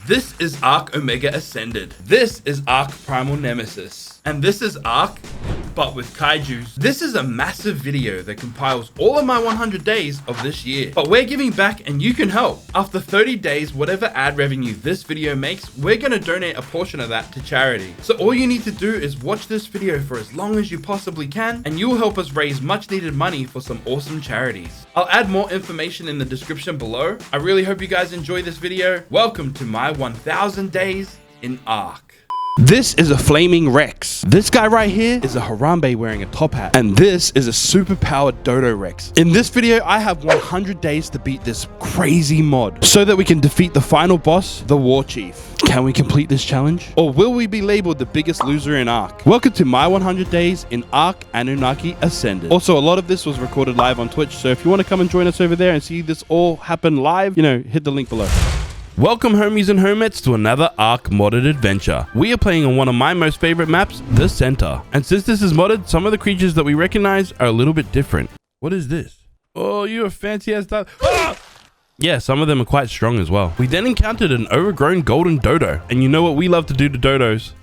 This is Ark Omega Ascended. This is Ark Primal Nemesis. And this is Ark, but with kaijus. This is a massive video that compiles all of my 100 days of this year. But we're giving back and you can help. After 30 days, whatever ad revenue this video makes, we're gonna donate a portion of that to charity. So all you need to do is watch this video for as long as you possibly can, and you'll help us raise much needed money for some awesome charities. I'll add more information in the description below. I really hope you guys enjoy this video. Welcome to my 1000 days in Ark. This is a Flaming Rex. This guy right here is a Harambe wearing a top hat. And this is a super powered Dodo Rex. In this video, I have 100 days to beat this crazy mod so that we can defeat the final boss, the War Chief. Can we complete this challenge? Or will we be labeled the biggest loser in Ark? Welcome to my 100 days in Ark Anunnaki Ascended. Also, a lot of this was recorded live on Twitch. So if you want to come and join us over there and see this all happen live, hit the link below. Welcome homies and homettes to another Ark modded adventure. We are playing on one of my most favorite maps, the Center. And since this is modded, some of the creatures that we recognize are a little bit different. What is this? Oh, you're a fancy ass dog. Ah! Yeah, some of them are quite strong as well. We then encountered an overgrown golden dodo. And you know what we love to do to dodos?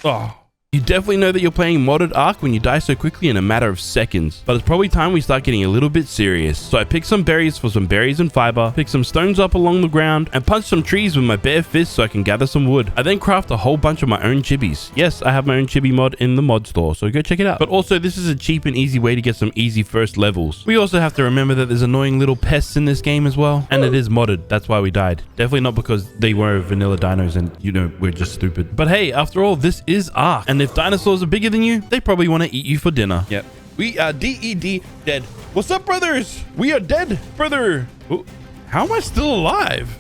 Oh. You definitely know that you're playing modded Ark when you die so quickly in a matter of seconds. But it's probably time we start getting a little bit serious. So I picked some berries for some berries and fiber, picked some stones up along the ground, and punched some trees with my bare fist so I can gather some wood. I then craft a whole bunch of my own chibis. Yes, I have my own chibi mod in the mod store, so go check it out. But also, this is a cheap and easy way to get some easy first levels. We also have to remember that there's annoying little pests in this game as well. And it is modded. That's why we died. Definitely not because they were vanilla dinos and, we're just stupid. But hey, after all, this is Ark. And if dinosaurs are bigger than you, they probably want to eat you for dinner. Yep. We are DED dead. What's up, brothers? We are dead, brother. Ooh, how am I still alive?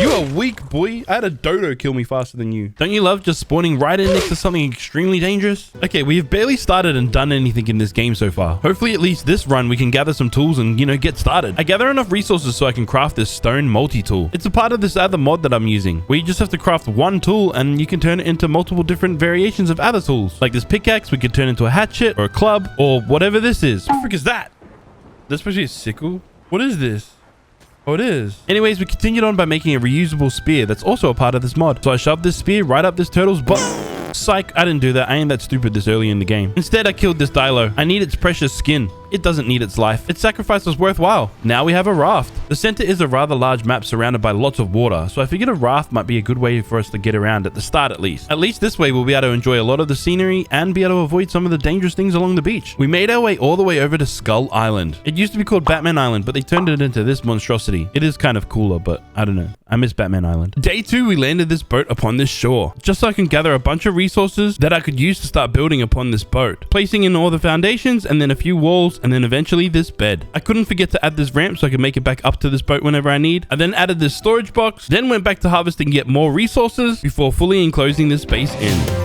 You are weak, boy. I had a dodo kill me faster than you. Don't you love just spawning right in next to something extremely dangerous? Okay, we have barely started and done anything in this game so far. Hopefully, at least this run, we can gather some tools and, get started. I gather enough resources so I can craft this stone multi-tool. It's a part of this other mod that I'm using, where you just have to craft one tool and you can turn it into multiple different variations of other tools. Like this pickaxe, we could turn into a hatchet or a club or whatever this is. What the frick is that? That's supposed to be a sickle? What is this? Oh, it is. Anyways, we continued on by making a reusable spear that's also a part of this mod. So I shoved this spear right up this turtle's butt. Psych, I didn't do that. I ain't that stupid this early in the game. Instead, I killed this Dilo. I need its precious skin. It doesn't need its life. Its sacrifice was worthwhile. Now we have a raft. The center is a rather large map surrounded by lots of water, so I figured a raft might be a good way for us to get around at the start at least. At least this way we'll be able to enjoy a lot of the scenery and be able to avoid some of the dangerous things along the beach. We made our way all the way over to Skull Island. It used to be called Batman Island, but they turned it into this monstrosity. It is kind of cooler, but I don't know. I miss Batman Island. Day 2, we landed this boat upon this shore, just so I can gather a bunch of resources that I could use to start building upon this boat, placing in all the foundations and then a few walls and then eventually this bed. I couldn't forget to add this ramp so I could make it back up to this boat whenever I need. I then added this storage box, then went back to harvesting yet more resources before fully enclosing this space in.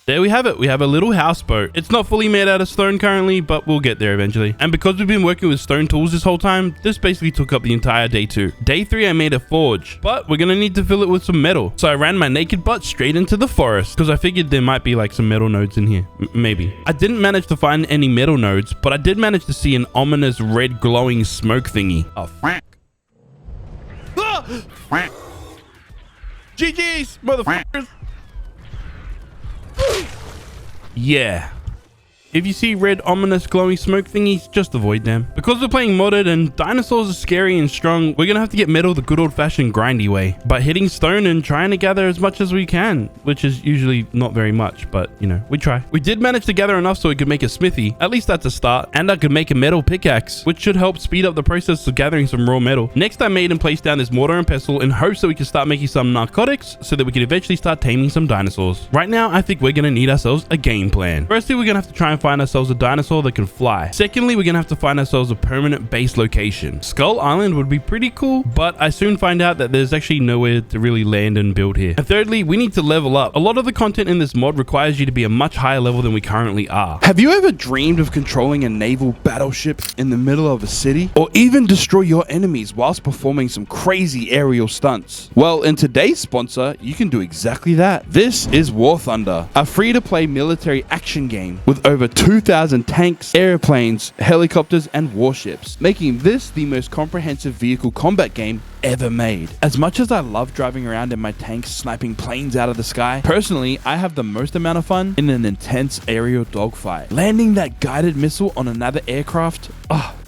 There we have it. We have a little houseboat. It's not fully made out of stone currently, but we'll get there eventually. And because we've been working with stone tools this whole time, this basically took up the entire day 2. Day 3, I made a forge, but we're gonna need to fill it with some metal. So I ran my naked butt straight into the forest because I figured there might be like some metal nodes in here. Maybe. I didn't manage to find any metal nodes, but I did manage to see an ominous red glowing smoke thingy. Oh, frank. Ah! GG's, motherfuckers. Yeah. If you see red, ominous, glowing smoke thingies, just avoid them. Because we're playing modded and dinosaurs are scary and strong, we're gonna have to get metal the good old-fashioned grindy way. By hitting stone and trying to gather as much as we can, which is usually not very much, but, we try. We did manage to gather enough so we could make a smithy. At least that's a start. And I could make a metal pickaxe, which should help speed up the process of gathering some raw metal. Next, I made and placed down this mortar and pestle in hopes that we could start making some narcotics so that we could eventually start taming some dinosaurs. Right now, I think we're gonna need ourselves a game plan. Firstly, we're gonna have to try and find ourselves a dinosaur that can fly. Secondly, we're gonna have to find ourselves a permanent base location. Skull Island would be pretty cool, but I soon find out that there's actually nowhere to really land and build here. And thirdly, we need to level up. A lot of the content in this mod requires you to be a much higher level than we currently are. Have you ever dreamed of controlling a naval battleship in the middle of a city? Or even destroy your enemies whilst performing some crazy aerial stunts? Well, in today's sponsor, you can do exactly that. This is War Thunder, a free-to-play military action game with over 2,000 tanks, airplanes, helicopters, and warships, making this the most comprehensive vehicle combat game ever made. As much as I love driving around in my tanks sniping planes out of the sky, personally, I have the most amount of fun in an intense aerial dogfight. Landing that guided missile on another aircraft,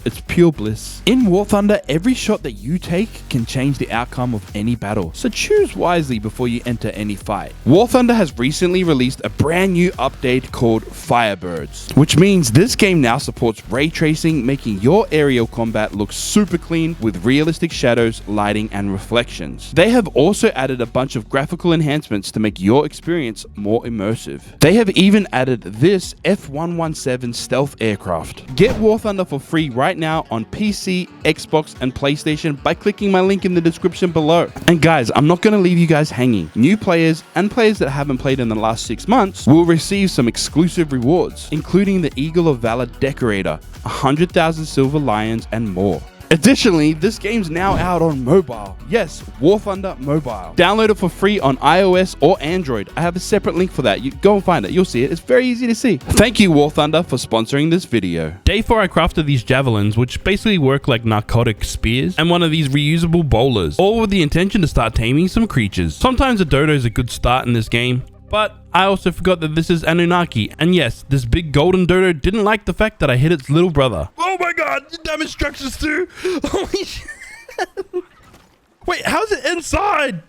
it's pure bliss. In War Thunder, every shot that you take can change the outcome of any battle, so choose wisely before you enter any fight. War Thunder has recently released a brand new update called Firebirds, which means this game now supports ray tracing, making your aerial combat look super clean with realistic shadows, lighting, and reflections. They have also added a bunch of graphical enhancements to make your experience more immersive. They have even added this F-117 stealth aircraft. Get War Thunder for free right now on PC, Xbox, and PlayStation by clicking my link in the description below. And guys, I'm not going to leave you guys hanging. New players and players that haven't played in the last 6 months will receive some exclusive rewards, including the Eagle of Valor Decorator, 100,000 Silver Lions, and more. Additionally, this game's now out on mobile. Yes, War Thunder Mobile. Download it for free on iOS or Android. I have a separate link for that. You go and find it. You'll see it. It's very easy to see. Thank you, War Thunder, for sponsoring this video. Day 4, I crafted these javelins, which basically work like narcotic spears, and one of these reusable bowlers, all with the intention to start taming some creatures. Sometimes a dodo is a good start in this game, but I also forgot that this is Anunnaki, and yes, this big golden dodo didn't like the fact that I hit its little brother. Oh my god, you damage structures too! Holy shit! Wait, how's it inside?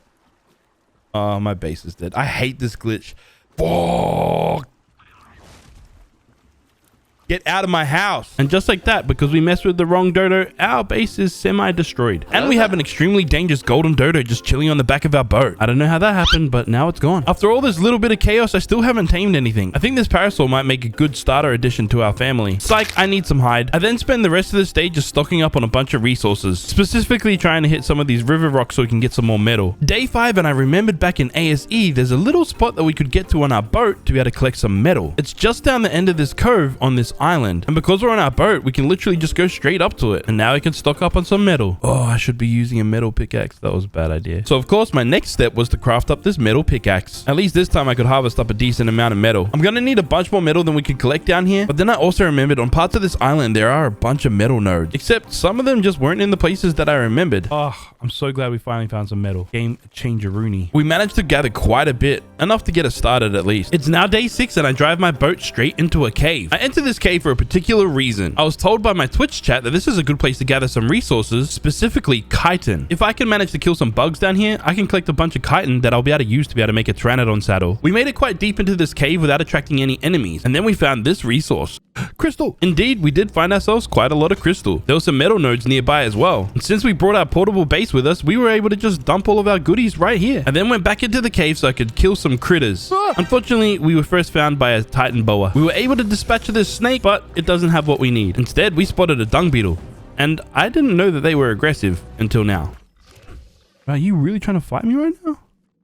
Oh, my base is dead. I hate this glitch. Fuck! Get out of my house. And just like that, because we messed with the wrong dodo, our base is semi-destroyed. And we have an extremely dangerous golden dodo just chilling on the back of our boat. I don't know how that happened, but now it's gone. After all this little bit of chaos, I still haven't tamed anything. I think this parasaur might make a good starter addition to our family. Psych, I need some hide. I then spend the rest of the day just stocking up on a bunch of resources, specifically trying to hit some of these river rocks so we can get some more metal. Day 5, and I remembered back in ASE, there's a little spot that we could get to on our boat to be able to collect some metal. It's just down the end of this cove on this island, and because we're on our boat, we can literally just go straight up to it, and now I can stock up on some metal. Oh, I should be using a metal pickaxe. That was a bad idea. So of course, my next step was to craft up this metal pickaxe. At least this time I could harvest up a decent amount of metal. I'm gonna need a bunch more metal than we can collect down here, but then I also remembered on parts of this island there are a bunch of metal nodes, except some of them just weren't in the places that I remembered. Oh, I'm so glad we finally found some metal. Game changer-rooney. We managed to gather quite a bit, enough to get us started at least. It's now day 6 and I drive my boat straight into a cave. I enter this cave for a particular reason. I was told by my Twitch chat that this is a good place to gather some resources, specifically chitin. If I can manage to kill some bugs down here, I can collect a bunch of chitin that I'll be able to use to be able to make a Pteranodon saddle. We made it quite deep into this cave without attracting any enemies, and then we found this resource. Crystal. Indeed, we did find ourselves quite a lot of crystal. There were some metal nodes nearby as well. And since we brought our portable base with us, we were able to just dump all of our goodies right here. And then went back into the cave so I could kill some critters. Unfortunately, we were first found by a titan boa. We were able to dispatch this snake, but it doesn't have what we need. Instead, we spotted a dung beetle. And I didn't know that they were aggressive until now. Are you really trying to fight me right now?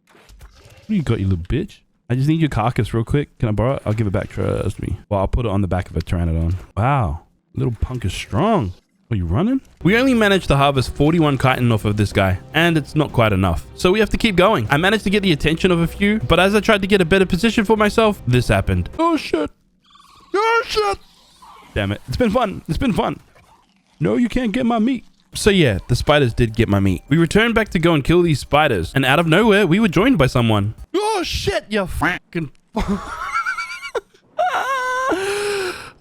What do you got, you little bitch? I just need your carcass real quick. Can I borrow it? I'll give it back. Trust me. Well, I'll put it on the back of a Pteranodon. Wow. Little punk is strong. Are you running? We only managed to harvest 41 chitin off of this guy, and it's not quite enough. So we have to keep going. I managed to get the attention of a few, but as I tried to get a better position for myself, this happened. Oh, shit. Oh, shit. Damn it. It's been fun. It's been fun. No, you can't get my meat. So yeah, the spiders did get my meat. We returned back to go and kill these spiders, and out of nowhere, we were joined by someone. Oh shit, you fucking...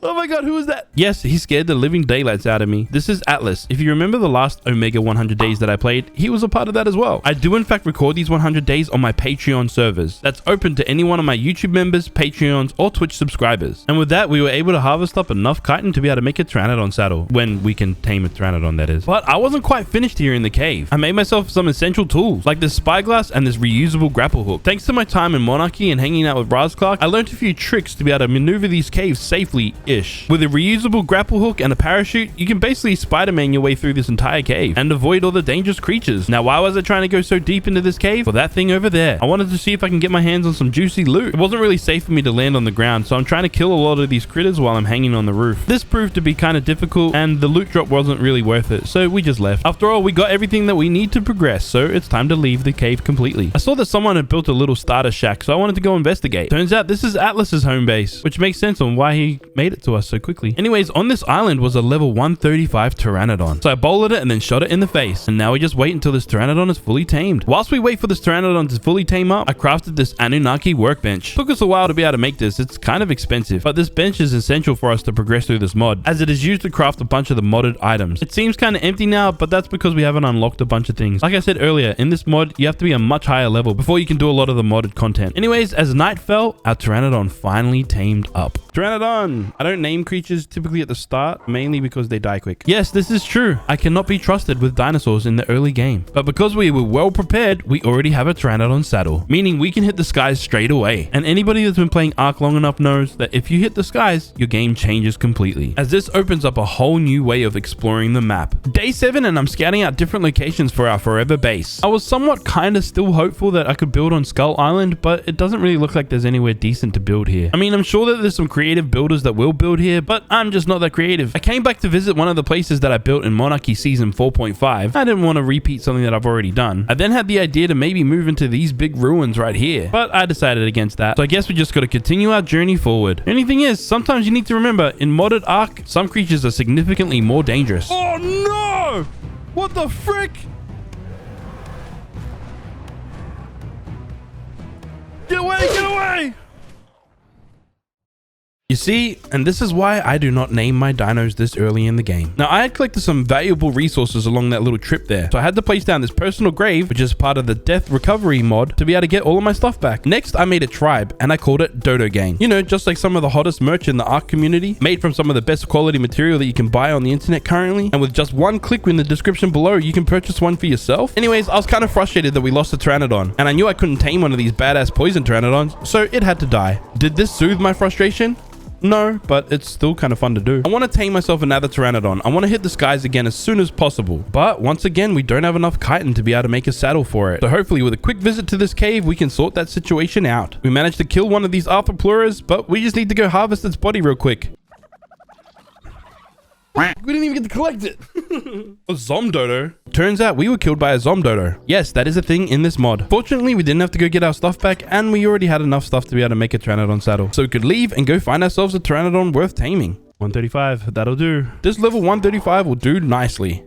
Oh my god, who is that? Yes, he scared the living daylights out of me. This is Atlas. If you remember the last Omega 100 days that I played, he was a part of that as well. I do in fact record these 100 days on my Patreon servers. That's open to any one of my YouTube members, Patreons, or Twitch subscribers. And with that, we were able to harvest up enough chitin to be able to make a Pteranodon saddle. When we can tame a Pteranodon, that is. But I wasn't quite finished here in the cave. I made myself some essential tools, like this spyglass and this reusable grapple hook. Thanks to my time in Monarchy and hanging out with Raz Clark, I learned a few tricks to be able to maneuver these caves safely ish. With a reusable grapple hook and a parachute, you can basically Spider-Man your way through this entire cave and avoid all the dangerous creatures. Now, why was I trying to go so deep into this cave? For that thing over there. I wanted to see if I can get my hands on some juicy loot. It wasn't really safe for me to land on the ground, so I'm trying to kill a lot of these critters while I'm hanging on the roof. This proved to be kind of difficult, and the loot drop wasn't really worth it, so we just left. After all, we got everything that we need to progress, so it's time to leave the cave completely. I saw that someone had built a little starter shack, so I wanted to go investigate. Turns out this is Atlas's home base, which makes sense on why he made it to us so quickly. Anyways, on this island was a level 135 Pteranodon. So I bowled it and then shot it in the face. And now we just wait until this Pteranodon is fully tamed. Whilst we wait for this Pteranodon to fully tame up, I crafted this Anunnaki workbench. Took us a while to be able to make this. It's kind of expensive, but this bench is essential for us to progress through this mod, as it is used to craft a bunch of the modded items. It seems kind of empty now, but that's because we haven't unlocked a bunch of things. Like I said earlier, in this mod, you have to be a much higher level before you can do a lot of the modded content. Anyways, as night fell, our Pteranodon finally tamed up. Pteranodon! I don't name creatures typically at the start, mainly because they die quick. Yes, this is true. I cannot be trusted with dinosaurs in the early game. But because we were well prepared, we already have a Pteranodon saddle, meaning we can hit the skies straight away. And anybody that's been playing Ark long enough knows that if you hit the skies, your game changes completely, as this opens up a whole new way of exploring the map. Day 7 and I'm scouting out different locations for our forever base. I was somewhat kind of still hopeful that I could build on Skull Island, but it doesn't really look like there's anywhere decent to build here. I mean, I'm sure that there's some creative builders that will build here, but I'm just not that creative. I came back to visit one of the places that I built in Monarchy Season 4.5. I didn't want to repeat something that I've already done. I then had the idea to maybe move into these big ruins right here, but I decided against that. So I guess we just got to continue our journey forward. The only thing is, sometimes you need to remember, in modded Ark, some creatures are significantly more dangerous. Oh no! What the frick? Get away! Get away! You see, and this is why I do not name my dinos this early in the game. Now, I had collected some valuable resources along that little trip there, so I had to place down this personal grave, which is part of the death recovery mod, to be able to get all of my stuff back. Next, I made a tribe, and I called it Dodo Gang. You know, just like some of the hottest merch in the Ark community, made from some of the best quality material that you can buy on the internet currently, and with just one click in the description below, you can purchase one for yourself. Anyways, I was kind of frustrated that we lost a Pteranodon, and I knew I couldn't tame one of these badass poison Pteranodons, so it had to die. Did this soothe my frustration? No, but it's still kind of fun to do. I want to tame myself another Pteranodon. I want to hit the skies again as soon as possible. But once again, we don't have enough chitin to be able to make a saddle for it. So hopefully with a quick visit to this cave, we can sort that situation out. We managed to kill one of these Arthropluras, but we just need to go harvest its body real quick. We didn't even get to collect it. A Zomdodo. Turns out we were killed by a Zomdodo. Yes, that is a thing in this mod. Fortunately, we didn't have to go get our stuff back, and we already had enough stuff to be able to make a Pteranodon saddle. So we could leave and go find ourselves a Pteranodon worth taming. 135, that'll do. This level 135 will do nicely.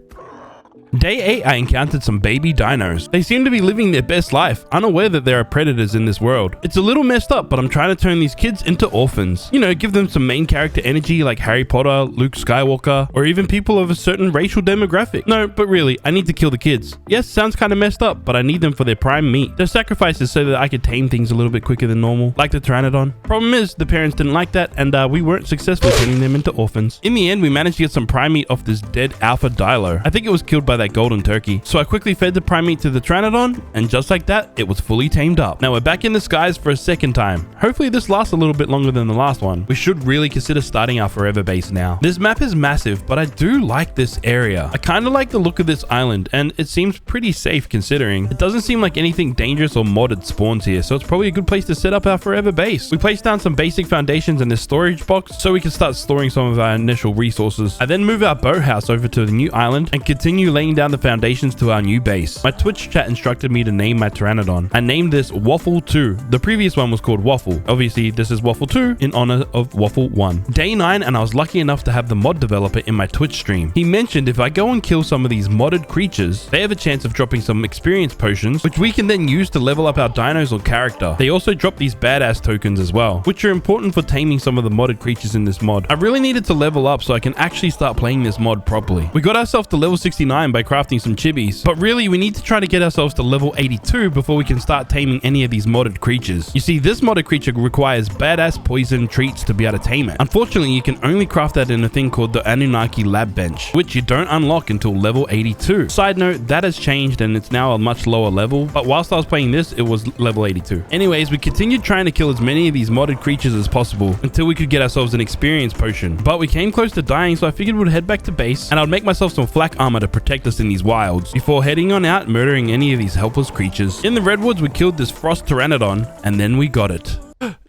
Day 8, I encountered some baby dinos. They seem to be living their best life, unaware that there are predators in this world. It's a little messed up, but I'm trying to turn these kids into orphans. You know, give them some main character energy like Harry Potter, Luke Skywalker, or even people of a certain racial demographic. No, but really, I need to kill the kids. Yes, sounds kind of messed up, but I need them for their prime meat. They're sacrifices so that I could tame things a little bit quicker than normal, like the Pteranodon. Problem is, the parents didn't like that, and we weren't successful turning them into orphans. In the end, we managed to get some prime meat off this dead alpha Dilo. I think it was killed by that golden turkey. So I quickly fed the prime meat to the Pteranodon, and just like that, it was fully tamed up. Now we're back in the skies for a second time. Hopefully this lasts a little bit longer than the last one. We should really consider starting our forever base now. This map is massive, but I do like this area. I kind of like the look of this island, and it seems pretty safe considering. It doesn't seem like anything dangerous or modded spawns here, so it's probably a good place to set up our forever base. We placed down some basic foundations in this storage box so we can start storing some of our initial resources. I then move our boathouse over to the new island and continue laying down the foundations to our new base. My Twitch chat instructed me to name my Pteranodon. I named this Waffle 2. The previous one was called Waffle. Obviously, this is Waffle 2 in honor of Waffle 1. Day 9, and I was lucky enough to have the mod developer in my Twitch stream. He mentioned if I go and kill some of these modded creatures, they have a chance of dropping some experience potions, which we can then use to level up our dinos or character. They also drop these badass tokens as well, which are important for taming some of the modded creatures in this mod. I really needed to level up so I can actually start playing this mod properly. We got ourselves to level 69 by by crafting some chibis. But really, we need to try to get ourselves to level 82 before we can start taming any of these modded creatures. You see, this modded creature requires badass poison treats to be able to tame it. Unfortunately, you can only craft that in a thing called the Anunnaki Lab Bench, which you don't unlock until level 82. Side note, that has changed and it's now a much lower level, but whilst I was playing this, it was level 82. Anyways, we continued trying to kill as many of these modded creatures as possible until we could get ourselves an experience potion. But we came close to dying, so I figured we'd head back to base and I'd make myself some flak armor to protect us in these wilds before heading on out murdering any of these helpless creatures. In the redwoods, we killed this frost pteranodon and then we got it.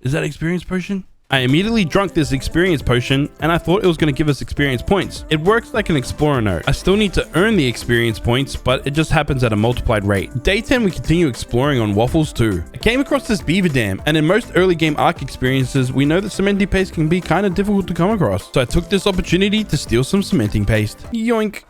Is that experience potion? I immediately drank this experience potion and I thought it was going to give us experience points. It works like an explorer note. I still need to earn the experience points, but it just happens at a multiplied rate. Day 10, we continue exploring on Waffles 2. I came across this beaver dam, and in most early game Ark experiences, we know that cementing paste can be kind of difficult to come across. So I took this opportunity to steal some cementing paste. Yoink.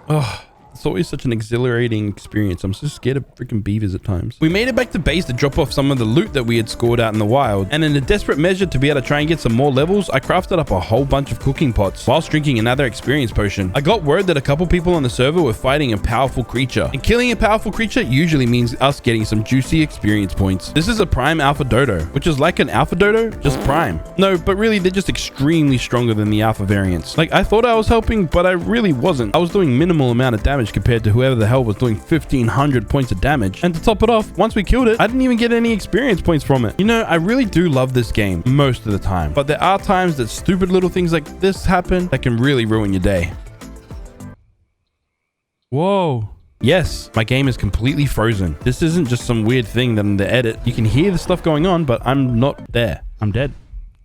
Ugh. It's always such an exhilarating experience. I'm so scared of freaking beavers at times. We made it back to base to drop off some of the loot that we had scored out in the wild. And in a desperate measure to be able to try and get some more levels, I crafted up a whole bunch of cooking pots whilst drinking another experience potion. I got word that a couple people on the server were fighting a powerful creature. And killing a powerful creature usually means us getting some juicy experience points. This is a prime alpha dodo, which is like an alpha dodo, just prime. No, but really they're just extremely stronger than the alpha variants. Like, I thought I was helping, but I really wasn't. I was doing minimal amount of damage compared to whoever the hell was doing 1500 points of damage. And to top it off, once we killed it, I didn't even get any experience points from it. You know, I really do love this game most of the time, but there are times that stupid little things like this happen that can really ruin your day. Whoa. Yes, my game is completely frozen. This isn't just some weird thing that in the edit. You can hear the stuff going on, but I'm not there. I'm dead.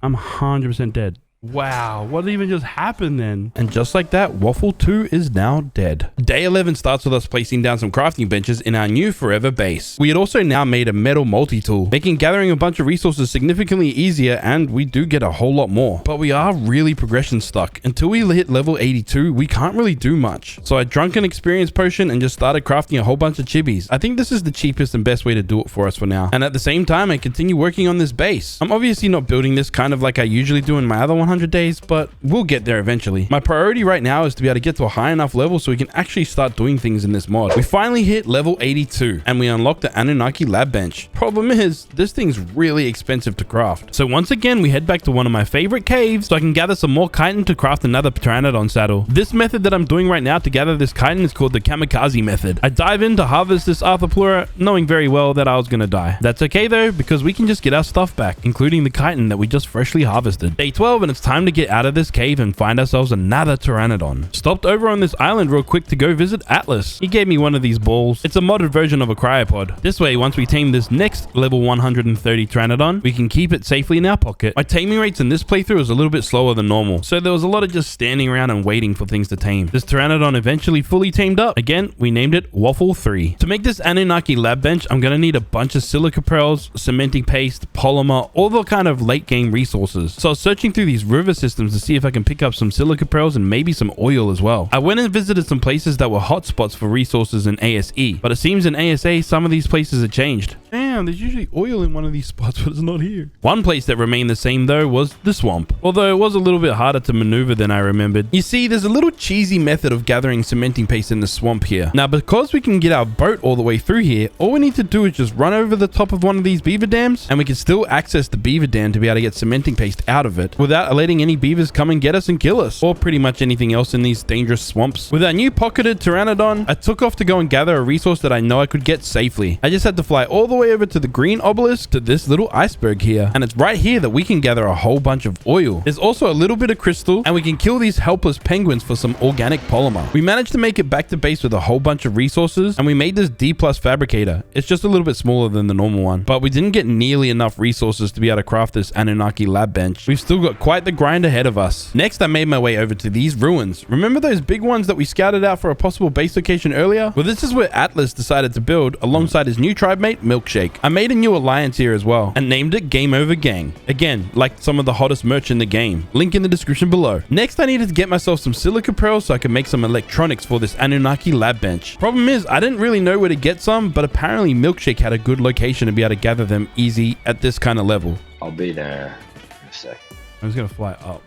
I'm 100% dead. Wow, what even just happened then? And just like that, Waffle 2 is now dead. Day 11 starts with us placing down some crafting benches in our new forever base. We had also now made a metal multi-tool, making gathering a bunch of resources significantly easier, and we do get a whole lot more. But we are really progression stuck. Until we hit level 82, we can't really do much. So I drank an experience potion and just started crafting a whole bunch of chibis. I think this is the cheapest and best way to do it for us for now. And at the same time, I continue working on this base. I'm obviously not building this kind of like I usually do in my other 100 days, but we'll get there eventually. My priority right now is to be able to get to a high enough level so we can actually start doing things in this mod. We finally hit level 82 and we unlocked the Anunnaki Lab Bench. Problem is, this thing's really expensive to craft. So once again, we head back to one of my favorite caves so I can gather some more chitin to craft another pteranodon saddle. This method that I'm doing right now to gather this chitin is called the kamikaze method. I dive in to harvest this Arthropleura, knowing very well that I was gonna die. That's okay though, because we can just get our stuff back, including the chitin that we just freshly harvested. Day 12, and it's time to get out of this cave and find ourselves another pteranodon. Stopped over on this island real quick to go visit Atlas. He gave me one of these balls. It's a modded version of a cryopod. This way, once we tame this next level 130 pteranodon, we can keep it safely in our pocket. My taming rates in this playthrough is a little bit slower than normal, so there was a lot of just standing around and waiting for things to tame. This pteranodon eventually fully tamed up. Again, we named it Waffle 3. To make this Anunnaki Lab Bench, I'm gonna need a bunch of silica pearls, cementing paste, polymer, all the kind of late game resources. So I was searching through these river systems to see if I can pick up some silica pearls and maybe some oil as well. I went and visited some places that were hotspots for resources in ASE, but it seems in ASA some of these places have changed. Damn, there's usually oil in one of these spots, but it's not here. One place that remained the same though was the swamp, although it was a little bit harder to maneuver than I remembered. You see, there's a little cheesy method of gathering cementing paste in the swamp here. Now, because we can get our boat all the way through here, all we need to do is just run over the top of one of these beaver dams, and we can still access the beaver dam to be able to get cementing paste out of it without letting any beavers come and get us and kill us, or pretty much anything else in these dangerous swamps. With our new pocketed pteranodon, I took off to go and gather a resource that I know I could get safely. I just had to fly all the way over to the green obelisk to this little iceberg here, and it's right here that we can gather a whole bunch of oil. There's also a little bit of crystal, and we can kill these helpless penguins for some organic polymer. We managed to make it back to base with a whole bunch of resources, and we made this D+ fabricator. It's just a little bit smaller than the normal one, but we didn't get nearly enough resources to be able to craft this Anunnaki Lab Bench. We've still got quite the grind ahead of us. Next, I made my way over to these ruins. Remember those big ones that we scouted out for a possible base location earlier? Well, this is where Atlas decided to build alongside his new tribe mate, Milkshake. I made a new alliance here as well and named it Game Over Gang. Again, like some of the hottest merch in the game. Link in the description below. Next, I needed to get myself some silica pearls so I could make some electronics for this Anunnaki Lab Bench. Problem is, I didn't really know where to get some, but apparently Milkshake had a good location to be able to gather them easy at this kind of level. I'll be there in a sec. I'm just gonna fly up.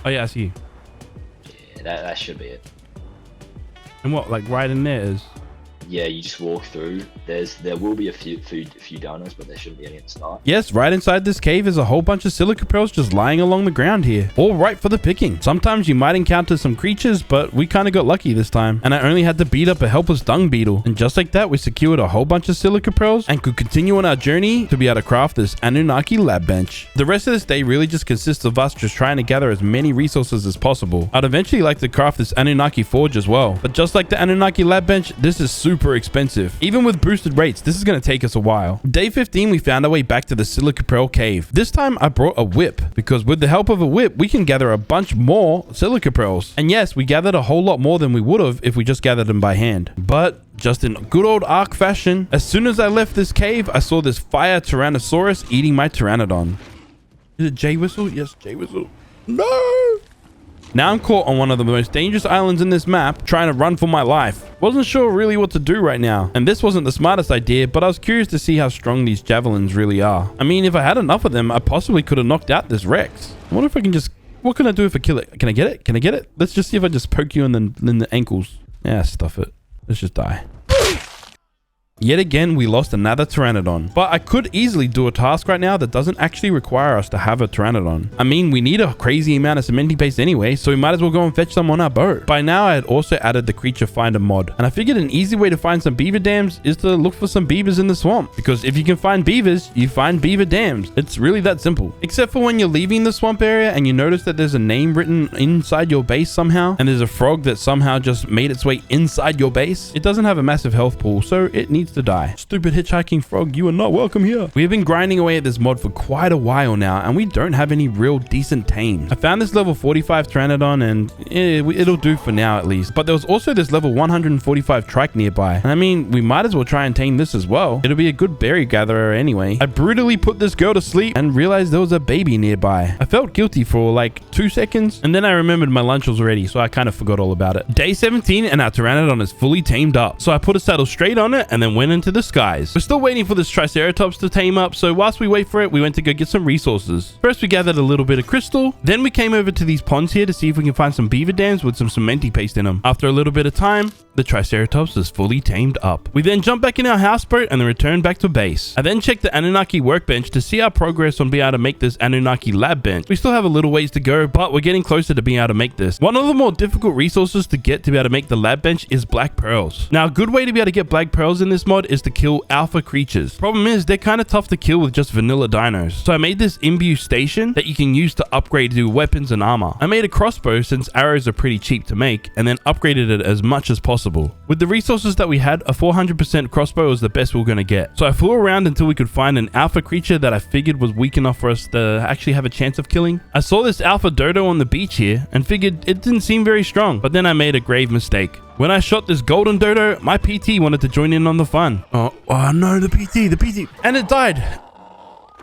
Oh yeah, I see you. Yeah, that should be it. And what, like right in there is? Yeah, you just walk through. There will be a few downers, but there shouldn't be any at the start. Yes, right inside this cave is a whole bunch of silica pearls just lying along the ground here. All right for the picking. Sometimes you might encounter some creatures, but we kind of got lucky this time. And I only had to beat up a helpless dung beetle. And just like that, we secured a whole bunch of silica pearls and could continue on our journey to be able to craft this Anunnaki lab bench. The rest of this day really just consists of us just trying to gather as many resources as possible. I'd eventually like to craft this Anunnaki forge as well. But just like the Anunnaki lab bench, this is super expensive. Even with boosted rates, this is going to take us a while. Day 15, we found our way back to the Silica Pearl cave. This time I brought a whip because with the help of a whip, we can gather a bunch more silica pearls. And yes, we gathered a whole lot more than we would have if we just gathered them by hand. But just in good old Ark fashion, as soon as I left this cave, I saw this fire Tyrannosaurus eating my Pteranodon. Is it J-Whistle? Yes, J-Whistle. No! Now I'm caught on one of the most dangerous islands in this map, trying to run for my life. Wasn't sure really what to do right now. And this wasn't the smartest idea, but I was curious to see how strong these javelins really are. I mean, if I had enough of them, I possibly could have knocked out this Rex. I wonder if I can just... What can I do if I kill it? Can I get it? Can I get it? Let's just see if I just poke you in the ankles. Yeah, stuff it. Let's just die. Yet again, we lost another Pteranodon. But I could easily do a task right now that doesn't actually require us to have a Pteranodon. I mean, we need a crazy amount of cementing paste anyway, so we might as well go and fetch some on our boat. By now, I had also added the creature finder mod. And I figured an easy way to find some beaver dams is to look for some beavers in the swamp. Because if you can find beavers, you find beaver dams. It's really that simple. Except for when you're leaving the swamp area and you notice that there's a name written inside your base somehow, and there's a frog that somehow just made its way inside your base. It doesn't have a massive health pool, so it needs to die. Stupid hitchhiking frog, you are not welcome here. We have been grinding away at this mod for quite a while now, and we don't have any real decent tames. I found this level 45 Pteranodon, and it'll do for now at least. But there was also this level 145 trike nearby. And I mean, we might as well try and tame this as well. It'll be a good berry gatherer anyway. I brutally put this girl to sleep and realized there was a baby nearby. I felt guilty for like 2 seconds, and then I remembered my lunch was ready, so I kind of forgot all about it. Day 17, and our Pteranodon is fully tamed up. So I put a saddle straight on it and then went into the skies. We're still waiting for this Triceratops to tame up, so whilst we wait for it, we went to go get some resources. First, we gathered a little bit of crystal. Then we came over to these ponds here to see if we can find some beaver dams with some cementing paste in them. After a little bit of time, the Triceratops is fully tamed up. We then jump back in our houseboat and then return back to base. I then checked the Anunnaki workbench to see our progress on being able to make this Anunnaki lab bench. We still have a little ways to go, but we're getting closer to being able to make this. One of the more difficult resources to get to be able to make the lab bench is black pearls. Now, a good way to be able to get black pearls in this mod is to kill alpha creatures. Problem is, they're kind of tough to kill with just vanilla dinos. So I made this imbue station that you can use to upgrade to weapons and armor. I made a crossbow since arrows are pretty cheap to make, and then upgraded it as much as possible. With the resources that we had, a 400% crossbow was the best we were going to get. So I flew around until we could find an alpha creature that I figured was weak enough for us to actually have a chance of killing. I saw this alpha dodo on the beach here and figured it didn't seem very strong, but then I made a grave mistake. When I shot this golden dodo, my PT wanted to join in on the fun. Oh no, the PT. And it died.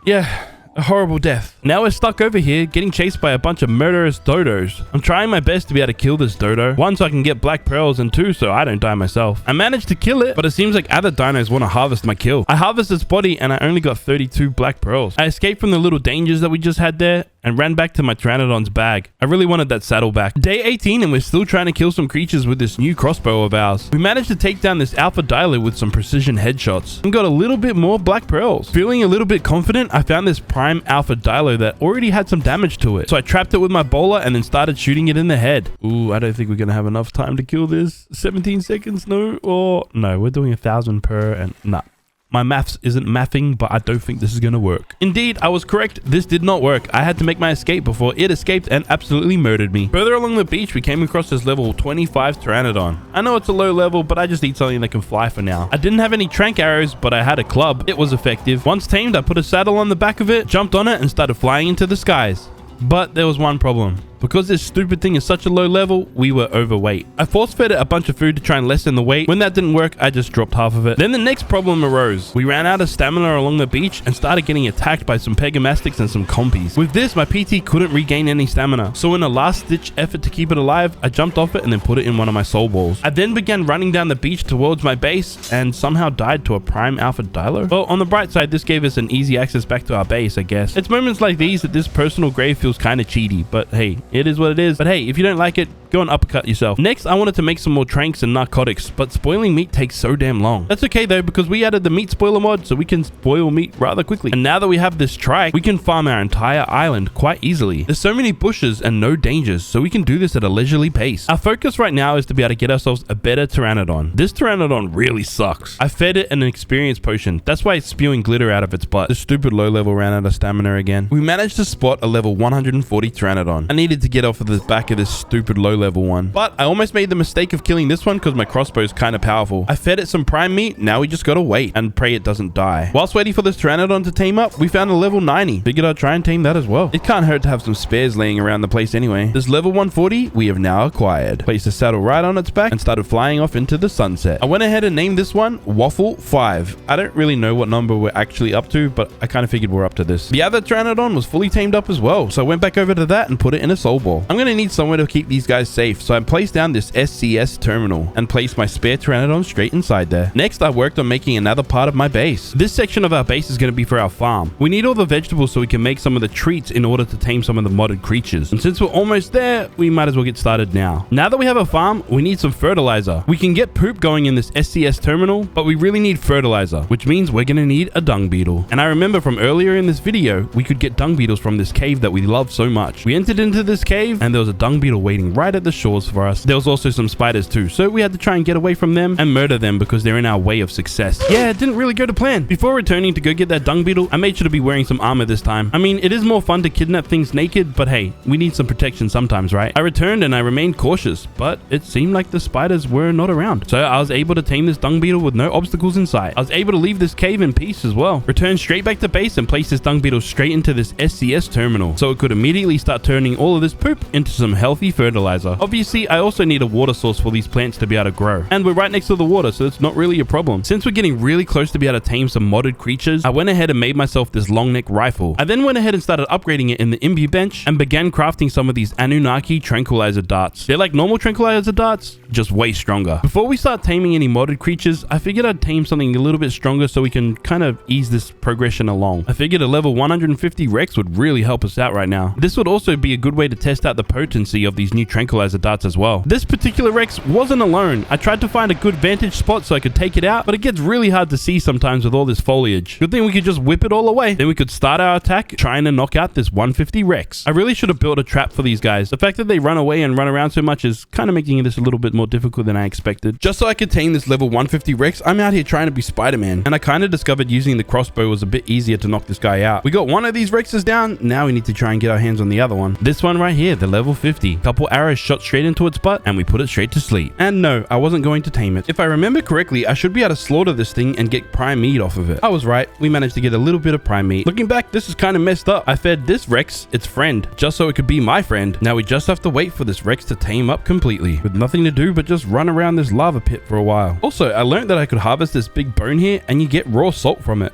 Yeah. A horrible death. Now we're stuck over here getting chased by a bunch of murderous dodos. I'm trying my best to be able to kill this dodo. 1, so I can get black pearls, and 2, so I don't die myself. I managed to kill it, but it seems like other dinos want to harvest my kill. I harvested its body and I only got 32 black pearls. I escaped from the little dangers that we just had there and ran back to my Pteranodon's bag. I really wanted that saddle back. Day 18, and we're still trying to kill some creatures with this new crossbow of ours. We managed to take down this alpha dialer with some precision headshots and got a little bit more black pearls. Feeling a little bit confident, I found this prime alpha dialer that already had some damage to it. So I trapped it with my bowler and then started shooting it in the head. Ooh, I don't think we're gonna have enough time to kill this. 17 seconds, no? Or no, we're doing 1,000 per and nah. My maths isn't mathing, but I don't think this is going to work. Indeed, I was correct. This did not work. I had to make my escape before it escaped and absolutely murdered me. Further along the beach, we came across this level 25 Pteranodon. I know it's a low level, but I just need something that can fly for now. I didn't have any trank arrows, but I had a club. It was effective. Once tamed, I put a saddle on the back of it, jumped on it, and started flying into the skies. But there was one problem. Because this stupid thing is such a low level, we were overweight. I force-fed it a bunch of food to try and lessen the weight. When that didn't work, I just dropped half of it. Then the next problem arose. We ran out of stamina along the beach and started getting attacked by some pegamastics and some compies. With this, my PT couldn't regain any stamina. So in a last-ditch effort to keep it alive, I jumped off it and then put it in one of my soul balls. I then began running down the beach towards my base and somehow died to a prime alpha dialer. Well, on the bright side, this gave us an easy access back to our base, I guess. It's moments like these that this personal grave feels kind of cheaty, but hey, it is what it is. But hey, if you don't like it, Go and uppercut yourself. Next, I wanted to make some more tranks and narcotics, but spoiling meat takes so damn long. That's okay though, because we added the meat spoiler mod, so we can spoil meat rather quickly. And now that we have this trike, we can farm our entire island quite easily. There's so many bushes and no dangers, so we can do this at a leisurely pace. Our focus right now is to be able to get ourselves a better Pteranodon. This Pteranodon really sucks. I fed it an experience potion. That's why it's spewing glitter out of its butt. The stupid low level ran out of stamina again. We managed to spot a level 140 Pteranodon. I needed to get off of the back of this stupid low level one, but I almost made the mistake of killing this one because my crossbow is kind of powerful. I fed it some prime meat. Now we just gotta wait and pray it doesn't die. Whilst waiting for this Pteranodon to tame up, we found a level 90. Figured I'd try and tame that as well. It can't hurt to have some spares laying around the place anyway. This level 140 we have now acquired. Placed the saddle right on its back and started flying off into the sunset. I went ahead and named this one Waffle 5. I don't really know what number we're actually up to, but I kind of figured we're up to this. The other Pteranodon was fully tamed up as well, so I went back over to that and put it in a soul ball. I'm gonna need somewhere to keep these guys safe, so I placed down this SCS terminal and placed my spare Pteranodon straight inside there. Next, I worked on making another part of my base. This section of our base is going to be for our farm. We need all the vegetables so we can make some of the treats in order to tame some of the modded creatures. And since we're almost there, we might as well get started now. Now that we have a farm, we need some fertilizer. We can get poop going in this SCS terminal, but we really need fertilizer, which means we're going to need a dung beetle. And I remember from earlier in this video, we could get dung beetles from this cave that we love so much. We entered into this cave and there was a dung beetle waiting right at the shores for us. There was also some spiders too, so we had to try and get away from them and murder them because they're in our way of success. Yeah, it didn't really go to plan. Before returning to go get that dung beetle, I made sure to be wearing some armor this time. I mean, it is more fun to kidnap things naked, but hey, we need some protection sometimes, right? I returned and I remained cautious, but it seemed like the spiders were not around. So I was able to tame this dung beetle with no obstacles in sight. I was able to leave this cave in peace as well. Return straight back to base and place this dung beetle straight into this SCS terminal, so it could immediately start turning all of this poop into some healthy fertilizer. Obviously, I also need a water source for these plants to be able to grow. And we're right next to the water, so it's not really a problem. Since we're getting really close to be able to tame some modded creatures, I went ahead and made myself this long neck rifle. I then went ahead and started upgrading it in the Imbu bench and began crafting some of these Anunnaki tranquilizer darts. They're like normal tranquilizer darts, just way stronger. Before we start taming any modded creatures, I figured I'd tame something a little bit stronger so we can kind of ease this progression along. I figured a level 150 Rex would really help us out right now. This would also be a good way to test out the potency of these new tranquilizer darts as well. This particular Rex wasn't alone. I tried to find a good vantage spot so I could take it out, but it gets really hard to see sometimes with all this foliage. Good thing we could just whip it all away. Then we could start our attack trying to knock out this 150 Rex. I really should have built a trap for these guys. The fact that they run away and run around so much is kind of making this a little bit more difficult than I expected. Just so I could tame this level 150 Rex, I'm out here trying to be Spider-Man, and I kind of discovered using the crossbow was a bit easier to knock this guy out. We got one of these Rexes down. Now we need to try and get our hands on the other one. This one right here, the level 50. Couple arrows shot straight into its butt and we put it straight to sleep. And no, I wasn't going to tame it. If I remember correctly, I should be able to slaughter this thing and get prime meat off of it. I was right. We managed to get a little bit of prime meat. Looking back, this is kind of messed up. I fed this Rex its friend just so it could be my friend. Now we just have to wait for this Rex to tame up completely with nothing to do but just run around this lava pit for a while. Also, I learned that I could harvest this big bone here and you get raw salt from it.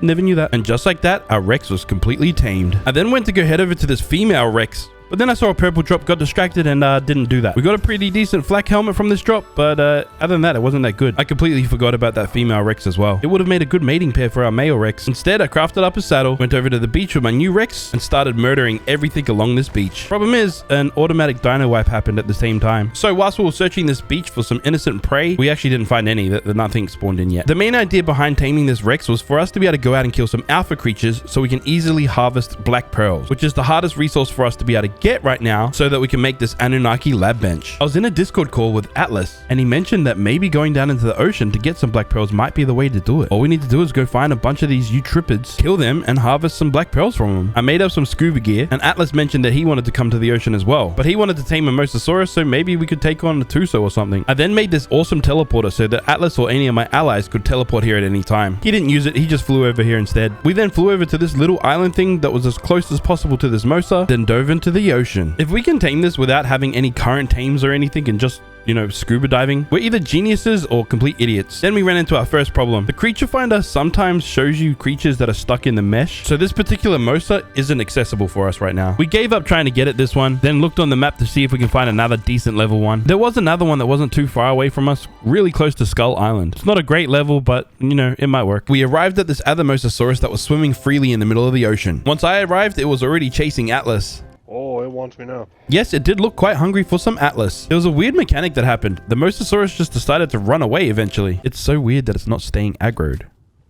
Never knew that. And just like that, our Rex was completely tamed. I then went to go head over to this female Rex, but then I saw a purple drop, got distracted, and didn't do that. We got a pretty decent flak helmet from this drop, but other than that, it wasn't that good. I completely forgot about that female Rex as well. It would have made a good mating pair for our male Rex. Instead, I crafted up a saddle, went over to the beach with my new Rex, and started murdering everything along this beach. Problem is, an automatic dino wipe happened at the same time. So whilst we were searching this beach for some innocent prey, we actually didn't find any. That nothing spawned in yet. The main idea behind taming this Rex was for us to be able to go out and kill some alpha creatures so we can easily harvest black pearls, which is the hardest resource for us to be able to get right now, so that we can make this Anunnaki lab bench. I was in a Discord call with Atlas, and he mentioned that maybe going down into the ocean to get some black pearls might be the way to do it. All we need to do is go find a bunch of these eutripids, kill them, and harvest some black pearls from them. I made up some scuba gear, and Atlas mentioned that he wanted to come to the ocean as well, but he wanted to tame a Mosasaurus, so maybe we could take on a Tuso or something. I then made this awesome teleporter so that Atlas or any of my allies could teleport here at any time. He didn't use it, he just flew over here instead. We then flew over to this little island thing that was as close as possible to this Mosa, then dove into the ocean. If we can tame this without having any current tames or anything and just, you know, scuba diving, we're either geniuses or complete idiots. Then we ran into our first problem. The creature finder sometimes shows you creatures that are stuck in the mesh, so this particular Mosa isn't accessible for us right now. We gave up trying to get at this one, then looked on the map to see if we can find another decent level one. There was another one that wasn't too far away from us, really close to Skull Island. It's not a great level, but you know, it might work. We arrived at this other Mosasaurus that was swimming freely in the middle of the ocean. Once I arrived, it was already chasing Atlas. Oh, boy wants me now. Yes, it did look quite hungry for some Atlas. There was a weird mechanic that happened. The Mosasaurus just decided to run away eventually. It's so weird that it's not staying aggroed.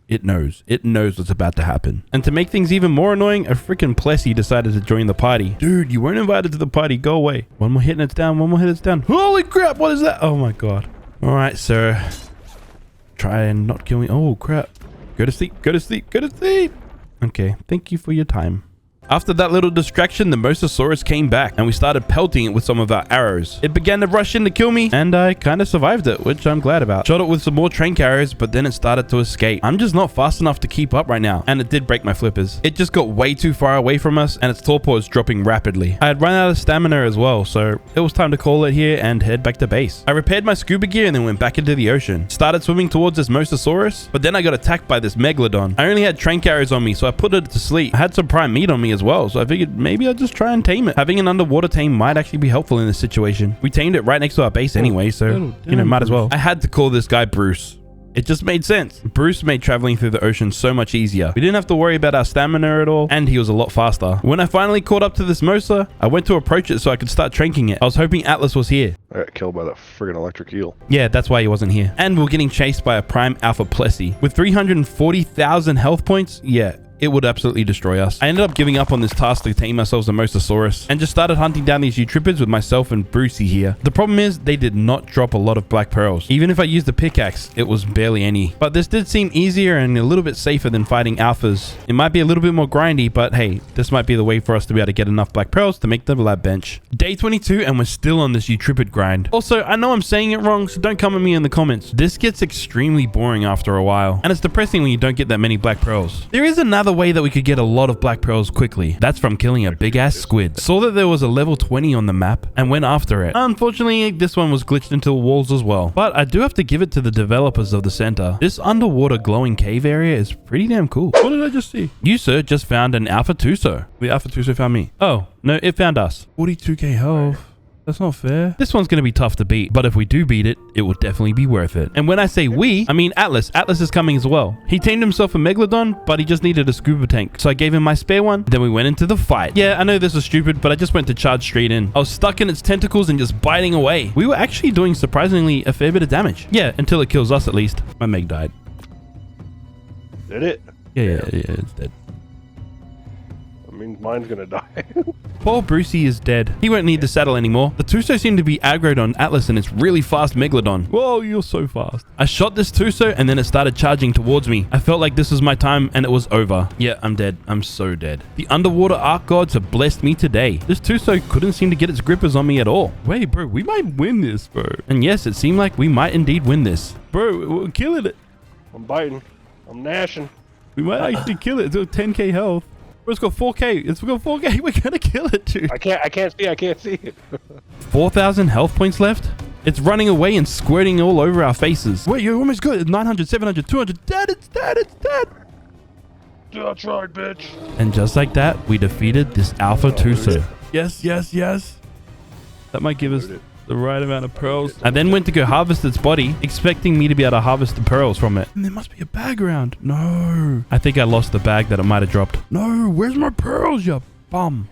It knows. It knows what's about to happen. And to make things even more annoying, a freaking Plessy decided to join the party. Dude, you weren't invited to the party. Go away. One more hit and it's down. One more hit and it's down. Holy crap. What is that? Oh my god. All right, sir. Try and not kill me. Oh crap. Go to sleep. Go to sleep. Go to sleep. Okay. Thank you for your time. After that little distraction, the Mosasaurus came back and we started pelting it with some of our arrows. It began to rush in to kill me and I kind of survived it, which I'm glad about. Shot it with some more trank arrows, but then it started to escape. I'm just not fast enough to keep up right now, and it did break my flippers. It just got way too far away from us and its torpor is dropping rapidly. I had run out of stamina as well, so it was time to call it here and head back to base. I repaired my scuba gear and then went back into the ocean. Started swimming towards this Mosasaurus, but then I got attacked by this Megalodon. I only had trank arrows on me, so I put it to sleep. I had some prime meat on me as well, so I figured maybe I'll just try and tame it. Having an underwater tame might actually be helpful in this situation. We tamed it right next to our base anyway, so, you know, might as well. I had to call this guy Bruce. It just made sense. Bruce made traveling through the ocean so much easier. We didn't have to worry about our stamina at all, and he was a lot faster. When I finally caught up to this Mosa, I went to approach it so I could start tranking it. I was hoping Atlas was here. I got killed by that friggin' electric eel. Yeah, that's why he wasn't here. And we're getting chased by a prime alpha Plessy. With 340,000 health points, yeah, it would absolutely destroy us. I ended up giving up on this task to tame ourselves a Mosasaurus and just started hunting down these Eutripids with myself and Brucey here. The problem is they did not drop a lot of black pearls. Even if I used the pickaxe, it was barely any. But this did seem easier and a little bit safer than fighting alphas. It might be a little bit more grindy, but hey, this might be the way for us to be able to get enough black pearls to make the lab bench. Day 22 and we're still on this Eutripid grind. Also, I know I'm saying it wrong, so don't come at me in the comments. This gets extremely boring after a while, and it's depressing when you don't get that many black pearls. There is another way that we could get a lot of black pearls quickly. That's from killing a big ass squid. Saw that there was a level 20 on the map and went after it. Unfortunately, this one was glitched into the walls as well. But I do have to give it to the developers of the center. This underwater glowing cave area is pretty damn cool. What did I just see? You, sir, just found an Alpha Tuso. The Alpha Tuso found me. Oh, no, it found us. 42k health. That's not fair. This one's going to be tough to beat, but if we do beat it, it will definitely be worth it. And when I say we, I mean Atlas. Atlas is coming as well. He tamed himself a Megalodon, but he just needed a scuba tank. So I gave him my spare one. Then we went into the fight. Yeah, I know this was stupid, but I just went to charge straight in. I was stuck in its tentacles and just biting away. We were actually doing surprisingly a fair bit of damage. Yeah, until it kills us at least. My Meg died. Did it? Yeah, it's dead. I mean, mine's gonna die. Poor Brucey is dead. He won't need the saddle anymore. The Tuso seemed to be aggroed on Atlas and its really fast Megalodon. Whoa, you're so fast. I shot this Tuso and then it started charging towards me. I felt like this was my time and it was over. Yeah, I'm dead. I'm so dead. The underwater arc gods have blessed me today. This Tuso couldn't seem to get its grippers on me at all. Wait, bro, we might win this, bro. And yes, it seemed like we might indeed win this. Bro, we're killing it. I'm biting. I'm gnashing. We might actually kill it. It's 10k health. Bro, it's got 4k. It's got 4k. We're gonna kill it, dude. I can't see it. 4,000 health points left. It's running away and squirting all over our faces. Wait, you're almost good. 900, 700, 200. Dead, it's dead, it's dead. That's right, bitch. And just like that, we defeated this Alpha Tuso. Yes, yes, yes. That might give us the right amount of pearls. I then went to go harvest its body, expecting me to be able to harvest the pearls from it. And there must be a bag around. No. I think I lost the bag that it might have dropped. No, where's my pearls, you bum?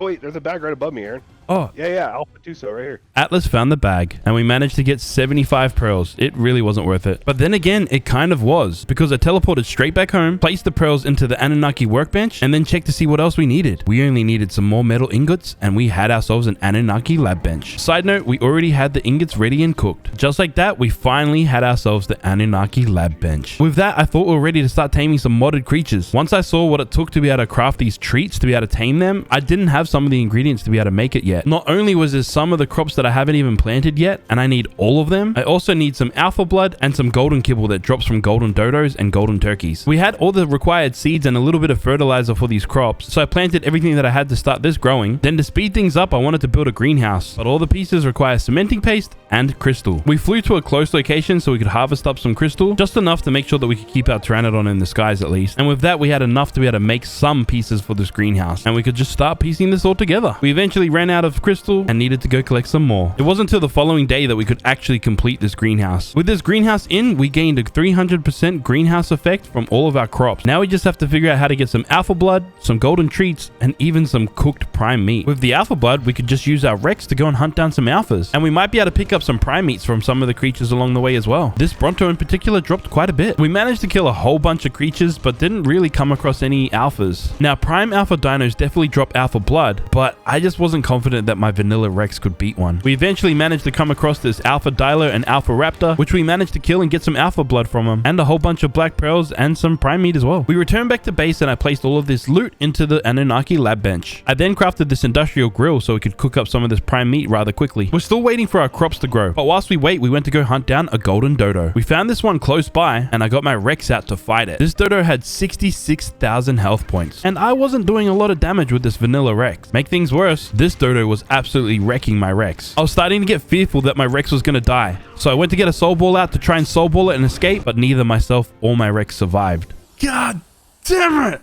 Oh, wait, there's a bag right above me, Aaron. Oh. Yeah, Alpha Tuso right here. Atlas found the bag and we managed to get 75 pearls. It really wasn't worth it. But then again, it kind of was, because I teleported straight back home, placed the pearls into the Anunnaki workbench, and then checked to see what else we needed. We only needed some more metal ingots and we had ourselves an Anunnaki lab bench. Side note, we already had the ingots ready and cooked. Just like that, we finally had ourselves the Anunnaki lab bench. With that, I thought we were ready to start taming some modded creatures. Once I saw what it took to be able to craft these treats to be able to tame them, I didn't have some of the ingredients to be able to make it yet. Not only was there some of the crops that I haven't even planted yet, and I need all of them, I also need some alpha blood and some golden kibble that drops from golden dodos and golden turkeys. We had all the required seeds and a little bit of fertilizer for these crops, so I planted everything that I had to start this growing. Then to speed things up, I wanted to build a greenhouse, but all the pieces require cementing paste and crystal. We flew to a close location so we could harvest up some crystal, just enough to make sure that we could keep our Pteranodon in the skies at least. And with that, we had enough to be able to make some pieces for this greenhouse, and we could just start piecing this all together. We eventually ran out out of crystal and needed to go collect some more. It wasn't until the following day that we could actually complete this greenhouse. With this greenhouse in, we gained a 300% greenhouse effect from all of our crops. Now we just have to figure out how to get some alpha blood, some golden treats, and even some cooked prime meat. With the alpha blood, we could just use our Rex to go and hunt down some alphas. And we might be able to pick up some prime meats from some of the creatures along the way as well. This Bronto in particular dropped quite a bit. We managed to kill a whole bunch of creatures, but didn't really come across any alphas. Now, prime alpha dinos definitely drop alpha blood, but I just wasn't confident that my vanilla Rex could beat one. We eventually managed to come across this alpha Dilo and alpha Raptor, which we managed to kill and get some alpha blood from them, and a whole bunch of black pearls and some prime meat as well. We returned back to base and I placed all of this loot into the Anunnaki lab bench. I then crafted this industrial grill so we could cook up some of this prime meat rather quickly. We're still waiting for our crops to grow, but whilst we wait, we went to go hunt down a golden dodo. We found this one close by and I got my Rex out to fight it. This dodo had 66,000 health points, and I wasn't doing a lot of damage with this vanilla Rex. Make things worse, this dodo was absolutely wrecking my Rex. I was starting to get fearful that my Rex was going to die, so I went to get a soul ball out to try and soul ball it and escape, but neither myself or my Rex survived. God damn it!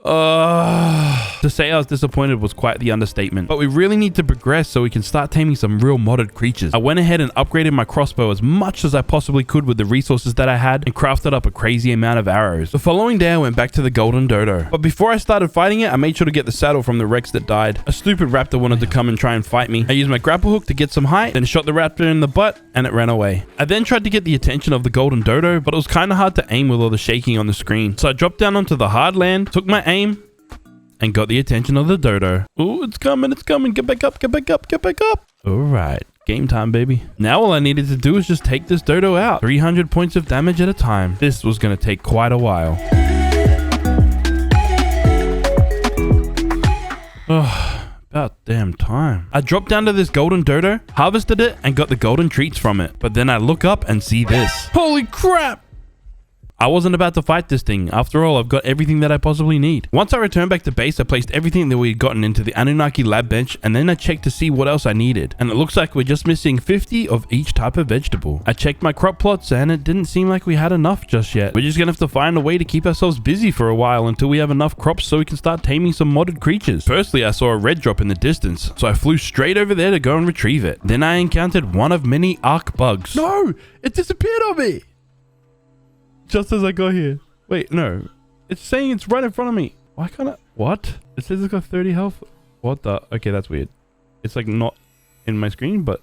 To say I was disappointed was quite the understatement, but we really need to progress so we can start taming some real modded creatures. I went ahead and upgraded my crossbow as much as I possibly could with the resources that I had and crafted up a crazy amount of arrows. The following day I went back to the golden dodo, but before I started fighting it, I made sure to get the saddle from the Rex that died. A stupid raptor wanted to come and try and fight me. I used my grapple hook to get some height, then shot the raptor in the butt and it ran away. I then tried to get the attention of the golden dodo, but it was kind of hard to aim with all the shaking on the screen. So I dropped down onto the hard land, took my aim, and got the attention of the dodo. Oh, it's coming, it's coming. Get back up, get back up, get back up. All right, game time, baby. Now all I needed to do was just take this dodo out. 300 points of damage at a time. This was going to take quite a while. Oh, about damn time. I dropped down to this golden dodo, harvested it, and got the golden treats from it. But then I look up and see this. Holy crap! I wasn't about to fight this thing. After all, I've got everything that I possibly need. Once I returned back to base, I placed everything that we had gotten into the Anunnaki lab bench, and then I checked to see what else I needed. And it looks like we're just missing 50 of each type of vegetable. I checked my crop plots, and it didn't seem like we had enough just yet. We're just gonna have to find a way to keep ourselves busy for a while until we have enough crops so we can start taming some modded creatures. Firstly, I saw a red drop in the distance, so I flew straight over there to go and retrieve it. Then I encountered one of many arc bugs. No! It disappeared on me! Just as I got here. Wait, no. It's saying it's right in front of me. Why can't I? What? It says it's got 30 health. What the? Okay, that's weird. It's like not in my screen, but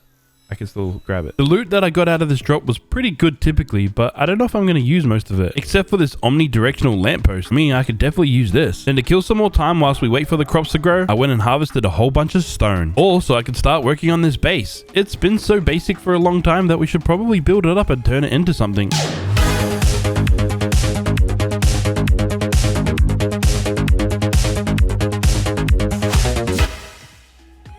I can still grab it. The loot that I got out of this drop was pretty good typically, but I don't know if I'm going to use most of it. Except for this omnidirectional lamppost. I could definitely use this. And to kill some more time whilst we wait for the crops to grow, I went and harvested a whole bunch of stone. All so I could start working on this base. It's been so basic for a long time that we should probably build it up and turn it into something.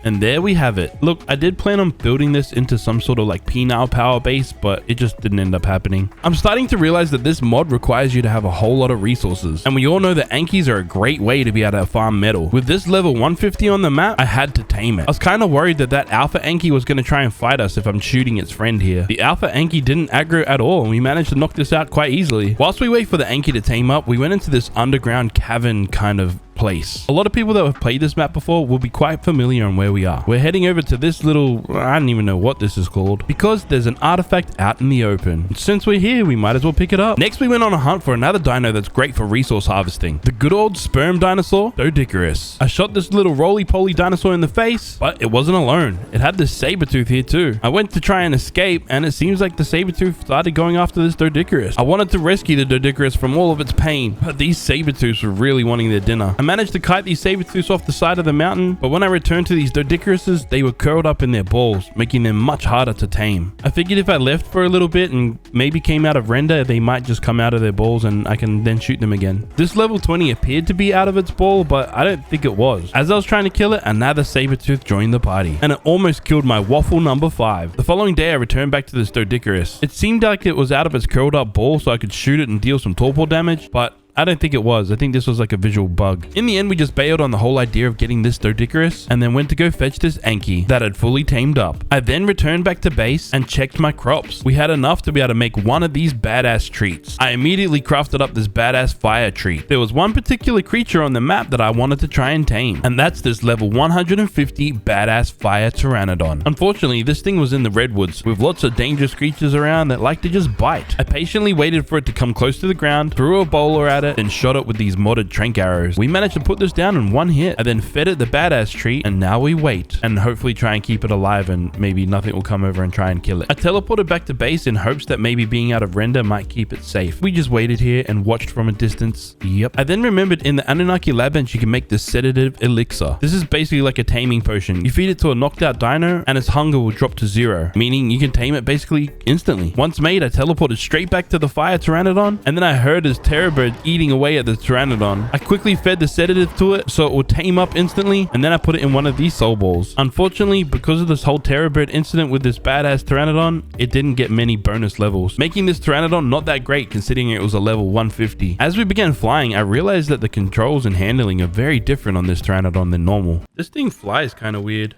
And there we have it. Look, I did plan on building this into some sort of like penile power base, but it just didn't end up happening. I'm starting to realize that this mod requires you to have a whole lot of resources. And we all know that Ankies are a great way to be able to farm metal. With this level 150 on the map, I had to tame it. I was kind of worried that that alpha Anki was going to try and fight us if I'm shooting its friend here. The alpha Anki didn't aggro at all, and we managed to knock this out quite easily. Whilst we wait for the Anki to tame up, we went into this underground cavern kind of place. A lot of people that have played this map before will be quite familiar on where we are. We're heading over to this little, I don't even know what this is called, because there's an artifact out in the open. And since we're here, we might as well pick it up. Next, we went on a hunt for another dino that's great for resource harvesting. The good old sperm dinosaur, Doedicurus. I shot this little roly-poly dinosaur in the face, but it wasn't alone. It had this saber-tooth here too. I went to try and escape, and it seems like the saber-tooth started going after this Doedicurus. I wanted to rescue the Doedicurus from all of its pain, but these saber-tooths were really wanting their dinner. I managed to kite these saber-tooths off the side of the mountain, but when I returned to these Doedicuruses, they were curled up in their balls, making them much harder to tame. I figured if I left for a little bit and maybe came out of render, they might just come out of their balls and I can then shoot them again. This level 20 appeared to be out of its ball, but I don't think it was. As I was trying to kill it, another saber-tooth joined the party, and it almost killed my waffle number 5. The following day, I returned back to this Doedicurus. It seemed like it was out of its curled up ball so I could shoot it and deal some torpor damage, but I don't think it was. I think this was like a visual bug. In the end, we just bailed on the whole idea of getting this Doedicurus and then went to go fetch this Anki that had fully tamed up. I then returned back to base and checked my crops. We had enough to be able to make one of these badass treats. I immediately crafted up this badass fire treat. There was one particular creature on the map that I wanted to try and tame, and that's this level 150 badass fire Pteranodon. Unfortunately, this thing was in the redwoods with lots of dangerous creatures around that like to just bite. I patiently waited for it to come close to the ground, threw a bowler at it, then shot it with these modded trank arrows. We managed to put this down in one hit. I then fed it the badass treat, and now we wait and hopefully try and keep it alive, and maybe nothing will come over and try and kill it. I teleported back to base in hopes that maybe being out of render might keep it safe. We just waited here and watched from a distance. Yep. I then remembered in the Anunnaki lab bench you can make this sedative elixir. This is basically like a taming potion. You feed it to a knocked out dino and its hunger will drop to 0, meaning you can tame it basically instantly. Once made, I teleported straight back to the fire Pteranodon, and then I heard his terror bird eating away at the Pteranodon. I quickly fed the sedative to it so it would tame up instantly, and then I put it in one of these soul balls. Unfortunately, because of this whole terror bird incident with this badass Pteranodon, it didn't get many bonus levels, making this Pteranodon not that great considering it was a level 150. As we began flying, I realized that the controls and handling are very different on this Pteranodon than normal. This thing flies kind of weird.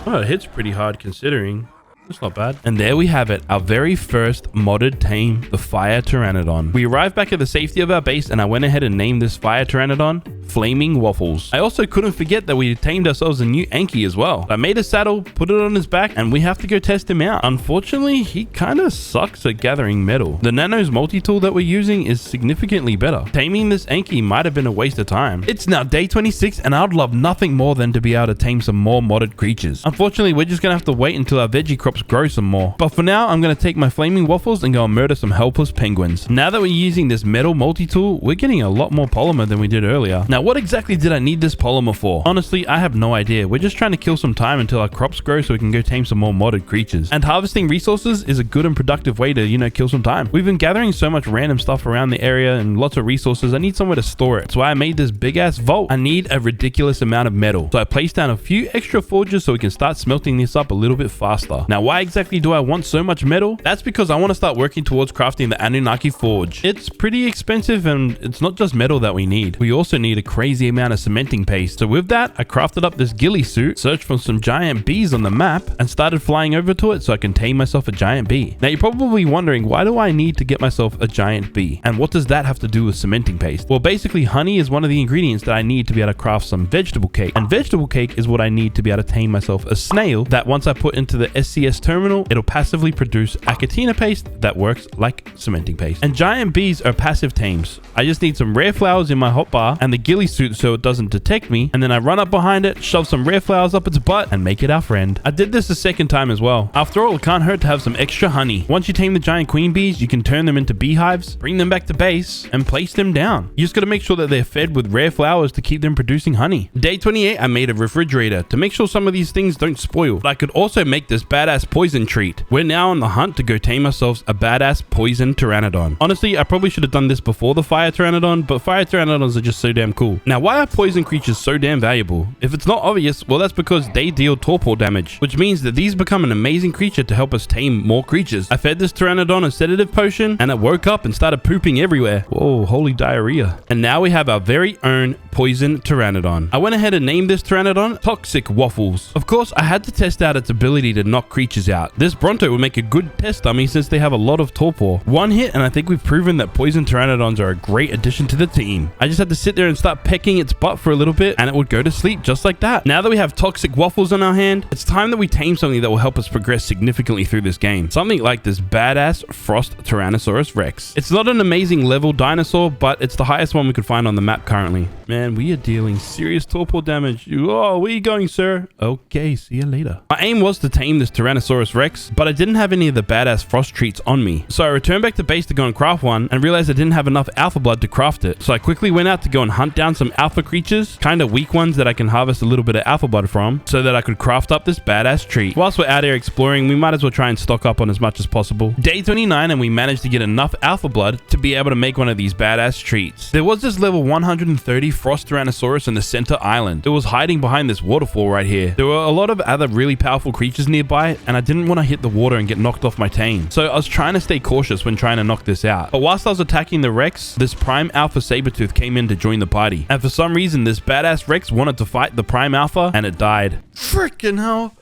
Oh, it hits pretty hard considering. That's not bad. And there we have it, our very first modded tame, the Fire Pteranodon. We arrived back at the safety of our base, and I went ahead and named this Fire Pteranodon Flaming Waffles. I also couldn't forget that we tamed ourselves a new Anki as well. I made a saddle, put it on his back, and we have to go test him out. Unfortunately, he kind of sucks at gathering metal. The Nanos multi-tool that we're using is significantly better. Taming this Anki might have been a waste of time. It's now day 26, and I'd love nothing more than to be able to tame some more modded creatures. Unfortunately, we're just gonna have to wait until our veggie crops grow some more. But for now, I'm gonna take my Flaming Waffles and go and murder some helpless penguins. Now that we're using this metal multi-tool, we're getting a lot more polymer than we did earlier. Now, what exactly did I need this polymer for? Honestly, I have no idea. We're just trying to kill some time until our crops grow so we can go tame some more modded creatures. And harvesting resources is a good and productive way to, kill some time. We've been gathering so much random stuff around the area and lots of resources. I need somewhere to store it. That's why I made this big ass vault. I need a ridiculous amount of metal. So I placed down a few extra forges so we can start smelting this up a little bit faster. Now, why exactly do I want so much metal? That's because I want to start working towards crafting the Anunnaki Forge. It's pretty expensive, and it's not just metal that we need. We also need a crazy amount of cementing paste. So with that, I crafted up this ghillie suit, searched for some giant bees on the map, and started flying over to it so I can tame myself a giant bee. Now you're probably wondering, why do I need to get myself a giant bee? And what does that have to do with cementing paste? Well, basically honey is one of the ingredients that I need to be able to craft some vegetable cake. And vegetable cake is what I need to be able to tame myself a snail that once I put into the SCS terminal, it'll passively produce achatina paste that works like cementing paste. And giant bees are passive tames. I just need some rare flowers in my hotbar and the ghillie suit so it doesn't detect me, and then I run up behind it, shove some rare flowers up its butt, and make it our friend. I did this a second time as well. After all, it can't hurt to have some extra honey. Once you tame the giant queen bees, you can turn them into beehives, bring them back to base, and place them down. You just gotta make sure that they're fed with rare flowers to keep them producing honey. Day 28, I made a refrigerator to make sure some of these things don't spoil, but I could also make this badass poison treat. We're now on the hunt to go tame ourselves a badass poison Pteranodon. Honestly, I probably should have done this before the Fire Pteranodon, but Fire Pteranodons are just so damn cool. Now, why are poison creatures so damn valuable? If it's not obvious, well, that's because they deal torpor damage, which means that these become an amazing creature to help us tame more creatures. I fed this Pteranodon a sedative potion, and it woke up and started pooping everywhere. Whoa, holy diarrhea. And now we have our very own poison Pteranodon. I went ahead and named this Pteranodon Toxic Waffles. Of course, I had to test out its ability to knock creatures out. This Bronto would make a good test dummy since they have a lot of torpor. One hit, and I think we've proven that poison Pteranodons are a great addition to the team. I just had to sit there and start pecking its butt for a little bit, and it would go to sleep just like that. Now that we have Toxic Waffles on our hand, it's time that we tame something that will help us progress significantly through this game. Something like this badass Frost Tyrannosaurus Rex. It's not an amazing level dinosaur, but it's the highest one we could find on the map currently. Man, we are dealing serious torpor damage. Oh, where are you going, sir? Okay, see you later. My aim was to tame this Tyrannosaurus Rex, but I didn't have any of the badass frost treats on me. So I returned back to base to go and craft one, and realized I didn't have enough alpha blood to craft it. So I quickly went out to go and hunt down some alpha creatures, kind of weak ones that I can harvest a little bit of alpha blood from, so that I could craft up this badass treat. Whilst we're out here exploring, we might as well try and stock up on as much as possible. Day 29, and we managed to get enough alpha blood to be able to make one of these badass treats. There was this level 130 Frost Tyrannosaurus in the center island. It was hiding behind this waterfall right here. There were a lot of other really powerful creatures nearby, and I didn't want to hit the water and get knocked off my tame. So I was trying to stay cautious when trying to knock this out. But whilst I was attacking the Rex, this Prime Alpha Sabertooth came in to join the party. And for some reason, this badass Rex wanted to fight the Prime Alpha, and it died. Freaking hell.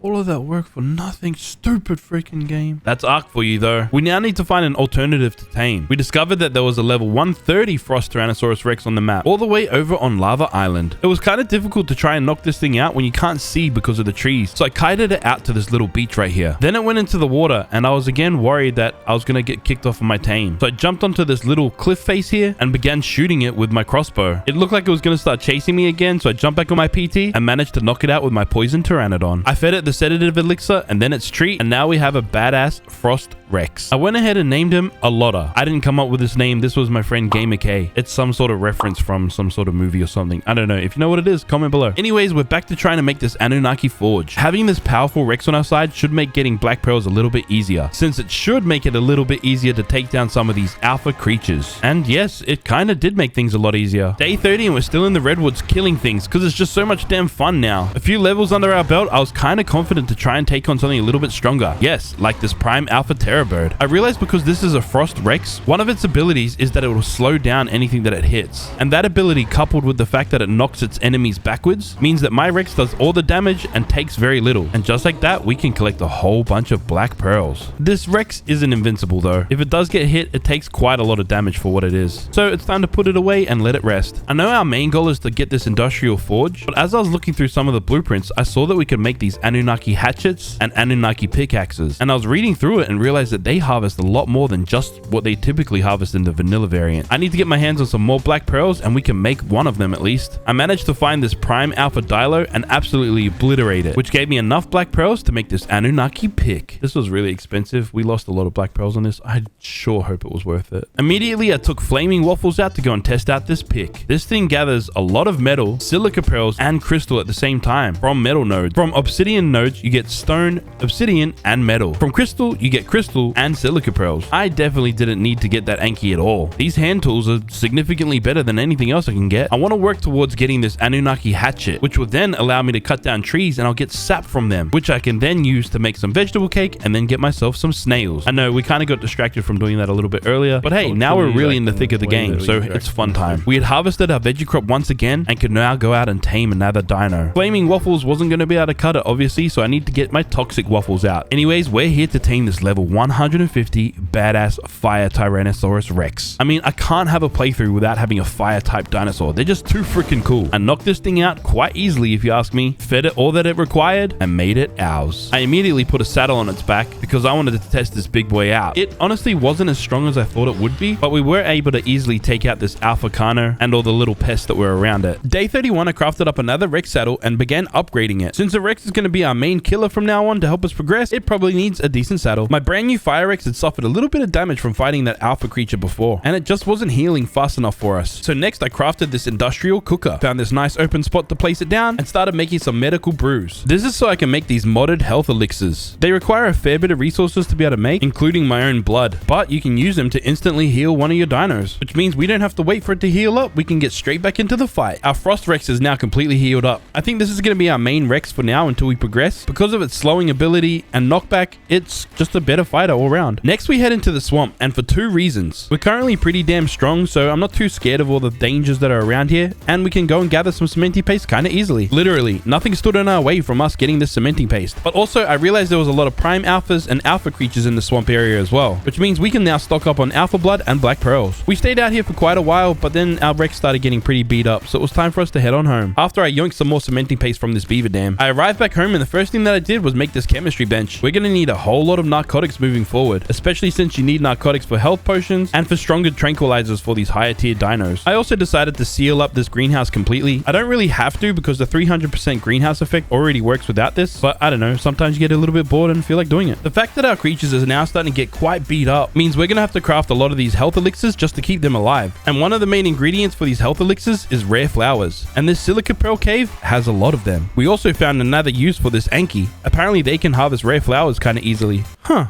All of that work for nothing. Stupid freaking game. That's Ark for you though. We now need to find an alternative to tame. We discovered that there was a level 130 Frost Tyrannosaurus Rex on the map, all the way over on Lava Island. It was kind of difficult to try and knock this thing out when you can't see because of the trees. So I kited it out to this little beach right here. Then it went into the water, and I was again worried that I was going to get kicked off of my tame. So I jumped onto this little cliff face here and began shooting it with my crossbow. It looked like it was going to start chasing me again, so I jumped back on my PT and managed to knock it out with my poison Pteranodon. I fed it the sedative elixir and then its treat, and now we have a badass Frost Rex. I went ahead and named him Alotta. I didn't come up with this name. This was my friend Gamer K. It's some sort of reference from some sort of movie or something. I don't know. If you know what it is, comment below. Anyways, we're back to trying to make this Anunnaki Forge. Having this powerful Rex on our side should make getting black pearls a little bit easier, since it should make it a little bit easier to take down some of these alpha creatures. And yes, it kind of did make things a lot easier. Day 30, and we're still in the redwoods killing things because it's just so much damn fun now. A few levels under our belt, I was kind of confident to try and take on something a little bit stronger. Yes, like this Prime Alpha Terror Bird. I realized because this is a Frost Rex, one of its abilities is that it will slow down anything that it hits. And that ability, coupled with the fact that it knocks its enemies backwards, means that my Rex does all the damage and takes very little. And just like that, we can collect a whole bunch of black pearls. This Rex isn't invincible though. If it does get hit, it takes quite a lot of damage for what it is. So it's time to put it away and let it rest. I know our main goal is to get this industrial forge, but as I was looking through some of the blueprints, I saw that we could make these Anunnaki hatchets and Anunnaki pickaxes. And I was reading through it and realized that they harvest a lot more than just what they typically harvest in the vanilla variant. I need to get my hands on some more black pearls, and we can make one of them at least. I managed to find this Prime Alpha Dilo and absolutely obliterate it, which gave me enough black pearls to make this Anunnaki pick. This was really expensive. We lost a lot of black pearls on this. I sure hope it was worth it. Immediately, I took flaming waffles out to go and test out this pick. This thing gathers a lot of metal, silica pearls, and crystal at the same time from metal nodes. From obsidian nodes, you get stone, obsidian, and metal. From crystal, you get crystal and silica pearls. I definitely didn't need to get that Anki at all. These hand tools are significantly better than anything else I can get. I want to work towards getting this Anunnaki hatchet, which will then allow me to cut down trees, and I'll get sap from them, which I can then use to make some vegetable cake and then get myself some snails. I know we kind of got distracted from doing that a little bit earlier, but hey, now we're really in the thick of the game, so it's fun time. We had harvested our veggie crop once again and could now go out and tame another dino. Flaming waffles wasn't going to be able to cut it, obviously, so I need to get my toxic waffles out. Anyways, we're here to tame this level 150 badass fire Tyrannosaurus Rex. I mean, I can't have a playthrough without having a fire type dinosaur. They're just too freaking cool. I knocked this thing out quite easily if you ask me, fed it all that it required, and made it ours. I immediately put a saddle on its back because I wanted to test this big boy out. It honestly wasn't as strong as I thought it would be, but we were able to easily take out this Alpha Carno and all the little pests that were around it. Day 31, I crafted up another Rex saddle and began upgrading it. Since the Rex is going to be our main killer from now on to help us progress, it probably needs a decent saddle. My brand new Fire Rex had suffered a little bit of damage from fighting that alpha creature before, and it just wasn't healing fast enough for us. So next I crafted this industrial cooker, found this nice open spot to place it down, and started making some medical brews. This is so I can make these modded health elixirs. They require a fair bit of resources to be able to make, including my own blood, but you can use them to instantly heal one of your dinos, which means we don't have to wait for it to heal up. We can get straight back into the fight. Our Frost Rex is now completely healed up. I think this is going to be our main Rex for now until we progress. Because of its slowing ability and knockback, it's just a better fighter all around. Next we head into the swamp, and for two reasons. We're currently pretty damn strong, so I'm not too scared of all the dangers that are around here, and we can go and gather some cementing paste kind of easily. Literally, nothing stood in our way from us getting this cementing paste. But also, I realized there was a lot of prime alphas and alpha creatures in the swamp area as well, which means we can now stock up on alpha blood and black pearls. We stayed out here for quite a while, but then our Rex started getting pretty beat up, so it was time for us to head on home. After I yoinked some more cementing paste from this beaver dam, I arrived back home and the first thing that I did was make this chemistry bench. We're going to need a whole lot of narcotics moving forward, especially since you need narcotics for health potions and for stronger tranquilizers for these higher tier dinos. I also decided to seal up this greenhouse completely. I don't really have to because the 300% greenhouse effect already works without this, but I don't know, sometimes you get a little bit bored and feel like doing it. The fact that our creatures are now starting to get quite beat up means we're going to have to craft a lot of these health elixirs just to keep them alive. And one of the main ingredients for these health elixirs is rare flowers, and this silica pearl cave has a lot of them. We also found another use for this Anki. Apparently they can harvest rare flowers kind of easily. Huh.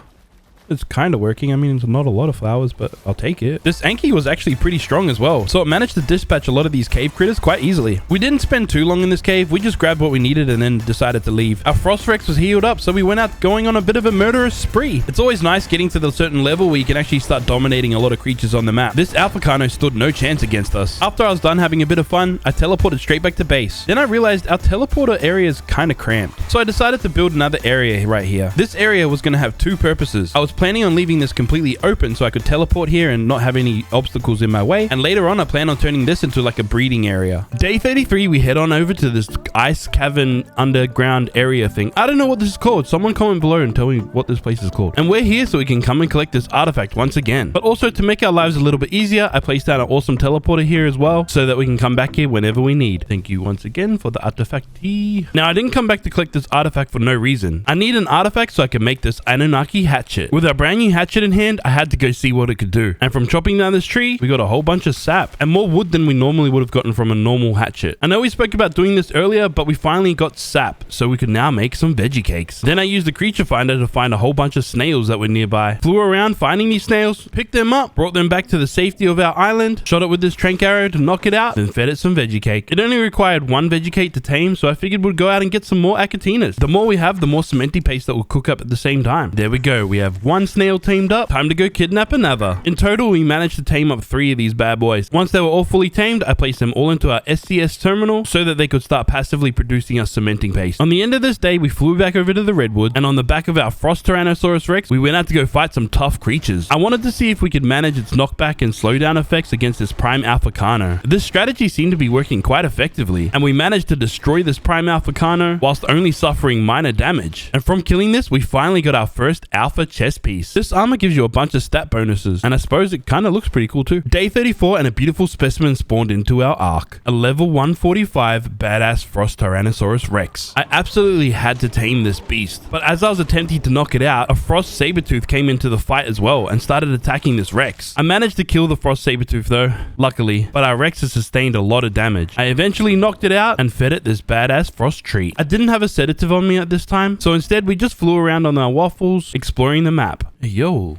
It's kind of working. I mean, it's not a lot of flowers, but I'll take it. This Anki was actually pretty strong as well, so it managed to dispatch a lot of these cave critters quite easily. We didn't spend too long in this cave. We just grabbed what we needed and then decided to leave. Our Frost Rex was healed up, so we went out going on a bit of a murderous spree. It's always nice getting to the certain level where you can actually start dominating a lot of creatures on the map. This Alpha Carno stood no chance against us. After I was done having a bit of fun, I teleported straight back to base. Then I realized our teleporter area is kind of cramped, so I decided to build another area right here. This area was going to have two purposes. I was planning on leaving this completely open so I could teleport here and not have any obstacles in my way, and later on I plan on turning this into like a breeding area. Day 33, we head on over to this ice cavern underground area thing. I don't know what this is called. Someone comment below and tell me what this place is called. And we're here so we can come and collect this artifact once again. But also to make our lives a little bit easier, I placed down an awesome teleporter here as well so that we can come back here whenever we need. Thank you once again for the artifact. Now I didn't come back to collect this artifact for no reason. I need an artifact so I can make this Anunnaki hatchet. With our brand new hatchet in hand, I had to go see what it could do. And from chopping down this tree, we got a whole bunch of sap and more wood than we normally would have gotten from a normal hatchet. I know we spoke about doing this earlier, but we finally got sap, so we could now make some veggie cakes. Then I used the creature finder to find a whole bunch of snails that were nearby. Flew around finding these snails, picked them up, brought them back to the safety of our island, shot it with this trank arrow to knock it out, then fed it some veggie cake. It only required one veggie cake to tame, so I figured we'd go out and get some more Acatinas. The more we have, the more cementy paste that will cook up at the same time. There we go. We have one snail tamed up. Time to go kidnap another. In total, we managed to tame up 3 of these bad boys. Once they were all fully tamed, I placed them all into our SCS terminal so that they could start passively producing us cementing paste. On the end of this day, we flew back over to the Redwood, and on the back of our Frost Tyrannosaurus Rex, we went out to go fight some tough creatures. I wanted to see if we could manage its knockback and slowdown effects against this Prime Alpha Carno. This strategy seemed to be working quite effectively, and we managed to destroy this Prime Alpha Carno whilst only suffering minor damage. And from killing this, we finally got our first Alpha chest piece. This armor gives you a bunch of stat bonuses, and I suppose it kind of looks pretty cool too. Day 34 and a beautiful specimen spawned into our ark. A level 145 badass Frost Tyrannosaurus Rex. I absolutely had to tame this beast, but as I was attempting to knock it out, a Frost Sabertooth came into the fight as well and started attacking this Rex. I managed to kill the Frost Sabertooth though, luckily, but our Rex has sustained a lot of damage. I eventually knocked it out and fed it this badass frost treat. I didn't have a sedative on me at this time, so instead we just flew around on our waffles, exploring the map. Hey, yo,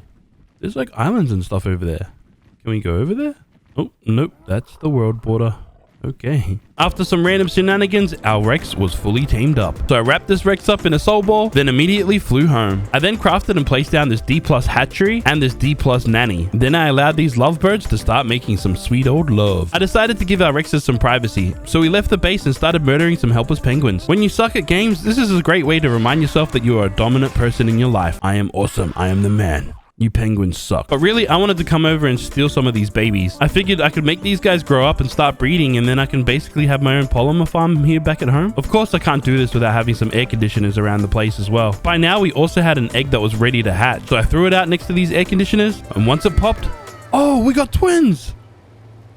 there's like islands and stuff over there. Can we go over there? Oh, nope, that's the world border. Okay. After some random shenanigans, our Rex was fully tamed up. So I wrapped this Rex up in a soul ball, then immediately flew home. I then crafted and placed down this D+ hatchery and this D+ nanny. Then I allowed these lovebirds to start making some sweet old love. I decided to give our Rexes some privacy, so we left the base and started murdering some helpless penguins. When you suck at games, this is a great way to remind yourself that you are a dominant person in your life. I am awesome. I am the man. You penguins suck. But really, I wanted to come over and steal some of these babies. I figured I could make these guys grow up and start breeding, and then I can basically have my own polymer farm here back at home. Of course, I can't do this without having some air conditioners around the place as well. By now, we also had an egg that was ready to hatch, so I threw it out next to these air conditioners, and once it popped, oh, we got twins!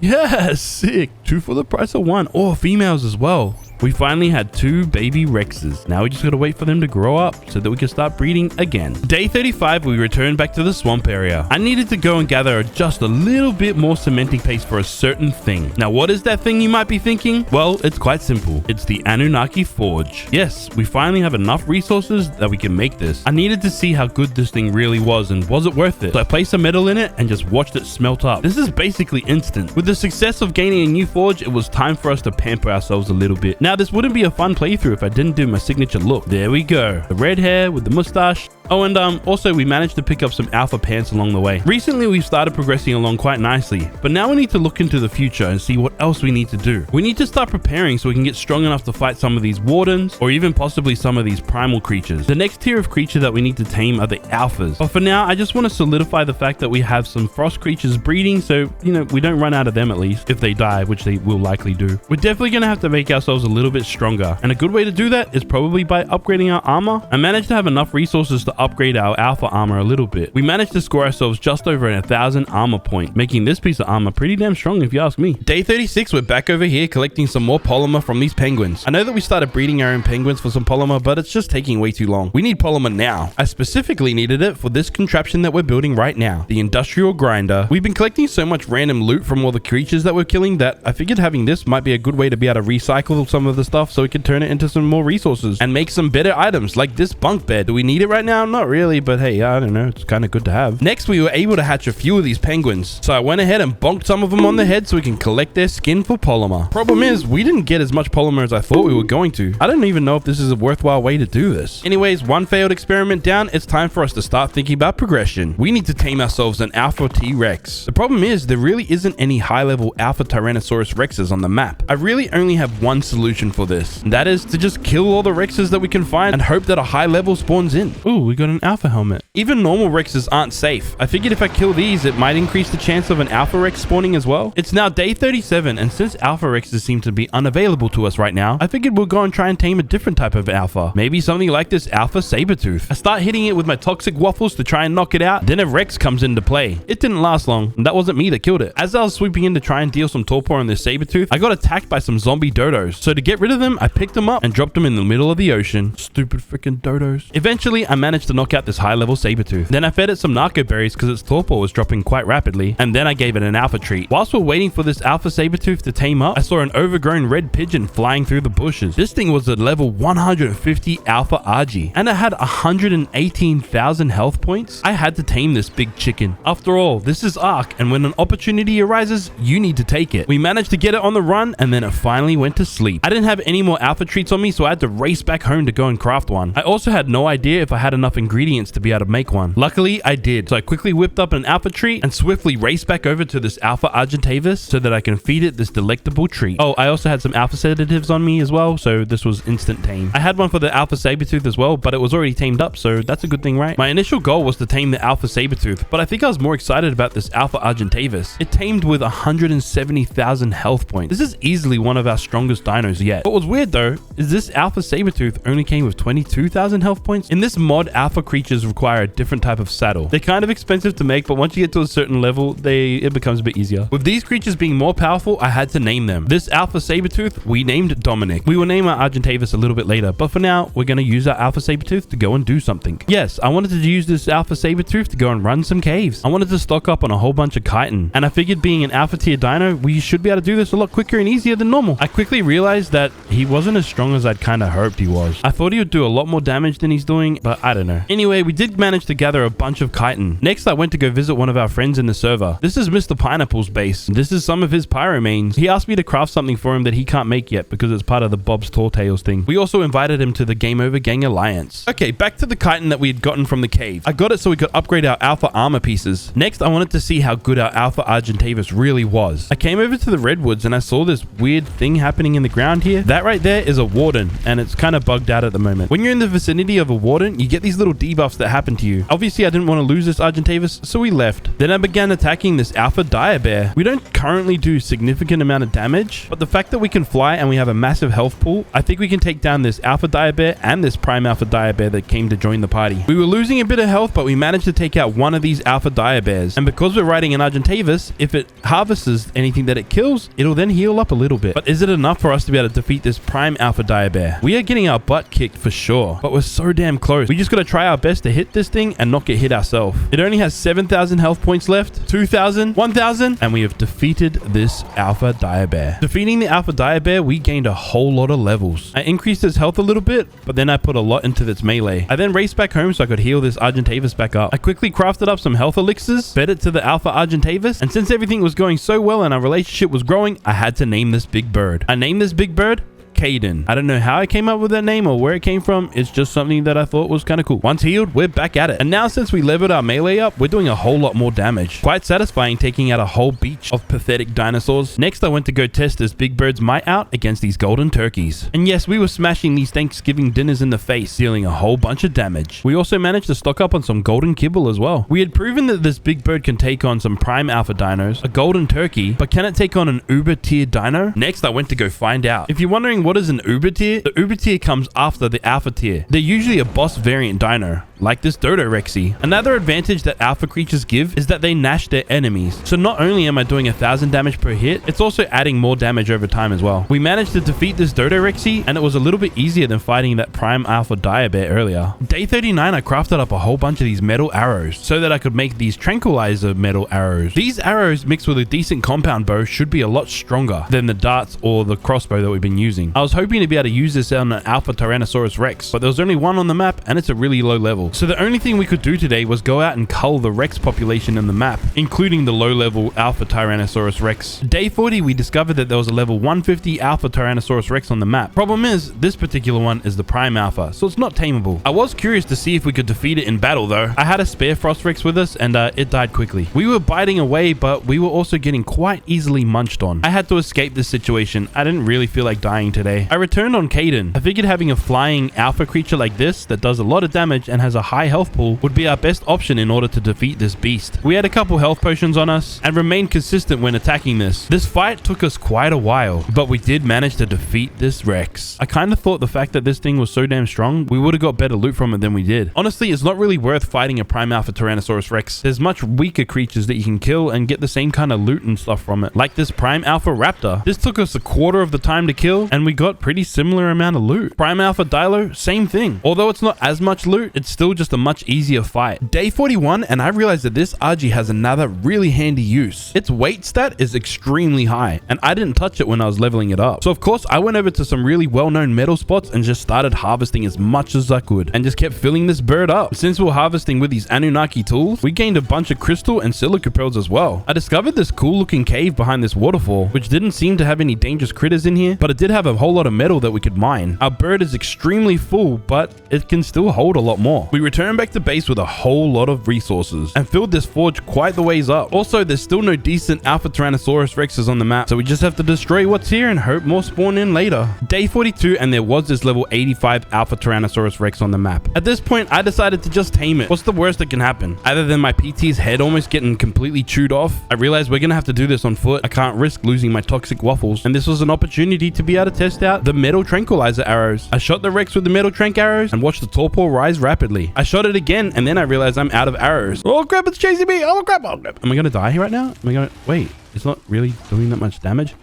Yeah, sick. 2 for the price of 1. Or females as well. We finally had 2 baby Rexes. Now we just gotta wait for them to grow up so that we can start breeding again. Day 35, we returned back to the swamp area. I needed to go and gather just a little bit more cementing paste for a certain thing. Now, what is that thing, you might be thinking? Well, it's quite simple. It's the Anunnaki Forge. Yes, we finally have enough resources that we can make this. I needed to see how good this thing really was and was it worth it. So I placed some metal in it and just watched it smelt up. This is basically instant. With the success of gaining a new forge, it was time for us to pamper ourselves a little bit. Now, this wouldn't be a fun playthrough if I didn't do my signature look. There we go. The red hair with the mustache. Oh, and also we managed to pick up some alpha pants along the way. Recently, we've started progressing along quite nicely, but now we need to look into the future and see what else we need to do. We need to start preparing so we can get strong enough to fight some of these wardens, or even possibly some of these primal creatures. The next tier of creature that we need to tame are the alphas. But for now, I just want to solidify the fact that we have some frost creatures breeding, so, you know, we don't run out of them at least, if they die, which they will likely do. We're definitely going to have to make ourselves a little bit stronger, and a good way to do that is probably by upgrading our armor. I managed to have enough resources to upgrade our alpha armor a little bit. We managed to score ourselves just over 1,000 armor point, making this piece of armor pretty damn strong if you ask me. Day 36, we're back over here collecting some more polymer from these penguins. I know that we started breeding our own penguins for some polymer, but it's just taking way too long. We need polymer now. I specifically needed it for this contraption that we're building right now, the industrial grinder. We've been collecting so much random loot from all the creatures that we're killing that I figured having this might be a good way to be able to recycle some of the stuff so we can turn it into some more resources and make some better items like this bunk bed. Do we need it right now? Not really, but hey, I don't know. It's kind of good to have. Next, we were able to hatch a few of these penguins. So I went ahead and bonked some of them on the head so we can collect their skin for polymer. Problem is, we didn't get as much polymer as I thought we were going to. I don't even know if this is a worthwhile way to do this. Anyways, one failed experiment down, it's time for us to start thinking about progression. We need to tame ourselves an Alpha T-Rex. The problem is, there really isn't any high-level Alpha Tyrannosaurus Rexes on the map. I really only have one solution for this, and that is to just kill all the Rexes that we can find and hope that a high level spawns in. Ooh, we got an Alpha helmet. Even normal Rexes aren't safe. I figured if I kill these, it might increase the chance of an Alpha Rex spawning as well. It's now day 37, and since Alpha Rexes seem to be unavailable to us right now, I figured we'll go and try and tame a different type of Alpha. Maybe something like this Alpha Sabertooth. I start hitting it with my toxic waffles to try and knock it out. Then a Rex comes into play. It didn't last long, and that wasn't me that killed it. As I was swooping in to try and deal some torpor on this Sabertooth, I got attacked by some zombie dodos. So to get rid of them, I picked them up and dropped them in the middle of the ocean. Stupid freaking dodos. Eventually, I managed to knock out this high-level Sabertooth. Then I fed it some narco berries because its torpor was dropping quite rapidly, and then I gave it an alpha treat. Whilst we're waiting for this Alpha Sabertooth to tame up, I saw an overgrown red pigeon flying through the bushes. This thing was at level 150 Alpha Argy, and it had 118,000 health points. I had to tame this big chicken. After all, this is Ark, and when an opportunity arises, you need to take it. We managed to get it on the run, and then it finally went to sleep. I didn't have any more alpha treats on me, so I had to race back home to go and craft one. I also had no idea if I had enough ingredients to be able to make one. Luckily, I did, so I quickly whipped up an alpha treat and swiftly raced back over to this Alpha Argentavis so that I can feed it this delectable treat. Oh, I also had some alpha sedatives on me as well, so this was instant tame. I had one for the Alpha Sabertooth as well, but it was already tamed up, so that's a good thing, right? My initial goal was to tame the Alpha Sabertooth, but I think I was more excited about this Alpha Argentavis. It tamed with 170,000 health points. This is easily one of our strongest dinos yet. What was weird though, is this Alpha Sabertooth only came with 22,000 health points. In this mod, alpha creatures require a different type of saddle. They're kind of expensive to make, but once you get to a certain level, it becomes a bit easier. With these creatures being more powerful, I had to name them. This Alpha Sabertooth, we named Dominic. We will name our Argentavis a little bit later, but for now, we're going to use our Alpha Sabertooth to go and do something. Yes, I wanted to use this Alpha Sabertooth to go and run some caves. I wanted to stock up on a whole bunch of chitin, and I figured being an alpha tier dino, we should be able to do this a lot quicker and easier than normal. I quickly realized that he wasn't as strong as I'd kind of hoped he was. I thought he would do a lot more damage than he's doing, but I don't know. Anyway, we did manage to gather a bunch of chitin. Next, I went to go visit one of our friends in the server. This is Mr. Pineapple's base. This is some of his pyromanes. He asked me to craft something for him that he can't make yet because it's part of the Bob's Tall Tales thing. We also invited him to the Game Over Gang Alliance. Okay, back to the chitin that we had gotten from the cave. I got it so we could upgrade our alpha armor pieces. Next, I wanted to see how good our Alpha Argentavis really was. I came over to the redwoods and I saw this weird thing happening in the ground here. That right there is a warden, and it's kind of bugged out at the moment. When you're in the vicinity of a warden, you get these little debuffs that happen to you. Obviously, I didn't want to lose this Argentavis, so we left. Then I began attacking this Alpha Diabear. We don't currently do significant amount of damage, but the fact that we can fly and we have a massive health pool, I think we can take down this Alpha Diabear and this Prime Alpha Diabear that came to join the party. We were losing a bit of health, but we managed to take out one of these Alpha Diabears. And because we're riding an Argentavis, if it harvests anything that it kills, it'll then heal up a little bit. But is it enough for us to be able to defeat this Prime Alpha Diabear? We are getting our butt kicked for sure, but we're so damn close. We just gotta try our best to hit this thing and not get hit ourselves. It only has 7,000 health points left, 2,000, 1,000, and we have defeated this Alpha Diabear. Defeating the Alpha Diabear, we gained a whole lot of levels. I increased its health a little bit, but then I put a lot into its melee. I then raced back home so I could heal this Argentavis back up. I quickly crafted up some health elixirs, fed it to the Alpha Argentavis, and since everything was going so well and our relationship was growing, I had to name this big bird. I named this big bird Caden. I don't know how I came up with that name or where it came from. It's just something that I thought was kind of cool. Once healed, we're back at it. And now since we leveled our melee up, we're doing a whole lot more damage. Quite satisfying taking out a whole beach of pathetic dinosaurs. Next, I went to go test this big bird's might out against these golden turkeys. And yes, we were smashing these Thanksgiving dinners in the face, dealing a whole bunch of damage. We also managed to stock up on some golden kibble as well. We had proven that this big bird can take on some prime alpha dinos, a golden turkey, but can it take on an uber tier dino? Next, I went to go find out. If you're wondering what is an uber tier, the uber tier comes after the alpha tier. They're usually a boss variant dino, like this Dodorexy. Another advantage that alpha creatures give is that they nash their enemies. So not only am I doing 1,000 damage per hit, it's also adding more damage over time as well. We managed to defeat this Dodorexy, and it was a little bit easier than fighting that prime alpha Diabet earlier. Day 39, I crafted up a whole bunch of these metal arrows so that I could make these tranquilizer metal arrows. These arrows mixed with a decent compound bow should be a lot stronger than the darts or the crossbow that we've been using. I was hoping to be able to use this on an alpha Tyrannosaurus Rex, but there was only one on the map and it's a really low level. So the only thing we could do today was go out and cull the Rex population in the map, including the low level alpha Tyrannosaurus Rex. Day 40, we discovered that there was a level 150 alpha Tyrannosaurus Rex on the map. Problem is, this particular one is the prime alpha, so it's not tameable. I was curious to see if we could defeat it in battle though. I had a spare Frost Rex with us and it died quickly. We were biting away, but we were also getting quite easily munched on. I had to escape this situation. I didn't really feel like dying today. I returned on Caden. I figured having a flying alpha creature like this that does a lot of damage and has a high health pool would be our best option in order to defeat this beast. We had a couple health potions on us and remained consistent when attacking this. This fight took us quite a while, but we did manage to defeat this Rex. I kind of thought the fact that this thing was so damn strong, we would have got better loot from it than we did. Honestly, it's not really worth fighting a prime alpha Tyrannosaurus Rex. There's much weaker creatures that you can kill and get the same kind of loot and stuff from it, like this prime alpha raptor. This took us a quarter of the time to kill and we got pretty similar amount of loot. Prime alpha Dilo, same thing. Although it's not as much loot, it's still just a much easier fight. Day 41, and I realized that this Argy has another really handy use. Its weight stat is extremely high, and I didn't touch it when I was leveling it up. So of course, I went over to some really well-known metal spots and just started harvesting as much as I could, and just kept filling this bird up. Since we were harvesting with these Anunnaki tools, we gained a bunch of crystal and silica pearls as well. I discovered this cool-looking cave behind this waterfall, which didn't seem to have any dangerous critters in here, but it did have a whole lot of metal that we could mine. Our bird is extremely full, but it can still hold a lot more. We returned back to base with a whole lot of resources and filled this forge quite the ways up. Also, there's still no decent alpha Tyrannosaurus Rexes on the map, so we just have to destroy what's here and hope more spawn in later. Day 42, and there was this level 85 alpha Tyrannosaurus Rex on the map. At this point, I decided to just tame it. What's the worst that can happen? Other than my PT's head almost getting completely chewed off, I realized we're gonna have to do this on foot. I can't risk losing my toxic waffles, and this was an opportunity to be able to test out the metal tranquilizer arrows. I shot the Rex with the metal trank arrows and watched the torpor rise rapidly. I shot it again, and then I realized I'm out of arrows. Oh crap, it's chasing me! Oh crap, oh crap. Am I gonna die here right now? Am I gonna... Wait, it's not really doing that much damage?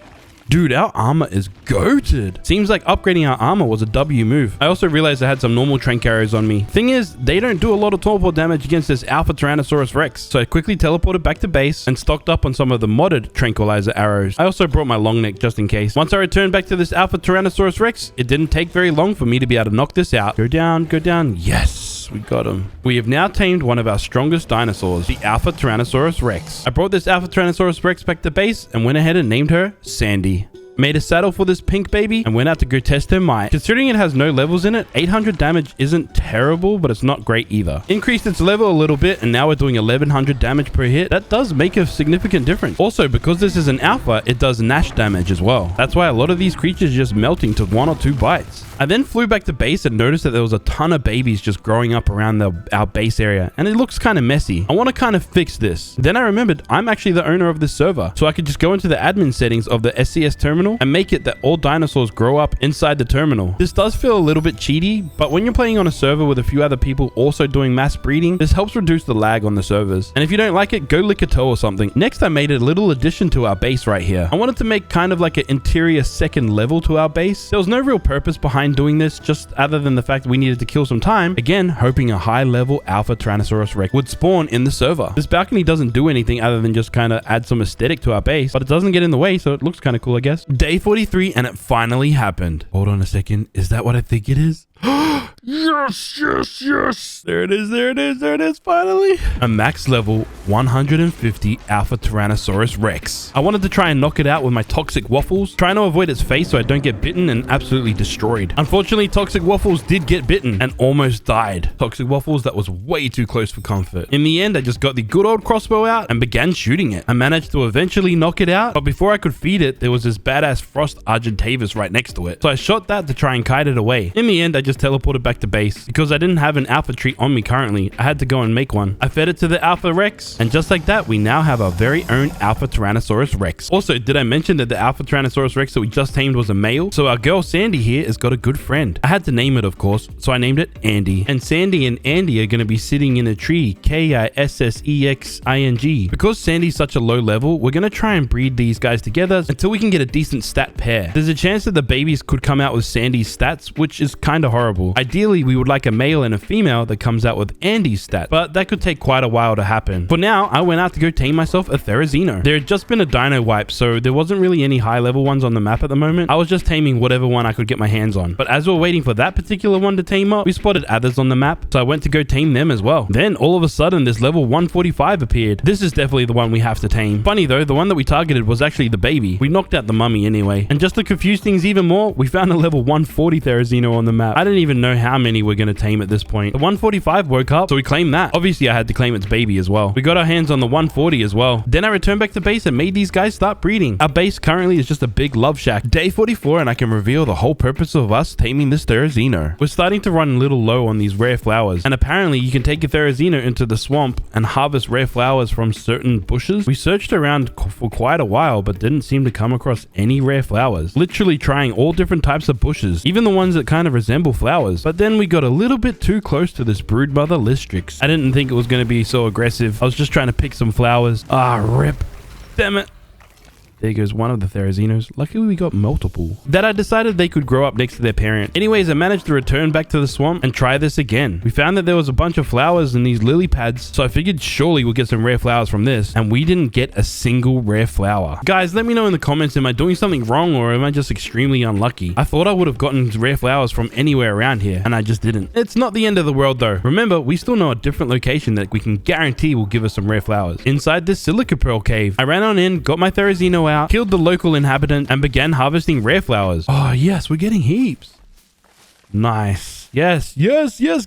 Dude, our armor is goated. Seems like upgrading our armor was a W move. I also realized I had some normal trank arrows on me. Thing is, they don't do a lot of torpor damage against this alpha Tyrannosaurus Rex. So I quickly teleported back to base and stocked up on some of the modded tranquilizer arrows. I also brought my long neck just in case. Once I returned back to this alpha Tyrannosaurus Rex, it didn't take very long for me to be able to knock this out. Go down, go down. Yes, we got him. We have now tamed one of our strongest dinosaurs, the alpha Tyrannosaurus Rex. I brought this alpha Tyrannosaurus Rex back to base and went ahead and named her Sandy. Made a saddle for this pink baby and went out to go test her might. Considering it has no levels in it, 800 damage isn't terrible, but it's not great either. Increased its level a little bit and now we're doing 1100 damage per hit. That does make a significant difference. Also, because this is an alpha, it does Nash damage as well. That's why a lot of these creatures are just melting to 1 or 2 bites. I then flew back to base and noticed that there was a ton of babies just growing up around our base area, and it looks kind of messy. I want to kind of fix this. Then I remembered I'm actually the owner of this server, so I could just go into the admin settings of the SCS terminal and make it that all dinosaurs grow up inside the terminal. This does feel a little bit cheaty, but when you're playing on a server with a few other people also doing mass breeding, this helps reduce the lag on the servers. And if you don't like it, go lick a toe or something. Next, I made a little addition to our base right here. I wanted to make kind of like an interior second level to our base. There was no real purpose behind doing this, just other than the fact that we needed to kill some time, again hoping a high level alpha Tyrannosaurus Rex would spawn in the server. This balcony doesn't do anything other than just kind of add some aesthetic to our base, but it doesn't get in the way, so it looks kind of cool, I guess. Day 43, and it finally happened. Hold on a second, is that what I think it is? Yes. There it is, finally. A max level 150 Alpha Tyrannosaurus Rex. I wanted to try and knock it out with my Toxic Waffles, trying to avoid its face so I don't get bitten and absolutely destroyed. Unfortunately, Toxic Waffles did get bitten and almost died. Toxic Waffles, that was way too close for comfort. In the end, I just got the good old crossbow out and began shooting it. I managed to eventually knock it out, but before I could feed it, there was this badass Frost Argentavis right next to it. So I shot that to try and kite it away. In the end, I just teleported back to base. Because I didn't have an Alpha treat on me currently, I had to go and make one. I fed it to the Alpha Rex, and just like that, we now have our very own Alpha Tyrannosaurus Rex. Also, did I mention that the Alpha Tyrannosaurus Rex that we just tamed was a male? So our girl Sandy here has got a good friend. I had to name it, of course, so I named it Andy. And Sandy and Andy are going to be sitting in a tree, Kissexing. Because Sandy's such a low level, we're going to try and breed these guys together until we can get a decent stat pair. There's a chance that the babies could come out with Sandy's stats, which is kind of horrible. Ideally, we would like a male and a female that comes out with Andy's stat, but that could take quite a while to happen. For now, I went out to go tame myself a Therizino. There had just been a dino wipe, so there wasn't really any high level ones on the map at the moment. I was just taming whatever one I could get my hands on. But as we were waiting for that particular one to tame up, we spotted others on the map, so I went to go tame them as well. Then all of a sudden, this level 145 appeared. This is definitely the one we have to tame. Funny though, the one that we targeted was actually the baby. We knocked out the mummy anyway. And just to confuse things even more, we found a level 140 Therizino on the map. I didn't even know how many we're going to tame at this point. The 145 woke up, so we claimed that. Obviously, I had to claim its baby as well. We got our hands on the 140 as well. Then I returned back to base and made these guys start breeding. Our base currently is just a big love shack. Day 44, and I can reveal the whole purpose of us taming this Therizino. We're starting to run a little low on these rare flowers, and apparently you can take a Therizino into the swamp and harvest rare flowers from certain bushes. We searched around for quite a while, but didn't seem to come across any rare flowers. Literally trying all different types of bushes, even the ones that kind of resemble flowers. But then we got a little bit too close to this Broodmother Lystrix. I didn't think it was going to be so aggressive. I was just trying to pick some flowers. Ah, rip. Damn it. There goes one of the Therizinos. Luckily, we got multiple. That I decided they could grow up next to their parent. Anyways, I managed to return back to the swamp and try this again. We found that there was a bunch of flowers in these lily pads, so I figured surely we'll get some rare flowers from this, and we didn't get a single rare flower. Guys, let me know in the comments, am I doing something wrong or am I just extremely unlucky? I thought I would have gotten rare flowers from anywhere around here, and I just didn't. It's not the end of the world though. Remember, we still know a different location that we can guarantee will give us some rare flowers. Inside this Silica Pearl cave, I ran on in, got my Therizino out, killed the local inhabitant, and began harvesting rare flowers. Oh yes, we're getting heaps. Nice. Yes,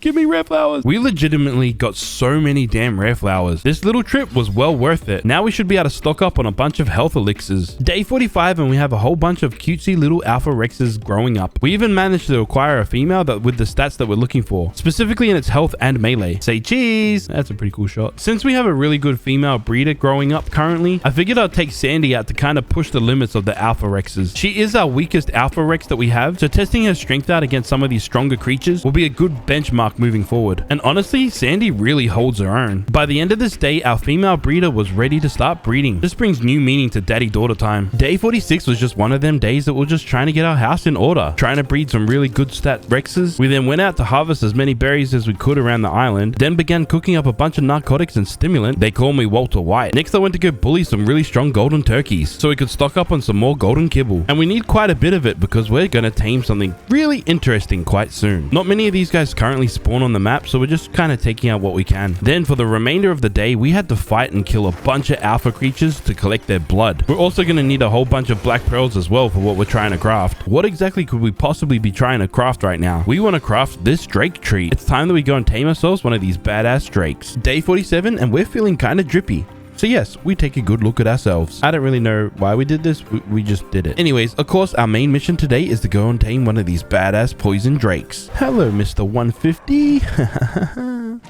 give me rare flowers. We legitimately got so many damn rare flowers. This little trip was well worth it. Now we should be able to stock up on a bunch of health elixirs. Day 45, and we have a whole bunch of cutesy little Alpha Rexes growing up. We even managed to acquire a female that with the stats that we're looking for, specifically in its health and melee. Say cheese. That's a pretty cool shot. Since we have a really good female breeder growing up currently, I figured I'd take Sandy out to kind of push the limits of the Alpha Rexes. She is our weakest Alpha Rex that we have, so testing her strength out against some of these stronger creatures will be a good benchmark moving forward. And honestly, Sandy really holds her own. By the end of this day, our female breeder was ready to start breeding. This brings new meaning to daddy-daughter time. Day 46 was just one of them days that we're just trying to get our house in order, trying to breed some really good stat Rexes. We then went out to harvest as many berries as we could around the island, then began cooking up a bunch of narcotics and stimulant. They call me Walter White. Next, I went to go bully some really strong golden turkeys so we could stock up on some more golden kibble. And we need quite a bit of it because we're going to tame something really interesting quite soon. Not many of these guys currently spawn on the map, so we're just kind of taking out what we can. Then for the remainder of the day, we had to fight and kill a bunch of alpha creatures to collect their blood. We're also going to need a whole bunch of black pearls as well for what we're trying to craft. What exactly could we possibly be trying to craft right now? We want to craft this Drake tree. It's time that we go and tame ourselves one of these badass drakes. Day 47, and we're feeling kind of drippy. So yes, we take a good look at ourselves. I don't really know why we did this. We just did it. Anyways, of course, our main mission today is to go and tame one of these badass poison drakes. Hello, Mr. 150.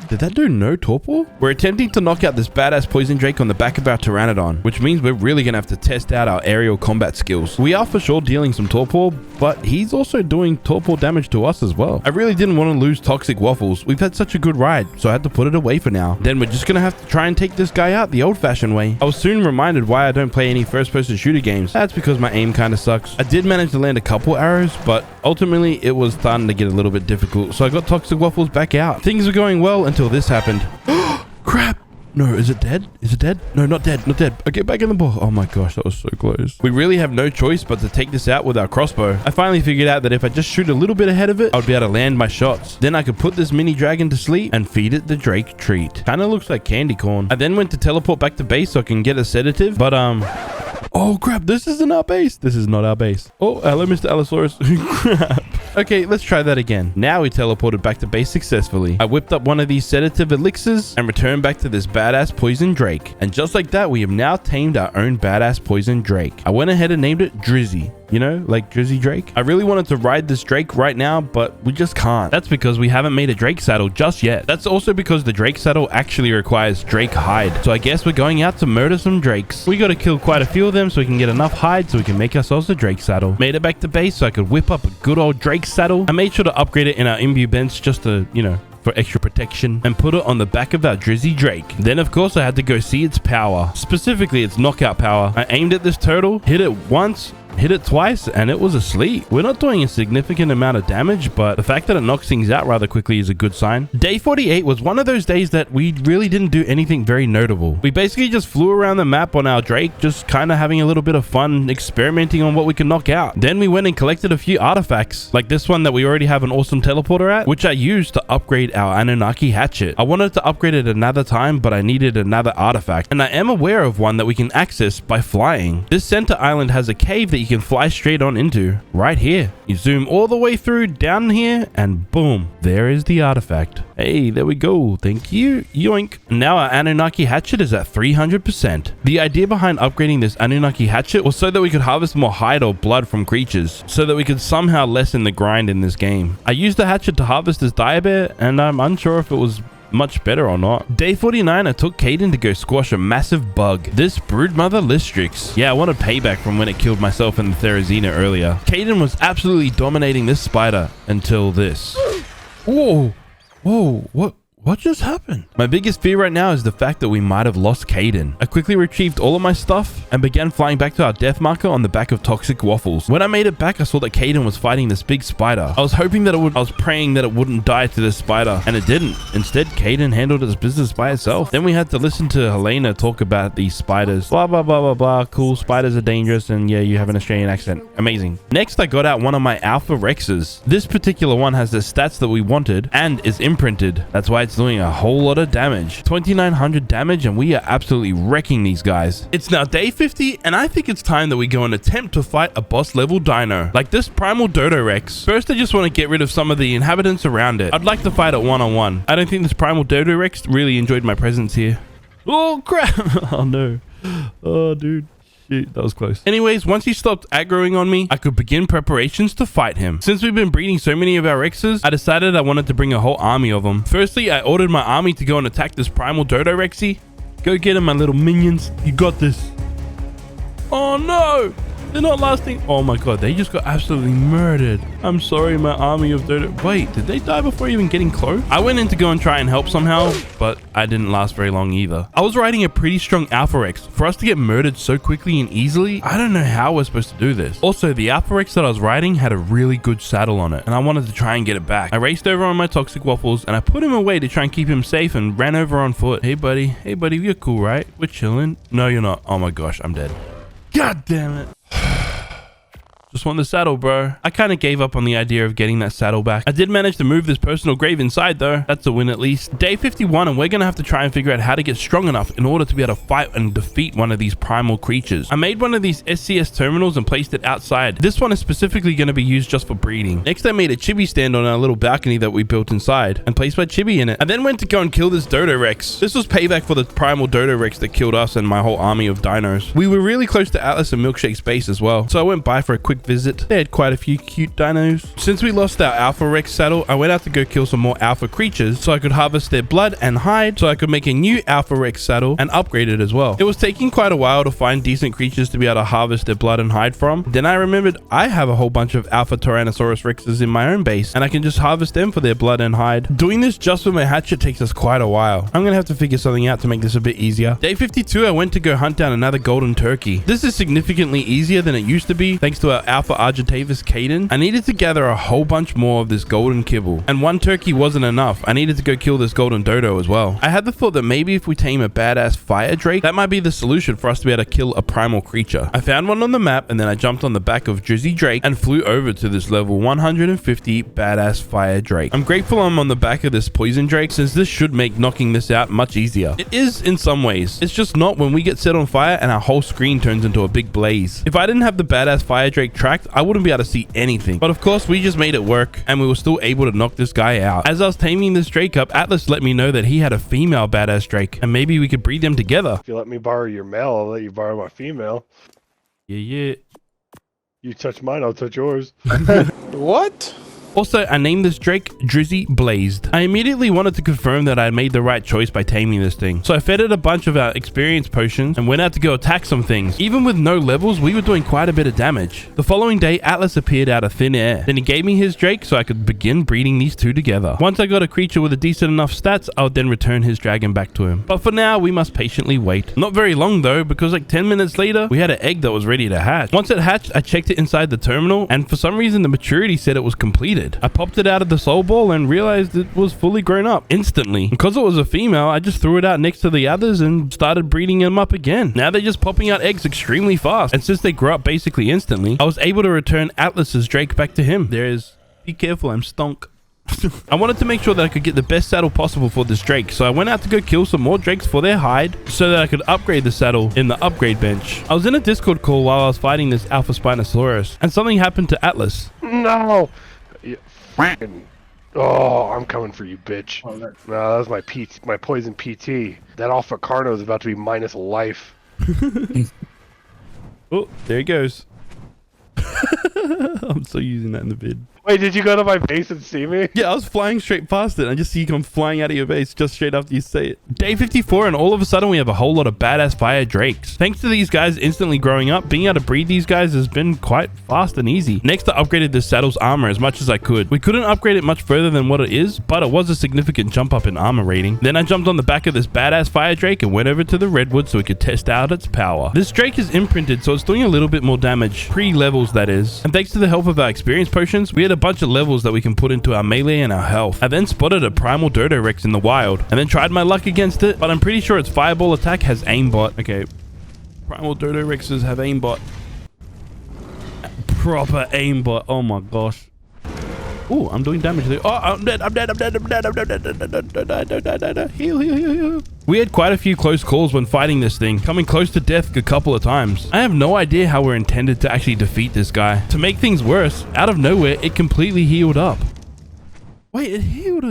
Did that do no torpor? We're attempting to knock out this badass poison drake on the back of our Pteranodon, which means we're really going to have to test out our aerial combat skills. We are for sure dealing some torpor, but he's also doing torpor damage to us as well. I really didn't want to lose Toxic Waffles. We've had such a good ride, so I had to put it away for now. Then we're just going to have to try and take this guy out the old-fashioned way. I was soon reminded why I don't play any first-person shooter games. That's because my aim kind of sucks. I did manage to land a couple arrows, but ultimately it was starting to get a little bit difficult, so I got Toxic Waffles back out. Things were going well until this happened. Crap! No, is it dead? Is it dead? No, not dead. Not dead. Okay, back in the ball. Oh my gosh, that was so close. We really have no choice but to take this out with our crossbow. I finally figured out that if I just shoot a little bit ahead of it, I'd be able to land my shots. Then I could put this mini dragon to sleep and feed it the Drake treat. Kind of looks like candy corn. I then went to teleport back to base so I can get a sedative, but oh crap, this isn't our base. This is not our base. Oh, hello, Mr. Allosaurus. Crap. Okay, let's try that again. Now we teleported back to base successfully. I whipped up one of these sedative elixirs and returned back to this badass poison Drake. And just like that, we have now tamed our own badass poison Drake. I went ahead and named it Drizzy. You know, like Drizzy Drake. I really wanted to ride this Drake right now, but we just can't. That's because we haven't made a Drake saddle just yet. That's also because the Drake saddle actually requires Drake hide. So I guess we're going out to murder some Drakes. We got to kill quite a few of them so we can get enough hide so we can make ourselves a Drake saddle. Made it back to base so I could whip up a good old Drake saddle. I made sure to upgrade it in our imbue bench just to, you know, for extra protection, and put it on the back of our Drizzy Drake. Then of course I had to go see its power, specifically its knockout power. I aimed at this turtle, hit it once, hit it twice, and it was asleep. We're not doing a significant amount of damage, but the fact that it knocks things out rather quickly is a good sign. Day 48 was one of those days that we really didn't do anything very notable. We basically just flew around the map on our Drake, just kind of having a little bit of fun experimenting on what we can knock out. Then we went and collected a few artifacts, like this one that we already have an awesome teleporter at, which I used to upgrade our Anunnaki hatchet. I wanted to upgrade it another time, but I needed another artifact, and I am aware of one that we can access by flying. This center island has a cave that you can fly straight on into right here. You zoom all the way through down here and boom, there is the artifact. Hey, there we go. Thank you. Yoink. Now our Anunnaki hatchet is at 300%. The idea behind upgrading this Anunnaki hatchet was so that we could harvest more hide or blood from creatures, so that we could somehow lessen the grind in this game. I used the hatchet to harvest this dire bear, and I'm unsure if it was much better or not. Day 49, I took Caden to go squash a massive bug, this Broodmother Lystrix. Yeah, I wanted payback from when it killed myself in the Therizina earlier. Caden was absolutely dominating this spider until this. Whoa, whoa, what just happened? My biggest fear right now is the fact that we might have lost Caden. I quickly retrieved all of my stuff and began flying back to our death marker on the back of Toxic Waffles. When I made it back, I saw that Caden was fighting this big spider. I was hoping that I was praying that it wouldn't die to this spider, and it didn't. Instead, Caden handled its business by itself. Then we had to listen to Helena talk about these spiders. Blah, blah, blah, blah, blah. Cool, spiders are dangerous, and yeah, you have an Australian accent. Amazing. Next, I got out one of my Alpha Rexes. This particular one has the stats that we wanted and is imprinted. That's why it's doing a whole lot of damage. 2,900 damage, and we are absolutely wrecking these guys. It's now day 50, and I think it's time that we go and attempt to fight a boss level dino, like this Primal Dodo Rex. First, I just want to get rid of some of the inhabitants around it. I'd like to fight it one-on-one. I don't think this Primal Dodo Rex really enjoyed my presence here. Oh, crap. Oh, no. Oh, dude. That was close. Anyways, once he stopped aggroing on me, I could begin preparations to fight him. Since we've been breeding so many of our Rexes, I decided I wanted to bring a whole army of them. Firstly, I ordered my army to go and attack this Primal Dodo Rexy. Go get him, my little minions. You got this. Oh no! They're not lasting. Oh my god, they just got absolutely murdered. I'm sorry, my army of Dodo. Wait, did they die before even getting close? I went in to go and try and help somehow, but I didn't last very long either. I was riding a pretty strong Alpha Rex. For us to get murdered so quickly and easily, I don't know how we're supposed to do this. Also, the Alpha Rex that I was riding had a really good saddle on it, and I wanted to try and get it back. I raced over on my Toxic Waffles, and I put him away to try and keep him safe and ran over on foot. Hey buddy, you're cool, right? We're chilling. No, you're not. Oh my gosh, I'm dead. God damn it. Just want the saddle, bro. I kind of gave up on the idea of getting that saddle back. I did manage to move this personal grave inside though. That's a win at least. Day 51, and we're gonna have to try and figure out how to get strong enough in order to be able to fight and defeat one of these primal creatures. I made one of these SCS terminals and placed it outside. This one is specifically going to be used just for breeding. Next, I made a chibi stand on our little balcony that we built inside and placed my chibi in it. I then went to go and kill this Dodo Rex. This was payback for the primal Dodo Rex that killed us and my whole army of dinos. We were really close to Atlas and Milkshake's base as well, so I went by for a quick visit. They had quite a few cute dinos. Since we lost our Alpha Rex saddle, I went out to go kill some more Alpha creatures so I could harvest their blood and hide so I could make a new Alpha Rex saddle and upgrade it as well. It was taking quite a while to find decent creatures to be able to harvest their blood and hide from. Then I remembered I have a whole bunch of Alpha Tyrannosaurus Rexes in my own base, and I can just harvest them for their blood and hide. Doing this just with my hatchet takes us quite a while. I'm gonna have to figure something out to make this a bit easier. Day 52, I went to go hunt down another golden turkey. This is significantly easier than it used to be thanks to our Alpha Argentavis Caden, I needed to gather a whole bunch more of this golden kibble. And one turkey wasn't enough. I needed to go kill this golden dodo as well. I had the thought that maybe if we tame a badass fire drake, that might be the solution for us to be able to kill a primal creature. I found one on the map, and then I jumped on the back of Drizzy Drake and flew over to this level 150 badass fire drake. I'm grateful I'm on the back of this poison drake, since this should make knocking this out much easier. It is in some ways. It's just not when we get set on fire and our whole screen turns into a big blaze. If I didn't have the badass fire drake tracked, I wouldn't be able to see anything. But of course, we just made it work, and we were still able to knock this guy out. As I was taming this drake up, Atlas let me know that he had a female badass drake, and maybe we could breed them together. If you let me borrow your male, I'll let you borrow my female. Yeah. You touch mine, I'll touch yours. What? Also, I named this drake Drizzy Blazed. I immediately wanted to confirm that I had made the right choice by taming this thing. So I fed it a bunch of our experience potions and went out to go attack some things. Even with no levels, we were doing quite a bit of damage. The following day, Atlas appeared out of thin air. Then he gave me his drake so I could begin breeding these two together. Once I got a creature with a decent enough stats, I would then return his dragon back to him. But for now, we must patiently wait. Not very long though, because like 10 minutes later, we had an egg that was ready to hatch. Once it hatched, I checked it inside the terminal, and for some reason, the maturity said it was completed. I popped it out of the soul ball and realized it was fully grown up instantly. Because it was a female, I just threw it out next to the others and started breeding them up again. Now they're just popping out eggs extremely fast, and since they grow up basically instantly, I was able to return Atlas's drake back to him. Be careful, I'm stonk. I wanted to make sure that I could get the best saddle possible for this drake, so I went out to go kill some more drakes for their hide so that I could upgrade the saddle in the upgrade bench. I was in a Discord call while I was fighting this Alpha Spinosaurus, and something happened to Atlas. No! You fucking... Oh, I'm coming for you, bitch. Oh, no. No, that was my poison PT. That Alpha Carno is about to be minus life. Oh, there he goes. I'm still using that in the vid. Wait, did you go to my base and see me? Yeah, I was flying straight past it. I just see you come flying out of your base just straight after you say it. Day 54, and all of a sudden we have a whole lot of badass fire drakes. Thanks to these guys instantly growing up, being able to breed these guys has been quite fast and easy. Next, I upgraded this saddle's armor as much as I could. We couldn't upgrade it much further than what it is, but it was a significant jump up in armor rating. Then I jumped on the back of this badass fire drake and went over to the redwood so we could test out its power. This drake is imprinted, so it's doing a little bit more damage, pre-levels that is. And thanks to the help of our experience potions, we had a bunch of levels that we can put into our melee and our health. I then spotted a primal Dodo Rex in the wild and then tried my luck against it, but I'm pretty sure its fireball attack has aimbot. Okay, primal Dodo Rexes have aimbot. Proper aimbot. Oh my gosh. Oh, I'm doing damage there. Oh, I'm dead. Heal. We had quite a few close calls when fighting this thing, coming close to death a couple of times. I have no idea how we're intended to actually defeat this guy. To make things worse, out of nowhere, it completely healed up. Wait, it healed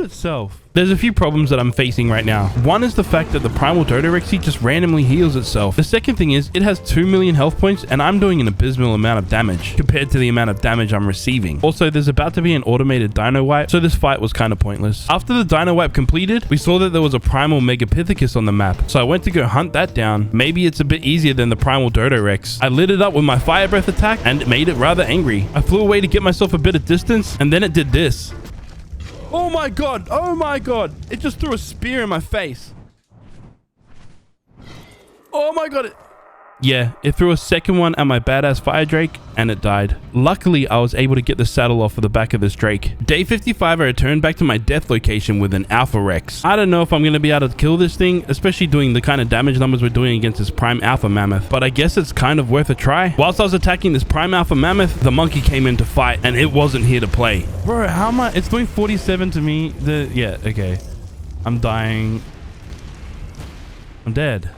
itself. There's a few problems that I'm facing right now. One is the fact that the primal Dodorexy just randomly heals itself. The second thing is it has 2 million health points and I'm doing an abysmal amount of damage compared to the amount of damage I'm receiving. Also, there's about to be an automated dino wipe, so this fight was kind of pointless. After the dino wipe completed, we saw that there was a primal Megapithecus on the map, so I went to go hunt that down. Maybe it's a bit easier than the primal Dodorex. I lit it up with my fire breath attack and it made it rather angry. I flew away to get myself a bit of distance and then it did this. Oh my god! Oh my god! It just threw a spear in my face. Oh my god! Yeah, it threw a second one at my badass fire drake and it died. Luckily, I was able to get the saddle off of the back of this drake. Day 55, I returned back to my death location with an Alpha Rex. I don't know if I'm going to be able to kill this thing, especially doing the kind of damage numbers we're doing against this Prime Alpha Mammoth, but I guess it's kind of worth a try. Whilst I was attacking this Prime Alpha Mammoth, the monkey came in to fight and it wasn't here to play. Bro, how am I? It's doing 47 to me. Yeah, okay. I'm dying. I'm dead.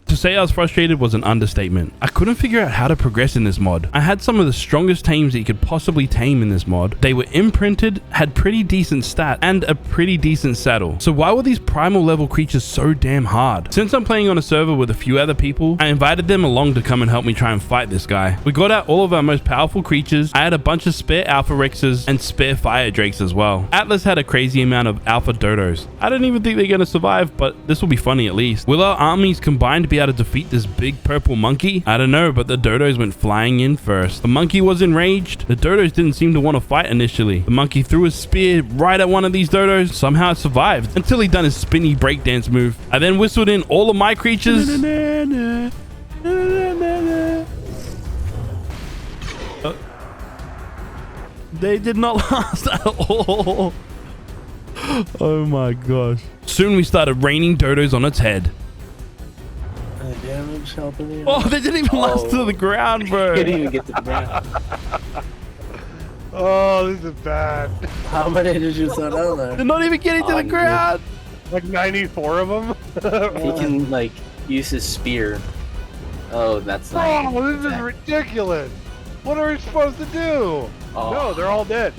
To say I was frustrated was an understatement. I couldn't figure out how to progress in this mod. I had some of the strongest tames that you could possibly tame in this mod. They were imprinted, had pretty decent stat, and a pretty decent saddle. So why were these primal level creatures so damn hard? Since I'm playing on a server with a few other people, I invited them along to come and help me try and fight this guy. We got out all of our most powerful creatures. I had a bunch of spare Alpha Rexes and spare Fire Drakes as well. Atlas had a crazy amount of Alpha Dodos. I don't even think they're going to survive, but this will be funny at least. Will our armies combine to be able to defeat this big purple monkey? I don't know, but the Dodos went flying in first. The monkey was enraged. The Dodos didn't seem to want to fight initially. The monkey threw his spear right at one of these Dodos. Somehow it survived until he done his spinny breakdance move. I then whistled in all of my creatures. They did not last at all. Oh my gosh. Soon we started raining dodos on its head. Damage helping me. Oh, they didn't even last to the ground, bro. Didn't even get to the ground. Oh, this is bad. How many did you throw down They're there? not even getting to the ground. Like 94 of them. He can like use his spear. Oh, that's not. Oh, this is ridiculous. What are we supposed to do? Oh. No, they're all dead.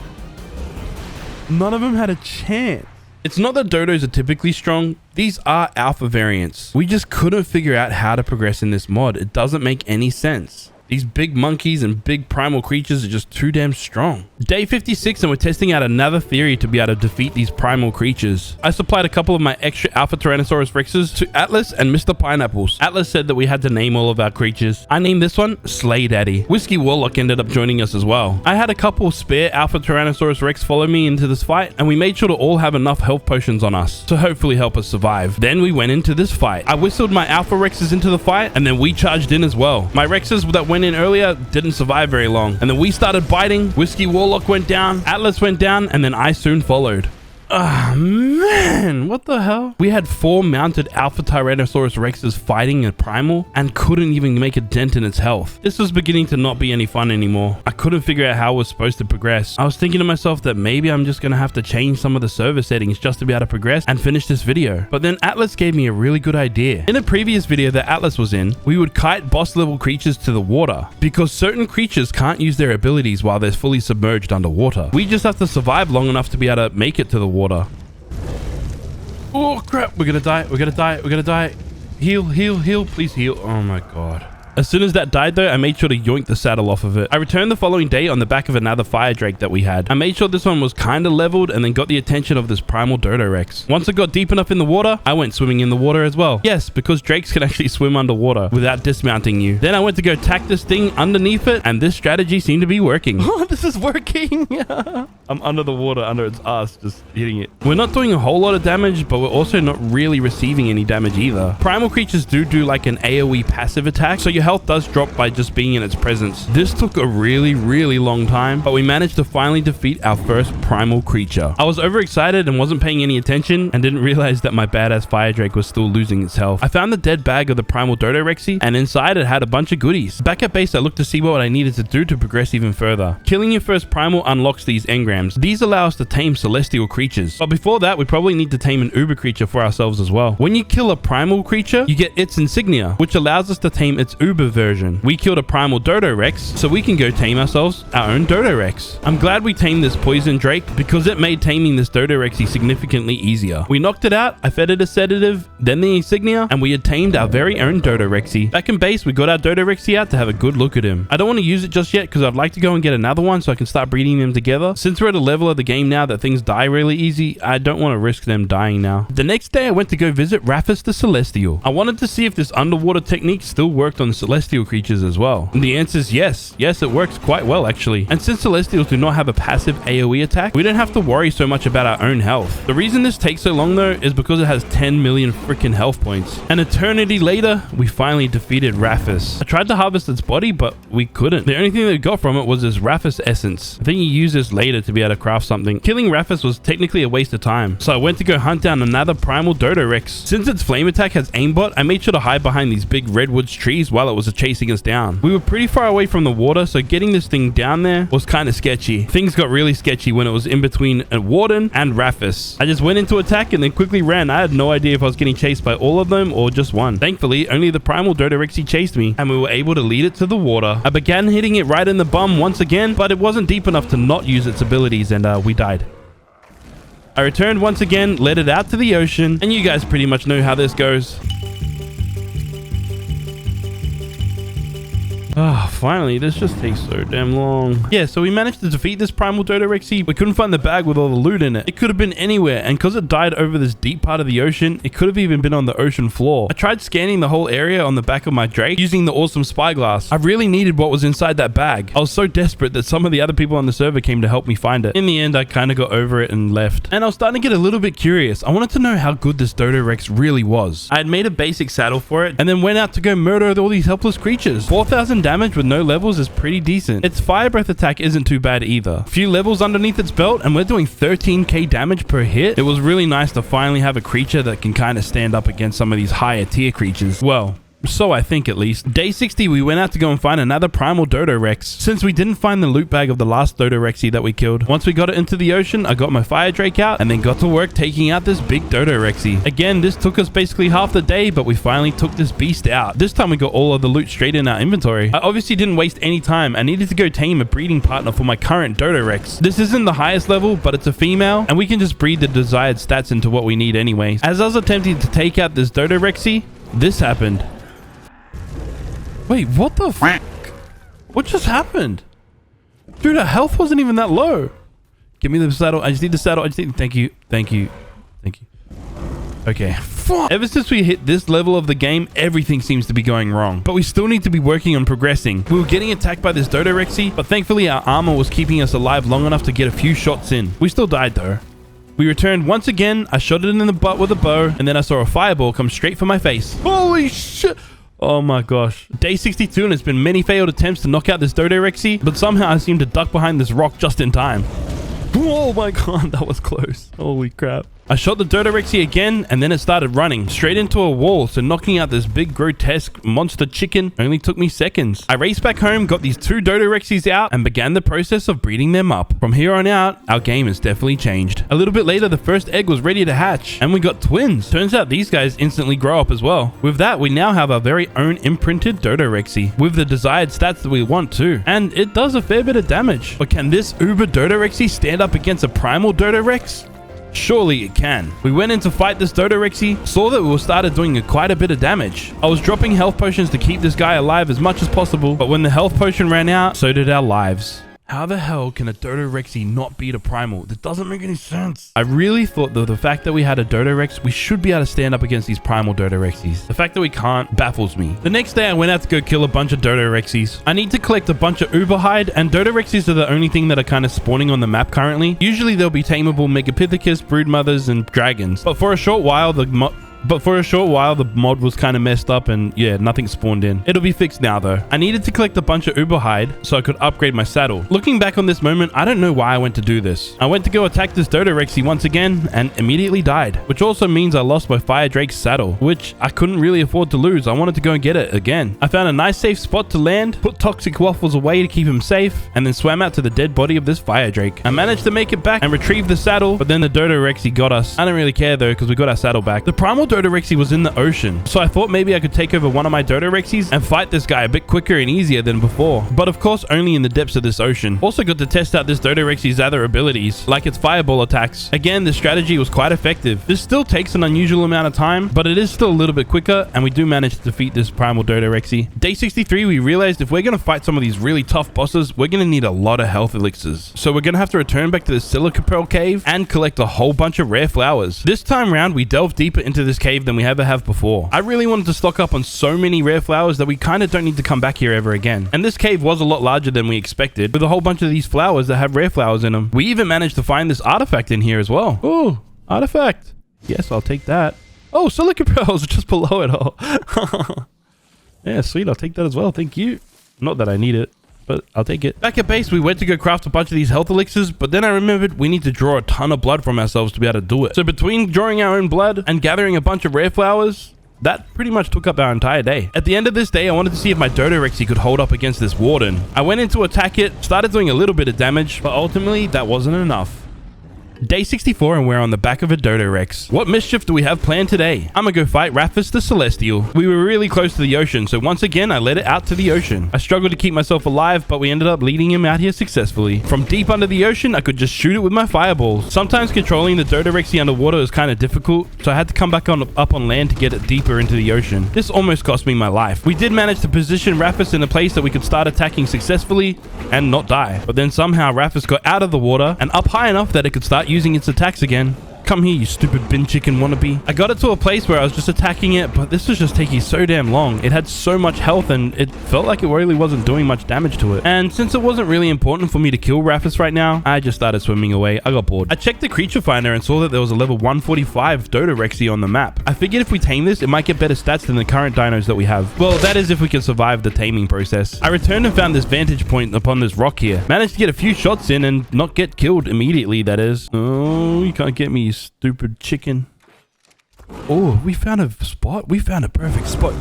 None of them had a chance. It's not that dodos are typically strong. These are alpha variants. We just couldn't figure out how to progress in this mod. It doesn't make any sense. These big monkeys and big primal creatures are just too damn strong. Day 56 and we're testing out another theory to be able to defeat these primal creatures. I supplied a couple of my extra Alpha Tyrannosaurus Rexes to Atlas and Mr. Pineapples. Atlas said that we had to name all of our creatures. I named this one Slay Daddy. Whiskey Warlock ended up joining us as well. I had a couple spare Alpha Tyrannosaurus Rex follow me into this fight, and we made sure to all have enough health potions on us to hopefully help us survive. Then we went into this fight. I whistled my Alpha Rexes into the fight, and then we charged in as well. My Rexes that went in earlier didn't survive very long, and then we started biting. Whiskey Warlock went down, Atlas went down, and then I soon followed. Ah, man, what the hell? We had 4 mounted Alpha Tyrannosaurus Rexes fighting a primal and couldn't even make a dent in its health. This was beginning to not be any fun anymore. I couldn't figure out how I was supposed to progress. I was thinking to myself that maybe I'm just gonna have to change some of the server settings just to be able to progress and finish this video. But then Atlas gave me a really good idea. In a previous video that Atlas was in, we would kite boss level creatures to the water because certain creatures can't use their abilities while they're fully submerged underwater. We just have to survive long enough to be able to make it to the water. Oh crap, we're gonna die, we're gonna die, we're gonna die. Heal, heal, heal, please heal. Oh my god. As soon as that died though, I made sure to yoink the saddle off of it. I returned the following day on the back of another fire drake that we had. I made sure this one was kind of leveled and then got the attention of this primal Dodo Rex. Once it got deep enough in the water, I went swimming in the water as well. Yes, because drakes can actually swim underwater without dismounting you. Then I went to go tack this thing underneath it, and this strategy seemed to be working. Oh, this is working. I'm under the water, under its ass, just hitting it. We're not doing a whole lot of damage, but we're also not really receiving any damage either. Primal creatures do like an AoE passive attack, so your health does drop by just being in its presence. This took a really long time, but we managed to finally defeat our first primal creature. I was overexcited and wasn't paying any attention and didn't realize that my badass fire drake was still losing its health. I found the dead bag of the primal Dodo Rexy, and inside it had a bunch of goodies. Back at base, I looked to see what I needed to do to progress even further. Killing your first primal unlocks these engrams. These allow us to tame celestial creatures. But before that, we probably need to tame an uber creature for ourselves as well. When you kill a primal creature, you get its insignia, which allows us to tame its uber version. We killed a primal Dodo Rex, so we can go tame ourselves our own Dodo Rex. I'm glad we tamed this poison drake because it made taming this Dodo Rexy significantly easier. We knocked it out, I fed it a sedative, then the insignia, and we had tamed our very own Dodo Rexy. Back in base, we got our Dodo Rexy out to have a good look at him. I don't want to use it just yet because I'd like to go and get another one so I can start breeding them together. Since we're at a level of the game now that things die really easy, I don't want to risk them dying now. The next day, I went to go visit Raphis the Celestial. I wanted to see if this underwater technique still worked on celestial creatures as well. And the answer is yes. Yes, it works quite well actually. And since celestials do not have a passive AoE attack, we don't have to worry so much about our own health. The reason this takes so long though is because it has 10 million freaking health points. An eternity later, we finally defeated Raphis. I tried to harvest its body, but we couldn't. The only thing that we got from it was this Raphis essence. I think you use this later to be able to craft something. Killing Raphis was technically a waste of time, so I went to go hunt down another primal Dodo Rex. Since its flame attack has aimbot, I made sure to hide behind these big redwoods trees while it was chasing us down. We were pretty far away from the water, so getting this thing down there was kind of sketchy. Things got really sketchy when it was in between a warden and Raphis. I just went into attack and then quickly ran. I had no idea if I was getting chased by all of them or just one. Thankfully, only the primal Dodo Rexy chased me, and we were able to lead it to the water. I began hitting it right in the bum once again, but it wasn't deep enough to not use its abilities, and we died. I returned once again, led it out to the ocean, and you guys pretty much know how this goes. Ah, finally, this just takes so damn long. Yeah, so we managed to defeat this primal Dodo Rexy. We couldn't find the bag with all the loot in it. It could have been anywhere, and because it died over this deep part of the ocean, it could have even been on the ocean floor. I tried scanning the whole area on the back of my Drake using the awesome spyglass. I really needed what was inside that bag. I was so desperate that some of the other people on the server came to help me find it. In the end, I kind of got over it and left. And I was starting to get a little bit curious. I wanted to know how good this Dodo Rex really was. I had made a basic saddle for it, and then went out to go murder all these helpless creatures. 4,000 damage with no levels is pretty decent. Its fire breath attack isn't too bad either. A few levels underneath its belt and we're doing 13k damage per hit. It was really nice to finally have a creature that can kind of stand up against some of these higher tier creatures. Well, so I think at least. Day 60, we went out to go and find another primal Dodorex. Since we didn't find the loot bag of the last Dodorexy that we killed, once we got it into the ocean, I got my fire drake out and then got to work taking out this big Dodorexy. Again, this took us basically half the day, but we finally took this beast out. This time we got all of the loot straight in our inventory. I obviously didn't waste any time. I needed to go tame a breeding partner for my current Dodorex. This isn't the highest level, but it's a female and we can just breed the desired stats into what we need anyway. As I was attempting to take out this Dodorexy, this happened. Wait, what the f***? What just happened? Dude, her health wasn't even that low. Give me the saddle. I just need the saddle. Thank you. Thank you. Thank you. Okay. Fuck. Ever since we hit this level of the game, everything seems to be going wrong. But we still need to be working on progressing. We were getting attacked by this Dodorexy, but thankfully our armor was keeping us alive long enough to get a few shots in. We still died though. We returned once again. I shot it in the butt with a bow, and then I saw a fireball come straight for my face. Holy shit. Oh my gosh. Day 62 and it's been many failed attempts to knock out this Dodorexy, but somehow I seem to duck behind this rock just in time. Oh my god, that was close. Holy crap. I shot the Dodorexy again and then it started running straight into a wall, so knocking out this big grotesque monster chicken only took me seconds. I raced back home, got these 2 Dodorexys out and began the process of breeding them up. From here on out, our game has definitely changed. A little bit later, the first egg was ready to hatch and we got twins. Turns out these guys instantly grow up as well. With that, we now have our very own imprinted Dodorexy with the desired stats that we want too. And it does a fair bit of damage. But can this Uber Dodorexy stand up against a primal Dodorex? Surely it can. We went in to fight this Dodorexy, saw that we started doing quite a bit of damage. I was dropping health potions to keep this guy alive as much as possible, but when the health potion ran out, so did our lives. How the hell can a Dodorexy not beat a primal? That doesn't make any sense. I really thought that the fact that we had a Dodorex, we should be able to stand up against these primal Dodorexys. The fact that we can't baffles me. The next day, I went out to go kill a bunch of Dodorexys. I need to collect a bunch of Uber hide, and Dodorexys are the only thing that are kind of spawning on the map currently. Usually, there'll be tameable Megapithecus, broodmothers, and dragons. But for a short while, the mod was kind of messed up and yeah, nothing spawned in. It'll be fixed now though. I needed to collect a bunch of Uber hide so I could upgrade my saddle. Looking back on this moment, I don't know why I went to do this. I went to go attack this Dodorexy once again and immediately died, which also means I lost my Fire Drake's saddle, which I couldn't really afford to lose. I wanted to go and get it again. I found a nice safe spot to land, put Toxic Waffles away to keep him safe, and then swam out to the dead body of this Fire Drake. I managed to make it back and retrieve the saddle, but then the Dodorexy got us. I don't really care though because we got our saddle back. The primal Dodorexy was in the ocean, so I thought maybe I could take over one of my Dodorexys and fight this guy a bit quicker and easier than before, but of course only in the depths of this ocean. Also got to test out this Dodorexy's other abilities, like its fireball attacks. Again, this strategy was quite effective. This still takes an unusual amount of time, but it is still a little bit quicker, and we do manage to defeat this primal Dodorexy. Day 63, we realized if we're going to fight some of these really tough bosses, we're going to need a lot of health elixirs. So we're going to have to return back to the Silica Pearl cave and collect a whole bunch of rare flowers. This time around, we delved deeper into this cave than we ever have before. I really wanted to stock up on so many rare flowers that we kind of don't need to come back here ever again. And this cave was a lot larger than we expected, with a whole bunch of these flowers that have rare flowers in them. We even managed to find this artifact in here as well. Oh, artifact. Yes, I'll take that. Oh, Silica Pearls just below it all. Yeah, sweet. I'll take that as well. Thank you. Not that I need it, but I'll take it. Back at base, we went to go craft a bunch of these health elixirs, but then I remembered we need to draw a ton of blood from ourselves to be able to do it. So between drawing our own blood and gathering a bunch of rare flowers, that pretty much took up our entire day. At the end of this day, I wanted to see if my Dodorexy could hold up against this warden. I went in to attack it, started doing a little bit of damage, but ultimately that wasn't enough. Day 64 and we're on the back of a Dodorex. What mischief do we have planned today? I'm gonna go fight Raphis the Celestial. We were really close to the ocean, so once again I let it out to the ocean. I struggled to keep myself alive, but we ended up leading him out here successfully. From deep under the ocean, I could just shoot it with my fireballs. Sometimes controlling the Dodorexy underwater is kind of difficult, so I had to come back up on land to get it deeper into the ocean. This almost cost me my life. We did manage to position Raphis in a place that we could start attacking successfully and not die. But then somehow Raphis got out of the water and up high enough that it could start using its attacks again. Come here, you stupid bin chicken wannabe. I got it to a place where I was just attacking it, but this was just taking so damn long. It had so much health and it felt like it really wasn't doing much damage to it. And since it wasn't really important for me to kill Raffus right now, I just started swimming away. I got bored. I checked the creature finder and saw that there was a level 145 Dodorexy on the map. I figured if we tame this, it might get better stats than the current dinos that we have. Well, that is if we can survive the taming process. I returned and found this vantage point upon this rock here. Managed to get a few shots in and not get killed immediately, that is. Oh, you can't get me, you stupid chicken. Oh, we found a spot. We found a perfect spot.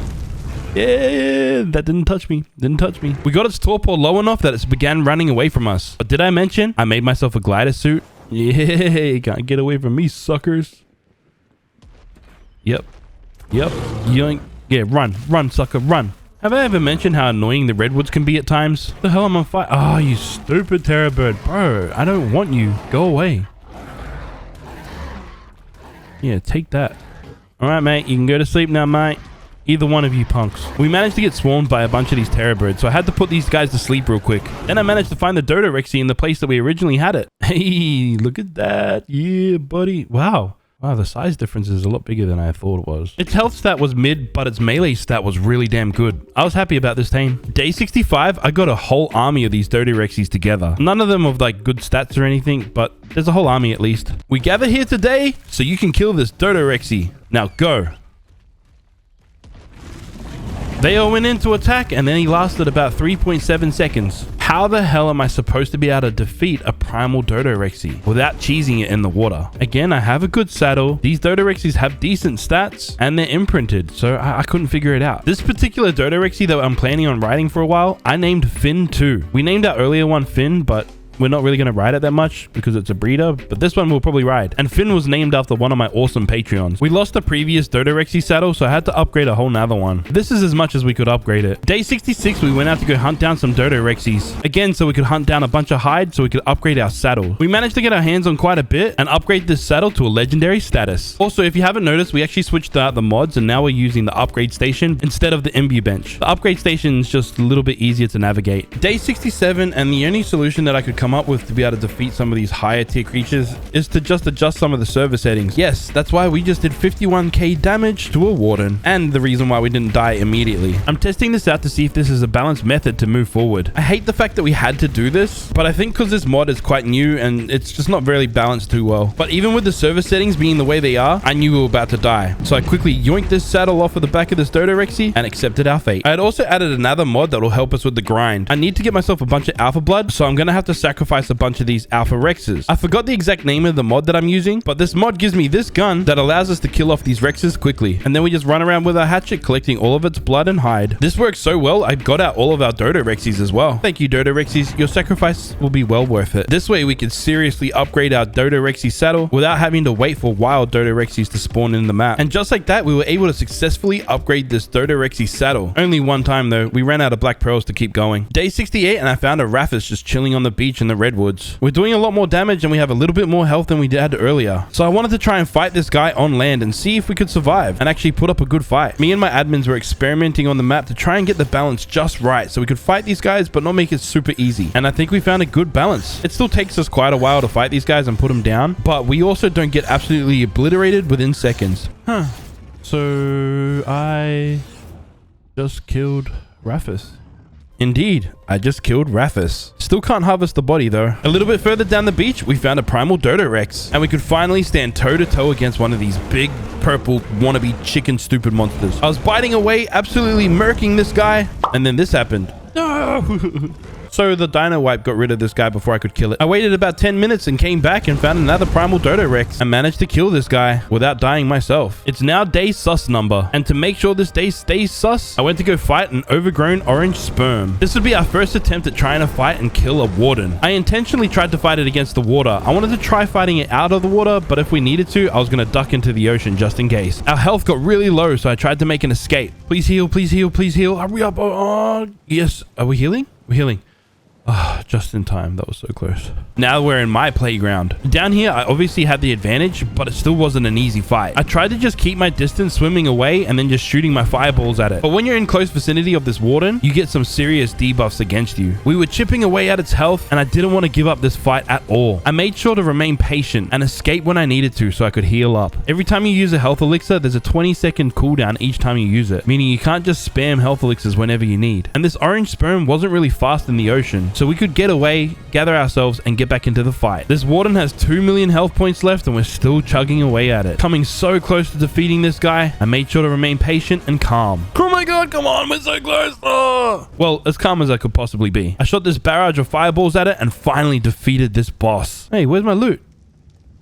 Yeah, that didn't touch me. Didn't touch me. We got its torpor low enough that it began running away from us. But did I mention I made myself a glider suit? Yeah, can't get away from me, suckers. Yep. Yoink. Yeah, run, sucker, run. Have I ever mentioned how annoying the redwoods can be at times? The hell am I on fire? Oh, you stupid terror bird. Bro, I don't want you. Go away. Yeah, take that. Alright, mate. You can go to sleep now, mate. Either one of you punks. We managed to get swarmed by a bunch of these terror birds, so I had to put these guys to sleep real quick. Then I managed to find the Dodorexy in the place that we originally had it. Hey, look at that. Yeah, buddy. Wow, the size difference is a lot bigger than I thought it was. Its health stat was mid, but its melee stat was really damn good. I was happy about this tame. Day 65, I got a whole army of these Dodorexys together. None of them have like good stats or anything, but there's a whole army at least. We gather here today so you can kill this Dodorexy. Now go. They all went in to attack and then he lasted about 3.7 seconds. How the hell am I supposed to be able to defeat a primal Dodorexy without cheesing it in the water? Again, I have a good saddle. These Dodorexys have decent stats and they're imprinted, so I couldn't figure it out. This particular Dodorexy that I'm planning on riding for a while, I named Finn 2. We named our earlier one Finn, but we're not really going to ride it that much because it's a breeder, but this one we'll probably ride. And Finn was named after one of my awesome Patreons. We lost the previous Dodorexy saddle, so I had to upgrade a whole nother one. This is as much as we could upgrade it. Day 66, we went out to go hunt down some Dodorexys. Again, so we could hunt down a bunch of hide so we could upgrade our saddle. We managed to get our hands on quite a bit and upgrade this saddle to a legendary status. Also, if you haven't noticed, we actually switched out the mods and now we're using the upgrade station instead of the imbue bench. The upgrade station is just a little bit easier to navigate. Day 67, and the only solution that I could come up with to be able to defeat some of these higher tier creatures is to just adjust some of the server settings. Yes, that's why we just did 51k damage to a warden, and the reason why we didn't die immediately. I'm testing this out to see if this is a balanced method to move forward. I hate the fact that we had to do this, but I think because this mod is quite new and it's just not really balanced too well. But even with the server settings being the way they are, I knew we were about to die. So I quickly yoinked this saddle off of the back of this Dodorexy and accepted our fate. I had also added another mod that will help us with the grind. I need to get myself a bunch of alpha blood, so I'm going to have to sacrifice a bunch of these alpha rexes. I forgot the exact name of the mod that I'm using, but this mod gives me this gun that allows us to kill off these rexes quickly. And then we just run around with our hatchet collecting all of its blood and hide. This works so well, I got out all of our Dodorexys as well. Thank you, Dodorexys. Your sacrifice will be well worth it. This way we can seriously upgrade our Dodorexy saddle without having to wait for wild Dodorexys to spawn in the map. And just like that, we were able to successfully upgrade this Dodorexy saddle. Only one time though, we ran out of black pearls to keep going. Day 68 and I found a Raffus just chilling on the beach in the redwoods. We're doing a lot more damage and we have a little bit more health than we had earlier. So I wanted to try and fight this guy on land and see if we could survive and actually put up a good fight. Me and my admins were experimenting on the map to try and get the balance just right so we could fight these guys but not make it super easy. And I think we found a good balance. It still takes us quite a while to fight these guys and put them down, but we also don't get absolutely obliterated within seconds. So I just killed Raffus. Indeed, I just killed Raffus. Still can't harvest the body though. A little bit further down the beach, we found a primal Dodorex, and we could finally stand toe to toe against one of these big purple wannabe chicken stupid monsters. I was biting away, absolutely murking this guy, and then this happened. No! So the dino wipe got rid of this guy before I could kill it. I waited about 10 minutes and came back and found another primal Dodorex and managed to kill this guy without dying myself. It's now day sus number, and to make sure this day stays sus, I went to go fight an overgrown orange sperm. This would be our first attempt at trying to fight and kill a warden. I intentionally tried to fight it against the water. I wanted to try fighting it out of the water, but if we needed to, I was going to duck into the ocean just in case. Our health got really low, so I tried to make an escape. Please heal, please heal, please heal. Hurry up. Oh, yes. Are we healing? We're healing. Just in time. That was so close. Now we're in my playground. Down here, I obviously had the advantage, but it still wasn't an easy fight. I tried to just keep my distance swimming away and then just shooting my fireballs at it. But when you're in close vicinity of this warden, you get some serious debuffs against you. We were chipping away at its health, and I didn't want to give up this fight at all. I made sure to remain patient and escape when I needed to so I could heal up. Every time you use a health elixir, there's a 20-second cooldown each time you use it, meaning you can't just spam health elixirs whenever you need. And this orange sperm wasn't really fast in the ocean, so we could get away, gather ourselves, and get back into the fight. This warden has 2 million health points left, and we're still chugging away at it. Coming so close to defeating this guy, I made sure to remain patient and calm. Oh my god, come on, we're so close. Oh. Well, as calm as I could possibly be. I shot this barrage of fireballs at it and finally defeated this boss. Hey, where's my loot?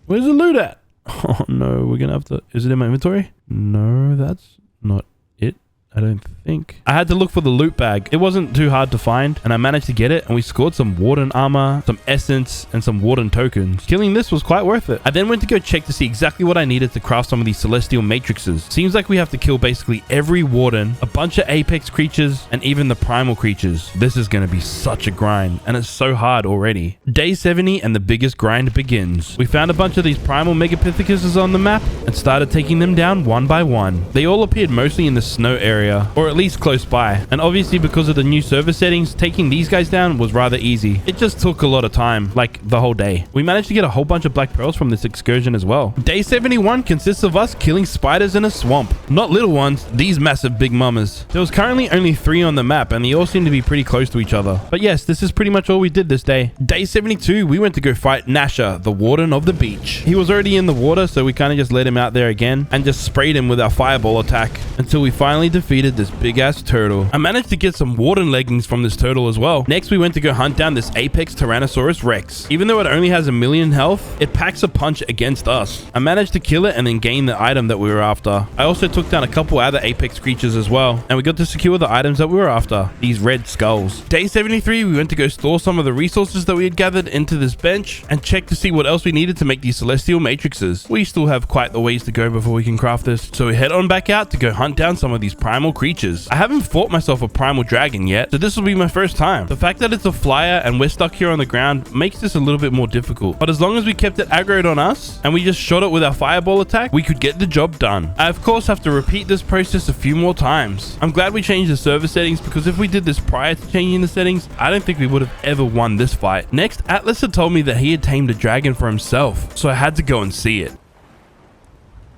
Where's the loot at? Oh no, we're gonna have to... Is it in my inventory? No, that's not it. I don't think. I had to look for the loot bag. It wasn't too hard to find, and I managed to get it, and we scored some warden armor, some essence, and some warden tokens. Killing this was quite worth it. I then went to go check to see exactly what I needed to craft some of these celestial matrices. Seems like we have to kill basically every warden, a bunch of apex creatures, and even the primal creatures. This is going to be such a grind, and it's so hard already. Day 70 and the biggest grind begins. We found a bunch of these primal megapithecus on the map and started taking them down one by one. They all appeared mostly in the snow area, or at least close by, and obviously because of the new server settings, taking these guys down was rather easy. It just took a lot of time, like the whole day. We managed to get a whole bunch of black pearls from this excursion as well. Day 71 consists of us killing spiders in a swamp. Not little ones, these massive big mamas. There was currently only 3 on the map, and they all seem to be pretty close to each other. But yes, this is pretty much all we did this day. Day 72, we went to go fight Nasha, the warden of the beach. He was already in the water, so we kind of just let him out there again and just sprayed him with our fireball attack until we finally defeated this big ass turtle. I managed to get some warden leggings from this turtle as well. Next, we went to go hunt down this apex Tyrannosaurus Rex. Even though it only has 1 million health, it packs a punch against us. I managed to kill it and then gain the item that we were after. I also took down a couple other apex creatures as well, and we got to secure the items that we were after, these red skulls. Day 73, we went to go store some of the resources that we had gathered into this bench and check to see what else we needed to make these celestial matrices. We still have quite the ways to go before we can craft this, so we head on back out to go hunt down some of these primal creatures. I haven't fought myself a primal dragon yet, so this will be my first time. The fact that it's a flyer and we're stuck here on the ground makes this a little bit more difficult, but as long as we kept it aggroed on us and we just shot it with our fireball attack, we could get the job done. I of course have to repeat this process a few more times. I'm glad we changed the server settings, because if we did this prior to changing the settings, I don't think we would have ever won this fight. Next, Atlas had told me that he had tamed a dragon for himself, so I had to go and see it.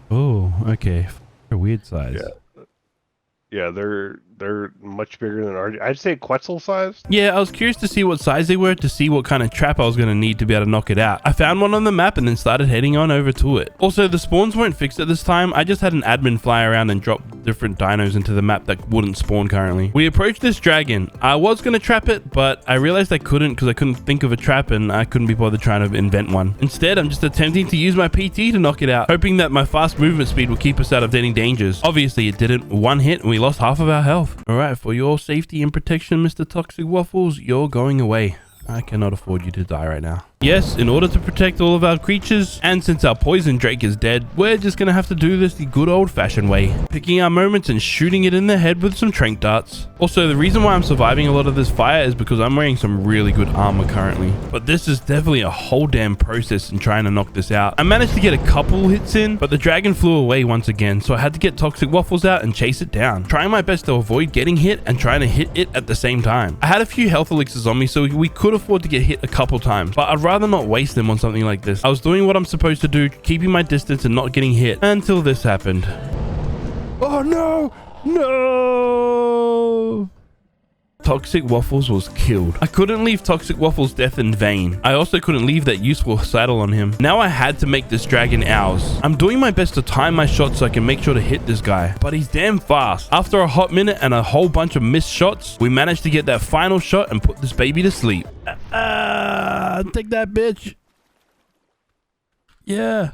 Oh, okay. A weird size. Yeah, they're much bigger than ours. I'd say Quetzal size. Yeah, I was curious to see what size they were to see what kind of trap I was going to need to be able to knock it out. I found one on the map and then started heading on over to it. Also, the spawns weren't fixed at this time. I just had an admin fly around and drop different dinos into the map that wouldn't spawn currently. We approached this dragon. I was going to trap it, but I realized I couldn't because I couldn't think of a trap and I couldn't be bothered trying to invent one. Instead, I'm just attempting to use my PT to knock it out, hoping that my fast movement speed will keep us out of any dangers. Obviously, it didn't. One hit and we lost half of our health. All right, for your safety and protection, Mr. Toxic Waffles, you're going away. I cannot afford you to die right now. Yes, in order to protect all of our creatures, and since our poison drake is dead, we're just gonna have to do this the good old-fashioned way, picking our moments and shooting it in the head with some tranq darts. Also, the reason why I'm surviving a lot of this fire is because I'm wearing some really good armor currently, but this is definitely a whole damn process in trying to knock this out. I managed to get a couple hits in, but the dragon flew away once again, so I had to get Toxic Waffles out and chase it down, trying my best to avoid getting hit and trying to hit it at the same time. I had a few health elixirs on me, so we could afford to get hit a couple times, but I'd rather not waste them on something like this. I was doing what I'm supposed to do, keeping my distance and not getting hit, until this happened. Oh no! No! Toxic Waffles was killed. I couldn't leave Toxic Waffles' death in vain. I also couldn't leave that useful saddle on him. Now I had to make this dragon ours. I'm doing my best to time my shots so I can make sure to hit this guy, but he's damn fast. After a hot minute and a whole bunch of missed shots, we managed to get that final shot and put this baby to sleep. Take that, bitch. Yeah.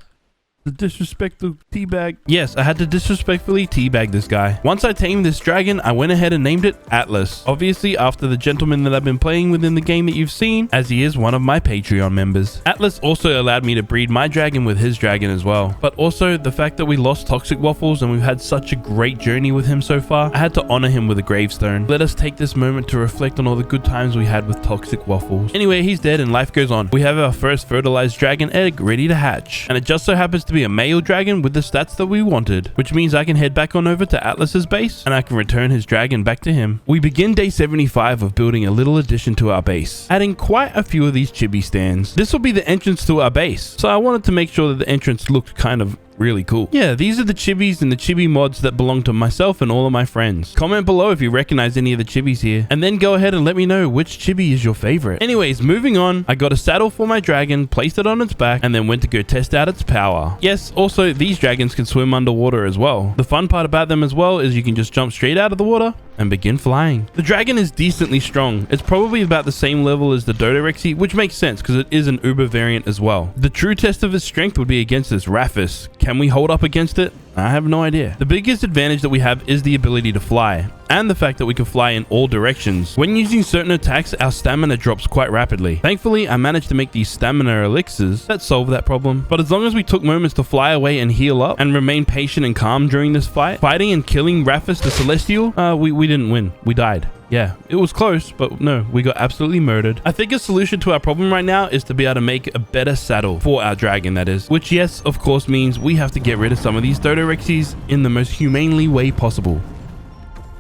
The disrespectful teabag. Yes, I had to disrespectfully teabag this guy. Once I tamed this dragon, I went ahead and named it Atlas. Obviously, after the gentleman that I've been playing within the game that you've seen, as he is one of my Patreon members. Atlas also allowed me to breed my dragon with his dragon as well. But also, the fact that we lost Toxic Waffles and we've had such a great journey with him so far, I had to honor him with a gravestone. Let us take this moment to reflect on all the good times we had with Toxic Waffles. Anyway, he's dead and life goes on. We have our first fertilized dragon egg ready to hatch. And it just so happens to be a male dragon with the stats that we wanted, which means I can head back on over to Atlas's base and I can return his dragon back to him. We begin day 75 of building a little addition to our base, adding quite a few of these chibi stands. This will be the entrance to our base, so I wanted to make sure that the entrance looked kind of really cool. Yeah, these are the chibis and the chibi mods that belong to myself and all of my friends. Comment below if you recognize any of the chibis here, and then go ahead and let me know which chibi is your favorite. Anyways, moving on, I got a saddle for my dragon, placed it on its back, and then went to go test out its power. Yes, also these dragons can swim underwater as well. The fun part about them as well is you can just jump straight out of the water and begin flying. The dragon is decently strong. It's probably about the same level as the Dodorexy, which makes sense because it is an Uber variant as well. The true test of its strength would be against this Raphis. Can we hold up against it? I have no idea. The biggest advantage that we have is the ability to fly, and the fact that we can fly in all directions. When using certain attacks, our stamina drops quite rapidly. Thankfully, I managed to make these stamina elixirs that solve that problem. But as long as we took moments to fly away and heal up and remain patient and calm during this fight, fighting and killing Raphis the Celestial, we didn't win. We died. Yeah, it was close, but no, we got absolutely murdered. I think a solution to our problem right now is to be able to make a better saddle for our dragon, that is. Which, yes, of course, means we have to get rid of some of these Dodorexys in the most humanely way possible.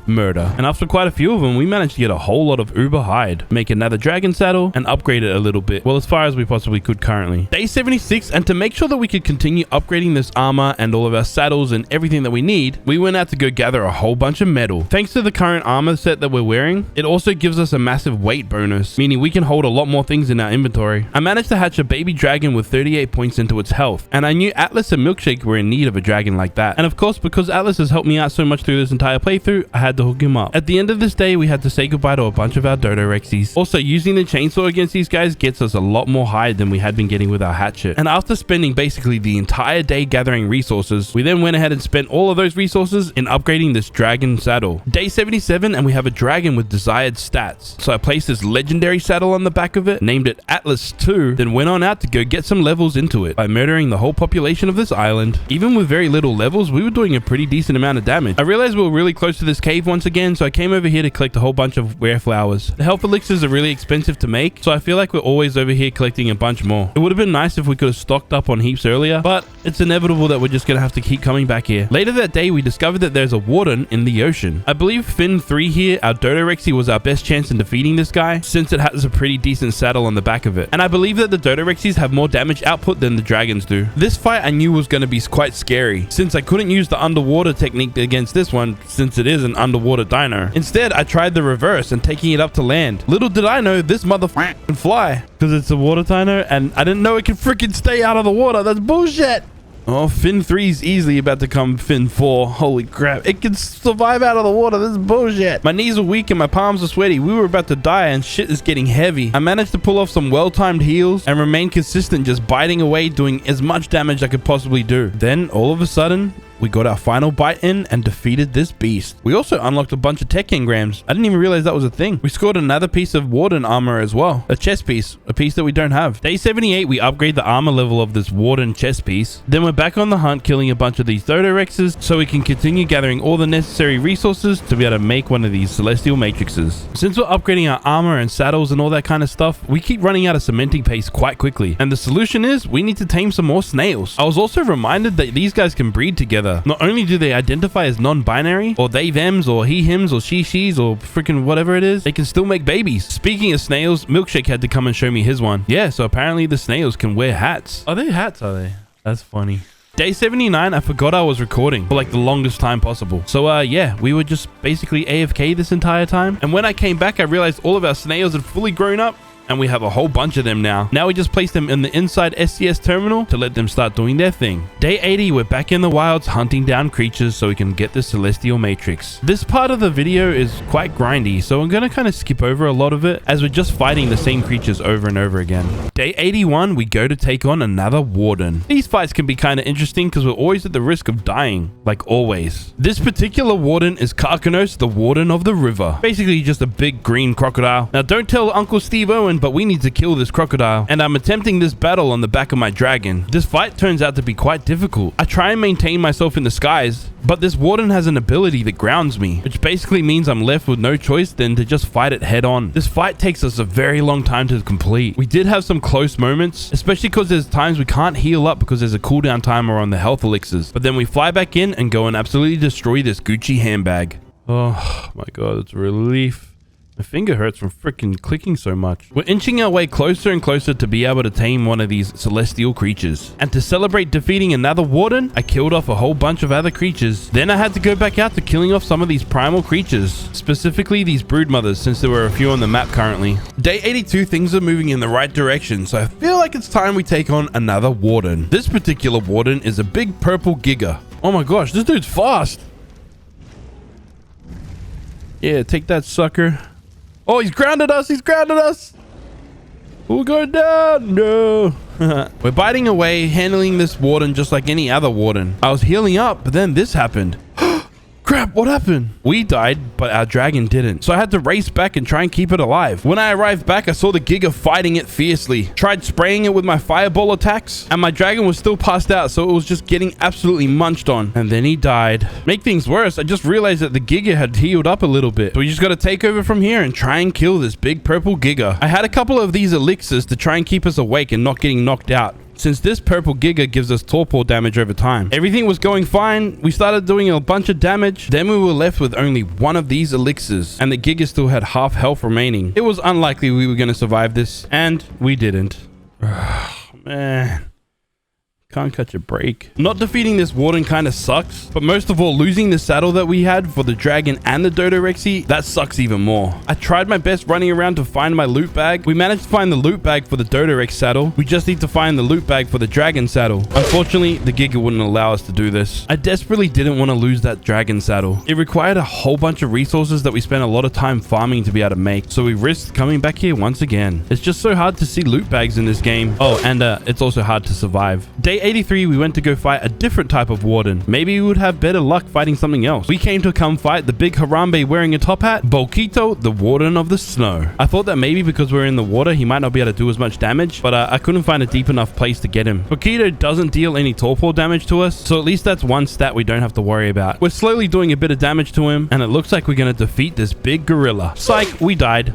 Murder. And after quite a few of them, we managed to get a whole lot of Uber hide, make another dragon saddle, and upgrade it a little bit. Well, as far as we possibly could currently. Day 76, and to make sure that we could continue upgrading this armor and all of our saddles and everything that we need, we went out to go gather a whole bunch of metal. Thanks to the current armor set that we're wearing, it also gives us a massive weight bonus, meaning we can hold a lot more things in our inventory. I managed to hatch a baby dragon with 38 points into its health, and I knew Atlas and Milkshake were in need of a dragon like that. And of course, because Atlas has helped me out so much through this entire playthrough, I had to hook him up. At the end of this day, we had to say goodbye to a bunch of our Dodorexys. Also, using the chainsaw against these guys gets us a lot more hide than we had been getting with our hatchet. And after spending basically the entire day gathering resources, we then went ahead and spent all of those resources in upgrading this dragon saddle. Day 77, and we have a dragon with desired stats. So I placed this legendary saddle on the back of it, named it Atlas 2, then went on out to go get some levels into it by murdering the whole population of this island. Even with very little levels, we were doing a pretty decent amount of damage. I realized we were really close to this cave once again, so I came over here to collect a whole bunch of rare flowers. The health elixirs are really expensive to make, so I feel like we're always over here collecting a bunch more. It would have been nice if we could have stocked up on heaps earlier, but it's inevitable that we're just gonna have to keep coming back here. Later that day, we discovered that there's a warden in the ocean. I believe Fin 3 here, our Dodorexy, was our best chance in defeating this guy, since it has a pretty decent saddle on the back of it. And I believe that the Dodorexys have more damage output than the dragons do. This fight I knew was gonna be quite scary, since I couldn't use the underwater technique against this one, since it is an underwater dino. Instead, I tried the reverse and taking it up to land. Little did I know this motherfucker can fly, because it's a water dino, and I didn't know it could freaking stay out of the water. That's bullshit. Oh, Fin 3's easily about to come Fin 4. Holy crap. It can survive out of the water. This is bullshit. My knees are weak and my palms are sweaty. We were about to die and shit is getting heavy. I managed to pull off some well-timed heals and remain consistent, just biting away, doing as much damage I could possibly do. Then, all of a sudden, we got our final bite in and defeated this beast. We also unlocked a bunch of tech engrams. I didn't even realize that was a thing. We scored another piece of warden armor as well. A chest piece. A piece that we don't have. Day 78, we upgrade the armor level of this warden chest piece. Then we're back on the hunt, killing a bunch of these Dodorexes so we can continue gathering all the necessary resources to be able to make one of these celestial matrices. Since we're upgrading our armor and saddles and all that kind of stuff, we keep running out of cementing paste quite quickly. And the solution is we need to tame some more snails. I was also reminded that these guys can breed together. Not only do they identify as non-binary, or they thems, or he hims, or she she's, or freaking whatever it is, they can still make babies. Speaking of snails, Milkshake had to come and show me his one. Yeah, so apparently the snails can wear hats. Are they hats, are they? That's funny. Day 79, I forgot I was recording for like the longest time possible. So yeah, we were just basically AFK this entire time. And when I came back, I realized all of our snails had fully grown up And we have a whole bunch of them now. Now we just place them in the inside SCS terminal to let them start doing their thing. Day 80, we're back in the wilds hunting down creatures so we can get the Celestial Matrix. This part of the video is quite grindy, so I'm gonna kind of skip over a lot of it as we're just fighting the same creatures over and over again. Day 81, we go to take on another Warden. These fights can be kind of interesting because we're always at the risk of dying, like always. This particular Warden is Karkanos, the Warden of the River. Basically just a big green crocodile. Now don't tell Uncle Steve Owen, but we need to kill this crocodile, and I'm attempting this battle on the back of my dragon. This fight turns out to be quite difficult. I try and maintain myself in the skies, but this Warden has an ability that grounds me, which basically means I'm left with no choice than to just fight it head on. This fight takes us a very long time to complete. We did have some close moments, especially because there's times we can't heal up because there's a cooldown timer on the health elixirs, but then we fly back in and go and absolutely destroy this Gucci handbag. Oh my god, it's a relief. My finger hurts from freaking clicking so much. We're inching our way closer and closer to be able to tame one of these celestial creatures. And to celebrate defeating another Warden, I killed off a whole bunch of other creatures. Then I had to go back out to killing off some of these primal creatures, specifically these broodmothers, since there were a few on the map currently. Day 82, things are moving in the right direction, so I feel like it's time we take on another Warden. This particular Warden is a big purple Giga. Oh my gosh, this dude's fast. Yeah, take that, sucker. Oh, he's grounded us. He's grounded us. We're going down. No. We're biting away, handling this Warden just like any other Warden. I was healing up, but then this happened. Crap, what happened? We died, but our dragon didn't. So I had to race back and try and keep it alive. When I arrived back, I saw the Giga fighting it fiercely. Tried spraying it with my fireball attacks, and my dragon was still passed out, so it was just getting absolutely munched on. And then he died. Make things worse, I just realized that the Giga had healed up a little bit. So we just got to take over from here and try and kill this big purple Giga. I had a couple of these elixirs to try and keep us awake and not getting knocked out, since this purple Giga gives us torpor damage over time. Everything was going fine. We started doing a bunch of damage. Then we were left with only one of these elixirs, and the Giga still had half health remaining. It was unlikely we were going to survive this, and we didn't. Man. Can't catch a break. Not defeating this Warden kind of sucks, but most of all, losing the saddle that we had for the dragon and the Dodorexy, that sucks even more. I tried my best running around to find my loot bag. We managed to find the loot bag for the Dodorex saddle. We just need to find the loot bag for the dragon saddle. Unfortunately, the Giga wouldn't allow us to do this. I desperately didn't want to lose that dragon saddle. It required a whole bunch of resources that we spent a lot of time farming to be able to make, so we risked coming back here once again. It's just so hard to see loot bags in this game. Oh, and it's also hard to survive. Day 83, we went to go fight a different type of Warden. Maybe we would have better luck fighting something else. We came to come fight the big Harambe wearing a top hat, Bolquito, the Warden of the Snow. I thought that maybe because we're in the water, he might not be able to do as much damage, but I couldn't find a deep enough place to get him. Bolquito doesn't deal any torpor damage to us, so at least that's one stat we don't have to worry about. We're slowly doing a bit of damage to him, and it looks like we're going to defeat this big gorilla. Psych, we died.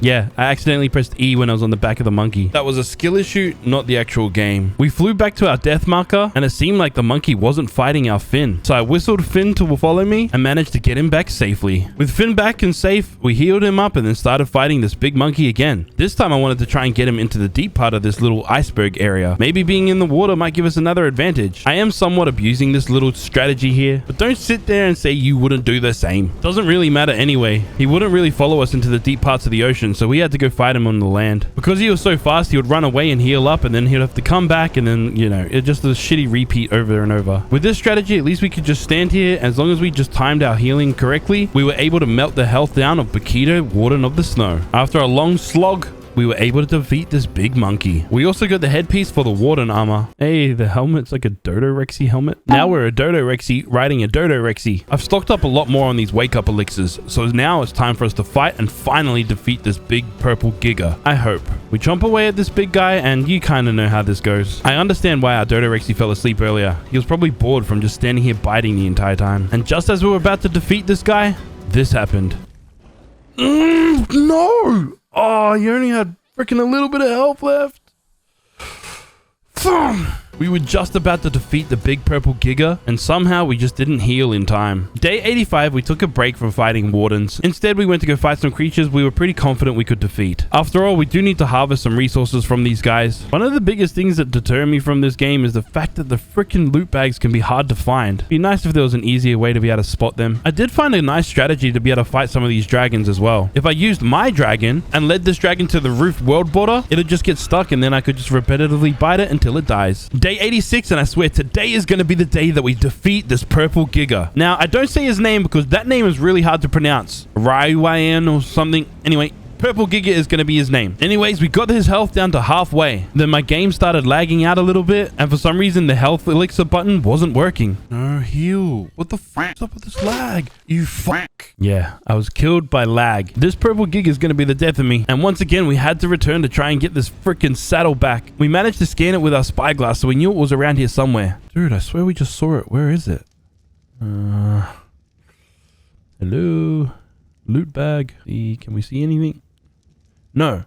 Yeah, I accidentally pressed E when I was on the back of the monkey. That was a skill issue, not the actual game. We flew back to our death marker, and it seemed like the monkey wasn't fighting our Finn. So I whistled Finn to follow me and managed to get him back safely. With Finn back and safe, we healed him up and then started fighting this big monkey again. This time I wanted to try and get him into the deep part of this little iceberg area. Maybe being in the water might give us another advantage. I am somewhat abusing this little strategy here, but don't sit there and say you wouldn't do the same. Doesn't really matter anyway. He wouldn't really follow us into the deep parts of the ocean, so we had to go fight him on the land. Because he was so fast, he would run away and heal up, and then he'd have to come back, and then, you know, it's just a shitty repeat over and over. With this strategy, at least we could just stand here. As long as we just timed our healing correctly, we were able to melt the health down of Bolquito, Warden of the Snow. After a long slog, we were able to defeat this big monkey. We also got the headpiece for the Warden armor. Hey, the helmet's like a Dodorexy helmet. Now we're a Dodorexy riding a Dodorexy. I've stocked up a lot more on these wake up elixirs, so now it's time for us to fight and finally defeat this big purple Giga. I hope. We chomp away at this big guy, and you kind of know how this goes. I understand why our Dodorexy fell asleep earlier. He was probably bored from just standing here biting the entire time. And just as we were about to defeat this guy, this happened. No! Oh, you only had freaking a little bit of health left. We were just about to defeat the big purple Giga, and somehow we just didn't heal in time. Day 85, we took a break from fighting wardens. Instead, we went to go fight some creatures we were pretty confident we could defeat. After all, we do need to harvest some resources from these guys. One of the biggest things that deter me from this game is the fact that the freaking loot bags can be hard to find. It'd be nice if there was an easier way to be able to spot them. I did find a nice strategy to be able to fight some of these dragons as well. If I used my dragon and led this dragon to the roof world border, it'd just get stuck and then I could just repetitively bite it until it dies. Day 86, and I swear today is going to be the day that we defeat this purple Giga. Now, I don't say his name because that name is really hard to pronounce. Raiwayan or something. Anyway, Purple Giga is going to be his name. Anyways, we got his health down to halfway. Then my game started lagging out a little bit, and for some reason the health elixir button wasn't working. No heal. What the fuck's up with this lag? You fuck. Yeah, I was killed by lag. This Purple Giga is going to be the death of me. And once again, we had to return to try and get this freaking saddle back. We managed to scan it with our spyglass, so we knew it was around here somewhere. Dude, I swear we just saw it. Where is it? Hello? Loot bag. Can we see anything? No.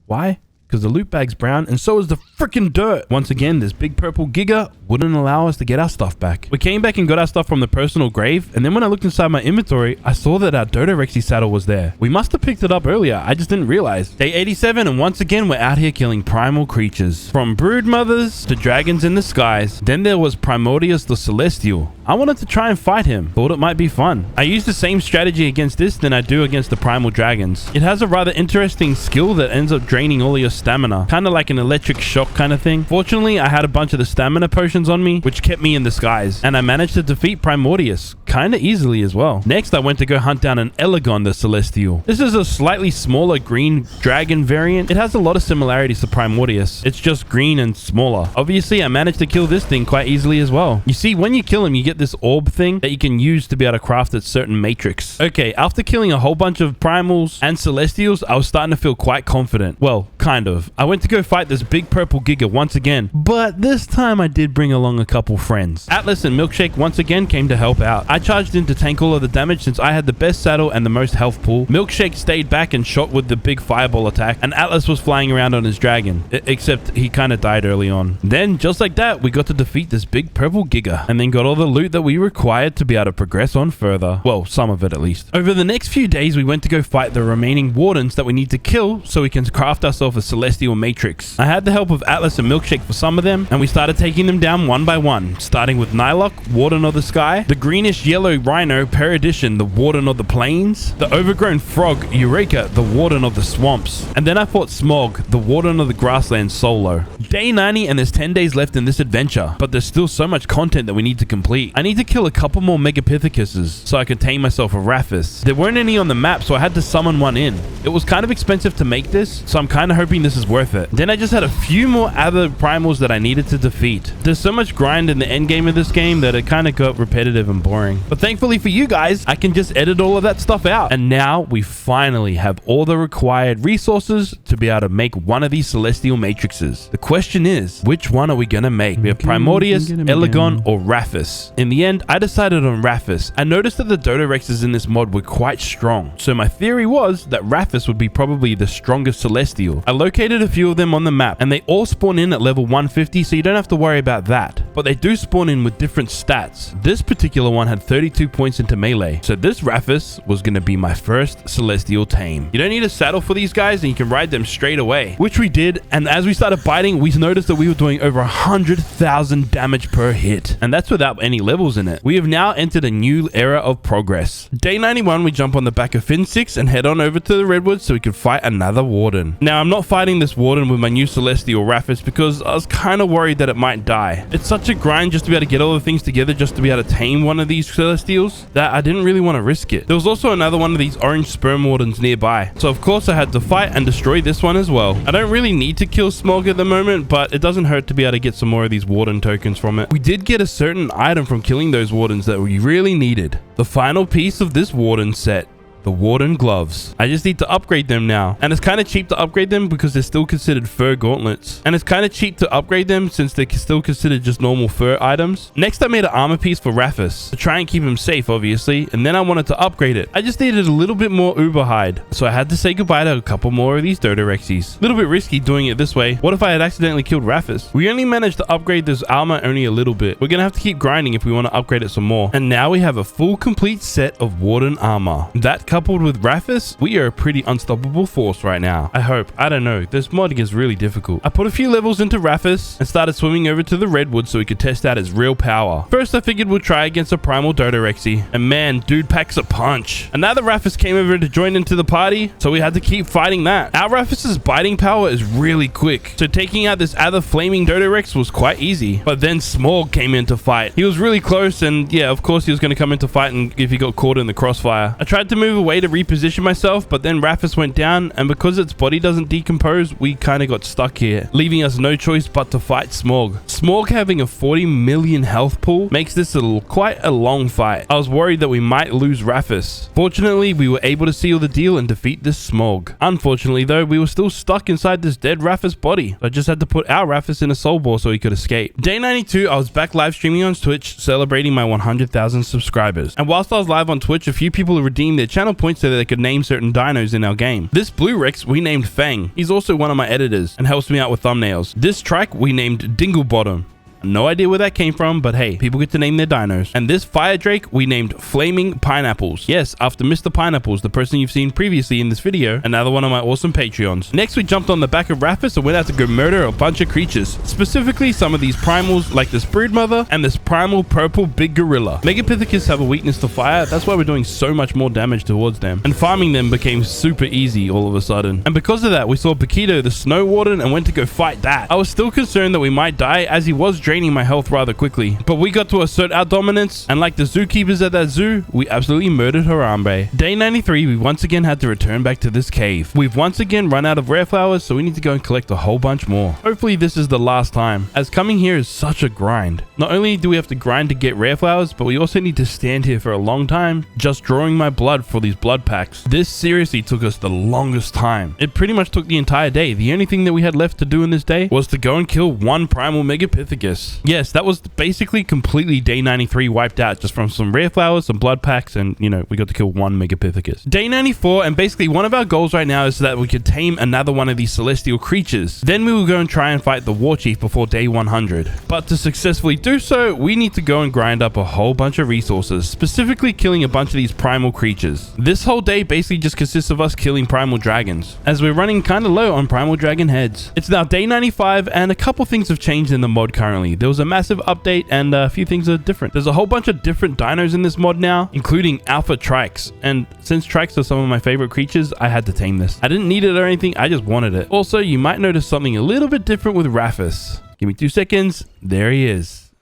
Why? Because the loot bag's brown and so is the freaking dirt. Once again, this big purple Giga wouldn't allow us to get our stuff back. We came back and got our stuff from the personal grave, and then when I looked inside my inventory, I saw that our Dodorexy saddle was there. We must have picked it up earlier. I just didn't realize. Day 87, and once again, we're out here killing primal creatures. From brood mothers to dragons in the skies. Then there was Primordius the Celestial. I wanted to try and fight him. Thought it might be fun. I used the same strategy against this than I do against the primal dragons. It has a rather interesting skill that ends up draining all of your stamina. Kind of like an electric shock kind of thing. Fortunately, I had a bunch of the stamina potions on me, which kept me in the skies. And I managed to defeat Primordius kind of easily as well. Next, I went to go hunt down an Elegon the Celestial. This is a slightly smaller green dragon variant. It has a lot of similarities to Primordius. It's just green and smaller. Obviously, I managed to kill this thing quite easily as well. You see, when you kill him, you get this orb thing that you can use to be able to craft a certain matrix. Okay, after killing a whole bunch of primals and celestials, I was starting to feel quite confident. Well, kind of. I went to go fight this big purple Giga once again, but this time I did bring along a couple friends. Atlas and Milkshake once again came to help out. I charged in to tank all of the damage since I had the best saddle and the most health pool. Milkshake stayed back and shot with the big fireball attack, and Atlas was flying around on his dragon, except he kind of died early on. Then, just like that, we got to defeat this big purple Giga, and then got all the loot that we required to be able to progress on further. Well, some of it at least. Over the next few days, we went to go fight the remaining wardens that we need to kill so we can craft ourselves a celestial matrix. I had the help of Atlas and Milkshake for some of them, and we started taking them down one by one, starting with Nylok, Warden of the Sky, the greenish yellow Rhino, Perdition, the Warden of the Plains, the overgrown frog, Eureka, the Warden of the Swamps, and then I fought Smog, the Warden of the Grasslands solo. Day 90, and there's 10 days left in this adventure, but there's still so much content that we need to complete. I need to kill a couple more Megapithecus so I can tame myself a Raphis. There weren't any on the map, so I had to summon one in. It was kind of expensive to make this, so I'm kind of hoping this is worth it. Then I just had a few more other primals that I needed to defeat. There's so much grind in the end game of this game that it kind of got repetitive and boring. But thankfully for you guys, I can just edit all of that stuff out. And now we finally have all the required resources to be able to make one of these celestial matrices. The question is, which one are we gonna make? We have Primordius, Elegon, or Raphis. In the end, I decided on Raphis. I noticed that the Dodorexes in this mod were quite strong, so my theory was that Raphis would be probably the strongest celestial. I located a few of them on the map, and they all spawn in at level 150, so you don't have to worry about that. But they do spawn in with different stats. This particular one had 32 points into melee, so this Raphis was going to be my first celestial tame. You don't need a saddle for these guys, and you can ride them straight away, which we did. And as we started biting, we noticed that we were doing over 100,000 damage per hit, and that's without any levels in it. We have now entered a new era of progress. Day 91, we jump on the back of Fin 6 and head on over to the Redwoods so we could fight another Warden. Now, I'm not fighting this Warden with my new celestial Raphis because I was kind of worried that it might die. It's such a grind just to be able to get all the things together just to be able to tame one of these celestials that I didn't really want to risk it. There was also another one of these orange sperm wardens nearby, so of course I had to fight and destroy this one as well. I don't really need to kill Smog at the moment, but it doesn't hurt to be able to get some more of these warden tokens from it. We did get a certain item from killing those wardens that we really needed. The final piece of this warden set, the Warden gloves. I just need to upgrade them now. And it's kind of cheap to upgrade them because they're still considered fur gauntlets. And it's kind of cheap to upgrade them since they're still considered just normal fur items. Next, I made an armor piece for Raffus to try and keep him safe, obviously. And then I wanted to upgrade it. I just needed a little bit more uber hide. So I had to say goodbye to a couple more of these Dodorexes. A little bit risky doing it this way. What if I had accidentally killed Raffus? We only managed to upgrade this armor only a little bit. We're gonna have to keep grinding if we want to upgrade it some more. And now we have a full complete set of Warden armor. That coupled with Raffus, we are a pretty unstoppable force right now. I hope. I don't know. This mod gets really difficult. I put a few levels into Raffus and started swimming over to the redwood so we could test out his real power. First, I figured we'll try against a primal Dodorexy. And man, dude packs a punch. And now the Raffus came over to join into the party, so we had to keep fighting that. Our Raffus's biting power is really quick, so taking out this other flaming Dodorex was quite easy. But then Smog came in to fight. He was really close, and yeah, of course he was going to come into fight and if he got caught in the crossfire. I tried to move away to reposition myself, but then Raffus went down, and because its body doesn't decompose, we kind of got stuck here, leaving us no choice but to fight Smog. Smog having a 40 million health pool makes this quite a long fight. I was worried that we might lose Raffus. Fortunately, we were able to seal the deal and defeat this Smog. Unfortunately though, we were still stuck inside this dead Raffus body. I just had to put our Raffus in a soul ball so he could escape. Day 92, I was back live streaming on Twitch, celebrating my 100,000 subscribers. And whilst I was live on Twitch, a few people redeemed their channel points so that they could name certain dinos in our game. This Blue Rex we named Fang. He's also one of my editors and helps me out with thumbnails. This Trike we named Dinglebottom. No idea where that came from, but hey, people get to name their dinos. And this Fire Drake we named Flaming Pineapples. Yes, after Mr. Pineapples, the person you've seen previously in this video, another one of my awesome Patreons. Next, we jumped on the back of Raffus and went out to go murder a bunch of creatures, specifically some of these primals like this Broodmother and this primal purple big gorilla. Megapithecus have a weakness to fire, that's why we're doing so much more damage towards them. And farming them became super easy all of a sudden. And because of that, we saw Paquito the Snow Warden and went to go fight that. I was still concerned that we might die as he was draining my health rather quickly, but we got to assert our dominance, and like the zookeepers at that zoo, we absolutely murdered Harambe. Day 93, we once again had to return back to this cave. We've once again run out of rare flowers, so we need to go and collect a whole bunch more. Hopefully this is the last time, as coming here is such a grind. Not only do we have to grind to get rare flowers, but we also need to stand here for a long time just drawing my blood for these blood packs. This seriously took us the longest time. It pretty much took the entire day. The only thing that we had left to do in this day was to go and kill one primal Megapithecus. Yes, that was basically completely day 93 wiped out just from some rare flowers, some blood packs, and you know, we got to kill one Megapithecus. Day 94, and basically one of our goals right now is that we could tame another one of these celestial creatures. Then we will go and try and fight the War Chief before day 100. But to successfully do so, we need to go and grind up a whole bunch of resources, specifically killing a bunch of these primal creatures. This whole day basically just consists of us killing primal dragons, as we're running kind of low on primal dragon heads. It's now day 95, and a couple things have changed in the mod currently. There was a massive update and a few things are different. There's a whole bunch of different dinos in this mod now, including Alpha Trikes. And since Trikes are some of my favorite creatures, I had to tame this. I didn't need it or anything, I just wanted it. Also, you might notice something a little bit different with Raffus. Give me 2 seconds. There he is.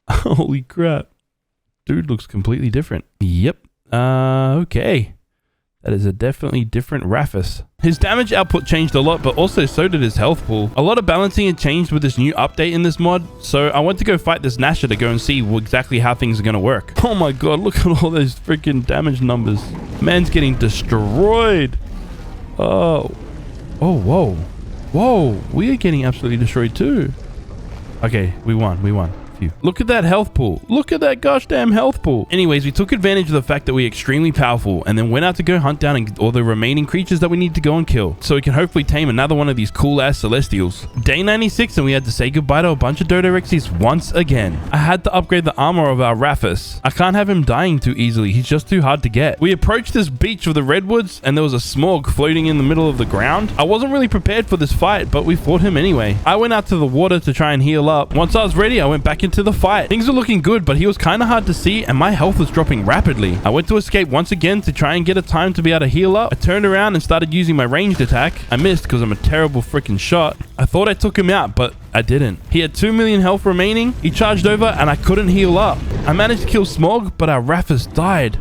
Holy crap. Dude looks completely different. Yep. Okay. That is a definitely different Raffus. His damage output changed a lot, but also so did his health pool. A lot of balancing had changed with this new update in this mod, so I went to go fight this Nasher to go and see exactly how things are going to work. Oh my god, look at all those freaking damage numbers. Man's getting destroyed. Oh. Oh, whoa. Whoa, we are getting absolutely destroyed too. Okay, we won. Look at that health pool. Look at that gosh damn health pool. Anyways, we took advantage of the fact that we're extremely powerful and then went out to go hunt down all the remaining creatures that we need to go and kill, so we can hopefully tame another one of these cool ass celestials. Day 96, and we had to say goodbye to a bunch of Dodorexes once again. I had to upgrade the armor of our Raffus. I can't have him dying too easily. He's just too hard to get. We approached this beach of the redwoods and there was a Smog floating in the middle of the ground. I wasn't really prepared for this fight, but we fought him anyway. I went out to the water to try and heal up. Once I was ready, I went back into the fight. Things were looking good, but he was kind of hard to see and my health was dropping rapidly. I went to escape once again to try and get a time to be able to heal up. I turned around and started using my ranged attack. I missed because I'm a terrible freaking shot. I thought I took him out, but I didn't. He had 2 million health remaining. He charged over and I couldn't heal up. I managed to kill Smog, but our Raffus died.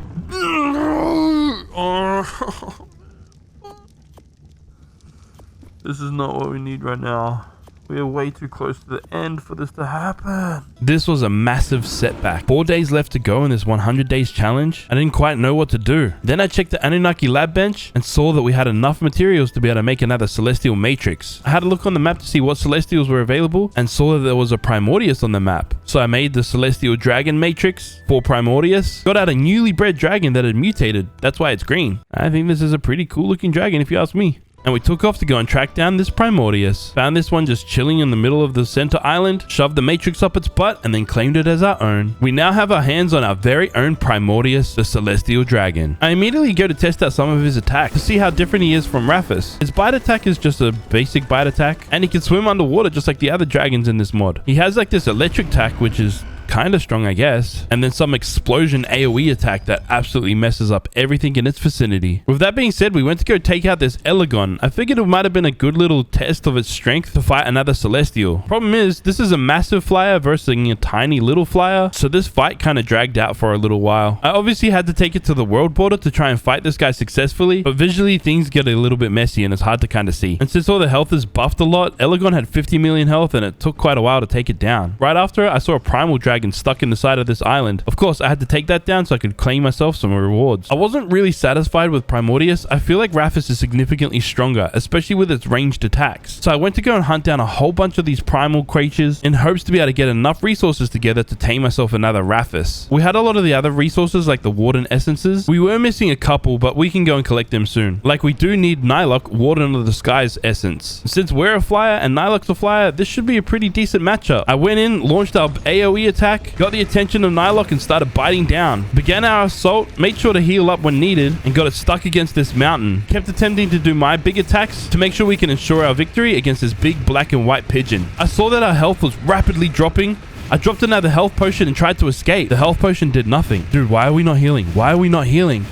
This is not what we need right now. We are way too close to the end for this to happen. This was a massive setback. 4 days left to go in this 100 days challenge. I didn't quite know what to do. Then I checked the Anunnaki lab bench and saw that we had enough materials to be able to make another celestial matrix. I had a look on the map to see what celestials were available and saw that there was a Primordius on the map. So I made the celestial dragon matrix for Primordius. Got out a newly bred dragon that had mutated. That's why it's green. I think this is a pretty cool looking dragon if you ask me. And we took off to go and track down this Primordius. Found this one just chilling in the middle of the center island, shoved the matrix up its butt, and then claimed it as our own. We now have our hands on our very own Primordius, the Celestial Dragon. I immediately go to test out some of his attacks to see how different he is from Raphis. His bite attack is just a basic bite attack, and he can swim underwater just like the other dragons in this mod. He has like this electric attack, which is kind of strong, I guess, and then some explosion AoE attack that absolutely messes up everything in its vicinity. With that being said, we went to go take out this Elegon. I figured it might have been a good little test of its strength to fight another Celestial. Problem is, this is a massive flyer versus a tiny little flyer, so this fight kind of dragged out for a little while. I obviously had to take it to the world border to try and fight this guy successfully, but visually things get a little bit messy and it's hard to kind of see. And since all the health is buffed a lot, Elegon had 50 million health and it took quite a while to take it down. Right after, I saw a primal dragon stuck in the side of this island. Of course, I had to take that down so I could claim myself some rewards. I wasn't really satisfied with Primordius. I feel like Raphis is significantly stronger, especially with its ranged attacks. So I went to go and hunt down a whole bunch of these primal creatures in hopes to be able to get enough resources together to tame myself another Raphis. We had a lot of the other resources like the Warden essences. We were missing a couple, but we can go and collect them soon. Like we do need Nylok, Warden of the Skies essence. Since we're a flyer and Nylok's a flyer, this should be a pretty decent matchup. I went in, launched our AoE attack, got the attention of Nylok and started biting down. Began our assault, made sure to heal up when needed, and got it stuck against this mountain. Kept attempting to do my big attacks to make sure we can ensure our victory against this big black and white pigeon. I saw that our health was rapidly dropping. I dropped another health potion and tried to escape. The health potion did nothing. Dude, why are we not healing? Why are we not healing?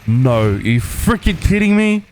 No, are you freaking kidding me?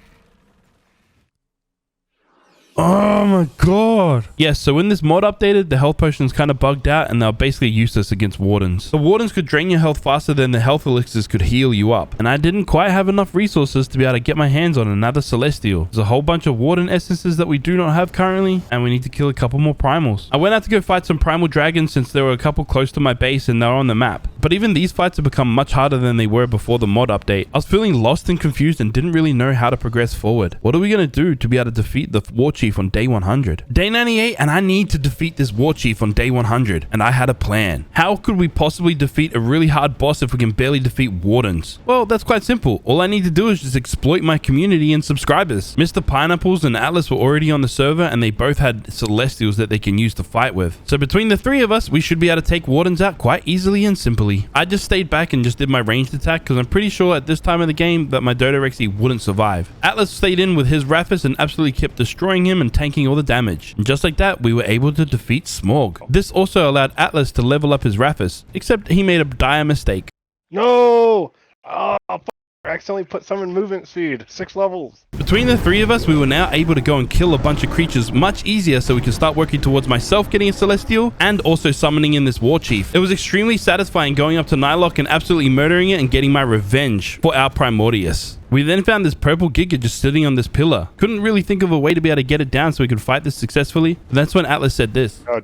Oh my god. Yes, so when this mod updated, the health potions kind of bugged out and they were basically useless against wardens. The wardens could drain your health faster than the health elixirs could heal you up. And I didn't quite have enough resources to be able to get my hands on another celestial. There's a whole bunch of warden essences that we do not have currently, and we need to kill a couple more primals. I went out to go fight some primal dragons since there were a couple close to my base and they're on the map. But even these fights have become much harder than they were before the mod update. I was feeling lost and confused and didn't really know how to progress forward. What are we going to do to be able to defeat the war chief on day 100? Day 98, and I need to defeat this war chief on day 100. And I had a plan. How could we possibly defeat a really hard boss if we can barely defeat wardens? Well, that's quite simple. All I need to do is just exploit my community and subscribers. Mr. Pineapples and Atlas were already on the server and they both had celestials that they can use to fight with. So between the three of us, we should be able to take wardens out quite easily and simply. I just stayed back and just did my ranged attack because I'm pretty sure at this time of the game that my Dodorexy wouldn't survive. Atlas stayed in with his Raphis and absolutely kept destroying him and tanking all the damage. And just like that, we were able to defeat Smorg. This also allowed Atlas to level up his Raphis, except he made a dire mistake. No! Oh, I accidentally put some in movement speed. 6 levels. Between the three of us, we were now able to go and kill a bunch of creatures much easier so we could start working towards myself getting a Celestial and also summoning in this War Chief. It was extremely satisfying going up to Nylok and absolutely murdering it and getting my revenge for our Primordius. We then found this purple Giga just sitting on this pillar. Couldn't really think of a way to be able to get it down so we could fight this successfully. And that's when Atlas said this. Oh,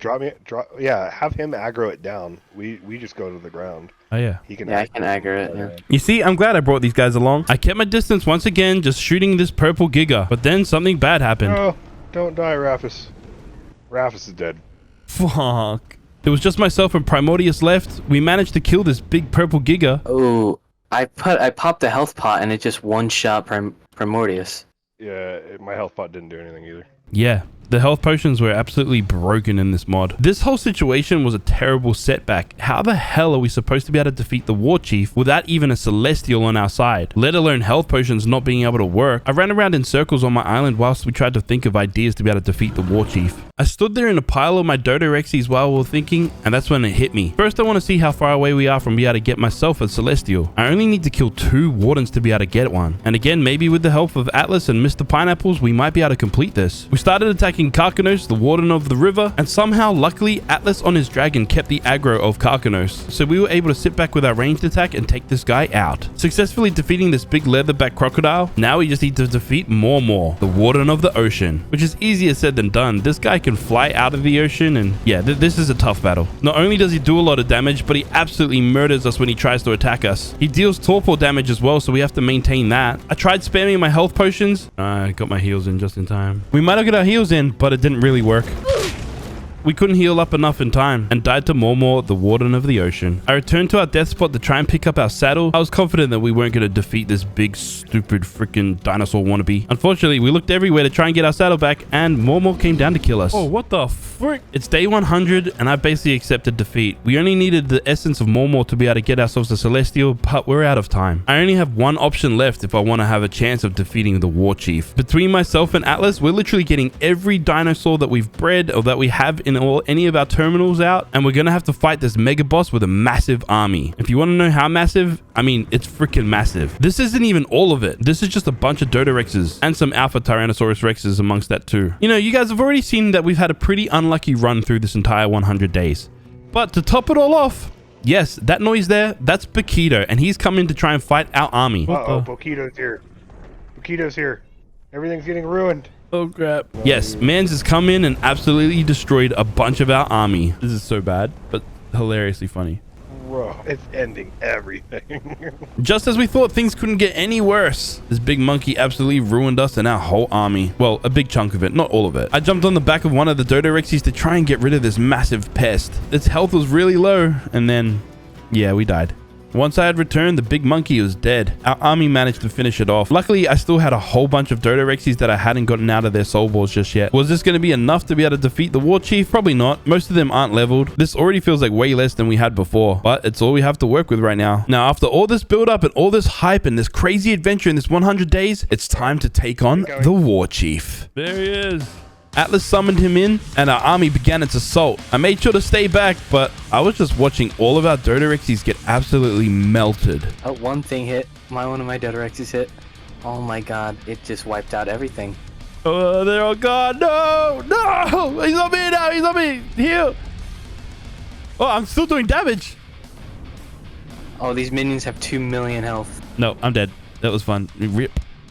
yeah, have him aggro it down. We just go to the ground. Oh yeah. He can I can aggro it, yeah. You see, I'm glad I brought these guys along. I kept my distance once again, just shooting this purple Giga. But then something bad happened. No, don't die, Raphis. Raphis is dead. Fuck. It was just myself and Primordius left. We managed to kill this big purple Giga. Oh, I popped the health pot and it just one-shot Primordius. Yeah, my health pot didn't do anything either. Yeah. The health potions were absolutely broken in this mod. This whole situation was a terrible setback. How the hell are we supposed to be able to defeat the war chief without even a celestial on our side, let alone health potions not being able to work? I ran around in circles on my island whilst we tried to think of ideas to be able to defeat the war chief. I stood there in a pile of my Dodorexes while we were thinking, and that's when it hit me. First, I want to see how far away we are from being able to get myself a celestial. I only need to kill 2 wardens to be able to get one. And again, maybe with the help of Atlas and Mr. Pineapples, we might be able to complete this. We started attacking Karkanos, the warden of the river, and somehow, luckily, Atlas on his dragon kept the aggro of Karkanos, so we were able to sit back with our ranged attack and take this guy out. Successfully defeating this big leatherback crocodile, now we just need to defeat Mormor, the warden of the ocean, which is easier said than done. This guy can fly out of the ocean, and yeah, this is a tough battle. Not only does he do a lot of damage, but he absolutely murders us when he tries to attack us. He deals torpor damage as well, so we have to maintain that. I tried spamming my health potions. I got my heals in just in time. We might have got our heals in, but it didn't really work. We couldn't heal up enough in time and died to Mormor, the warden of the ocean. I returned to our death spot to try and pick up our saddle. I was confident that we weren't going to defeat this big, stupid, freaking dinosaur wannabe. Unfortunately, we looked everywhere to try and get our saddle back, and Mormor came down to kill us. Oh, what the frick? It's day 100, and I basically accepted defeat. We only needed the essence of Mormor to be able to get ourselves a Celestial, but we're out of time. I only have one option left if I want to have a chance of defeating the War Chief. Between myself and Atlas, we're literally getting every dinosaur that we've bred or that we have in any of our terminals out, and we're gonna have to fight this mega boss with a massive army. If you want to know how massive, I mean, it's freaking massive. This isn't even all of it. This is just a bunch of Dodorexes and some Alpha Tyrannosaurus Rexes amongst that too. You know, you guys have already seen that we've had a pretty unlucky run through this entire 100 days. But to top it all off, yes, that noise there, that's Bakito, and he's coming to try and fight our army. Uh-oh, Bakito's here. Bakito's here. Everything's getting ruined. Oh crap. Yes, Mans has come in and absolutely destroyed a bunch of our army. This is so bad, but hilariously funny. Bro, it's ending everything. Just as we thought things couldn't get any worse, this big monkey absolutely ruined us and our whole army. Well, a big chunk of it, not all of it. I jumped on the back of one of the Dodorexes to try and get rid of this massive pest. Its health was really low, and then, yeah, we died. Once I had returned, the big monkey was dead. Our army managed to finish it off. Luckily, I still had a whole bunch of Dodorexes that I hadn't gotten out of their soul balls just yet. Was this going to be enough to be able to defeat the war chief? Probably not. Most of them aren't leveled. This already feels like way less than we had before, but it's all we have to work with right now. Now, after all this build up and all this hype and this crazy adventure in this 100 days, it's time to take on the war chief. There he is. Atlas summoned him in, and our army began its assault. I made sure to stay back, but I was just watching all of our Dodorexes get absolutely melted. Oh, one thing hit. One of my Dodorexes hit. Oh my god, it just wiped out everything. Oh, they're all gone. No! No! He's on me now! He's on me! Heal! Oh, I'm still doing damage! Oh, these minions have 2 million health. No, I'm dead. That was fun.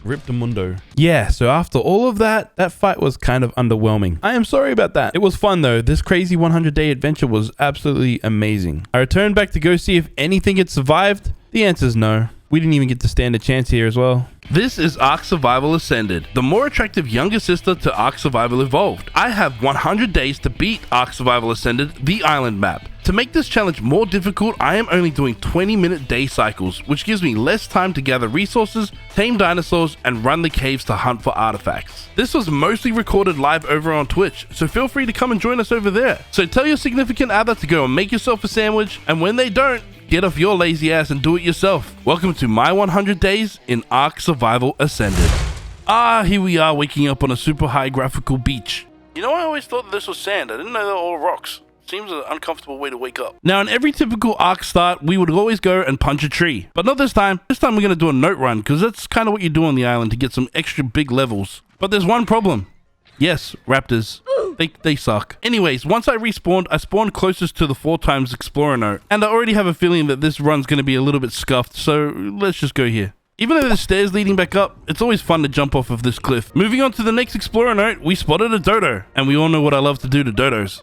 Rip the mundo. Yeah, so after all of that, that fight was kind of underwhelming. I am sorry about that. It was fun though. This crazy 100-day adventure was absolutely amazing. I returned back to go see if anything had survived. The answer is no. We didn't even get to stand a chance here as well. This is Ark Survival Ascended, the more attractive younger sister to Ark Survival Evolved. I have 100 days to beat Ark Survival Ascended, the island map. To make this challenge more difficult, I am only doing 20-minute day cycles, which gives me less time to gather resources, tame dinosaurs, and run the caves to hunt for artifacts. This was mostly recorded live over on Twitch, so feel free to come and join us over there. So tell your significant other to go and make yourself a sandwich, and when they don't, get off your lazy ass and do it yourself. Welcome to my 100 days in Ark Survival Ascended. Here we are waking up on a super high graphical beach. You know, I always thought that this was sand. I didn't know they were all rocks. Seems an uncomfortable way to wake up. Now, in every typical Ark start, we would always go and punch a tree. But not this time. This time we're going to do a note run, because that's kind of what you do on the island to get some extra big levels. But there's one problem. Yes, raptors. They suck. Anyways, once I respawned, I spawned closest to the 4x Explorer note. And I already have a feeling that this run's going to be a little bit scuffed, so let's just go here. Even though there's stairs leading back up, it's always fun to jump off of this cliff. Moving on to the next Explorer note, we spotted a dodo. And we all know what I love to do to dodos.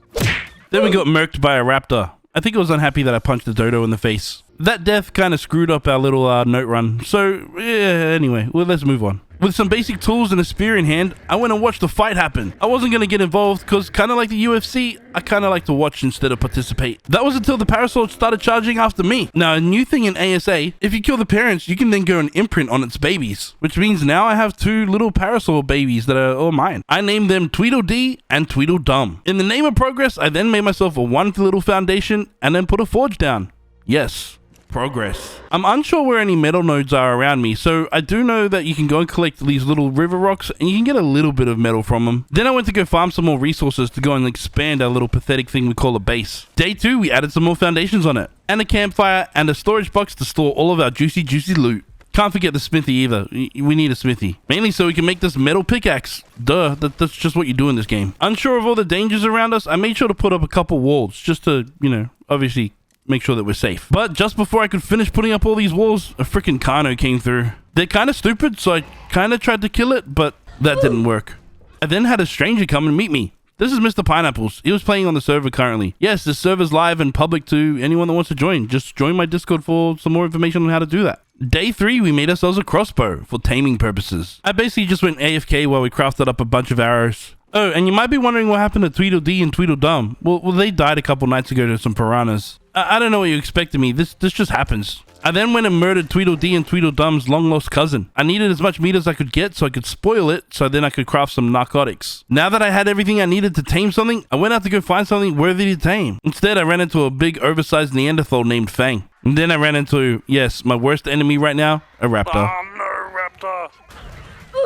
Then we got murked by a raptor. I think it was unhappy that I punched the dodo in the face. That death kind of screwed up our little note run. So, yeah, anyway, well, let's move on. With some basic tools and a spear in hand, I went and watched the fight happen. I wasn't going to get involved because, kind of like the UFC, I kind of like to watch instead of participate. That was until the Parasaur started charging after me. Now, a new thing in ASA, if you kill the parents, you can then go and imprint on its babies. Which means now I have 2 little Parasaur babies that are all mine. I named them Tweedledee and Tweedledum. In the name of progress, I then made myself a 1 little foundation and then put a forge down. Yes. Progress. I'm unsure where any metal nodes are around me, so I do know that you can go and collect these little river rocks and you can get a little bit of metal from them. Then I went to go farm some more resources to go and expand our little pathetic thing we call a base. Day 2, we added some more foundations on it, and a campfire and a storage box to store all of our juicy loot. Can't forget the smithy either. We need a smithy. Mainly so we can make this metal pickaxe. Duh, that's just what you do in this game. Unsure of all the dangers around us, I made sure to put up a couple walls just to, you know, obviously make sure that we're safe. But just before I could finish putting up all these walls, a freaking Kano came through. They're kind of stupid, so I kind of tried to kill it, but that didn't work. I then had a stranger come and meet me. This is Mr. Pineapples. He was playing on the server currently. Yes, this server's live and public to anyone that wants to join. Just join my Discord for some more information on how to do that. Day 3, we made ourselves a crossbow for taming purposes. I basically just went AFK while we crafted up a bunch of arrows. Oh, and you might be wondering what happened to Tweedledee and Tweedledum. Well, they died a couple nights ago to some piranhas. I don't know what you expected me. This just happens. I then went and murdered Tweedledee and Tweedledum's long-lost cousin. I needed as much meat as I could get so I could spoil it, so then I could craft some narcotics. Now that I had everything I needed to tame something, I went out to go find something worthy to tame. Instead, I ran into a big, oversized Neanderthal named Fang. And then I ran into, yes, my worst enemy right now, a raptor. Oh no,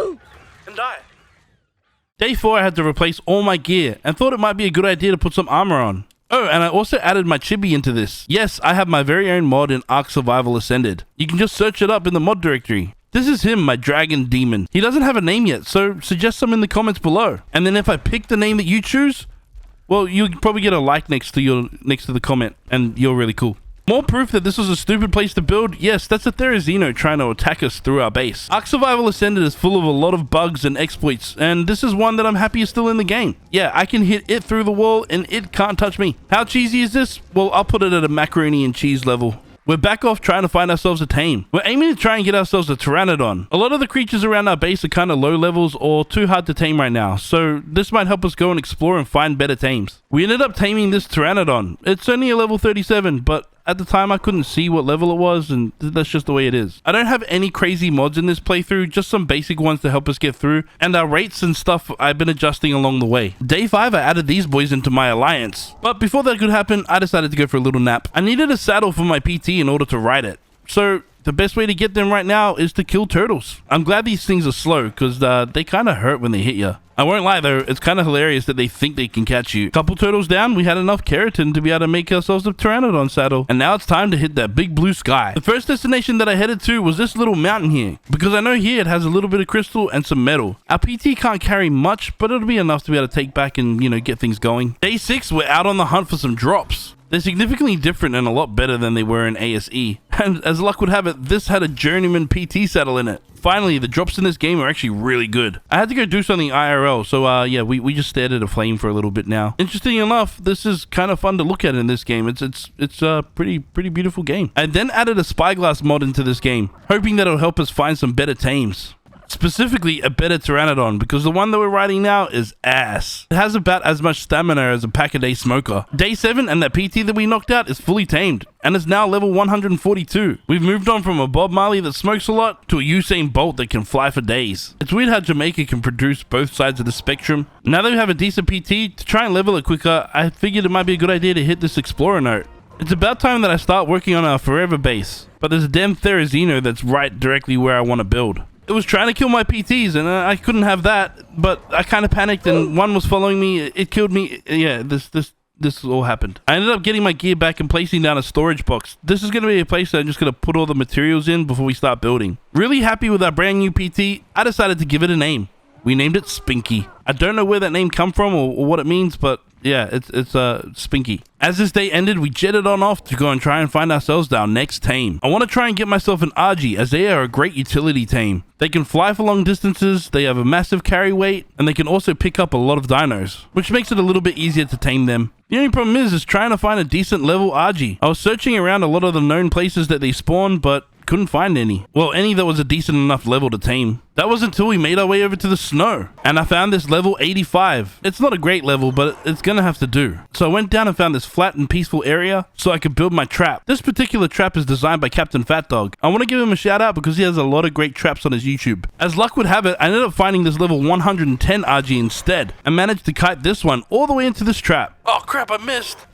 raptor! And die. Day 4, I had to replace all my gear and thought it might be a good idea to put some armor on. Oh, and I also added my chibi into this. Yes, I have my very own mod in Ark Survival Ascended. You can just search it up in the mod directory. This is him, my dragon demon. He doesn't have a name yet, so suggest some in the comments below. And then if I pick the name that you choose, well, you'll probably get a like next to the comment, and you're really cool. More proof that this was a stupid place to build? Yes, that's a Therizino trying to attack us through our base. Ark Survival Ascended is full of a lot of bugs and exploits, and this is one that I'm happy is still in the game. Yeah, I can hit it through the wall, and it can't touch me. How cheesy is this? Well, I'll put it at a macaroni and cheese level. We're back off trying to find ourselves a tame. We're aiming to try and get ourselves a Pteranodon. A lot of the creatures around our base are kind of low levels or too hard to tame right now, so this might help us go and explore and find better tames. We ended up taming this Pteranodon. It's only a level 37, but at the time I couldn't see what level it was, and that's just the way it is. I don't have any crazy mods in this playthrough, just some basic ones to help us get through, and our rates and stuff I've been adjusting along the way. Day 5, I added these boys into my alliance. But before that could happen, I decided to go for a little nap. I needed a saddle for my PT in order to ride it. So the best way to get them right now is to kill turtles. I'm glad these things are slow, because they kind of hurt when they hit you. I won't lie though, it's kind of hilarious that they think they can catch you. Couple turtles down, we had enough keratin to be able to make ourselves a Pteranodon saddle. And now it's time to hit that big blue sky. The first destination that I headed to was this little mountain here, because I know here it has a little bit of crystal and some metal. Our PT can't carry much, but it'll be enough to be able to take back and, you know, get things going. Day 6, we're out on the hunt for some drops. They're significantly different and a lot better than they were in ASE. And as luck would have it, this had a journeyman PT saddle in it. Finally, the drops in this game are actually really good. I had to go do something IRL, so yeah, we just stared at a flame for a little bit now. Interesting enough, this is kind of fun to look at in this game. It's a pretty beautiful game. I then added a spyglass mod into this game, hoping that it'll help us find some better tames. Specifically a better Pteranodon, because the one that we're riding now is ass. It has about as much stamina as a pack-a-day smoker. Day 7 and that PT that we knocked out is fully tamed, and is now level 142. We've moved on from a Bob Marley that smokes a lot to a Usain Bolt that can fly for days. It's weird how Jamaica can produce both sides of the spectrum. Now that we have a decent PT, to try and level it quicker, I figured it might be a good idea to hit this Explorer note. It's about time that I start working on our forever base, but there's a damn Therizino that's right directly where I want to build. It was trying to kill my PTs, and I couldn't have that, but I kind of panicked, and one was following me. It killed me. Yeah, this all happened. I ended up getting my gear back and placing down a storage box. This is going to be a place that I'm just going to put all the materials in before we start building. Really happy with our brand new PT, I decided to give it a name. We named it Spinky. I don't know where that name come from or what it means, but yeah, it's Spinky. As this day ended, we jetted on off to go and try and find ourselves our next tame. I want to try and get myself an Argy, as they are a great utility tame. They can fly for long distances, they have a massive carry weight, and they can also pick up a lot of dinos, which makes it a little bit easier to tame them. The only problem is trying to find a decent level Argy. I was searching around a lot of the known places that they spawn, but couldn't find any. Well, any that was a decent enough level to tame. That was until we made our way over to the snow, and I found this level 85. It's not a great level, but it's gonna have to do. So I went down and found this flat and peaceful area so I could build my trap. This particular trap is designed by Captain Fat Dog. I want to give him a shout out because he has a lot of great traps on his YouTube. As luck would have it, I ended up finding this level 110 RG instead, and managed to kite this one all the way into this trap. Oh crap, I missed.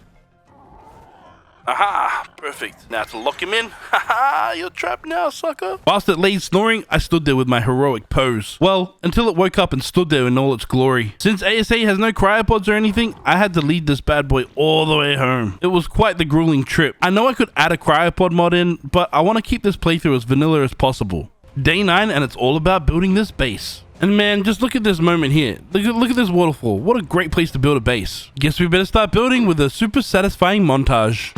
Aha! Perfect. Now to lock him in. Haha! You're trapped now, sucker. Whilst it lay snoring, I stood there with my heroic pose. Well, until it woke up and stood there in all its glory. Since ASA has no cryopods or anything, I had to lead this bad boy all the way home. It was quite the grueling trip. I know I could add a cryopod mod in, but I want to keep this playthrough as vanilla as possible. Day 9, and it's all about building this base. And man, just look at this moment here. Look at this waterfall. What a great place to build a base. Guess we better start building with a super satisfying montage.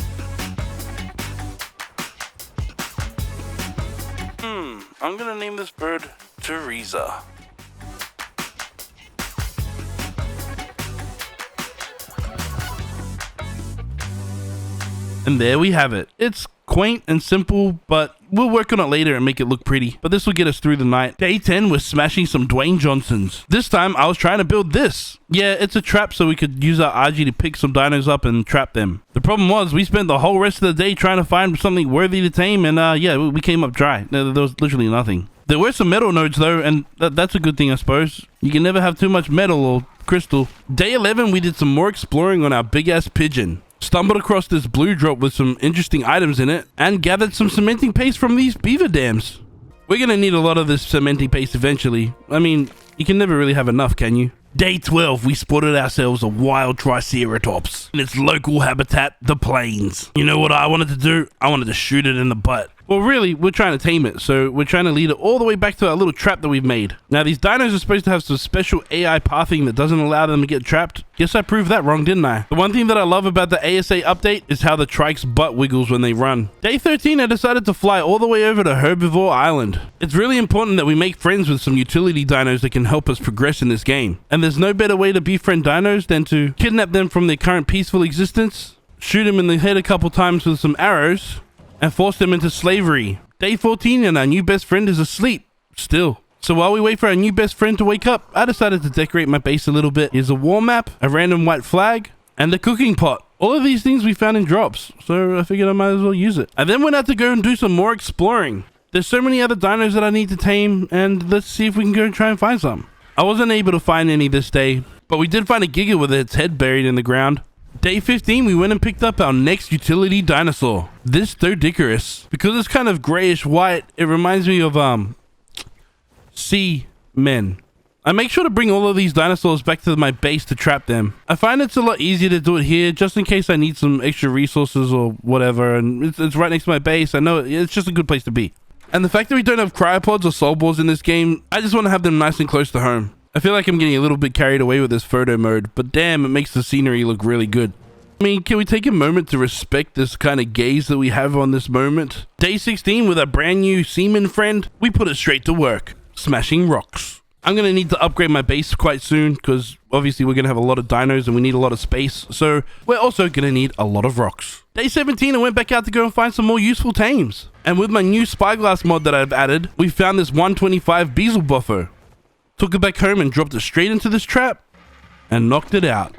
I'm gonna name this bird Teresa. And there we have it. It's quaint and simple, but we'll work on it later and make it look pretty. But this will get us through the night. Day 10, we're smashing some Dwayne Johnsons. This time, I was trying to build this. Yeah, it's a trap so we could use our RG to pick some dinos up and trap them. The problem was, we spent the whole rest of the day trying to find something worthy to tame, and yeah, we came up dry. There was literally nothing. There were some metal nodes though, and that's a good thing, I suppose. You can never have too much metal or crystal. Day 11, we did some more exploring on our big-ass pigeon. Stumbled across this blue drop with some interesting items in it, and gathered some cementing paste from these beaver dams. We're gonna need a lot of this cementing paste eventually. I mean, you can never really have enough, can you? Day 12, we spotted ourselves a wild triceratops in its local habitat, the plains. You know what I wanted to do? I wanted to shoot it in the butt. Well, really, we're trying to tame it, so we're trying to lead it all the way back to our little trap that we've made. Now, these dinos are supposed to have some special AI pathing that doesn't allow them to get trapped. Guess I proved that wrong, didn't I? The one thing that I love about the ASA update is how the trike's butt wiggles when they run. Day 13, I decided to fly all the way over to Herbivore Island. It's really important that we make friends with some utility dinos that can help us progress in this game. And there's no better way to befriend dinos than to kidnap them from their current peaceful existence, shoot them in the head a couple times with some arrows, and force them into slavery. Day 14, and our new best friend is asleep. Still. So while we wait for our new best friend to wake up, I decided to decorate my base a little bit. Here's a war map, a random white flag, and a cooking pot. All of these things we found in drops, so I figured I might as well use it. I then went out to go and do some more exploring. There's so many other dinos that I need to tame, and let's see if we can go and try and find some. I wasn't able to find any this day, but we did find a Giga with its head buried in the ground. Day 15, we went and picked up our next utility dinosaur, this Thodicarus. Because it's kind of grayish white, it reminds me of sea men. I make sure to bring all of these dinosaurs back to my base to trap them. I find it's a lot easier to do it here, just in case I need some extra resources or whatever, and it's right next to my base. I know it's just a good place to be. And the fact that we don't have cryopods or soul balls in this game, I just want to have them nice and close to home. I feel like I'm getting a little bit carried away with this photo mode, but damn, it makes the scenery look really good. I mean, can we take a moment to respect this kind of gaze that we have on this moment? Day 16, with our brand new seaman friend, we put it straight to work, smashing rocks. I'm going to need to upgrade my base quite soon, because obviously we're going to have a lot of dinos and we need a lot of space, so we're also going to need a lot of rocks. Day 17, I went back out to go and find some more useful tames. And with my new spyglass mod that I've added, we found this 125 Beazle Buffo. Took it back home and dropped it straight into this trap and knocked it out.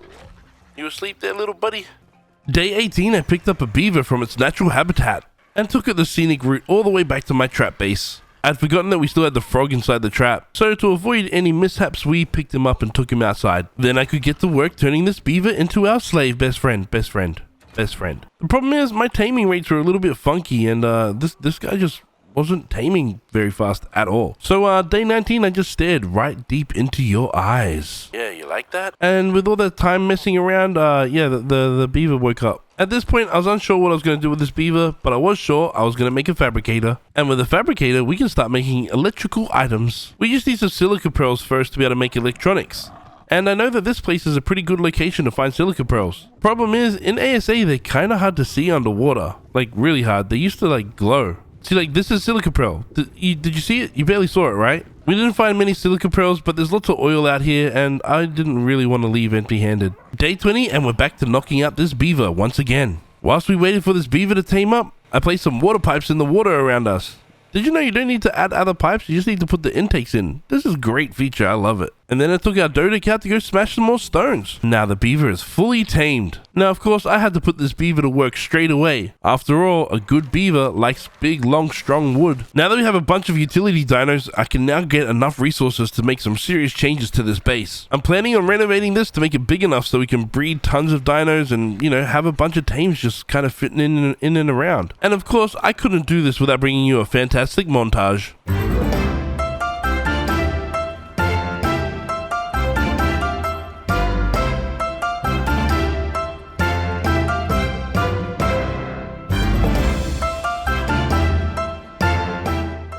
You asleep there, little buddy? Day 18, I picked up a beaver from its natural habitat and took it the scenic route all the way back to my trap base. I'd forgotten that we still had the frog inside the trap, so to avoid any mishaps, we picked him up and took him outside. Then I could get to work turning this beaver into our slave best friend. The problem is, my taming rates were a little bit funky, and this guy just wasn't taming very fast at all. So day 19, I just stared right deep into your eyes. Yeah, you like that? And with all that time messing around, yeah, the beaver woke up. At this point, I was unsure what I was going to do with this beaver, but I was sure I was going to make a fabricator. And with a fabricator, we can start making electrical items. We just need some silica pearls first to be able to make electronics. And I know that this place is a pretty good location to find silica pearls. Problem is, in ASA, they're kind of hard to see underwater. Like, really hard. They used to, like, glow. See, like, this is silica pearl. Did you see it? You barely saw it, right? We didn't find many silica pearls, but there's lots of oil out here, and I didn't really want to leave empty-handed. Day 20, and we're back to knocking out this beaver once again. Whilst we waited for this beaver to tame up, I placed some water pipes in the water around us. Did you know you don't need to add other pipes? You just need to put the intakes in. This is a great feature. I love it. And then I took our Dodo cat to go smash some more stones. Now the beaver is fully tamed. Now, of course, I had to put this beaver to work straight away. After all, a good beaver likes big, long, strong wood. Now that we have a bunch of utility dinos, I can now get enough resources to make some serious changes to this base. I'm planning on renovating this to make it big enough so we can breed tons of dinos and, you know, have a bunch of tames just kind of fitting in and around. And of course, I couldn't do this without bringing you a fantastic montage.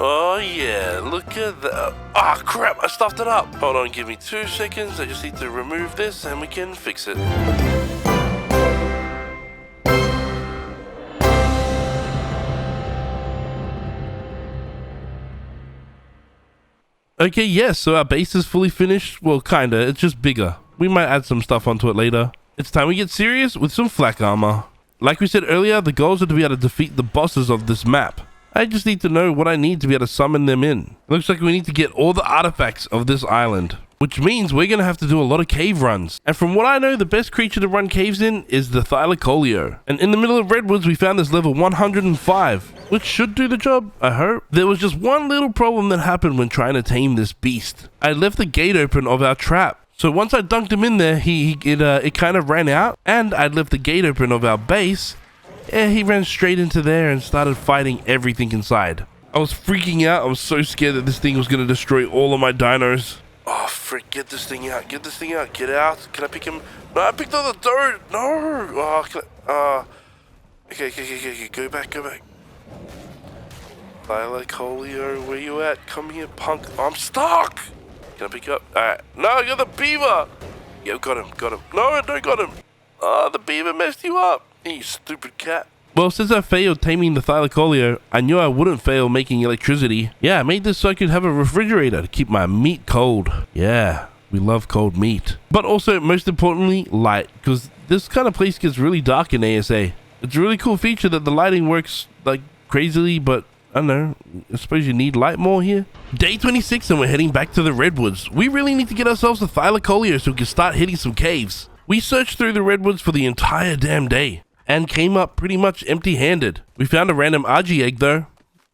Oh yeah, look at that. Ah, crap, I stuffed it up. Hold on, give me 2 seconds. I just need to remove this and we can fix it. Okay, yes, so our base is fully finished. Well, kinda, it's just bigger. We might add some stuff onto it later. It's time we get serious with some flak armor. Like we said earlier, the goals are to be able to defeat the bosses of this map. I just need to know what I need to be able to summon them in. Looks like we need to get all the artifacts of this island, which means we're going to have to do a lot of cave runs. And from what I know, the best creature to run caves in is the Thylacoleo. And in the middle of Redwoods, we found this level 105, which should do the job, I hope. There was just one little problem that happened when trying to tame this beast. I left the gate open of our trap. So once I dunked him in there, it kind of ran out, and I'd left the gate open of our base. He ran straight into there and started fighting everything inside. I was freaking out. I was so scared that this thing was going to destroy all of my dinos. Oh, frick, get this thing out. Get this thing out. Get out. Can I pick him? No, I picked up the dirt. No. Oh, can I? Okay. Go back. Thylacoleo, where you at? Come here, punk. Oh, I'm stuck. Can I pick you up? Alright. No, I got the beaver. Yeah, got him. No, I don't got him. Oh, the beaver messed you up. You stupid cat. Well, since I failed taming the Thylacoleo, I knew I wouldn't fail making electricity. Yeah, I made this so I could have a refrigerator to keep my meat cold. Yeah, we love cold meat. But also, most importantly, light, because this kind of place gets really dark in ASA. It's a really cool feature that the lighting works like crazily, but I don't know, I suppose you need light more here. Day 26 and we're heading back to the Redwoods. We really need to get ourselves a Thylacoleo so we can start hitting some caves. We searched through the Redwoods for the entire damn day and came up pretty much empty-handed. We found a random Argy egg though,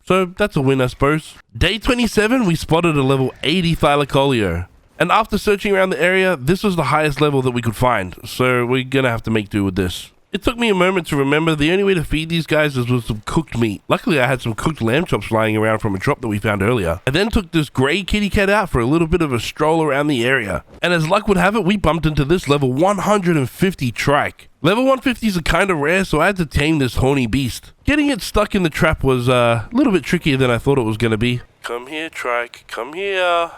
so that's a win I suppose. Day 27 we spotted a level 80 Thylacoleo, and after searching around the area, this was the highest level that we could find, so we're gonna have to make do with this. It took me a moment to remember the only way to feed these guys is with some cooked meat. Luckily I had some cooked lamb chops lying around from a drop that we found earlier. I then took this grey kitty cat out for a little bit of a stroll around the area, and as luck would have it, we bumped into this level 150 trike. Level 150s are kinda rare, so I had to tame this horny beast. Getting it stuck in the trap was a little bit trickier than I thought it was gonna be. Come here, trike, come here.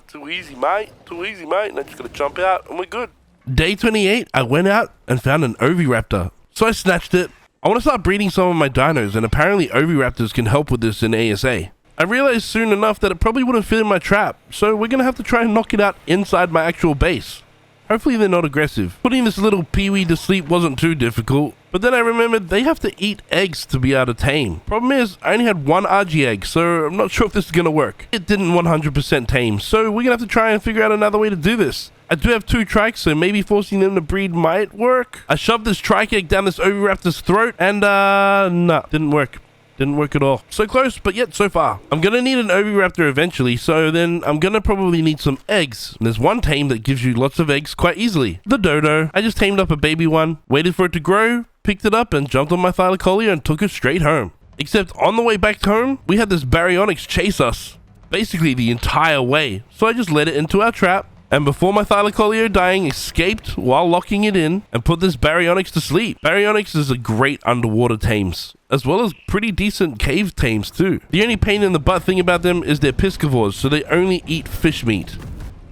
Too easy, mate. And I'm just gonna jump out and we're good. Day 28, I went out and found an Oviraptor. So I snatched it. I want to start breeding some of my dinos, and apparently Oviraptors can help with this in ASA. I realized soon enough that it probably wouldn't fit in my trap, so we're going to have to try and knock it out inside my actual base. Hopefully they're not aggressive. Putting this little peewee to sleep wasn't too difficult, but then I remembered they have to eat eggs to be able to tame. Problem is, I only had one Argy egg, so I'm not sure if this is going to work. It didn't 100% tame, so we're going to have to try and figure out another way to do this. I do have 2 trikes, so maybe forcing them to breed might work. I shoved this trike egg down this Oviraptor's throat, and no, didn't work. Didn't work at all. So close, but yet so far. I'm gonna need an Oviraptor eventually, so then I'm gonna probably need some eggs. And there's one tame that gives you lots of eggs quite easily. The Dodo. I just tamed up a baby one, waited for it to grow, picked it up, and jumped on my Thylacoleo and took it straight home. Except on the way back home, we had this Baryonyx chase us. Basically the entire way. So I just let it into our trap, and before my Thylacoleo dying, escaped while locking it in and put this Baryonyx to sleep. Baryonyx is a great underwater tames, as well as pretty decent cave tames too. The only pain in the butt thing about them is they're piscivores, so they only eat fish meat.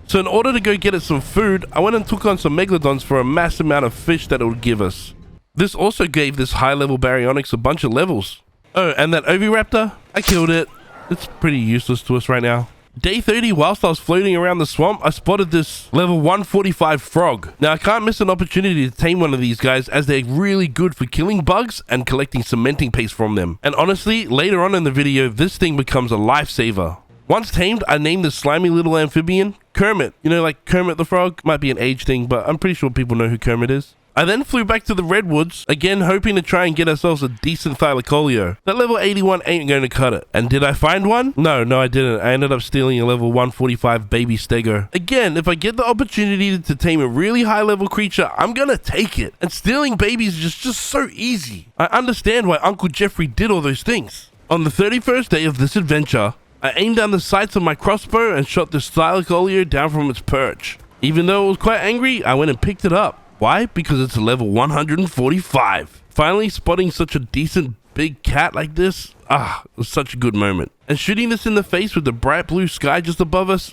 So in order to go get it some food, I went and took on some Megalodons for a mass amount of fish that it would give us. This also gave this high level Baryonyx a bunch of levels. Oh, and that Oviraptor, I killed it. It's pretty useless to us right now. Day 30, whilst I was floating around the swamp, I spotted this level 145 frog. Now, I can't miss an opportunity to tame one of these guys, as they're really good for killing bugs and collecting cementing paste from them. And honestly, later on in the video, this thing becomes a lifesaver. Once tamed, I named this slimy little amphibian Kermit. You know, like Kermit the Frog. Might be an age thing, but I'm pretty sure people know who Kermit is. I then flew back to the Redwoods, again hoping to try and get ourselves a decent Thylacoleo. That level 81 ain't going to cut it. And did I find one? No, I didn't. I ended up stealing a level 145 baby stego. Again, if I get the opportunity to tame a really high level creature, I'm gonna take it. And stealing babies is just so easy. I understand why Uncle Jeffrey did all those things. On the 31st day of this adventure, I aimed down the sights of my crossbow and shot this Thylacoleo down from its perch. Even though it was quite angry, I went and picked it up. Why? Because it's a level 145. Finally spotting such a decent big cat like this, it was such a good moment. And shooting this in the face with the bright blue sky just above us,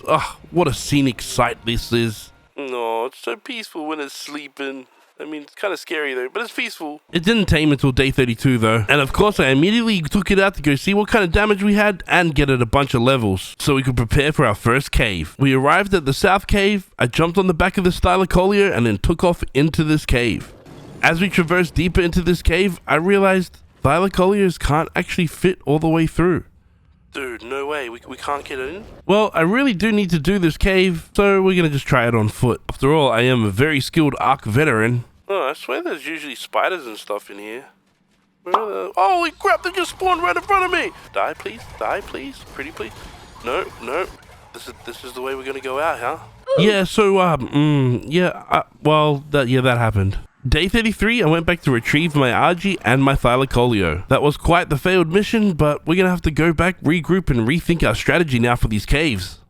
what a scenic sight this is. No, it's so peaceful when it's sleeping. I mean, it's kind of scary though, but it's peaceful. It didn't tame until day 32 though. And of course, I immediately took it out to go see what kind of damage we had and get it a bunch of levels so we could prepare for our first cave. We arrived at the south cave. I jumped on the back of the Thylacoleo and then took off into this cave. As we traversed deeper into this cave, I realized Thylacoleos can't actually fit all the way through. Dude, no way. We can't get in? Well, I really do need to do this cave, so we're gonna just try it on foot. After all, I am a very skilled Ark veteran. Oh, I swear there's usually spiders and stuff in here. Where are the... Holy crap, they just spawned right in front of me! Die, please. Die, please. Pretty, please. No. This is the way we're gonna go out, huh? Yeah, so, that happened. Day 33, I went back to retrieve my Argy and my Thylacoleo. That was quite the failed mission, but we're gonna have to go back, regroup, and rethink our strategy now for these caves.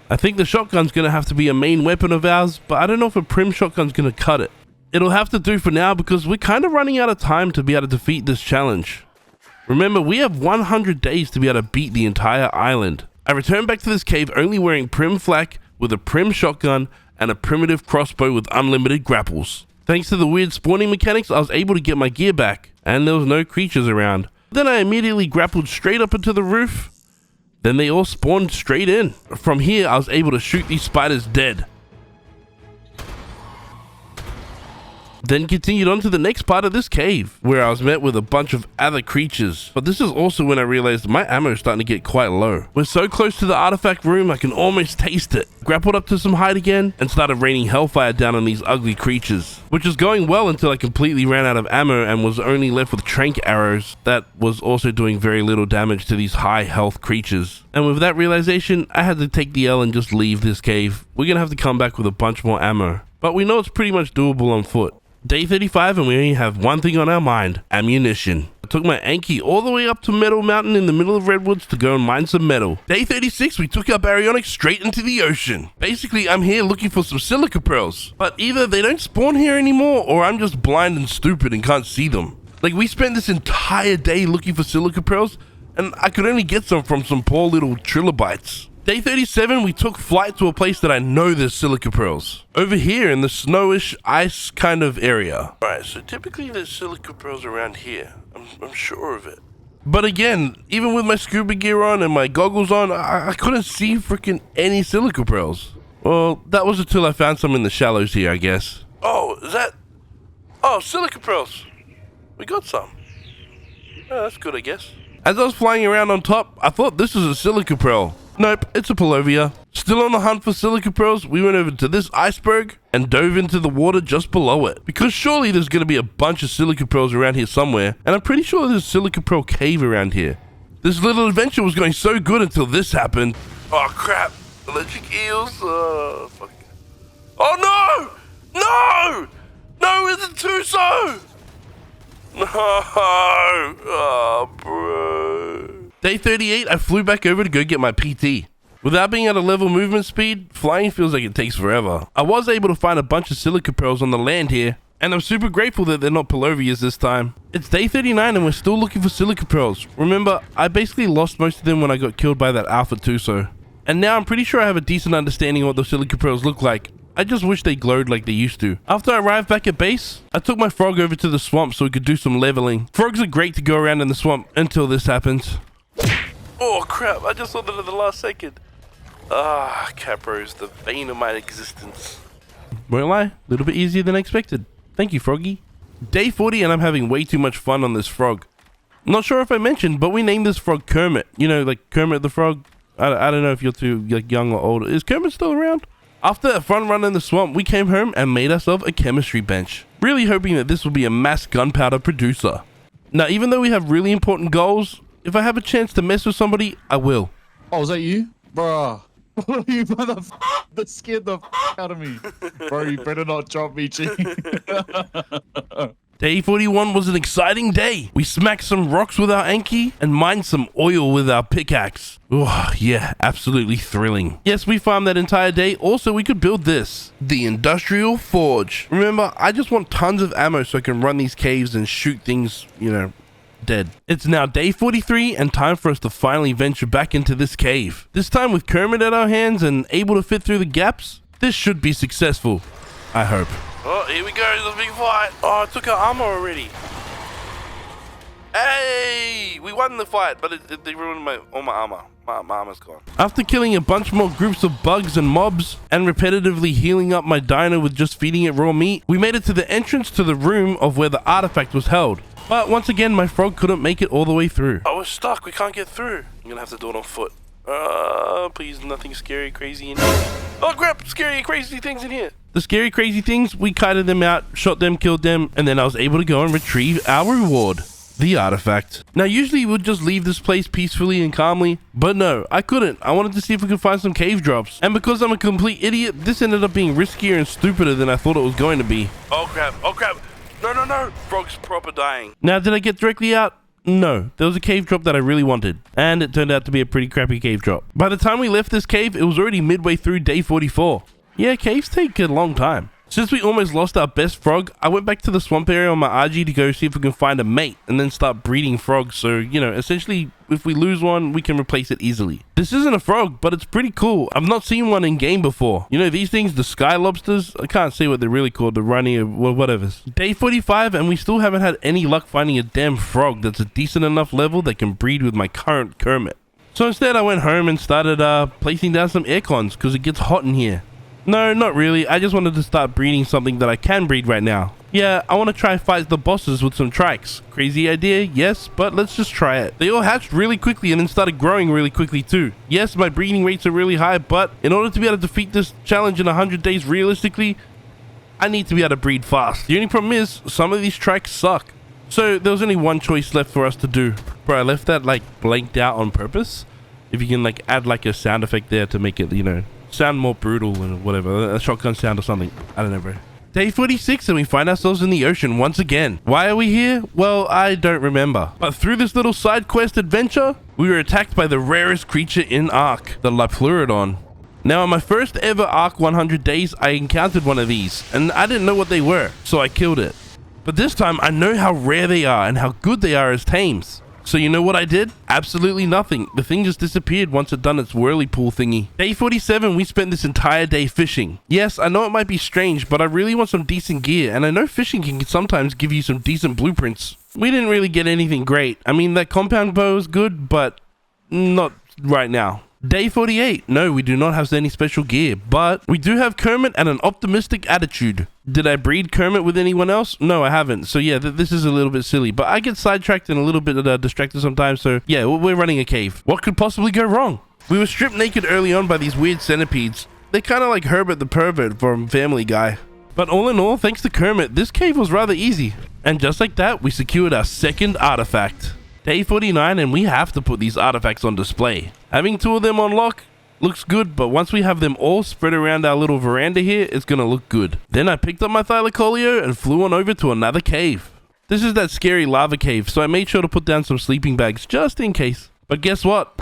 I think the shotgun's gonna have to be a main weapon of ours, but I don't know if a prim shotgun's gonna cut it. It'll have to do for now because we're kind of running out of time to be able to defeat this challenge. Remember, we have 100 days to be able to beat the entire island. I returned back to this cave only wearing prim flak with a prim shotgun and a primitive crossbow with unlimited grapples. Thanks to the weird spawning mechanics, I was able to get my gear back, and there was no creatures around. Then I immediately grappled straight up into the roof. Then they all spawned straight in. From here, I was able to shoot these spiders dead. Then continued on to the next part of this cave, where I was met with a bunch of other creatures. But this is also when I realized my ammo is starting to get quite low. We're so close to the artifact room, I can almost taste it. Grappled up to some height again, and started raining hellfire down on these ugly creatures. Which was going well until I completely ran out of ammo and was only left with trank arrows that was also doing very little damage to these high health creatures. And with that realization, I had to take the L and just leave this cave. We're gonna have to come back with a bunch more ammo. But we know it's pretty much doable on foot. Day 35 and we only have one thing on our mind, ammunition. I took my Anki all the way up to Metal Mountain in the middle of Redwoods to go and mine some metal. Day 36, we took our baryonyx straight into the ocean. Basically, I'm here looking for some silica pearls, but either they don't spawn here anymore or I'm just blind and stupid and can't see them. Like, we spent this entire day looking for silica pearls and I could only get some from some poor little trilobites. Day 37, we took flight to a place that I know there's silica pearls. Over here in the snowish ice kind of area. Alright, so typically there's silica pearls around here. I'm sure of it. But again, even with my scuba gear on and my goggles on, I couldn't see freaking any silica pearls. Well, that was until I found some in the shallows here, I guess. Oh, is that... Oh, silica pearls. We got some. Oh, that's good, I guess. As I was flying around on top, I thought this was a silica pearl. Nope, it's a Polovia. Still on the hunt for silica pearls, we went over to this iceberg and dove into the water just below it. Because surely there's going to be a bunch of silica pearls around here somewhere, and I'm pretty sure there's a silica pearl cave around here. This little adventure was going so good until this happened. Oh crap, electric eels, fuck. Oh no! No! No, it's a Tuso! No! Oh, bro. Day 38, I flew back over to go get my PT. Without being at a level movement speed, flying feels like it takes forever. I was able to find a bunch of silica pearls on the land here, and I'm super grateful that they're not Palovias this time. It's day 39 and we're still looking for silica pearls. Remember, I basically lost most of them when I got killed by that Alpha Tuso. And now I'm pretty sure I have a decent understanding of what those silica pearls look like. I just wish they glowed like they used to. After I arrived back at base, I took my frog over to the swamp so we could do some leveling. Frogs are great to go around in the swamp until this happens. Oh crap, I just saw that at the last second. Ah, Capros, the bane of my existence. Won't lie, a little bit easier than expected. Thank you, Froggy. Day 40 and I'm having way too much fun on this frog. Not sure if I mentioned, but we named this frog Kermit. You know, like Kermit the Frog. I don't know if you're too like young or old. Is Kermit still around? After a fun run in the swamp, we came home and made ourselves a chemistry bench, really hoping that this will be a mass gunpowder producer. Now, even though we have really important goals, if I have a chance to mess with somebody, I will. Oh, is that you? Bruh. You motherfucker. That scared the out of me. Bro, you better not drop me, G. Day 41 was an exciting day. We smacked some rocks with our Anki and mined some oil with our pickaxe. Oh, yeah, absolutely thrilling. Yes, we farmed that entire day. Also, we could build this. The Industrial Forge. Remember, I just want tons of ammo so I can run these caves and shoot things, you know, dead. It's now day 43 and time for us to finally venture back into this cave. This time with Kermit at our hands and able to fit through the gaps, this should be successful. I hope. Oh, here we go. There's a big fight. Oh, I took our armor already. Hey, we won the fight, but they ruined all my armor. My armor's gone. After killing a bunch more groups of bugs and mobs and repetitively healing up my dino with just feeding it raw meat, we made it to the entrance to the room of where the artifact was held. But once again, my frog couldn't make it all the way through. Oh, we're stuck. We can't get through. I'm gonna have to do it on foot. Please, nothing scary, crazy in here. Oh, crap! Scary, crazy things in here. The scary, crazy things, we kited them out, shot them, killed them, and then I was able to go and retrieve our reward. The artifact. Now, usually we'd just leave this place peacefully and calmly, but no, I couldn't. I wanted to see if we could find some cave drops. And because I'm a complete idiot, this ended up being riskier and stupider than I thought it was going to be. Oh, crap. Oh, crap. No, no, no. Frog's proper dying. Now, did I get directly out? No, there was a cave drop that I really wanted, and it turned out to be a pretty crappy cave drop. By the time we left this cave, it was already midway through day 44. Yeah, caves take a long time. Since we almost lost our best frog, I went back to the swamp area on my RG to go see if we can find a mate and then start breeding frogs. So, you know, essentially, if we lose one, we can replace it easily. This isn't a frog, but it's pretty cool. I've not seen one in game before. You know, these things, the sky lobsters, I can't say what they're really called, the runny or whatever. Day 45, and we still haven't had any luck finding a damn frog that's a decent enough level that can breed with my current Kermit. So instead, I went home and started placing down some air cons because it gets hot in here. No, not really. I just wanted to start breeding something that I can breed right now. Yeah, I want to try fight the bosses with some trikes. Crazy idea, yes, but let's just try it. They all hatched really quickly and then started growing really quickly too. Yes, my breeding rates are really high, but in order to be able to defeat this challenge in 100 days realistically, I need to be able to breed fast. The only problem is, some of these trikes suck. So there was only one choice left for us to do. Bro, I left that like blanked out on purpose. If you can like add like a sound effect there to make it, you know, sound more brutal and whatever, a shotgun sound or something. I don't know, bro. Day 46 and we find ourselves in the ocean once again. Why are we here? Well, I don't remember. But through this little side quest adventure, we were attacked by the rarest creature in Ark, the Liopleurodon. Now, on my first ever Ark 100 days, I encountered one of these, and I didn't know what they were, so I killed it. But this time, I know how rare they are and how good they are as tames. So you know what I did? Absolutely nothing. The thing just disappeared once it done its whirlpool thingy. Day 47, we spent this entire day fishing. Yes, I know it might be strange, but I really want some decent gear, and I know fishing can sometimes give you some decent blueprints. We didn't really get anything great. I mean, that compound bow is good, but not right now. Day 48. No, we do not have any special gear, but we do have Kermit and an optimistic attitude. Did I breed Kermit with anyone else? No, I haven't. So yeah, this is a little bit silly, but I get sidetracked and a little bit distracted sometimes. So yeah, we're running a cave. What could possibly go wrong? We were stripped naked early on by these weird centipedes. They're kind of like Herbert the Pervert from Family Guy. But all in all, thanks to Kermit, this cave was rather easy. And just like that, we secured our second artifact. Day 49, and we have to put these artifacts on display. Having two of them on lock looks good, but once we have them all spread around our little veranda here, it's gonna look good. Then I picked up my Thylacoleo and flew on over to another cave. This is that scary lava cave, so I made sure to put down some sleeping bags just in case. But guess what?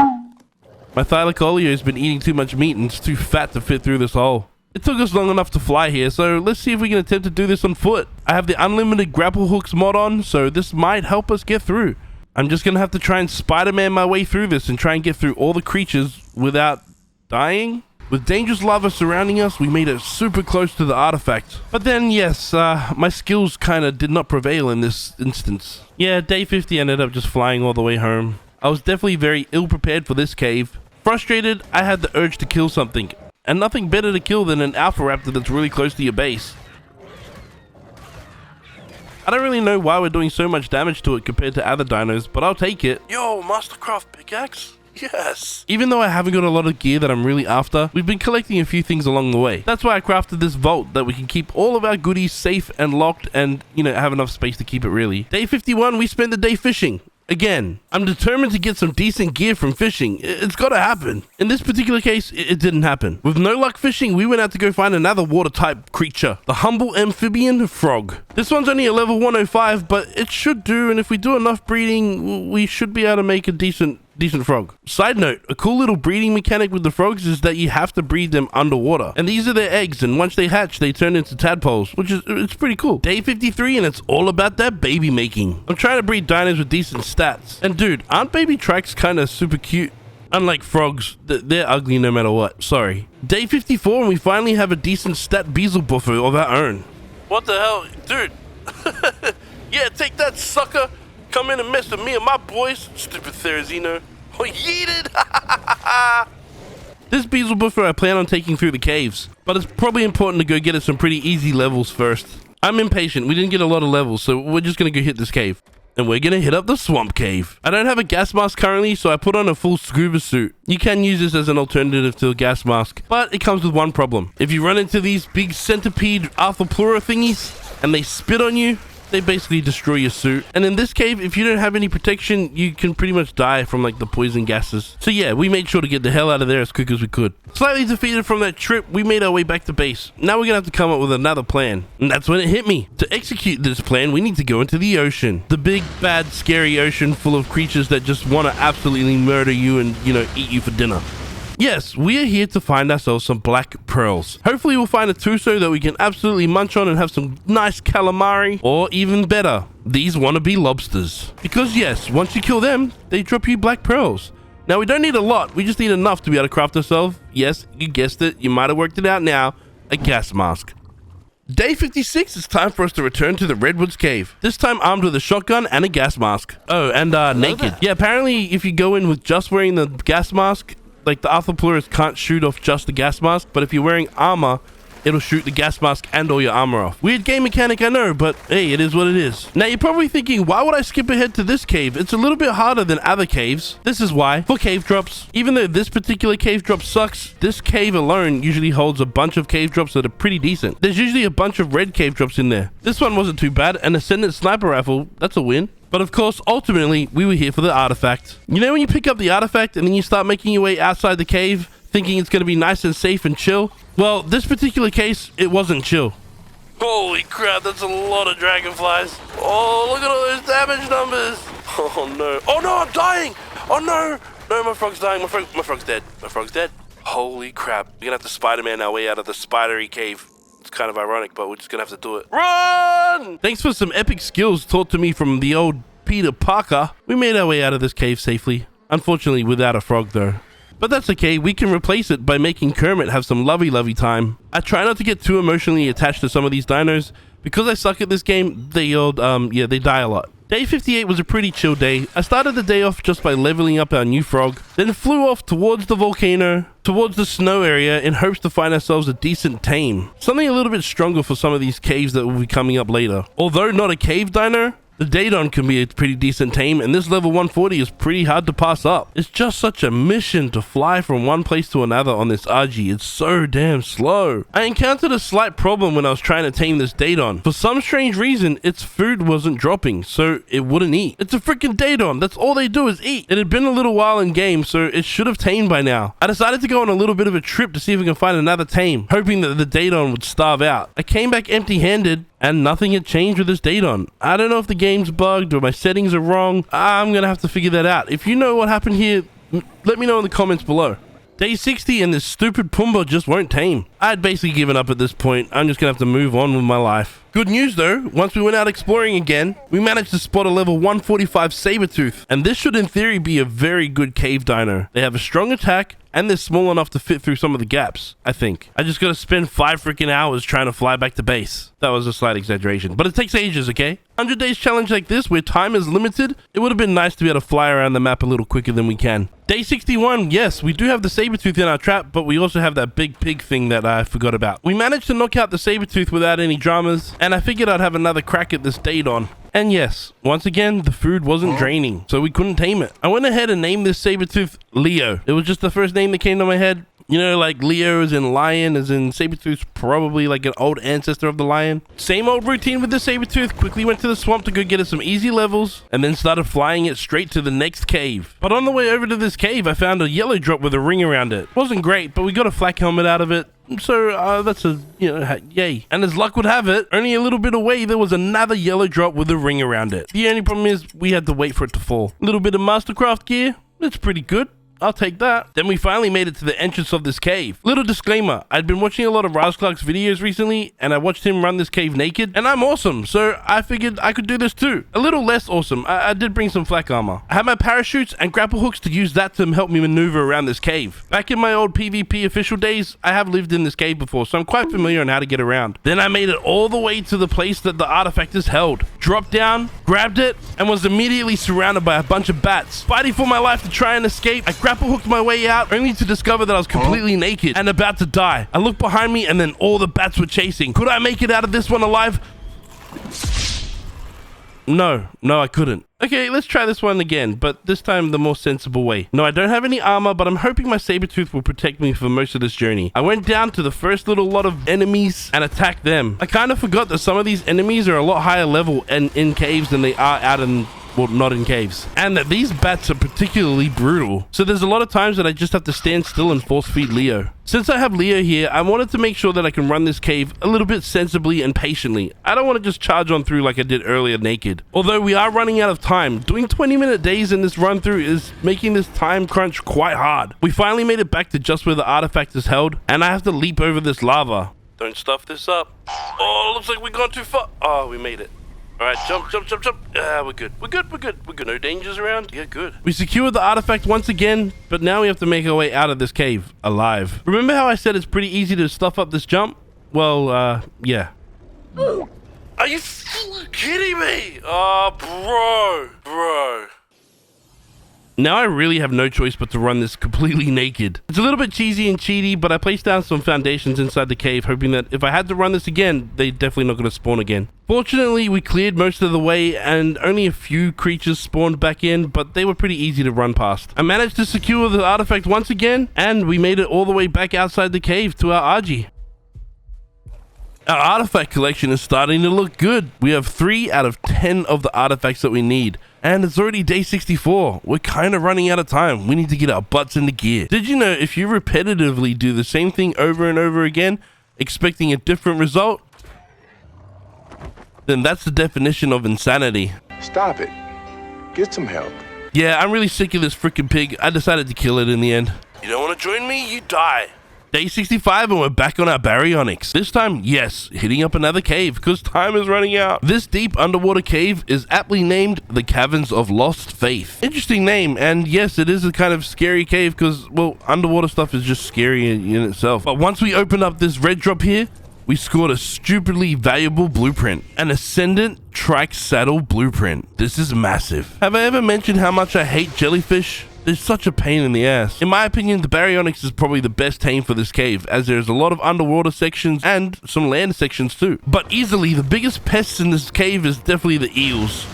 My Thylacoleo has been eating too much meat and it's too fat to fit through this hole. It took us long enough to fly here, so let's see if we can attempt to do this on foot. I have the unlimited grapple hooks mod on, so this might help us get through. I'm just gonna have to try and Spider-Man my way through this and try and get through all the creatures without dying. With dangerous lava surrounding us, we made it super close to the artifact. But then, yes, my skills kind of did not prevail in this instance. Yeah, day 50 ended up just flying all the way home. I was definitely very ill-prepared for this cave. Frustrated, I had the urge to kill something. And nothing better to kill than an Alpha Raptor that's really close to your base. I don't really know why we're doing so much damage to it compared to other dinos, but I'll take it. Yo, Mastercraft pickaxe? Yes. Even though I haven't got a lot of gear that I'm really after, we've been collecting a few things along the way. That's why I crafted this vault, that we can keep all of our goodies safe and locked and, have enough space to keep it really. Day 51, we spent the day fishing. Again, I'm determined to get some decent gear from fishing. It's gotta happen. In this particular case, it didn't happen. With no luck fishing, we went out to go find another water-type creature, the humble amphibian frog. This one's only a level 105, but it should do, and if we do enough breeding, we should be able to make a decent frog. Side note, a cool little breeding mechanic with the frogs is that you have to breed them underwater. And these are their eggs, and once they hatch, they turn into tadpoles, it's pretty cool. Day 53, and it's all about that baby making. I'm trying to breed dinos with decent stats. And dude, aren't baby tracks kind of super cute? Unlike frogs, they're ugly no matter what. Sorry. Day 54, and we finally have a decent stat bezel buffer of our own. What the hell? Dude. Yeah, take that, sucker. Come in and mess with me and my boys. Stupid Therizino. Oh, yeeted. This bezel buffer I plan on taking through the caves, but it's probably important to go get us some pretty easy levels first. I'm impatient. We didn't get a lot of levels, so we're just going to go hit this cave. And we're going to hit up the swamp cave. I don't have a gas mask currently, so I put on a full scuba suit. You can use this as an alternative to a gas mask, but it comes with one problem. If you run into these big centipede arthropleura thingies and they spit on you, they basically destroy your suit. And in this cave, if you don't have any protection, you can pretty much die from like the poison gases. So yeah, we made sure to get the hell out of there as quick as we could. Slightly defeated from that trip, we made our way back to base. Now we're gonna have to come up with another plan. And that's when it hit me. To execute this plan, we need to go into the ocean. The big, bad, scary ocean full of creatures that just want to absolutely murder you and, eat you for dinner. Yes, we are here to find ourselves some black pearls. Hopefully we'll find a Tuso that we can absolutely munch on and have some nice calamari, or even better, these wannabe lobsters. Because yes, once you kill them, they drop you black pearls. Now we don't need a lot, we just need enough to be able to craft ourselves, yes, you guessed it, you might have worked it out now, a gas mask. Day 56, it's time for us to return to the Redwoods Cave. This time armed with a shotgun and a gas mask. Oh, and naked. Yeah, apparently if you go in with just wearing the gas mask, like the arthropleurus can't shoot off just the gas mask, but if you're wearing armor, it'll shoot the gas mask and all your armor off. Weird game mechanic, I know, but hey, it is what it is. Now you're probably thinking, why would I skip ahead to this cave? It's a little bit harder than other caves. This is why. For cave drops. Even though this particular cave drop sucks, this cave alone usually holds a bunch of cave drops that are pretty decent. There's usually a bunch of red cave drops in there. This one wasn't too bad. An Ascendant Sniper Rifle, that's a win. But of course, ultimately, we were here for the artifact. You know when you pick up the artifact and then you start making your way outside the cave, thinking it's going to be nice and safe and chill? Well, this particular case, it wasn't chill. Holy crap, that's a lot of dragonflies. Oh, look at all those damage numbers. Oh no. Oh no, I'm dying. Oh no. No, my frog's dying. My frog's dead. My frog's dead. Holy crap. We're going to have to Spider-Man our way out of the spidery cave. It's kind of ironic, but we're just going to have to do it. Run! Thanks for some epic skills taught to me from the old Peter Parker. We made our way out of this cave safely. Unfortunately, without a frog though. But that's okay, we can replace it by making Kermit have some lovey time. I try not to get too emotionally attached to some of these dinos. Because I suck at this game, they die a lot. Day 58 was a pretty chill day. I started the day off just by leveling up our new frog, then flew off towards the volcano, towards the snow area in hopes to find ourselves a decent tame. Something a little bit stronger for some of these caves that will be coming up later. Although not a cave dino, the Daedon can be a pretty decent tame, and this level 140 is pretty hard to pass up. It's just such a mission to fly from one place to another on this Argy. It's so damn slow. I encountered a slight problem when I was trying to tame this Daedon. For some strange reason, its food wasn't dropping, so it wouldn't eat. It's a freaking Daedon. That's all they do is eat. It had been a little while in game, so it should have tamed by now. I decided to go on a little bit of a trip to see if I can find another tame, hoping that the Daedon would starve out. I came back empty-handed, and nothing had changed with this Daedon. I don't know if the game's bugged or my settings are wrong. I'm gonna have to figure that out. If you know what happened here, let me know in the comments below. Day 60 and this stupid Pumbaa just won't tame. I had basically given up at this point. I'm just gonna have to move on with my life. Good news though, once we went out exploring again, we managed to spot a level 145 Sabertooth, and this should in theory be a very good cave dino. They have a strong attack, and they're small enough to fit through some of the gaps, I think. I just gotta spend 5 freaking hours trying to fly back to base. That was a slight exaggeration, but it takes ages, okay? 100 days challenge like this, where time is limited, it would have been nice to be able to fly around the map a little quicker than we can. Day 61, yes, we do have the Sabertooth in our trap, but we also have that big pig thing that I forgot about. We managed to knock out the Sabertooth without any dramas, and I figured I'd have another crack at this Daedon. And yes, once again, the food wasn't draining, so we couldn't tame it. I went ahead and named this saber-tooth Leo. It was just the first name that came to my head. You know, like Leo as in lion, as in Sabertooth's probably like an old ancestor of the lion. Same old routine with the Sabertooth. Quickly went to the swamp to go get it some easy levels, and then started flying it straight to the next cave. But on the way over to this cave, I found a yellow drop with a ring around it. Wasn't great, but we got a flak helmet out of it. So that's a, yay. And as luck would have it, only a little bit away, there was another yellow drop with a ring around it. The only problem is we had to wait for it to fall. A little bit of Mastercraft gear. That's pretty good. I'll take that. Then we finally made it to the entrance of this cave. Little disclaimer, I'd been watching a lot of Raz Clark's videos recently, and I watched him run this cave naked, and I'm awesome, so I figured I could do this too. A little less awesome. I did bring some flak armor. I had my parachutes and grapple hooks to use that to help me maneuver around this cave. Back in my old PvP official days, I have lived in this cave before, so I'm quite familiar on how to get around. Then I made it all the way to the place that the artifact is held. Dropped down, grabbed it, and was immediately surrounded by a bunch of bats. Fighting for my life to try and escape, I grapple hooked my way out, only to discover that I was completely naked and about to die. I looked behind me, and then all the bats were chasing. Could I make it out of this one alive? No, I couldn't. Okay, let's try this one again, but this time the more sensible way. No, I don't have any armor, but I'm hoping my Sabertooth will protect me for most of this journey. I went down to the first little lot of enemies and attacked them. I kind of forgot that some of these enemies are a lot higher level and in caves than they are out in... well, not in caves. And that these bats are particularly brutal. So there's a lot of times that I just have to stand still and force feed Leo. Since I have Leo here, I wanted to make sure that I can run this cave a little bit sensibly and patiently. I don't want to just charge on through like I did earlier naked. Although we are running out of time, doing 20-minute days in this run through is making this time crunch quite hard. We finally made it back to just where the artifact is held, and I have to leap over this lava. Don't stuff this up. Oh, looks like we've gone too far. Oh, we made it. All right, jump. We're good. No dangers around. Yeah, good. We secured the artifact once again, but now we have to make our way out of this cave alive. Remember how I said it's pretty easy to stuff up this jump? Well, yeah. Are you kidding me? Oh, bro. Now I really have no choice but to run this completely naked. It's a little bit cheesy and cheaty, but I placed down some foundations inside the cave, hoping that if I had to run this again, they're definitely not going to spawn again. Fortunately, we cleared most of the way, and only a few creatures spawned back in, but they were pretty easy to run past. I managed to secure the artifact once again, and we made it all the way back outside the cave to our Argy. Our artifact collection is starting to look good. We have 3 out of 10 of the artifacts that we need. And it's already day 64. We're kind of running out of time. We need to get our butts into gear. Did you know if you repetitively do the same thing over and over again, expecting a different result, then that's the definition of insanity. Stop it. Get some help. Yeah, I'm really sick of this freaking pig. I decided to kill it in the end. You don't want to join me? You die. Day 65 and we're back on our baryonyx. This time, yes, hitting up another cave because time is running out. This deep underwater cave is aptly named the Caverns of Lost Faith. Interesting name, and yes, it is a kind of scary cave because, well, underwater stuff is just scary in itself. But once we opened up this red drop here, we scored a stupidly valuable blueprint, an Ascendant Trike Saddle blueprint. This is massive. Have I ever mentioned how much I hate jellyfish? They're such a pain in the ass. In my opinion, the baryonyx is probably the best tame for this cave, as there's a lot of underwater sections and some land sections too. But easily, the biggest pests in this cave is definitely the eels.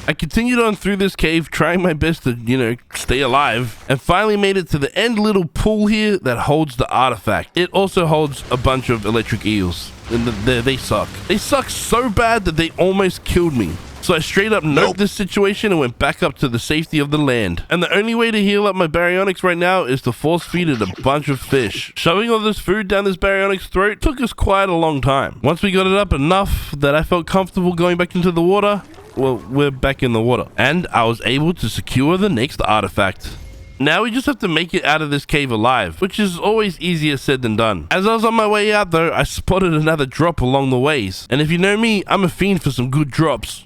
I continued on through this cave, trying my best to, stay alive, and finally made it to the end little pool here that holds the artifact. It also holds a bunch of electric eels, and they suck. They suck so bad that they almost killed me. So I straight up noped this situation and went back up to the safety of the land. And the only way to heal up my baryonyx right now is to force feed it a bunch of fish. Shoving all this food down this baryonyx throat took us quite a long time. Once we got it up enough that I felt comfortable going back into the water, well, we're back in the water. And I was able to secure the next artifact. Now we just have to make it out of this cave alive, which is always easier said than done. As I was on my way out though, I spotted another drop along the ways. And if you know me, I'm a fiend for some good drops.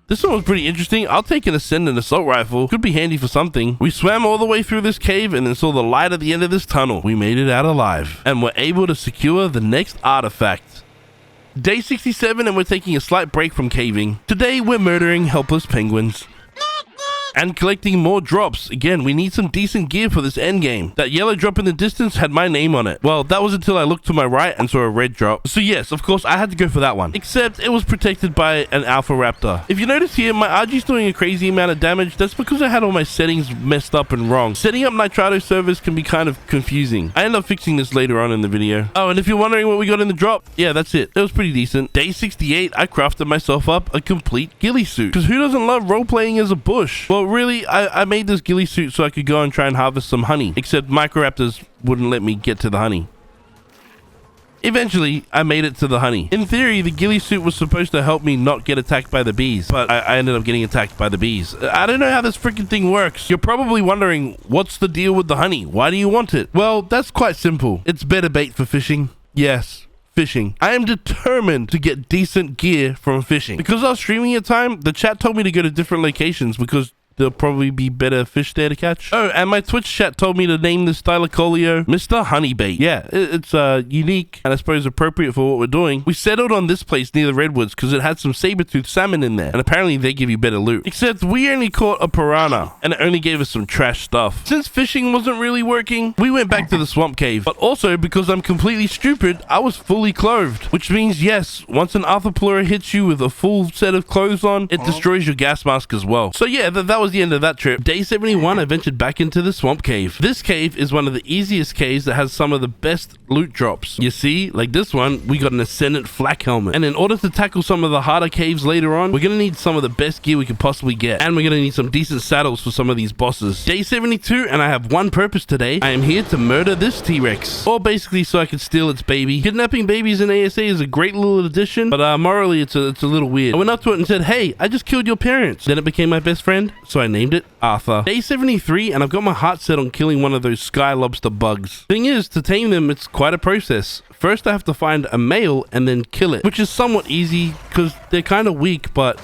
This one was pretty interesting. I'll take an Ascendant assault rifle. Could be handy for something. We swam all the way through this cave and then saw the light at the end of this tunnel. We made it out alive and were able to secure the next artifact. Day 67 and we're taking a slight break from caving. Today we're murdering helpless penguins. and collecting more drops. Again, we need some decent gear for this end game. That yellow drop in the distance had my name on it. Well, that was until I looked to my right and saw a red drop. So yes, of course, I had to go for that one. Except it was protected by an Alpha Raptor. If you notice here, my RG's doing a crazy amount of damage. That's because I had all my settings messed up and wrong. Setting up Nitrado servers can be kind of confusing. I end up fixing this later on in the video. Oh, and if you're wondering what we got in the drop, yeah, that's it. It was pretty decent. Day 68, I crafted myself up a complete ghillie suit. Because who doesn't love role-playing as a bush? Well, really, I made this ghillie suit so I could go and try and harvest some honey. Except Microraptors wouldn't let me get to the honey. Eventually, I made it to the honey. In theory, the ghillie suit was supposed to help me not get attacked by the bees, but I ended up getting attacked by the bees. I don't know how this freaking thing works. You're probably wondering, what's the deal with the honey? Why do you want it? Well, that's quite simple. It's better bait for fishing. Yes. Fishing. I am determined to get decent gear from fishing. Because I was streaming at the time, the chat told me to go to different locations because there'll probably be better fish there to catch. Oh, and my Twitch chat told me to name this Thylacoleo Mr. Honeybait. Yeah, it's unique and I suppose appropriate for what we're doing. We settled on this place near the redwoods because it had some saber-toothed salmon in there, and apparently they give you better loot. Except we only caught a piranha, and it only gave us some trash stuff. Since fishing wasn't really working, we went back to the swamp cave. But also, because I'm completely stupid, I was fully clothed. Which means, yes, once an Arthropleura hits you with a full set of clothes on, it destroys your gas mask as well. So yeah, that was the end of that trip. Day 71, I ventured back into the swamp cave. This cave is one of the easiest caves that has some of the best loot drops. You see, like this one, we got an Ascendant flak helmet. And in order to tackle some of the harder caves later on, we're gonna need some of the best gear we could possibly get. And we're gonna need some decent saddles for some of these bosses. Day 72, and I have one purpose today. I am here to murder this T-Rex. Or basically so I can steal its baby. Kidnapping babies in ASA is a great little addition, but morally it's a little weird. I went up to it and said, hey, I just killed your parents. Then it became my best friend, so I named it Arthur. Day 73, and I've got my heart set on killing one of those sky lobster bugs. Thing is, to tame them, it's quite a process. First, I have to find a male and then kill it, which is somewhat easy because they're kind of weak, but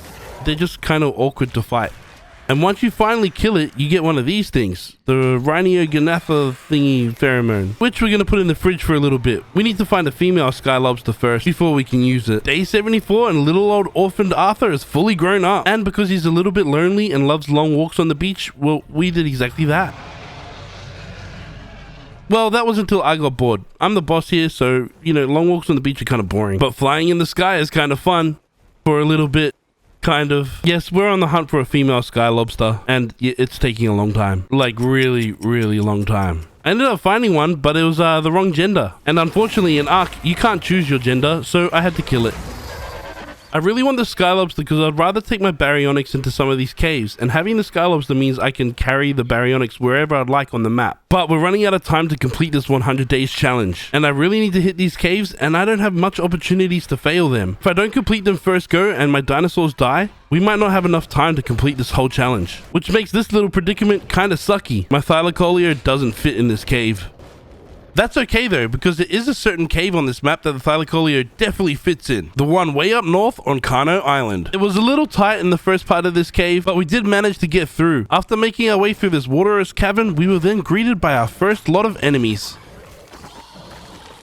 they're just kind of awkward to fight. And once you finally kill it, you get one of these things, the Rhinogonatha thingy pheromone, which we're going to put in the fridge for a little bit. We need to find a female sky lobster first before we can use it. Day 74, and little old orphaned Arthur is fully grown up. And because he's a little bit lonely and loves long walks on the beach, well, we did exactly that. Well, that was until I got bored. I'm the boss here, so, you know, long walks on the beach are kind of boring. But flying in the sky is kind of fun for a little bit. Kind of. Yes, we're on the hunt for a female sky lobster, and it's taking a long time. Like, really, really long time. I ended up finding one, but it was the wrong gender. And unfortunately, in Ark, you can't choose your gender, so I had to kill it. I really want the Skylobster because I'd rather take my Baryonyx into some of these caves, and having the Skylobster means I can carry the Baryonyx wherever I'd like on the map. But we're running out of time to complete this 100 days challenge, and I really need to hit these caves, and I don't have much opportunities to fail them. If I don't complete them first go and my dinosaurs die, we might not have enough time to complete this whole challenge, which makes this little predicament kind of sucky. My Thylacoleo doesn't fit in this cave. That's okay though, because there is a certain cave on this map that the Thylacoleo definitely fits in. The one way up north on Kano Island. It was a little tight in the first part of this cave, but we did manage to get through. After making our way through this waterous cavern, we were then greeted by our first lot of enemies.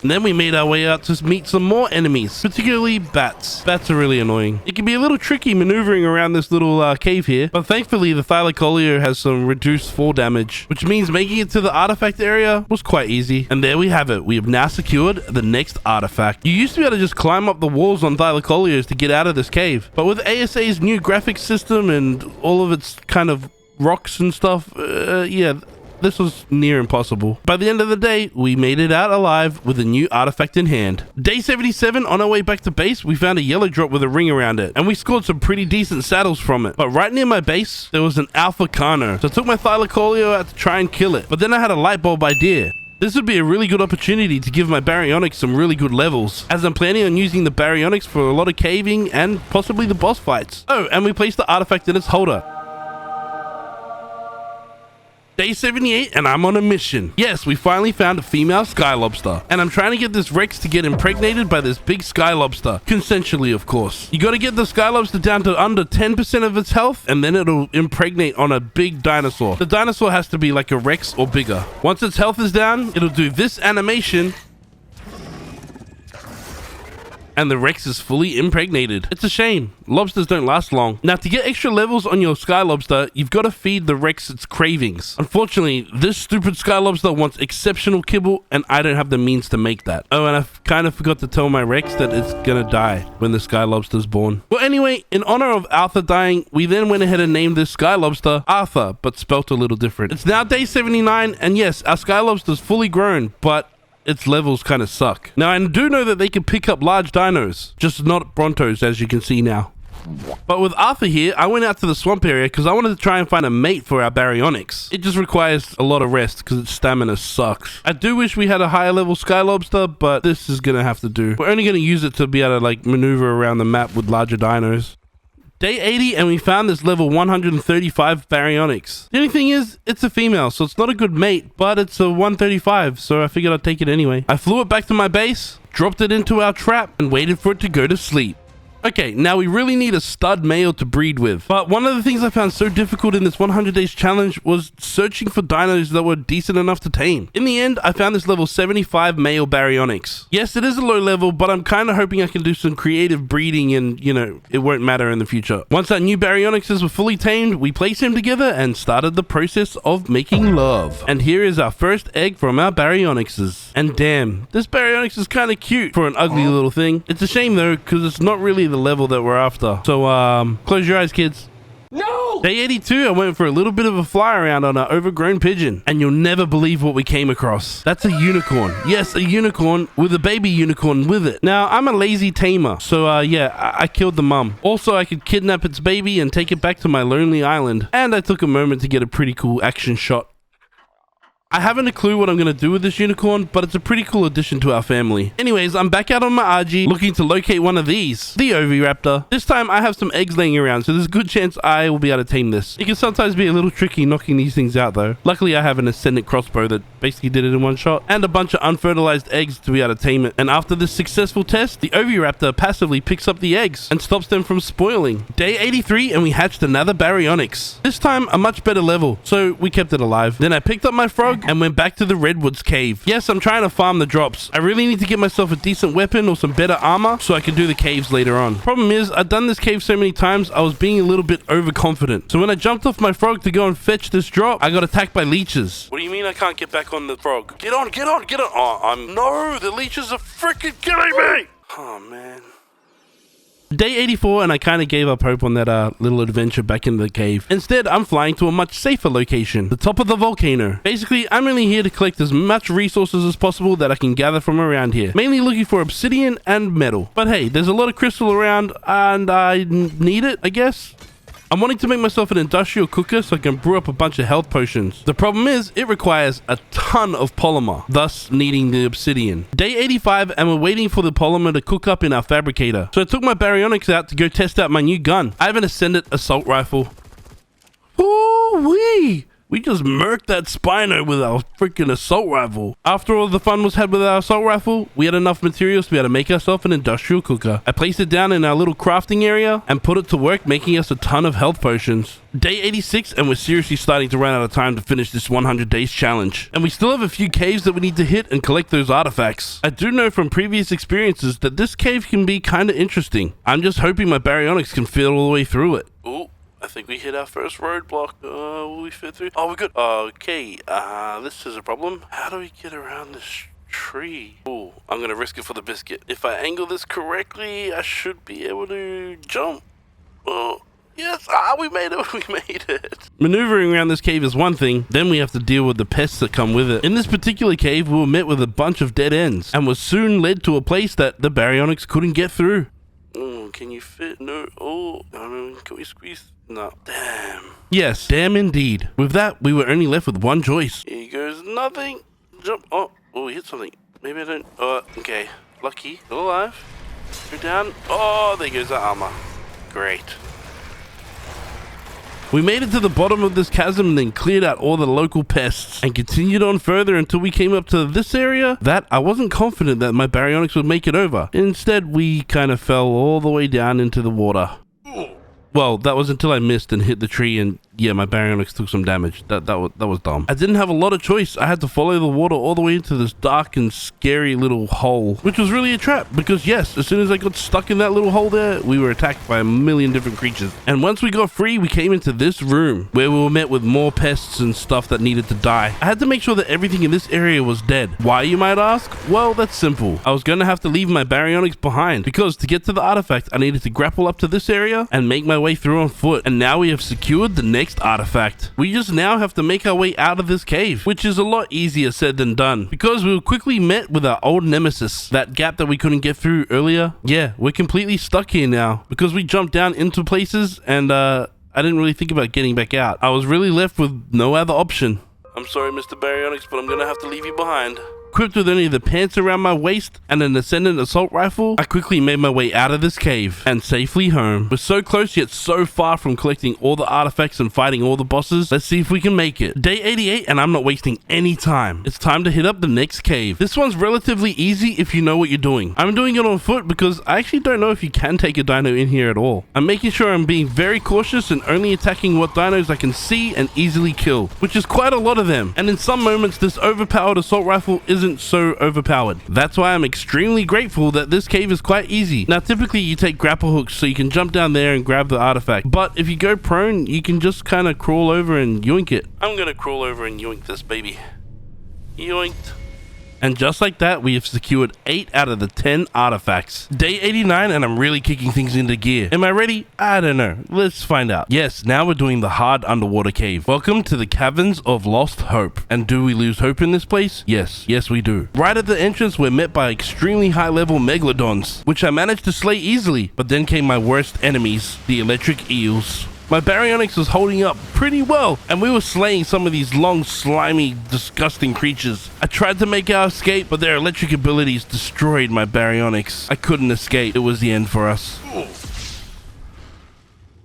And then we made our way out to meet some more enemies, particularly bats. Bats are really annoying. It can be a little tricky maneuvering around this little cave here, but thankfully the Thylacoleo has some reduced fall damage, which means making it to the artifact area was quite easy. And there we have it. We have now secured the next artifact. You used to be able to just climb up the walls on Thylacoleos to get out of this cave, but with ASA's new graphics system and all of its kind of rocks and stuff, yeah, this was near impossible. By the end of the day, we made it out alive with a new artifact in hand. Day 77, on our way back to base, we found a yellow drop with a ring around it, and we scored some pretty decent saddles from it. But right near my base, there was an Alpha Carno, so I took my Thylacoleo out to try and kill it. But then I had a light bulb idea. This would be a really good opportunity to give my Baryonyx some really good levels, as I'm planning on using the Baryonyx for a lot of caving and possibly the boss fights. Oh, and we placed the artifact in its holder. Day 78, and I'm on a mission. Yes, we finally found a female sky lobster, and I'm trying to get this Rex to get impregnated by this big sky lobster, consensually of course. You gotta get the sky lobster down to under 10% of its health, and then it'll impregnate on a big dinosaur. The dinosaur has to be like a Rex or bigger. Once its health is down, it'll do this animation, and the Rex is fully impregnated. It's a shame. Lobsters don't last long. Now, to get extra levels on your Sky Lobster, you've got to feed the Rex its cravings. Unfortunately, this stupid Sky Lobster wants exceptional kibble, and I don't have the means to make that. Oh, and I kind of forgot to tell my Rex that it's gonna die when the Sky Lobster's born. Well, anyway, in honor of Arthur dying, we then went ahead and named this Sky Lobster Arthur, but spelt a little different. It's now day 79, and yes, our Sky Lobster's fully grown, but its levels kind of suck. Now, I do know that they can pick up large dinos, just not Brontos, as you can see now. But with Arthur here, I went out to the swamp area because I wanted to try and find a mate for our Baryonyx. It just requires a lot of rest because its stamina sucks. I do wish we had a higher level Sky Lobster, but this is gonna have to do. We're only gonna use it to be able to like maneuver around the map with larger dinos. Day 80, and we found this level 135 Baryonyx. The only thing is, it's a female, so it's not a good mate, but it's a 135, so I figured I'd take it anyway. I flew it back to my base, dropped it into our trap, and waited for it to go to sleep. Okay, now we really need a stud male to breed with. But one of the things I found so difficult in this 100 days challenge was searching for dinos that were decent enough to tame. In the end, I found this level 75 male Baryonyx. Yes, it is a low level, but I'm kind of hoping I can do some creative breeding and, you know, it won't matter in the future. Once our new Baryonyxes were fully tamed, we placed them together and started the process of making love. And here is our first egg from our Baryonyxes. And damn, this Baryonyx is kind of cute for an ugly little thing. It's a shame though, because it's not really the level that we're after. So close your eyes, kids. No! Day 82, I went for a little bit of a fly around on our overgrown pigeon, and you'll never believe what we came across. That's a unicorn. Yes, a unicorn with a baby unicorn with it. Now, I'm a lazy tamer, so yeah, I killed the mum. Also, I could kidnap its baby and take it back to my lonely island, and I took a moment to get a pretty cool action shot. I haven't a clue what I'm going to do with this unicorn, but it's a pretty cool addition to our family. Anyways, I'm back out on my RG looking to locate one of these, the Oviraptor. This time I have some eggs laying around, so there's a good chance I will be able to tame this. It can sometimes be a little tricky knocking these things out though. Luckily I have an ascendant crossbow that basically did it in one shot, and a bunch of unfertilized eggs to be able to tame it. And after this successful test, the Oviraptor passively picks up the eggs and stops them from spoiling. Day 83, and we hatched another Baryonyx. This time a much better level, so we kept it alive. Then I picked up my frog and went back to the Redwoods cave. Yes, I'm trying to farm the drops. I really need to get myself a decent weapon or some better armor so I can do the caves later on. Problem is, I've done this cave so many times, I was being a little bit overconfident. So when I jumped off my frog to go and fetch this drop, I got attacked by leeches. What do you mean I can't get back on the frog? Get on, get on, get on. Oh, no, the leeches are freaking killing me. Oh, man. Day 84, and I kind of gave up hope on that little adventure back in the cave. Instead, I'm flying to a much safer location, the top of the volcano. Basically, I'm only here to collect as much resources as possible that I can gather from around here. Mainly looking for obsidian and metal. But hey, there's a lot of crystal around, and I need it, I guess. I'm wanting to make myself an industrial cooker so I can brew up a bunch of health potions. The problem is, it requires a ton of polymer, thus needing the obsidian. Day 85, and we're waiting for the polymer to cook up in our fabricator. So I took my Baryonyx out to go test out my new gun. I have an Ascendant assault rifle. Ooh-wee! We just murked that Spino with our freaking assault rifle. After all the fun was had with our assault rifle, we had enough materials to be able to make ourselves an industrial cooker. I placed it down in our little crafting area and put it to work, making us a ton of health potions. Day 86, and we're seriously starting to run out of time to finish this 100 days challenge. And we still have a few caves that we need to hit and collect those artifacts. I do know from previous experiences that this cave can be kind of interesting. I'm just hoping my Baryonyx can fit all the way through it. Ooh. I think we hit our first roadblock. Will we fit through? Oh, we're good. Okay, this is a problem. How do we get around this tree? Oh, I'm gonna risk it for the biscuit. If I angle this correctly, I should be able to jump. Oh, yes, we made it, we made it. Maneuvering around this cave is one thing, then we have to deal with the pests that come with it. In this particular cave, we were met with a bunch of dead ends, and was soon led to a place that the Baryonyx couldn't get through. Oh, can you fit? No. Oh, can we squeeze? No. Damn. Yes, damn indeed. With that, we were only left with one choice. Here goes nothing. Jump. Oh, we hit something. Maybe I don't. Okay. Lucky. Still alive. Go down. Oh, there goes the armor. Great. We made it to the bottom of this chasm and then cleared out all the local pests and continued on further until we came up to this area that I wasn't confident that my Baryonyx would make it over. Instead, we kind of fell all the way down into the water. Well, that was until I missed and hit the tree and Yeah, my Baryonyx took some damage. That was dumb. I didn't have a lot of choice. I had to follow the water all the way into this dark and scary little hole, which was really a trap because yes, as soon as I got stuck in that little hole there, we were attacked by a million different creatures. And once we got free, we came into this room where we were met with more pests and stuff that needed to die. I had to make sure that everything in this area was dead. Why, you might ask? Well, that's simple. I was going to have to leave my Baryonyx behind because to get to the artifact, I needed to grapple up to this area and make my way through on foot. And now we have secured the next artifact. We just now have to make our way out of this cave, which is a lot easier said than done because we were quickly met with our old nemesis, that gap that we couldn't get through earlier. Yeah, we're completely stuck here now because we jumped down into places and I didn't really think about getting back out. I was really left with no other option. I'm sorry, Mr. Baryonyx, but I'm gonna have to leave you behind. Equipped with only the pants around my waist and an Ascendant assault rifle, I quickly made my way out of this cave and safely home. We're so close yet so far from collecting all the artifacts and fighting all the bosses. Let's see if we can make it. Day 88 and I'm not wasting any time. It's time to hit up the next cave. This one's relatively easy if you know what you're doing. I'm doing it on foot because I actually don't know if you can take a dino in here at all. I'm making sure I'm being very cautious and only attacking what dinos I can see and easily kill, which is quite a lot of them. And in some moments, this overpowered assault rifle isn't so overpowered. That's why I'm extremely grateful that this cave is quite easy. Now typically you take grapple hooks so you can jump down there and grab the artifact, but if you go prone you can just kind of crawl over and yoink it. I'm gonna crawl over and yoink this baby. Yoinked. And just like that, we have secured 8 out of the 10 artifacts. Day 89 and I'm really kicking things into gear. Am I ready? I don't know. Let's find out. Yes, now we're doing the hard underwater cave. Welcome to the Caverns of Lost Hope. And do we lose hope in this place? Yes, we do. Right at the entrance, we're met by extremely high level megalodons, which I managed to slay easily, but then came my worst enemies, the electric eels. My Baryonyx was holding up pretty well, and we were slaying some of these long, slimy, disgusting creatures. I tried to make our escape, but their electric abilities destroyed my Baryonyx. I couldn't escape. It was the end for us.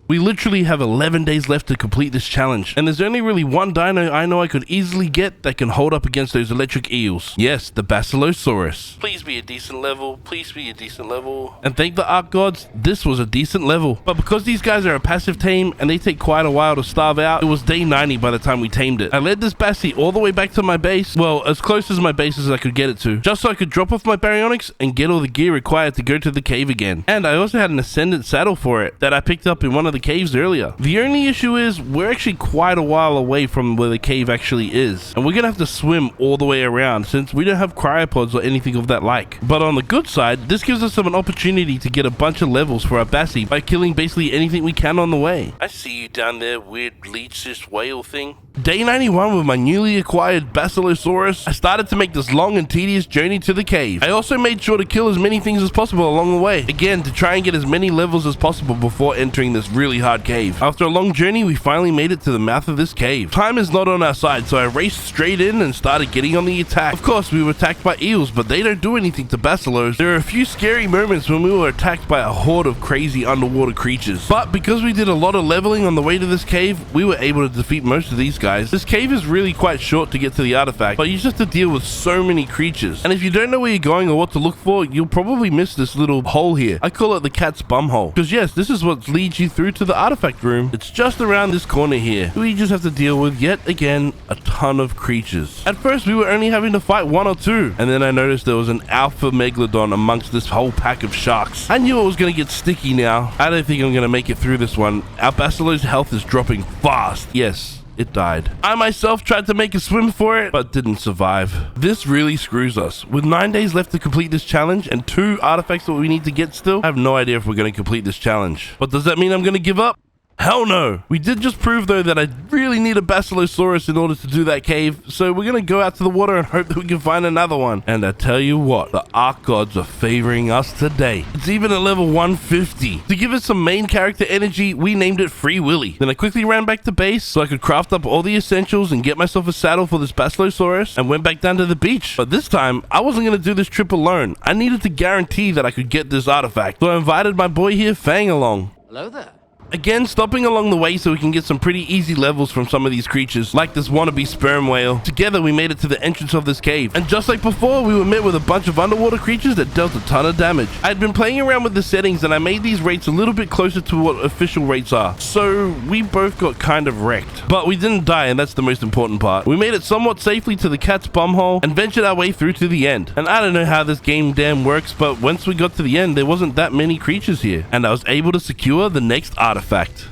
We literally have 11 days left to complete this challenge, and there's only really one dino I know I could easily get that can hold up against those electric eels. Yes, the Basilosaurus. Please be a decent level. Please be a decent level. And thank the Ark Gods, this was a decent level. But because these guys are a passive tame and they take quite a while to starve out, it was day 90 by the time we tamed it. I led this Bassie all the way back to my base, well, as close as my base as I could get it to, just so I could drop off my Baryonyx and get all the gear required to go to the cave again. And I also had an Ascendant saddle for it that I picked up in one of the caves earlier. The only issue is we're actually quite a while away from where the cave actually is, and we're gonna have to swim all the way around since we don't have cryopods or anything of that like. But on the good side, this gives us an opportunity to get a bunch of levels for our Bassie by killing basically anything we can on the way. I see you down there, weird leech whale thing. Day 91 with my newly acquired Basilosaurus, I started to make this long and tedious journey to the cave. I also made sure to kill as many things as possible along the way, again to try and get as many levels as possible before entering this really hard cave. After a long journey, we finally made it to the mouth of this cave. Time is not on our side, so I raced straight in and started getting on the attack. Of course, we were attacked by eels, but they don't do anything to Basilos. There are a few scary moments when we were attacked by a horde of crazy underwater creatures. But because we did a lot of leveling on the way to this cave, we were able to defeat most of these guys. This cave is really quite short to get to the artifact, but you just have to deal with so many creatures. And if you don't know where you're going or what to look for, you'll probably miss this little hole here. I call it the cat's bum hole. Because yes, this is what leads you through to the artifact room. It's just around this corner here. We just have to deal with, yet again, a ton of creatures. At first, we were only having to fight 1 or 2, and then I noticed there was an alpha megalodon amongst this whole pack of sharks. I knew it was going to get sticky now. I don't think I'm going to make it through this one. Our Basilo's health is dropping fast. Yes, it died. I myself tried to make a swim for it, but didn't survive. This really screws us. With 9 days left to complete this challenge and 2 artifacts that we need to get still, I have no idea if we're going to complete this challenge. But does that mean I'm going to give up? Hell no. We did just prove though that I really need a Basilosaurus in order to do that cave, so we're gonna go out to the water and hope that we can find another one. And I tell you what, the Ark Gods are favoring us today. It's even at level 150. To give it some main character energy, we named it Free Willy. Then I quickly ran back to base so I could craft up all the essentials and get myself a saddle for this Basilosaurus and went back down to the beach. But this time, I wasn't gonna do this trip alone. I needed to guarantee that I could get this artifact. So I invited my boy here, Fang, along. Hello there. Again, stopping along the way so we can get some pretty easy levels from some of these creatures, like this wannabe sperm whale. Together, we made it to the entrance of this cave. And just like before, we were met with a bunch of underwater creatures that dealt a ton of damage. I had been playing around with the settings and I made these rates a little bit closer to what official rates are. So we both got kind of wrecked. But we didn't die, and that's the most important part. We made it somewhat safely to the cat's bumhole and ventured our way through to the end. And I don't know how this game damn works, but once we got to the end, there wasn't that many creatures here. And I was able to secure the next artifact.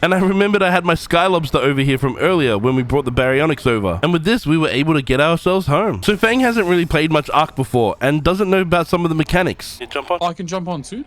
And I remembered I had my sky lobster over here from earlier when we brought the baryonyx over. And with this, we were able to get ourselves home. So Fang hasn't really played much Ark before and doesn't know about some of the mechanics. You jump on? I can jump on too?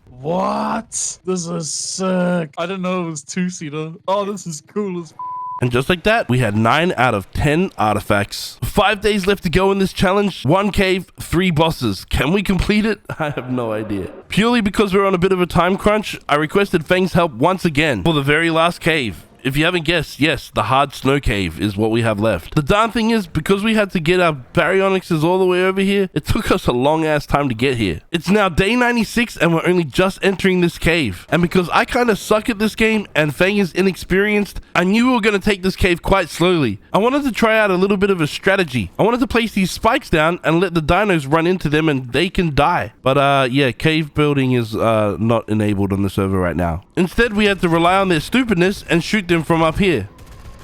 What? This is sick. I didn't know it was two-seater. Oh, this is cool as And just like that, we had 9 out of 10 artifacts. 5 days left to go in this challenge. 1 cave, 3 bosses. Can we complete it? I have no idea. Purely because we're on a bit of a time crunch, I requested Fang's help once again for the very last cave. If you haven't guessed, yes, the hard snow cave is what we have left. The darn thing is, because we had to get our baryonyxes all the way over here, it took us a long ass time to get here. It's now day 96 and we're only just entering this cave. And because I kind of suck at this game and Fang is inexperienced, I knew we were going to take this cave quite slowly. I wanted to try out a little bit of a strategy. I wanted to place these spikes down and let the dinos run into them and they can die. But yeah, cave building is not enabled on the server right now. Instead, we had to rely on their stupidness and shoot them from up here.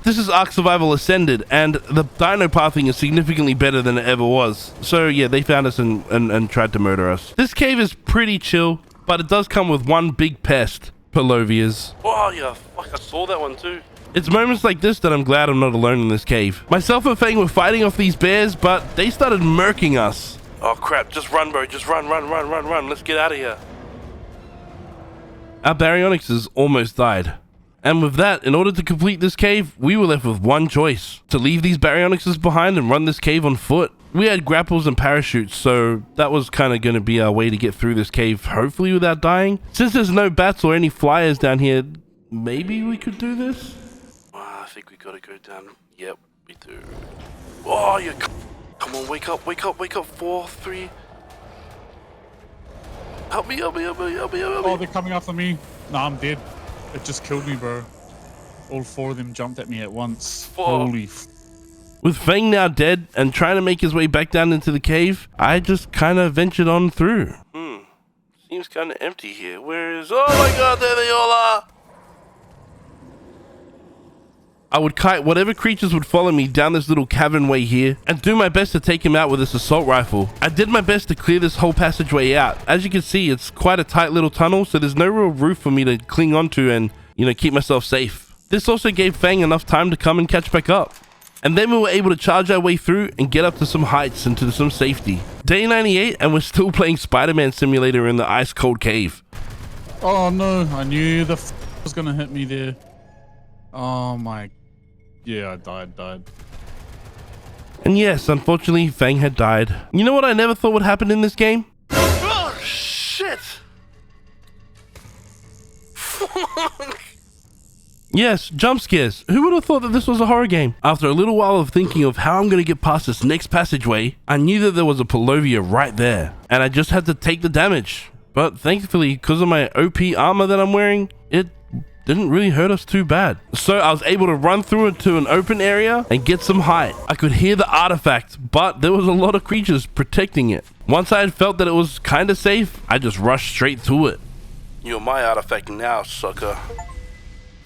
This is Ark Survival Ascended, and the dino pathing is significantly better than it ever was. So yeah, they found us and tried to murder us. This cave is pretty chill, but it does come with one big pest, Palovias. Oh yeah, fuck, I saw that one too. It's moments like this that I'm glad I'm not alone in this cave. Myself and Fang were fighting off these bears, but they started murking us. Oh crap, just run bro, just run, let's get out of here. Our baryonyxes almost died. And with that, in order to complete this cave, we were left with one choice: to leave these baryonyxes behind and run this cave on foot. We had grapples and parachutes, so that was kind of going to be our way to get through this cave, hopefully without dying. Since there's no bats or any flyers down here, maybe we could do this? I think we gotta go down. Yep, we do. Oh, you... Come on, wake up. 4, 3... Help me. Oh, they're coming after me. Nah, I'm dead. It just killed me, bro. All 4 of them jumped at me at once. Holy With Fang now dead and trying to make his way back down into the cave, I just kind of ventured on through. Seems kind of empty here. Where is... Oh my god, there they all are! I would kite whatever creatures would follow me down this little cavern way here and do my best to take him out with this assault rifle. I did my best to clear this whole passageway out. As you can see, it's quite a tight little tunnel, so there's no real roof for me to cling onto and, you know, keep myself safe. This also gave Fang enough time to come and catch back up. And then we were able to charge our way through and get up to some heights and to some safety. Day 98 and we're still playing Spider-Man Simulator in the ice cold cave. Oh no, I knew the was gonna hit me there. Oh my... Yeah, I died. And yes, unfortunately, Fang had died. You know what I never thought would happen in this game? Oh, shit! Yes, jump scares. Who would have thought that this was a horror game? After a little while of thinking of how I'm going to get past this next passageway, I knew that there was a Palovia right there, and I just had to take the damage. But thankfully, because of my OP armor that I'm wearing, it didn't really hurt us too bad. So I was able to run through it to an open area and get some height. I could hear the artifact, but there was a lot of creatures protecting it. Once I had felt that it was kind of safe, I just rushed straight to it. You're my artifact now, sucker.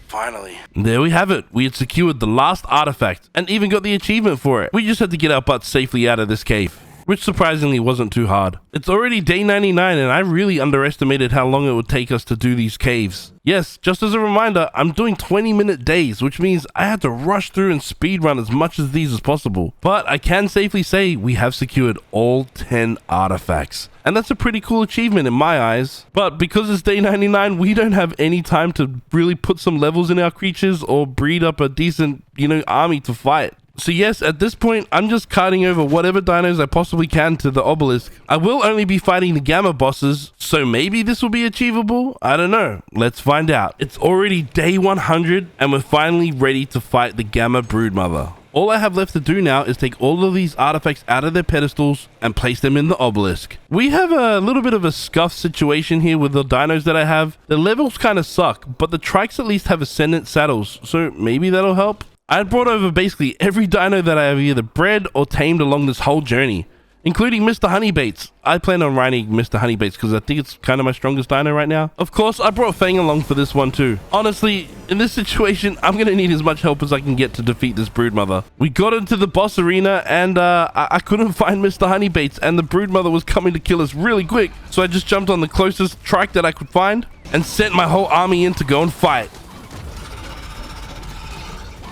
Finally. There we have it. We had secured the last artifact and even got the achievement for it. We just had to get our butts safely out of this cave, which surprisingly wasn't too hard. It's already day 99 and I really underestimated how long it would take us to do these caves. Yes, just as a reminder, I'm doing 20-minute days, which means I had to rush through and speedrun as much of these as possible. But I can safely say we have secured all 10 artifacts. And that's a pretty cool achievement in my eyes. But because it's day 99, we don't have any time to really put some levels in our creatures or breed up a decent, army to fight. So yes, at this point, I'm just carting over whatever dinos I possibly can to the obelisk. I will only be fighting the gamma bosses, so maybe this will be achievable? I don't know. Let's find out. It's already day 100, and we're finally ready to fight the gamma broodmother. All I have left to do now is take all of these artifacts out of their pedestals and place them in the obelisk. We have a little bit of a scuff situation here with the dinos that I have. The levels kind of suck, but the trikes at least have ascendant saddles, so maybe that'll help. I had brought over basically every dino that I have either bred or tamed along this whole journey, including Mr. Honeybaits. I plan on riding Mr. Honeybaits because I think it's kind of my strongest dino right now. Of course, I brought Fang along for this one too. Honestly, in this situation, I'm going to need as much help as I can get to defeat this Broodmother. We got into the boss arena and I couldn't find Mr. Honeybaits, and the Broodmother was coming to kill us really quick. So I just jumped on the closest trike that I could find and sent my whole army in to go and fight.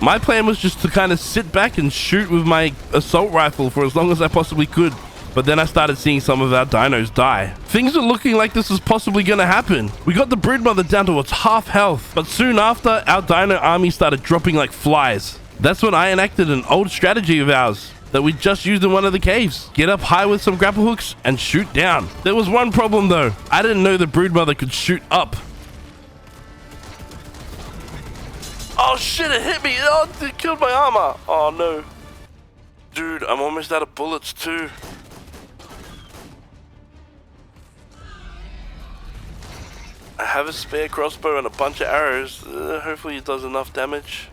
My plan was just to kind of sit back and shoot with my assault rifle for as long as I possibly could. But then I started seeing some of our dinos die. Things are looking like this is possibly going to happen. We got the Broodmother down to its half health, but soon after, our dino army started dropping like flies. That's when I enacted an old strategy of ours that we just used in one of the caves. Get up high with some grapple hooks and shoot down. There was one problem though. I didn't know the Broodmother could shoot up. Oh shit, it hit me. Oh, it killed my armor. Oh no. Dude, I'm almost out of bullets too. I have a spare crossbow and a bunch of arrows. Hopefully it does enough damage.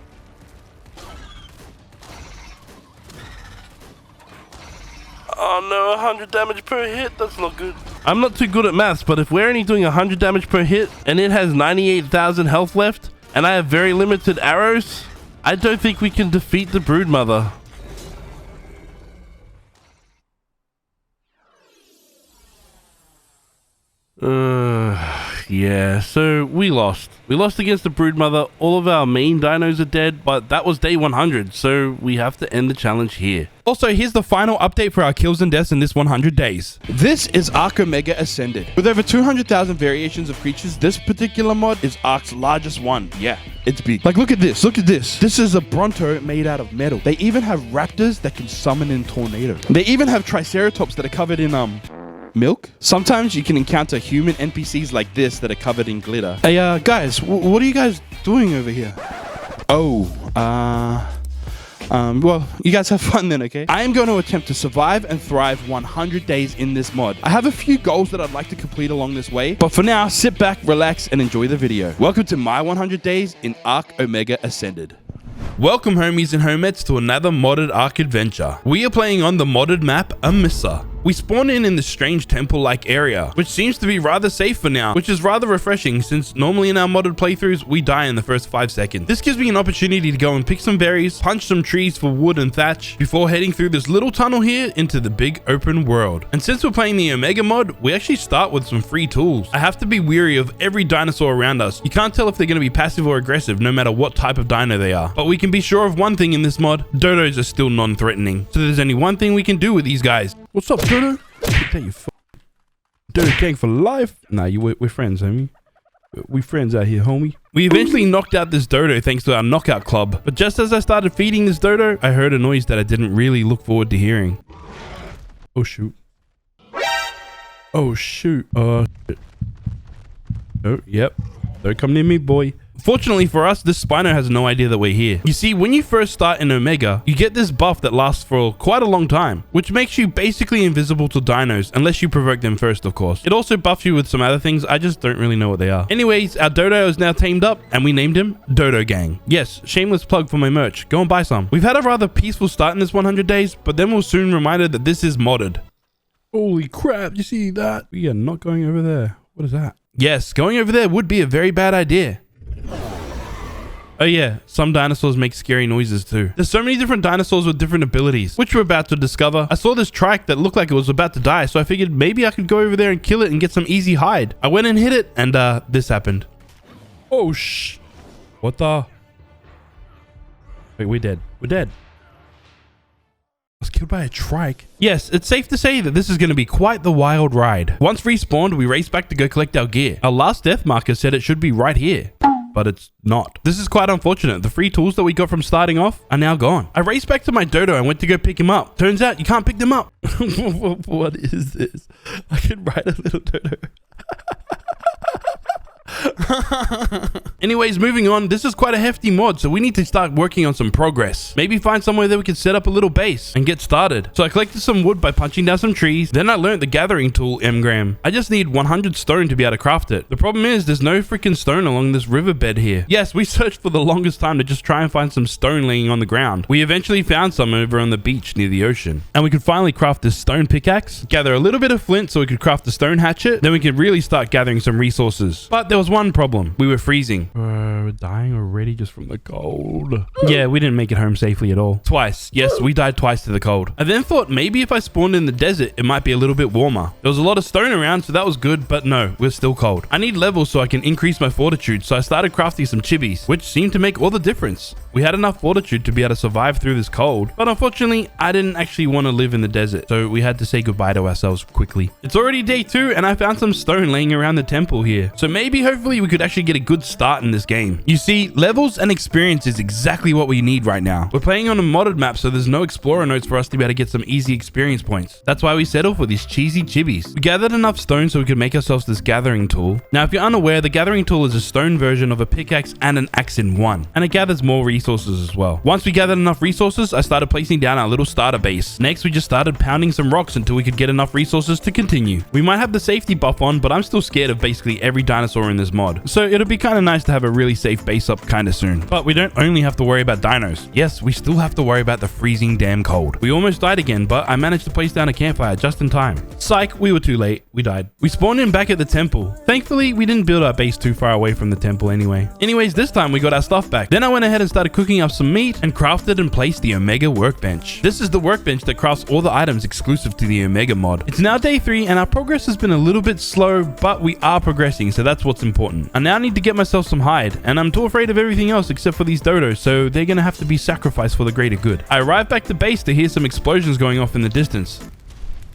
Oh no, 100 damage per hit. That's not good. I'm not too good at maths, but if we're only doing 100 damage per hit and it has 98,000 health left, and I have very limited arrows, I don't think we can defeat the Broodmother. Yeah, so we lost. We lost against the Broodmother. All of our main dinos are dead, but that was day 100, so we have to end the challenge here. Also, here's the final update for our kills and deaths in this 100 days. This is Ark Omega Ascended. With over 200,000 variations of creatures, this particular mod is Ark's largest one. Yeah, it's big. Like, look at this. Look at this. This is a Bronto made out of metal. They even have raptors that can summon in tornado. They even have Triceratops that are covered in, milk. Sometimes you can encounter human NPCs like this that are covered in glitter. Hey, guys, what are you guys doing over here? Oh, well, you guys have fun then, okay? I am going to attempt to survive and thrive 100 days in this mod. I have a few goals that I'd like to complete along this way, but for now, sit back, relax, and enjoy the video. Welcome to my 100 days in Ark Omega Ascended. Welcome homies and homettes to another modded Ark adventure. We are playing on the modded map Amissa. We spawn in this strange temple-like area, which seems to be rather safe for now, which is rather refreshing since normally in our modded playthroughs, we die in the first 5 seconds. This gives me an opportunity to go and pick some berries, punch some trees for wood and thatch, before heading through this little tunnel here into the big open world. And since we're playing the Omega mod, we actually start with some free tools. I have to be wary of every dinosaur around us. You can't tell if they're going to be passive or aggressive no matter what type of dino they are. But we can be sure of one thing in this mod, dodos are still non-threatening. So there's only one thing we can do with these guys. What's up, Dodo? You Dodo gang for life. Nah, we're friends, homie. We friends out here, homie. We eventually knocked out this Dodo thanks to our knockout club. But just as I started feeding this Dodo, I heard a noise that I didn't really look forward to hearing. Oh shoot. Oh shoot. Shit. Oh, yep. Don't come near me, boy. Fortunately for us, this Spino has no idea that we're here. You see, when you first start in Omega, you get this buff that lasts for quite a long time, which makes you basically invisible to dinos, unless you provoke them first, of course. It also buffs you with some other things, I just don't really know what they are. Anyways, our Dodo is now tamed up, and we named him Dodo Gang. Yes, shameless plug for my merch. Go and buy some. We've had a rather peaceful start in this 100 days, but then we're soon reminded that this is modded. Holy crap, you see that? We are not going over there. What is that? Yes, going over there would be a very bad idea. Oh yeah, some dinosaurs make scary noises too. There's so many different dinosaurs with different abilities, which we're about to discover. I saw this trike that looked like it was about to die, so I figured maybe I could go over there and kill it and get some easy hide. I went and hit it, and this happened. Oh what the? Wait, we're dead. We're dead. I was killed by a trike. Yes, it's safe to say that this is going to be quite the wild ride. Once respawned, we raced back to go collect our gear. Our last death marker said it should be right here, but it's not. This is quite unfortunate. The free tools that we got from starting off are now gone. I raced back to my Dodo and went to go pick him up. Turns out you can't pick them up. What is this? I could ride a little Dodo. Anyways, moving on, this is quite a hefty mod, so we need to start working on some progress. Maybe find somewhere that we can set up a little base and get started. So I collected some wood by punching down some trees. Then I learned the gathering tool, Engram. I just need 100 stone to be able to craft it. The problem is there's no freaking stone along this riverbed here. Yes, we searched for the longest time to just try and find some stone laying on the ground. We eventually found some over on the beach near the ocean. And we could finally craft this stone pickaxe, gather a little bit of flint so we could craft the stone hatchet. Then we could really start gathering some resources. But there was one problem. We were freezing. We're dying already just from the cold. Yeah, we didn't make it home safely at all. Twice. Yes, we died twice to the cold. I then thought maybe if I spawned in the desert, it might be a little bit warmer. There was a lot of stone around, so that was good, but no, we're still cold. I need levels so I can increase my fortitude, so I started crafting some chibis, which seemed to make all the difference. We had enough fortitude to be able to survive through this cold, but unfortunately, I didn't actually want to live in the desert, so we had to say goodbye to ourselves quickly. It's already day 2, and I found some stone laying around the temple here, so maybe hopefully we could actually get a good start in this game. You see, levels and experience is exactly what we need right now. We're playing on a modded map, so there's no explorer notes for us to be able to get some easy experience points. That's why we settled for these cheesy chibis. We gathered enough stone so we could make ourselves this gathering tool. Now, if you're unaware, the gathering tool is a stone version of a pickaxe and an axe in one, and it gathers more resources as well. Once we gathered enough resources, I started placing down our little starter base. Next, we just started pounding some rocks until we could get enough resources to continue. We might have the safety buff on, but I'm still scared of basically every dinosaur in this mod. So it'll be kind of nice to have a really safe base up kind of soon. But we don't only have to worry about dinos. Yes, we still have to worry about the freezing damn cold. We almost died again, but I managed to place down a campfire just in time. Psych, we were too late. We died. We spawned in back at the temple. Thankfully, we didn't build our base too far away from the temple anyway. Anyways, this time we got our stuff back. Then I went ahead and started cooking up some meat and crafted and placed the Omega workbench. This is the workbench that crafts all the items exclusive to the Omega mod. It's now day 3 and our progress has been a little bit slow, but we are progressing, so that's what's important. I now need to get myself some hide, and I'm too afraid of everything else except for these dodos, so they're gonna have to be sacrificed for the greater good. I arrived back to base to hear some explosions going off in the distance.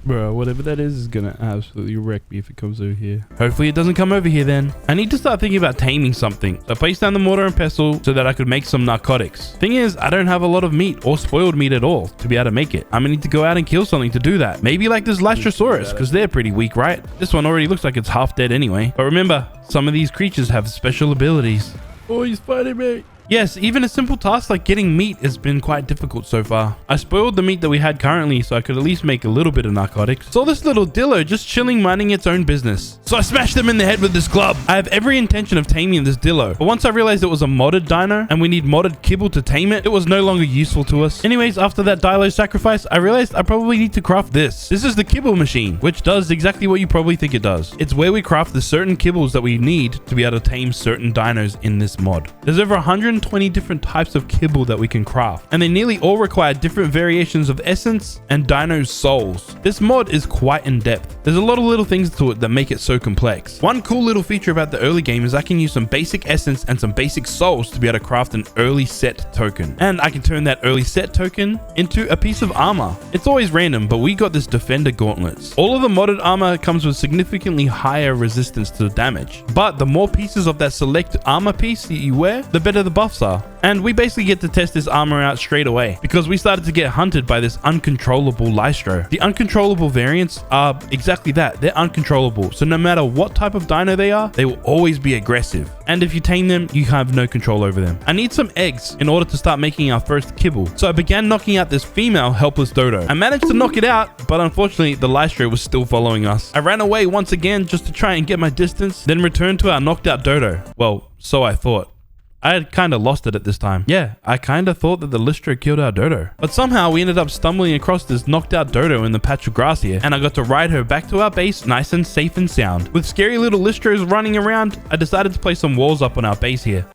Bro, whatever that is gonna absolutely wreck me if it comes over here. Hopefully it doesn't come over here then. I need to start thinking about taming something. So I placed down the mortar and pestle so that I could make some narcotics. Thing is, I don't have a lot of meat or spoiled meat at all to be able to make it. I'm gonna need to go out and kill something to do that. Maybe like this Lastrosaurus, because they're pretty weak, right? This one already looks like it's half dead anyway. But remember, some of these creatures have special abilities. Oh, he's fighting me. Yes, even a simple task like getting meat has been quite difficult so far. I spoiled the meat that we had currently so I could at least make a little bit of narcotics. Saw this little dillo just chilling minding its own business. So I smashed them in the head with this club. I have every intention of taming this dillo, but once I realized it was a modded dino and we need modded kibble to tame it, it was no longer useful to us. Anyways, after that dilo sacrifice, I realized I probably need to craft this. This is the kibble machine, which does exactly what you probably think it does. It's where we craft the certain kibbles that we need to be able to tame certain dinos in this mod. There's over 120 different types of kibble that we can craft, and they nearly all require different variations of essence and dino souls. This mod is quite in depth. There's a lot of little things to it that make it so complex. One cool little feature about the early game is I can use some basic essence and some basic souls to be able to craft an early set token, and I can turn that early set token into a piece of armor. It's always random, but we got this defender gauntlets. All of the modded armor comes with significantly higher resistance to damage, but the more pieces of that select armor piece that you wear, the better the buffs are. And we basically get to test this armor out straight away because we started to get hunted by this uncontrollable Lystro. The uncontrollable variants are exactly that. They're uncontrollable. So no matter what type of dino they are, they will always be aggressive. And if you tame them, you have no control over them. I need some eggs in order to start making our first kibble. So I began knocking out this female helpless dodo. I managed to knock it out, but unfortunately the Lystro was still following us. I ran away once again just to try and get my distance, then returned to our knocked out dodo. Well, so I thought. I had kind of lost it at this time. Yeah, I kind of thought that the Lystro killed our dodo. But somehow we ended up stumbling across this knocked out dodo in the patch of grass here, and I got to ride her back to our base nice and safe and sound. With scary little Lystros running around, I decided to place some walls up on our base here.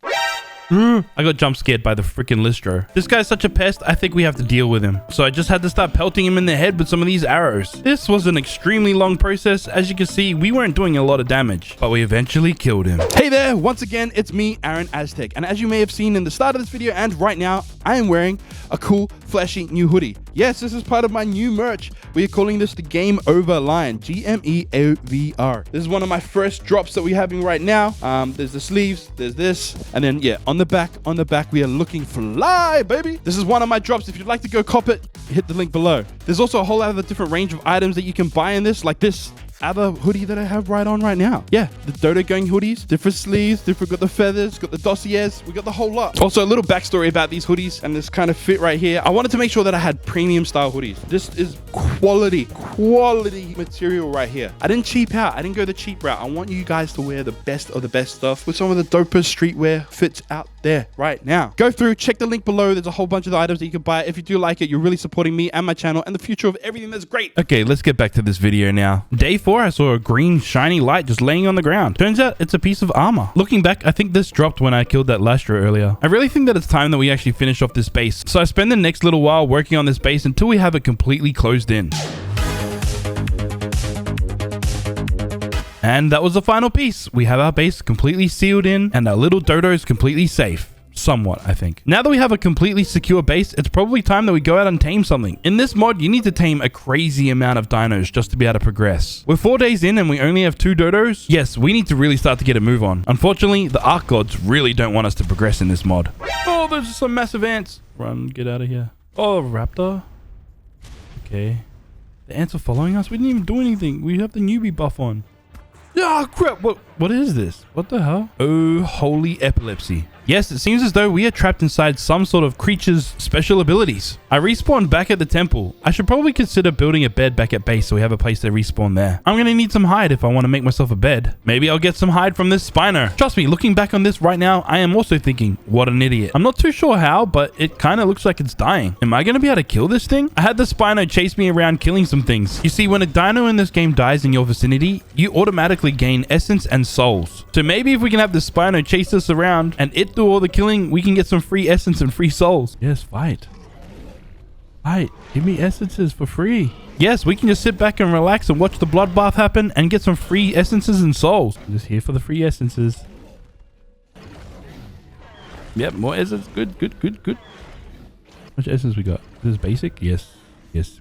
I got jump scared by the freaking Lystro. This guy's such a pest, I think we have to deal with him. So I just had to start pelting him in the head with some of these arrows. This was an extremely long process. As you can see, we weren't doing a lot of damage, but we eventually killed him. Hey there, once again, it's me, Aaron Aztec. And as you may have seen in the start of this video and right now, I am wearing a cool, flashy new hoodie. Yes, this is part of my new merch. We are calling this the Game Over line, GMEOVR. This is one of my first drops that we're having right now. There's the sleeves, there's this, and then yeah, on the back, we are looking fly, baby. This is one of my drops. If you'd like to go cop it, hit the link below. There's also a whole other different range of items that you can buy in this, like this other hoodie that I have right on right now. Yeah, the Dodo Gang hoodies, different sleeves, got the feathers, got the dossiers, we got the whole lot. Also, a little backstory about these hoodies and this kind of fit right here. I wanted to make sure that I had premium style hoodies. This is quality material right here. I didn't cheap out. I didn't go the cheap route. I want you guys to wear the best of the best stuff with some of the dopest streetwear fits out there right now. Go through, check the link below. There's a whole bunch of the items that you can buy. If you do like it, you're really supporting me and my channel and the future of everything that's great. Okay, let's get back to this video now. Day 4, I saw a green shiny light just laying on the ground. Turns out it's a piece of armor. Looking back, I think this dropped when I killed that Lastra earlier. I really think that it's time that we actually finish off this base. So I spend the next little while working on this base until we have it completely closed in. And that was the final piece. We have our base completely sealed in and our little dodos completely safe. Somewhat, I think. Now that we have a completely secure base, it's probably time that we go out and tame something. In this mod, you need to tame a crazy amount of dinos just to be able to progress. We're 4 days in and we only have 2 dodos. Yes, we need to really start to get a move on. Unfortunately, the Ark gods really don't want us to progress in this mod. Oh, there's some massive ants. Run, get out of here. Oh, raptor. Okay. The ants are following us? We didn't even do anything. We have the newbie buff on. Ah, crap. What is this? What the hell? Oh, holy epilepsy. Yes, it seems as though we are trapped inside some sort of creature's special abilities. I respawned back at the temple. I should probably consider building a bed back at base so we have a place to respawn there. I'm going to need some hide if I want to make myself a bed. Maybe I'll get some hide from this Spino. Trust me, looking back on this right now, I am also thinking, what an idiot. I'm not too sure how, but it kind of looks like it's dying. Am I going to be able to kill this thing? I had the Spino chase me around killing some things. You see, when a dino in this game dies in your vicinity, you automatically gain essence and souls. So maybe if we can have the Spino chase us around and it do all the killing, we can get some free essence and free souls. Yes, fight. Fight. Give me essences for free. Yes, we can just sit back and relax and watch the bloodbath happen and get some free essences and souls. I'm just here for the free essences. Yep, more essence. Good. How much essence we got? Is this basic? Yes,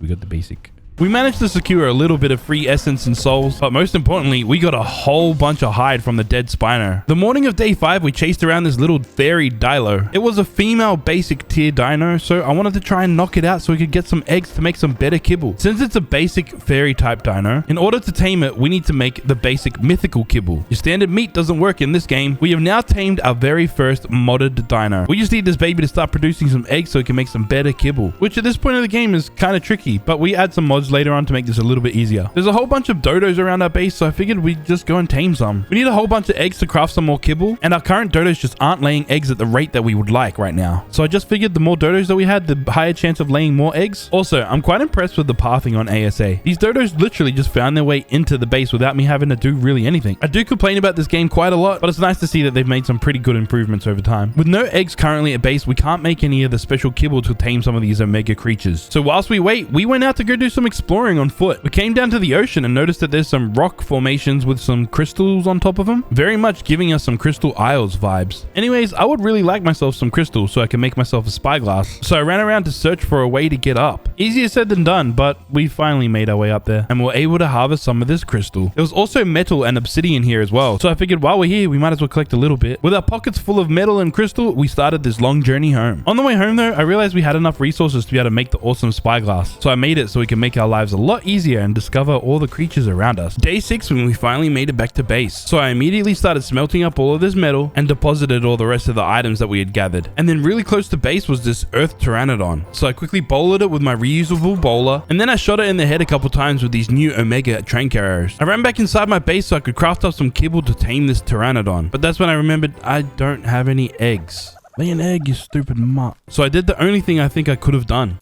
we got the basic. We managed to secure a little bit of free essence and souls, but most importantly, we got a whole bunch of hide from the dead Spino. The morning of day 5, we chased around this little fairy Dilo. It was a female basic tier dino, so I wanted to try and knock it out so we could get some eggs to make some better kibble. Since it's a basic fairy type dino, in order to tame it, we need to make the basic mythical kibble. Your standard meat doesn't work in this game. We have now tamed our very first modded dino. We just need this baby to start producing some eggs so it can make some better kibble, which at this point of the game is kind of tricky, but we add some mods later on to make this a little bit easier. There's a whole bunch of dodos around our base, so I figured we'd just go and tame some. We need a whole bunch of eggs to craft some more kibble, and our current dodos just aren't laying eggs at the rate that we would like right now. So I just figured the more dodos that we had, the higher chance of laying more eggs. Also, I'm quite impressed with the pathing on ASA. These dodos literally just found their way into the base without me having to do really anything. I do complain about this game quite a lot, but it's nice to see that they've made some pretty good improvements over time. With no eggs currently at base, we can't make any of the special kibble to tame some of these omega creatures. So whilst we wait, we went out to go do some exploring on foot. We came down to the ocean and noticed that there's some rock formations with some crystals on top of them, very much giving us some Crystal Isles vibes. Anyways, I would really like myself some crystals so I can make myself a spyglass. So I ran around to search for a way to get up. Easier said than done, but we finally made our way up there and were able to harvest some of this crystal. There was also metal and obsidian here as well, so I figured while we're here, we might as well collect a little bit. With our pockets full of metal and crystal, we started this long journey home. On the way home though, I realized we had enough resources to be able to make the awesome spyglass, so I made it so we can make our lives a lot easier and discover all the creatures around us. Day 6 when we finally made it back to base. So I immediately started smelting up all of this metal and deposited all the rest of the items that we had gathered. And then really close to base was this Earth Pteranodon. So I quickly bowlered it with my reusable bowler, and then I shot it in the head a couple times with these new Omega Trank arrows. I ran back inside my base so I could craft up some kibble to tame this Pteranodon. But that's when I remembered I don't have any eggs. Lay an egg, you stupid mutt. So I did the only thing I think I could have done.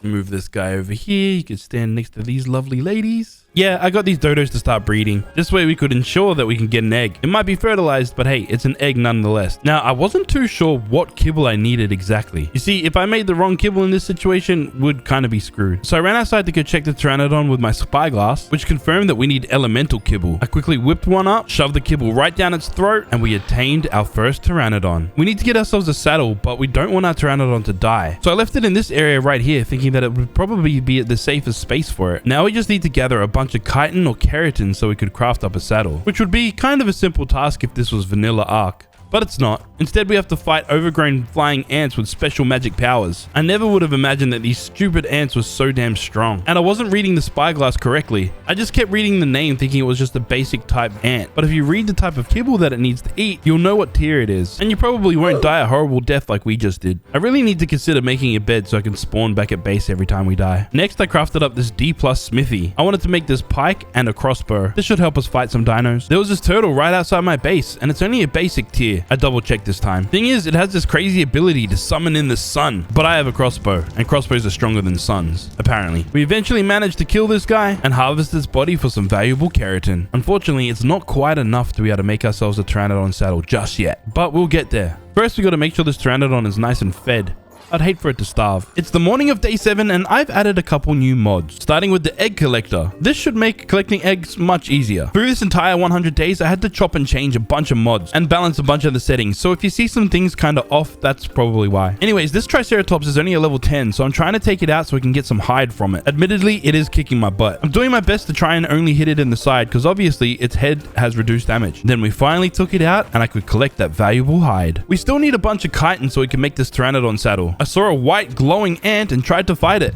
Move this guy over here. You can stand next to these lovely ladies. Yeah, I got these dodos to start breeding. This way we could ensure that we can get an egg. It might be fertilized, but hey, it's an egg nonetheless. Now, I wasn't too sure what kibble I needed exactly. You see, if I made the wrong kibble in this situation, we'd kind of be screwed. So I ran outside to go check the Pteranodon with my spyglass, which confirmed that we need elemental kibble. I quickly whipped one up, shoved the kibble right down its throat, and we attained our first Pteranodon. We need to get ourselves a saddle, but we don't want our Pteranodon to die. So I left it in this area right here, thinking that it would probably be the safest space for it. Now we just need to gather a bunch of chitin or keratin so we could craft up a saddle, which would be kind of a simple task if this was vanilla Ark. But it's not. Instead, we have to fight overgrown flying ants with special magic powers. I never would have imagined that these stupid ants were so damn strong. And I wasn't reading the spyglass correctly. I just kept reading the name thinking it was just a basic type ant. But if you read the type of kibble that it needs to eat, you'll know what tier it is. And you probably won't die a horrible death like we just did. I really need to consider making a bed so I can spawn back at base every time we die. Next, I crafted up this D+ smithy. I wanted to make this pike and a crossbow. This should help us fight some dinos. There was this turtle right outside my base, and it's only a basic tier. I double checked this time. Thing is, it has this crazy ability to summon in the sun, but I have a crossbow, and crossbows are stronger than suns, apparently. We eventually managed to kill this guy and harvest his body for some valuable keratin. Unfortunately, it's not quite enough to be able to make ourselves a Pteranodon saddle just yet, but we'll get there. First, we got to make sure this Pteranodon is nice and fed. I'd hate for it to starve. It's the morning of day 7 and I've added a couple new mods, starting with the egg collector. This should make collecting eggs much easier. Through this entire 100 days, I had to chop and change a bunch of mods and balance a bunch of the settings. So if you see some things kind of off, that's probably why. Anyways, this Triceratops is only a level 10, so I'm trying to take it out so we can get some hide from it. Admittedly, it is kicking my butt. I'm doing my best to try and only hit it in the side because obviously its head has reduced damage. Then we finally took it out and I could collect that valuable hide. We still need a bunch of chitin so we can make this Pteranodon saddle. I saw a white glowing ant and tried to fight it.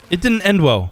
It didn't end well.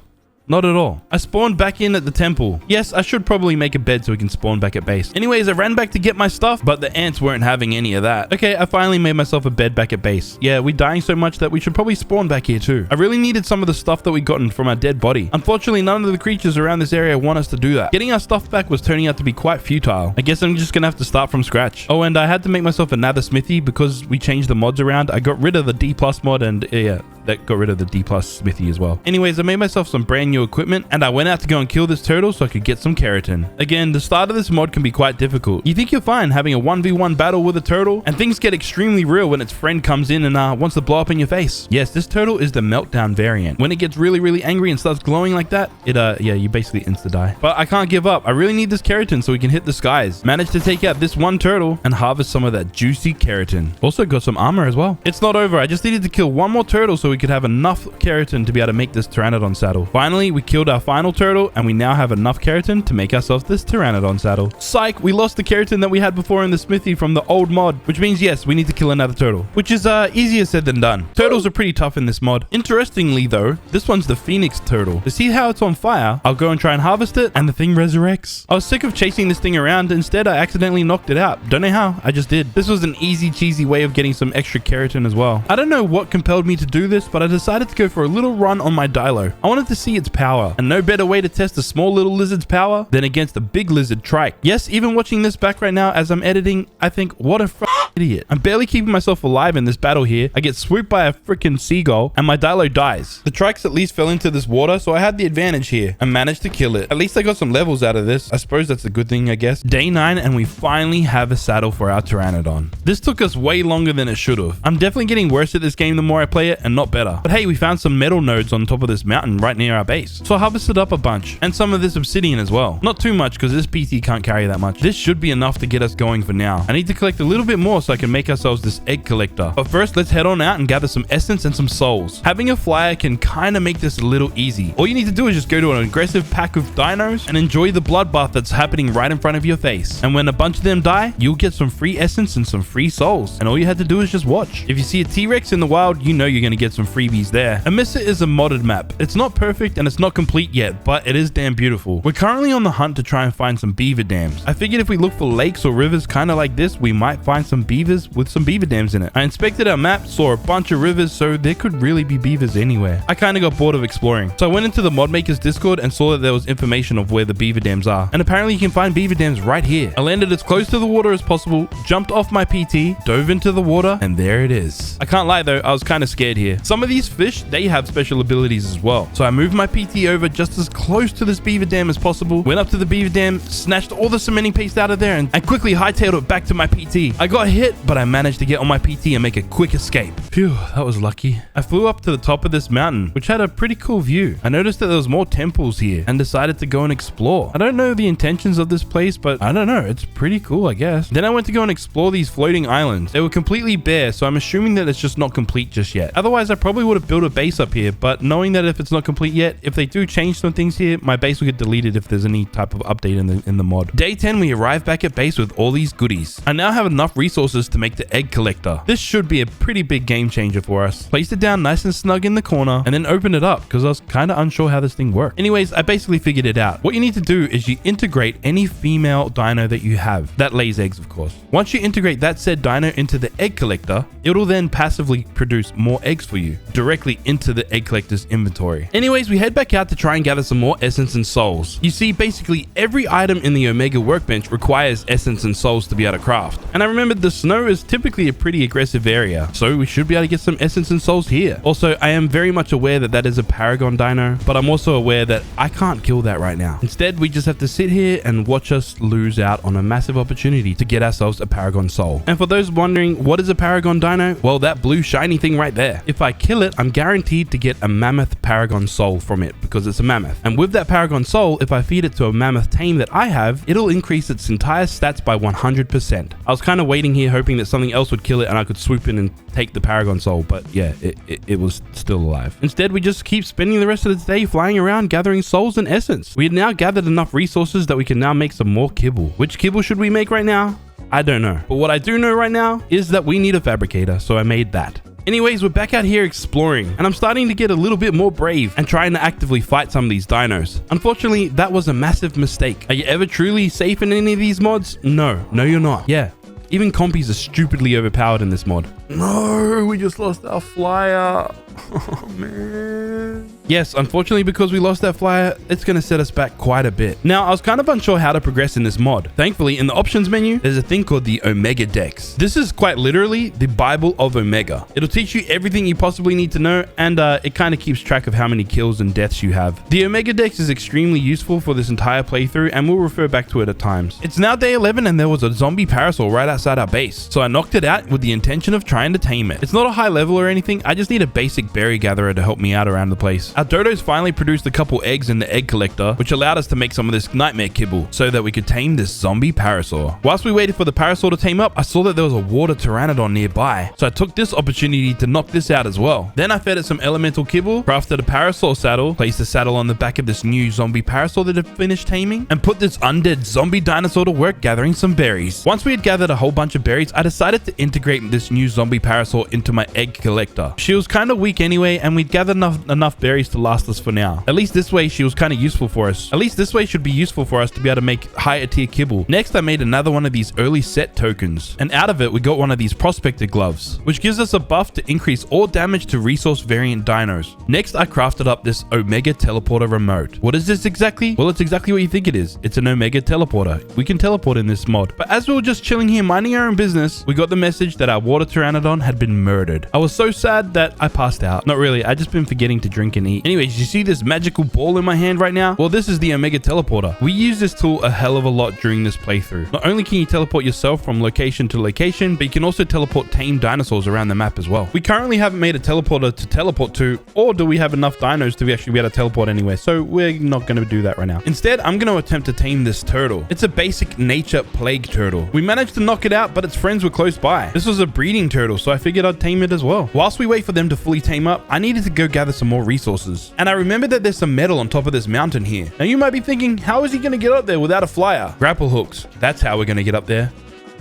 Not at all. I spawned back in at the temple. Yes, I should probably make a bed so we can spawn back at base. Anyways, I ran back to get my stuff, but the ants weren't having any of that. Okay, I finally made myself a bed back at base. Yeah, we're dying so much that we should probably spawn back here too. I really needed some of the stuff that we gotten from our dead body. Unfortunately, none of the creatures around this area want us to do that. Getting our stuff back was turning out to be quite futile. I guess I'm just gonna have to start from scratch. Oh, and I had to make myself another smithy because we changed the mods around. I got rid of the D+ mod and yeah, that got rid of the D+ smithy as well. Anyways, I made myself some brand new equipment and I went out to go and kill this turtle so I could get some keratin. Again, the start of this mod can be quite difficult. You think you're fine having a 1v1 battle with a turtle and things get extremely real when its friend comes in and wants to blow up in your face. Yes, this turtle is the meltdown variant. When it gets really angry and starts glowing like that, yeah, you basically insta-die. But I can't give up. I really need this keratin so we can hit the skies. Managed to take out this one turtle and harvest some of that juicy keratin. Also got some armor as well. It's not over. I just needed to kill one more turtle so we could have enough keratin to be able to make this Pteranodon saddle. Finally, we killed our final turtle and we now have enough keratin to make ourselves this Pteranodon saddle. Psych, we lost the keratin that we had before in the smithy from the old mod, which means yes, we need to kill another turtle, which is easier said than done. Turtles are pretty tough in this mod. Interestingly though, this one's the Phoenix turtle. To see how it's on fire, I'll go and try and harvest it and the thing resurrects. I was sick of chasing this thing around. Instead, I accidentally knocked it out. Don't know how, I just did. This was an easy cheesy way of getting some extra keratin as well. I don't know what compelled me to do this, but I decided to go for a little run on my Dilo. I wanted to see its power, and no better way to test a small little lizard's power than against a big lizard trike. Yes, even watching this back right now as I'm editing, I think, what a idiot. I'm barely keeping myself alive in this battle here. I get swooped by a freaking seagull and my Dilo dies. The trikes at least fell into this water, so I had the advantage here and managed to kill it. At least I got some levels out of this. I suppose that's a good thing, I guess. Day 9 and we finally have a saddle for our Pteranodon. This took us way longer than it should have. I'm definitely getting worse at this game the more I play it and not better. But hey, we found some metal nodes on top of this mountain right near our base. So I harvested up a bunch and some of this obsidian as well. Not too much because this PT can't carry that much. This should be enough to get us going for now. I need to collect a little bit more so I can make ourselves this egg collector. But first, let's head on out and gather some essence and some souls. Having a flyer can kind of make this a little easy. All you need to do is just go to an aggressive pack of dinos and enjoy the bloodbath that's happening right in front of your face. And when a bunch of them die, you'll get some free essence and some free souls. And all you had to do is just watch. If you see a T-Rex in the wild, you know you're going to get some freebies there. Amissa is a modded map. It's not perfect and it's not complete yet, but it is damn beautiful. We're currently on the hunt to try and find some beaver dams. I figured if we look for lakes or rivers kind of like this, we might find some beavers with some beaver dams in it. I inspected our map, saw a bunch of rivers, so there could really be beavers anywhere. I kind of got bored of exploring, so I went into the mod makers Discord and saw that there was information of where the beaver dams are. And apparently you can find beaver dams right here. I landed as close to the water as possible, jumped off my PT, dove into the water, and there it is. I can't lie though, I was kind of scared here. Some of these fish, they have special abilities as well. So I moved my PT over just as close to this beaver dam as possible, went up to the beaver dam, snatched all the cementing paste out of there, and quickly hightailed it back to my PT. I got hit, but I managed to get on my PT and make a quick escape. Phew, that was lucky. I flew up to the top of this mountain, which had a pretty cool view. I noticed that there was more temples here and decided to go and explore. I don't know the intentions of this place, but I don't know. It's pretty cool, I guess. Then I went to go and explore these floating islands. They were completely bare, so I'm assuming that it's just not complete just yet. Otherwise, I probably would have built a base up here, but knowing that if it's not complete yet, if they do change some things here, my base will get deleted if there's any type of update in the mod. Day 10, we arrive back at base with all these goodies. I now have enough resources to make the egg collector. This should be a pretty big game changer for us. Placed it down nice and snug in the corner and then opened it up because I was kind of unsure how this thing worked. Anyways, I basically figured it out. What you need to do is you integrate any female dino that you have that lays eggs, of course. Once you integrate that said dino into the egg collector, it'll then passively produce more eggs for you directly into the egg collector's inventory. Anyways, we head back out to try and gather some more essence and souls. You see, basically every item in the Omega workbench requires essence and souls to be able to craft. And I remembered the snow is typically a pretty aggressive area, so we should be able to get some essence and souls here. Also, I am very much aware that that is a Paragon dino, but I'm also aware that I can't kill that right now. Instead, we just have to sit here and watch us lose out on a massive opportunity to get ourselves a Paragon soul. And for those wondering, what is a Paragon dino? Well, that blue shiny thing right there. If I kill it, I'm guaranteed to get a mammoth Paragon soul from it because it's a mammoth. And with that Paragon soul, if I feed it to a mammoth tame that I have, it'll increase its entire stats by 100%. I was kind of waiting here hoping that something else would kill it and I could swoop in and take the Paragon soul, but yeah, it was still alive. Instead, we just keep spending the rest of the day flying around gathering souls and essence. We had now gathered enough resources that we can now make some more kibble. Which kibble should we make right now? I don't know. But what I do know right now is that we need a fabricator, so I made that. Anyways, we're back out here exploring, and I'm starting to get a little bit more brave and trying to actively fight some of these dinos. Unfortunately, that was a massive mistake. Are you ever truly safe in any of these mods? No, you're not. Yeah. Even compies are stupidly overpowered in this mod. No, we just lost our flyer. Oh, man. Yes, unfortunately, because we lost that flyer, it's going to set us back quite a bit. Now, I was kind of unsure how to progress in this mod. Thankfully, in the options menu, there's a thing called the Omega Dex. This is quite literally the Bible of Omega. It'll teach you everything you possibly need to know, and it kind of keeps track of how many kills and deaths you have. The Omega Dex is extremely useful for this entire playthrough, and we'll refer back to it at times. It's now day 11, and there was a zombie parasol right outside our base, so I knocked it out with the intention of trying to tame it. It's not a high level or anything, I just need a basic berry gatherer to help me out around the place. Our dodos finally produced a couple eggs in the egg collector, which allowed us to make some of this nightmare kibble so that we could tame this zombie parasaur. Whilst we waited for the parasaur to tame up, I saw that there was a water pteranodon nearby, so I took this opportunity to knock this out as well. Then I fed it some elemental kibble, crafted a parasaur saddle, placed the saddle on the back of this new zombie parasaur that had finished taming, and put this undead zombie dinosaur to work gathering some berries. Once we had gathered a whole bunch of berries, I decided to integrate this new zombie parasaur into my egg collector. She was kind of weak anyway, and we'd gathered enough berries to last us for now. At least this way she was kind of useful for us. At least this way should be useful for us to be able to make higher tier kibble. Next, I made another one of these early set tokens, and out of it we got one of these prospector gloves, which gives us a buff to increase all damage to resource variant dinos. Next, I crafted up this Omega teleporter remote. What is this exactly? Well, it's exactly what you think it is. It's an Omega teleporter. We can teleport in this mod. But as we were just chilling here minding our own business, we got the message that our water pteranodon had been murdered. I was so sad that I passed out. Not really, I just been forgetting to drink and eat. Anyways, you see this magical ball in my hand right now? Well, this is the Omega teleporter. We use this tool a hell of a lot during this playthrough. Not only can you teleport yourself from location to location, but you can also teleport tame dinosaurs around the map as well. We currently haven't made a teleporter to teleport to, or do we have enough dinos to actually be able to teleport anywhere? So we're not going to do that right now. Instead, I'm going to attempt to tame this turtle. It's a basic nature plague turtle. We managed to knock it out, but its friends were close by. This was a breeding turtle, so I figured I'd tame it as well. Whilst we wait for them to fully tame up, I needed to go gather some more resources. And I remembered that there's some metal on top of this mountain here. Now you might be thinking, how is he going to get up there without a flyer? Grapple hooks. That's how we're going to get up there.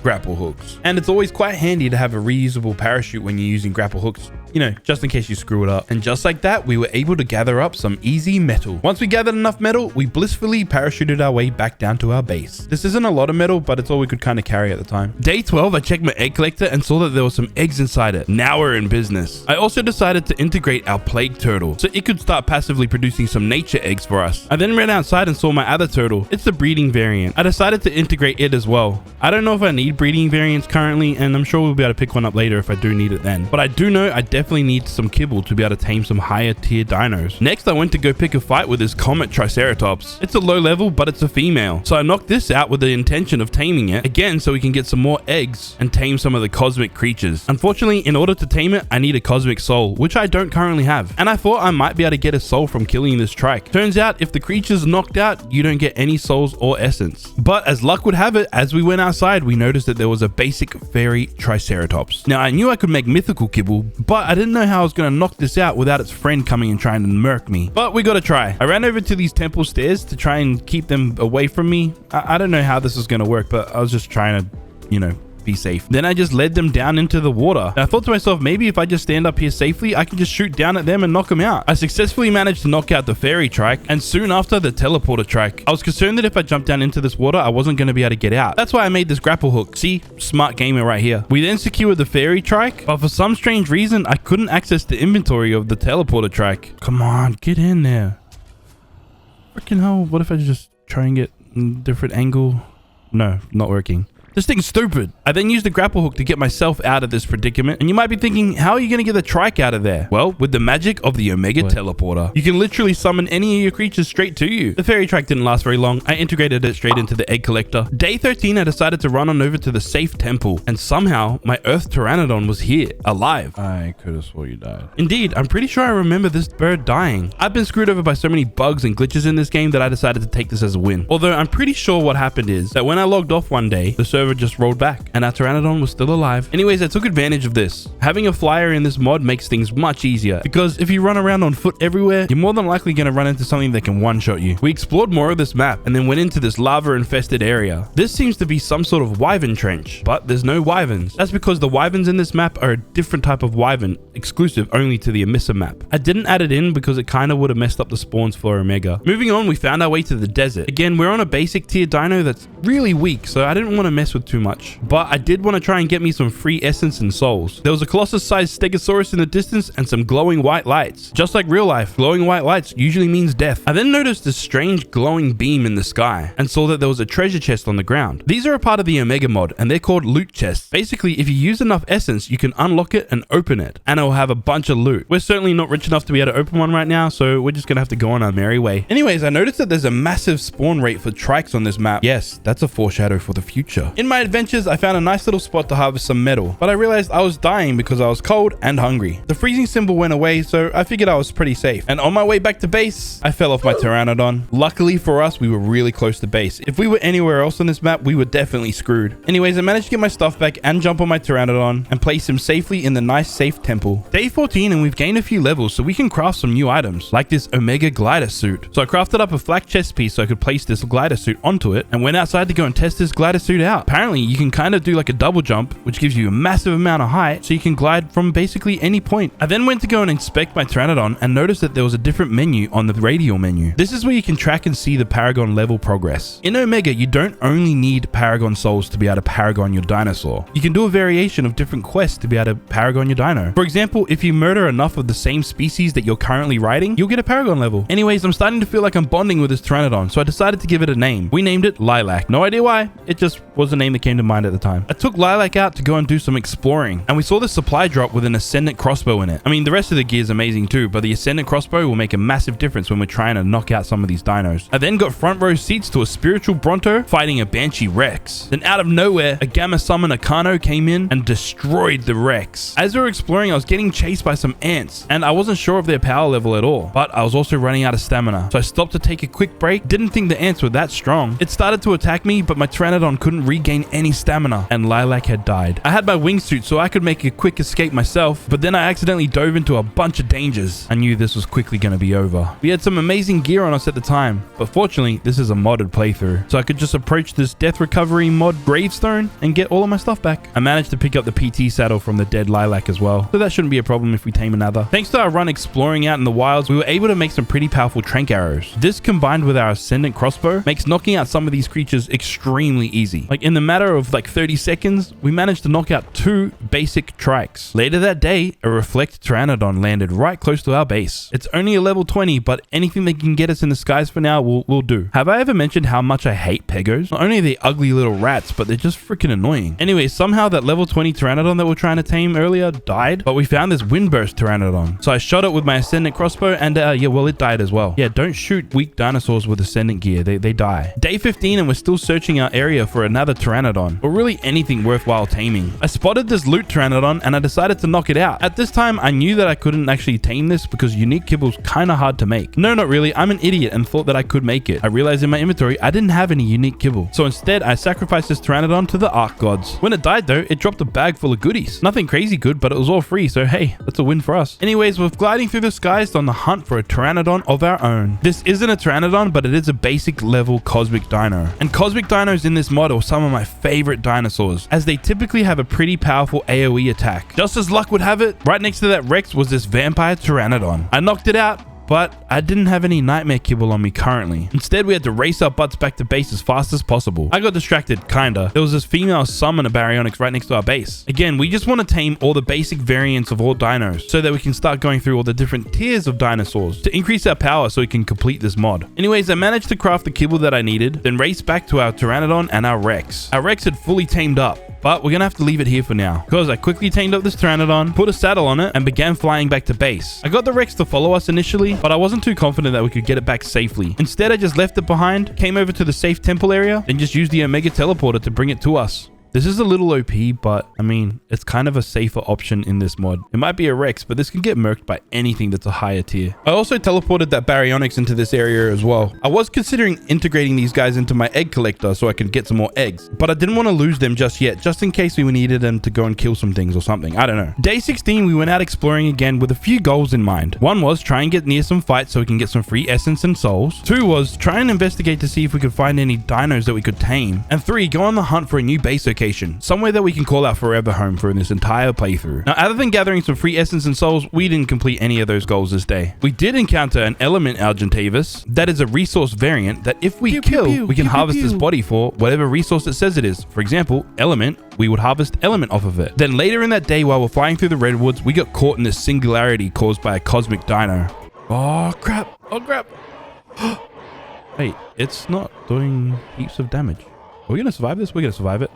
Grapple hooks. And it's always quite handy to have a reusable parachute when you're using grapple hooks, you know, just in case you screw it up. And just like that, we were able to gather up some easy metal. Once we gathered enough metal, we blissfully parachuted our way back down to our base. This isn't a lot of metal, but it's all we could kind of carry at the time. Day 12, I checked my egg collector and saw that there was some eggs inside it. Now we're in business. I also decided to integrate our plague turtle so it could start passively producing some nature eggs for us. I then ran outside and saw my other turtle. It's the breeding variant. I decided to integrate it as well. I don't know if I need breeding variants currently, and I'm sure we'll be able to pick one up later if I do need it then. But I do know I definitely need some kibble to be able to tame some higher tier dinos. Next, I went to go pick a fight with this Comet Triceratops. It's a low level, but it's a female. So I knocked this out with the intention of taming it, again so we can get some more eggs and tame some of the cosmic creatures. Unfortunately, in order to tame it, I need a cosmic soul, which I don't currently have. And I thought I might be able to get a soul from killing this trike. Turns out, if the creature's knocked out, you don't get any souls or essence. But as luck would have it, as we went outside, we noticed that there was a basic fairy Triceratops. Now, I knew I could make mythical kibble, but I didn't know how I was going to knock this out without its friend coming and trying to murk me. But we got to try. I ran over to these temple stairs to try and keep them away from me. I don't know how this is going to work, but I was just trying to, you know, be safe. Then I just led them down into the water. And I thought to myself, maybe if I just stand up here safely, I can just shoot down at them and knock them out. I successfully managed to knock out the fairy trike and soon after the teleporter trike. I was concerned that if I jumped down into this water, I wasn't going to be able to get out. That's why I made this grapple hook. See, smart gamer right here. We then secured the fairy trike, but for some strange reason, I couldn't access the inventory of the teleporter trike. Come on, get in there. Freaking hell, what if I just try and get a different angle? No, not working. This thing's stupid. I then used the grapple hook to get myself out of this predicament. And you might be thinking, how are you going to get the trike out of there? Well, with the magic of the Omega Teleporter, you can literally summon any of your creatures straight to you. The fairy trike didn't last very long. I integrated it straight into the egg collector. Day 13, I decided to run on over to the safe temple. And somehow, my Earth Pteranodon was here, alive. I could have swore you died. Indeed, I'm pretty sure I remember this bird dying. I've been screwed over by so many bugs and glitches in this game that I decided to take this as a win. Although I'm pretty sure what happened is that when I logged off one day, the server just rolled back and our Pteranodon was still alive. Anyways, I took advantage of this. Having a flyer in this mod makes things much easier because if you run around on foot everywhere, you're more than likely going to run into something that can one-shot you. We explored more of this map and then went into this lava-infested area. This seems to be some sort of wyvern trench, but there's no wyverns. That's because the wyverns in this map are a different type of wyvern, exclusive only to the Emissa map. I didn't add it in because it kind of would have messed up the spawns for Omega. Moving on, we found our way to the desert. Again, we're on a basic tier dino that's really weak, so I didn't want to mess with too much. But I did want to try and get me some free essence and souls. There was a Colossus-sized Stegosaurus in the distance and some glowing white lights. Just like real life, glowing white lights usually means death. I then noticed this strange glowing beam in the sky and saw that there was a treasure chest on the ground. These are a part of the Omega mod and they're called loot chests. Basically, if you use enough essence, you can unlock it and open it and it'll have a bunch of loot. We're certainly not rich enough to be able to open one right now, so we're just gonna have to go on our merry way. Anyways, I noticed that there's a massive spawn rate for trikes on this map. Yes, that's a foreshadow for the future. In my adventures, I found a nice little spot to harvest some metal, but I realized I was dying because I was cold and hungry. The freezing symbol went away, so I figured I was pretty safe. And on my way back to base, I fell off my Pteranodon. Luckily for us, we were really close to base. If we were anywhere else on this map, we were definitely screwed. Anyways, I managed to get my stuff back and jump on my Pteranodon and place him safely in the nice safe temple. Day 14 and we've gained a few levels, so we can craft some new items, like this Omega glider suit. So I crafted up a flak chest piece so I could place this glider suit onto it and went outside to go and test this glider suit out. Apparently, you can kind of do like a double jump, which gives you a massive amount of height, so you can glide from basically any point. I then went to go and inspect my Pteranodon and noticed that there was a different menu on the radial menu. This is where you can track and see the Paragon level progress. In Omega, you don't only need Paragon souls to be able to Paragon your dinosaur. You can do a variation of different quests to be able to Paragon your dino. For example, if you murder enough of the same species that you're currently riding, you'll get a Paragon level. Anyways, I'm starting to feel like I'm bonding with this Pteranodon, so I decided to give it a name. We named it Lilac. No idea why, it just was the name that came to mind at the time. I took Lilac out to go and do some exploring, and we saw the supply drop with an Ascendant crossbow in it. I mean, the rest of the gear is amazing too, but the Ascendant crossbow will make a massive difference when we're trying to knock out some of these dinos. I then got front row seats to a spiritual Bronto fighting a Banshee Rex. Then out of nowhere, a Gamma Summon Akano came in and destroyed the Rex. As we were exploring, I was getting chased by some ants, and I wasn't sure of their power level at all, but I was also running out of stamina. So I stopped to take a quick break. Didn't think the ants were that strong. It started to attack me, but my Pteranodon couldn't regain any stamina, and Lilac had died. I had my wingsuit so I could make a quick escape myself, but then I accidentally dove into a bunch of dangers. I knew this was quickly going to be over. We had some amazing gear on us at the time, but fortunately, this is a modded playthrough, so I could just approach this death recovery mod gravestone and get all of my stuff back. I managed to pick up the PT saddle from the dead Lilac as well, so that shouldn't be a problem if we tame another. Thanks to our run exploring out in the wilds, we were able to make some pretty powerful trank arrows. This combined with our Ascendant crossbow makes knocking out some of these creatures extremely easy. Like in the matter of like 30 seconds, we managed to knock out 2 basic trikes. Later that day, a Reflect Pteranodon landed right close to our base. It's only a level 20, but anything that can get us in the skies for now will do. Have I ever mentioned how much I hate Pegos? Not only are they ugly little rats, but they're just freaking annoying. Anyway, somehow that level 20 Pteranodon that we're trying to tame earlier died, but we found this Windburst Pteranodon. So I shot it with my Ascendant crossbow and yeah, well, it died as well. Yeah, don't shoot weak dinosaurs with Ascendant gear. They die. Day 15 and we're still searching our area for another pteranodon, or really anything worthwhile taming. I spotted this loot pteranodon and I decided to knock it out. At this time, I knew that I couldn't actually tame this because unique kibble's kind of hard to make. No, not really. I'm an idiot and thought that I could make it. I realized in my inventory I didn't have any unique kibble. So instead, I sacrificed this pteranodon to the arc gods. When it died though, it dropped a bag full of goodies. Nothing crazy good, but it was all free, so hey, that's a win for us. Anyways, we're gliding through the skies on the hunt for a pteranodon of our own. This isn't a pteranodon, but it is a basic level cosmic dino. And cosmic dinos in this mod are some of my favorite dinosaurs, as they typically have a pretty powerful AoE attack. Just as luck would have it, right next to that Rex was this vampire pteranodon. I knocked it out, but I didn't have any nightmare kibble on me currently. Instead, we had to race our butts back to base as fast as possible. I got distracted, kinda. There was this female summon a Baryonyx right next to our base. Again, we just want to tame all the basic variants of all dinos so that we can start going through all the different tiers of dinosaurs to increase our power so we can complete this mod. Anyways, I managed to craft the kibble that I needed, then race back to our Pteranodon and our Rex. Our Rex had fully tamed up, but we're gonna have to leave it here for now because I quickly tamed up this Pteranodon, put a saddle on it, and began flying back to base. I got the Rex to follow us initially, but I wasn't too confident that we could get it back safely. Instead, I just left it behind, came over to the safe temple area, and just used the Omega teleporter to bring it to us. This is a little OP, but I mean, it's kind of a safer option in this mod. It might be a Rex, but this can get murked by anything that's a higher tier. I also teleported that Baryonyx into this area as well. I was considering integrating these guys into my egg collector so I could get some more eggs, but I didn't want to lose them just yet, just in case we needed them to go and kill some things or something. I don't know. Day 16, we went out exploring again with a few goals in mind. One was try and get near some fights so we can get some free essence and souls. 2 was try and investigate to see if we could find any dinos that we could tame. And 3, go on the hunt for a new base location, somewhere that we can call our forever home for this entire playthrough. Now, other than gathering some free essence and souls, we didn't complete any of those goals this day. We did encounter an element Argentavis that is a resource variant that if we kill, we can harvest this body for whatever resource it says it is. For example, element, we would harvest element off of it. Then later in that day, while we're flying through the redwoods, we got caught in this singularity caused by a cosmic dino. Oh crap, oh crap. Wait, it's not doing heaps of damage. Are we gonna survive this? We're gonna survive it.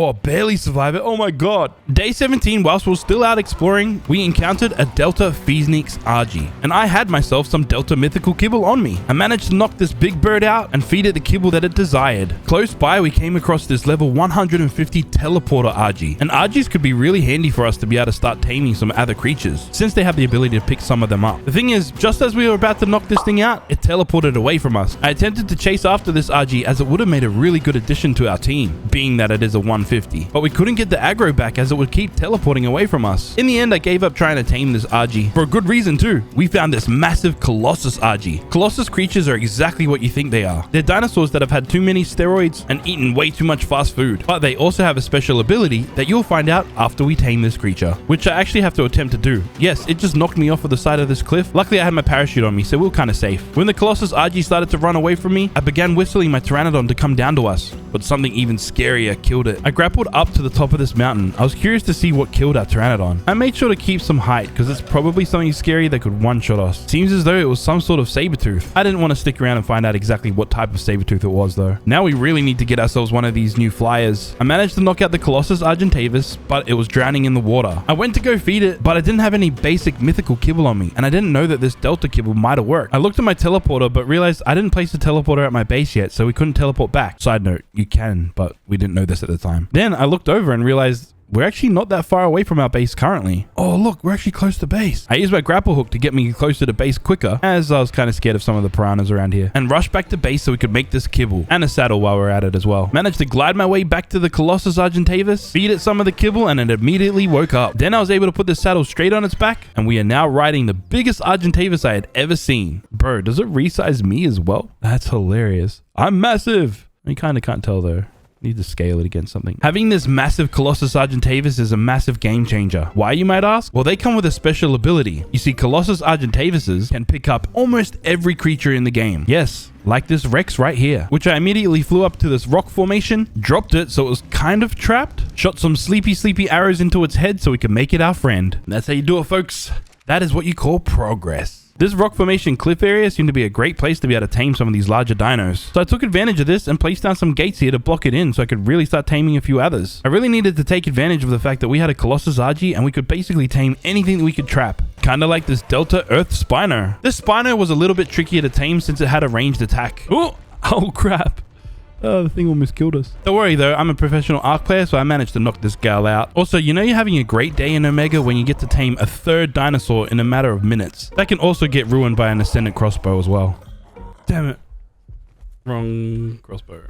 Oh, barely survive it. Oh my god. Day 17, whilst we were still out exploring, we encountered a Delta Phoenix Argy, and I had myself some Delta Mythical kibble on me. I managed to knock this big bird out and feed it the kibble that it desired. Close by, we came across this level 150 Teleporter Argy, and Argies could be really handy for us to be able to start taming some other creatures, since they have the ability to pick some of them up. The thing is, just as we were about to knock this thing out, it teleported away from us. I attempted to chase after this Argy as it would have made a really good addition to our team, being that it is a 150. But we couldn't get the aggro back as it would keep teleporting away from us. In the end, I gave up trying to tame this Argy. For a good reason too. We found this massive Colossus Argy. Colossus creatures are exactly what you think they are. They're dinosaurs that have had too many steroids and eaten way too much fast food. But they also have a special ability that you'll find out after we tame this creature, which I actually have to attempt to do. Yes, it just knocked me off of the side of this cliff. Luckily, I had my parachute on me, so we were kind of safe. When the Colossus Argy started to run away from me, I began whistling my Pteranodon to come down to us, but something even scarier killed it. I grappled up to the top of this mountain. I was curious to see what killed our Pteranodon. I made sure to keep some height because it's probably something scary that could one-shot us. Seems as though it was some sort of saber-tooth. I didn't want to stick around and find out exactly what type of saber-tooth it was though. Now we really need to get ourselves one of these new flyers. I managed to knock out the Colossus Argentavis, but it was drowning in the water. I went to go feed it, but I didn't have any basic mythical kibble on me, and I didn't know that this Delta kibble might have worked. I looked at my teleporter, but realized I didn't place the teleporter at my base yet, so we couldn't teleport back. Side note, you can, but we didn't know this at the time. Then I looked over and realized we're actually not that far away from our base currently. Oh, look, we're actually close to base. I used my grapple hook to get me closer to base quicker, as I was kind of scared of some of the piranhas around here, and rushed back to base so we could make this kibble and a saddle while we're at it as well. Managed to glide my way back to the Colossus Argentavis, feed it some of the kibble, and it immediately woke up. Then I was able to put the saddle straight on its back, and we are now riding the biggest Argentavis I had ever seen. Bro, does it resize me as well? That's hilarious. I'm massive. You kind of can't tell though. Need to scale it against something. Having this massive Colossus Argentavis is a massive game changer. Why, you might ask? Well, they come with a special ability. You see, Colossus Argentavises can pick up almost every creature in the game. Yes, like this Rex right here, which I immediately flew up to this rock formation, dropped it so it was kind of trapped, shot some sleepy arrows into its head so we could make it our friend. And that's how you do it, folks. That is what you call progress. This rock formation cliff area seemed to be a great place to be able to tame some of these larger dinos. So I took advantage of this and placed down some gates here to block it in so I could really start taming a few others. I really needed to take advantage of the fact that we had a Colossus Argy and we could basically tame anything that we could trap. Kind of like this Delta Earth Spino. This Spino was a little bit trickier to tame since it had a ranged attack. Oh crap. Oh, the thing almost killed us. Don't worry though, I'm a professional Ark player, so I managed to knock this gal out. Also, you know you're having a great day in Omega when you get to tame a third dinosaur in a matter of minutes. That can also get ruined by an Ascendant crossbow as well. Damn it. Wrong crossbow.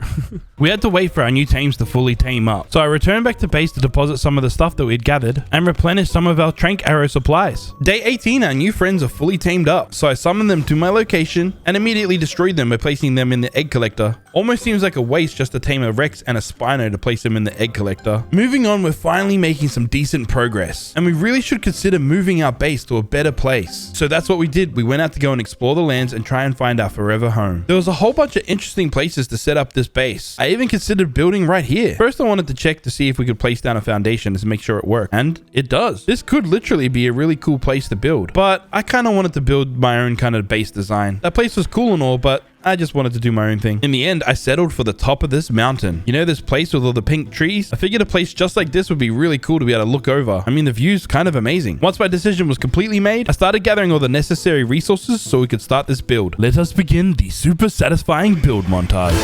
We had to wait for our new tames to fully tame up. So I returned back to base to deposit some of the stuff that we'd gathered and replenish some of our trank arrow supplies. Day 18, our new friends are fully tamed up. So I summoned them to my location and immediately destroyed them by placing them in the egg collector. Almost seems like a waste just to tame a Rex and a Spino to place them in the egg collector. Moving on, we're finally making some decent progress. And we really should consider moving our base to a better place. So that's what we did. We went out to go and explore the lands and try and find our forever home. There was a whole bunch of interesting places to set up this base. I even considered building right here. First, I wanted to check to see if we could place down a foundation to make sure it worked. And it does. This could literally be a really cool place to build. But I kind of wanted to build my own kind of base design. That place was cool and all, but I just wanted to do my own thing. In the end, I settled for the top of this mountain. You know this place with all the pink trees? I figured a place just like this would be really cool to be able to look over. I mean, the view's kind of amazing. Once my decision was completely made, I started gathering all the necessary resources so we could start this build. Let us begin the super satisfying build montage.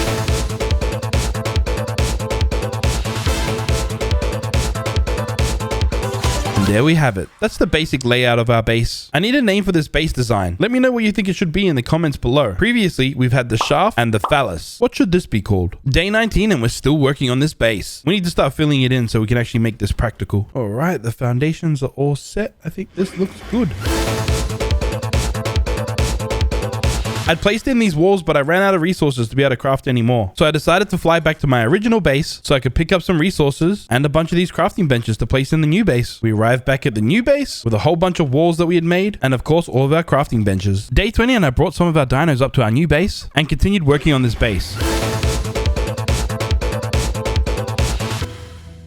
There we have it. That's the basic layout of our base. I need a name for this base design. Let me know what you think it should be in the comments below. Previously, we've had the shaft and the phallus. What should this be called? Day 19 and we're still working on this base. We need to start filling it in so we can actually make this practical. All right, the foundations are all set. I think this looks good. I'd placed in these walls, but I ran out of resources to be able to craft any more. So I decided to fly back to my original base so I could pick up some resources and a bunch of these crafting benches to place in the new base. We arrived back at the new base with a whole bunch of walls that we had made and of course all of our crafting benches. Day 20 and I brought some of our dinos up to our new base and continued working on this base.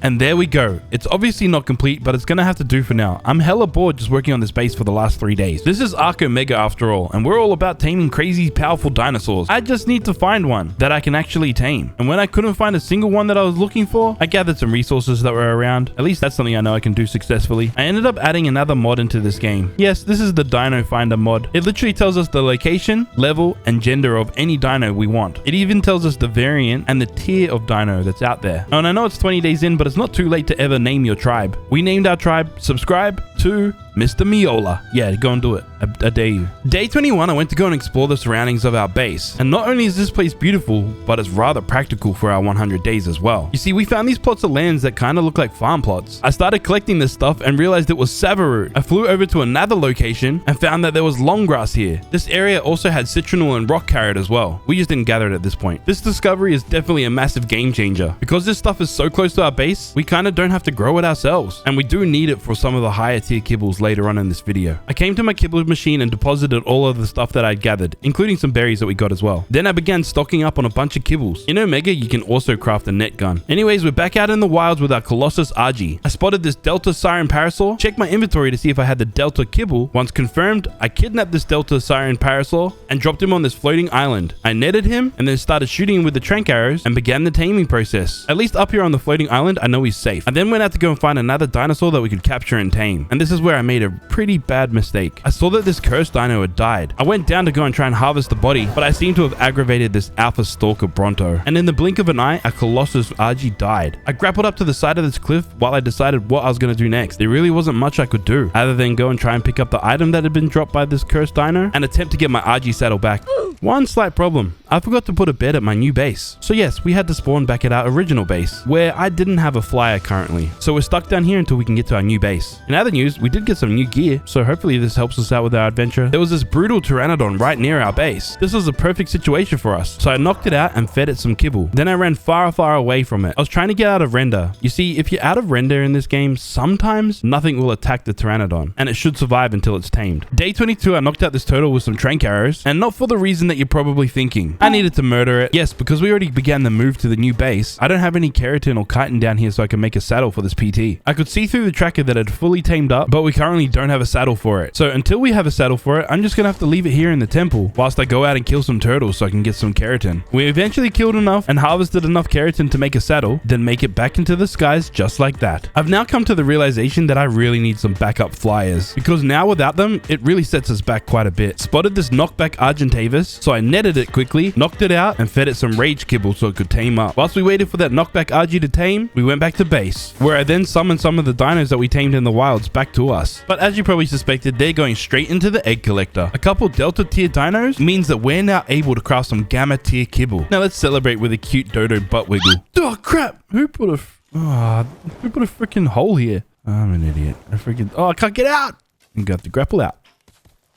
And there we go. It's obviously not complete, but it's gonna have to do for now. I'm hella bored just working on this base for the last 3 days. This is Ark Omega after all, and we're all about taming crazy powerful dinosaurs. I just need to find one that I can actually tame. And when I couldn't find a single one that I was looking for, I gathered some resources that were around. At least that's something I know I can do successfully. I ended up adding another mod into this game. Yes, this is the Dino Finder mod. It literally tells us the location, level, and gender of any dino we want. It even tells us the variant and the tier of dino that's out there. Oh, and I know it's 20 days in, but it's not too late to ever name your tribe. We named our tribe Subscribe to Mr. Miola. Yeah, go and do it. I dare you. Day 21, I went to go and explore the surroundings of our base. And not only is this place beautiful, but it's rather practical for our 100 days as well. You see, we found these plots of lands that kind of look like farm plots. I started collecting this stuff and realized it was Savaru. I flew over to another location and found that there was long grass here. This area also had citronal and rock carrot as well. We just didn't gather it at this point. This discovery is definitely a massive game changer. Because this stuff is so close to our base, we kind of don't have to grow it ourselves. And we do need it for some of the higher tier kibbles later on in this video. I came to my kibble machine and deposited all of the stuff that I'd gathered, including some berries that we got as well. Then I began stocking up on a bunch of kibbles. In Omega, you can also craft a net gun. Anyways, we're back out in the wilds with our Colossus Argy. I spotted this Delta Siren Parasaur, checked my inventory to see if I had the Delta kibble. Once confirmed, I kidnapped this Delta Siren Parasaur and dropped him on this floating island. I netted him and then started shooting him with the trank arrows and began the taming process. At least up here on the floating island, I know he's safe. I then went out to go and find another dinosaur that we could capture and tame. And this is where I made a pretty bad mistake. I saw that this cursed dino had died. I went down to go and try and harvest the body, but I seem to have aggravated this Alpha Stalker Bronto. And in the blink of an eye, a Colossus Argy died. I grappled up to the side of this cliff while I decided what I was going to do next. There really wasn't much I could do other than go and try and pick up the item that had been dropped by this cursed dino and attempt to get my Argy saddle back. One slight problem. I forgot to put a bed at my new base. So yes, we had to spawn back at our original base, where I didn't have a flyer currently. So we're stuck down here until we can get to our new base. In other news, we did get some new gear, so hopefully this helps us out with our adventure. There was this brutal Pteranodon right near our base. This was a perfect situation for us, so I knocked it out and fed it some kibble. Then I ran far away from it. I was trying to get out of render. You see, if you're out of render in this game, sometimes nothing will attack the Pteranodon, and it should survive until it's tamed. Day 22, I knocked out this turtle with some trank arrows, and not for the reason that you're probably thinking. I needed to murder it. Yes, because we already began the move to the new base, I don't have any keratin or chitin down here so I can make a saddle for this PT. I could see through the tracker that it had fully tamed up, but we currently don't have a saddle for it. So until we have a saddle for it, I'm just gonna have to leave it here in the temple whilst I go out and kill some turtles so I can get some keratin. We eventually killed enough and harvested enough keratin to make a saddle, then make it back into the skies just like that. I've now come to the realization that I really need some backup flyers, because now without them, it really sets us back quite a bit. Spotted this knockback Argentavis, so I netted it quickly, knocked it out, and fed it some rage kibble so it could tame up. Whilst we waited for that knockback Argy to tame, we went back to base, where I then summoned some of the dinos that we tamed in the wilds back to us. But as you probably suspected, they're going straight into the egg collector. A couple Delta tier dinos means that we're now able to craft some Gamma tier kibble. Now let's celebrate with a cute dodo butt wiggle. Oh crap! Who put a freaking hole here? I'm an idiot. I can't get out! I'm gonna have to grapple out.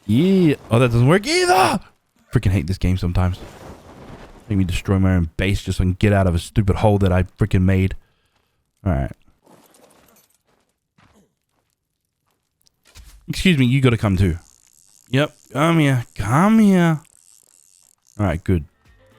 Yeah. Oh, that doesn't work either! Freaking hate this game sometimes. Make me destroy my own base just so I can get out of a stupid hole that I freaking made. Alright. Excuse me, you gotta come too. Yep, come here. Come here. Alright, good.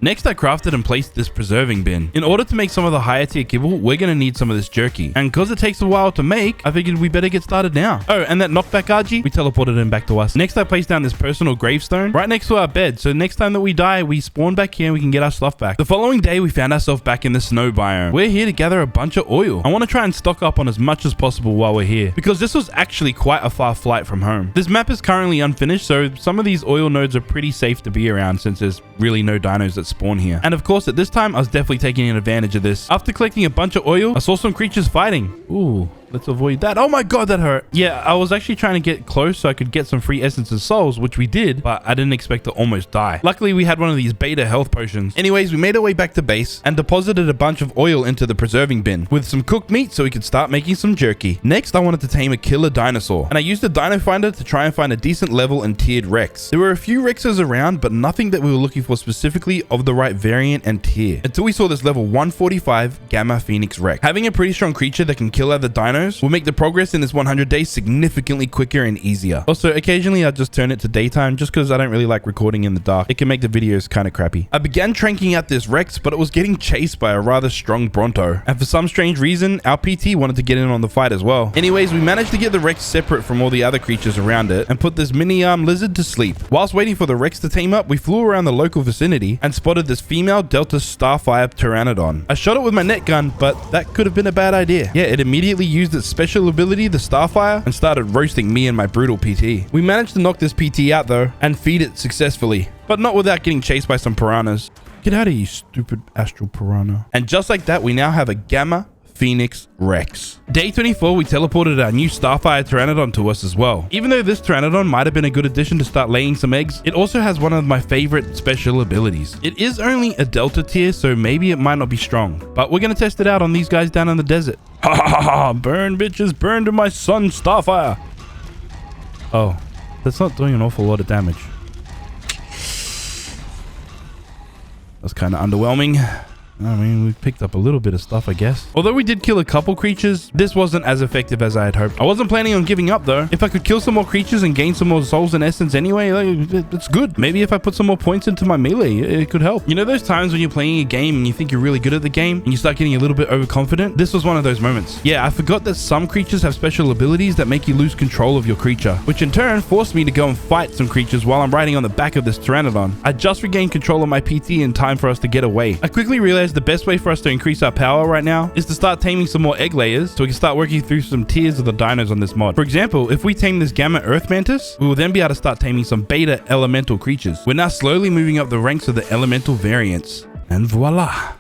Next, I crafted and placed this preserving bin. In order to make some of the higher tier kibble, we're going to need some of this jerky. And because it takes a while to make, I figured we better get started now. Oh, and that knockback Argy, we teleported him back to us. Next, I placed down this personal gravestone right next to our bed. So next time that we die, we spawn back here and we can get our stuff back. The following day, we found ourselves back in the snow biome. We're here to gather a bunch of oil. I want to try and stock up on as much as possible while we're here, because this was actually quite a far flight from home. This map is currently unfinished, so some of these oil nodes are pretty safe to be around since there's really no dinos that spawn here. And of course, at this time, I was definitely taking advantage of this. After collecting a bunch of oil, I saw some creatures fighting. Ooh, let's avoid that. Oh my god, that hurt. Yeah, I was actually trying to get close so I could get some free essence and souls, which we did, but I didn't expect to almost die. Luckily, we had one of these beta health potions. Anyways, we made our way back to base and deposited a bunch of oil into the preserving bin with some cooked meat so we could start making some jerky. Next, I wanted to tame a killer dinosaur, and I used the Dino Finder to try and find a decent level and tiered Rex. There were a few Rexes around, but nothing that we were looking for specifically of the right variant and tier, until we saw this level 145 Gamma Phoenix Rex. Having a pretty strong creature that can kill other dinos will make the progress in this 100 days significantly quicker and easier. Also, occasionally I just turn it to daytime just because I don't really like recording in the dark. It can make the videos kind of crappy. I began tranking out this Rex, but it was getting chased by a rather strong Bronto, and for some strange reason, our PT wanted to get in on the fight as well. Anyways, we managed to get the Rex separate from all the other creatures around it and put this mini lizard to sleep. Whilst waiting for the Rex to tame up, we flew around the local vicinity and spotted this female Delta Starfire Pteranodon. I shot it with my net gun, but that could have been a bad idea. Yeah, it immediately used its special ability, the Starfire, and started roasting me and my brutal PT. We managed to knock this PT out though and feed it successfully, but not without getting chased by some piranhas. Get out of here, you stupid astral piranha. And just like that, we now have a Gamma Phoenix Rex. Day 24, we teleported our new Starfire Pteranodon to us as well. Even though this Pteranodon might have been a good addition to start laying some eggs, it also has one of my favorite special abilities. It is only a Delta tier, so maybe it might not be strong, but we're going to test it out on these guys down in the desert. Ha ha ha ha! Burn, bitches, burn to my son, Starfire! Oh, that's not doing an awful lot of damage. That's kind of underwhelming. I mean, we picked up a little bit of stuff, I guess. Although we did kill a couple creatures, this wasn't as effective as I had hoped. I wasn't planning on giving up though. If I could kill some more creatures and gain some more souls and essence anyway, it's good. Maybe if I put some more points into my melee, it could help. You know those times when you're playing a game and you think you're really good at the game and you start getting a little bit overconfident? This was one of those moments. Yeah, I forgot that some creatures have special abilities that make you lose control of your creature, which in turn forced me to go and fight some creatures while I'm riding on the back of this Pteranodon. I just regained control of my PT in time for us to get away. I quickly realized the best way for us to increase our power right now is to start taming some more egg layers so we can start working through some tiers of the dinos on this mod. For example, if we tame this Gamma Earth Mantis, we will then be able to start taming some beta elemental creatures. We're now slowly moving up the ranks of the elemental variants. And voila!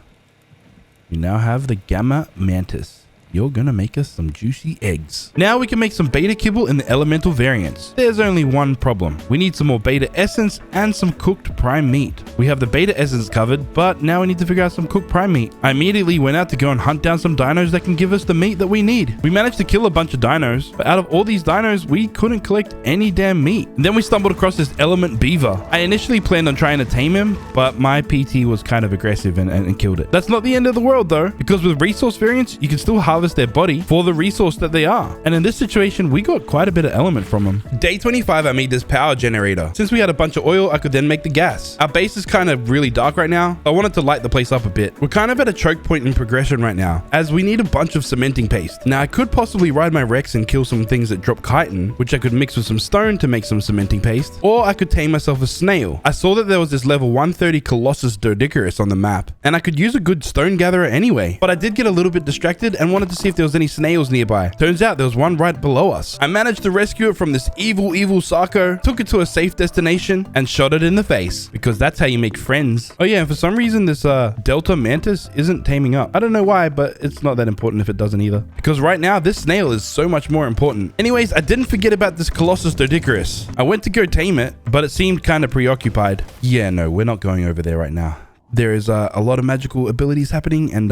We now have the Gamma Mantis. You're gonna make us some juicy eggs. Now we can make some beta kibble in the elemental variants. There's only one problem. We need some more beta essence and some cooked prime meat. We have the beta essence covered, but now we need to figure out some cooked prime meat. I immediately went out to go and hunt down some dinos that can give us the meat that we need. We managed to kill a bunch of dinos, but out of all these dinos, we couldn't collect any damn meat. And then we stumbled across this element beaver. I initially planned on trying to tame him, but my PT was kind of aggressive and killed it. That's not the end of the world though, because with resource variants, you can still harvest harvest their body for the resource that they are. And in this situation, we got quite a bit of element from them. Day 25, I made this power generator. Since we had a bunch of oil, I could then make the gas. Our base is kind of really dark right now. I wanted to light the place up a bit. We're kind of at a choke point in progression right now, as we need a bunch of cementing paste. Now, I could possibly ride my Rex and kill some things that drop chitin, which I could mix with some stone to make some cementing paste, or I could tame myself a snail. I saw that there was this level 130 Colossus Doedicurus on the map, and I could use a good stone gatherer anyway, but I did get a little bit distracted and wanted to see if there was any snails nearby. Turns out there was one right below us. I managed to rescue it from this evil Sarko, took it to a safe destination, and shot it in the face, because that's how you make friends. Oh yeah, and for some reason this Delta Mantis isn't taming up. I don't know why, but it's not that important if it doesn't either, because right now this snail is so much more important. Anyways, I didn't forget about this Colossus Doedicurus. I went to go tame it, but it seemed kind of preoccupied. Yeah, no, we're not going over there right now. There is a lot of magical abilities happening, and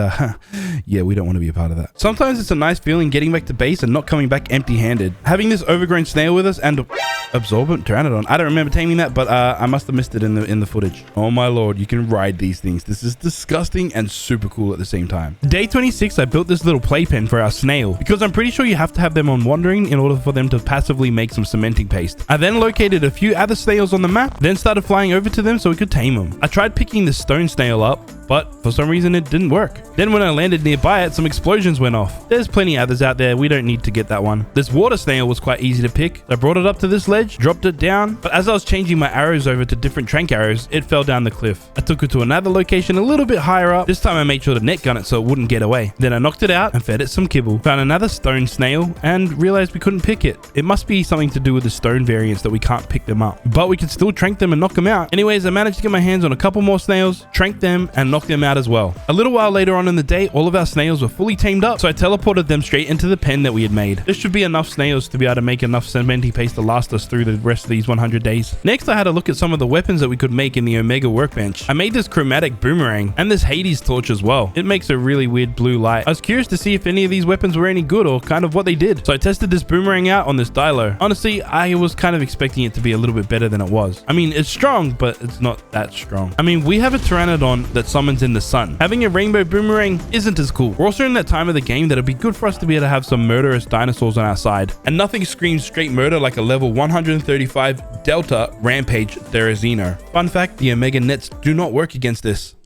yeah, we don't want to be a part of that. Sometimes it's a nice feeling getting back to base and not coming back empty-handed. Having this overgrown snail with us and absorbent pteranodon. I don't remember taming that, but I must have missed it in the footage. Oh my lord, you can ride these things. This is disgusting and super cool at the same time. Day 26, I built this little playpen for our snail, because I'm pretty sure you have to have them on wandering in order for them to passively make some cementing paste. I then located a few other snails on the map, then started flying over to them so we could tame them. I tried picking the stone snail up, but for some reason it didn't work. Then when I landed nearby it, some explosions went off. There's plenty others out there. We don't need to get that one. This water snail was quite easy to pick. I brought it up to this ledge, dropped it down, but as I was changing my arrows over to different trank arrows, it fell down the cliff. I took it to another location a little bit higher up. This time I made sure to net gun it so it wouldn't get away. Then I knocked it out and fed it some kibble. Found another stone snail and realized we couldn't pick it. It must be something to do with the stone variants that we can't pick them up, but we could still trank them and knock them out. Anyways, I managed to get my hands on a couple more snails, trank them, and knock them out as well. A little while later on in the day, all of our snails were fully tamed up, so I teleported them straight into the pen that we had made. This should be enough snails to be able to make enough cementing paste to last us through the rest of these 100 days. Next, I had a look at some of the weapons that we could make in the Omega workbench. I made this chromatic boomerang and this Hades torch as well. It makes a really weird blue light. I was curious to see if any of these weapons were any good or kind of what they did, so I tested this boomerang out on this Dilo. Honestly, I was kind of expecting it to be a little bit better than it was. I mean, it's strong, but it's not that strong. I mean, we have a Pteranodon that summons in the sun. Having a rainbow boomerang isn't as cool. We're also in that time of the game that it'd be good for us to be able to have some murderous dinosaurs on our side. And nothing screams straight murder like a level 135 Delta Rampage Therizino. Fun fact, the Omega nets do not work against this.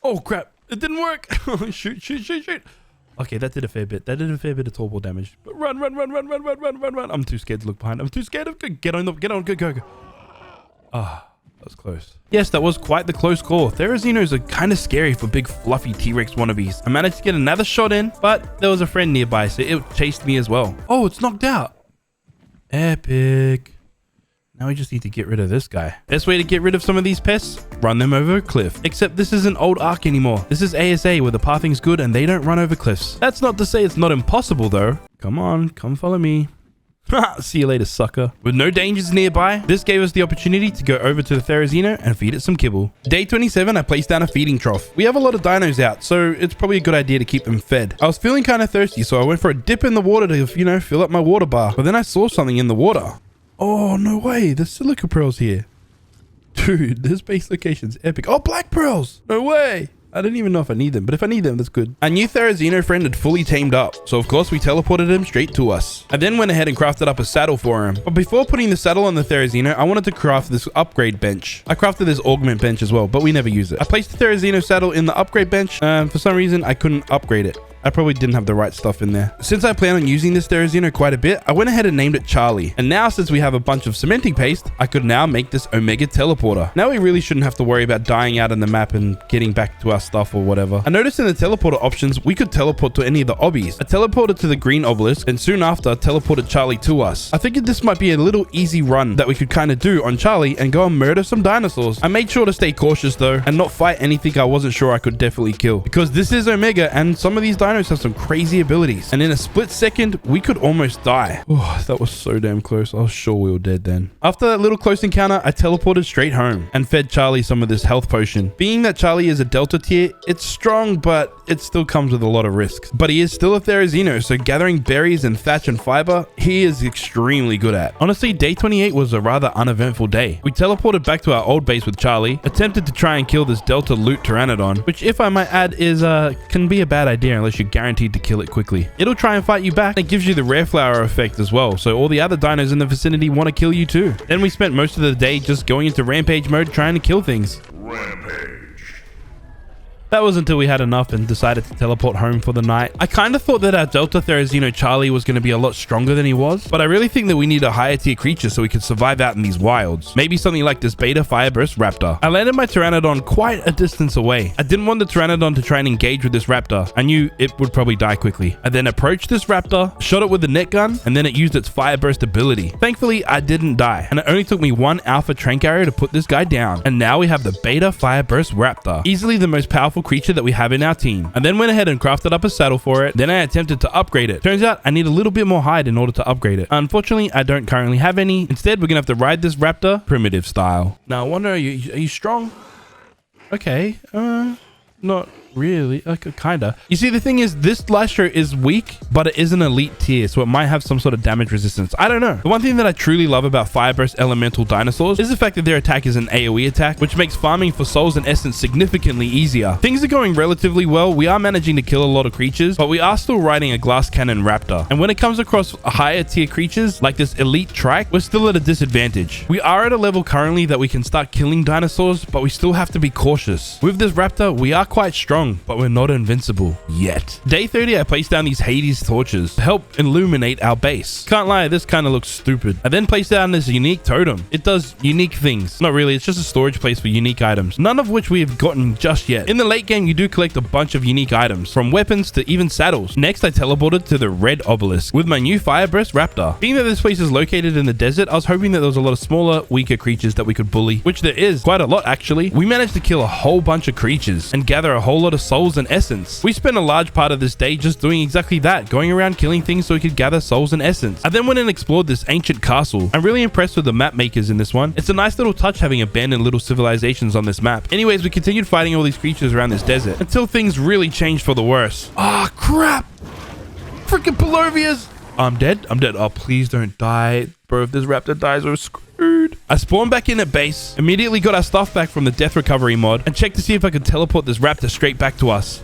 Oh crap, it didn't work. Shoot. Okay, that did a fair bit. That did a fair bit of torpor damage. But run. I'm too scared to look behind. I'm too scared of get on, go. Ah. That was close. Yes, that was quite the close call. Therizinos are kind of scary for big fluffy T-Rex wannabes. I managed to get another shot in, but there was a friend nearby, so it chased me as well. Oh, it's knocked out. Epic. Now we just need to get rid of this guy. Best way to get rid of some of these pests? Run them over a cliff. Except this isn't old Ark anymore. This is ASA where the pathing's good and they don't run over cliffs. That's not to say it's not impossible though. Come on, come follow me. See you later, sucker. With no dangers nearby, this gave us the opportunity to go over to the Therizino and feed it some kibble. Day 27, I placed down a feeding trough. We have a lot of dinos out, so it's probably a good idea to keep them fed. I was feeling kind of thirsty, so I went for a dip in the water to, fill up my water bar. But then I saw something in the water. Oh, no way. There's silica pearls here. Dude, this base location's epic. Oh, black pearls. No way. I don't even know if I need them, but if I need them, that's good. Our new Therizino friend had fully tamed up, so of course we teleported him straight to us. I then went ahead and crafted up a saddle for him. But before putting the saddle on the Therizino, I wanted to craft this upgrade bench. I crafted this augment bench as well, but we never use it. I placed the Therizino saddle in the upgrade bench, and for some reason, I couldn't upgrade it. I probably didn't have the right stuff in there. Since I plan on using this Therizino quite a bit, I went ahead and named it Charlie. And now since we have a bunch of cementing paste, I could now make this Omega teleporter. Now we really shouldn't have to worry about dying out in the map and getting back to our stuff or whatever. I noticed in the teleporter options, we could teleport to any of the obbies. I teleported to the green obelisk and soon after teleported Charlie to us. I figured this might be a little easy run that we could kind of do on Charlie and go and murder some dinosaurs. I made sure to stay cautious though and not fight anything I wasn't sure I could definitely kill, because this is Omega and some of these dinos have some crazy abilities, and in a split second we could almost die. Oh, that was so damn close. I was sure we were dead then. After that little close encounter, I teleported straight home and fed Charlie some of this health potion. Being that Charlie is a Delta tier, it's strong, but it still comes with a lot of risks. But he is still a Therizino, so gathering berries and thatch and fiber, he is extremely good at. Honestly, day 28 was a rather uneventful day. We teleported back to our old base with Charlie, attempted to try and kill this Delta loot Pteranodon, which if I might add is can be a bad idea unless you you're guaranteed to kill it quickly. It'll try and fight you back. It gives you the rare flower effect as well, so all the other dinos in the vicinity want to kill you too. Then we spent most of the day just going into rampage mode trying to kill things. That was until we had enough and decided to teleport home for the night. I kind of thought that our Delta Therizino Charlie was going to be a lot stronger than he was, but I really think that we need a higher tier creature so we could survive out in these wilds. Maybe something like this Beta Fireburst Raptor. I landed my Pteranodon quite a distance away. I didn't want the Pteranodon to try and engage with this Raptor. I knew it would probably die quickly. I then approached this Raptor, shot it with the net gun, and then it used its Fireburst ability. Thankfully, I didn't die, and it only took me one Alpha Trank Arrow to put this guy down. And now we have the Beta Fireburst Raptor, easily the most powerful creature that we have in our team. I then went ahead and crafted up a saddle for it. Then I attempted to upgrade it. Turns out I need a little bit more hide in order to upgrade it. Unfortunately, I don't currently have any. Instead, we're gonna have to ride this Raptor primitive style. Now I wonder, are you strong? Okay, not really, like kinda. You see, the thing is, this Lystro is weak, but it is an elite tier, so it might have some sort of damage resistance. I don't know. The one thing that I truly love about Fireburst elemental dinosaurs is the fact that their attack is an AoE attack, which makes farming for souls and essence significantly easier. Things are going relatively well. We are managing to kill a lot of creatures, but we are still riding a glass cannon raptor. And when it comes across higher tier creatures like this elite trike, we're still at a disadvantage. We are at a level currently that we can start killing dinosaurs, but we still have to be cautious. With this raptor, we are quite strong, but we're not invincible yet. Day 30, I placed down these Hades torches to help illuminate our base. Can't lie, this kind of looks stupid. I then placed down this unique totem. It does unique things. Not really, it's just a storage place for unique items, none of which we have gotten just yet. In the late game, you do collect a bunch of unique items, from weapons to even saddles. Next, I teleported to the red obelisk with my new Fireburst Raptor. Being that this place is located in the desert, I was hoping that there was a lot of smaller, weaker creatures that we could bully, which there is quite a lot actually. We managed to kill a whole bunch of creatures and gather a whole lot of souls and essence. We spent a large part of this day just doing exactly that, going around killing things so we could gather souls and essence. I then went and explored this ancient castle. I'm really impressed with the map makers in this one. It's a nice little touch having abandoned little civilizations on this map. Anyways, we continued fighting all these creatures around this desert until things really changed for the worse. Ah, crap! Freaking Palovias! I'm dead. Oh, please don't die. Bro, if this raptor dies, we're screwed. I spawned back in at base, immediately got our stuff back from the death recovery mod, and checked to see if I could teleport this raptor straight back to us.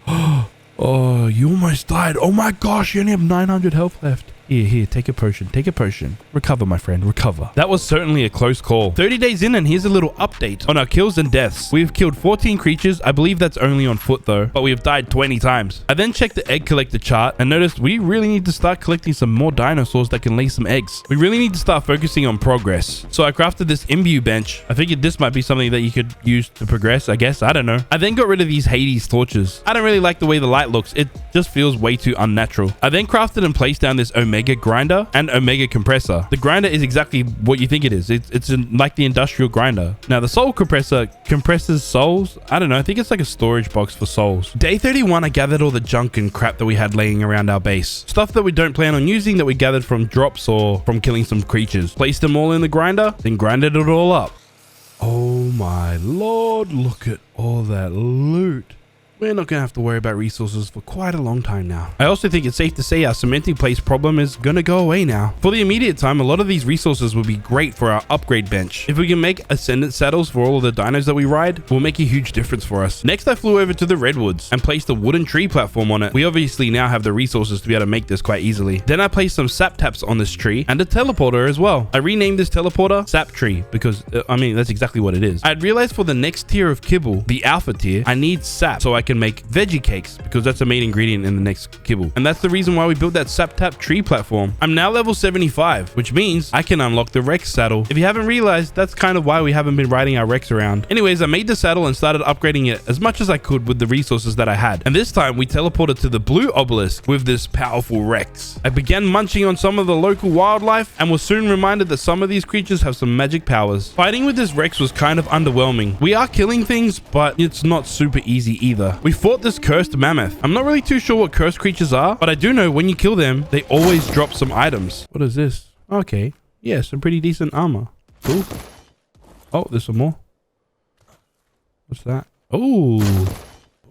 Oh, you almost died. Oh my gosh, you only have 900 health left. Here, take a potion. Take a potion. Recover, my friend, recover. That was certainly a close call. 30 days in, and here's a little update on our kills and deaths. We've killed 14 creatures. I believe that's only on foot though, but we have died 20 times. I then checked the egg collector chart and noticed we really need to start collecting some more dinosaurs that can lay some eggs. We really need to start focusing on progress. So I crafted this imbue bench. I figured this might be something that you could use to progress, I guess. I don't know. I then got rid of these Hades torches. I don't really like the way the light looks. It just feels way too unnatural. I then crafted and placed down this Omega grinder and Omega compressor. The grinder is exactly what you think it is. It's like the industrial grinder. Now the soul compressor compresses souls. I don't know. I think it's like a storage box for souls. Day 31, I gathered all the junk and crap that we had laying around our base. Stuff that we don't plan on using that we gathered from drops or from killing some creatures. Placed them all in the grinder, then grinded it all up. Oh my lord, look at all that loot. We're not going to have to worry about resources for quite a long time now. I also think it's safe to say our cementing place problem is going to go away now. For the immediate time, a lot of these resources will be great for our upgrade bench. If we can make ascendant saddles for all of the dinos that we ride, it will make a huge difference for us. Next, I flew over to the redwoods and placed a wooden tree platform on it. We obviously now have the resources to be able to make this quite easily. Then I placed some sap taps on this tree and a teleporter as well. I renamed this teleporter Sap Tree because, I mean, that's exactly what it is. I had realized for the next tier of kibble, the alpha tier, I need sap so I can make veggie cakes because that's a main ingredient in the next kibble. And that's the reason why we built that sap tap tree platform. I'm now level 75, which means I can unlock the Rex saddle. If you haven't realized, that's kind of why we haven't been riding our Rex around. Anyways, I made the saddle and started upgrading it as much as I could with the resources that I had. And this time we teleported to the blue obelisk with this powerful Rex. I began munching on some of the local wildlife and was soon reminded that some of these creatures have some magic powers. Fighting with this Rex was kind of underwhelming. We are killing things, but it's not super easy either. We fought this cursed mammoth. I'm not really too sure what cursed creatures are, but I do know when you kill them, they always drop some items. What is this? Okay. Yeah, some pretty decent armor. Cool. Oh, there's some more. What's that? Oh.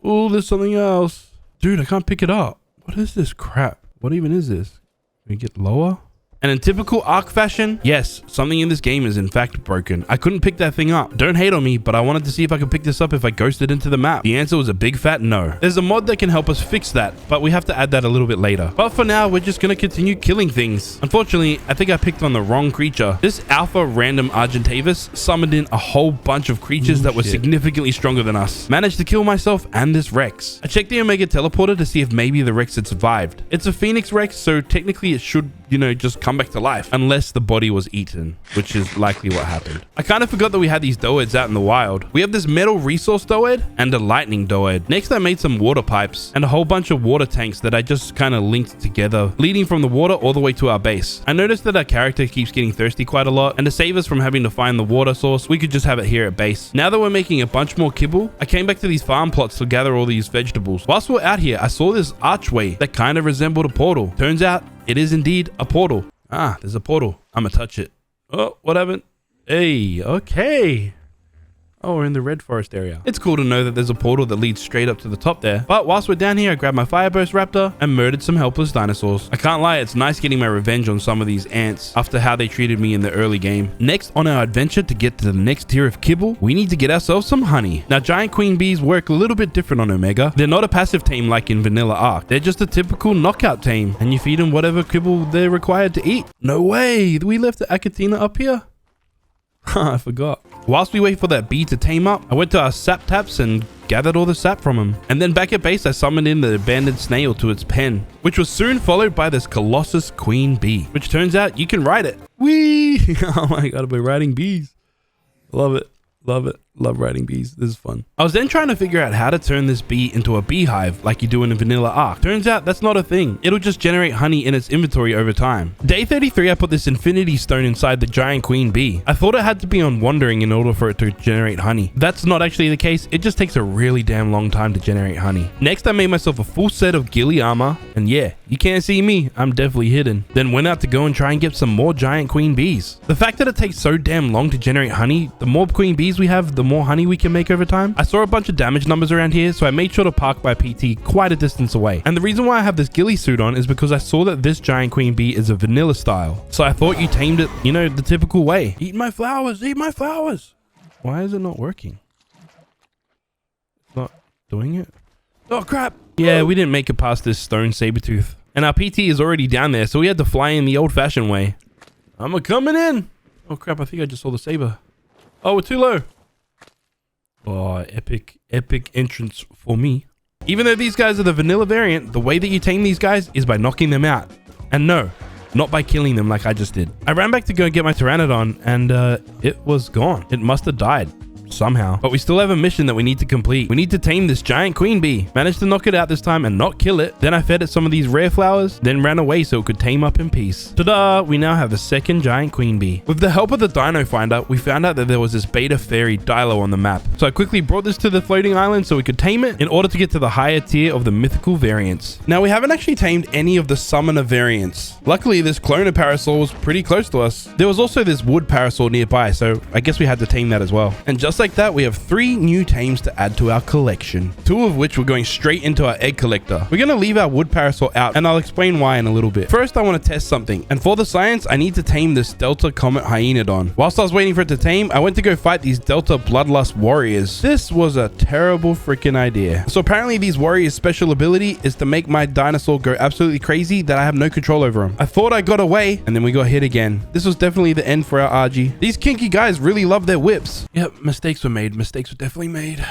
Oh, there's something else. Dude, I can't pick it up. What is this crap? What even is this? Can we get lower? And in typical Ark fashion, yes, something in this game is in fact broken. I couldn't pick that thing up. Don't hate on me, but I wanted to see if I could pick this up if I ghosted into the map. The answer was a big fat no. There's a mod that can help us fix that, but we have to add that a little bit later. But for now, we're just gonna continue killing things. Unfortunately, I think I picked on the wrong creature. This alpha random Argentavis summoned in a whole bunch of creatures that were significantly stronger than us. Managed to kill myself and this Rex. I checked the Omega teleporter to see if maybe the Rex had survived. It's a Phoenix Rex, so technically it should, you know, just come back to life unless the body was eaten, which is likely what happened. I kind of forgot that we had these Doeds out in the wild. We have this metal resource Doed and a lightning Doed. Next, I made some water pipes and a whole bunch of water tanks that I just kind of linked together, leading from the water all the way to our base. I noticed that our character keeps getting thirsty quite a lot, and to save us from having to find the water source, we could just have it here at base. Now that we're making a bunch more kibble, I came back to these farm plots to gather all these vegetables. Whilst we're out here, I saw this archway that kind of resembled a portal. Turns out it is indeed a portal. Ah, there's a portal. I'm gonna touch it. Oh, what happened? Hey, okay. Oh, we're in the Red Forest area. It's cool to know that there's a portal that leads straight up to the top there. But whilst we're down here, I grabbed my Fireburst Raptor and murdered some helpless dinosaurs. I can't lie, it's nice getting my revenge on some of these ants after how they treated me in the early game. Next on our adventure to get to the next tier of kibble, we need to get ourselves some honey. Now, giant queen bees work a little bit different on Omega. They're not a passive tame like in Vanilla Ark. They're just a typical knockout tame, and you feed them whatever kibble they're required to eat. No way, we left the Achatina up here? I forgot. Whilst we wait for that bee to tame up, I went to our sap taps and gathered all the sap from him. And then back at base, I summoned in the abandoned snail to its pen, which was soon followed by this Colossus queen bee, which turns out you can ride it. Whee! Oh my god, I've been riding bees. Love it. Love it. Love riding bees. This is fun. I was then trying to figure out how to turn this bee into a beehive like you do in a Vanilla Ark. Turns out that's not a thing. It'll just generate honey in its inventory over time. Day 33, I put this infinity stone inside the giant queen bee. I thought it had to be on wandering in order for it to generate honey. That's not actually the case. It just takes a really damn long time to generate honey. Next, I made myself a full set of ghillie armor. And yeah, you can't see me. I'm definitely hidden. Then went out to go and try and get some more giant queen bees. The fact that it takes so damn long to generate honey, the more queen bees we have, the more honey we can make over time. I saw a bunch of damage numbers around here, so I made sure to park my PT quite a distance away. And the reason why I have this ghillie suit on is because I saw that this giant queen bee is a vanilla style. So I thought you tamed it, you know, the typical way. Eat my flowers, eat my flowers. Why is it not working? It's not doing it. Oh crap. Yeah, we didn't make it past this stone saber-tooth. And our PT is already down there, so we had to fly in the old-fashioned way. I'm a-coming in. Oh crap, I think I just saw the saber. Oh, we're too low. Oh, epic entrance for me. Even though these guys are the vanilla variant, the way that you tame these guys is by knocking them out. And no, not by killing them like I just did. I ran back to go get my Pteranodon and it was gone. It must have died. Somehow. But we still have a mission that we need to complete. We need to tame this giant queen bee. Managed to knock it out this time and not kill it. Then I fed it some of these rare flowers, then ran away so it could tame up in peace. Ta-da! We now have a second giant queen bee. With the help of the Dino Finder, we found out that there was this beta fairy Dilo on the map. So I quickly brought this to the floating island so we could tame it in order to get to the higher tier of the mythical variants. Now we haven't actually tamed any of the summoner variants. Luckily, this cloner Parasaur was pretty close to us. There was also this wood Parasaur nearby, so I guess we had to tame that as well. And just like that, we have 3 new tames to add to our collection, 2 of which we're going straight into our egg collector. We're going to leave our wood Parasaur out, and I'll explain why in a little bit. First, I want to test something, and for the science, I need to tame this Delta Comet Hyaenodon. Whilst I was waiting for it to tame, I went to go fight these Delta Bloodlust warriors. This was a terrible freaking idea. So apparently these warriors' special ability is to make my dinosaur go absolutely crazy that I have no control over him. I thought I got away, and then we got hit again. This was definitely the end for our RG. These kinky guys really love their whips. Yep, mistakes were made. Mistakes were definitely made.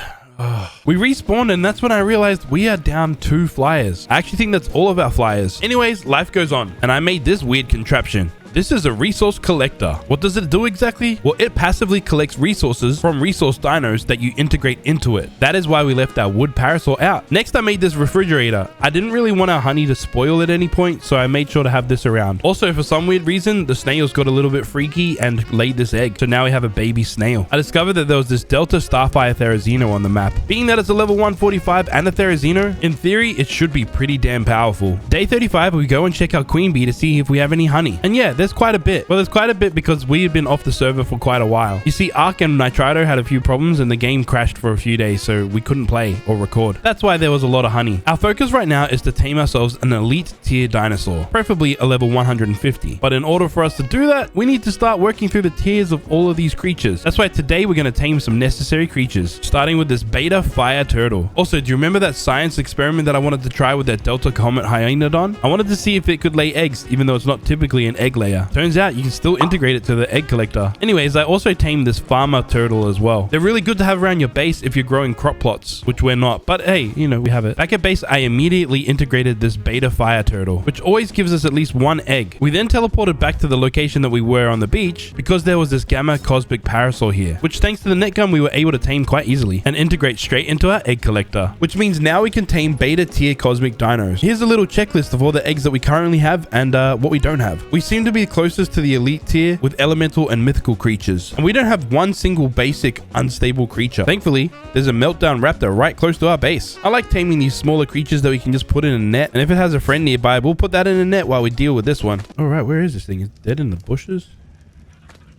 We respawned, and that's when I realized we are down 2 flyers. I actually think that's all of our flyers. Anyways, life goes on, and I made this weird contraption. This is a resource collector. What does it do exactly? Well, it passively collects resources from resource dinos that you integrate into it. That is why we left our wood Parasaur out. Next, I made this refrigerator. I didn't really want our honey to spoil at any point, so I made sure to have this around. Also, for some weird reason, the snails got a little bit freaky and laid this egg. So now we have a baby snail. I discovered that there was this Delta Starfire Therizino on the map. Being that it's a level 145 and a Therizino, in theory, it should be pretty damn powerful. Day 35, we go and check our queen bee to see if we have any honey. And yeah, there's quite a bit. Well, there's quite a bit because we had been off the server for quite a while. You see, Ark and Nitrito had a few problems and the game crashed for a few days, so we couldn't play or record. That's why there was a lot of honey. Our focus right now is to tame ourselves an elite tier dinosaur, preferably a level 150. But in order for us to do that, we need to start working through the tiers of all of these creatures. That's why today we're going to tame some necessary creatures, starting with this beta fire turtle. Also, do you remember that science experiment that I wanted to try with that Delta Comet Hyaenodon? I wanted to see if it could lay eggs, even though it's not typically an egg layer. Turns out you can still integrate it to the egg collector. Anyways, I also tamed this farmer turtle as well. They're really good to have around your base if you're growing crop plots, which we're not. But hey, you know, we have it. Back at base, I immediately integrated this beta fire turtle, which always gives us at least one egg. We then teleported back to the location that we were on the beach because there was this gamma cosmic parasaur here, which thanks to the net gun we were able to tame quite easily and integrate straight into our egg collector, which means now we can tame beta tier cosmic dinos. Here's a little checklist of all the eggs that we currently have and what we don't have. We seem to be closest to the elite tier with elemental and mythical creatures, and we don't have one single basic unstable creature. Thankfully, there's a meltdown raptor right close to our base. I like taming these smaller creatures that we can just put in a net, and if it has a friend nearby, we'll put that in a net while we deal with this one. All right, where is this thing? Is it dead in the bushes?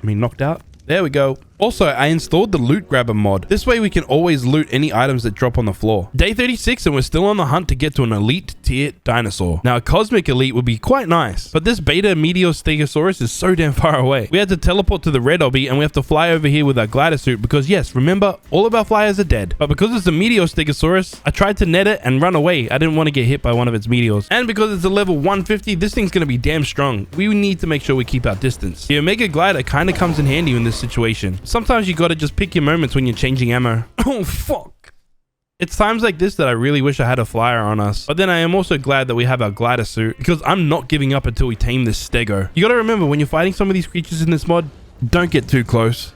I mean, knocked out? There we go. Also, I installed the loot grabber mod. This way we can always loot any items that drop on the floor. Day 36 and we're still on the hunt to get to an elite tier dinosaur. Now, a cosmic elite would be quite nice, but this beta Meteostegosaurus is so damn far away. We had to teleport to the red obby and we have to fly over here with our glider suit because yes, remember, all of our flyers are dead. But because it's a Meteostegosaurus, I tried to net it and run away. I didn't want to get hit by one of its meteors. And because it's a level 150, this thing's going to be damn strong. We need to make sure we keep our distance. The Omega glider kind of comes in handy in this situation. Sometimes you gotta just pick your moments when you're changing ammo. Oh, fuck. It's times like this that I really wish I had a flyer on us. But then I am also glad that we have our glider suit because I'm not giving up until we tame this stego. You gotta remember, when you're fighting some of these creatures in this mod, don't get too close.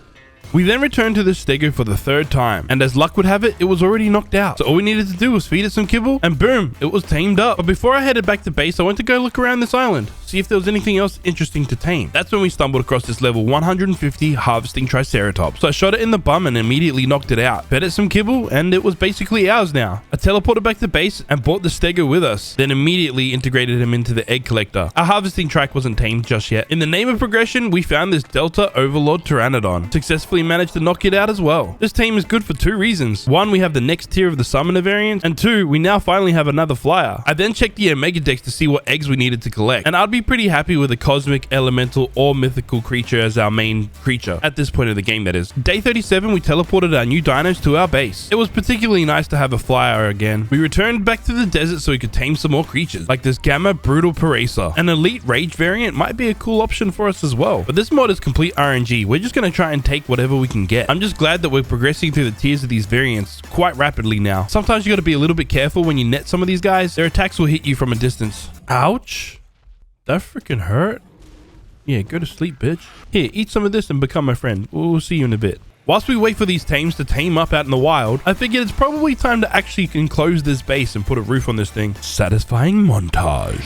We then returned to the stego for the third time, and as luck would have it, it was already knocked out. So all we needed to do was feed it some kibble, and boom, it was tamed up. But before I headed back to base, I went to go look around this island, see if there was anything else interesting to tame. That's when we stumbled across this level 150 harvesting triceratops. So I shot it in the bum and immediately knocked it out. Fed it some kibble, and it was basically ours now. I teleported back to base and brought the stego with us, then immediately integrated him into the egg collector. Our harvesting track wasn't tamed just yet. In the name of progression, we found this Delta Overlord Pteranodon. Successfully managed to knock it out as well. This team is good for two reasons. One, we have the next tier of the summoner variant, and two, we now finally have another flyer. I then checked the Omega Dex to see what eggs we needed to collect, and I'd be pretty happy with a cosmic, elemental, or mythical creature as our main creature at this point of the game, that is. Day 37, we teleported our new dinos to our base. It was particularly nice to have a flyer again. We returned back to the desert so we could tame some more creatures, like this Gamma Brutal Parasaur. An elite rage variant might be a cool option for us as well, but this mod is complete RNG. We're just going to try and take whatever we can get. I'm just glad that we're progressing through the tiers of these variants quite rapidly now. Sometimes you got to be a little bit careful when you net some of these guys. Their attacks will hit you from a distance. Ouch. That freaking hurt. Yeah, go to sleep, bitch. Here, eat some of this and become my friend. We'll see you in a bit. Whilst we wait for these tames to tame up out in the wild, I figured it's probably time to actually enclose this base and put a roof on this thing. Satisfying montage.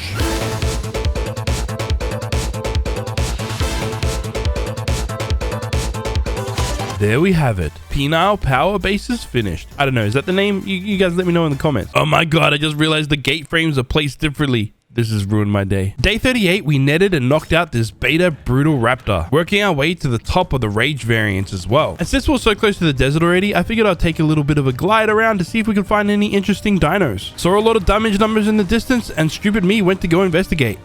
There we have it. Penile Power Base is finished. I don't know, is that the name? You guys let me know in the comments. Oh my god, I just realized the gate frames are placed differently. This has ruined my day. Day 38, we netted and knocked out this Beta Brutal Raptor, working our way to the top of the Rage variants as well. And since we're so close to the desert already, I figured I'd take a little bit of a glide around to see if we could find any interesting dinos. Saw a lot of damage numbers in the distance, and stupid me went to go investigate.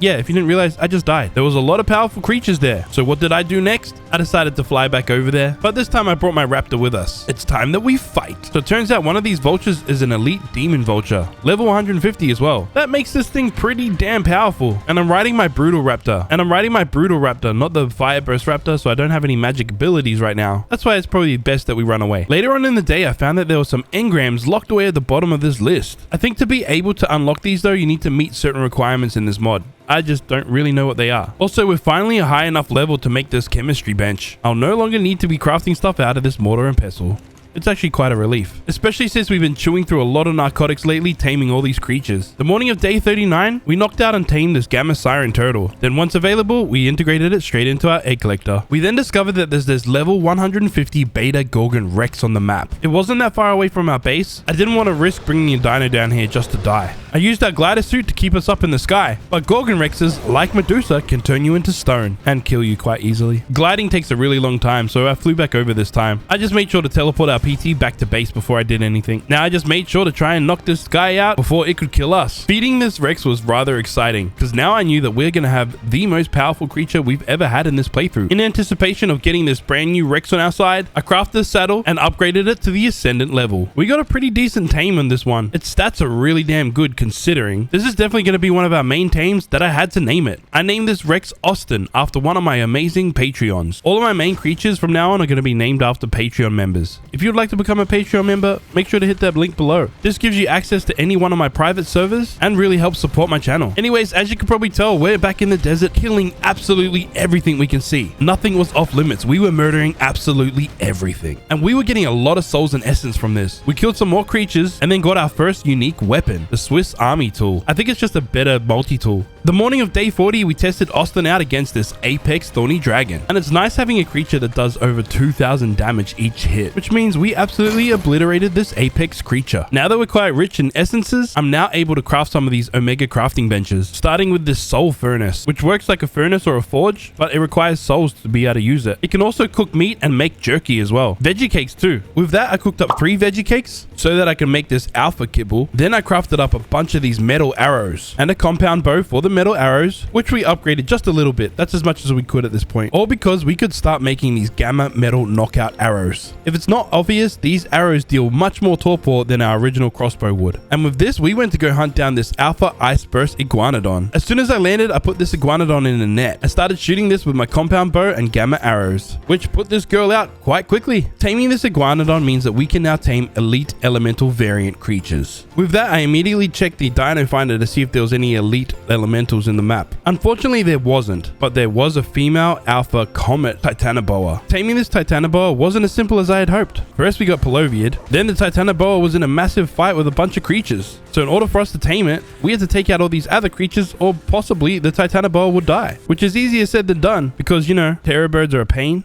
Yeah, if you didn't realize, I just died. There was a lot of powerful creatures there. So what did I do next? I decided to fly back over there, but this time I brought my raptor with us. It's time that we fight. So it turns out one of these vultures is an elite demon vulture, level 150 as well. That makes this thing pretty damn powerful. And I'm riding my brutal raptor. Not the fire burst raptor, so I don't have any magic abilities right now. That's why it's probably best that we run away. Later on in the day, I found that there were some engrams locked away at the bottom of this list. I think to be able to unlock these though, you need to meet certain requirements in this mod. I just don't really know what they are. Also, we're finally a high enough level to make this chemistry bench. I'll no longer need to be crafting stuff out of this mortar and pestle. It's actually quite a relief, especially since we've been chewing through a lot of narcotics lately, taming all these creatures. The morning of day 39, we knocked out and tamed this Gamma Siren turtle. Then once available, we integrated it straight into our egg collector. We then discovered that there's this level 150 Beta Gorgon Rex on the map. It wasn't that far away from our base. I didn't want to risk bringing a dino down here just to die. I used our glider suit to keep us up in the sky, but Gorgon Rexes, like Medusa, can turn you into stone and kill you quite easily. Gliding takes a really long time, so I flew back over this time. I just made sure to teleport our PT back to base before I did anything. Now I just made sure to try and knock this guy out before it could kill us. Feeding this Rex was rather exciting, because now I knew that we're going to have the most powerful creature we've ever had in this playthrough. In anticipation of getting this brand new Rex on our side, I crafted the saddle and upgraded it to the Ascendant level. We got a pretty decent tame on this one. Its stats are really damn good considering. This is definitely going to be one of our main tames that I had to name it. I named this Rex Austin after one of my amazing Patreons. All of my main creatures from now on are going to be named after Patreon members. If you'd like to become a Patreon member, make sure to hit that link below. This gives you access to any one of my private servers and really helps support my channel. Anyways, as you can probably tell, we're back in the desert killing absolutely everything we can see. Nothing was off limits. We were murdering absolutely everything. And we were getting a lot of souls and essence from this. We killed some more creatures and then got our first unique weapon, the Swiss Army tool. I think it's just a better multi-tool. The morning of day 40, we tested Austin out against this Apex Thorny Dragon. And it's nice having a creature that does over 2,000 damage each hit, which means we absolutely obliterated this Apex creature. Now that we're quite rich in essences, I'm now able to craft some of these Omega crafting benches, starting with this Soul Furnace, which works like a furnace or a forge, but it requires souls to be able to use it. It can also cook meat and make jerky as well. Veggie cakes too. With that, I cooked up 3 veggie cakes so that I can make this alpha kibble. Then I crafted up a bunch of these metal arrows and a compound bow for the metal arrows, which we upgraded just a little bit. That's as much as we could at this point. All because we could start making these gamma metal knockout arrows. If it's not obvious, these arrows deal much more torpor than our original crossbow would. And with this, we went to go hunt down this alpha ice burst iguanodon. As soon as I landed, I put this iguanodon in a net. I started shooting this with my compound bow and gamma arrows, which put this girl out quite quickly. Taming this iguanodon means that we can now tame elite elemental variant creatures. With that, I immediately checked the Dino Finder to see if there was any elite elementals in the map. Unfortunately, there wasn't, but there was a female alpha comet Titanoboa. Taming this Titanoboa wasn't as simple as I had hoped. First, we got Paloviad. Then the Titanoboa was in a massive fight with a bunch of creatures. So in order for us to tame it, we had to take out all these other creatures, or possibly the Titanoboa would die, which is easier said than done because, you know, terror birds are a pain.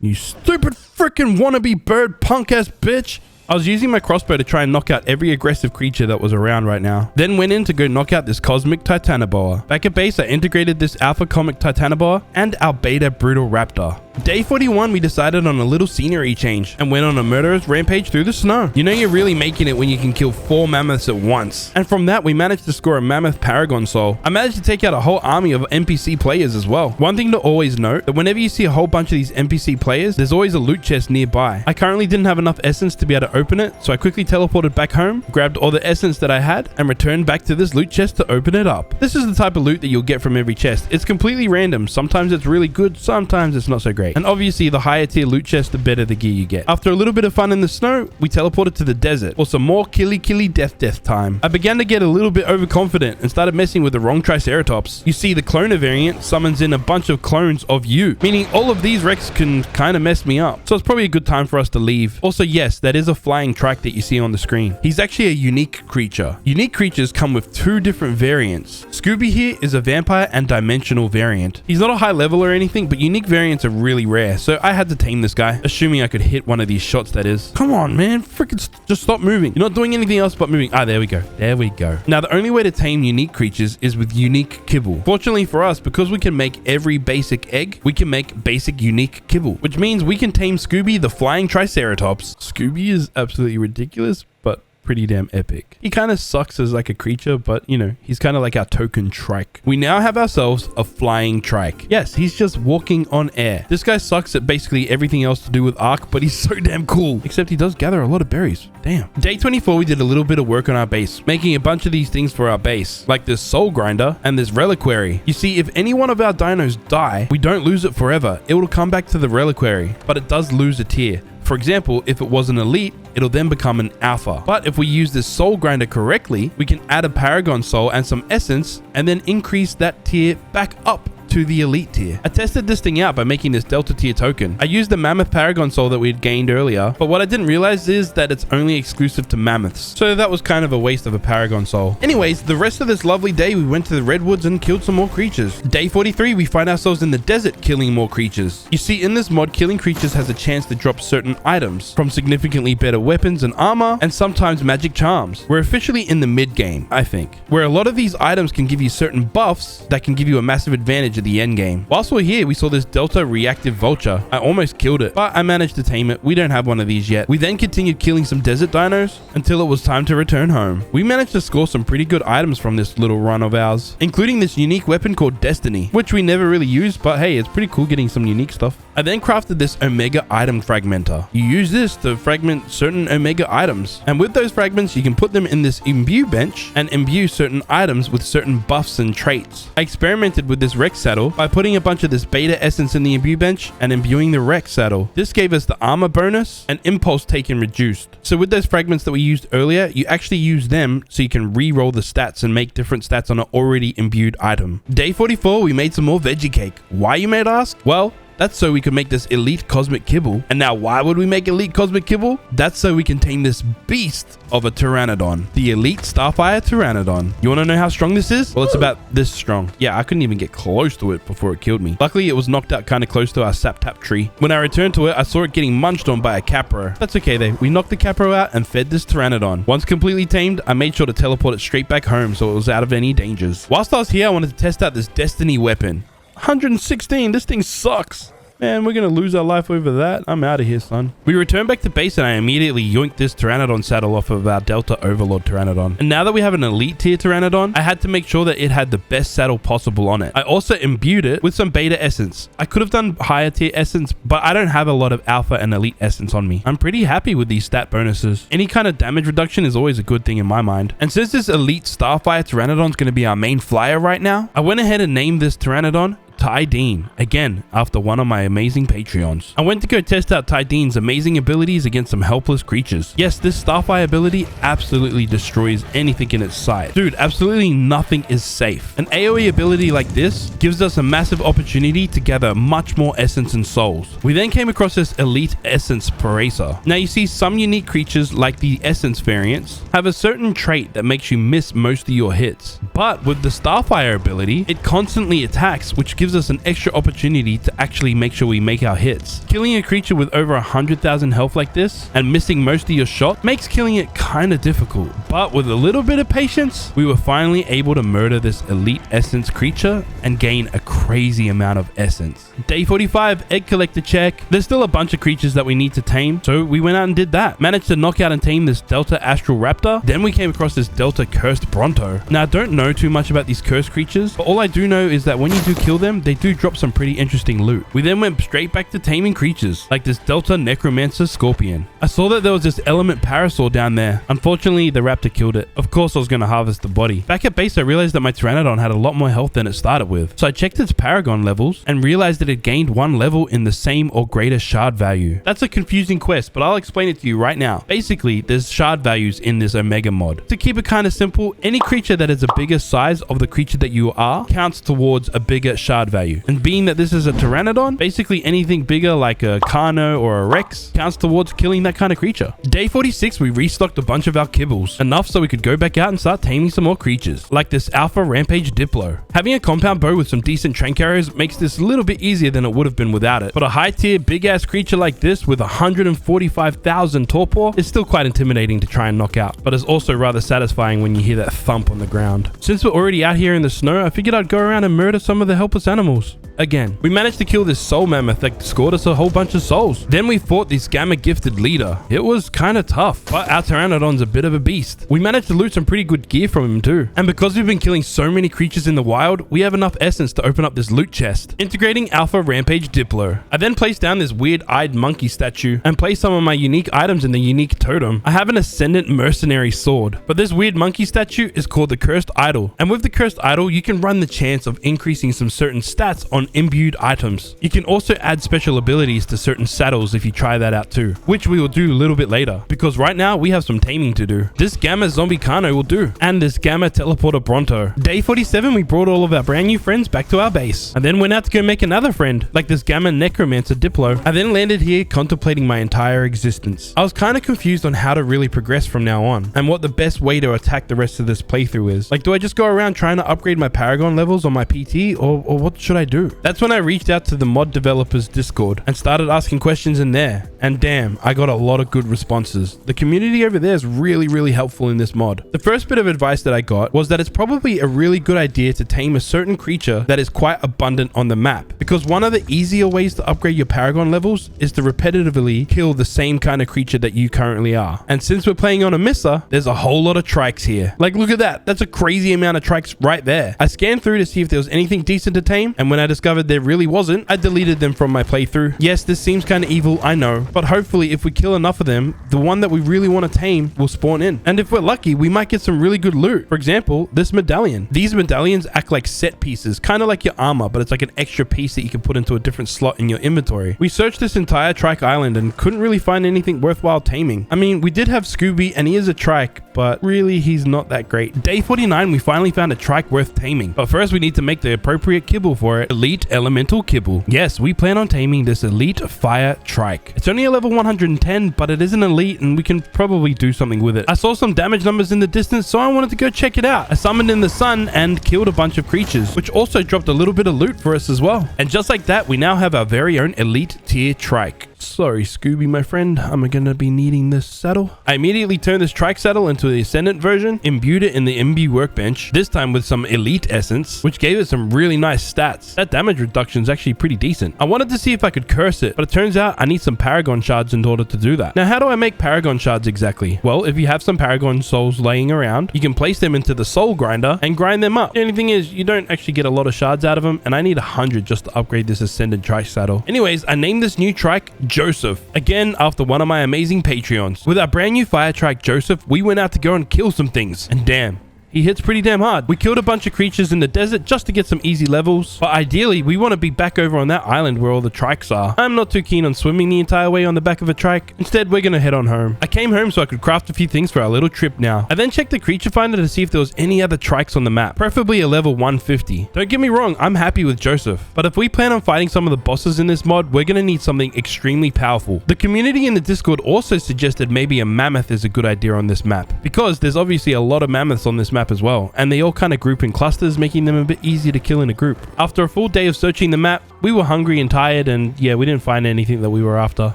You stupid freaking wannabe bird punk ass bitch. I was using my crossbow to try and knock out every aggressive creature that was around right now. Then went in to go knock out this cosmic Titanoboa. Back at base, I integrated this alpha comic Titanoboa and our beta brutal raptor. Day 41, we decided on a little scenery change and went on a murderous rampage through the snow. You know you're really making it when you can kill 4 mammoths at once. And from that, we managed to score a mammoth paragon soul. I managed to take out a whole army of NPC players as well. One thing to always note, that whenever you see a whole bunch of these NPC players, there's always a loot chest nearby. I currently didn't have enough essence to be able to open it, so I quickly teleported back home, grabbed all the essence that I had, and returned back to this loot chest to open it up. This is the type of loot that you'll get from every chest. It's completely random. Sometimes it's really good, sometimes it's not so great. And obviously, the higher tier loot chest, the better the gear you get. After a little bit of fun in the snow, we teleported to the desert for some more killy death time. I began to get a little bit overconfident and started messing with the wrong Triceratops. You see, the cloner variant summons in a bunch of clones of you, meaning all of these Rex can kind of mess me up. So it's probably a good time for us to leave. Also, yes, that is a flying track that you see on the screen. He's actually a unique creature. Unique creatures come with 2 different variants. Scooby here is a vampire and dimensional variant. He's not a high level or anything, but unique variants are really rare, so I had to tame this guy, assuming I could hit one of these shots, that is. Come on, man. Freaking just stop moving. You're not doing anything else but moving. Ah, there we go. There we go. Now, the only way to tame unique creatures is with unique kibble. Fortunately for us, because we can make every basic egg, we can make basic unique kibble, which means we can tame Scooby, the flying Triceratops. Scooby is absolutely ridiculous, but pretty damn epic. He kind of sucks as like a creature, but you know, he's kind of like our token trike. We now have ourselves a flying trike. Yes, he's just walking on air. This guy sucks at basically everything else to do with Ark, but he's so damn cool. Except he does gather a lot of berries. Damn. Day 24, we did a little bit of work on our base, making a bunch of these things for our base, like this soul grinder and this reliquary. You see, if any one of our dinos die, we don't lose it forever. It will come back to the reliquary, but it does lose a tier. For example, if it was an elite, it'll then become an alpha. But if we use this soul grinder correctly, we can add a paragon soul and some essence and then increase that tier back up to the elite tier. I tested this thing out by making this Delta tier token. I used the Mammoth Paragon Soul that we had gained earlier, but what I didn't realize is that it's only exclusive to Mammoths. So that was kind of a waste of a Paragon Soul. Anyways, the rest of this lovely day, we went to the Redwoods and killed some more creatures. Day 43, we find ourselves in the desert killing more creatures. You see, in this mod, killing creatures has a chance to drop certain items, from significantly better weapons and armor, and sometimes magic charms. We're officially in the mid game, I think, where a lot of these items can give you certain buffs that can give you a massive advantage at the end game. Whilst we're here, we saw this Delta Reactive Vulture. I almost killed it, but I managed to tame it. We don't have one of these yet. We then continued killing some desert dinos until it was time to return home. We managed to score some pretty good items from this little run of ours, including this unique weapon called Destiny, which we never really used, but hey, it's pretty cool getting some unique stuff. I then crafted this Omega Item Fragmenter. You use this to fragment certain Omega items, and with those fragments, you can put them in this imbue bench and imbue certain items with certain buffs and traits. I experimented with this Rex saddle by putting a bunch of this beta essence in the imbue bench and imbuing the Rex saddle. This gave us the armor bonus and impulse taken reduced. So with those fragments that we used earlier, you actually use them so you can re-roll the stats and make different stats on an already imbued item. Day 44, we made some more veggie cake. Why, you might ask? Well, that's so we could make this elite cosmic kibble. And now why would we make elite cosmic kibble? That's so we can tame this beast of a Pteranodon, the elite Starfire Pteranodon. You want to know how strong this is? Well, it's about this strong. Yeah, I couldn't even get close to it before it killed me. Luckily, it was knocked out kind of close to our sap tap tree. When I returned to it, I saw it getting munched on by a Capro. That's okay though. We knocked the Capro out and fed this Pteranodon. Once completely tamed, I made sure to teleport it straight back home so it was out of any dangers. Whilst I was here, I wanted to test out this Destiny weapon. 116, this thing sucks. Man, we're going to lose our life over that. I'm out of here, son. We returned back to base and I immediately yoinked this Pteranodon saddle off of our Delta Overlord Pteranodon. And now that we have an elite tier Pteranodon, I had to make sure that it had the best saddle possible on it. I also imbued it with some beta essence. I could have done higher tier essence, but I don't have a lot of alpha and elite essence on me. I'm pretty happy with these stat bonuses. Any kind of damage reduction is always a good thing in my mind. And since this elite Starfire Pteranodon is going to be our main flyer right now, I went ahead and named this Pteranodon Tydean, again, after one of my amazing Patreons. I went to go test out Tydean's amazing abilities against some helpless creatures. Yes, this Starfire ability absolutely destroys anything in its sight. Dude, absolutely nothing is safe. An AoE ability like this gives us a massive opportunity to gather much more essence and souls. We then came across this elite essence Paracer. Now you see some unique creatures like the essence variants have a certain trait that makes you miss most of your hits. But with the Starfire ability, it constantly attacks, which gives us an extra opportunity to actually make sure we make our hits. Killing a creature with over 100,000 health like this and missing most of your shot makes killing it kind of difficult. But with a little bit of patience, we were finally able to murder this elite essence creature and gain a crazy amount of essence. Day 45, egg collector check. There's still a bunch of creatures that we need to tame, so we went out and did that. Managed to knock out and tame this Delta Astral Raptor. Then we came across this Delta Cursed Bronto. Now I don't know too much about these cursed creatures, but all I do know is that when you do kill them, they do drop some pretty interesting loot. We then went straight back to taming creatures like this Delta Necromancer Scorpion. I saw that there was this Element Parasaur down there. Unfortunately, the raptor killed it. Of course, I was going to harvest the body. Back at base, I realized that my Pteranodon had a lot more health than it started with. So I checked its Paragon levels and realized that it gained 1 level in the same or greater shard value. That's a confusing quest, but I'll explain it to you right now. Basically, there's shard values in this Omega mod. To keep it kind of simple, any creature that is a bigger size of the creature that you are counts towards a bigger shard value. And being that this is a Pteranodon, basically anything bigger like a Carno or a Rex counts towards killing that kind of creature. Day 46, we restocked a bunch of our kibbles, enough so we could go back out and start taming some more creatures, like this Alpha Rampage Diplo. Having a compound bow with some decent trank arrows makes this a little bit easier than it would have been without it, but a high tier big ass creature like this with 145,000 torpor is still quite intimidating to try and knock out, but it's also rather satisfying when you hear that thump on the ground. Since we're already out here in the snow, I figured I'd go around and murder some of the helpless animals. Again, we managed to kill this soul mammoth that scored us a whole bunch of souls. Then we fought this gamma gifted leader. It was kind of tough, but our Pteranodon's a bit of a beast. We managed to loot some pretty good gear from him too. And because we've been killing so many creatures in the wild, we have enough essence to open up this loot chest, integrating Alpha Rampage Diplo. I then placed down this weird-eyed monkey statue and placed some of my unique items in the unique totem. I have an Ascendant Mercenary sword, but this weird monkey statue is called the Cursed Idol. And with the Cursed Idol, you can run the chance of increasing some certain stats on on imbued items. You can also add special abilities to certain saddles if you try that out too, which we will do a little bit later, because right now we have some taming to do. This Gamma Zombie Kano will do, and this Gamma Teleporter Bronto. Day 47, we brought all of our brand new friends back to our base, and then went out to go make another friend, like this Gamma Necromancer Diplo. I then landed here contemplating my entire existence. I was kind of confused on how to really progress from now on, and what the best way to attack the rest of this playthrough is. Like, do I just go around trying to upgrade my Paragon levels on my PT, or what should I do? That's when I reached out to the mod developers Discord and started asking questions in there, and damn, I got a lot of good responses. The community over there is really helpful in this mod. The first bit of advice that I got was that it's probably a really good idea to tame a certain creature that is quite abundant on the map, because one of the easier ways to upgrade your Paragon levels is to repetitively kill the same kind of creature that you currently are. And since we're playing on a Missa, there's a whole lot of trikes here. Like, look at that. That's a crazy amount of trikes right there. I scanned through to see if there was anything decent to tame, and when I discovered there really wasn't, I deleted them from my playthrough. Yes, this seems kind of evil, I know, but hopefully if we kill enough of them, the one that we really want to tame will spawn in. And if we're lucky, we might get some really good loot. For example, this medallion. These medallions act like set pieces, kind of like your armor, but it's like an extra piece that you can put into a different slot in your inventory. We searched this entire trike island and couldn't really find anything worthwhile taming. I mean, we did have Scooby and he is a trike, but really he's not that great. Day 49, we finally found a trike worth taming, but first we need to make the appropriate kibble for it. Elite Elemental Kibble. Yes, we plan on taming this Elite Fire Trike. It's only a level 110, but it is an elite and we can probably do something with it. I saw some damage numbers in the distance, so I wanted to go check it out. I summoned in the sun and killed a bunch of creatures, which also dropped a little bit of loot for us as well. And just like that, we now have our very own elite tier trike. Sorry, Scooby, my friend. I'm gonna be needing this saddle. I immediately turned this trike saddle into the Ascendant version, imbued it in the Imbue workbench, this time with some Elite Essence, which gave it some really nice stats. That damage reduction is actually pretty decent. I wanted to see if I could curse it, but it turns out I need some Paragon Shards in order to do that. Now, how do I make Paragon Shards exactly? Well, if you have some Paragon Souls laying around, you can place them into the Soul Grinder and grind them up. The only thing is, you don't actually get a lot of shards out of them, and I need 100 just to upgrade this Ascendant trike saddle. Anyways, I named this new trike Joseph, again after one of my amazing Patreons. With our brand new fire trike Joseph, we went out to go and kill some things, and damn, he hits pretty damn hard. We killed a bunch of creatures in the desert just to get some easy levels, but ideally we want to be back over on that island where all the trikes are. I'm not too keen on swimming the entire way on the back of a trike. Instead, we're gonna head on home. I came home so I could craft a few things for our little trip now. I then checked the creature finder to see if there was any other trikes on the map, preferably a level 150. Don't get me wrong, I'm happy with Joseph, but if we plan on fighting some of the bosses in this mod, we're gonna need something extremely powerful. The community in the Discord also suggested maybe a mammoth is a good idea on this map, because there's obviously a lot of mammoths on this map as well, and they all kind of group in clusters, making them a bit easier to kill in a group. After a full day of searching the map, we were hungry and tired, and yeah, we didn't find anything that we were after.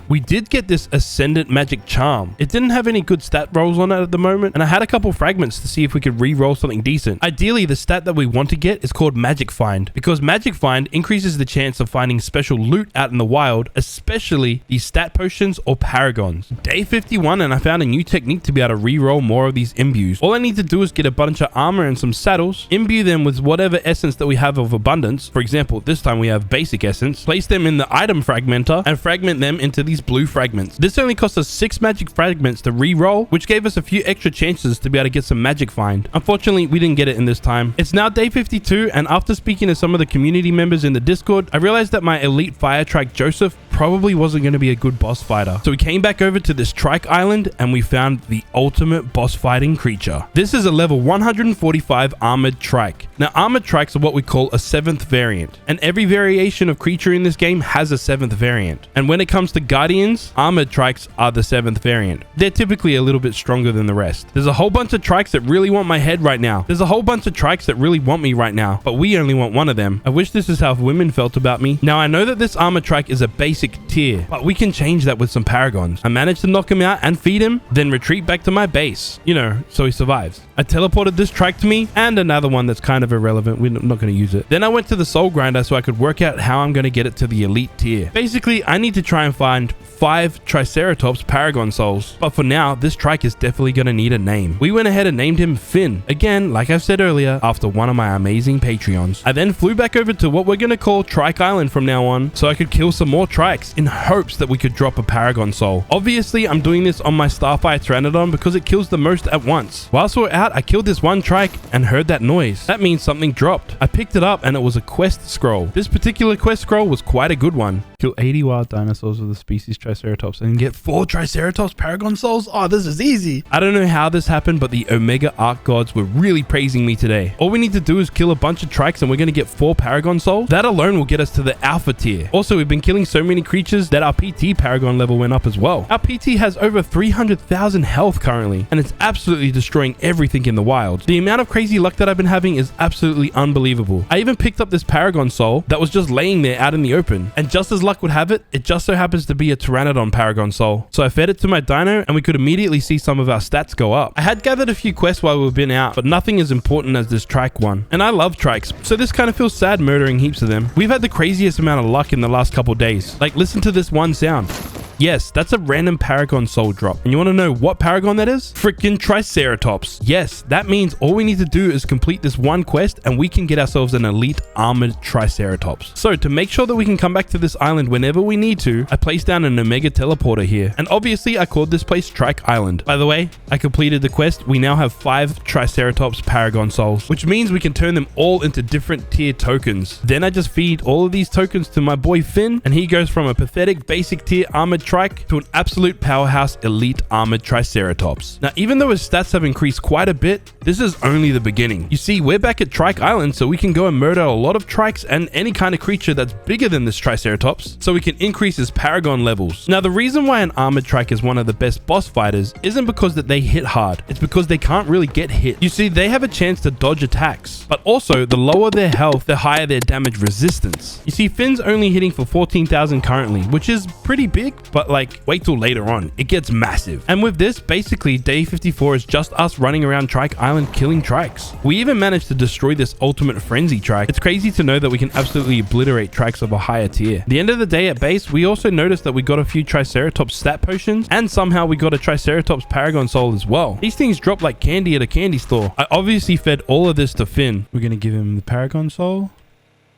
We did get this Ascendant Magic Charm. It didn't have any good stat rolls on it at the moment, and I had a couple fragments to see if we could re-roll something decent. Ideally, the stat that we want to get is called Magic Find, because Magic Find increases the chance of finding special loot out in the wild, especially these stat potions or paragons. Day 51, and I found a new technique to be able to re-roll more of these imbues. All I need to do is get a bunch of armor and some saddles, imbue them with whatever essence that we have of abundance. For example, this time we have basic essence, place them in the item fragmenter, and fragment them into these blue fragments. This only cost us 6 magic fragments to re-roll, which gave us a few extra chances to be able to get some magic find. Unfortunately, we didn't get it in this time. It's now day 52, and after speaking to some of the community members in the Discord, I realized that my elite fire trike Joseph probably wasn't going to be a good boss fighter. So we came back over to this trike island and we found the ultimate boss fighting creature. This is a level 145 armored trike. Now, armored trikes are what we call a 7th variant, and every variation of creature in this game has a 7th variant. And when it comes to guardians, armored trikes are the 7th variant. They're typically a little bit stronger than the rest. There's a whole bunch of trikes that really want my head right now. There's a whole bunch of trikes that really want me right now, but we only want one of them. I wish this is how women felt about me. Now, I know that this armored trike is a basic tier, but we can change that with some paragons. I managed to knock him out and feed him, then retreat back to my base, you know, so he survives. I teleported this trike to me and another one that's kind of irrelevant. We're not going to use it. Then I went to the soul grinder so I could work out how I'm going to get it to the elite tier. Basically, I need to try and find 5 Triceratops Paragon Souls. But for now, this trike is definitely going to need a name. We went ahead and named him Finn. Again, like I've said earlier, after one of my amazing Patreons. I then flew back over to what we're going to call Trike Island from now on, so I could kill some more trikes. Trikes in hopes that we could drop a Paragon Soul. Obviously, I'm doing this on my Starfire Pteranodon because it kills the most at once. Whilst we were out, I killed this one Trike and heard that noise. That means something dropped. I picked it up and it was a quest scroll. This particular quest scroll was quite a good one. Kill 80 wild dinosaurs of the species Triceratops and get 4 Triceratops Paragon Souls? Oh, this is easy. I don't know how this happened, but the Omega Arc gods were really praising me today. All we need to do is kill a bunch of Trikes and we're going to get 4 Paragon Souls. That alone will get us to the Alpha tier. Also, we've been killing so many creatures that our PT Paragon level went up as well. Our PT has over 300,000 health currently, and it's absolutely destroying everything in the wild. The amount of crazy luck that I've been having is absolutely unbelievable. I even picked up this Paragon Soul that was just laying there out in the open, and just as luck would have it, it just so happens to be a Pteranodon Paragon Soul. So I fed it to my dino and we could immediately see some of our stats go up. I had gathered a few quests while we've been out, but nothing as important as this Trike one. And I love Trikes, so this kind of feels sad murdering heaps of them. We've had the craziest amount of luck in the last couple days. Like, listen to this one sound. Yes, that's a random Paragon Soul drop. And you want to know what Paragon that is? Freaking Triceratops. Yes, that means all we need to do is complete this one quest and we can get ourselves an elite armored Triceratops. So to make sure that we can come back to this island whenever we need to, I placed down an Omega teleporter here. And obviously I called this place Trike Island. By the way, I completed the quest. We now have 5 Triceratops Paragon Souls, which means we can turn them all into different tier tokens. Then I just feed all of these tokens to my boy Finn, and he goes from a pathetic basic tier armored Trike to an absolute powerhouse elite armored Triceratops. Now, even though his stats have increased quite a bit, this is only the beginning. You see, we're back at Trike Island, so we can go and murder a lot of Trikes and any kind of creature that's bigger than this Triceratops, so we can increase his Paragon levels. Now, the reason why an armored Trike is one of the best boss fighters isn't because that they hit hard. It's because they can't really get hit. You see, they have a chance to dodge attacks, but also the lower their health, the higher their damage resistance. You see, Finn's only hitting for 14,000 currently, which is pretty big, but like, wait till later on, it gets massive. And with this, basically day 54 is just us running around Trike Island killing Trikes. We even managed to destroy this ultimate frenzy Trike. It's crazy to know that we can absolutely obliterate Trikes of a higher tier. At the end of the day at base, we also noticed that we got a few Triceratops stat potions, and somehow we got a Triceratops Paragon Soul as well. These things drop like candy at a candy store. I obviously fed all of this to Finn. We're gonna give him the Paragon Soul.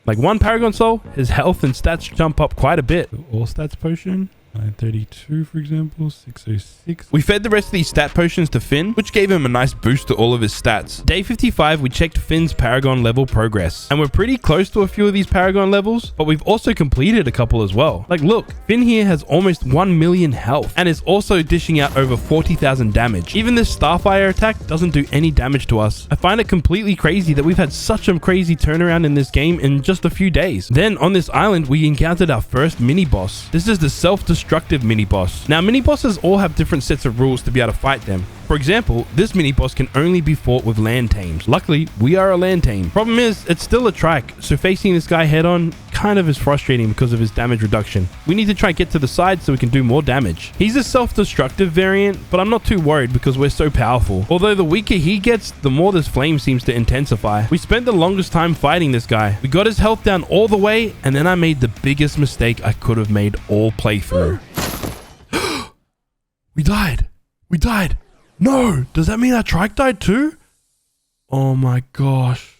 Like 1 Paragon Soul, his health and stats jump up quite a bit. All stats potion. 932, for example, 606. We fed the rest of these stat potions to Finn, which gave him a nice boost to all of his stats. Day 55, we checked Finn's Paragon level progress, and we're pretty close to a few of these Paragon levels, but we've also completed a couple as well. Like, look, Finn here has almost 1 million health, and is also dishing out over 40,000 damage. Even this Starfire attack doesn't do any damage to us. I find it completely crazy that we've had such a crazy turnaround in this game in just a few days. Then, on this island, we encountered our first mini-boss. This is the self-destructive mini-boss. Now, mini-bosses all have different sets of rules to be able to fight them. For example, this mini-boss can only be fought with land tames. Luckily, we are a land tame. Problem is, it's still a Trike, so facing this guy head-on kind of is frustrating because of his damage reduction. We need to try and get to the side so we can do more damage. He's a self-destructive variant, but I'm not too worried because we're so powerful. Although the weaker he gets, the more this flame seems to intensify. We spent the longest time fighting this guy. We got his health down all the way, and then I made the biggest mistake I could have made all playthrough. We died. We died. No! Does that mean our Trike died too? Oh my gosh.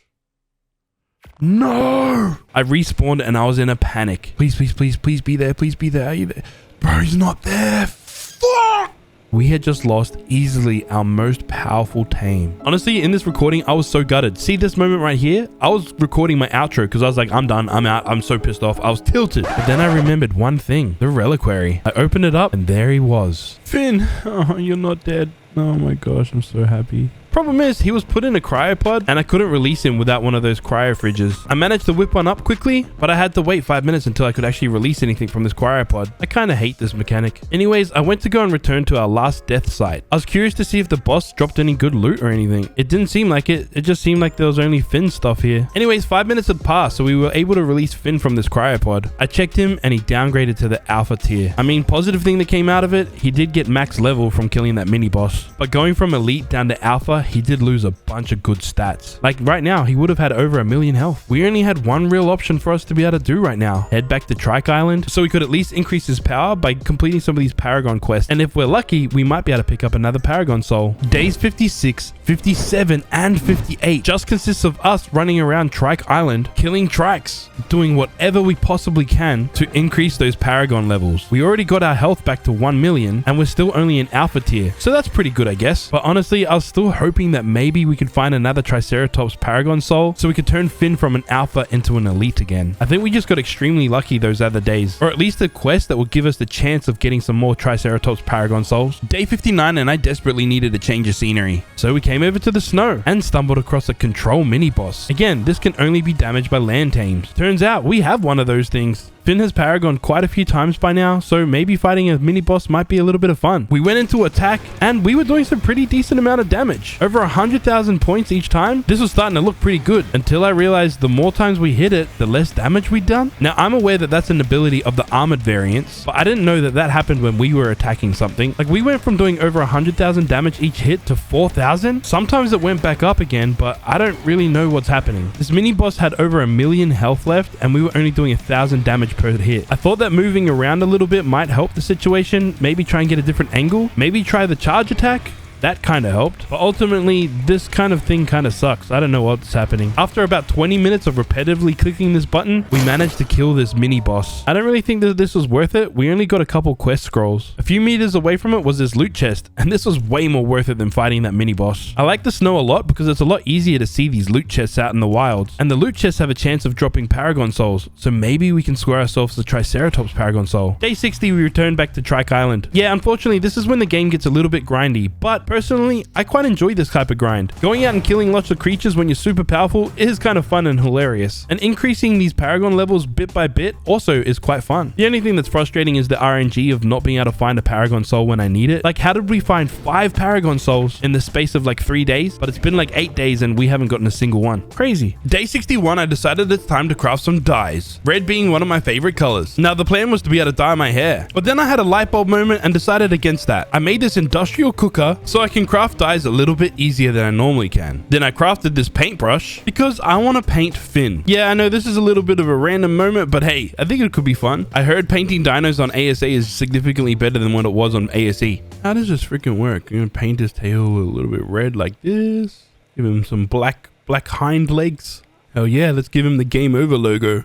No! I respawned and I was in a panic. Please, please, please, please be there. Please be there. Are you there? Bro, he's not there. Fuck! We had just lost easily our most powerful tame. Honestly, in this recording, I was so gutted. See this moment right here? I was recording my outro because I was like, I'm done. I'm out. I'm so pissed off. I was tilted. But then I remembered one thing. The reliquary. I opened it up and there he was. Finn, oh, you're not dead. Oh my gosh, I'm so happy. Problem is, he was put in a cryopod and I couldn't release him without one of those cryo fridges. I managed to whip one up quickly, but I had to wait 5 minutes until I could actually release anything from this cryopod. I kind of hate this mechanic. Anyways, I went to go and return to our last death site. I was curious to see if the boss dropped any good loot or anything. It didn't seem like it. It just seemed like there was only Finn stuff here. Anyways, 5 minutes had passed, so we were able to release Finn from this cryopod. I checked him and he downgraded to the alpha tier. I mean, positive thing that came out of it, he did get max level from killing that mini boss. But going from elite down to alpha he did lose a bunch of good stats. Like right now, he would have had over 1 million health. We only had one real option for us to be able to do right now. Head back to Trike Island so we could at least increase his power by completing some of these Paragon quests. And if we're lucky, we might be able to pick up another Paragon Soul. Days 56, 57, and 58 just consists of us running around Trike Island, killing Trikes, doing whatever we possibly can to increase those Paragon levels. We already got our health back to 1 million and we're still only in Alpha tier. So that's pretty good, I guess. But honestly, I was still hoping that maybe we could find another Triceratops Paragon Soul so we could turn Finn from an Alpha into an Elite again. I think we just got extremely lucky those other days. Or at least a quest that would give us the chance of getting some more Triceratops Paragon Souls. Day 59 and I desperately needed a change of scenery. So we came over to the snow and stumbled across a control mini boss. Again, this can only be damaged by land tames. Turns out we have one of those things. Finn has Paragon quite a few times by now, so maybe fighting a mini boss might be a little bit of fun. We went into attack and we were doing some pretty decent amount of damage. Over 100,000 points each time. This was starting to look pretty good until I realized the more times we hit it, the less damage we'd done. Now I'm aware that that's an ability of the armored variants, but I didn't know that that happened when we were attacking something. Like we went from doing over 100,000 damage each hit to 4,000. Sometimes it went back up again, but I don't really know what's happening. This mini boss had over 1 million health left and we were only doing 1,000 damage per hit. I thought that moving around a little bit might help the situation. Maybe try and get a different angle. Maybe try the charge attack. That kind of helped. But ultimately, this kind of thing kind of sucks. I don't know what's happening. After about 20 minutes of repetitively clicking this button, we managed to kill this mini boss. I don't really think that this was worth it. We only got a couple quest scrolls. A few meters away from it was this loot chest, and this was way more worth it than fighting that mini boss. I like the snow a lot because it's a lot easier to see these loot chests out in the wilds, and the loot chests have a chance of dropping Paragon Souls, so maybe we can score ourselves the Triceratops Paragon Soul. Day 60, we returned back to Trike Island. Yeah, unfortunately, this is when the game gets a little bit grindy, but personally, I quite enjoy this type of grind. Going out and killing lots of creatures when you're super powerful is kind of fun and hilarious. And increasing these Paragon levels bit by bit also is quite fun. The only thing that's frustrating is the RNG of not being able to find a Paragon Soul when I need it. Like, how did we find 5 Paragon Souls in the space of like 3 days? But it's been like 8 days and we haven't gotten a single one. Crazy. Day 61, I decided it's time to craft some dyes. Red being one of my favorite colors. Now, the plan was to be able to dye my hair. But then I had a light bulb moment and decided against that. I made this industrial cooker so I can craft dyes a little bit easier than I normally can. Then I crafted this paintbrush because I want to paint Finn. Yeah, I know this is a little bit of a random moment, but hey, I think it could be fun. I heard painting dinos on ASA is significantly better than what it was on ASE. How does this freaking work? You're gonna paint his tail a little bit red like this. Give him some black hind legs. Hell yeah, let's give him the Game Over logo.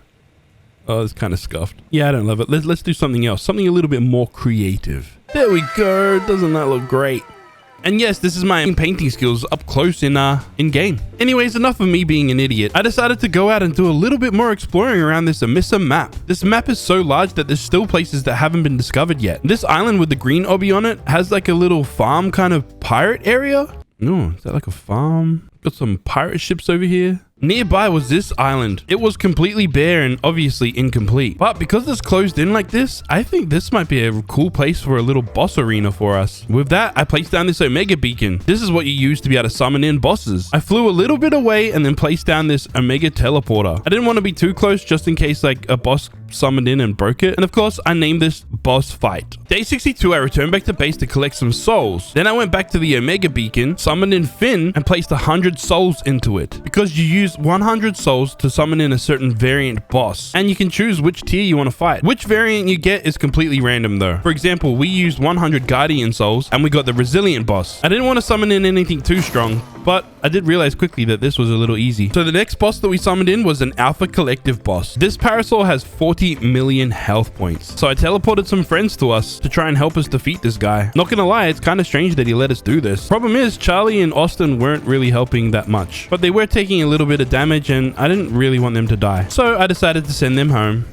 Oh, it's kind of scuffed. Yeah, I don't love it. Let's do something else. Something a little bit more creative. There we go. Doesn't that look great? And yes, this is my painting skills up close in game. Anyways, enough of me being an idiot. I decided to go out and do a little bit more exploring around this Amissa map. This map is so large that there's still places that haven't been discovered yet. This island with the green obby on it has like a little farm kind of pirate area. No, is that like a farm? Got some pirate ships over here. Nearby was this island. It was completely bare and obviously incomplete. But because it's closed in like this, I think this might be a cool place for a little boss arena for us. With that, I placed down this Omega beacon. This is what you use to be able to summon in bosses. I flew a little bit away and then placed down this Omega teleporter. I didn't want to be too close just in case like a boss summoned in and broke it. And of course, I named this Boss Fight. Day 62, I returned back to base to collect some souls. Then I went back to the Omega beacon, summoned in Finn, and placed 100 souls into it. Because you use 100 souls to summon in a certain variant boss, and you can choose which tier you want to fight. Which variant you get is completely random though. For example, we used 100 Guardian souls and we got the Resilient boss. I didn't want to summon in anything too strong, but I did realize quickly that this was a little easy. So the next boss that we summoned in was an Alpha Collective boss. This Parasaur has 40 million health points. So I teleported some friends to us to try and help us defeat this guy. Not gonna lie, it's kind of strange that he let us do this. Problem is, Charlie and Austin weren't really helping that much, but they were taking a little bit of damage and I didn't really want them to die. So I decided to send them home.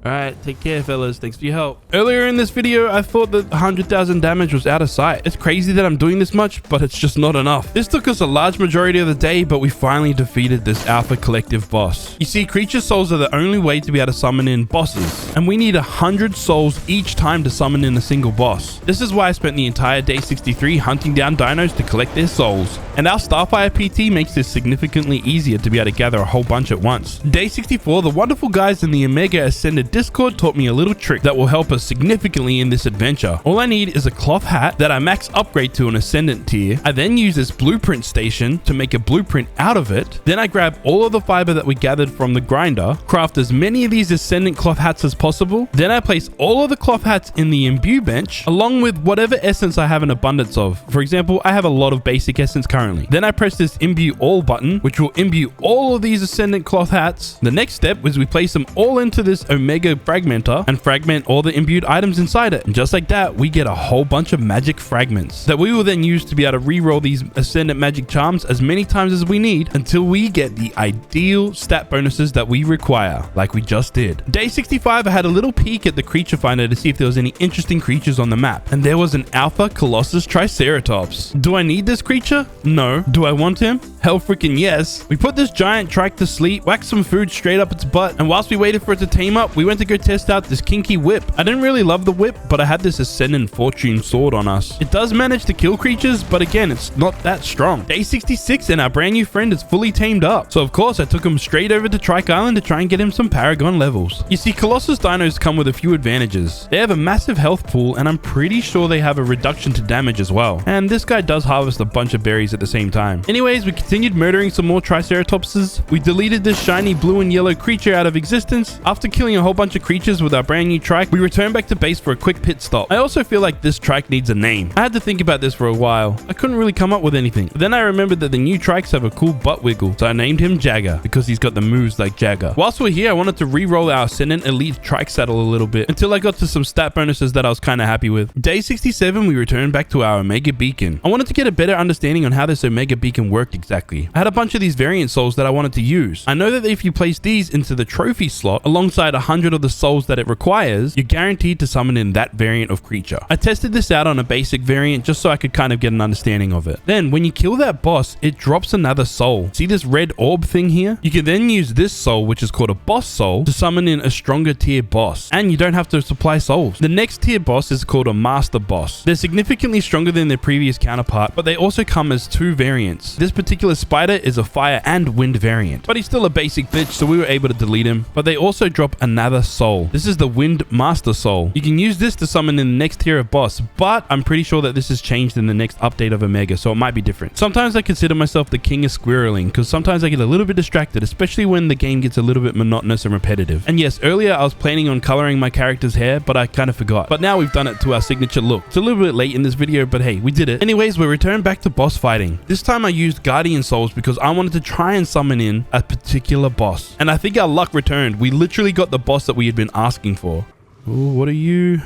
Alright, take care fellas, thanks for your help. Earlier in this video, I thought that 100,000 damage was out of sight. It's crazy that I'm doing this much, but it's just not enough. This took us a large majority of the day, but we finally defeated this Alpha Collective boss. You see, creature souls are the only way to be able to summon in bosses, and we need 100 souls each time to summon in a single boss. This is why I spent the entire day 63 hunting down dinos to collect their souls. And our Starfire PT makes this significantly easier to be able to gather a whole bunch at once. Day 64, the wonderful guys in the Omega Ascended Discord taught me a little trick that will help us significantly in this adventure. All I need is a cloth hat that I max upgrade to an ascendant tier. I then use this blueprint station to make a blueprint out of it. Then I grab all of the fiber that we gathered from the grinder, craft as many of these ascendant cloth hats as possible. Then I place all of the cloth hats in the imbue bench along with whatever essence I have an abundance of. For example, I have a lot of basic essence currently. Then I press this imbue all button, which will imbue all of these ascendant cloth hats. The next step was we place them all into this Omega fragmenter and fragment all the imbued items inside it. And just like that, we get a whole bunch of magic fragments that we will then use to be able to re-roll these ascendant magic charms as many times as we need until we get the ideal stat bonuses that we require, like we just did. Day 65, I had a little peek at the creature finder to see if there was any interesting creatures on the map, and there was an Alpha Colossus Triceratops. Do I need this creature? No. Do I want him? Hell freaking yes. We put this giant trike to sleep, whacked some food straight up its butt, and whilst we waited for it to tame up, we went to go test out this kinky whip. I didn't really love the whip, but I had this Ascendant Fortune sword on us. It does manage to kill creatures, but again, it's not that strong. Day 66, and our brand new friend is fully tamed up. So of course, I took him straight over to Trike Island to try and get him some Paragon levels. You see, Colossus dinos come with a few advantages. They have a massive health pool, and I'm pretty sure they have a reduction to damage as well. And this guy does harvest a bunch of berries at the same time. Anyways, we continued murdering some more Triceratopses. We deleted this shiny blue and yellow creature out of existence. After killing a whole bunch of creatures with our brand new trike, we returned back to base for a quick pit stop. I also feel like this trike needs a name. I had to think about this for a while. I couldn't really come up with anything. Then I remembered that the new trikes have a cool butt wiggle, so I named him Jagger because he's got the moves like Jagger. Whilst we're here, I wanted to re-roll our Ascendant Elite trike saddle a little bit until I got to some stat bonuses that I was kind of happy with. Day 67, we returned back to our Omega Beacon. I wanted to get a better understanding on how this Omega Beacon worked exactly. I had a bunch of these variant souls that I wanted to use. I know that if you place these into the trophy slot alongside 100 of the souls that it requires, you're guaranteed to summon in that variant of creature. I tested this out on a basic variant just so I could kind of get an understanding of it. Then when you kill that boss, it drops another soul. See this red orb thing here? You can then use this soul, which is called a boss soul, to summon in a stronger tier boss, and you don't have to supply souls. The next tier boss is called a master boss. They're significantly stronger than their previous counterpart, but they also come as two variants. This particular spider is a fire and wind variant, but he's still a basic bitch, so we were able to delete him. But they also drop another soul. This is the wind master soul. You can use this to summon in the next tier of boss, but I'm pretty sure that this has changed in the next update of Omega, so it might be different. Sometimes I consider myself the king of squirreling because sometimes I get a little bit distracted, especially when the game gets a little bit monotonous and repetitive. And yes, earlier I was planning on coloring my character's hair, but I kind of forgot. But now we've done it to our signature look. It's a little bit late in this video, but hey, we did it. Anyways, we returned back to boss fighting. This time I used Guardian Souls because I wanted to try and summon in a particular boss. And I think our luck returned. We literally got the boss that we had been asking for. Oh, what are you?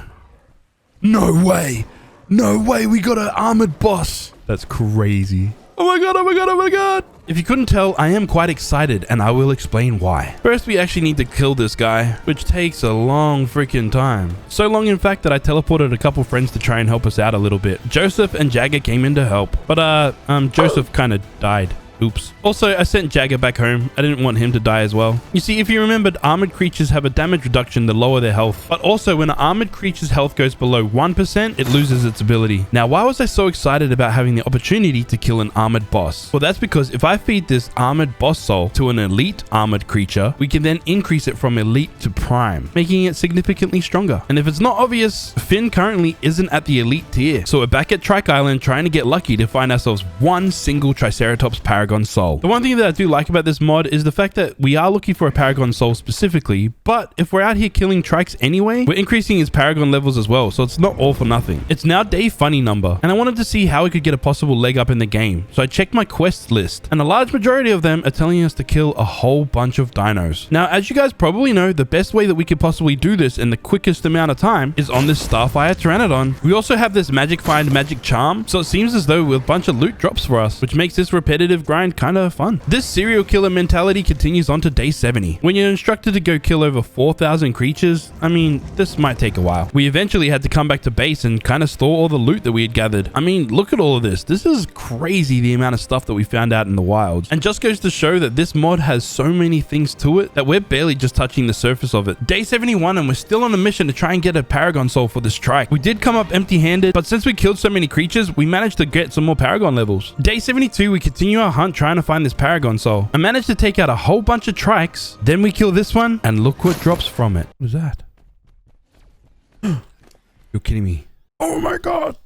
No way. No way. We got an armored boss. That's crazy. Oh my god, oh my god, oh my god. If you couldn't tell, I am quite excited, and I will explain why. First, we actually need to kill this guy, which takes a long freaking time. So long, in fact, that I teleported a couple friends to try and help us out a little bit. Joseph and Jagger came in to help, but Joseph kind of died. Oops. Also, I sent Jagger back home. I didn't want him to die as well. You see, if you remembered, armored creatures have a damage reduction to lower their health. But also, when an armored creature's health goes below 1%, it loses its ability. Now, why was I so excited about having the opportunity to kill an armored boss? Well, that's because if I feed this armored boss soul to an elite armored creature, we can then increase it from elite to prime, making it significantly stronger. And if it's not obvious, Finn currently isn't at the elite tier. So we're back at Trike Island trying to get lucky to find ourselves one single Triceratops Paragon Soul. The one thing that I do like about this mod is the fact that we are looking for a Paragon Soul specifically, but if we're out here killing Trikes anyway, we're increasing his Paragon levels as well, so it's not all for nothing. It's now day funny number, and I wanted to see how we could get a possible leg up in the game, so I checked my quest list, and a large majority of them are telling us to kill a whole bunch of dinos. Now, as you guys probably know, the best way that we could possibly do this in the quickest amount of time is on this Starfire Pteranodon. We also have this Magic Find Magic Charm, so it seems as though with a bunch of loot drops for us, which makes this repetitive grind kind of fun. This serial killer mentality continues on to day 70. When you're instructed to go kill over 4,000 creatures, I mean, this might take a while. We eventually had to come back to base and kind of store all the loot that we had gathered. I mean, look at all of this. This is crazy, the amount of stuff that we found out in the wilds. And just goes to show that this mod has so many things to it that we're barely just touching the surface of it. Day 71, and we're still on a mission to try and get a Paragon Soul for this trike. We did come up empty-handed, but since we killed so many creatures, we managed to get some more Paragon levels. Day 72, we continue our hunt hunt trying to find this Paragon Soul. I managed to take out a whole bunch of trikes. Then we kill this one, and look what drops from it. What's that? You're kidding me. Oh my god.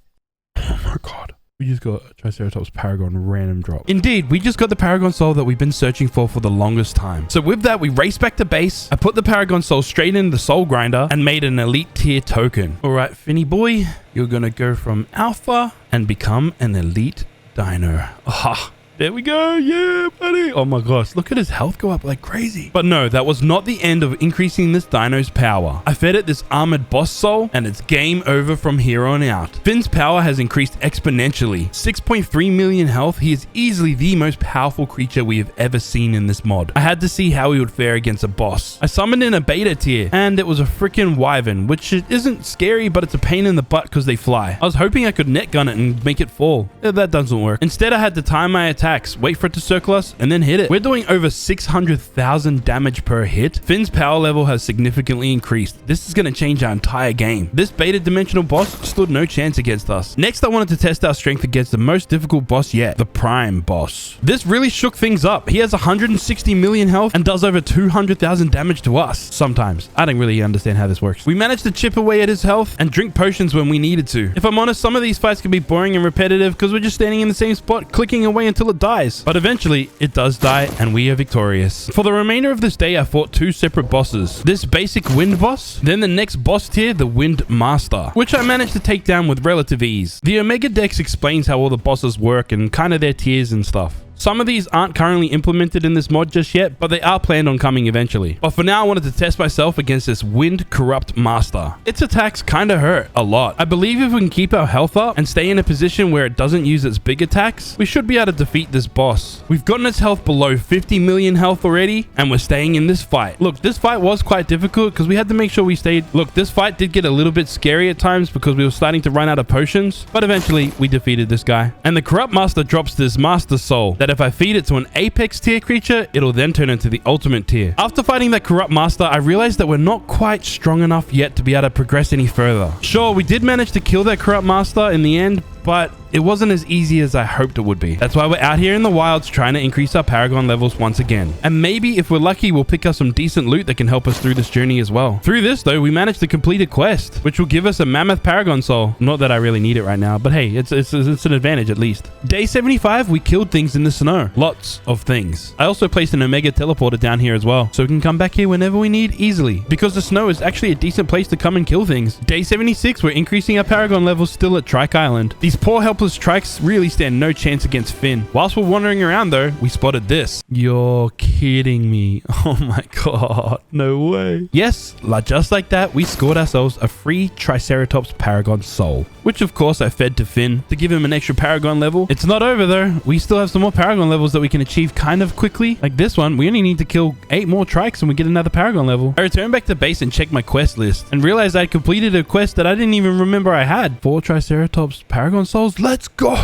Oh my god. We just got a Triceratops Paragon random drop. Indeed, we just got the Paragon Soul that we've been searching for the longest time. So with that, we raced back to base. I put the Paragon Soul straight in the Soul Grinder and made an elite tier token. All right, Finny boy, you're gonna go from Alpha and become an elite dino. Aha. There we go. Yeah, buddy. Oh my gosh. Look at his health go up like crazy. But no, that was not the end of increasing this dino's power. I fed it this armored boss soul and it's game over from here on out. Finn's power has increased exponentially. 6.3 million health. He is easily the most powerful creature we have ever seen in this mod. I had to see how he would fare against a boss. I summoned in a beta tier and it was a freaking wyvern, which isn't scary, but it's a pain in the butt because they fly. I was hoping I could net gun it and make it fall. That doesn't work. Instead, I had to time my attack, wait for it to circle us, and then hit it. We're doing over 600,000 damage per hit. Finn's power level has significantly increased. This is going to change our entire game. This beta dimensional boss stood no chance against us. Next, I wanted to test our strength against the most difficult boss yet, the Prime boss. This really shook things up. He has 160 million health and does over 200,000 damage to us sometimes. I don't really understand how this works. We managed to chip away at his health and drink potions when we needed to. If I'm honest, some of these fights can be boring and repetitive because we're just standing in the same spot, clicking away until it dies. But eventually, it does die and we are victorious. For the remainder of this day, I fought two separate bosses. This basic wind boss, then the next boss tier, the Wind Master, which I managed to take down with relative ease. The Omega Dex explains how all the bosses work and kind of their tiers and stuff. Some of these aren't currently implemented in this mod just yet, but they are planned on coming eventually. But for now, I wanted to test myself against this Wind Corrupt Master. Its attacks kind of hurt a lot. I believe if we can keep our health up and stay in a position where it doesn't use its big attacks, we should be able to defeat this boss. We've gotten its health below 50 million health already, and we're staying in this fight. Look, this fight was quite difficult because we had to make sure we stayed. Look, this fight did get a little bit scary at times because we were starting to run out of potions, but eventually we defeated this guy. And the Corrupt Master drops this Master Soul that if I feed it to an Apex tier creature, it'll then turn into the Ultimate tier. After fighting that Corrupt Master, I realized that we're not quite strong enough yet to be able to progress any further. Sure, we did manage to kill that Corrupt Master in the end, but it wasn't as easy as I hoped it would be. That's why we're out here in the wilds trying to increase our Paragon levels once again. And maybe if we're lucky, we'll pick up some decent loot that can help us through this journey as well. Through this though, we managed to complete a quest, which will give us a Mammoth Paragon Soul. Not that I really need it right now, but hey, it's an advantage at least. Day 75, we killed things in the snow. Lots of things. I also placed an Omega Teleporter down here as well, so we can come back here whenever we need easily, because the snow is actually a decent place to come and kill things. Day 76, we're increasing our Paragon levels still at Trike Island. These poor helpless Trikes really stand no chance against Finn. Whilst we're wandering around though, we spotted this. You're kidding me. Oh my god. No way. Yes, just like that, we scored ourselves a free Triceratops Paragon Soul, which of course I fed to Finn to give him an extra Paragon level. It's not over though. We still have some more Paragon levels that we can achieve kind of quickly. Like this one, we only need to kill 8 more Trikes and we get another Paragon level. I returned back to base and checked my quest list and realized I'd completed a quest that I didn't even remember I had. 4 Triceratops Paragon Souls. Let's go.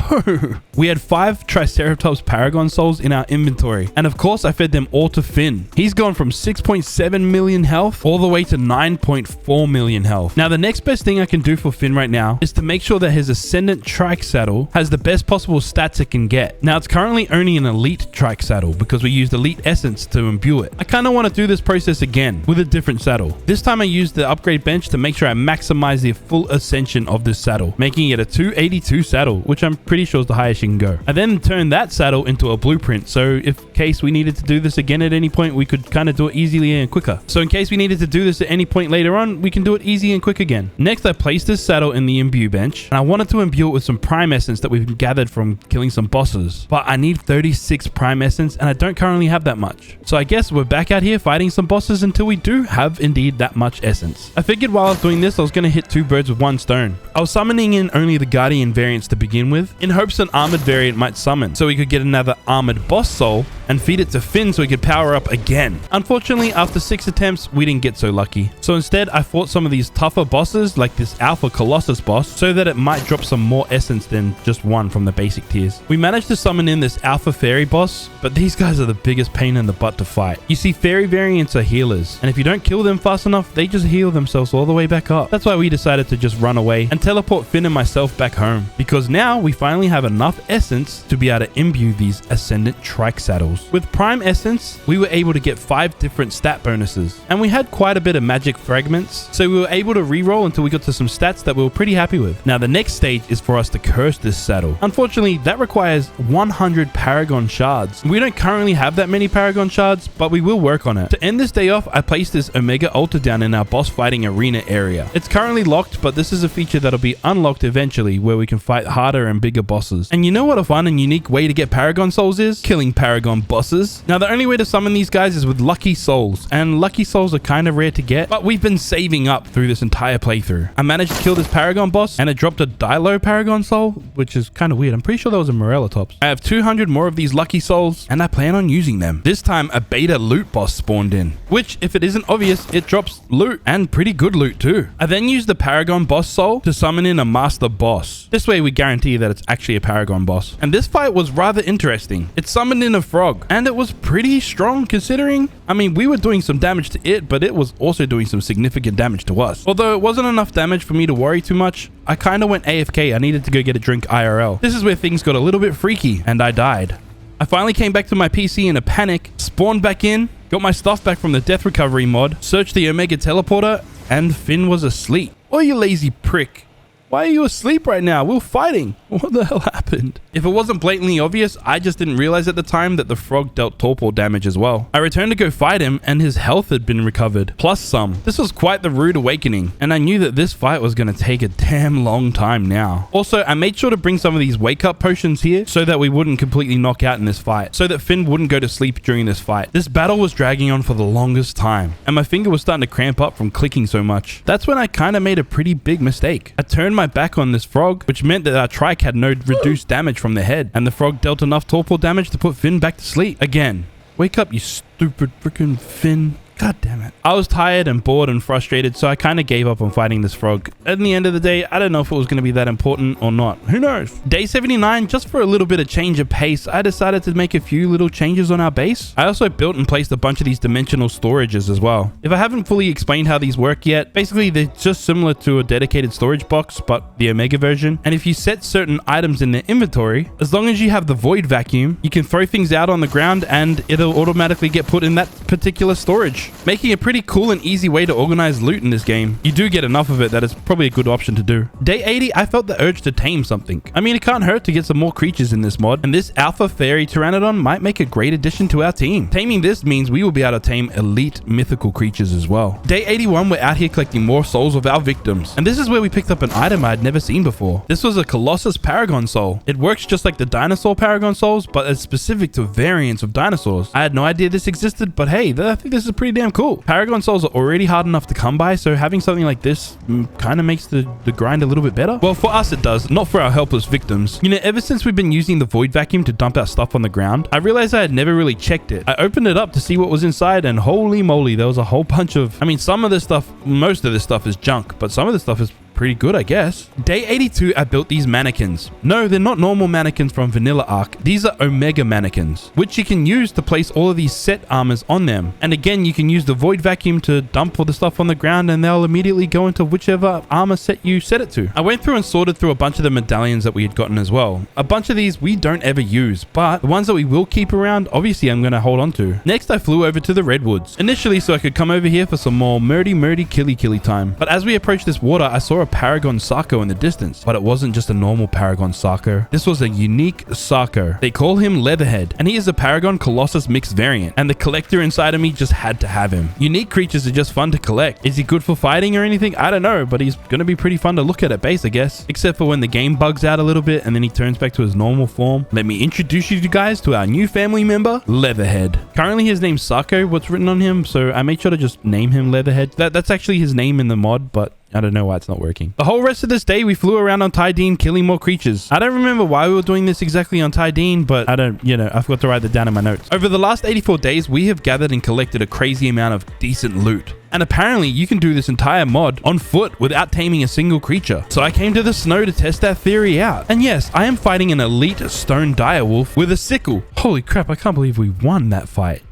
We had 5 Triceratops Paragon Souls in our inventory, and of course I fed them all to Finn. He's gone from 6.7 million health all the way to 9.4 million health. Now the next best thing I can do for Finn right now is to make sure that his Ascendant Trike Saddle has the best possible stats it can get. Now it's currently only an Elite Trike Saddle because we used Elite Essence to imbue it. I kind of want to do this process again with a different saddle. This time I used the upgrade bench to make sure I maximize the full ascension of this saddle, making it a 282 saddle, which I'm pretty sure is the highest you can go. I then turned that saddle into a blueprint, so if in case we needed to do this again at any point, we could kind of do it easily and quicker. So in case we needed to do this at any point later on, we can do it easy and quick again. Next, I placed this saddle in the imbue bench, and I wanted to imbue it with some Prime Essence that we've gathered from killing some bosses. But I need 36 Prime Essence, and I don't currently have that much. So I guess we're back out here fighting some bosses until we do have indeed that much Essence. I figured while I was doing this, I was going to hit 2 birds with 1 stone. I was summoning in only the Guardian variants to begin with, in hopes an armored variant might summon, so we could get another armored boss soul and feed it to Finn so he could power up again. Unfortunately, after 6 attempts, we didn't get so lucky. So instead, I fought some of these tougher bosses like this Alpha Colossus boss so that it might drop some more essence than just 1 from the basic tiers. We managed to summon in this Alpha Fairy boss, but these guys are the biggest pain in the butt to fight. You see, Fairy variants are healers, and if you don't kill them fast enough, they just heal themselves all the way back up. That's why we decided to just run away and teleport Finn and myself back home, because now we finally have enough essence to be able to imbue these Ascendant Trike saddles. With Prime Essence, we were able to get 5 different stat bonuses, and we had quite a bit of magic fragments, so we were able to reroll until we got to some stats that we were pretty happy with. Now the next stage is for us to curse this saddle. Unfortunately, that requires 100 Paragon shards. We don't currently have that many Paragon shards, but we will work on it. To end this day off, I placed this Omega Altar down in our boss fighting arena area. It's currently locked, but this is a feature that'll be unlocked eventually, where we can fight harder and bigger bosses. And you know what a fun and unique way to get Paragon souls is? Killing Paragon bosses. Now the only way to summon these guys is with Lucky Souls, and Lucky Souls are kind of rare to get, but we've been saving up through this entire playthrough. I managed to kill this Paragon boss, and it dropped a Dilo Paragon soul, which is kind of weird. I'm pretty sure that was a Morellatops. I have 200 more of these Lucky Souls, and I plan on using them. This time a beta loot boss spawned in, which if it isn't obvious, it drops loot, and pretty good loot too. I then used the Paragon boss soul to summon in a master boss. This way we guarantee that it's actually a Paragon boss. And this fight was rather interesting. It summoned in a frog, and it was pretty strong considering, I mean, we were doing some damage to it, but it was also doing some significant damage to us. Although it wasn't enough damage for me to worry too much, I kind of went AFK. I needed to go get a drink IRL. This is where things got a little bit freaky, and I died. I finally came back to my PC in a panic, spawned back in, got my stuff back from the death recovery mod, searched the Omega teleporter, and Finn was asleep. Oh, you lazy prick. Why are you asleep right now? We're fighting. What the hell happened? If it wasn't blatantly obvious, I just didn't realize at the time that the frog dealt torpor damage as well. I returned to go fight him, and his health had been recovered, plus some. This was quite the rude awakening, and I knew that this fight was going to take a damn long time now. Also, I made sure to bring some of these wake-up potions here so that we wouldn't completely knock out in this fight, so that Finn wouldn't go to sleep during this fight. This battle was dragging on for the longest time, and my finger was starting to cramp up from clicking so much. That's when I kind of made a pretty big mistake. I turned my back on this frog, which meant that our trike had no reduced damage from the head, and the frog dealt enough torpor damage to put Finn back to sleep. Again, wake up, you stupid freaking Finn. God damn it. I was tired and bored and frustrated, so I kind of gave up on fighting this frog. At the end of the day, I don't know if it was going to be that important or not. Who knows? Day 79, just for a little bit of change of pace, I decided to make a few little changes on our base. I also built and placed a bunch of these dimensional storages as well. If I haven't fully explained how these work yet, basically they're just similar to a dedicated storage box, but the Omega version. And if you set certain items in their inventory, as long as you have the void vacuum, you can throw things out on the ground and it'll automatically get put in that particular storage, making a pretty cool and easy way to organize loot in this game. You do get enough of it that it's probably a good option to do. Day 80, I felt the urge to tame something. I mean, it can't hurt to get some more creatures in this mod, and this Alpha Fairy Pteranodon might make a great addition to our team. Taming this means we will be able to tame elite mythical creatures as well. Day 81, we're out here collecting more souls of our victims, and this is where we picked up an item I had never seen before. This was a Colossus Paragon Soul. It works just like the dinosaur Paragon Souls, but it's specific to variants of dinosaurs. I had no idea this existed, but hey, I think this is pretty damn cool. Paragon Souls are already hard enough to come by, so having something like this kind of makes the grind a little bit better. Well, for us it does, not for our helpless victims. You know, ever since we've been using the void vacuum to dump our stuff on the ground, I realized I had never really checked it. I opened it up to see what was inside, and holy moly, there was a whole bunch of, I mean, some of this stuff, most of this stuff is junk, but some of this stuff is pretty good, I guess. Day 82, I built these mannequins. No, they're not normal mannequins from Vanilla Ark. These are Omega mannequins, which you can use to place all of these set armors on them. And again, you can use the void vacuum to dump all the stuff on the ground, and they'll immediately go into whichever armor set you set it to. I went through and sorted through a bunch of the medallions that we had gotten as well. A bunch of these we don't ever use, but the ones that we will keep around, obviously I'm going to hold on to. Next, I flew over to the Redwoods, initially so I could come over here for some more murdy killy time. But as we approached this water, I saw a Paragon Sarco in the distance, but it wasn't just a normal Paragon Sarco. This was a unique Sarco. They call him Leatherhead, and he is a Paragon Colossus mixed variant, and the collector inside of me just had to have him. Unique creatures are just fun to collect. Is he good for fighting or anything? I don't know, but he's gonna be pretty fun to look at base, I guess. Except for when the game bugs out a little bit and then he turns back to his normal form. Let me introduce you guys to our new family member, Leatherhead. Currently his name's Sarco, what's written on him, so I made sure to just name him Leatherhead. That's actually his name in the mod, but I don't know why it's not working. The whole rest of this day, we flew around on Tydeen killing more creatures. I don't remember why we were doing this exactly on Tydeen, but I forgot to write that down in my notes. Over the last 84 days, we have gathered and collected a crazy amount of decent loot. And apparently you can do this entire mod on foot without taming a single creature. So I came to the snow to test that theory out. And yes, I am fighting an elite stone direwolf with a sickle. Holy crap, I can't believe we won that fight.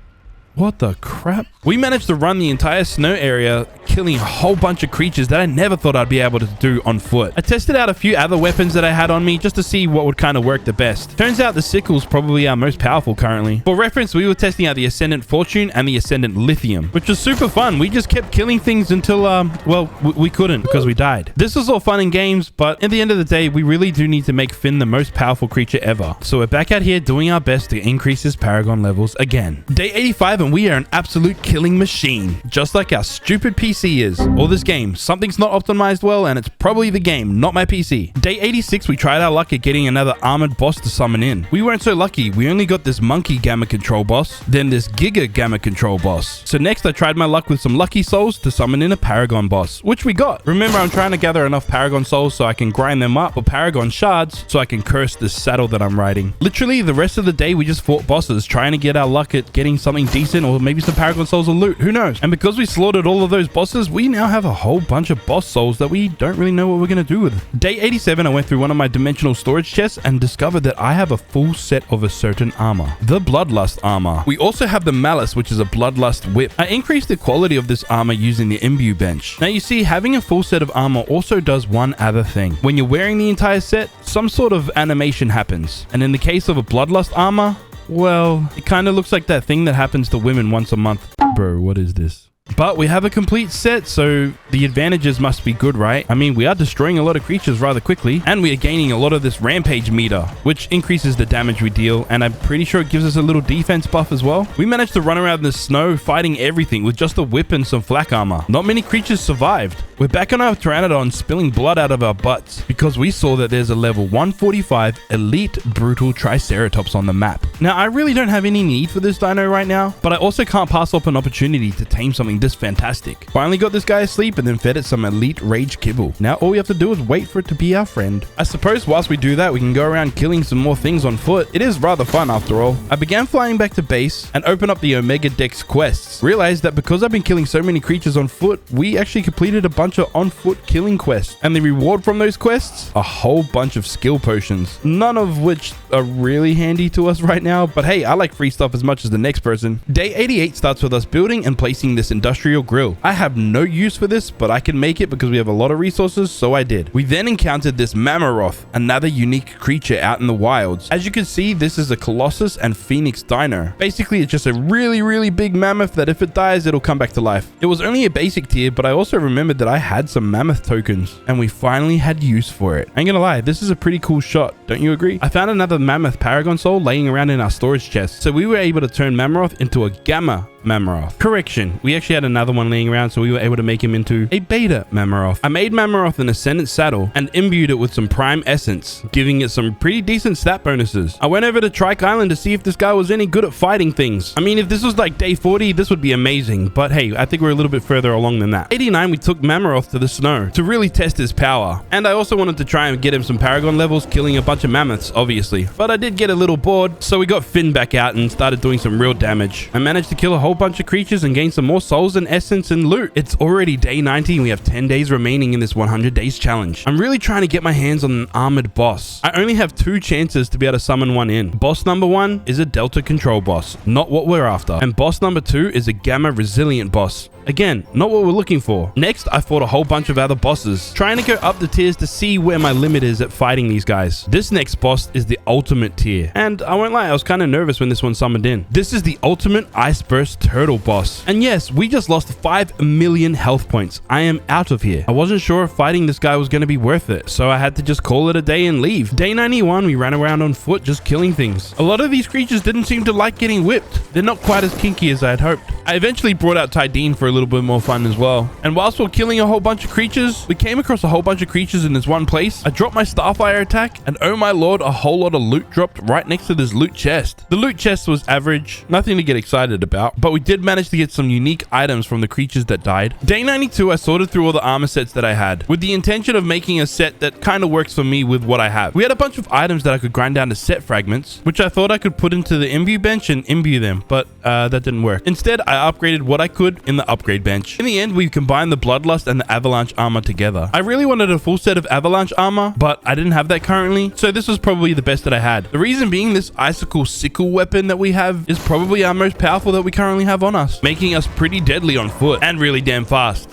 What the crap? We managed to run the entire snow area, killing a whole bunch of creatures that I never thought I'd be able to do on foot. I tested out a few other weapons that I had on me just to see what would kind of work the best. Turns out the sickle's probably our most powerful currently. For reference, we were testing out the Ascendant Fortune and the Ascendant Lithium, which was super fun. We just kept killing things until, well, we couldn't because we died. This was all fun and games, but at the end of the day, we really do need to make Finn the most powerful creature ever. So we're back out here doing our best to increase his Paragon levels again. Day 85 and we are an absolute killing machine, just like our stupid PC is. Or this game. Something's not optimized well and it's probably the game, not my PC. Day 86, we tried our luck at getting another armored boss to summon in. We weren't so lucky. We only got this monkey gamma control boss, then this giga gamma control boss. So next I tried my luck with some lucky souls to summon in a Paragon boss, which we got. Remember, I'm trying to gather enough Paragon souls so I can grind them up for Paragon shards so I can curse this saddle that I'm riding. Literally the rest of the day we just fought bosses trying to get our luck at getting something decent or maybe some Paragon souls or loot, who knows. And because we slaughtered all of those bosses, we now have a whole bunch of boss souls that we don't really know what we're going to do with. Day 87, I went through one of my dimensional storage chests and discovered that I have a full set of a certain armor, the Bloodlust armor. We also have the Malice, which is a Bloodlust whip. I increased the quality of this armor using the Imbue bench. Now you see, having a full set of armor also does one other thing. When you're wearing the entire set, some sort of animation happens. And in the case of a Bloodlust armor, well, it kind of looks like that thing that happens to women once a month. Bro, what is this? But we have a complete set, so the advantages must be good, right? I mean, we are destroying a lot of creatures rather quickly, and we are gaining a lot of this rampage meter, which increases the damage we deal, and I'm pretty sure it gives us a little defense buff as well. We managed to run around in the snow fighting everything with just a whip and some flak armor. Not many creatures survived. We're back on our Pteranodon spilling blood out of our butts because we saw that there's a level 145 Elite Brutal Triceratops on the map. Now, I really don't have any need for this dino right now, but I also can't pass up an opportunity to tame something this fantastic. Finally got this guy asleep and then fed it some elite rage kibble. Now all we have to do is wait for it to be our friend. I suppose whilst we do that, we can go around killing some more things on foot. It is rather fun after all. I began flying back to base and open up the Omega Dex quests. Realized that because I've been killing so many creatures on foot, we actually completed a bunch of on foot killing quests. And the reward from those quests? A whole bunch of skill potions. None of which are really handy to us right now, but hey, I like free stuff as much as the next person. Day 88 starts with us building and placing this industrial grill. I have no use for this, but I can make it because we have a lot of resources, so I did. We then encountered this Mamaroth, another unique creature out in the wilds. As you can see, this is a Colossus and Phoenix dino. Basically, it's just a really big mammoth that if it dies, it'll come back to life. It was only a basic tier, but I also remembered that I had some mammoth tokens, and we finally had use for it. I ain't gonna lie, this is a pretty cool shot, don't you agree? I found another mammoth Paragon soul laying around in our storage chest, so we were able to turn Mamaroth into a Gamma Mamaroth. Correction, we actually had another one laying around, so we were able to make him into a Beta Mamaroth. I made Mamaroth an Ascendant saddle and imbued it with some Prime Essence, giving it some pretty decent stat bonuses. I went over to Trike Island to see if this guy was any good at fighting things. I mean, if this was like day 40, this would be amazing, but hey, I think we're a little bit further along than that. 89, we took Mamaroth to the snow to really test his power, and I also wanted to try and get him some Paragon levels, killing a bunch of mammoths, obviously. But I did get a little bored, so we got Finn back out and started doing some real damage. I managed to kill a whole bunch of creatures and gain some more souls and essence and loot. It's already day 90 and we have 10 days remaining in this 100 days challenge. I'm really trying to get my hands on an armored boss. I only have 2 chances to be able to summon one in. Boss number 1 is a Delta Control boss, not what we're after. And boss number 2 is a Gamma Resilient boss. Again, not what we're looking for. Next, I fought a whole bunch of other bosses, trying to go up the tiers to see where my limit is at fighting these guys. This next boss is the ultimate tier, and I won't lie, I was kind of nervous when this one summoned in. This is the ultimate Ice Burst Turtle boss. And yes, we just lost 5 million health points. I am out of here. I wasn't sure if fighting this guy was going to be worth it, so I had to just call it a day and leave. Day 91, we ran around on foot just killing things. A lot of these creatures didn't seem to like getting whipped. They're not quite as kinky as I had hoped. I eventually brought out Tydeen for a little bit more fun as well. And whilst we're killing a whole bunch of creatures, we came across a whole bunch of creatures in this one place. I dropped my Starfire attack, and oh my lord, a whole lot of loot dropped right next to this loot chest. The loot chest was average, nothing to get excited about, but we did manage to get some unique items from the creatures that died. Day 92, I sorted through all the armor sets that I had, with the intention of making a set that kind of works for me with what I have. We had a bunch of items that I could grind down to set fragments, which I thought I could put into the imbue bench and imbue them, but that didn't work. Instead, I upgraded what I could in the upgrade bench. In the end, we combined the Bloodlust and the Avalanche armor together. I really wanted a full set of Avalanche armor, but I didn't have that currently, so this was probably the best that I had. The reason being, this Icicle Sickle weapon that we have is probably our most powerful that we currently have on us, making us pretty deadly on foot and really damn fast.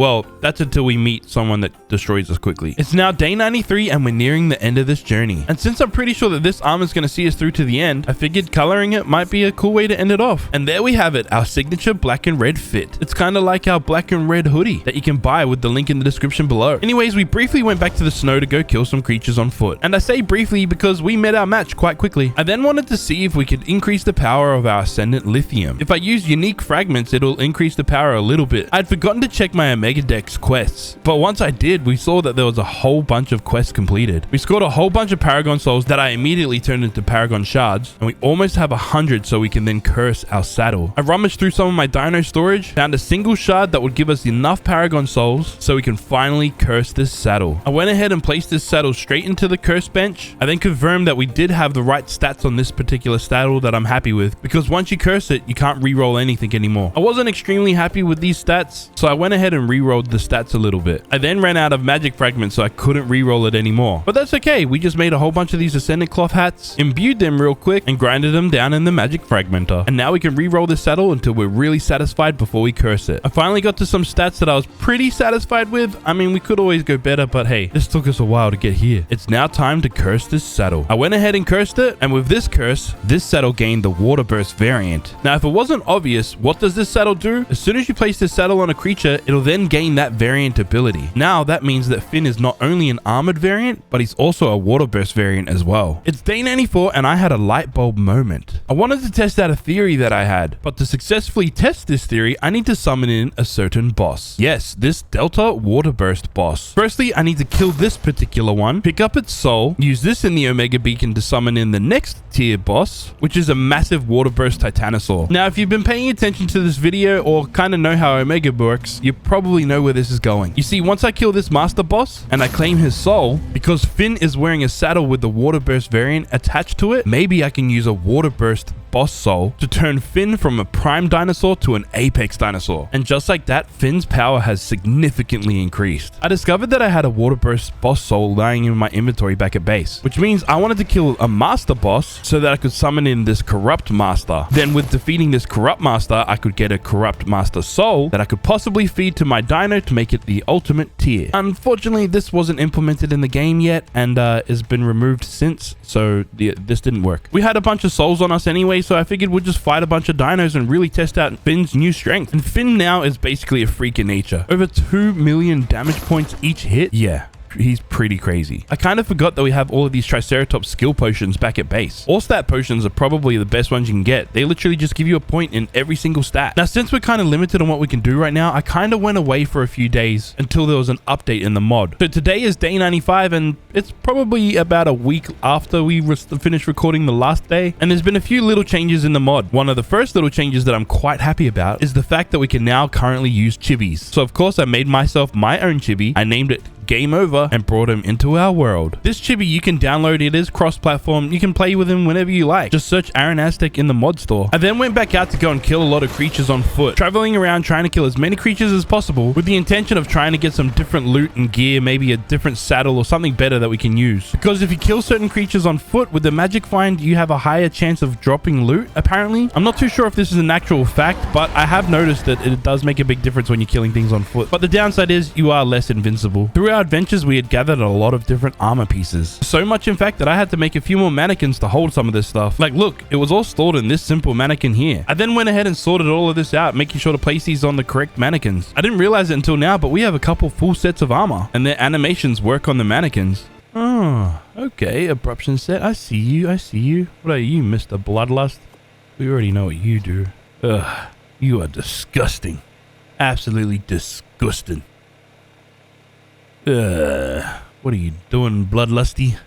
Well, that's until we meet someone that destroys us quickly. It's now day 93 and we're nearing the end of this journey. And since I'm pretty sure that this armor is going to see us through to the end, I figured coloring it might be a cool way to end it off. And there we have it, our signature black and red fit. It's kind of like our black and red hoodie that you can buy with the link in the description below. Anyways, we briefly went back to the snow to go kill some creatures on foot. And I say briefly because we met our match quite quickly. I then wanted to see if we could increase the power of our Ascendant Lithium. If I use unique fragments, it'll increase the power a little bit. I'd forgotten to check my Omega Dex quests, but once I did, we saw that there was a whole bunch of quests completed. We scored a whole bunch of Paragon Souls that I immediately turned into Paragon Shards, and we almost have 100 so we can then curse our saddle. I rummaged through some of my dino storage, found a single shard that would give us enough Paragon Souls so we can finally curse this saddle. I went ahead and placed this saddle straight into the curse bench. I then confirmed that we did have the right stats on this particular saddle that I'm happy with, because once you curse it, you can't re-roll anything anymore. I wasn't extremely happy with these stats, so I went ahead and re-rolled the stats a little bit. I then ran out of magic fragments, so I couldn't re-roll it anymore. But that's okay, we just made a whole bunch of these Ascendant Cloth hats, imbued them real quick, and grinded them down in the magic fragmenter. And now we can re-roll this saddle until we're really satisfied before we curse it. I finally got to some stats that I was pretty satisfied with. I mean, we could always go better, but hey, this took us a while to get here. It's now time to curse this saddle. I went ahead and cursed it, and with this curse, this saddle gained the Water Burst variant. Now, if it wasn't obvious, what does this saddle do? As soon as you place this saddle on a creature, it'll then gain that variant ability. Now, that means that Finn is not only an armored variant, but he's also a Water Burst variant as well. It's day 94, and I had a light bulb moment. I wanted to test out a theory that I had, but to successfully test this theory, I need to summon in a certain boss. Yes, this Delta Water Burst boss. Firstly, I need to kill this particular one, pick up its soul, use this in the Omega Beacon to summon in the next tier boss, which is a massive Water Burst Titanosaur. Now, if you've been paying attention to this video or kind of know how Omega works, you probably know where this is going. You see, once I kill this master boss and I claim his soul, because Finn is wearing a saddle with the Water Burst variant attached to it, maybe I can use a Water Burst boss soul to turn Finn from a prime dinosaur to an apex dinosaur. And just like that, Finn's power has significantly increased. I discovered that I had a Water Burst boss soul lying in my inventory back at base, which means I wanted to kill a master boss so that I could summon in this corrupt master. Then with defeating this corrupt master, I could get a corrupt master soul that I could possibly feed to my dino to make it the ultimate tier. Unfortunately, this wasn't implemented in the game yet and has been removed since, so this didn't work. We had a bunch of souls on us anyway, so I figured we'd just fight a bunch of dinos and really test out Finn's new strength. And Finn now is basically a freak in nature. Over 2 million damage points each hit. Yeah. He's pretty crazy. I kind of forgot that we have all of these Triceratops skill potions back at base. All stat potions are probably the best ones you can get. They literally just give you a point in every single stat. Now, since we're kind of limited on what we can do right now, I kind of went away for a few days until there was an update in the mod. So today is day 95 and it's probably about a week after we finished recording the last day. And there's been a few little changes in the mod. One of the first little changes that I'm quite happy about is the fact that we can now currently use chibis. So of course I made myself my own chibi. I named it Game Over and brought him into our world. This chibi you can download. It is cross-platform. You can play with him whenever you like. Just search Aaron Aztec in the mod store. I then went back out to go and kill a lot of creatures on foot, traveling around trying to kill as many creatures as possible with the intention of trying to get some different loot and gear, maybe a different saddle or something better that we can use. Because if you kill certain creatures on foot with the magic find, you have a higher chance of dropping loot, apparently. I'm not too sure if this is an actual fact, but I have noticed that it does make a big difference when you're killing things on foot. But the downside is you are less invincible. Through our adventures, we had gathered a lot of different armor pieces. So much, in fact, that I had to make a few more mannequins to hold some of this stuff. Like, look, it was all stored in this simple mannequin here. I then went ahead and sorted all of this out, making sure to place these on the correct mannequins. I didn't realize it until now, but we have a couple full sets of armor, and their animations work on the mannequins. Oh, okay, Abruption set. I see you, I see you. What are you, Mr. Bloodlust? We already know what you do. Ugh, you are disgusting. Absolutely disgusting. What are you doing, Bloodlusty?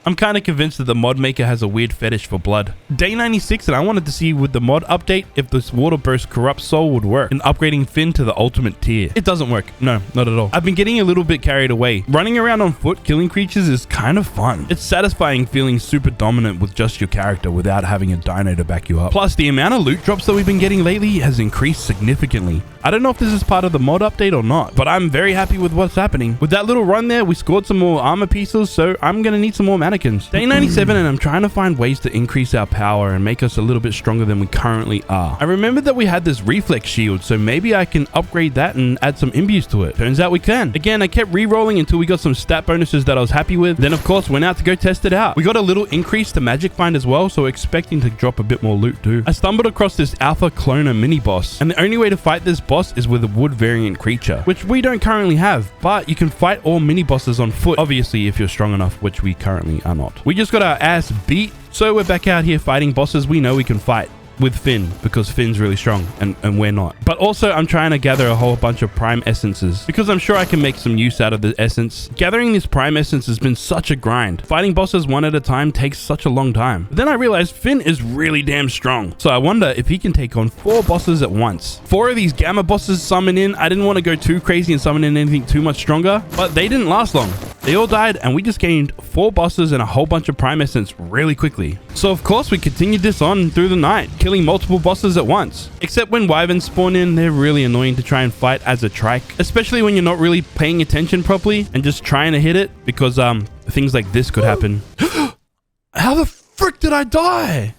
I'm kind of convinced that the mod maker has a weird fetish for blood. Day 96, and I wanted to see with the mod update if this Water Burst Corrupt Soul would work in upgrading Finn to the ultimate tier. It doesn't work. No, not at all. I've been getting a little bit carried away. Running around on foot killing creatures is kind of fun. It's satisfying feeling super dominant with just your character without having a dino to back you up. Plus, the amount of loot drops that we've been getting lately has increased significantly. I don't know if this is part of the mod update or not, but I'm very happy with what's happening. With that little run there, we scored some more armor pieces, so I'm gonna need some more mannequins. Day 97, and I'm trying to find ways to increase our power and make us a little bit stronger than we currently are. I remember that we had this reflex shield, so maybe I can upgrade that and add some imbues to it. Turns out we can. Again, I kept re-rolling until we got some stat bonuses that I was happy with. Then of course went out to go test it out. We got a little increase to magic find as well, so expecting to drop a bit more loot too. I stumbled across this alpha cloner mini boss, and the only way to fight this boss is with a wood variant creature, which we don't currently have, but you can fight all mini bosses on foot, obviously if you're strong enough, which we currently are not. We just got our ass beat, so we're back out here fighting bosses we know we can fight with Finn, because Finn's really strong and we're not. But also I'm trying to gather a whole bunch of prime essences because I'm sure I can make some use out of the essence. Gathering this prime essence has been such a grind. Fighting bosses one at a time takes such a long time. But then I realized Finn is really damn strong, so I wonder if he can take on 4 bosses at once. 4 of these gamma bosses summon in. I didn't want to go too crazy and summon in anything too much stronger, but they didn't last long. They all died, and we just gained 4 bosses and a whole bunch of prime essence really quickly. So of course we continued this on through the night, killing multiple bosses at once. Except when wyverns spawn in, they're really annoying to try and fight as a trike, especially when you're not really paying attention properly and just trying to hit it, because things like this could happen. How the frick did I die?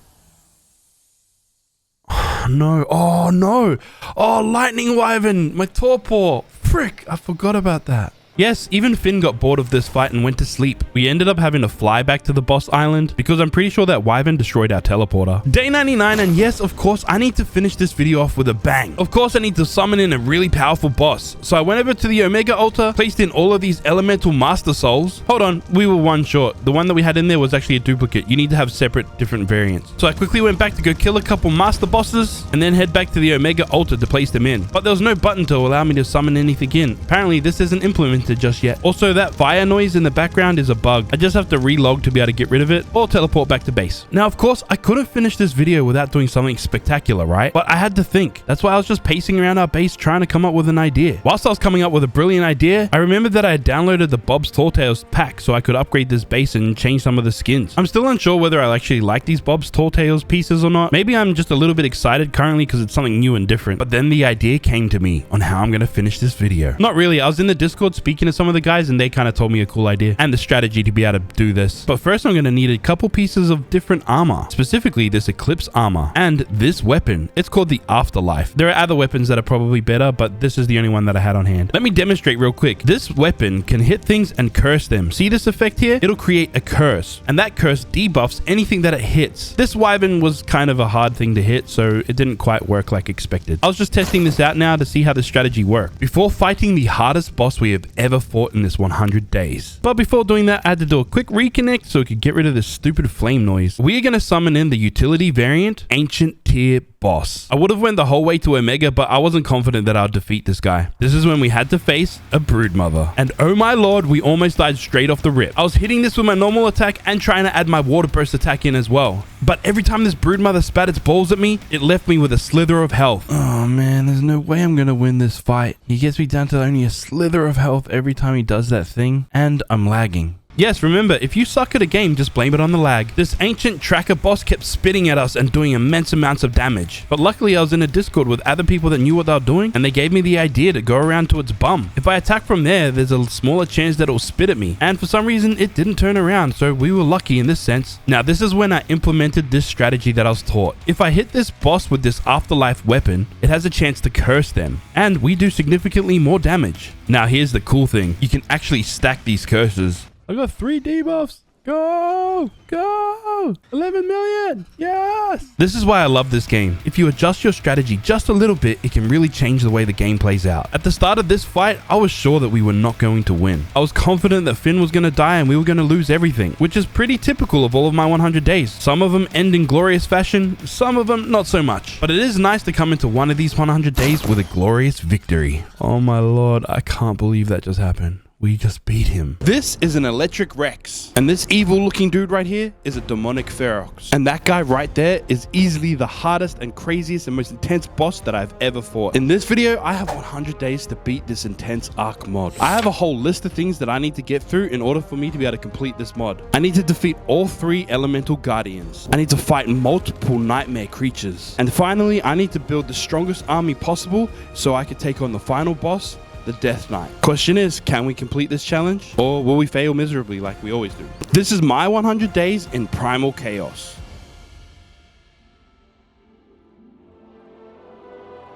No. Oh no. Oh, lightning wyvern, my torpor. Frick, I forgot about that. Yes, even Finn got bored of this fight and went to sleep. We ended up having to fly back to the boss island because I'm pretty sure that wyvern destroyed our teleporter. Day 99, and yes, of course, I need to finish this video off with a bang. Of course, I need to summon in a really powerful boss. So I went over to the Omega altar, placed in all of these elemental master souls. Hold on, we were one short. The one that we had in there was actually a duplicate. You need to have separate, different variants. So I quickly went back to go kill a couple master bosses and then head back to the Omega altar to place them in. But there was no button to allow me to summon anything in. Apparently, this isn't implemented just yet. Also, that fire noise in the background is a bug. I just have to relog to be able to get rid of it or teleport back to base. Now, of course, I couldn't finish this video without doing something spectacular, right? But I had to think. That's why I was just pacing around our base trying to come up with an idea. Whilst I was coming up with a brilliant idea, I remembered that I had downloaded the Bob's Tall Tales pack so I could upgrade this base and change some of the skins. I'm still unsure whether I actually like these Bob's Tall Tales pieces or not. Maybe I'm just a little bit excited currently because it's something new and different. But then the idea came to me on how I'm going to finish this video. Not really. I was in the Discord speaking to some of the guys and they kind of told me a cool idea and the strategy to be able to do this. But first I'm going to need a couple pieces of different armor, specifically this Eclipse armor and this weapon. It's called the Afterlife. There are other weapons that are probably better, but this is the only one that I had on hand. Let me demonstrate real quick. This weapon can hit things and curse them. See this effect here? It'll create a curse, and that curse debuffs anything that it hits. This wyvern was kind of a hard thing to hit, so it didn't quite work like expected. I was just testing this out now to see how the strategy worked before fighting the hardest boss we have ever fought in this 100 days. But before doing that, I had to do a quick reconnect so we could get rid of this stupid flame noise. We are going to summon in the utility variant, Ancient Tier Boss. I would have went the whole way to Omega, but I wasn't confident that I'd defeat this guy. This is when we had to face a Broodmother. And oh my lord, we almost died straight off the rip. I was hitting this with my normal attack and trying to add my water burst attack in as well. But every time this Broodmother spat its balls at me, it left me with a slither of health. Oh man, there's no way I'm gonna win this fight. He gets me down to only a slither of health every time he does that thing, and I'm lagging. Yes, remember, if you suck at a game, just blame it on the lag. This ancient tracker boss kept spitting at us and doing immense amounts of damage. But luckily, I was in a Discord with other people that knew what they were doing, and they gave me the idea to go around to its bum. If I attack from there, there's a smaller chance that it'll spit at me. And for some reason, it didn't turn around, so we were lucky in this sense. Now, this is when I implemented this strategy that I was taught. If I hit this boss with this Afterlife weapon, it has a chance to curse them, and we do significantly more damage. Now, here's the cool thing. You can actually stack these curses. I got 3 debuffs. Go! Go! 11 million! Yes! This is why I love this game. If you adjust your strategy just a little bit, it can really change the way the game plays out. At the start of this fight, I was sure that we were not going to win. I was confident that Finn was going to die and we were going to lose everything, which is pretty typical of all of my 100 days. Some of them end in glorious fashion, some of them not so much. But it is nice to come into one of these 100 days with a glorious victory. Oh my lord, I can't believe that just happened. We just beat him. This is an electric Rex, and this evil looking dude right here is a demonic Ferox. And that guy right there is easily the hardest and craziest and most intense boss that I've ever fought. In this video, I have 100 days to beat this intense Ark mod. I have a whole list of things that I need to get through in order for me to be able to complete this mod. I need to defeat all 3 elemental guardians. I need to fight multiple nightmare creatures. And finally, I need to build the strongest army possible so I can take on the final boss, the Death Knight. Question is, can we complete this challenge, or will we fail miserably like we always do? This is my 100 days in Primal Chaos.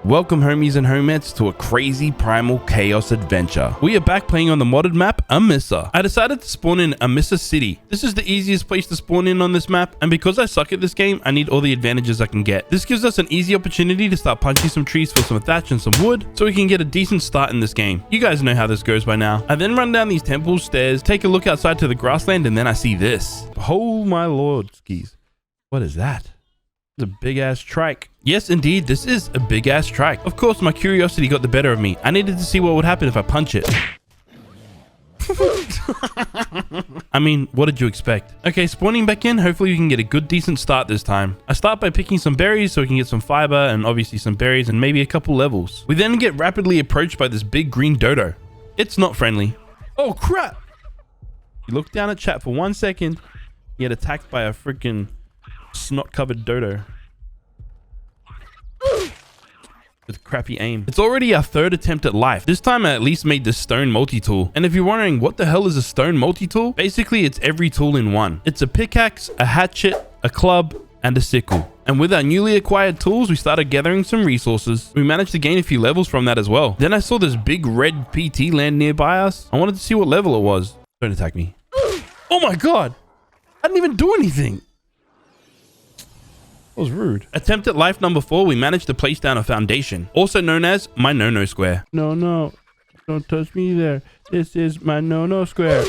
Welcome homies and homettes to a crazy Primal Chaos adventure. We are back playing on the modded map, Amissa. I decided to spawn in Amissa City. This is the easiest place to spawn in on this map, and because I suck at this game, I need all the advantages I can get. This gives us an easy opportunity to start punching some trees for some thatch and some wood, so we can get a decent start in this game. You guys know how this goes by now. I then run down these temple stairs, take a look outside to the grassland, and then I see this. Oh my lord, skis. What is that? It's a big ass trike. Yes, indeed, this is a big ass trike. Of course, my curiosity got the better of me. I needed to see what would happen if I punch it. I mean, what did you expect? Okay, spawning back in. Hopefully we can get a good, decent start this time. I start by picking some berries so we can get some fiber and obviously some berries and maybe a couple levels. We then get rapidly approached by this big green dodo. It's not friendly. Oh, crap. You look down at chat for 1 second. You get attacked by a freaking snot-covered dodo. With crappy aim. It's already our 3rd attempt at life. This time I at least made the stone multi-tool. And if you're wondering what the hell is a stone multi-tool, basically it's every tool in one. It's a pickaxe, a hatchet, a club, and a sickle. And with our newly acquired tools, we started gathering some resources. We managed to gain a few levels from that as well. Then I saw this big red PT land nearby us. I wanted to see what level it was. Don't attack me. Oh my god! I didn't even do anything. That was rude. Attempt at life number 4, we managed to place down a foundation, also known as my no-no square. No, don't touch me there. This is my no-no square.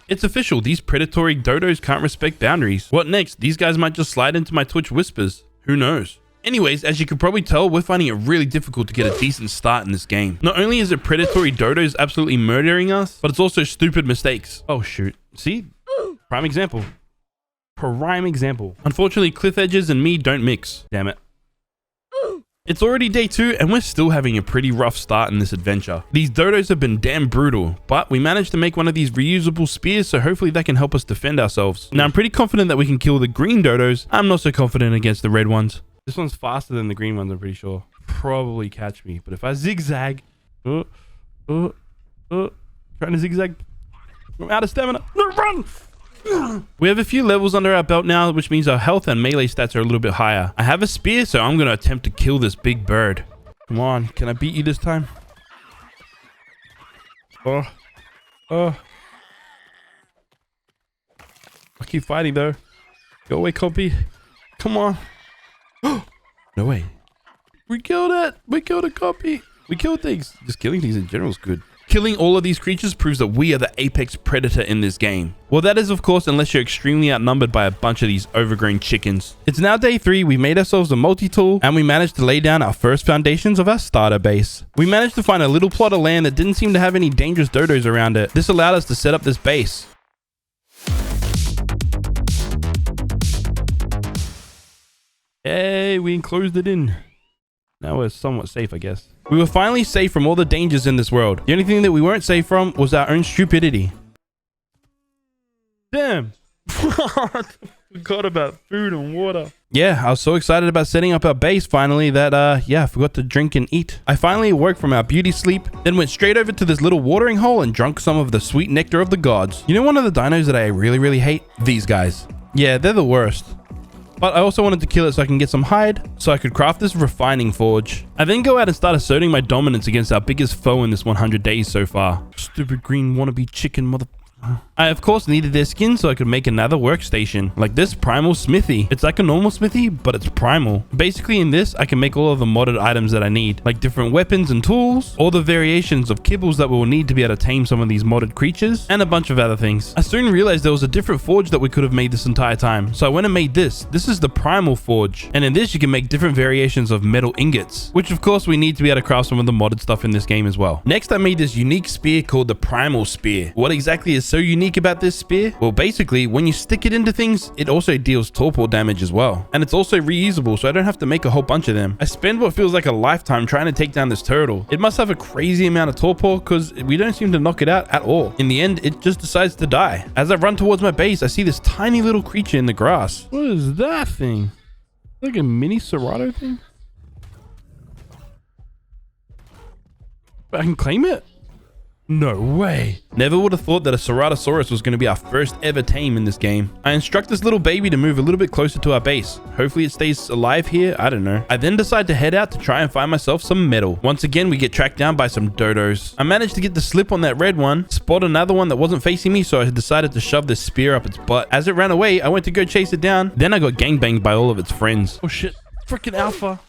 It's official, these predatory dodos can't respect boundaries. What next? These guys might just slide into my Twitch whispers. Who knows? Anyways, as you can probably tell, we're finding it really difficult to get a decent start in this game. Not only is it predatory dodos absolutely murdering us, but it's also stupid mistakes. Oh shoot. See? Prime example. Prime example. Unfortunately, cliff edges and me don't mix. Damn it. It's already day 2 and we're still having a pretty rough start in this adventure. These dodos have been damn brutal, but we managed to make one of these reusable spears, so hopefully that can help us defend ourselves. Now, I'm pretty confident that we can kill the green dodos. I'm not so confident against the red ones. This one's faster than the green ones, I'm pretty sure. Probably catch me, but if I zigzag... trying to zigzag... I'm out of stamina. No, run! We have a few levels under our belt now, which means our health and melee stats are a little bit higher. I have a spear, so I'm going to attempt to kill this big bird. Come on, can I beat you this time? Oh. I keep fighting though. Go away, compy. Come on. No way. We killed it. We killed a compy. We killed things. Just killing things in general is good. Killing all of these creatures proves that we are the apex predator in this game. Well, that is of course unless you're extremely outnumbered by a bunch of these overgrown chickens. It's now day 3, we made ourselves a multi-tool, and we managed to lay down our first foundations of our starter base. We managed to find a little plot of land that didn't seem to have any dangerous dodos around it. This allowed us to set up this base. Hey, we enclosed it in. Now we're somewhat safe, I guess. We were finally safe from all the dangers in this world. The only thing that we weren't safe from was our own stupidity. Damn. Forgot about food and water. Yeah, I was so excited about setting up our base finally that, yeah, I forgot to drink and eat. I finally awoke from our beauty sleep, then went straight over to this little watering hole and drank some of the sweet nectar of the gods. You know one of the dinos that I really hate? These guys. Yeah, they're the worst. But I also wanted to kill it so I can get some hide, so I could craft this refining forge. I then go out and start asserting my dominance against our biggest foe in this 100 days so far. Stupid green wannabe chicken mother... I of course needed their skin so I could make another workstation, like this primal smithy. It's like a normal smithy, but it's primal. Basically in this, I can make all of the modded items that I need, like different weapons and tools, all the variations of kibbles that we'll need to be able to tame some of these modded creatures, and a bunch of other things. I soon realized there was a different forge that we could have made this entire time, so I went and made this. This is the primal forge, and in this you can make different variations of metal ingots, which of course we need to be able to craft some of the modded stuff in this game as well. Next, I made this unique spear called the primal spear. What exactly is so unique about this spear? Well, basically when you stick it into things, it also deals torpor damage as well, and it's also reusable, so I don't have to make a whole bunch of them. I spend what feels like a lifetime trying to take down this turtle. It must have a crazy amount of torpor because we don't seem to knock it out at all. In the end, it just decides to die. As I run towards my base, I see this tiny little creature in the grass. What is that thing? Like a mini Serato thing? I can claim it? No way. Never would have thought that a Ceratosaurus was going to be our first ever tame in this game. I instruct this little baby to move a little bit closer to our base. Hopefully it stays alive here. I don't know. I then decide to head out to try and find myself some metal. Once again, we get tracked down by some dodos. I managed to get the slip on that red one, spot another one that wasn't facing me, so I decided to shove this spear up its butt. As it ran away, I went to go chase it down. Then I got gangbanged by all of its friends. Oh shit. Freaking alpha.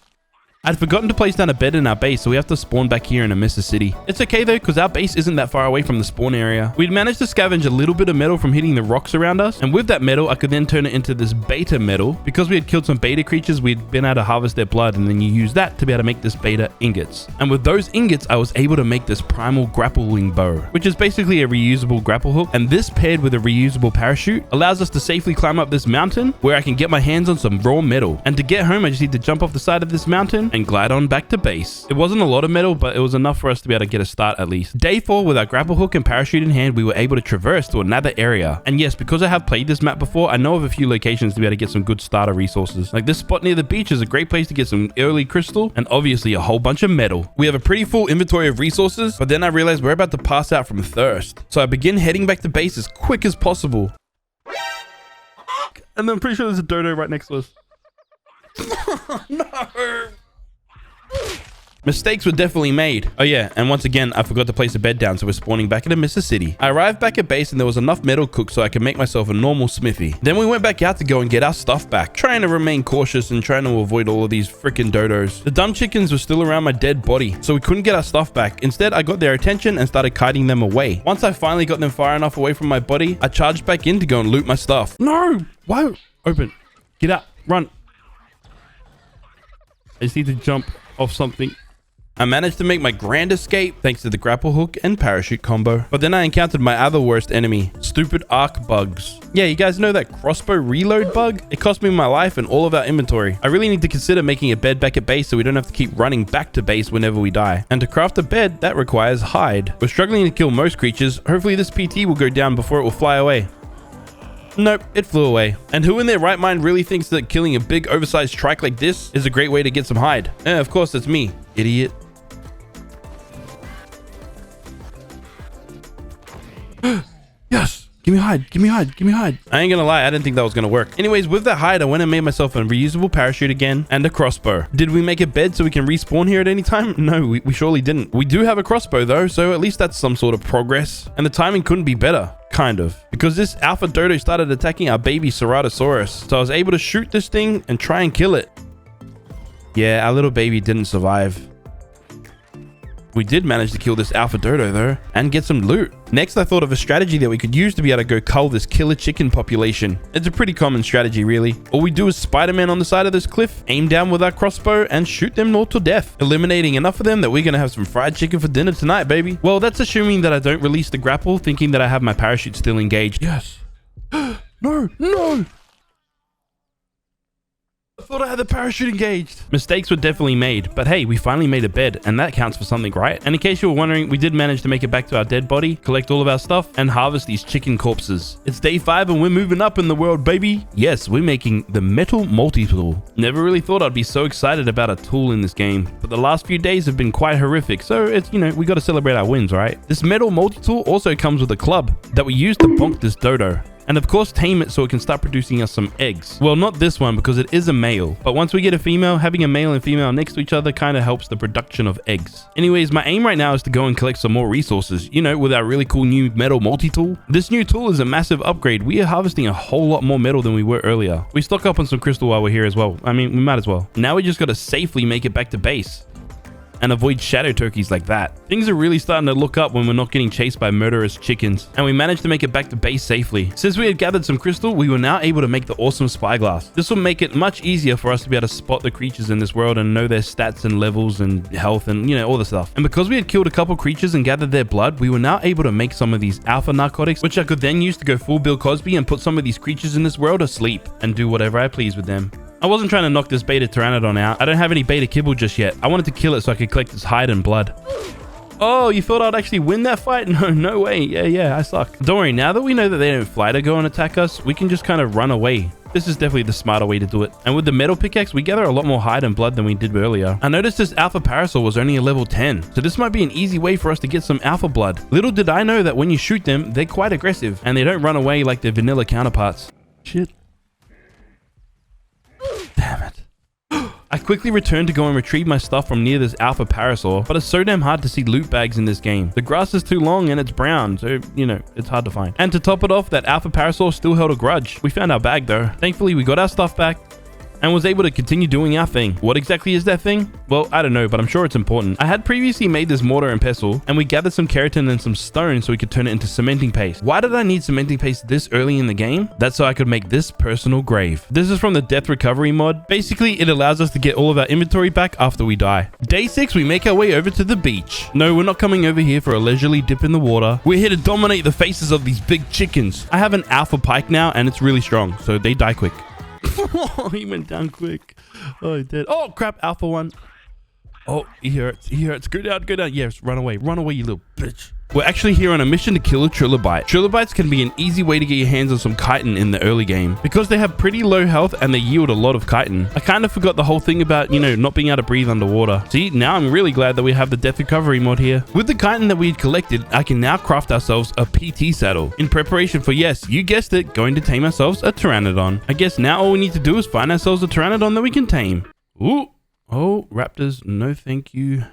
I'd forgotten to place down a bed in our base, so we have to spawn back here in Amissa City. It's okay though, because our base isn't that far away from the spawn area. We'd managed to scavenge a little bit of metal from hitting the rocks around us, and with that metal, I could then turn it into this beta metal. Because we had killed some beta creatures, we'd been able to harvest their blood, and then you use that to be able to make this beta ingots. And with those ingots, I was able to make this primal grappling bow, which is basically a reusable grapple hook, and this paired with a reusable parachute allows us to safely climb up this mountain where I can get my hands on some raw metal. And to get home, I just need to jump off the side of this mountain and glide on back to base. It wasn't a lot of metal, but it was enough for us to be able to get a start at least. Day 4, with our grapple hook and parachute in hand, we were able to traverse to another area. And yes, because I have played this map before, I know of a few locations to be able to get some good starter resources. Like this spot near the beach is a great place to get some early crystal and obviously a whole bunch of metal. We have a pretty full inventory of resources, but then I realized we're about to pass out from thirst. So I begin heading back to base as quick as possible. And then I'm pretty sure there's a dodo right next to us. No! Mistakes were definitely made. Oh yeah, and once again, I forgot to place a bed down, so we're spawning back in Amissa City. I arrived back at base and there was enough metal cooked so I could make myself a normal smithy. Then we went back out to go and get our stuff back, trying to remain cautious and trying to avoid all of these freaking dodos. The dumb chickens were still around my dead body, so we couldn't get our stuff back. Instead, I got their attention and started kiting them away. Once I finally got them far enough away from my body, I charged back in to go and loot my stuff. No! Why? Open. Get out. Run. I just need to jump off something. I managed to make my grand escape thanks to the grapple hook and parachute combo. But then I encountered my other worst enemy, stupid arc bugs. Yeah, you guys know that crossbow reload bug? It cost me my life and all of our inventory. I really need to consider making a bed back at base so we don't have to keep running back to base whenever we die. And to craft a bed, that requires hide. We're struggling to kill most creatures. Hopefully this PT will go down before it will fly away. Nope, it flew away. And who in their right mind really thinks that killing a big oversized trike like this is a great way to get some hide? Of course it's me, idiot. Yes! Give me hide, give me hide, give me hide. I ain't gonna lie, I didn't think that was gonna work. Anyways, with that hide, I went and made myself a reusable parachute again and a crossbow. Did we make a bed so we can respawn here at any time? No, we surely didn't. We do have a crossbow though, so at least that's some sort of progress. And the timing couldn't be better. Kind of. Because this alpha dodo started attacking our baby Ceratosaurus. So I was able to shoot this thing and try and kill it. Yeah, our little baby didn't survive. We did manage to kill this alpha dodo though, and get some loot. Next, I thought of a strategy that we could use to be able to go cull this killer chicken population. It's a pretty common strategy really. All we do is Spider-Man on the side of this cliff, aim down with our crossbow, and shoot them all to death, eliminating enough of them that we're gonna have some fried chicken for dinner tonight, baby. Well, that's assuming that I don't release the grapple, thinking that I have my parachute still engaged. Yes. No, no! I thought I had the parachute engaged. Mistakes were definitely made, but hey, we finally made a bed, and that counts for something, right? And in case you were wondering, we did manage to make it back to our dead body, collect all of our stuff, and harvest these chicken corpses. It's day 5 and we're moving up in the world, baby. Yes, we're making the metal multi-tool. Never really thought I'd be so excited about a tool in this game, but the last few days have been quite horrific, so it's, you know, we gotta celebrate our wins, right? This metal multi-tool also comes with a club that we use to bonk this dodo. And of course, tame it so it can start producing us some eggs. Well, not this one because it is a male. But once we get a female, having a male and female next to each other kind of helps the production of eggs. Anyways, my aim right now is to go and collect some more resources, you know, with our really cool new metal multi-tool. This new tool is a massive upgrade. We are harvesting a whole lot more metal than we were earlier. We stock up on some crystal while we're here as well. I mean, we might as well. Now we just got to safely make it back to base and avoid shadow turkeys like that. Things are really starting to look up when we're not getting chased by murderous chickens, and we managed to make it back to base safely. Since we had gathered some crystal, we were now able to make the awesome spyglass. This will make it much easier for us to be able to spot the creatures in this world and know their stats and levels and health and, you know, all the stuff. And because we had killed a couple creatures and gathered their blood, we were now able to make some of these alpha narcotics, which I could then use to go full Bill Cosby and put some of these creatures in this world to sleep and do whatever I please with them. I wasn't trying to knock this beta pteranodon out. I don't have any beta kibble just yet. I wanted to kill it so I could collect its hide and blood. Oh, you thought I'd actually win that fight? No way. Yeah, I suck. Don't worry, now that we know that they don't fly to go and attack us, we can just kind of run away. This is definitely the smarter way to do it. And with the metal pickaxe, we gather a lot more hide and blood than we did earlier. I noticed this alpha parasol was only a level 10, so this might be an easy way for us to get some alpha blood. Little did I know that when you shoot them, they're quite aggressive, and they don't run away like their vanilla counterparts. Shit. Damn it. I quickly returned to go and retrieve my stuff from near this alpha parasaur, but it's so damn hard to see loot bags in this game. The grass is too long and it's brown, so, you know, it's hard to find. And to top it off, that alpha parasaur still held a grudge. We found our bag though. Thankfully, we got our stuff back and was able to continue doing our thing. What exactly is that thing? Well, I don't know, but I'm sure it's important. I had previously made this mortar and pestle, and we gathered some keratin and some stone so we could turn it into cementing paste. Why did I need cementing paste this early in the game? That's so I could make this personal grave. This is from the death recovery mod. Basically, it allows us to get all of our inventory back after we die. Day 6, we make our way over to the beach. No, we're not coming over here for a leisurely dip in the water. We're here to dominate the faces of these big chickens. I have an alpha pike now, and it's really strong, so they die quick. Oh, he went down quick. Oh, he did. Oh, crap. Alpha 1. Oh, he hurts. He hurts. Go down. Go down. Yes, run away. Run away, you little bitch. We're actually here on a mission to kill a trilobite. Trilobites can be an easy way to get your hands on some chitin in the early game because they have pretty low health and they yield a lot of chitin. I kind of forgot the whole thing about, you know, not being able to breathe underwater. See, now I'm really glad that we have the death recovery mod here. With the chitin that we'd collected, I can now craft ourselves a PT saddle in preparation for, yes, you guessed it, going to tame ourselves a pteranodon. I guess now all we need to do is find ourselves a pteranodon that we can tame. Ooh. Oh, raptors, no thank you.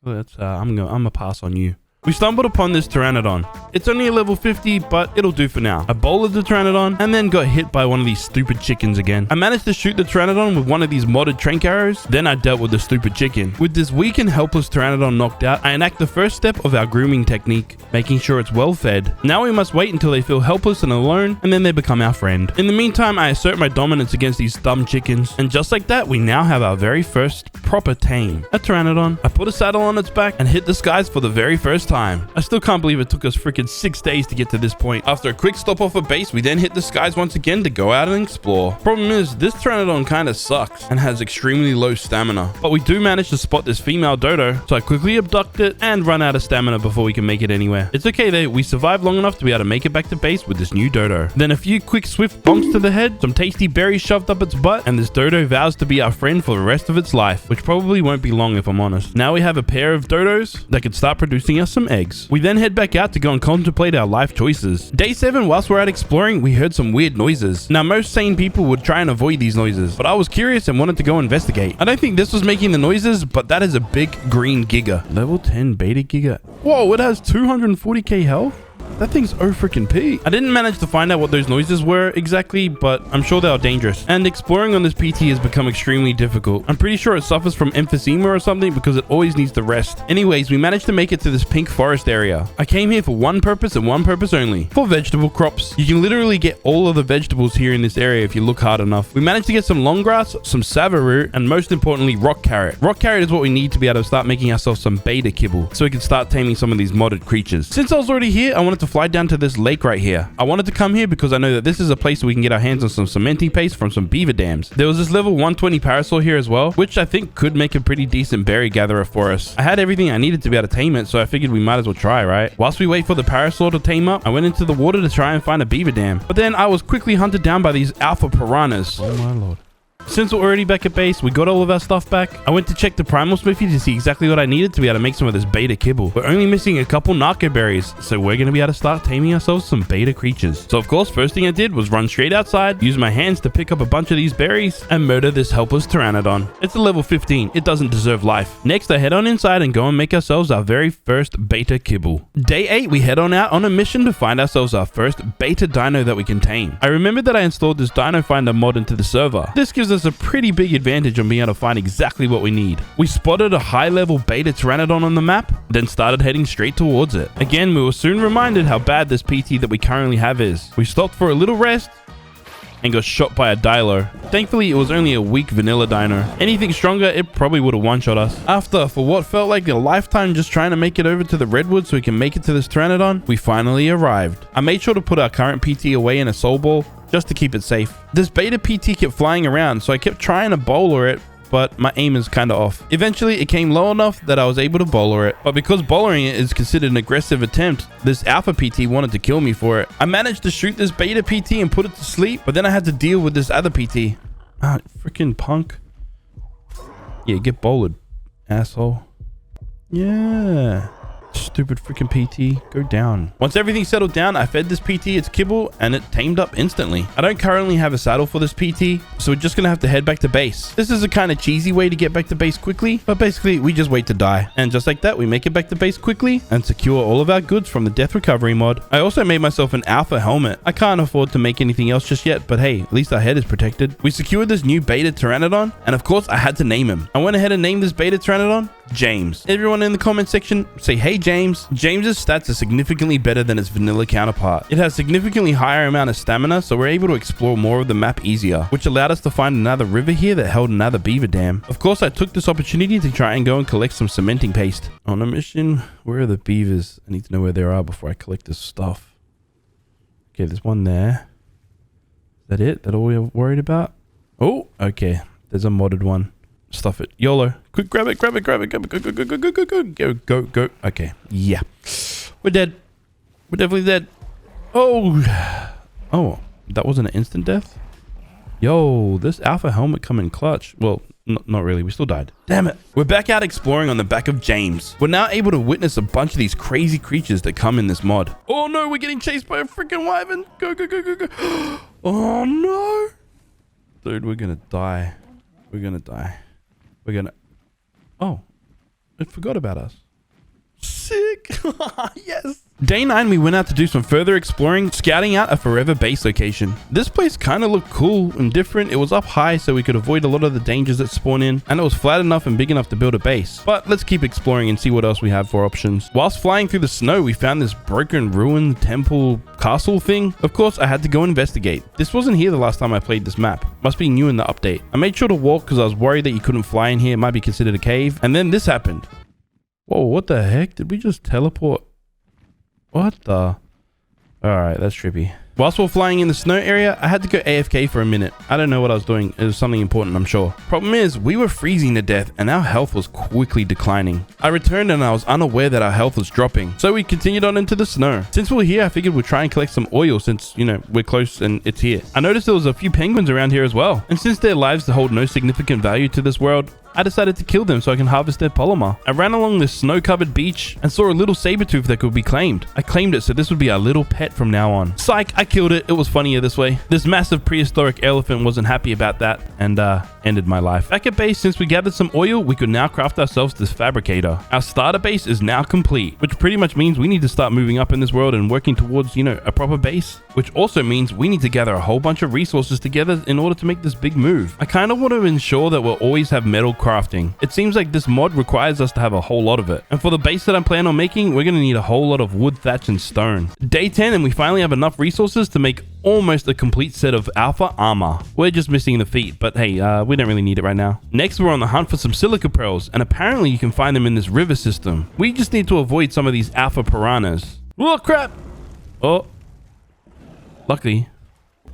Let's I'm gonna pass on you. We stumbled upon this pteranodon. It's only a level 50, but it'll do for now. I bowled the pteranodon and then got hit by one of these stupid chickens again. I managed to shoot the pteranodon with one of these modded trank arrows. Then I dealt with the stupid chicken. With this weak and helpless pteranodon knocked out, I enact the first step of our grooming technique, making sure it's well fed. Now we must wait until they feel helpless and alone, and then they become our friend. In the meantime, I assert my dominance against these dumb chickens. And just like that, we now have our very first proper tame, a pteranodon. I put a saddle on its back and hit the skies for the very first time. I still can't believe it took us freaking 6 days to get to this point. After a quick stop off a base, we then hit the skies once again to go out and explore. Problem is, this pteranodon kind of sucks and has extremely low stamina. But we do manage to spot this female dodo, so I quickly abduct it and run out of stamina before we can make it anywhere. It's okay though, we survived long enough to be able to make it back to base with this new dodo. Then a few quick swift bonks to the head, some tasty berries shoved up its butt, and this dodo vows to be our friend for the rest of its life, which probably won't be long if I'm honest. Now we have a pair of dodos that could start producing us some eggs. We then head back out to go and contemplate our life choices. Day 7, whilst we're out exploring, we heard some weird noises. Now, most sane people would try and avoid these noises, but I was curious and wanted to go investigate. I don't think this was making the noises, but that is a big green giga. Level 10 beta giga. Whoa, it has 240k health? That thing's O-freaking-P. I didn't manage to find out what those noises were exactly, but I'm sure they are dangerous. And exploring on this PT has become extremely difficult. I'm pretty sure it suffers from emphysema or something because it always needs to rest. Anyways, we managed to make it to this pink forest area. I came here for one purpose and one purpose only. For vegetable crops. You can literally get all of the vegetables here in this area if you look hard enough. We managed to get some long grass, some sava root, and most importantly, rock carrot. Rock carrot is what we need to be able to start making ourselves some beta kibble so we can start taming some of these modded creatures. Since I was already here, I wanted to fly down to this lake right here. I wanted to come here because I know that this is a place where we can get our hands on some cementing paste from some beaver dams. There was this level 120 parasaur here as well, which I think could make a pretty decent berry gatherer for us. I had everything I needed to be able to tame it, so I figured we might as well try, right? Whilst we wait for the parasaur to tame up, I went into the water to try and find a beaver dam. But then I was quickly hunted down by these alpha piranhas. Oh my lord. Since we're already back at base, we got all of our stuff back. I went to check the primal smithy to see exactly what I needed to be able to make some of this beta kibble. We're only missing a couple narco berries, so we're going to be able to start taming ourselves some beta creatures. So of course, first thing I did was run straight outside, use my hands to pick up a bunch of these berries, and murder this helpless pteranodon. It's a level 15. It doesn't deserve life. Next, I head on inside and go and make ourselves our very first beta kibble. Day 8, we head on out on a mission to find ourselves our first beta dino that we can tame. I remembered that I installed this Dino Finder mod into the server. This gives us a pretty big advantage on being able to find exactly what we need. We spotted a high-level beta pteranodon on the map, then started heading straight towards it. Again, we were soon reminded how bad this PT that we currently have is. We stopped for a little rest and got shot by a Dilo. Thankfully, it was only a weak vanilla dino. Anything stronger, it probably would have one-shot us. After, for what felt like a lifetime just trying to make it over to the redwood so we can make it to this pteranodon, we finally arrived. I made sure to put our current PT away in a soul ball just to keep it safe. This beta PT kept flying around, so I kept trying to bowler it, but my aim is kind of off. Eventually, it came low enough that I was able to bowler it. But because bowlering it is considered an aggressive attempt, this alpha PT wanted to kill me for it. I managed to shoot this beta PT and put it to sleep, but then I had to deal with this other PT. Ah, freaking punk. Yeah, get bowlered, asshole. Yeah. Stupid freaking PT, go down. Once everything settled down, I fed this PT its kibble and it tamed up instantly. I don't currently have a saddle for this PT, so we're just gonna have to head back to base. This is a kind of cheesy way to get back to base quickly, but basically we just wait to die. And just like that, we make it back to base quickly and secure all of our goods from the death recovery mod. I also made myself an alpha helmet. I can't afford to make anything else just yet, but hey, at least our head is protected. We secured this new beta pteranodon, and of course I had to name him. I went ahead and named this beta pteranodon James. Everyone in the comment section say, hey James. James's stats are significantly better than its vanilla counterpart. It has significantly higher amount of stamina, so we're able to explore more of the map easier, which allowed us to find another river here that held another beaver dam. Of course, I took this opportunity to try and go and collect some cementing paste. On a mission, where are the beavers? I need to know where they are before I collect this stuff. Okay, there's one there. Is that it? That all we're worried about? Oh, okay. There's a modded one. Stuff it. YOLO. Quick, grab it, grab it, grab it, grab it. Go, go, go, go, go, go, go, go, go, go. Okay. Yeah. We're dead. We're definitely dead. Oh. Oh, that wasn't an instant death? Yo, this alpha helmet come in clutch. Well, not really. We still died. Damn it. We're back out exploring on the back of James. We're now able to witness a bunch of these crazy creatures that come in this mod. Oh no, we're getting chased by a freaking wyvern. Go, go, go, go, go. Oh no. Dude, we're gonna die. We're gonna die. We're gonna... Oh, it forgot about us. Sick. Yes. Day 9, we went out to do some further exploring, scouting out a forever base location. This place kind of looked cool and different. It was up high so we could avoid a lot of the dangers that spawn in, and it was flat enough and big enough to build a base. But let's keep exploring and see what else we have for options. Whilst flying through the snow, we found this broken ruined temple castle thing. Of course, I had to go investigate. This wasn't here the last time I played this map. Must be new in the update. I made sure to walk because I was worried that you couldn't fly in here. It might be considered a cave. And then this happened. Whoa, what the heck? Did we just teleport? What the? Alright, that's trippy. Whilst we're flying in the snow area, I had to go AFK for a minute. I don't know what I was doing. It was something important, I'm sure. Problem is, we were freezing to death and our health was quickly declining. I returned and I was unaware that our health was dropping. So we continued on into the snow. Since we're here, I figured we'd try and collect some oil since, you know, we're close and it's here. I noticed there was a few penguins around here as well. And since their lives hold no significant value to this world, I decided to kill them so I can harvest their polymer. I ran along this snow-covered beach and saw a little saber-tooth that could be claimed. I claimed it so this would be our little pet from now on. Psych, I killed it. It was funnier this way. This massive prehistoric elephant wasn't happy about that and ended my life. Back at base, since we gathered some oil, we could now craft ourselves this fabricator. Our starter base is now complete, which pretty much means we need to start moving up in this world and working towards, you know, a proper base, which also means we need to gather a whole bunch of resources together in order to make this big move. I kind of want to ensure that we'll always have metal crafting. It seems like this mod requires us to have a whole lot of it. And for the base that I'm planning on making, we're going to need a whole lot of wood, thatch, and stone. Day 10, and we finally have enough resources to make almost a complete set of alpha armor. We're just missing the feet, but hey, we don't really need it right now. Next, we're on the hunt for some silica pearls, and apparently you can find them in this river system. We just need to avoid some of these alpha piranhas. Oh, crap! Oh. Luckily,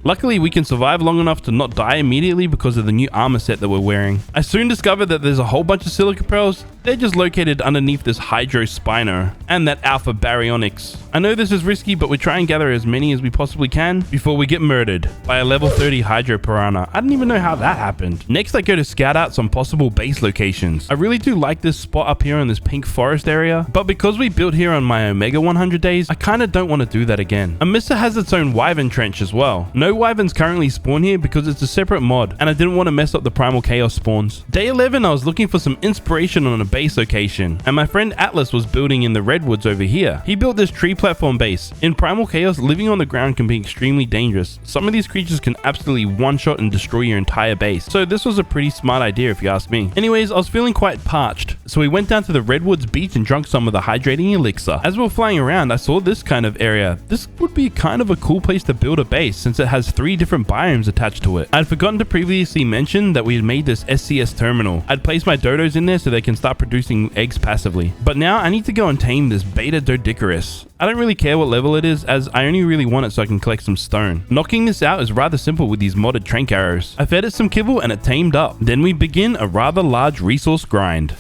Luckily, we can survive long enough to not die immediately because of the new armor set that we're wearing. I soon discovered that there's a whole bunch of silica pearls. They're just located underneath this Hydro Spino and that Alpha Baryonyx. I know this is risky, but we try and gather as many as we possibly can before we get murdered by a level 30 Hydro Piranha. I didn't even know how that happened. Next, I go to scout out some possible base locations. I really do like this spot up here in this pink forest area, but because we built here on my Omega 100 days, I kind of don't want to do that again. Amissa has its own Wyvern trench as well. No Wyverns currently spawn here because it's a separate mod, and I didn't want to mess up the Primal Chaos spawns. Day 11, I was looking for some inspiration on a base location, and my friend Atlas was building in the redwoods over here. He built this tree platform base. In Primal Chaos, living on the ground can be extremely dangerous. Some of these creatures can absolutely one-shot and destroy your entire base, so this was a pretty smart idea if you ask me. Anyways, I was feeling quite parched, so we went down to the redwoods beach and drank some of the hydrating elixir. As we were flying around, I saw this kind of area. This would be kind of a cool place to build a base since it has 3 different biomes attached to it. I'd forgotten to previously mention that we had made this SCS terminal. I'd placed my dodos in there so they can start producing eggs passively. But now I need to go and tame this Beta Doedicurus. I don't really care what level it is, as I only really want it so I can collect some stone. Knocking this out is rather simple with these modded trank arrows. I fed it some kibble and it tamed up. Then we begin a rather large resource grind.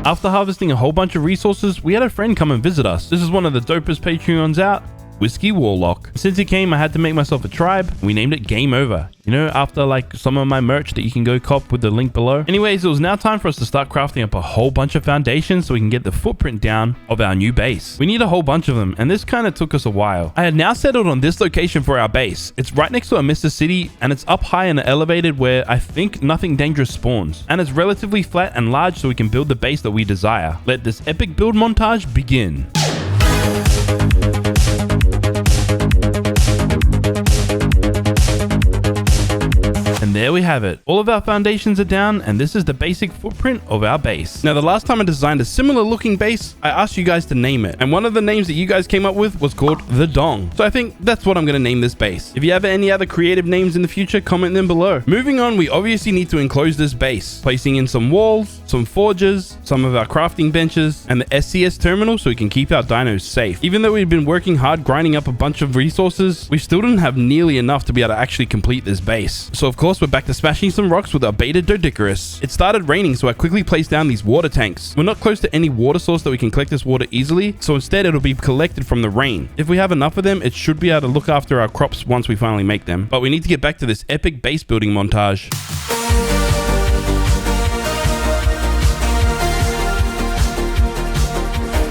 After harvesting a whole bunch of resources, we had a friend come and visit us. This is one of the dopest Patreons out, Whiskey Warlock. Since he came, I had to make myself a tribe. We named it Game Over. You know, after like some of my merch that you can go cop with the link below. Anyways, it was now time for us to start crafting up a whole bunch of foundations so we can get the footprint down of our new base. We need a whole bunch of them, and this kind of took us a while. I had now settled on this location for our base. It's right next to Amissa City, and it's up high and elevated where I think nothing dangerous spawns. And it's relatively flat and large so we can build the base that we desire. Let this epic build montage begin. And there we have it. All of our foundations are down, and this is the basic footprint of our base. Now, the last time I designed a similar looking base, I asked you guys to name it. And one of the names that you guys came up with was called The Dong. So I think that's what I'm going to name this base. If you have any other creative names in the future, comment them below. Moving on, we obviously need to enclose this base, placing in some walls, some forges, some of our crafting benches, and the SCS terminal so we can keep our dinos safe. Even though we've been working hard grinding up a bunch of resources, we still didn't have nearly enough to be able to actually complete this base. So of course, we're back to smashing some rocks with our Beta Doedicurus. It started raining, so I quickly placed down these water tanks. We're not close to any water source that we can collect this water easily, so instead it'll be collected from the rain. If we have enough of them, it should be able to look after our crops once we finally make them. But we need to get back to this epic base building montage.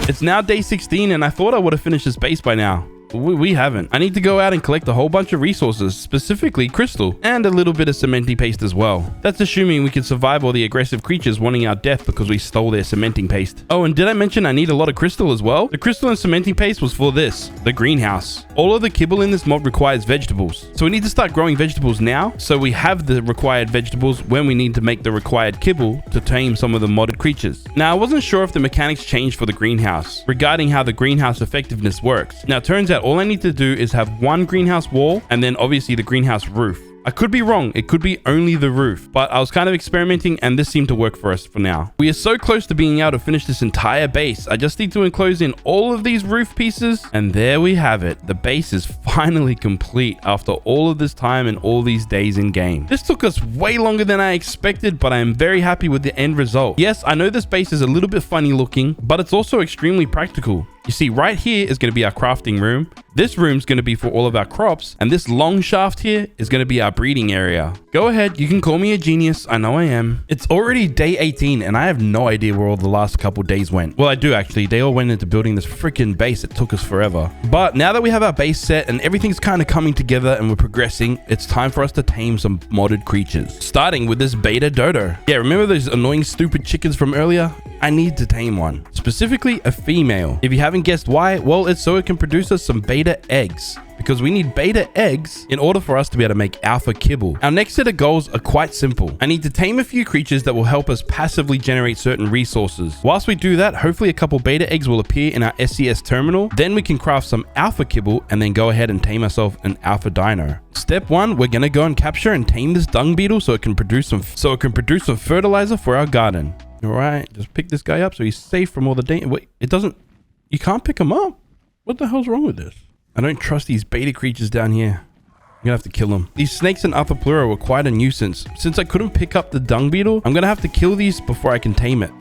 It's now day 16, and I thought I would have finished this base by now. We haven't. I need to go out and collect a whole bunch of resources, specifically crystal, and a little bit of cementing paste as well. That's assuming we can survive all the aggressive creatures wanting our death because we stole their cementing paste. Oh, and did I mention I need a lot of crystal as well? The crystal and cementing paste was for this, the greenhouse. All of the kibble in this mod requires vegetables. So we need to start growing vegetables now, so we have the required vegetables when we need to make the required kibble to tame some of the modded creatures. Now, I wasn't sure if the mechanics changed for the greenhouse, regarding how the greenhouse effectiveness works. Now, it turns out all I need to do is have one greenhouse wall and then obviously the greenhouse roof. I could be wrong, it could be only the roof, but I was kind of experimenting and this seemed to work for us for now. We are so close to being able to finish this entire base. I just need to enclose in all of these roof pieces, and there we have it. The base is finally complete after all of this time and all these days in game. This took us way longer than I expected, but I am very happy with the end result. Yes, I know this base is a little bit funny looking, but it's also extremely practical. You see, right here is going to be our crafting room. This room's going to be for all of our crops, and this long shaft here is going to be our breeding area. Go ahead, you can call me a genius. I know I am. It's already day 18, and I have no idea where all the last couple days went. Well, I do actually. They all went into building this freaking base. It took us forever. But now that we have our base set and everything's kind of coming together and we're progressing, it's time for us to tame some modded creatures. Starting with this Beta Dodo. Yeah, remember those annoying stupid chickens from earlier? I need to tame one, specifically a female. If you haven't guessed why, well, it's so it can produce us some beta eggs, because we need beta eggs in order for us to be able to make alpha kibble. Our next set of goals are quite simple. I need to tame a few creatures that will help us passively generate certain resources. Whilst we do that, hopefully a couple beta eggs will appear in our SCS terminal. Then we can craft some alpha kibble and then go ahead and tame ourselves an alpha dino. Step 1, we're gonna go and capture and tame this dung beetle so it can produce some fertilizer for our garden. All right, just pick this guy up so he's safe from all the danger. Wait, it doesn't, you can't pick him up? What the hell's wrong with this? I don't trust these beta creatures down here. I'm gonna have to kill them. These snakes and Arthropleura were quite a nuisance. Since I couldn't pick up the dung beetle, I'm gonna have to kill these before I can tame it.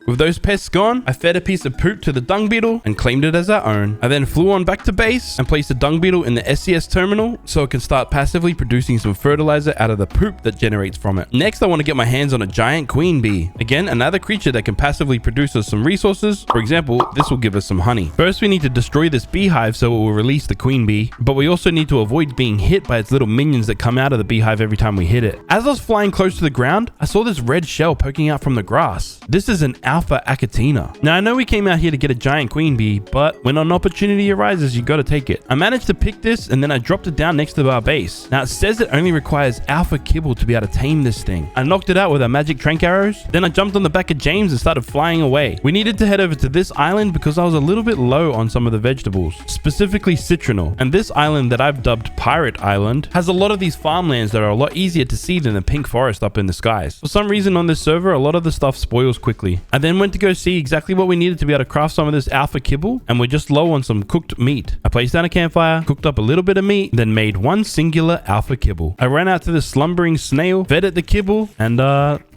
With those pests gone, I fed a piece of poop to the dung beetle and claimed it as our own. I then flew on back to base and placed the dung beetle in the SCS terminal so it can start passively producing some fertilizer out of the poop that generates from it. Next, I want to get my hands on a giant queen bee. Again, another creature that can passively produce us some resources. For example, this will give us some honey. First, we need to destroy this beehive so it will release the queen bee, but we also need to avoid being hit by its little minions that come out of the beehive every time we hit it. As I was flying close to the ground, I saw this red shell poking out from the grass. This is an alpha Achatina. Now, I know we came out here to get a giant queen bee, but when an opportunity arises, you gotta take it. I managed to pick this and then I dropped it down next to our base. Now, it says it only requires alpha kibble to be able to tame this thing. I knocked it out with our magic trank arrows. Then I jumped on the back of James and started flying away. We needed to head over to this island because I was a little bit low on some of the vegetables, specifically citronal. And this island that I've dubbed Pirate Island has a lot of these farmlands that are a lot easier to see than the pink forest up in the skies. For some reason on this server, a lot of the stuff spoils quickly. I then went to go see exactly what we needed to be able to craft some of this alpha kibble, and we're just low on some cooked meat. I placed down a campfire, cooked up a little bit of meat, then made one singular alpha kibble. I ran out to the slumbering snail, fed it the kibble, and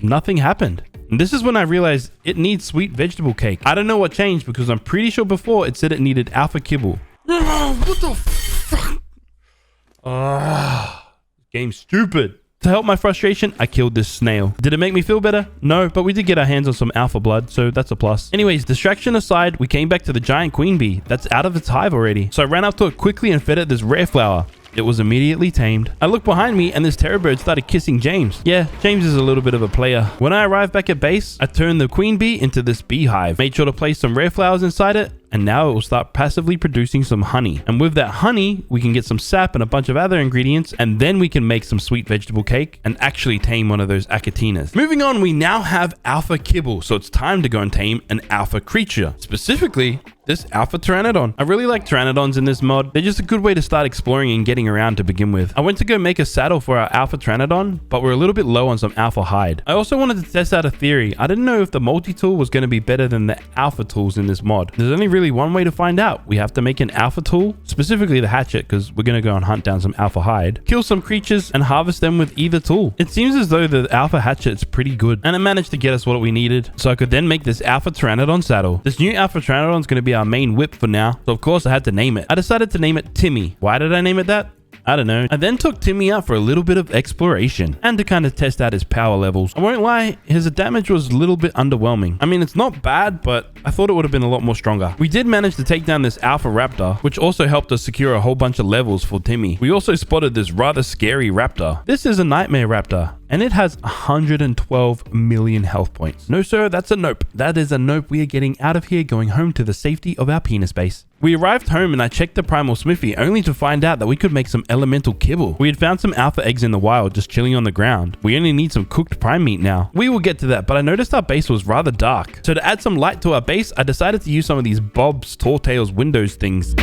nothing happened. And this is when I realized it needs sweet vegetable cake. I don't know what changed because I'm pretty sure before it said it needed alpha kibble. What the fuck? Game's stupid. To help my frustration, I killed this snail. Did it make me feel better? No, but we did get our hands on some alpha blood, so that's a plus. Anyways, distraction aside, we came back to the giant queen bee. That's out of its hive already. So I ran up to it quickly and fed it this rare flower. It was immediately tamed. I looked behind me and this terror bird started kissing James. Yeah, James is a little bit of a player. When I arrived back at base, I turned the queen bee into this beehive, made sure to place some rare flowers inside it, and now it will start passively producing some honey. And with that honey, we can get some sap and a bunch of other ingredients, and then we can make some sweet vegetable cake and actually tame one of those Achatinas. Moving on, we now have alpha kibble, so it's time to go and tame an alpha creature. Specifically, this alpha pteranodon. I really like pteranodons in this mod. They're just a good way to start exploring and getting around to begin with. I went to go make a saddle for our alpha pteranodon, but we're a little bit low on some alpha hide. I also wanted to test out a theory. I didn't know if the multi-tool was going to be better than the alpha tools in this mod. There's only really one way to find out. We have to make an alpha tool, specifically the hatchet, because we're going to go and hunt down some alpha hide, kill some creatures, and harvest them with either tool. It seems as though the alpha hatchet's pretty good, and it managed to get us what we needed, so I could then make this alpha pteranodon saddle. This new alpha pteranodon is going to be our main whip for now, so of course I had to name it. I decided to name it Timmy. Why did I name it that? I don't know. I then took Timmy out for a little bit of exploration and to kind of test out his power levels. I won't lie, his damage was a little bit underwhelming. I mean, it's not bad, but I thought it would have been a lot more stronger. We did manage to take down this alpha raptor, which also helped us secure a whole bunch of levels for Timmy. We also spotted this rather scary raptor. This is a nightmare raptor, and it has 112 million health points. No, sir, that's a nope. That is a nope. We are getting out of here, going home to the safety of our penis base. We arrived home and I checked the primal smithy only to find out that we could make some elemental kibble. We had found some alpha eggs in the wild just chilling on the ground. We only need some cooked prime meat now. We will get to that, but I noticed our base was rather dark. So to add some light to our base, I decided to use some of these Bob's Tall Tales windows things.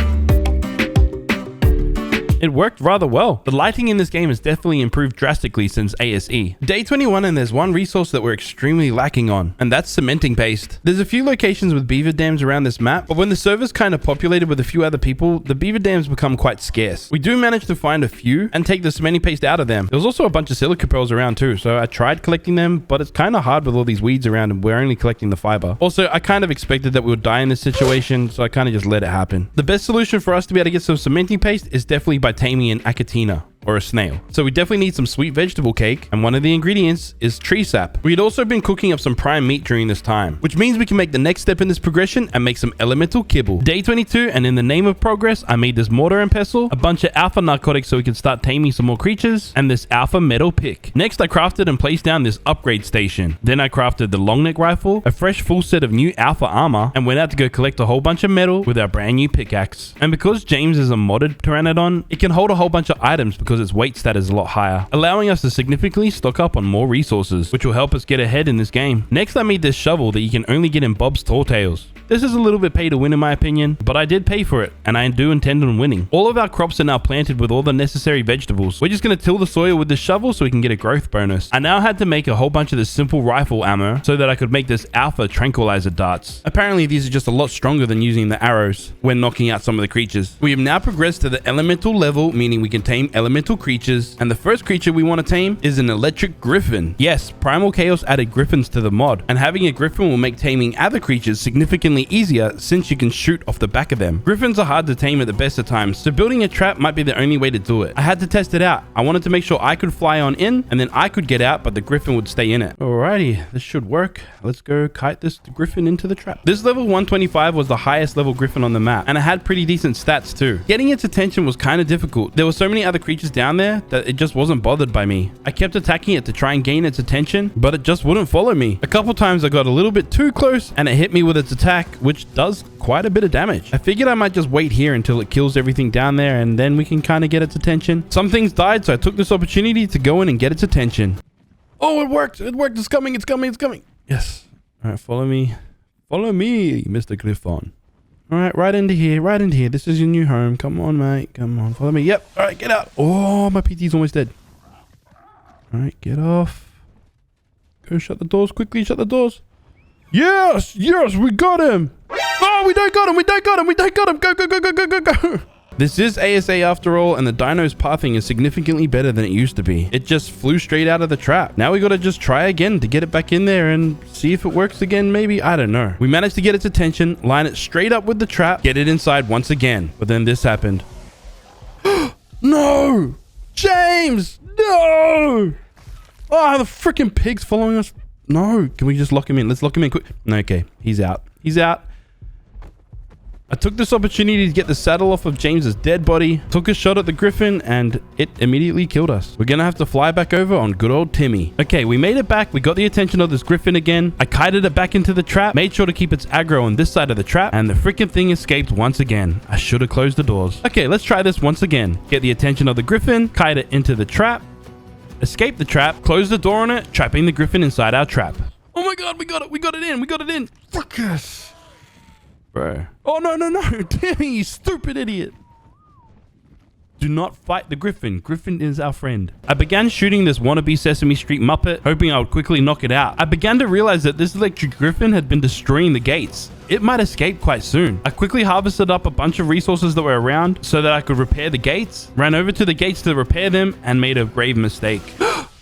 It worked rather well. The lighting in this game has definitely improved drastically since ASE. Day 21 and there's one resource that we're extremely lacking on, and that's cementing paste. There's a few locations with beaver dams around this map, but when the server's kind of populated with a few other people, the beaver dams become quite scarce. We do manage to find a few and take the cementing paste out of them. There was also a bunch of silica pearls around too, so I tried collecting them, but it's kind of hard with all these weeds around and we're only collecting the fiber. Also, I kind of expected that we would die in this situation, so I kind of just let it happen. The best solution for us to be able to get some cementing paste is definitely by taming an Achatina or a snail. So we definitely need some sweet vegetable cake, and one of the ingredients is tree sap. We had also been cooking up some prime meat during this time, which means we can make the next step in this progression and make some elemental kibble. Day 22, and in the name of progress, I made this mortar and pestle, a bunch of alpha narcotics so we can start taming some more creatures, and this alpha metal pick. Next, I crafted and placed down this upgrade station. Then I crafted the long neck rifle, a fresh full set of new alpha armor, and went out to go collect a whole bunch of metal with our brand new pickaxe. And because James is a modded pteranodon, it can hold a whole bunch of items because its weight stat is a lot higher, allowing us to significantly stock up on more resources, which will help us get ahead in this game. Next, I made this shovel that you can only get in Bob's Tall Tales. This is a little bit pay to win in my opinion, but I did pay for it, and I do intend on winning. All of our crops are now planted with all the necessary vegetables. We're just going to till the soil with the shovel so we can get a growth bonus. I now had to make a whole bunch of this simple rifle ammo so that I could make this alpha tranquilizer darts. Apparently these are just a lot stronger than using the arrows when knocking out some of the creatures. We have now progressed to the elemental level, meaning we can tame elemental creatures, and the first creature we want to tame is an electric griffin. Yes, Primal Chaos added griffins to the mod, and having a griffin will make taming other creatures significantly easier since you can shoot off the back of them. Griffins are hard to tame at the best of times, so building a trap might be the only way to do it. I had to test it out. I wanted to make sure I could fly on in, and then I could get out, but the griffin would stay in it. Alrighty, this should work. Let's go kite this griffin into the trap. This level 125 was the highest level griffin on the map, and it had pretty decent stats too. Getting its attention was kind of difficult. There were so many other creatures down there that it just wasn't bothered by me. I kept attacking it to try and gain its attention, but it just wouldn't follow me. A couple times I got a little bit too close and it hit me with its attack, which does quite a bit of damage. I figured I might just wait here until it kills everything down there and then we can kind of get its attention. Some things died, so I took this opportunity to go in and get its attention. Oh, it worked. It worked. It's coming. It's coming. It's coming. Yes. All right, follow me. Follow me, Mr. Griffon. All right, right into here. Right into here. This is your new home. Come on, mate. Come on. Follow me. Yep. All right, get out. Oh, my PT's almost dead. All right, get off. Go shut the doors quickly. Shut the doors. Yes. Yes, we got him. Oh, we don't got him. We don't got him. We don't got him. Go, go, go, go, go, go, go. This is ASA after all, and the dino's pathing is significantly better than it used to be. It just flew straight out of the trap. Now we gotta just try again to get it back in there and see if it works again, maybe? I don't know. We managed to get its attention, line it straight up with the trap, get it inside once again. But then this happened. No! James! No! Oh, the freaking pig's following us. No, can we just lock him in? Let's lock him in quick. No, okay, he's out. He's out. I took this opportunity to get the saddle off of James's dead body, took a shot at the griffin, and it immediately killed us. We're gonna have to fly back over on good old Timmy. Okay, we made it back. We got the attention of this griffin again. I kited it back into the trap, made sure to keep its aggro on this side of the trap, and the freaking thing escaped once again. I should have closed the doors. Okay, let's try this once again. Get the attention of the griffin, kite it into the trap, escape the trap, close the door on it, trapping the griffin inside our trap. Oh my god, we got it. We got it in. We got it in. Fuck us. Bro. Oh, no, no, no. Timmy, you stupid idiot. Do not fight the griffin. Griffin is our friend. I began shooting this wannabe Sesame Street Muppet, hoping I would quickly knock it out. I began to realize that this electric griffin had been destroying the gates. It might escape quite soon. I quickly harvested up a bunch of resources that were around so that I could repair the gates, ran over to the gates to repair them, and made a grave mistake.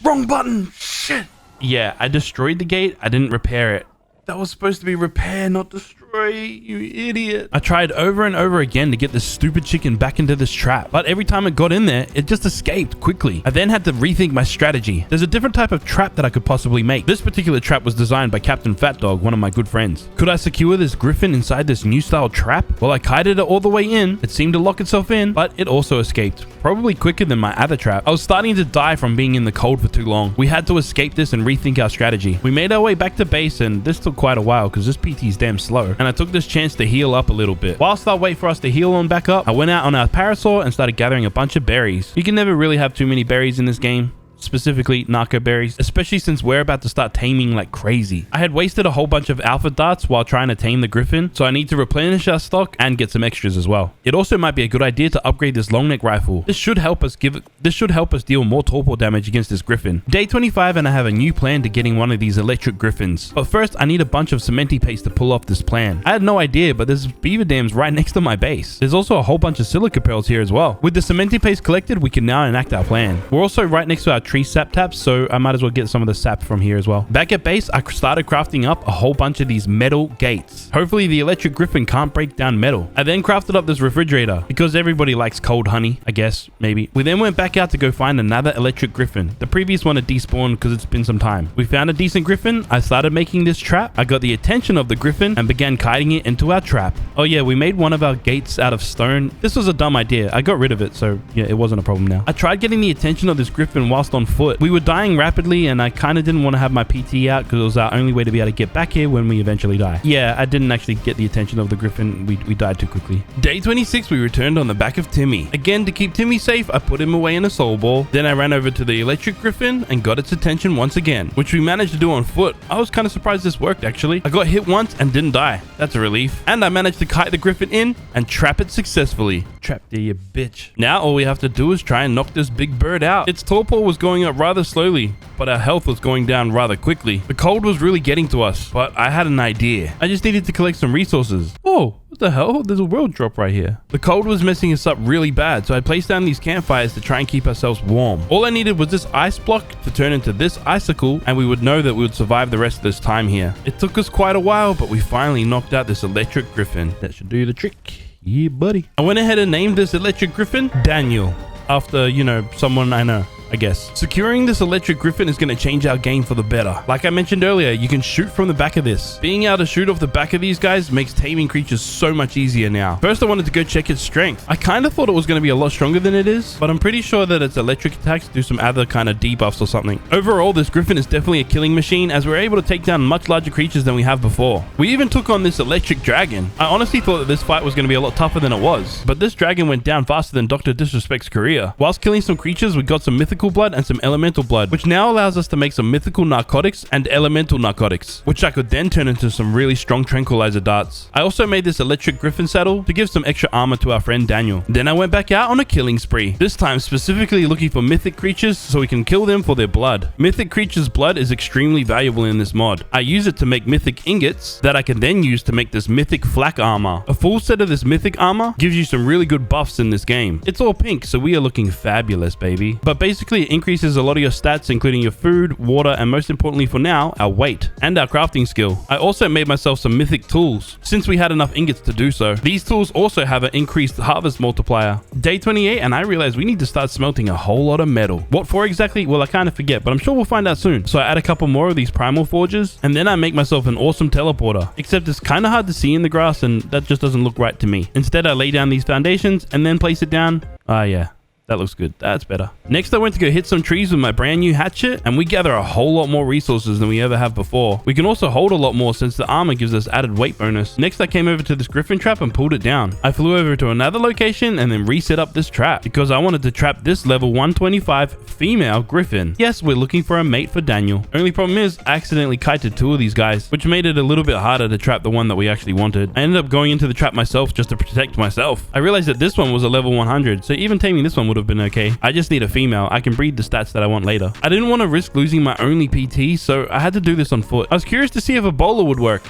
Wrong button. Shit. Yeah, I destroyed the gate. I didn't repair it. That was supposed to be repair, not destroy, you idiot. I tried over and over again to get this stupid chicken back into this trap, but every time it got in there, it just escaped quickly. I then had to rethink my strategy. There's a different type of trap that I could possibly make. This particular trap was designed by Captain Fat Dog, one of my good friends. Could I secure this griffin inside this new style trap? Well, I kited it all the way in. It seemed to lock itself in, but it also escaped, probably quicker than my other trap. I was starting to die from being in the cold for too long. We had to escape this and rethink our strategy. We made our way back to base, and this took quite a while because this PT is damn slow, and I took this chance to heal up a little bit. Whilst I wait for us to heal on back up, I went out on our parasaur and started gathering a bunch of berries. You can never really have too many berries in this game, specifically narco berries, especially since we're about to start taming like crazy. I had wasted a whole bunch of alpha darts while trying to tame the griffin, so I need to replenish our stock and get some extras as well. It also might be a good idea to upgrade this long neck rifle. This should help us deal more torpor damage against this griffin. Day 25 and I have a new plan to getting one of these electric griffins. But first I need a bunch of cementi paste to pull off this plan. I had no idea, but there's beaver dams right next to my base. There's also a whole bunch of silica pearls here as well. With the cementi paste collected, we can now enact our plan. We're also right next to our tree sap taps, so I might as well get some of the sap from here as well. Back at base, I started crafting up a whole bunch of these metal gates. Hopefully the electric griffin can't break down metal. I then crafted up this refrigerator because everybody likes cold honey, I guess, maybe. We then went back out to go find another electric griffin. The previous one had despawned because it's been some time. We found a decent griffin. I started making this trap. I got the attention of the griffin and began kiting it into our trap. Oh yeah, we made one of our gates out of stone. This was a dumb idea. I got rid of it, so yeah, it wasn't a problem now. I tried getting the attention of this griffin whilst on on foot. We were dying rapidly and I kind of didn't want to have my PT out because it was our only way to be able to get back here when we eventually die. Yeah, I didn't actually get the attention of the Griffin. We died too quickly. Day 26, we returned on the back of Timmy. Again, to keep Timmy safe, I put him away in a soul ball. Then I ran over to the electric Griffin and got its attention once again, which we managed to do on foot. I was kind of surprised this worked actually. I got hit once and didn't die. That's a relief. And I managed to kite the Griffin in and trap it successfully. Trapped there, you bitch. Now all we have to do is try and knock this big bird out. Its torpor was going up rather slowly, but our health was going down rather quickly. The cold was really getting to us, but I had an idea. I just needed to collect some resources. Oh, what the hell? There's a world drop right here. The cold was messing us up really bad, so I placed down these campfires to try and keep ourselves warm. All I needed was this ice block to turn into this icicle, and we would know that we would survive the rest of this time here. It took us quite a while, but we finally knocked out this electric Griffin. That should do the trick. Yeah, buddy. I went ahead and named this electric Griffin Daniel, after, you know, someone I know, I guess. Securing this electric Griffin is going to change our game for the better. Like I mentioned earlier, you can shoot from the back of this. Being able to shoot off the back of these guys makes taming creatures so much easier now. First, I wanted to go check its strength. I kind of thought it was going to be a lot stronger than it is, but I'm pretty sure that its electric attacks do some other kind of debuffs or something. Overall, this Griffin is definitely a killing machine as we're able to take down much larger creatures than we have before. We even took on this electric dragon. I honestly thought that this fight was going to be a lot tougher than it was, but this dragon went down faster than Dr. Disrespect's career. Whilst killing some creatures, we got some mythical blood and some elemental blood, which now allows us to make some mythical narcotics and elemental narcotics, which I could then turn into some really strong tranquilizer darts. I also made this electric Griffin saddle to give some extra armor to our friend Daniel. Then I went back out on a killing spree, this time specifically looking for mythic creatures so we can kill them for their blood. Mythic creatures' blood is extremely valuable in this mod. I use it to make mythic ingots that I can then use to make this mythic flak armor. A full set of this mythic armor gives you some really good buffs in this game. It's all pink, so we are looking fabulous, baby. But basically it increases a lot of your stats, including your food, water, and most importantly for now, our weight and our crafting skill. I also made myself some mythic tools since we had enough ingots to do so. These tools also have an increased harvest multiplier. Day 28 and I realized we need to start smelting a whole lot of metal. What for exactly? Well, I kind of forget, but I'm sure we'll find out soon. So I add a couple more of these primal forges and then I make myself an awesome teleporter, except it's kind of hard to see in the grass and that just doesn't look right to me. Instead, I lay down these foundations and then place it down. Yeah. That looks good. That's better. Next, I went to go hit some trees with my brand new hatchet, and we gather a whole lot more resources than we ever have before. We can also hold a lot more since the armor gives us added weight bonus. Next, I came over to this Griffin trap and pulled it down. I flew over to another location and then reset up this trap because I wanted to trap this level 125 female Griffin. Yes, we're looking for a mate for Daniel. Only problem is, I accidentally kited two of these guys, which made it a little bit harder to trap the one that we actually wanted. I ended up going into the trap myself just to protect myself. I realized that this one was a level 100, so even taming this one would have been okay. I just need a female. I can breed the stats that I want later. I didn't want to risk losing my only PT, so I had to do this on foot. I was curious to see if a bowler would work.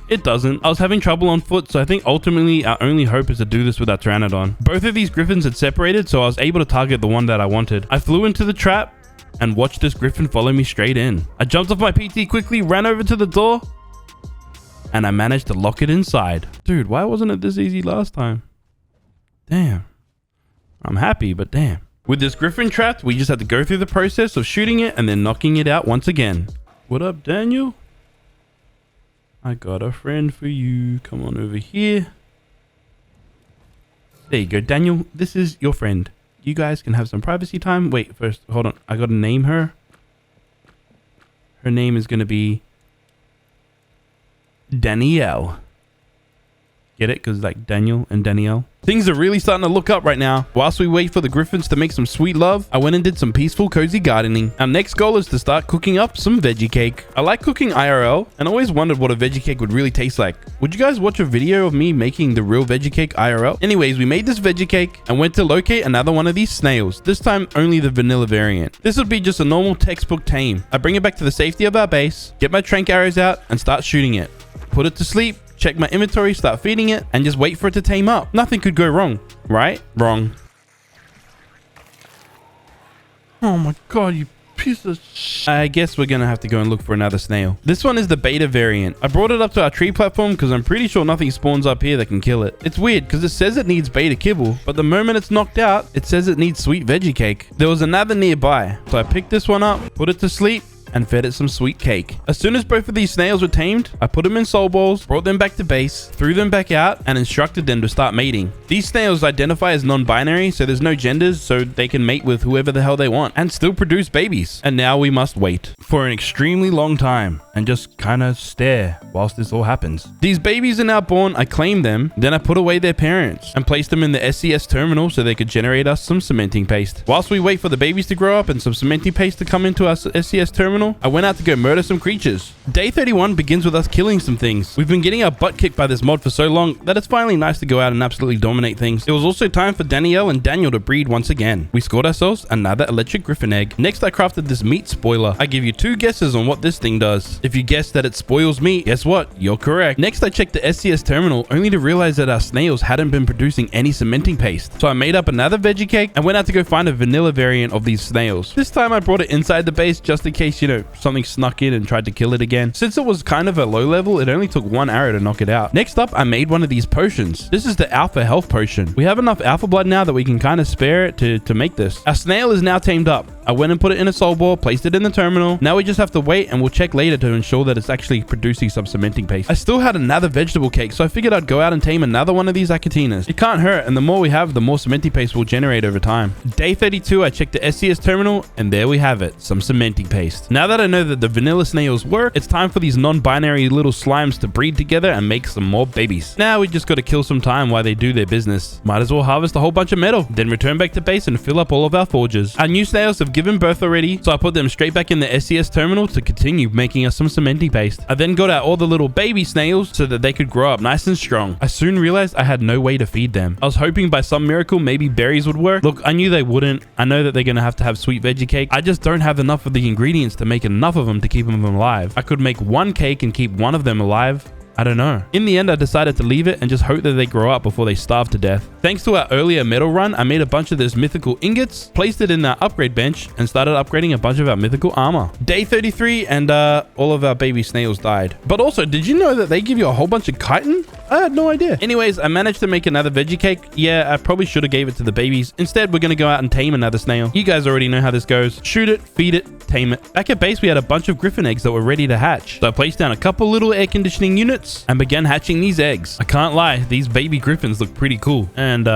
It doesn't. I was having trouble on foot, so I think ultimately our only hope is to do this with our Pteranodon. Both of these Griffins had separated, so I was able to target the one that I wanted. I flew into the trap and watched this Griffin follow me straight in. I jumped off my PT quickly, ran over to the door, and I managed to lock it inside. Dude, why wasn't it this easy last time? Damn. I'm happy, but damn. With this Griffin trapped, we just had to go through the process of shooting it and then knocking it out once again. What up, Daniel? I got a friend for you. Come on over here. There you go, Daniel. This is your friend. You guys can have some privacy time. Wait, first, hold on. I gotta name her. Her name is gonna be Danielle. Get it? Because like Daniel and Danielle. Things are really starting to look up right now. Whilst we wait for the Griffins to make some sweet love, I went and did some peaceful, cozy gardening. Our next goal is to start cooking up some veggie cake. I like cooking IRL and always wondered what a veggie cake would really taste like. Would you guys watch a video of me making the real veggie cake IRL? Anyways, we made this veggie cake and went to locate another one of these snails. This time only the vanilla variant. This would be just a normal textbook tame. I bring it back to the safety of our base, get my trank arrows out and start shooting it. Put it to sleep. Check my inventory, start feeding it, and just wait for it to tame up. Nothing could go wrong, right? Wrong. Oh my god, you piece of shit. I guess we're gonna have to go and look for another snail. This one is the beta variant. I brought it up to our tree platform because I'm pretty sure nothing spawns up here that can kill it. It's weird because it says it needs beta kibble, but the moment it's knocked out, it says it needs sweet veggie cake. There was another nearby, so I picked this one up, put it to sleep, and fed it some sweet cake. As soon as both of these snails were tamed, I put them in soul balls, brought them back to base, threw them back out, and instructed them to start mating. These snails identify as non-binary, so there's no genders, so they can mate with whoever the hell they want and still produce babies. And now we must wait for an extremely long time and just kind of stare whilst this all happens. These babies are now born. I claim them, then I put away their parents and placed them in the SCS terminal so they could generate us some cementing paste. Whilst we wait for the babies to grow up and some cementing paste to come into our SCS terminal, I went out to go murder some creatures. Day 31 begins with us killing some things. We've been getting our butt kicked by this mod for so long that it's finally nice to go out and absolutely dominate things. It was also time for Danielle and Daniel to breed once again. We scored ourselves another electric griffin egg. Next, I crafted this meat spoiler. I give you 2 guesses on what this thing does. If you guess that it spoils meat, guess what? You're correct. Next, I checked the SCS terminal only to realize that our snails hadn't been producing any cementing paste. So I made up another veggie cake and went out to go find a vanilla variant of these snails. This time I brought it inside the base just in case, you know, something snuck in and tried to kill it again. Since it was kind of a low level, it only took 1 arrow to knock it out. Next up, I made one of these potions. This is the alpha health potion. We have enough alpha blood now that we can kind of spare it to make this. Our snail is now tamed up. I went and put it in a soul ball, placed it in the terminal. Now we just have to wait and we'll check later to ensure that it's actually producing some cementing paste. I still had another vegetable cake, so I figured I'd go out and tame another one of these Acatinas. It can't hurt, and the more we have, the more cementing paste will generate over time. Day 32, I checked the SCS terminal, and there we have it, some cementing paste. Now that I know that the vanilla snails work, it's time for these non-binary little slimes to breed together and make some more babies. Now we just got to kill some time while they do their business. Might as well harvest a whole bunch of metal, then return back to base and fill up all of our forges. Our new snails have given birth already, so I put them straight back in the SCS terminal to continue making us some cementing paste. I then got out all the little baby snails so that they could grow up nice and strong. I soon realized I had no way to feed them. I was hoping by some miracle maybe berries would work. Look, I knew they wouldn't. I know that they're gonna have to have sweet veggie cake. I just don't have enough of the ingredients to make enough of them to keep them alive. I could make one cake and keep one of them alive. I don't know. In the end, I decided to leave it and just hope that they grow up before they starve to death. Thanks to our earlier metal run, I made a bunch of this mythical ingots, placed it in our upgrade bench, and started upgrading a bunch of our mythical armor. Day 33, and all of our baby snails died. But also, did you know that they give you a whole bunch of chitin? I had no idea. Anyways, I managed to make another veggie cake. Yeah, I probably should have gave it to the babies. Instead, we're going to go out and tame another snail. You guys already know how this goes. Shoot it, feed it, tame it. Back at base, we had a bunch of griffin eggs that were ready to hatch. So I placed down a couple little air conditioning units and began hatching these eggs. I can't lie, these baby griffins look pretty cool and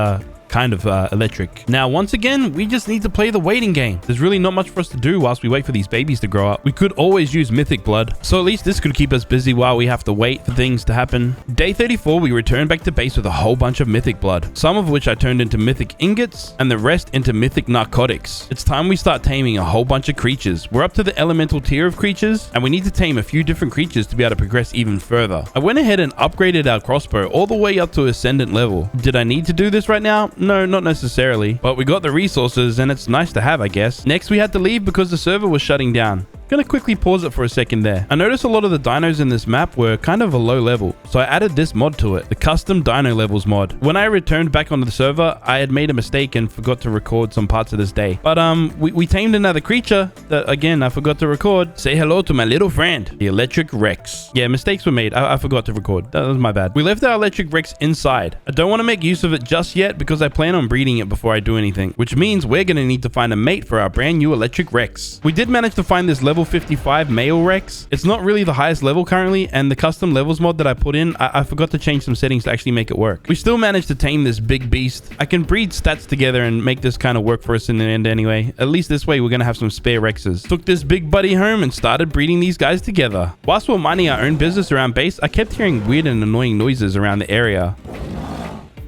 kind of electric. Now, once again, we just need to play the waiting game. There's really not much for us to do whilst we wait for these babies to grow up. We could always use mythic blood, so at least this could keep us busy while we have to wait for things to happen. Day 34, we returned back to base with a whole bunch of mythic blood, some of which I turned into mythic ingots and the rest into mythic narcotics. It's time we start taming a whole bunch of creatures. We're up to the elemental tier of creatures, and we need to tame a few different creatures to be able to progress even further. I went ahead and upgraded our crossbow all the way up to ascendant level. Did I need to do this right now? No, not necessarily, but we got the resources and it's nice to have, I guess. Next, we had to leave because the server was shutting down. Gonna quickly pause it for a second there. I noticed a lot of the dinos in this map were kind of a low level, so I added this mod to it, the custom dino levels mod. When I returned back onto the server, I had made a mistake and forgot to record some parts of this day. But we tamed another creature that, again, I forgot to record. Say hello to my little friend, the Electric Rex. Yeah, mistakes were made. I forgot to record. That was my bad. We left our Electric Rex inside. I don't want to make use of it just yet because I plan on breeding it before I do anything, which means we're gonna need to find a mate for our brand new Electric Rex. We did manage to find this level 55 male Rex. It's not really the highest level currently, and the custom levels mod that I put in, I forgot to change some settings to actually make it work. We still managed to tame this big beast. I can breed stats together and make this kind of work for us in the end anyway. At least this way we're gonna have some spare Rexes. Took this big buddy home and started breeding these guys together. Whilst we're minding our own business around base, I kept hearing weird and annoying noises around the area.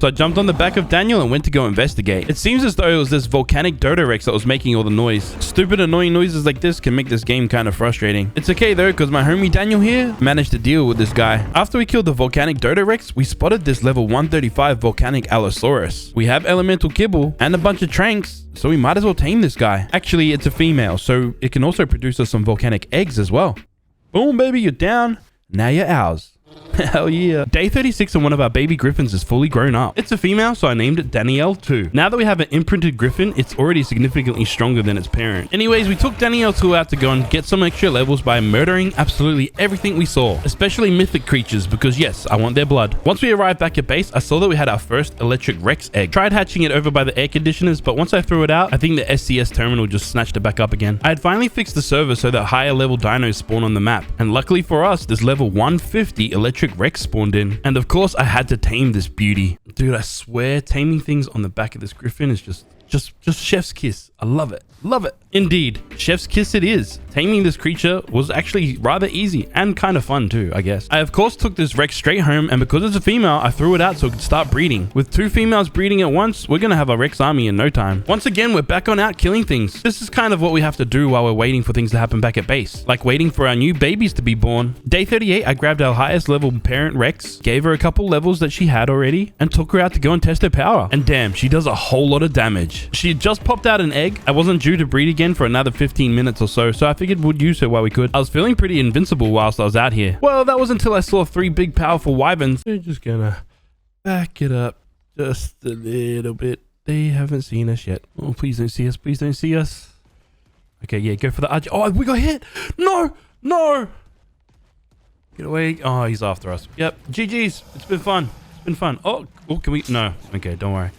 So I jumped on the back of Daniel and went to go investigate. It seems as though it was this volcanic Dodo Rex that was making all the noise. Stupid annoying noises like this can make this game kind of frustrating. It's okay though, because my homie Daniel here managed to deal with this guy. After we killed the volcanic Dodo Rex, we spotted this level 135 volcanic Allosaurus. We have elemental kibble and a bunch of tranks, so we might as well tame this guy. Actually, it's a female, so it can also produce us some volcanic eggs as well. Boom, baby, you're down. Now you're ours. Hell yeah. Day 36 and one of our baby griffins is fully grown up. It's a female, so I named it Danielle too. Now that we have an imprinted griffin, it's already significantly stronger than its parent. Anyways, we took Danielle 2 out to go and get some extra levels by murdering absolutely everything we saw, especially mythic creatures, because yes, I want their blood. Once we arrived back at base, I saw that we had our first electric Rex egg. Tried hatching it over by the air conditioners, but once I threw it out, I think the SCS terminal just snatched it back up again. I had finally fixed the server so that higher level dinos spawn on the map, and luckily for us, this level 150 electric Rex spawned in. And of course, I had to tame this beauty. Dude, I swear, taming things on the back of this griffin is just chef's kiss. I love it. Love it. Indeed, chef's kiss it is. Taming this creature was actually rather easy and kind of fun too, I guess. I of course took this Rex straight home, and because it's a female, I threw it out so it could start breeding. With 2 females breeding at once, we're gonna have a Rex army in no time. Once again, we're back on out killing things. This is kind of what we have to do while we're waiting for things to happen back at base, like waiting for our new babies to be born. Day 38, I grabbed our highest level parent Rex, gave her a couple levels that she had already, and took her out to go and test her power. And damn, she does a whole lot of damage. She had just popped out an egg. I wasn't due to breed again for another 15 minutes or so I figured we'd use her while we could. I was feeling pretty invincible whilst I was out here. Well, that was until I saw 3 big powerful wyverns. We're just gonna back it up just a little bit. They haven't seen us yet. Oh, please don't see us. Please don't see us. Okay, yeah, go for the arch. Oh, we got hit. No, no. Get away. Oh, he's after us. Yep. GG's. It's been fun. It's been fun. Oh, can we? No. Okay, don't worry.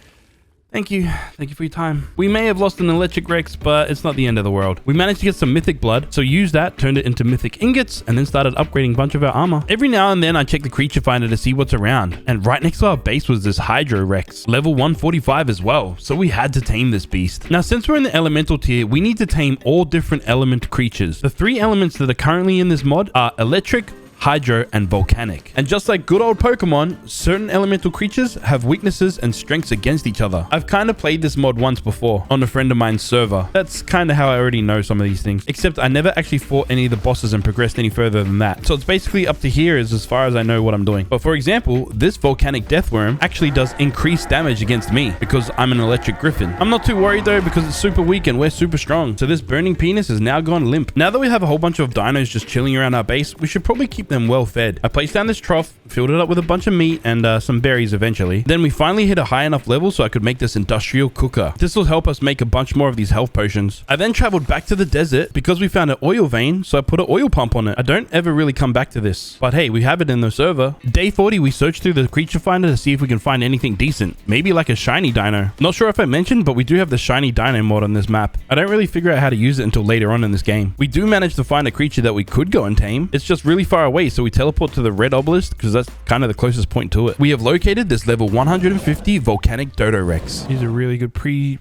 Thank you. Thank you for your time. We may have lost an electric Rex, but it's not the end of the world. We managed to get some mythic blood, so used that, turned it into mythic ingots, and then started upgrading a bunch of our armor. Every now and then I check the creature finder to see what's around, and right next to our base was this Hydro Rex, level 145 as well, so we had to tame this beast. Now, since we're in the elemental tier, we need to tame all different element creatures. The 3 elements that are currently in this mod are electric, hydro, and volcanic. And just like good old Pokemon, certain elemental creatures have weaknesses and strengths against each other. I've kind of played this mod once before on a friend of mine's server. That's kind of how I already know some of these things, except I never actually fought any of the bosses and progressed any further than that. So it's basically up to here as far as I know what I'm doing. But for example, this volcanic deathworm actually does increased damage against me because I'm an electric griffin. I'm not too worried though because it's super weak and we're super strong. So this burning penis has now gone limp. Now that we have a whole bunch of dinos just chilling around our base, we should probably keep them well fed. I placed down this trough, filled it up with a bunch of meat and some berries eventually. Then we finally hit a high enough level so I could make this industrial cooker. This will help us make a bunch more of these health potions. I then traveled back to the desert because we found an oil vein, so I put an oil pump on it. I don't ever really come back to this, but hey, we have it in the server. Day 40, we searched through the creature finder to see if we can find anything decent. Maybe like a shiny dino. Not sure if I mentioned, but we do have the shiny dino mod on this map. I don't really figure out how to use it until later on in this game. We do manage to find a creature that we could go and tame. It's just really far away, so we teleport to the red obelisk because that's kind of the closest point to it. We have located this level 150 volcanic Dodo Rex. These are really good pre-tame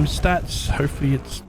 stats. Hopefully it's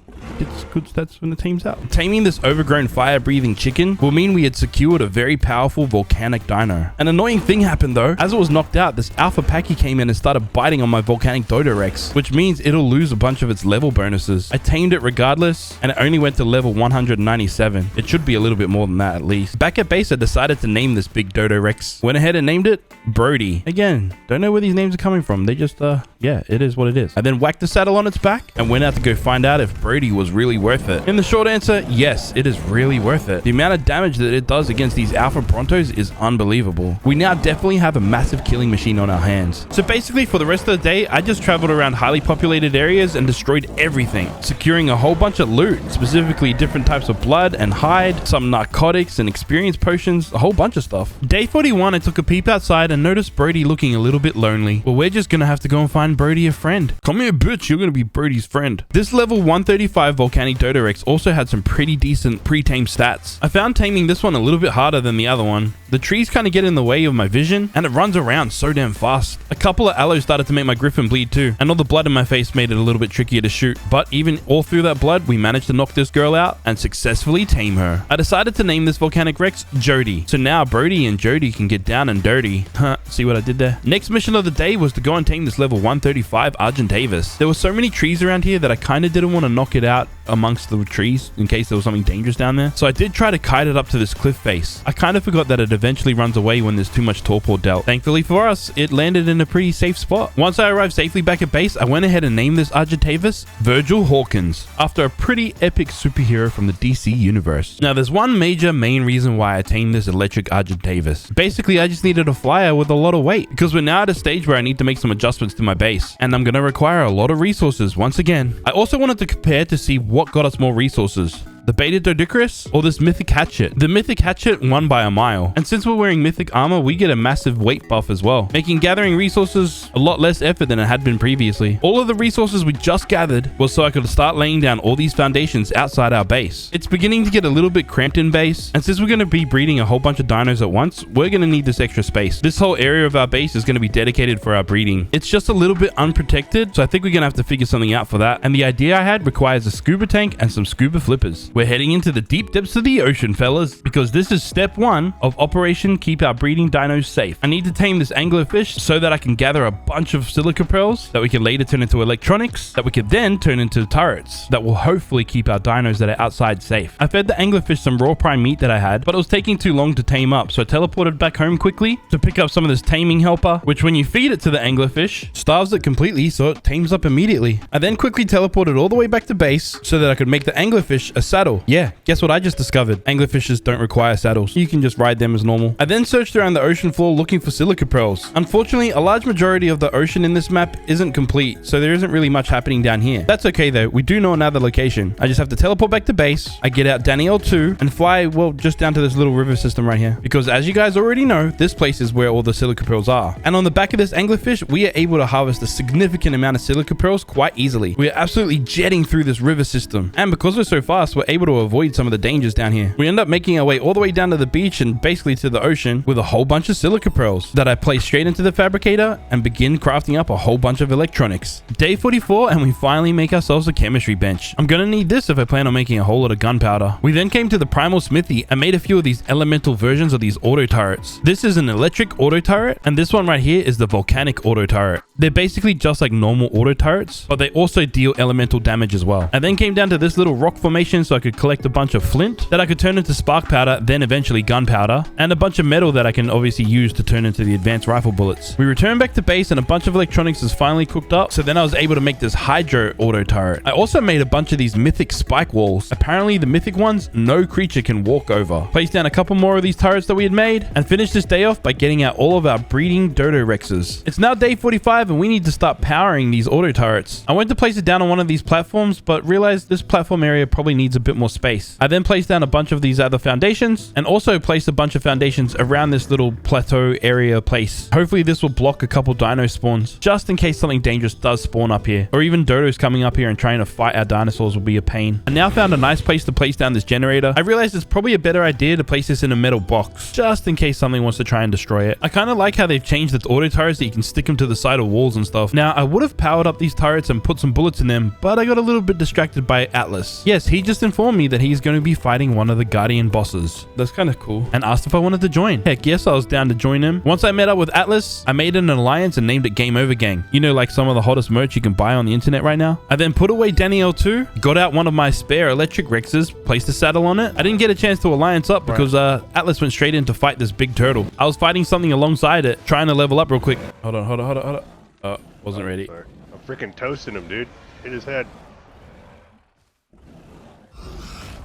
good stats when it tames out. Taming this overgrown fire-breathing chicken will mean we had secured a very powerful volcanic dino. An annoying thing happened though. As it was knocked out, this alpha Paki came in and started biting on my volcanic Dodo Rex, which means it'll lose a bunch of its level bonuses. I tamed it regardless, and it only went to level 197. It should be a little bit more than that at least. Back at base, I decided to name this big Dodo Rex. Went ahead and named it Brody. Again, don't know where these names are coming from. They just, yeah, it is what it is. I then whacked the saddle on its back and went out to go find out if Brody was really worth it. In the short answer, yes, it is really worth it. The amount of damage that it does against these alpha brontos is unbelievable. We now definitely have a massive killing machine on our hands. So basically for the rest of the day, I just traveled around highly populated areas and destroyed everything, securing a whole bunch of loot, specifically different types of blood and hide, some narcotics and experience potions, a whole bunch of stuff. Day 41, I took a peep outside and noticed Brody looking a little bit lonely. Well, we're just gonna have to go and find Brody a friend. Come here, bitch, you're gonna be Brody's friend. This level 135 volcanic Dodo Rex also had some pretty decent pre-tamed stats. I found taming this one a little bit harder than the other one. The trees kind of get in the way of my vision, and it runs around so damn fast. A couple of aloes started to make my griffin bleed too, and all the blood in my face made it a little bit trickier to shoot. But even all through that blood, we managed to knock this girl out and successfully tame her. I decided to name this volcanic Rex Jody. So now Brody and Jody can get down and dirty. See what I did there? Next mission of the day was to go and tame this level 135 Argentavis. There were so many trees around here that I kind of didn't want to knock it out amongst the trees in case there was something dangerous down there. So I did try to kite it up to this cliff face. I kind of forgot that it eventually runs away when there's too much torpor dealt. Thankfully for us, it landed in a pretty safe spot. Once I arrived safely back at base, I went ahead and named this Argentavis Virgil Hawkins, after a pretty epic superhero from the DC universe. Now there's one major main reason why I tamed this electric Argentavis. Basically, I just needed a flyer with a lot of weight, because we're now at a stage where I need to make some adjustments to my base, and I'm going to require a lot of resources once again. I also wanted to compare to see what got us more resources. The Beta Doedicurus or this Mythic Hatchet? The Mythic Hatchet won by a mile. And since we're wearing Mythic armor, we get a massive weight buff as well, making gathering resources a lot less effort than it had been previously. All of the resources we just gathered was so I could start laying down all these foundations outside our base. It's beginning to get a little bit cramped in base, and since we're going to be breeding a whole bunch of dinos at once, we're going to need this extra space. This whole area of our base is going to be dedicated for our breeding. It's just a little bit unprotected, so I think we're going to have to figure something out for that. And the idea I had requires a scuba tank and some scuba flippers. We're heading into the deep depths of the ocean, fellas, because this is step 1 of Operation Keep Our Breeding Dinos Safe. I need to tame this anglerfish so that I can gather a bunch of silica pearls that we can later turn into electronics that we could then turn into turrets that will hopefully keep our dinos that are outside safe. I fed the anglerfish some raw prime meat that I had, but it was taking too long to tame up, so I teleported back home quickly to pick up some of this taming helper, which when you feed it to the anglerfish, starves it completely so it tames up immediately. I then quickly teleported all the way back to base so that I could make the anglerfish a saddle. Yeah, guess what I just discovered? Anglerfishes don't require saddles. You can just ride them as normal. I then searched around the ocean floor looking for silica pearls. Unfortunately, a large majority of the ocean in this map isn't complete, so there isn't really much happening down here. That's okay though, we do know another location. I just have to teleport back to base, I get out Danielle 2 and fly, well, just down to this little river system right here. Because as you guys already know, this place is where all the silica pearls are. And on the back of this anglerfish, we are able to harvest a significant amount of silica pearls quite easily. We are absolutely jetting through this river system. And because we're so fast, we're able to avoid some of the dangers down here. We end up making our way all the way down to the beach and basically to the ocean with a whole bunch of silica pearls that I place straight into the fabricator and begin crafting up a whole bunch of electronics. Day 44 and we finally make ourselves a chemistry bench. I'm gonna need this if I plan on making a whole lot of gunpowder. We then came to the primal smithy and made a few of these elemental versions of these auto turrets. This is an electric auto turret and this one right here is the volcanic auto turret. They're basically just like normal auto turrets, but they also deal elemental damage as well. I then came down to this little rock formation so I could collect a bunch of flint that I could turn into spark powder, then eventually gunpowder, and a bunch of metal that I can obviously use to turn into the advanced rifle bullets. We returned back to base and a bunch of electronics is finally cooked up, so then I was able to make this hydro auto turret. I also made a bunch of these mythic spike walls. Apparently the mythic ones no creature can walk over. Placed down a couple more of these turrets that we had made and finished this day off by getting out all of our breeding Dodorexes. It's now day 45 and we need to start powering these auto turrets. I went to place it down on one of these platforms but realized this platform area probably needs a bit more space. I then placed down a bunch of these other foundations and also placed a bunch of foundations around this little plateau area place. Hopefully this will block a couple dino spawns just in case something dangerous does spawn up here, or even dodos coming up here and trying to fight our dinosaurs will be a pain. I now found a nice place to place down this generator. I realized it's probably a better idea to place this in a metal box just in case something wants to try and destroy it. I kind of like how they've changed the auto turrets that you can stick them to the side of walls and stuff. Now I would have powered up these turrets and put some bullets in them, but I got a little bit distracted by Atlas. Yes, he just informed me that he's going to be fighting one of the Guardian bosses. That's kind of cool. And asked if I wanted to join. Heck yes, I was down to join him. Once I met up with Atlas, I made an alliance and named it Game Over Gang. You know, like some of the hottest merch you can buy on the internet right now. I then put away Danielle 2, got out one of my spare electric Rexes, placed a saddle on it. I didn't get a chance to alliance up because Atlas went straight in to fight this big turtle. I was fighting something alongside it, trying to level up real quick. Hold on. Oh, wasn't ready. Sorry. I'm freaking toasting him, dude. Hit his head.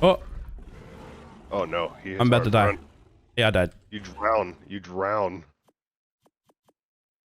Oh. Oh no. I'm about to die. Run. Yeah, I died. You drown. You drown.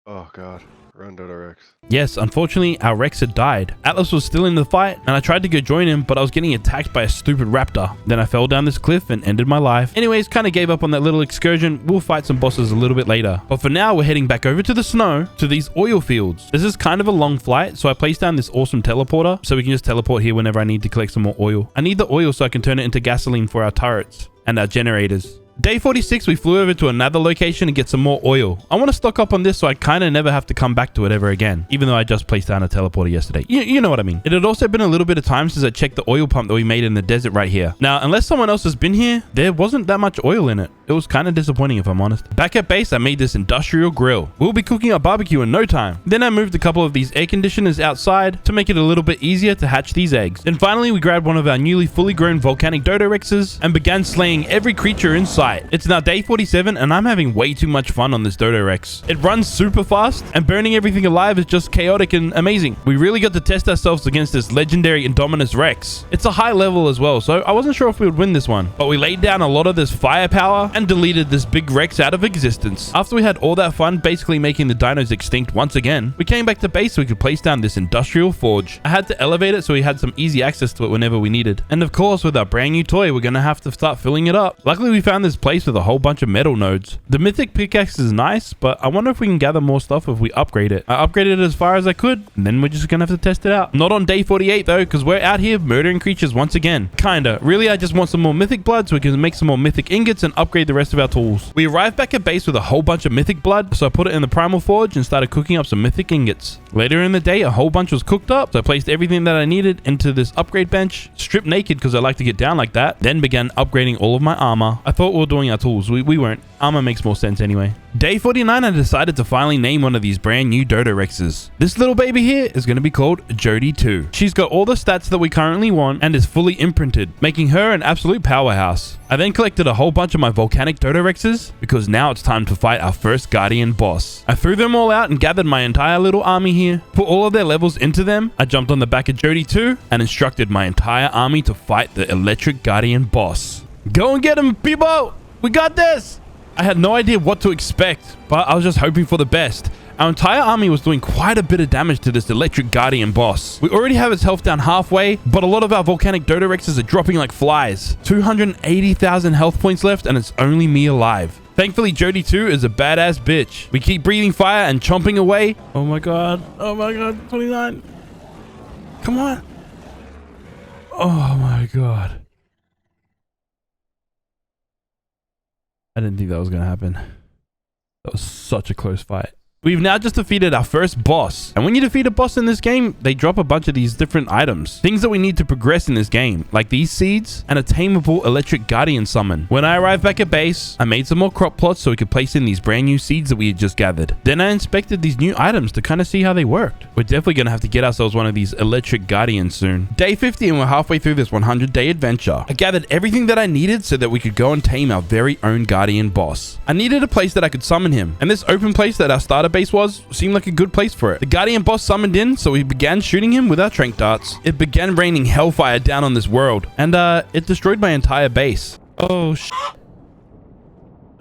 Oh god. Run, Dodo Rex. Yes, unfortunately, our Rex had died. Atlas was still in the fight, and I tried to go join him, but I was getting attacked by a stupid raptor. Then I fell down this cliff and ended my life. Anyways, kind of gave up on that little excursion. We'll fight some bosses a little bit later. But for now, we're heading back over to the snow, to these oil fields. This is kind of a long flight, so I placed down this awesome teleporter, so we can just teleport here whenever I need to collect some more oil. I need the oil so I can turn it into gasoline for our turrets and our generators. Day 46, we flew over to another location and get some more oil. I want to stock up on this so I kind of never have to come back to it ever again, even though I just placed down a teleporter yesterday. You know what I mean. It had also been a little bit of time since I checked the oil pump that we made in the desert right here. Now, unless someone else has been here, there wasn't that much oil in it. It was kind of disappointing if I'm honest. Back at base, I made this industrial grill. We'll be cooking up barbecue in no time. Then I moved a couple of these air conditioners outside to make it a little bit easier to hatch these eggs. Then finally, we grabbed one of our newly fully grown volcanic Dodo Rexes and began slaying every creature in sight. It's now day 47 and I'm having way too much fun on this Dodo Rex. It runs super fast and burning everything alive is just chaotic and amazing. We really got to test ourselves against this legendary Indominus Rex. It's a high level as well, so I wasn't sure if we would win this one, but we laid down a lot of this firepower and deleted this big Rex out of existence. After we had all that fun basically making the dinos extinct once again, we came back to base so we could place down this industrial forge. I had to elevate it so we had some easy access to it whenever we needed. And of course, with our brand new toy, we're gonna have to start filling it up. Luckily, we found this place with a whole bunch of metal nodes. The mythic pickaxe is nice, but I wonder if we can gather more stuff if we upgrade it. I upgraded it as far as I could, and then we're just gonna have to test it out. Not on day 48 though, because we're out here murdering creatures once again. Kinda. Really, I just want some more mythic blood so we can make some more mythic ingots and upgrade the rest of our tools. We arrived back at base with a whole bunch of mythic blood, so I put it in the primal forge and started cooking up some mythic ingots. Later in the day, a whole bunch was cooked up, so I placed everything that I needed into this upgrade bench, stripped naked because I like to get down like that, then began upgrading all of my armor. I thought we were doing our tools. We weren't. Armor makes more sense anyway. Day 49, I decided to finally name one of these brand new Dodo Rexes. This little baby here is going to be called Jody 2. She's got all the stats that we currently want and is fully imprinted, making her an absolute powerhouse. I then collected a whole bunch of my volcanic Dodo Rexes because now it's time to fight our first guardian boss. I threw them all out and gathered my entire little army here, put all of their levels into them. I jumped on the back of Jody 2 and instructed my entire army to fight the electric guardian boss. Go and get him, people! We got this! I had no idea what to expect, but I was just hoping for the best. Our entire army was doing quite a bit of damage to this electric guardian boss. We already have its health down halfway, but a lot of our volcanic Dodo Rexes are dropping like flies. 280,000 health points left and it's only me alive. Thankfully, Jody 2 is a badass bitch. We keep breathing fire and chomping away. Oh my god, 29. Come on. Oh my god. I didn't think that was going to happen. That was such a close fight. We've now just defeated our first boss. And when you defeat a boss in this game, they drop a bunch of these different items. Things that we need to progress in this game, like these seeds and a tameable electric guardian summon. When I arrived back at base, I made some more crop plots so we could place in these brand new seeds that we had just gathered. Then I inspected these new items to kind of see how they worked. We're definitely going to have to get ourselves one of these electric guardians soon. Day 50 and we're halfway through this 100-day adventure. I gathered everything that I needed so that we could go and tame our very own guardian boss. I needed a place that I could summon him, and this open place that our starter base seemed like a good place for it. The guardian boss summoned in, so we began shooting him with our tranq darts. It began raining hellfire down on this world, and it destroyed my entire base. Oh sh!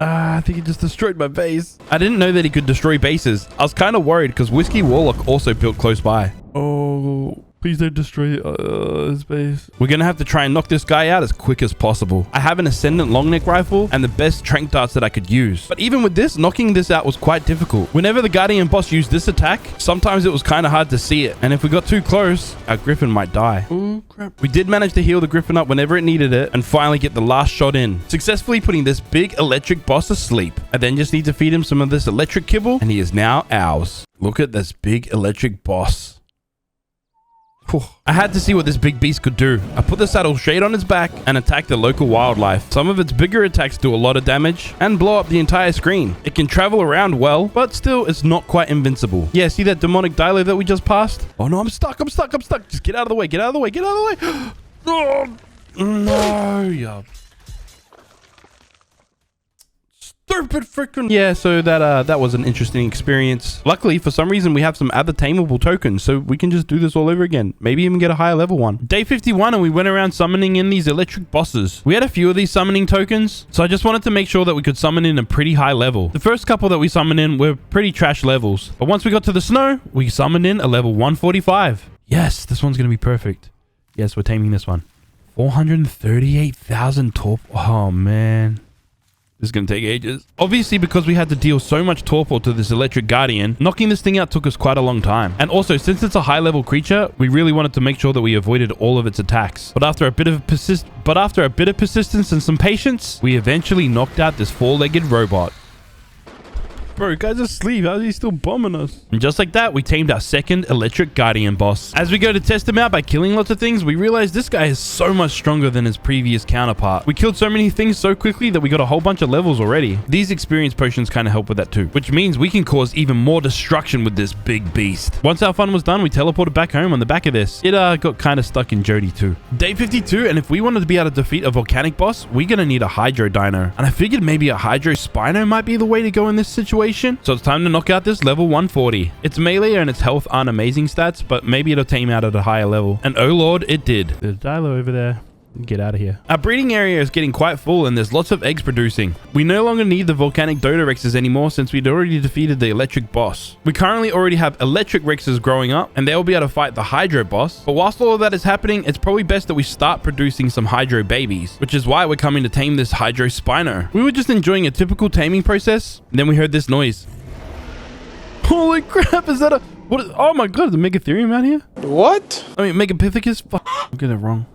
I think he just destroyed my base. I didn't know that he could destroy bases. I was kind of worried because Whiskey Warlock also built close by. Oh, please don't destroy his base. We're gonna have to try and knock this guy out as quick as possible. I have an Ascendant long neck rifle and the best tranq darts that I could use. But even with this, knocking this out was quite difficult. Whenever the guardian boss used this attack, sometimes it was kind of hard to see it. And if we got too close, our griffin might die. Oh crap. We did manage to heal the griffin up whenever it needed it and finally get the last shot in, successfully putting this big electric boss asleep. I then just need to feed him some of this electric kibble and he is now ours. Look at this big electric boss. I had to see what this big beast could do. I put the saddle straight on its back and attacked the local wildlife. Some of its bigger attacks do a lot of damage and blow up the entire screen. It can travel around well, but still it's not quite invincible. Yeah, see that demonic Dilo that we just passed? Oh no, I'm stuck. Just get out of the way, get out of the way. Oh, no, yeah. Stupid freaking. Yeah, so that was an interesting experience. Luckily, for some reason, we have some other tameable tokens, so we can just do this all over again. Maybe even get a higher level one. Day 51, and we went around summoning in these electric bosses. We had a few of these summoning tokens, so I just wanted to make sure that we could summon in a pretty high level. The first couple that we summoned in were pretty trash levels, but once we got to the snow, we summoned in a level 145. Yes, this one's gonna be perfect. Yes, we're taming this one. 438,000 torpor. Oh man. This is going to take ages. Obviously, because we had to deal so much torpor to this electric guardian, knocking this thing out took us quite a long time. And also, since it's a high level creature, we really wanted to make sure that we avoided all of its attacks. But after a bit of persistence and some patience, we eventually knocked out this four-legged robot. Bro, guy's asleep. How is he still bombing us? And just like that, we tamed our second electric guardian boss. As we go to test him out by killing lots of things, we realize this guy is so much stronger than his previous counterpart. We killed so many things so quickly that we got a whole bunch of levels already. These experience potions kind of help with that too, which means we can cause even more destruction with this big beast. Once our fun was done, we teleported back home on the back of this. It got kind of stuck in Jody too. Day 52, and if we wanted to be able to defeat a volcanic boss, we're gonna need a Hydro Dino. And I figured maybe a Hydro Spino might be the way to go in this situation. So it's time to knock out this level 140. Its melee and its health aren't amazing stats, but maybe it'll tame out at a higher level. And oh lord, it did. There's Dilo over there. Get out of here. Our breeding area is getting quite full and there's lots of eggs producing. We no longer need the volcanic Dodorexes anymore since we'd already defeated the electric boss. We currently already have electric Rexes growing up and they'll be able to fight the Hydro boss. But whilst all of that is happening, it's probably best that we start producing some Hydro babies, which is why we're coming to tame this Hydro Spino. We were just enjoying a typical taming process and then we heard this noise. Holy crap, is that a... What is, oh my god, is a Megatherium out here? What? I mean, Megapithecus? Fuck, I'm getting it wrong.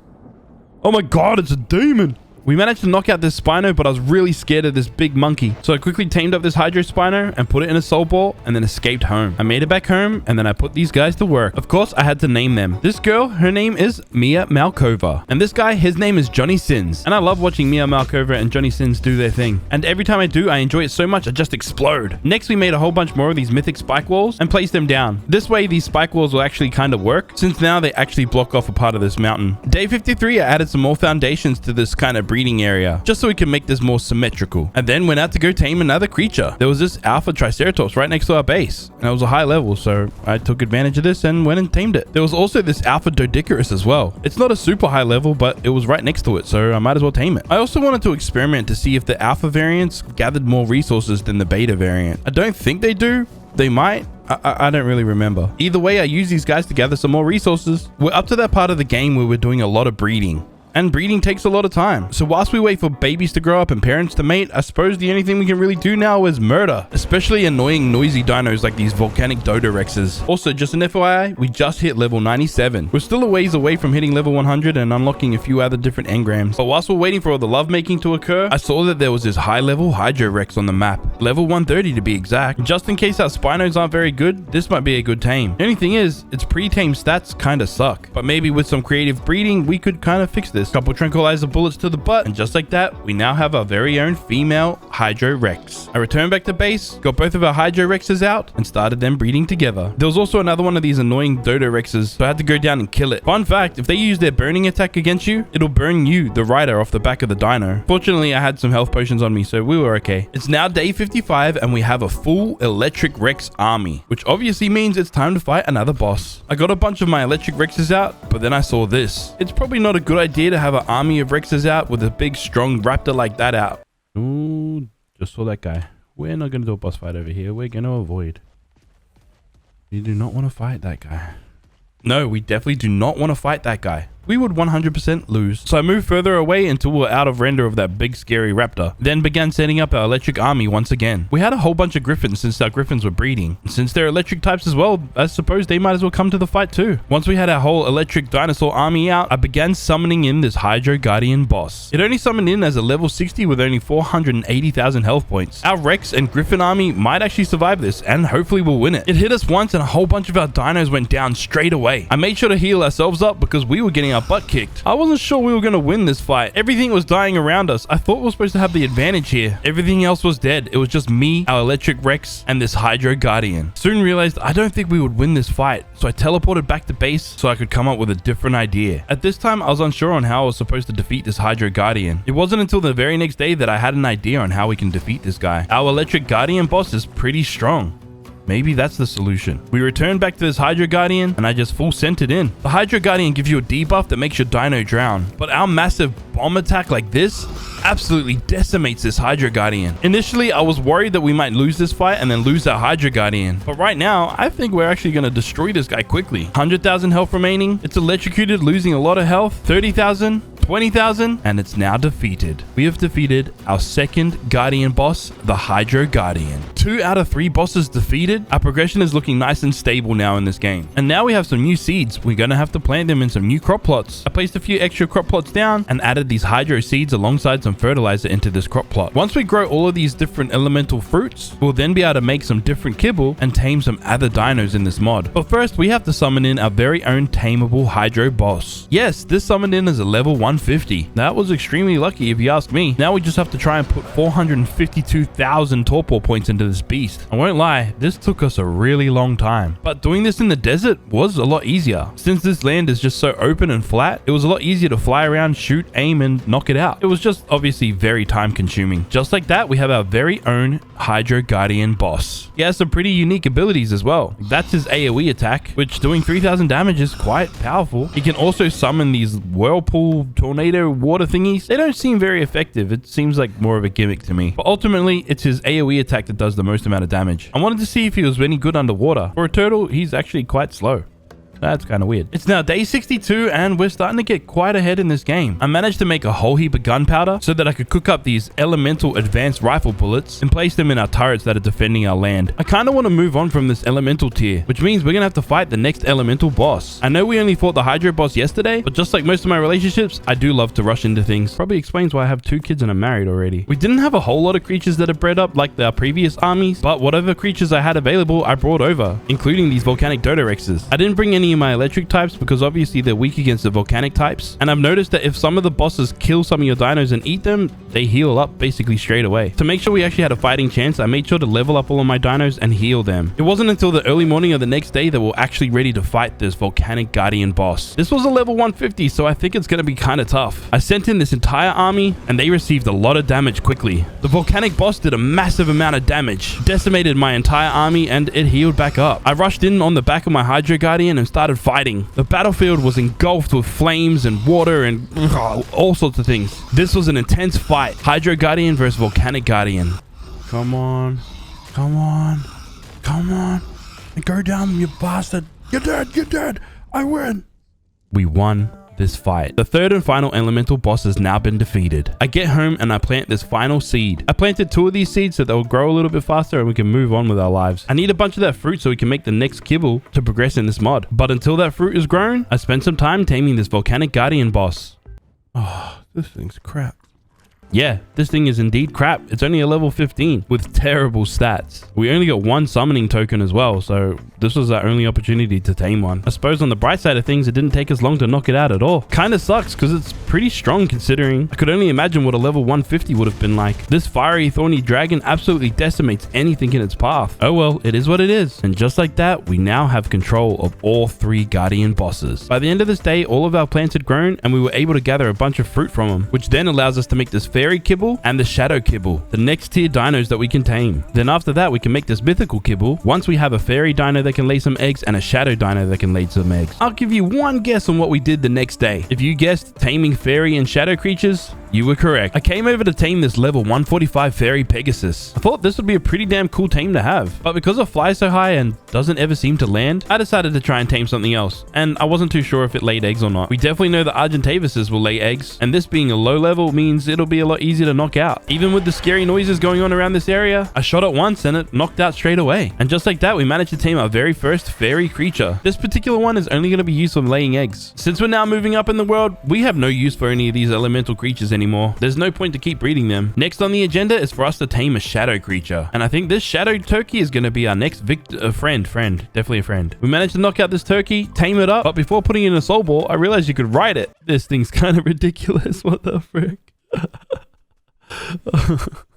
Oh my god, it's a demon. We managed to knock out this Spino, but I was really scared of this big monkey. So I quickly tamed up this Hydro Spino and put it in a soul ball and then escaped home. I made it back home and then I put these guys to work. Of course, I had to name them. This girl, her name is Mia Malkova. And this guy, his name is Johnny Sins. And I love watching Mia Malkova and Johnny Sins do their thing. And every time I do, I enjoy it so much, I just explode. Next, we made a whole bunch more of these mythic spike walls and placed them down. This way, these spike walls will actually kind of work, since now they actually block off a part of this mountain. Day 53, I added some more foundations to this kind of breeding area, just so we can make this more symmetrical. And then went out to go tame another creature. There was this alpha triceratops right next to our base, and it was a high level, so I took advantage of this and went and tamed it. There was also this alpha Doedicurus as well. It's not a super high level, but it was right next to it, so I might as well tame it. I also wanted to experiment to see if the alpha variants gathered more resources than the beta variant. I don't think they do. They might. I don't really remember. Either way, I used these guys to gather some more resources. We're up to that part of the game where we're doing a lot of breeding. And breeding takes a lot of time. So whilst we wait for babies to grow up and parents to mate, I suppose the only thing we can really do now is murder. Especially annoying noisy dinos like these volcanic Dodorexes. Also, just an FYI, we just hit level 97. We're still a ways away from hitting level 100 and unlocking a few other different engrams. But whilst we're waiting for all the lovemaking to occur, I saw that there was this high level Hydro Rex on the map. Level 130 to be exact. Just in case our Spinos aren't very good, this might be a good tame. The only thing is, its pre-tame stats kinda suck. But maybe with some creative breeding, we could kind of fix this. Couple tranquilizer bullets to the butt, and just like that, we now have our very own female Hydro Rex. I returned back to base, got both of our Hydro Rexes out, and started them breeding together. There was also another one of these annoying Dodorexes, so I had to go down and kill it. Fun fact, if they use their burning attack against you, it'll burn you, the rider, off the back of the dino. Fortunately, I had some health potions on me, so we were okay. It's now day 55, and we have a full electric Rex army, which obviously means it's time to fight another boss. I got a bunch of my electric Rexes out, but then I saw this. It's probably not a good idea to have an army of Rexes out with a big strong raptor like that out. Ooh, just saw that guy. We're not going to do a boss fight over here. We're going to avoid. We do not want to fight that guy. No, we definitely do not want to fight that guy. We would 100% lose. So I moved further away until we were out of render of that big scary raptor. Then began setting up our electric army once again. We had a whole bunch of griffins since our griffins were breeding. And since they're electric types as well, I suppose they might as well come to the fight too. Once we had our whole electric dinosaur army out, I began summoning in this Hydro Guardian boss. It only summoned in as a level 60 with only 480,000 health points. Our Rex and Griffin army might actually survive this and hopefully we'll win it. It hit us once and a whole bunch of our dinos went down straight away. I made sure to heal ourselves up because we were getting our butt kicked. I wasn't sure we were going to win this fight. Everything was dying around us. I thought we were supposed to have the advantage here. Everything else was dead. It was just me, our electric Rex, and this Hydro Guardian. Soon realized I don't think we would win this fight, so I teleported back to base so I could come up with a different idea. At this time, I was unsure on how I was supposed to defeat this Hydro Guardian. It wasn't until the very next day that I had an idea on how we can defeat this guy. Our electric Guardian boss is pretty strong. Maybe that's the solution. We return back to this Hydro Guardian and I just full sent it in. The Hydro Guardian gives you a debuff that makes your dino drown, but our massive bomb attack like this absolutely decimates this Hydro Guardian. Initially, I was worried that we might lose this fight and then lose our Hydro Guardian, but right now, I think we're actually going to destroy this guy quickly. 100,000 health remaining. It's electrocuted, losing a lot of health. 30,000. 20,000, and it's now defeated. We have defeated our second Guardian boss, the Hydro Guardian. 2 out of 3 bosses defeated. Our progression is looking nice and stable now in this game. And now we have some new seeds. We're going to have to plant them in some new crop plots. I placed a few extra crop plots down and added these Hydro seeds alongside some fertilizer into this crop plot. Once we grow all of these different elemental fruits, we'll then be able to make some different kibble and tame some other dinos in this mod. But first, we have to summon in our very own tameable Hydro boss. Yes, this summoned in is a level 150. That was extremely lucky if you ask me. Now we just have to try and put 452,000 torpor points into this beast. I won't lie, this took us a really long time. But doing this in the desert was a lot easier. Since this land is just so open and flat, it was a lot easier to fly around, shoot, aim, and knock it out. It was just obviously very time consuming. Just like that, we have our very own Hydro Guardian boss. He has some pretty unique abilities as well. That's his AoE attack, which doing 3,000 damage is quite powerful. He can also summon these whirlpool tornado water thingies. They don't seem very effective. It seems like more of a gimmick to me. But ultimately, it's his AoE attack that does the most amount of damage. I wanted to see if he was any good underwater. For a turtle, he's actually quite slow. That's kind of weird. It's now day 62 and we're starting to get quite ahead in this game. I managed to make a whole heap of gunpowder so that I could cook up these elemental advanced rifle bullets and place them in our turrets that are defending our land. I kind of want to move on from this elemental tier, which means we're going to have to fight the next elemental boss. I know we only fought the Hydro boss yesterday, but just like most of my relationships, I do love to rush into things. Probably explains why I have 2 kids and I'm married already. We didn't have a whole lot of creatures that are bred up like our previous armies, but whatever creatures I had available, I brought over, including these volcanic Dodorexes. I didn't bring any of my electric types because obviously they're weak against the volcanic types, and I've noticed that if some of the bosses kill some of your dinos and eat them, they heal up basically straight away. To make sure we actually had a fighting chance, I made sure to level up all of my dinos and heal them. It wasn't until the early morning of the next day that we're actually ready to fight this volcanic guardian boss. This was a level 150, so I think it's going to be kind of tough. I sent in this entire army and they received a lot of damage quickly. The volcanic boss did a massive amount of damage, decimated my entire army, and it healed back up. I rushed in on the back of my Hydro Guardian and started fighting. The battlefield was engulfed with flames and water and all sorts of things. This was an intense fight. Hydro Guardian versus Volcanic Guardian. Come on. Come on. Come on. Go down, you bastard. You're dead. You're dead. I win. We won this fight. The third and final elemental boss has now been defeated. I get home and I plant this final seed. I planted 2 of these seeds so they'll grow a little bit faster and we can move on with our lives. I need a bunch of that fruit so we can make the next kibble to progress in this mod. But until that fruit is grown, I spent some time taming this Volcanic Guardian boss. Oh, this thing's crap. Yeah, this thing is indeed crap. It's only a level 15 with terrible stats. We only got 1 summoning token as well, so this was our only opportunity to tame one. I suppose on the bright side of things, it didn't take us long to knock it out at all. Kind of sucks because it's pretty strong considering. I could only imagine what a level 150 would have been like. This fiery thorny dragon absolutely decimates anything in its path. Oh well, it is what it is. And just like that, we now have control of all 3 guardian bosses. By the end of this day, all of our plants had grown and we were able to gather a bunch of fruit from them, which then allows us to make this fairy kibble and the shadow kibble, the next tier dinos that we can tame. Then after that, we can make this mythical kibble once we have a fairy dino that can lay some eggs and a shadow dino that can lay some eggs. I'll give you one guess on what we did the next day. If you guessed taming fairy and shadow creatures, you were correct. I came over to tame this level 145 fairy Pegasus. I thought this would be a pretty damn cool tame to have, but because it flies so high and doesn't ever seem to land, I decided to try and tame something else, and I wasn't too sure if it laid eggs or not. We definitely know that Argentavises will lay eggs, and this being a low level means it'll be a lot easier to knock out. Even with the scary noises going on around this area, I shot it once and it knocked out straight away. And just like that, we managed to tame our very first fairy creature. This particular one is only going to be used for laying eggs. Since we're now moving up in the world, we have no use for any of these elemental creatures anymore. There's no point to keep breeding them. Next on the agenda is for us to tame a shadow creature. And I think this shadow turkey is going to be our next friend. Definitely a friend. We managed to knock out this turkey, tame it up, but before putting it in a soul ball, I realized you could ride it. This thing's kind of ridiculous. What the frick?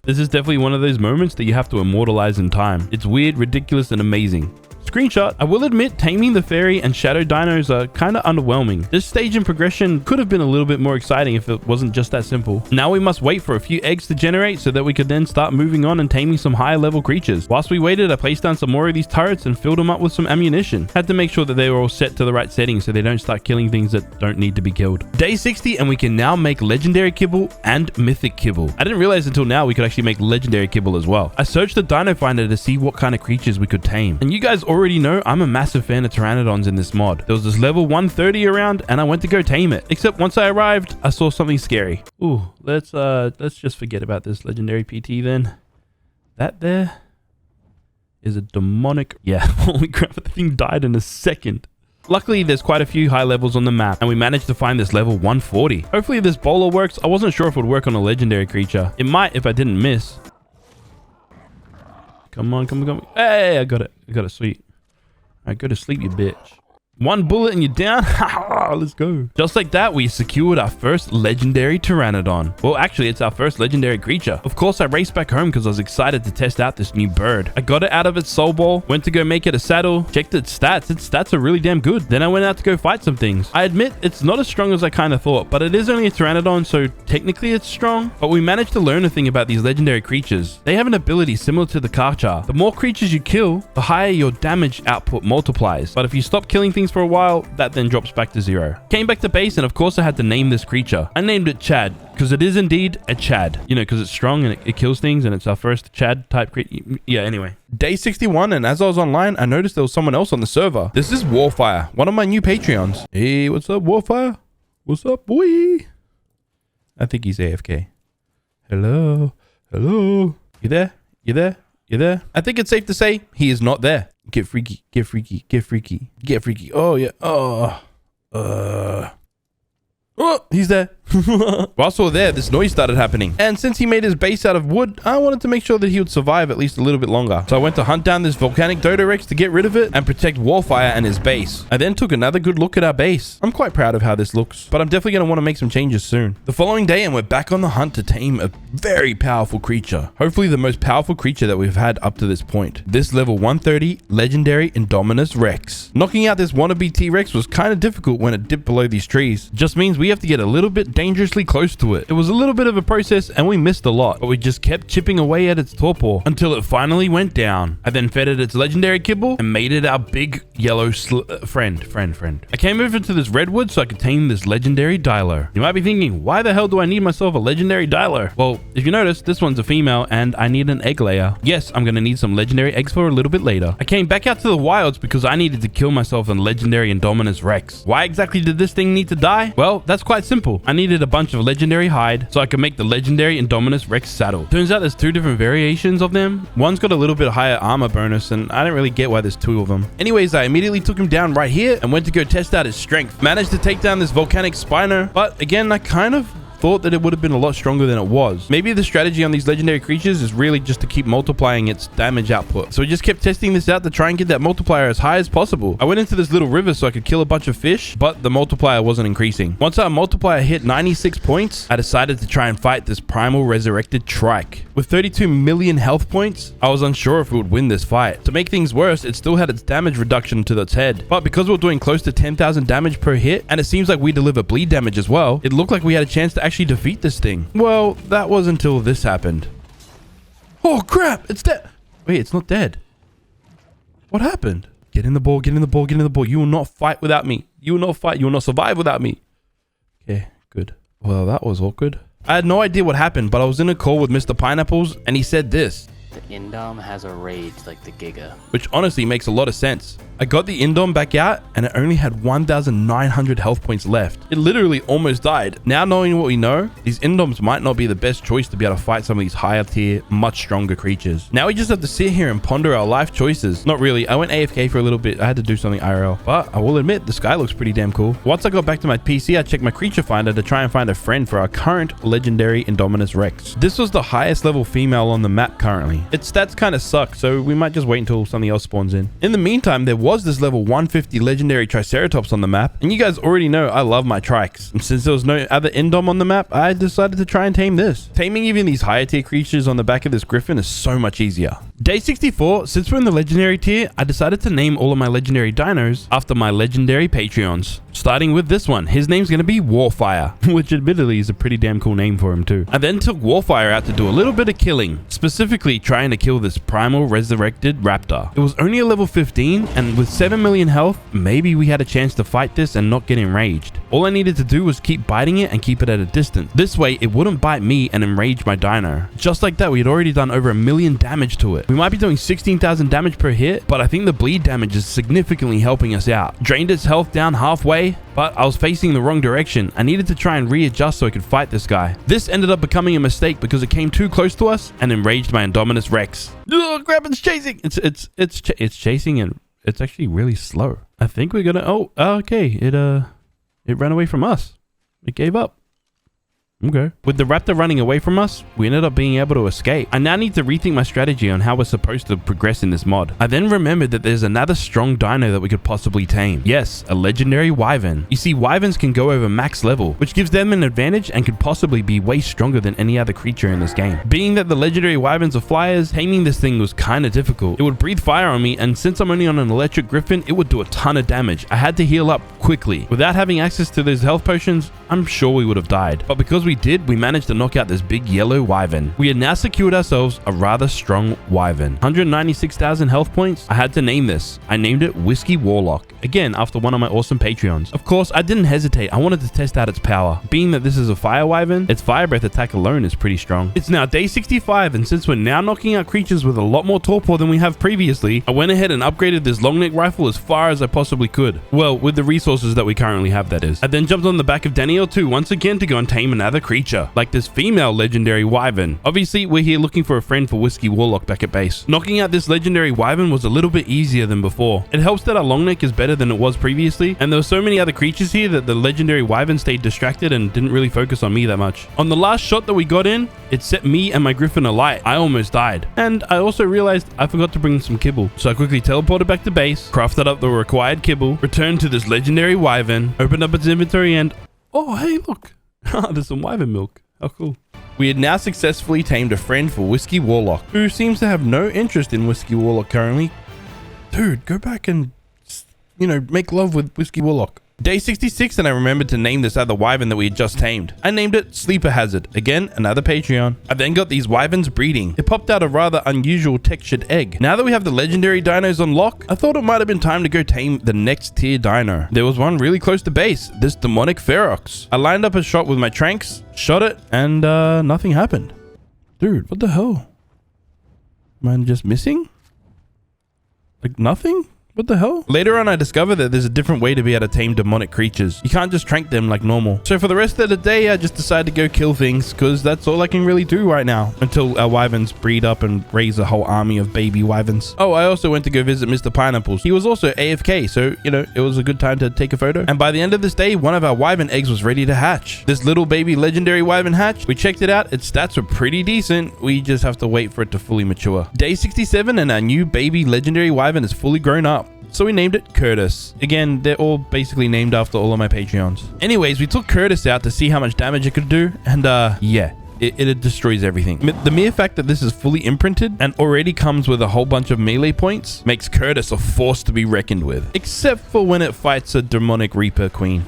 This is definitely one of those moments that you have to immortalize in time. It's weird, ridiculous, and amazing. Screenshot. I will admit, taming the fairy and shadow dinos are kind of underwhelming. This stage in progression could have been a little bit more exciting if it wasn't just that simple. Now we must wait for a few eggs to generate so that we could then start moving on and taming some higher level creatures. Whilst we waited, I placed down some more of these turrets and filled them up with some ammunition. Had to make sure that they were all set to the right settings so they don't start killing things that don't need to be killed. Day 60 and we can now make legendary kibble and mythic kibble. I didn't realize until now we could actually make legendary kibble as well. I searched the Dino Finder to see what kind of creatures we could tame. And you guys already already know, I'm a massive fan of Pteranodons in this mod. There was this level 130 around and I went to go tame it. Except once I arrived, I saw something scary. Ooh, let's just forget about this legendary PT then. That there is a demonic... Yeah, holy crap, the thing died in a second. Luckily, there's quite a few high levels on the map, and we managed to find this level 140. Hopefully this bowler works. I wasn't sure if it would work on a legendary creature. It might if I didn't miss. Come on, come on, come on. Hey, I got it. I got it, sweet. All right, go to sleep, you bitch. One bullet and you're down. Let's go. Just like that, we secured our first legendary Pteranodon. Well, actually, it's our first legendary creature. Of course, I raced back home because I was excited to test out this new bird. I got it out of its soul ball, went to go make it a saddle, checked its stats. Its stats are really damn good. Then I went out to go fight some things. I admit it's not as strong as I kind of thought, but it is only a Pteranodon, so technically it's strong. But we managed to learn a thing about these legendary creatures. They have an ability similar to the Karchar. The more creatures you kill, the higher your damage output multiplies. But if you stop killing things for a while, that then drops back to 0. Came back to base, and of course I had to name this creature. I named it Chad because it is indeed a Chad. You know, because it's strong and it kills things, and it's our first Chad type creature. Yeah, anyway. Day 61, and as I was online, I noticed there was someone else on the server. This is Warfire, one of my new Patreons. Hey, what's up, Warfire? What's up, boy? I think he's AFK. Hello? Hello? You there? You there? You there? I think it's safe to say he is not there. Get freaky, get freaky, get freaky, get freaky. Oh, yeah. Oh, he's there. Whilst we were there, this noise started happening. And since he made his base out of wood, I wanted to make sure that he would survive at least a little bit longer. So I went to hunt down this volcanic Dodo Rex to get rid of it and protect Warfire and his base. I then took another good look at our base. I'm quite proud of how this looks, but I'm definitely going to want to make some changes soon. The following day, and we're back on the hunt to tame a very powerful creature. Hopefully the most powerful creature that we've had up to this point. This level 130 legendary Indominus Rex. Knocking out this wannabe T-Rex was kind of difficult when it dipped below these trees. Just means we have to get a little bit dangerously close to it. It was a little bit of a process and we missed a lot, but we just kept chipping away at its torpor until it finally went down. I then fed it its legendary kibble and made it our big yellow friend. I came over to this redwood so I could tame this legendary Dilo. You might be thinking, why the hell do I need myself a legendary Dilo? Well, if you notice, this one's a female and I need an egg layer. Yes, I'm going to need some legendary eggs for a little bit later. I came back out to the wilds because I needed to kill myself a legendary Indominus Rex. Why exactly did this thing need to die? Well, that's quite simple. I needed a bunch of legendary hide so I could make the legendary Indominus Rex saddle. Turns out there's 2 different variations of them. One's got a little bit higher armor bonus and I don't really get why there's 2 of them. Anyways, I immediately took him down right here and went to go test out his strength. Managed to take down this volcanic Spino, but again, I kind of thought that it would have been a lot stronger than it was. Maybe the strategy on these legendary creatures is really just to keep multiplying its damage output. So we just kept testing this out to try and get that multiplier as high as possible. I went into this little river so I could kill a bunch of fish, but the multiplier wasn't increasing. Once our multiplier hit 96 points, I decided to try and fight this primal resurrected trike. With 32 million health points, I was unsure if it would win this fight. To make things worse, it still had its damage reduction to its head. But because we were doing close to 10,000 damage per hit, and it seems like we deliver bleed damage as well, it looked like we had a chance to actually defeat this thing. Well, that was until this happened. Oh crap, it's dead. Wait, it's not dead. What happened? Get in the ball, get in the ball, get in the ball. You will not fight without me. You will not fight. You will not survive without me. Okay, good. Well, that was awkward. I had no idea what happened, but I was in a call with Mr. Pineapples and he said this. The Indom has a rage like the Giga. Which honestly makes a lot of sense. I got the Indom back out and it only had 1,900 health points left. It literally almost died. Now knowing what we know, these Indoms might not be the best choice to be able to fight some of these higher tier, much stronger creatures. Now we just have to sit here and ponder our life choices. Not really. I went AFK for a little bit. I had to do something IRL. But I will admit, the sky looks pretty damn cool. Once I got back to my PC, I checked my creature finder to try and find a friend for our current legendary Indominus Rex. This was the highest level female on the map currently. Its stats kind of suck, so we might just wait until something else spawns in. In the meantime, there was this level 150 legendary Triceratops on the map, and you guys already know I love my trikes. And since there was no other Indom on the map, I decided to try and tame this. Taming even these higher tier creatures on the back of this Griffin is so much easier. Day 64, since we're in the legendary tier, I decided to name all of my legendary dinos after my legendary Patreons. Starting with this one, his name's gonna be Warfire, which admittedly is a pretty damn cool name for him too. I then took Warfire out to do a little bit of killing, specifically trying to kill this primal resurrected raptor. It was only a level 15, and with 7 million health, maybe we had a chance to fight this and not get enraged. All I needed to do was keep biting it and keep it at a distance. This way, it wouldn't bite me and enrage my dino. Just like that, we had already done over 1 million damage to it. We might be doing 16,000 damage per hit, but I think the bleed damage is significantly helping us out. Drained its health down halfway, but I was facing the wrong direction. I needed to try and readjust so I could fight this guy. This ended up becoming a mistake because it came too close to us and enraged my Indominus Rex. Ugh, Grabben's chasing. It's chasing and it's actually really slow. I think we're gonna. Oh, okay. It ran away from us. It gave up. Okay. With the raptor running away from us, we ended up being able to escape. I now need to rethink my strategy on how we're supposed to progress in this mod. I then remembered that there's another strong dino that we could possibly tame. Yes, a legendary wyvern. You see, wyverns can go over max level, which gives them an advantage and could possibly be way stronger than any other creature in this game. Being that the legendary wyverns are flyers, taming this thing was kind of difficult. It would breathe fire on me, and since I'm only on an electric griffin, it would do a ton of damage. I had to heal up quickly. Without having access to those health potions, I'm sure we would have died. But because we did, we managed to knock out this big yellow wyvern. We had now secured ourselves a rather strong wyvern. 196,000 health points. I had to name this. I named it Whiskey Warlock. Again, after one of my awesome Patreons. Of course, I didn't hesitate. I wanted to test out its power. Being that this is a fire wyvern, its fire breath attack alone is pretty strong. It's now day 65, and since we're now knocking out creatures with a lot more torpor than we have previously, I went ahead and upgraded this long neck rifle as far as I possibly could. Well, with the resources that we currently have, that is. I then jumped on the back of Daniel 2 once again to go and tame another creature, like this female legendary wyvern. Obviously, we're here looking for a friend for Whiskey Warlock back at base. Knocking out this legendary wyvern was a little bit easier than before. It helps that our long neck is better than it was previously, and there were so many other creatures here that the legendary wyvern stayed distracted and didn't really focus on me that much. On the last shot that we got in, it set me and my griffin alight. I almost died. And I also realized I forgot to bring some kibble. So I quickly teleported back to base, crafted up the required kibble, returned to this legendary wyvern, opened up its inventory, and oh, hey, look. There's some wyvern milk. How cool. We had now successfully tamed a friend for Whiskey Warlock, who seems to have no interest in Whiskey Warlock currently. Dude, go back and, make love with Whiskey Warlock. Day 66, and I remembered to name this other wyvern that we had just tamed. I named it Sleeper Hazard. Again, another Patreon. I then got these wyverns breeding. It popped out a rather unusual textured egg. Now that we have the legendary dinos on lock, I thought it might have been time to go tame the next tier dino. There was one really close to base, this demonic Ferox. I lined up a shot with my tranks, shot it, and nothing happened. Dude, what the hell? Am I just missing? Like nothing? What the hell? Later on, I discovered that there's a different way to be able to tame demonic creatures. You can't just trank them like normal. So for the rest of the day, I just decided to go kill things because that's all I can really do right now until our wyverns breed up and raise a whole army of baby wyverns. Oh, I also went to go visit Mr. Pineapples. He was also AFK, so, it was a good time to take a photo. And by the end of this day, one of our wyvern eggs was ready to hatch. This little baby legendary wyvern hatched. We checked it out. Its stats were pretty decent. We just have to wait for it to fully mature. Day 67 and our new baby legendary wyvern is fully grown up. So we named it Curtis. Again, they're all basically named after all of my Patreons. Anyways, we took Curtis out to see how much damage it could do. And yeah, it destroys everything. The mere fact that this is fully imprinted and already comes with a whole bunch of melee points makes Curtis a force to be reckoned with. Except for when it fights a demonic Reaper Queen.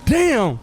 Damn!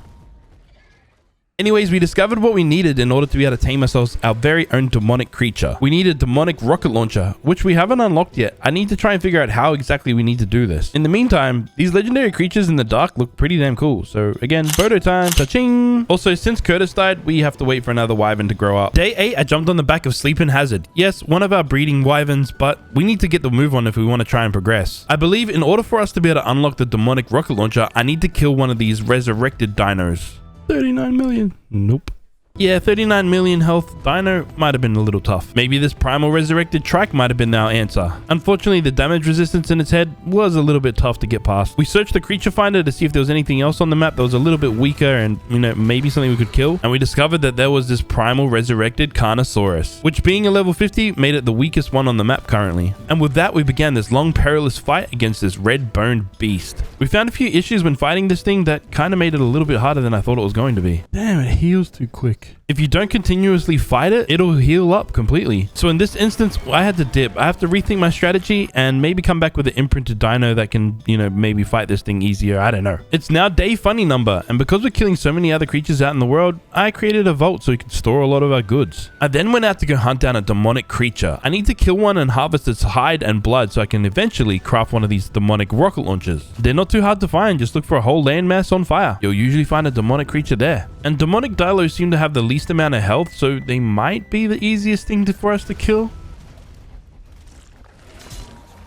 Anyways, we discovered what we needed in order to be able to tame ourselves our very own demonic creature. We need a demonic rocket launcher, which we haven't unlocked yet. I need to try and figure out how exactly we need to do this. In the meantime, these legendary creatures in the dark look pretty damn cool. So again, photo time, cha-ching. Also, since Curtis died, we have to wait for another wyvern to grow up. Day 8, I jumped on the back of Sleeping Hazard. Yes, one of our breeding wyverns, but we need to get the move on if we want to try and progress. I believe in order for us to be able to unlock the demonic rocket launcher, I need to kill one of these resurrected dinos. 39 million. Nope. Yeah, 39 million health dino might have been a little tough. Maybe this primal resurrected trike might have been our answer. Unfortunately, the damage resistance in its head was a little bit tough to get past. We searched the creature finder to see if there was anything else on the map that was a little bit weaker and, maybe something we could kill. And we discovered that there was this primal resurrected Carnosaurus, which being a level 50 made it the weakest one on the map currently. And with that, we began this long perilous fight against this red-boned beast. We found a few issues when fighting this thing that kind of made it a little bit harder than I thought it was going to be. Damn, it heals too quick. If you don't continuously fight it, it'll heal up completely. So in this instance, I had to dip. I have to rethink my strategy and maybe come back with an imprinted dino that can, maybe fight this thing easier. I don't know. It's now day funny number. And because we're killing so many other creatures out in the world, I created a vault so we could store a lot of our goods. I then went out to go hunt down a demonic creature. I need to kill one and harvest its hide and blood so I can eventually craft one of these demonic rocket launchers. They're not too hard to find. Just look for a whole landmass on fire. You'll usually find a demonic creature there. And demonic dilos seem to have the least amount of health, so they might be the easiest thing for us to kill.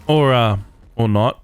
Or not.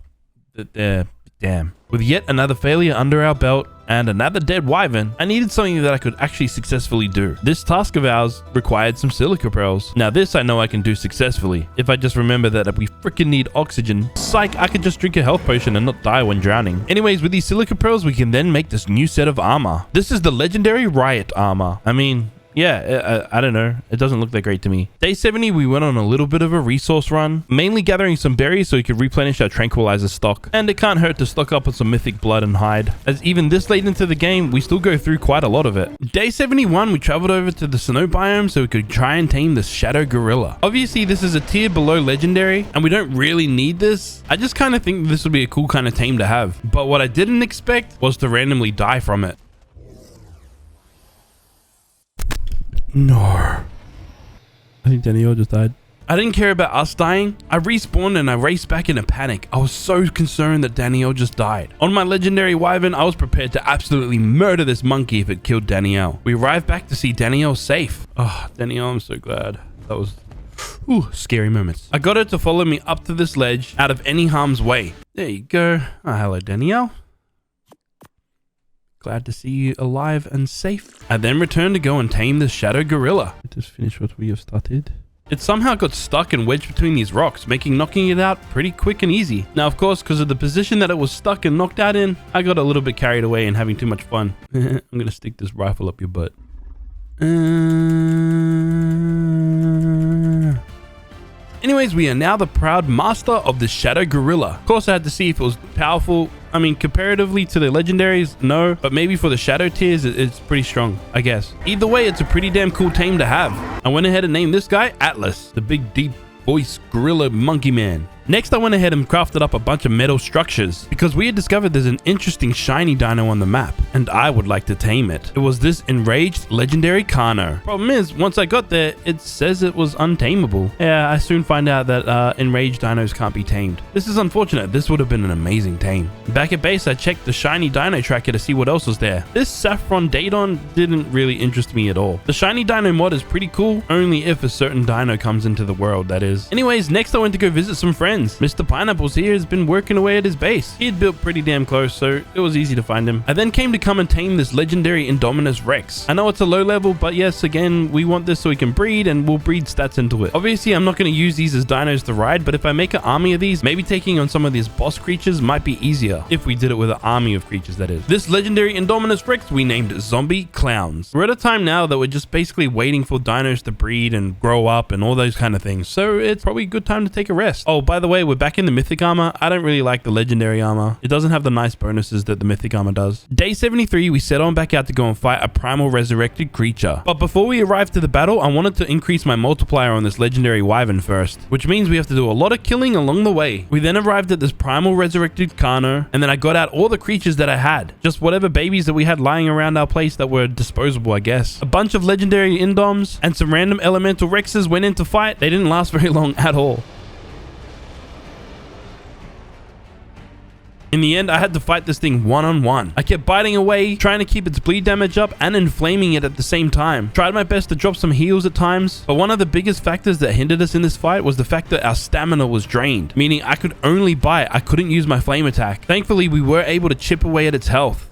Damn. With yet another failure under our belt and another dead wyvern, I needed something that I could actually successfully do. This task of ours required some silica pearls. Now this I know I can do successfully. If I just remember that we freaking need oxygen. Psych, I could just drink a health potion and not die when drowning. Anyways, with these silica pearls, we can then make this new set of armor. This is the legendary riot armor. I mean, yeah, I don't know. It doesn't look that great to me. Day 70, we went on a little bit of a resource run, mainly gathering some berries so we could replenish our tranquilizer stock. And it can't hurt to stock up on some mythic blood and hide, as even this late into the game, we still go through quite a lot of it. Day 71, we traveled over to the snow biome so we could try and tame the shadow gorilla. Obviously, this is a tier below legendary, and we don't really need this. I just kind of think this would be a cool kind of tame to have. But what I didn't expect was to randomly die from it. No. I think Daniel just died. I didn't care about us dying. I respawned and I raced back in a panic. I was so concerned that Danielle just died. On my legendary wyvern, I was prepared to absolutely murder this monkey if it killed Danielle. We arrived back to see Danielle safe. Oh, Danielle, I'm so glad. That was scary moments. I got her to follow me up to this ledge out of any harm's way. There you go. Oh, hello, Danielle. Glad to see you alive and safe. I then returned to go and tame the shadow gorilla. Just finish what we have started. It somehow got stuck and wedged between these rocks, making knocking it out pretty quick and easy. Now, of course, because of the position that it was stuck and knocked out in, I got a little bit carried away and having too much fun. I'm gonna stick this rifle up your butt. Anyways, we are now the proud master of the shadow gorilla. Of course, I had to see if it was powerful. I mean, comparatively to the legendaries, no, but maybe for the shadow tiers, it's pretty strong, I guess. Either way, it's a pretty damn cool tame to have. I went ahead and named this guy Atlas, the big deep voice gorilla monkey man. Next, I went ahead and crafted up a bunch of metal structures because we had discovered there's an interesting shiny dino on the map and I would like to tame it. It was this enraged legendary Carno. Problem is, once I got there, it says it was untamable. Yeah, I soon find out that enraged dinos can't be tamed. This is unfortunate. This would have been an amazing tame. Back at base, I checked the shiny dino tracker to see what else was there. This Saffron Daedon didn't really interest me at all. The shiny dino mod is pretty cool, only if a certain dino comes into the world, that is. Anyways, next I went to go visit some friends. Mr. Pineapples here has been working away at his base. He had built pretty damn close, so it was easy to find him. I then came to come and tame this legendary Indominus Rex. I know it's a low level, but yes, again, we want this so we can breed and we'll breed stats into it. Obviously, I'm not going to use these as dinos to ride, but if I make an army of these, maybe taking on some of these boss creatures might be easier. If we did it with an army of creatures, that is. This legendary Indominus Rex we named Zombie Clowns. We're at a time now that we're just basically waiting for dinos to breed and grow up and all those kind of things. So it's probably a good time to take a rest. Oh, by the way, we're back in the mythic armor. I don't really like the legendary armor. It doesn't have the nice bonuses that the mythic armor does. Day 73, we set on back out to go and fight a primal resurrected creature. But before we arrived to the battle, I wanted to increase my multiplier on this legendary wyvern first, which means we have to do a lot of killing along the way. We then arrived at this primal resurrected Carno, and then I got out all the creatures that I had. Just whatever babies that we had lying around our place that were disposable, I guess. A bunch of legendary Indoms and some random elemental Rexes went in to fight. They didn't last very long at all. In the end, I had to fight this thing one-on-one. I kept biting away, trying to keep its bleed damage up and inflaming it at the same time. Tried my best to drop some heals at times, but one of the biggest factors that hindered us in this fight was the fact that our stamina was drained, meaning I could only bite. I couldn't use my flame attack. Thankfully, we were able to chip away at its health.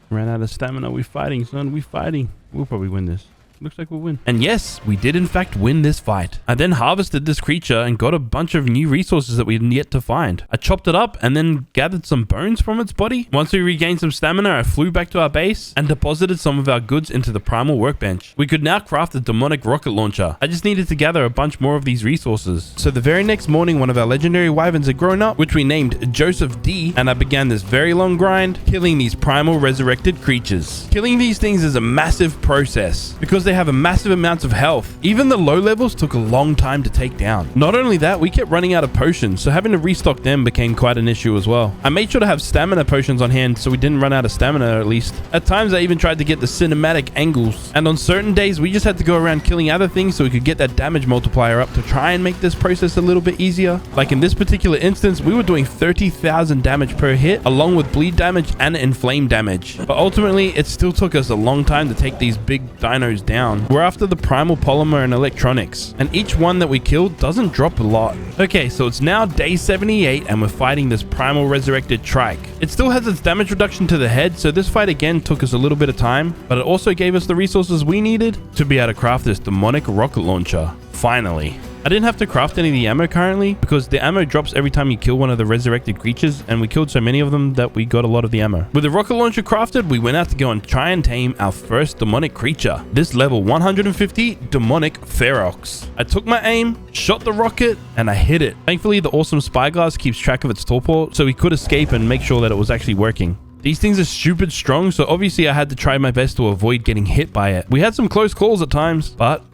Ran out of stamina. We fighting, son. We fighting. We'll probably win this. Looks like we'll win. And yes, we did in fact win this fight. I then harvested this creature and got a bunch of new resources that we had yet to find. I chopped it up and then gathered some bones from its body. Once we regained some stamina, I flew back to our base and deposited some of our goods into the primal workbench. We could now craft a demonic rocket launcher. I just needed to gather a bunch more of these resources. So the very next morning, one of our legendary wyverns had grown up, which we named Joseph D, and I began this very long grind, killing these primal resurrected creatures. Killing these things is a massive process because they have a massive amounts of health. Even the low levels took a long time to take down. Not only that, we kept running out of potions, so having to restock them became quite an issue as well. I made sure to have stamina potions on hand so we didn't run out of stamina at least. At times I even tried to get the cinematic angles, and on certain days we just had to go around killing other things so we could get that damage multiplier up to try and make this process a little bit easier. Like in this particular instance, we were doing 30,000 damage per hit along with bleed damage and inflame damage. But ultimately it still took us a long time to take these big dinos down. down, we're after the primal polymer and electronics, and each one that we kill doesn't drop a lot. Okay, so it's now day 78 and we're fighting this primal resurrected trike. It still has its damage reduction to the head, so this fight again took us a little bit of time, but it also gave us the resources we needed to be able to craft this demonic rocket launcher. Finally. I didn't have to craft any of the ammo currently because the ammo drops every time you kill one of the resurrected creatures, and we killed so many of them that we got a lot of the ammo. With the rocket launcher crafted, we went out to go and try and tame our first demonic creature, this level 150 demonic Ferox. I took my aim, shot the rocket, and I hit it. Thankfully, the awesome spyglass keeps track of its torpor, so we could escape and make sure that it was actually working. These things are stupid strong, so obviously I had to try my best to avoid getting hit by it. We had some close calls at times, but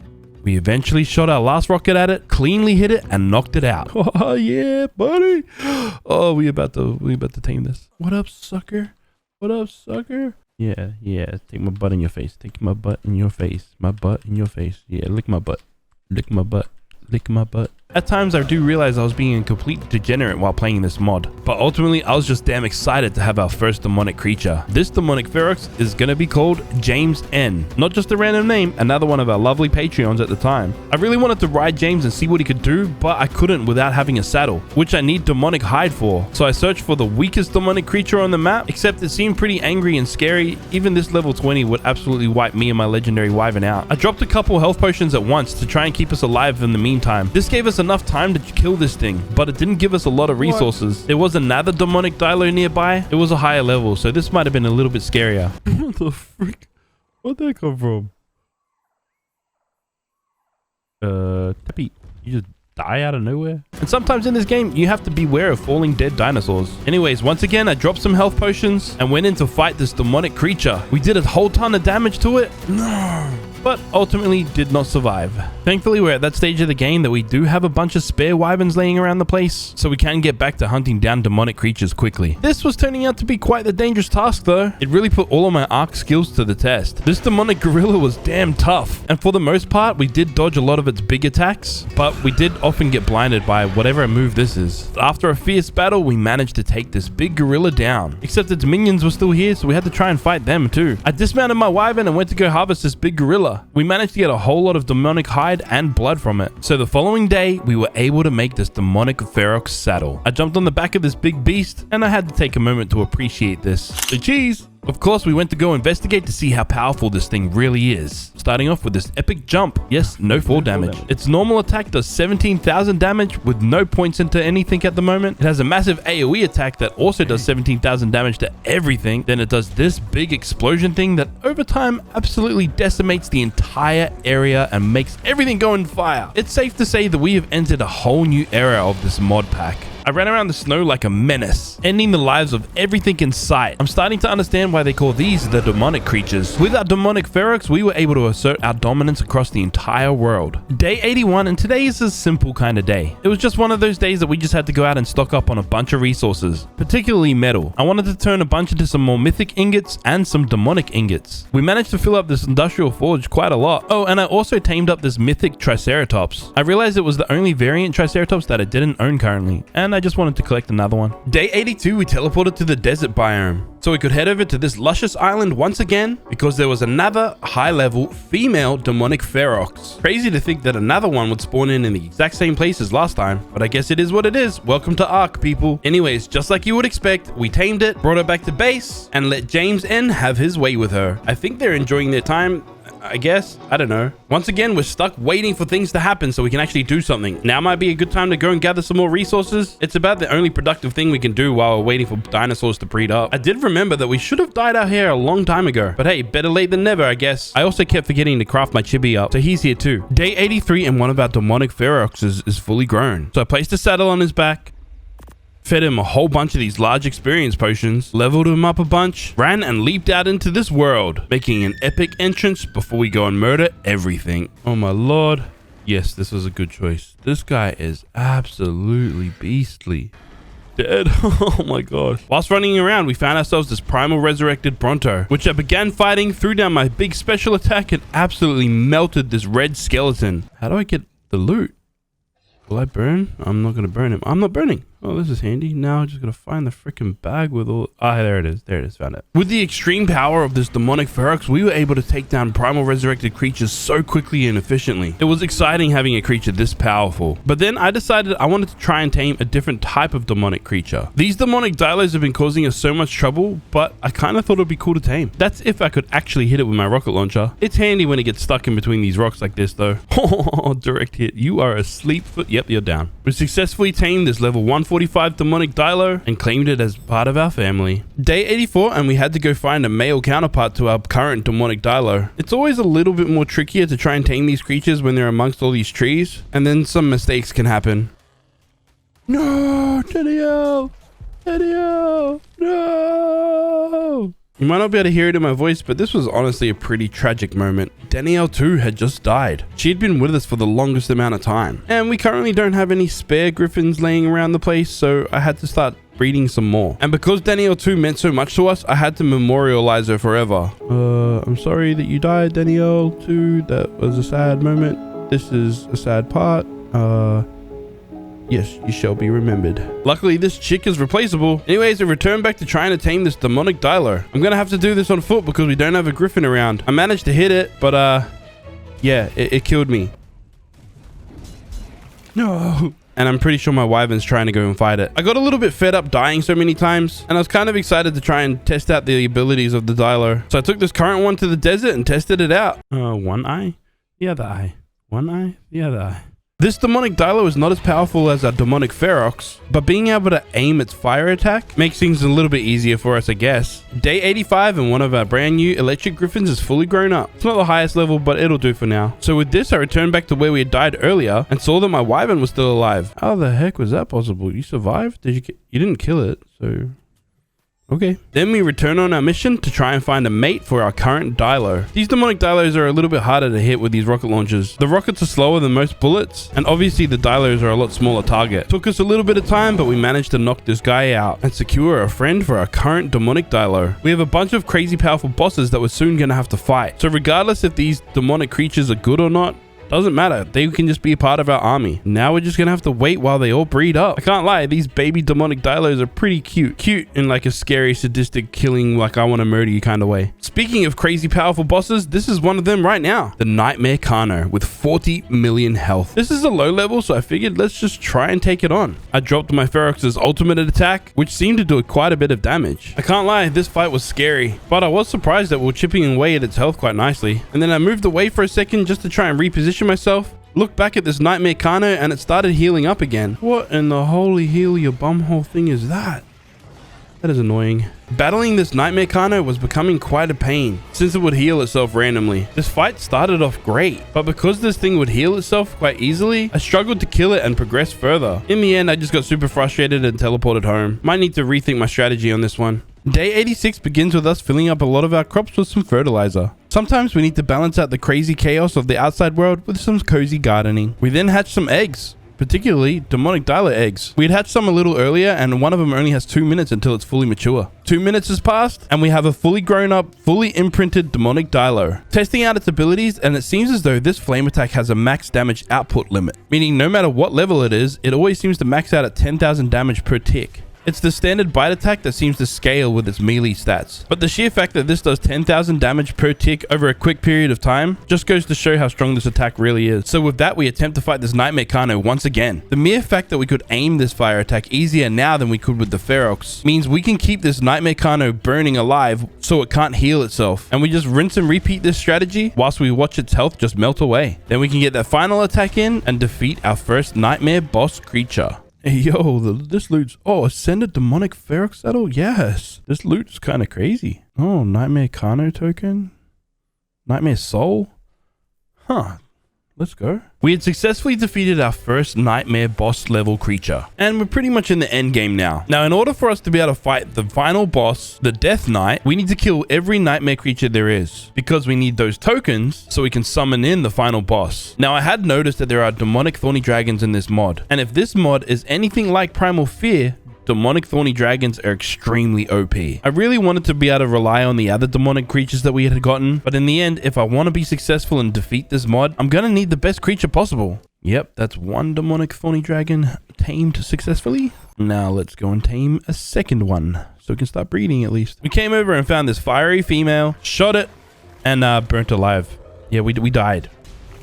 we eventually shot our last rocket at it, cleanly hit it, and knocked it out. Oh yeah, buddy. Oh, we about to tame this. What up, sucker? What up, sucker? Yeah. Take my butt in your face. Take my butt in your face. My butt in your face. Yeah, lick my butt. Lick my butt. Lick my butt. At times, I do realize I was being a complete degenerate while playing this mod, but ultimately, I was just damn excited to have our first demonic creature. This demonic Ferox is gonna be called James N. Not just a random name, another one of our lovely Patreons at the time. I really wanted to ride James and see what he could do, but I couldn't without having a saddle, which I need demonic hide for. So I searched for the weakest demonic creature on the map, except it seemed pretty angry and scary. Even this level 20 would absolutely wipe me and my legendary wyvern out. I dropped a couple health potions at once to try and keep us alive in the meantime. This gave us enough time to kill this thing, but it didn't give us a lot of resources. There was another demonic Dilo nearby. It was a higher level, so this might have been a little bit scarier. What the frick? Where'd that come from? Tappy, you just die out of nowhere? And sometimes in this game, you have to beware of falling dead dinosaurs. Anyways, once again, I dropped some health potions and went in to fight this demonic creature. We did a whole ton of damage to it. No. But ultimately did not survive. Thankfully, we're at that stage of the game that we do have a bunch of spare wyverns laying around the place, so we can get back to hunting down demonic creatures quickly. This was turning out to be quite the dangerous task though. It really put all of my arc skills to the test. This demonic gorilla was damn tough, and for the most part, we did dodge a lot of its big attacks, but we did often get blinded by whatever move this is. After a fierce battle, we managed to take this big gorilla down, except its minions were still here, so we had to try and fight them too. I dismounted my wyvern and went to go harvest this big gorilla. We managed to get a whole lot of demonic hide and blood from it. So the following day, we were able to make this demonic Ferox saddle. I jumped on the back of this big beast, and I had to take a moment to appreciate this. So cheese! Of course, we went to go investigate to see how powerful this thing really is. Starting off with this epic jump. Yes, no fall damage. Its normal attack does 17,000 damage with no points into anything at the moment. It has a massive AoE attack that also does 17,000 damage to everything. Then it does this big explosion thing that over time absolutely decimates the entire area and makes everything go on fire. It's safe to say that we have entered a whole new era of this mod pack. I ran around the snow like a menace, ending the lives of everything in sight. I'm starting to understand why they call these the demonic creatures. With our demonic Ferox, we were able to assert our dominance across the entire world. Day 81, and today is a simple kind of day. It was just one of those days that we just had to go out and stock up on a bunch of resources, particularly metal. I wanted to turn a bunch into some more mythic ingots and some demonic ingots. We managed to fill up this industrial forge quite a lot. Oh, and I also tamed up this mythic Triceratops. I realized it was the only variant Triceratops that I didn't own currently, and I just wanted to collect another one. Day 82, we teleported to the desert biome, so we could head over to this luscious island once again because there was another high-level female demonic Ferox. Crazy to think that another one would spawn in the exact same place as last time, but I guess it is what it is. Welcome to Ark, people. Anyways, just like you would expect, we tamed it, brought her back to base, and let James N have his way with her. I think they're enjoying their time, I guess. I don't know. Once again, we're stuck waiting for things to happen so we can actually do something. Now might be a good time to go and gather some more resources. It's about the only productive thing we can do while we're waiting for dinosaurs to breed up. I did remember that we should have dyed our hair a long time ago, but hey, better late than never, I guess. I also kept forgetting to craft my chibi up, so he's here too. Day 83 and one of our demonic Feroxes is fully grown. So I placed a saddle on his back, fed him a whole bunch of these large experience potions, leveled him up a bunch, ran and leaped out into this world, making an epic entrance before we go and murder everything. Oh my lord. Yes, this was a good choice. This guy is absolutely beastly. Dead. Oh my god. Whilst running around, we found ourselves this primal resurrected Bronto, which I began fighting, threw down my big special attack, and absolutely melted this red skeleton. How do I get the loot? Will I burn? I'm not going to burn him. I'm not burning. Oh, this is handy. Now I just gotta find the freaking bag with all... Ah, there it is. There it is. Found it. With the extreme power of this demonic Ferox, we were able to take down primal resurrected creatures so quickly and efficiently. It was exciting having a creature this powerful. But then I decided I wanted to try and tame a different type of demonic creature. These demonic Dilos have been causing us so much trouble, but I kind of thought it'd be cool to tame. That's if I could actually hit it with my rocket launcher. It's handy when it gets stuck in between these rocks like this though. Oh, direct hit. You are asleep. Yep, you're down. We successfully tamed this level 145 demonic Dilo and claimed it as part of our family. Day 84, and we had to go find a male counterpart to our current demonic Dilo. It's always a little bit more trickier to try and tame these creatures when they're amongst all these trees, and then some mistakes can happen. No, Danielle! Danielle! No! You might not be able to hear it in my voice, but this was honestly a pretty tragic moment. Danielle too had just died. She had been with us for the longest amount of time. And we currently don't have any spare griffins laying around the place, so I had to start breeding some more. And because Danielle 2 meant so much to us, I had to memorialize her forever. I'm sorry that you died, Danielle 2. That was a sad moment. This is a sad part. Yes, you shall be remembered. Luckily, this chick is replaceable. Anyways, I returned back to trying to tame this demonic Dilo. I'm gonna have to do this on foot because we don't have a griffin around. I managed to hit it, but yeah, it killed me. No. And I'm pretty sure my wyvern's trying to go and fight it. I got a little bit fed up dying so many times, and I was kind of excited to try and test out the abilities of the Dilo. So I took this current one to the desert and tested it out. One eye, the other eye. One eye, the other eye. This demonic Dilo is not as powerful as our demonic Ferox, but being able to aim its fire attack makes things a little bit easier for us, I guess. Day 85 and one of our brand new electric griffins is fully grown up. It's not the highest level, but it'll do for now. So with this, I returned back to where we had died earlier and saw that my wyvern was still alive. How the heck was that possible? You survived? You didn't kill it, so... Okay. Then we return on our mission to try and find a mate for our current Dilo. These demonic Dilos are a little bit harder to hit with these rocket launchers. The rockets are slower than most bullets, and obviously the Dilos are a lot smaller target. Took us a little bit of time, but we managed to knock this guy out and secure a friend for our current demonic Dilo. We have a bunch of crazy powerful bosses that we're soon going to have to fight. So regardless if these demonic creatures are good or not, doesn't matter. They can just be a part of our army. Now we're just gonna have to wait while they all breed up. I can't lie, these baby demonic Dilos are pretty cute. Cute in like a scary, sadistic, killing, like I want to murder you kind of way. Speaking of crazy powerful bosses, this is one of them right now. The Nightmare Kano with 40 million health. This is a low level, so I figured let's just try and take it on. I dropped my Ferox's ultimate attack, which seemed to do quite a bit of damage. I can't lie, this fight was scary, but I was surprised that we were chipping away at its health quite nicely. And then I moved away for a second just to try and reposition myself, looked back at this Nightmare Kano, and it started healing up again. What in the holy heal your bumhole thing is that? That is annoying. Battling this Nightmare Kano was becoming quite a pain, since it would heal itself randomly. This fight started off great, but because this thing would heal itself quite easily, I struggled to kill it and progress further. In the end, I just got super frustrated and teleported home. Might need to rethink my strategy on this one. Day 86 begins with us filling up a lot of our crops with some fertilizer. Sometimes we need to balance out the crazy chaos of the outside world with some cozy gardening. We then hatch some eggs, particularly demonic Dilo eggs. We had hatched some a little earlier, and one of them only has 2 minutes until it's fully mature. 2 minutes has passed, and we have a fully grown up, fully imprinted demonic Dilo. Testing out its abilities, and it seems as though this flame attack has a max damage output limit, meaning no matter what level it is, it always seems to max out at 10,000 damage per tick. It's the standard bite attack that seems to scale with its melee stats. But the sheer fact that this does 10,000 damage per tick over a quick period of time just goes to show how strong this attack really is. So with that, we attempt to fight this Nightmare Kano once again. The mere fact that we could aim this fire attack easier now than we could with the Ferox means we can keep this Nightmare Kano burning alive so it can't heal itself. And we just rinse and repeat this strategy whilst we watch its health just melt away. Then we can get that final attack in and defeat our first Nightmare boss creature. Hey, yo, this loot's... Oh, Ascended Demonic Ferox Saddle? Yes. This loot's kind of crazy. Oh, Nightmare Kano token? Nightmare Soul? Huh. Let's go. We had successfully defeated our first Nightmare boss level creature, and we're pretty much in the end game now. Now, in order for us to be able to fight the final boss, the Death Knight, we need to kill every Nightmare creature there is, because we need those tokens so we can summon in the final boss. Now, I had noticed that there are demonic thorny dragons in this mod, and if this mod is anything like Primal Fear, demonic thorny dragons are extremely OP. I really wanted to be able to rely on the other demonic creatures that we had gotten, but in the end, if I want to be successful and defeat this mod, I'm gonna need the best creature possible. Yep, that's one demonic thorny dragon tamed successfully. Now let's go and tame a second one so we can start breeding at least. We came over and found this fiery female, shot it, and burnt alive. Yeah, we died.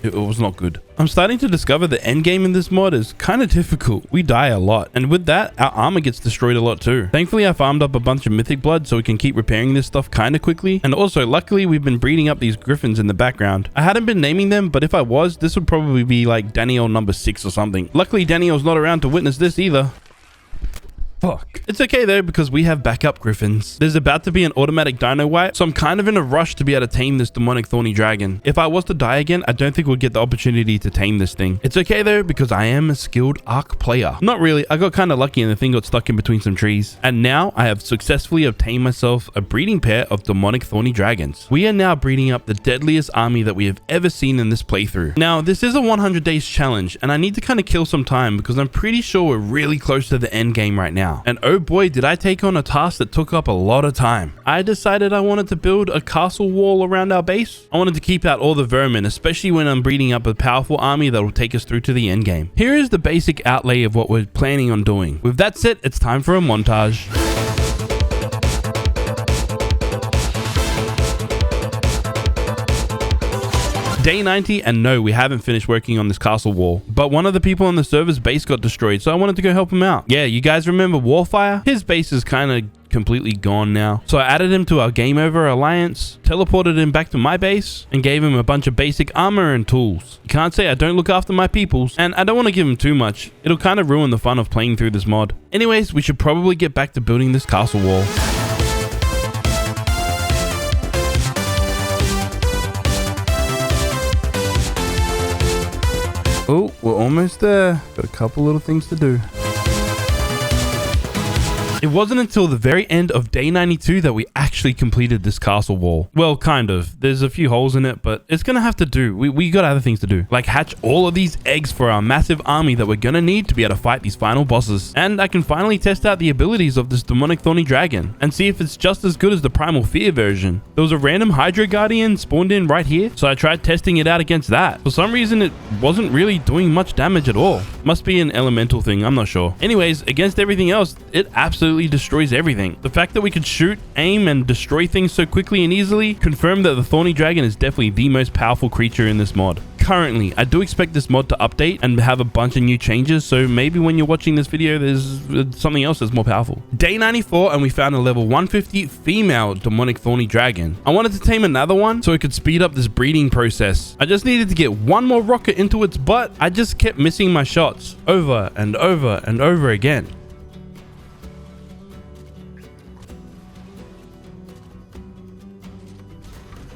It was not good. I'm starting to discover the end game in this mod is kind of difficult. We die a lot. And with that, our armor gets destroyed a lot too. Thankfully, I farmed up a bunch of mythic blood so we can keep repairing this stuff kind of quickly. And also, luckily, we've been breeding up these griffins in the background. I hadn't been naming them, but if I was, this would probably be like Daniel number 6 or something. Luckily, Daniel's not around to witness this either. Fuck. It's okay though, because we have backup griffins. There's about to be an automatic dino wipe, so I'm kind of in a rush to be able to tame this demonic thorny dragon. If I was to die again, I don't think we'll get the opportunity to tame this thing. It's okay though, because I am a skilled Ark player. Not really, I got kind of lucky and the thing got stuck in between some trees. And now I have successfully obtained myself a breeding pair of demonic thorny dragons. We are now breeding up the deadliest army that we have ever seen in this playthrough. Now, this is a 100 days challenge, and I need to kind of kill some time because I'm pretty sure we're really close to the end game right now. And oh boy, did I take on a task that took up a lot of time. I decided I wanted to build a castle wall around our base. I wanted to keep out all the vermin, especially when I'm breeding up a powerful army that will take us through to the end game. Here is the basic outlay of what we're planning on doing. With that said, it's time for a montage. Day 90, and no, we haven't finished working on this castle wall. But one of the people on the server's base got destroyed, so I wanted to go help him out. Yeah, you guys remember Warfire? His base is kind of completely gone now. So I added him to our Game Over Alliance, teleported him back to my base, and gave him a bunch of basic armor and tools. You can't say I don't look after my peoples, and I don't want to give him too much. It'll kind of ruin the fun of playing through this mod. Anyways, we should probably get back to building this castle wall. Oh, we're almost there. Got a couple little things to do. It wasn't until the very end of day 92 that we actually completed this castle wall. Well, kind of. There's a few holes in it, but it's gonna have to do. We got other things to do, like hatch all of these eggs for our massive army that we're gonna need to be able to fight these final bosses. And I can finally test out the abilities of this demonic thorny dragon and see if it's just as good as the Primal Fear version. There was a random Hydra Guardian spawned in right here, so I tried testing it out against that. For some reason, it wasn't really doing much damage at all. Must be an elemental thing, I'm not sure. Anyways, against everything else, it absolutely destroys everything. The fact that we could shoot, aim, and destroy things so quickly and easily confirmed that the Thorny Dragon is definitely the most powerful creature in this mod. Currently, I do expect this mod to update and have a bunch of new changes, so maybe when you're watching this video, there's something else that's more powerful. Day 94, and we found a level 150 female demonic thorny dragon. I wanted to tame another one so it could speed up this breeding process. I just needed to get one more rocket into its butt. I just kept missing my shots over and over and over again.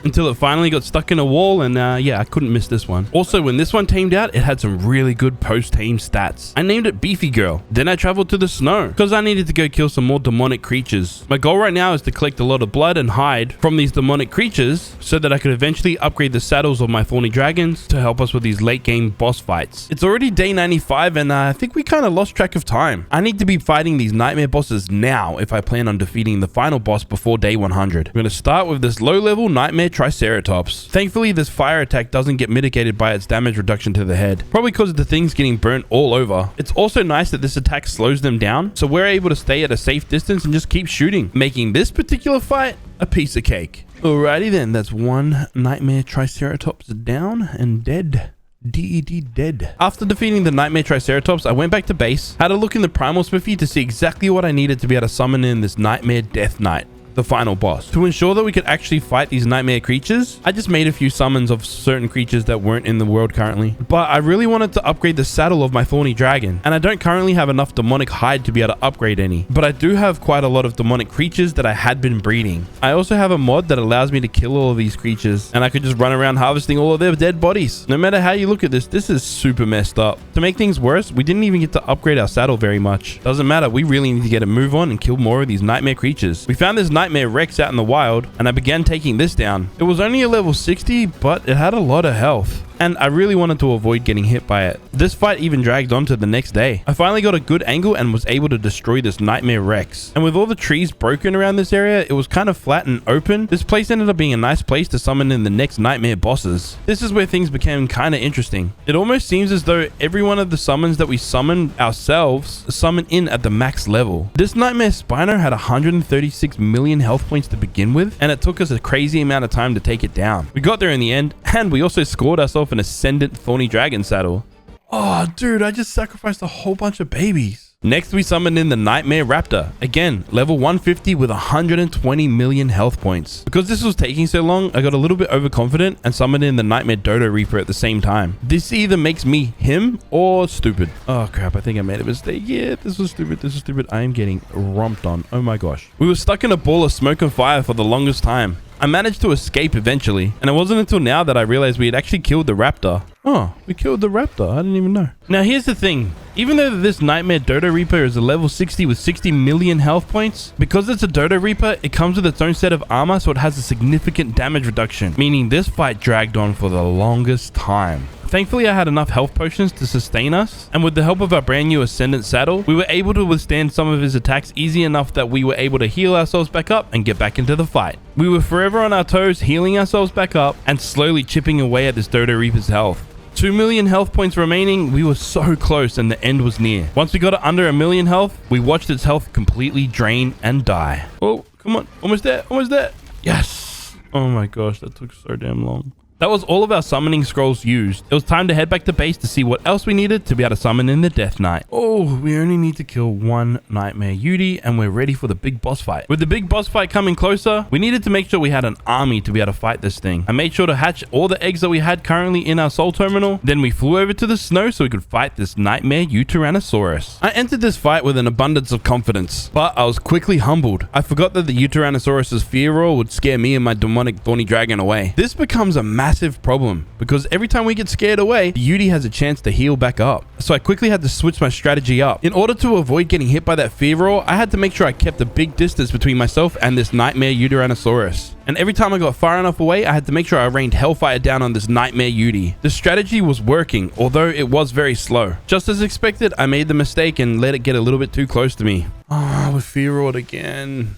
Until it finally got stuck in a wall, and yeah, I couldn't miss this one. Also, when this one tamed out, it had some really good post-tame stats. I named it Beefy Girl. Then I traveled to the snow because I needed to go kill some more demonic creatures. My goal right now is to collect a lot of blood and hide from these demonic creatures so that I could eventually upgrade the saddles of my thorny dragons to help us with these late game boss fights. It's already day 95, and I think we kind of lost track of time. I need to be fighting these nightmare bosses now if I plan on defeating the final boss before day 100. I'm going to start with this low-level nightmare Triceratops. Thankfully, this fire attack doesn't get mitigated by its damage reduction to the head, probably because the thing's getting burnt all over. It's also nice that this attack slows them down, so we're able to stay at a safe distance and just keep shooting, making this particular fight a piece of cake. Alrighty then, that's one nightmare Triceratops down and dead. DED dead. After defeating the nightmare Triceratops, I went back to base, had a look in the Primal Smithy to see exactly what I needed to be able to summon in this nightmare Death Knight, the final boss. To ensure that we could actually fight these nightmare creatures, I just made a few summons of certain creatures that weren't in the world currently. But I really wanted to upgrade the saddle of my thorny dragon, and I don't currently have enough demonic hide to be able to upgrade any. But I do have quite a lot of demonic creatures that I had been breeding. I also have a mod that allows me to kill all of these creatures, and I could just run around harvesting all of their dead bodies. No matter how you look at this, this is super messed up. To make things worse, we didn't even get to upgrade our saddle very much. Doesn't matter, we really need to get a move on and kill more of these nightmare creatures. We found this nightmare Rex out in the wild, and I began taking this down. It was only a level 60, but it had a lot of health. and I really wanted to avoid getting hit by it. This fight even dragged on to the next day. I finally got a good angle and was able to destroy this Nightmare Rex. And with all the trees broken around this area, it was kind of flat and open. This place ended up being a nice place to summon in the next Nightmare bosses. This is where things became kind of interesting. It almost seems as though every one of the summons that we summoned ourselves summon in at the max level. This Nightmare Spino had 136 million health points to begin with, and it took us a crazy amount of time to take it down. We got there in the end, and we also scored ourselves an Ascendant Thorny Dragon saddle. Oh, dude, I just sacrificed a whole bunch of babies. Next, we summoned in the Nightmare Raptor. Again, level 150 with 120 million health points. Because this was taking so long, I got a little bit overconfident and summoned in the Nightmare Dodo Reaper at the same time. This either makes me him or stupid. Oh crap, I think I made a mistake. Yeah, this was stupid. This is stupid. I am getting romped on. Oh my gosh. We were stuck in a ball of smoke and fire for the longest time. I managed to escape eventually, and it wasn't until now that I realized we had actually killed the raptor. Oh, we killed the raptor. I didn't even know. Now, here's the thing. Even though this Nightmare Dodo Reaper is a level 60 with 60 million health points, because it's a Dodo Reaper, it comes with its own set of armor, so it has a significant damage reduction, meaning this fight dragged on for the longest time. Thankfully, I had enough health potions to sustain us, and with the help of our brand new Ascendant saddle, we were able to withstand some of his attacks easy enough that we were able to heal ourselves back up and get back into the fight. We were forever on our toes, healing ourselves back up and slowly chipping away at this Dodo Reaper's health. 2 million health points remaining. We were so close and the end was near. Once we got it under 1 million health, we watched its health completely drain and die. Oh, come on. Almost there. Almost there. Yes. Oh my gosh, that took so damn long. That was all of our summoning scrolls used. It was time to head back to base to see what else we needed to be able to summon in the Death Knight. Oh, we only need to kill one Nightmare Yudi and we're ready for the big boss fight. With the big boss fight coming closer, we needed to make sure we had an army to be able to fight this thing. I made sure to hatch all the eggs that we had currently in our soul terminal. Then we flew over to the snow so we could fight this Nightmare Utyrannosaurus. I entered this fight with an abundance of confidence, but I was quickly humbled. I forgot that the Utyrannosaurus's fear roar would scare me and my demonic thorny dragon away. This becomes a massive problem because every time we get scared away, the Yudi has a chance to heal back up. So I quickly had to switch my strategy up. In order to avoid getting hit by that fear roar, I had to make sure I kept a big distance between myself and this Nightmare Utyrannosaurus. And every time I got far enough away, I had to make sure I rained Hellfire down on this Nightmare Yudi. The strategy was working, although it was very slow. Just as expected, I made the mistake and let it get a little bit too close to me. Oh, with fear roared again.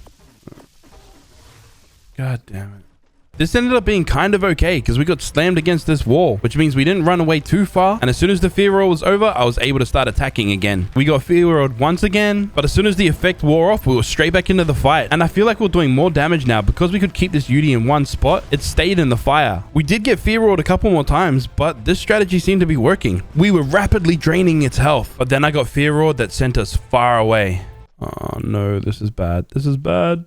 God damn it. This ended up being kind of okay because we got slammed against this wall, which means we didn't run away too far. And as soon as the fear roar was over, I was able to start attacking again. We got fear roared once again, but as soon as the effect wore off, we were straight back into the fight. And I feel like we're doing more damage now because we could keep this Yudi in one spot. It stayed in the fire. We did get fear roared a couple more times, but this strategy seemed to be working. We were rapidly draining its health, but then I got fear roared that sent us far away. Oh no, this is bad. This is bad.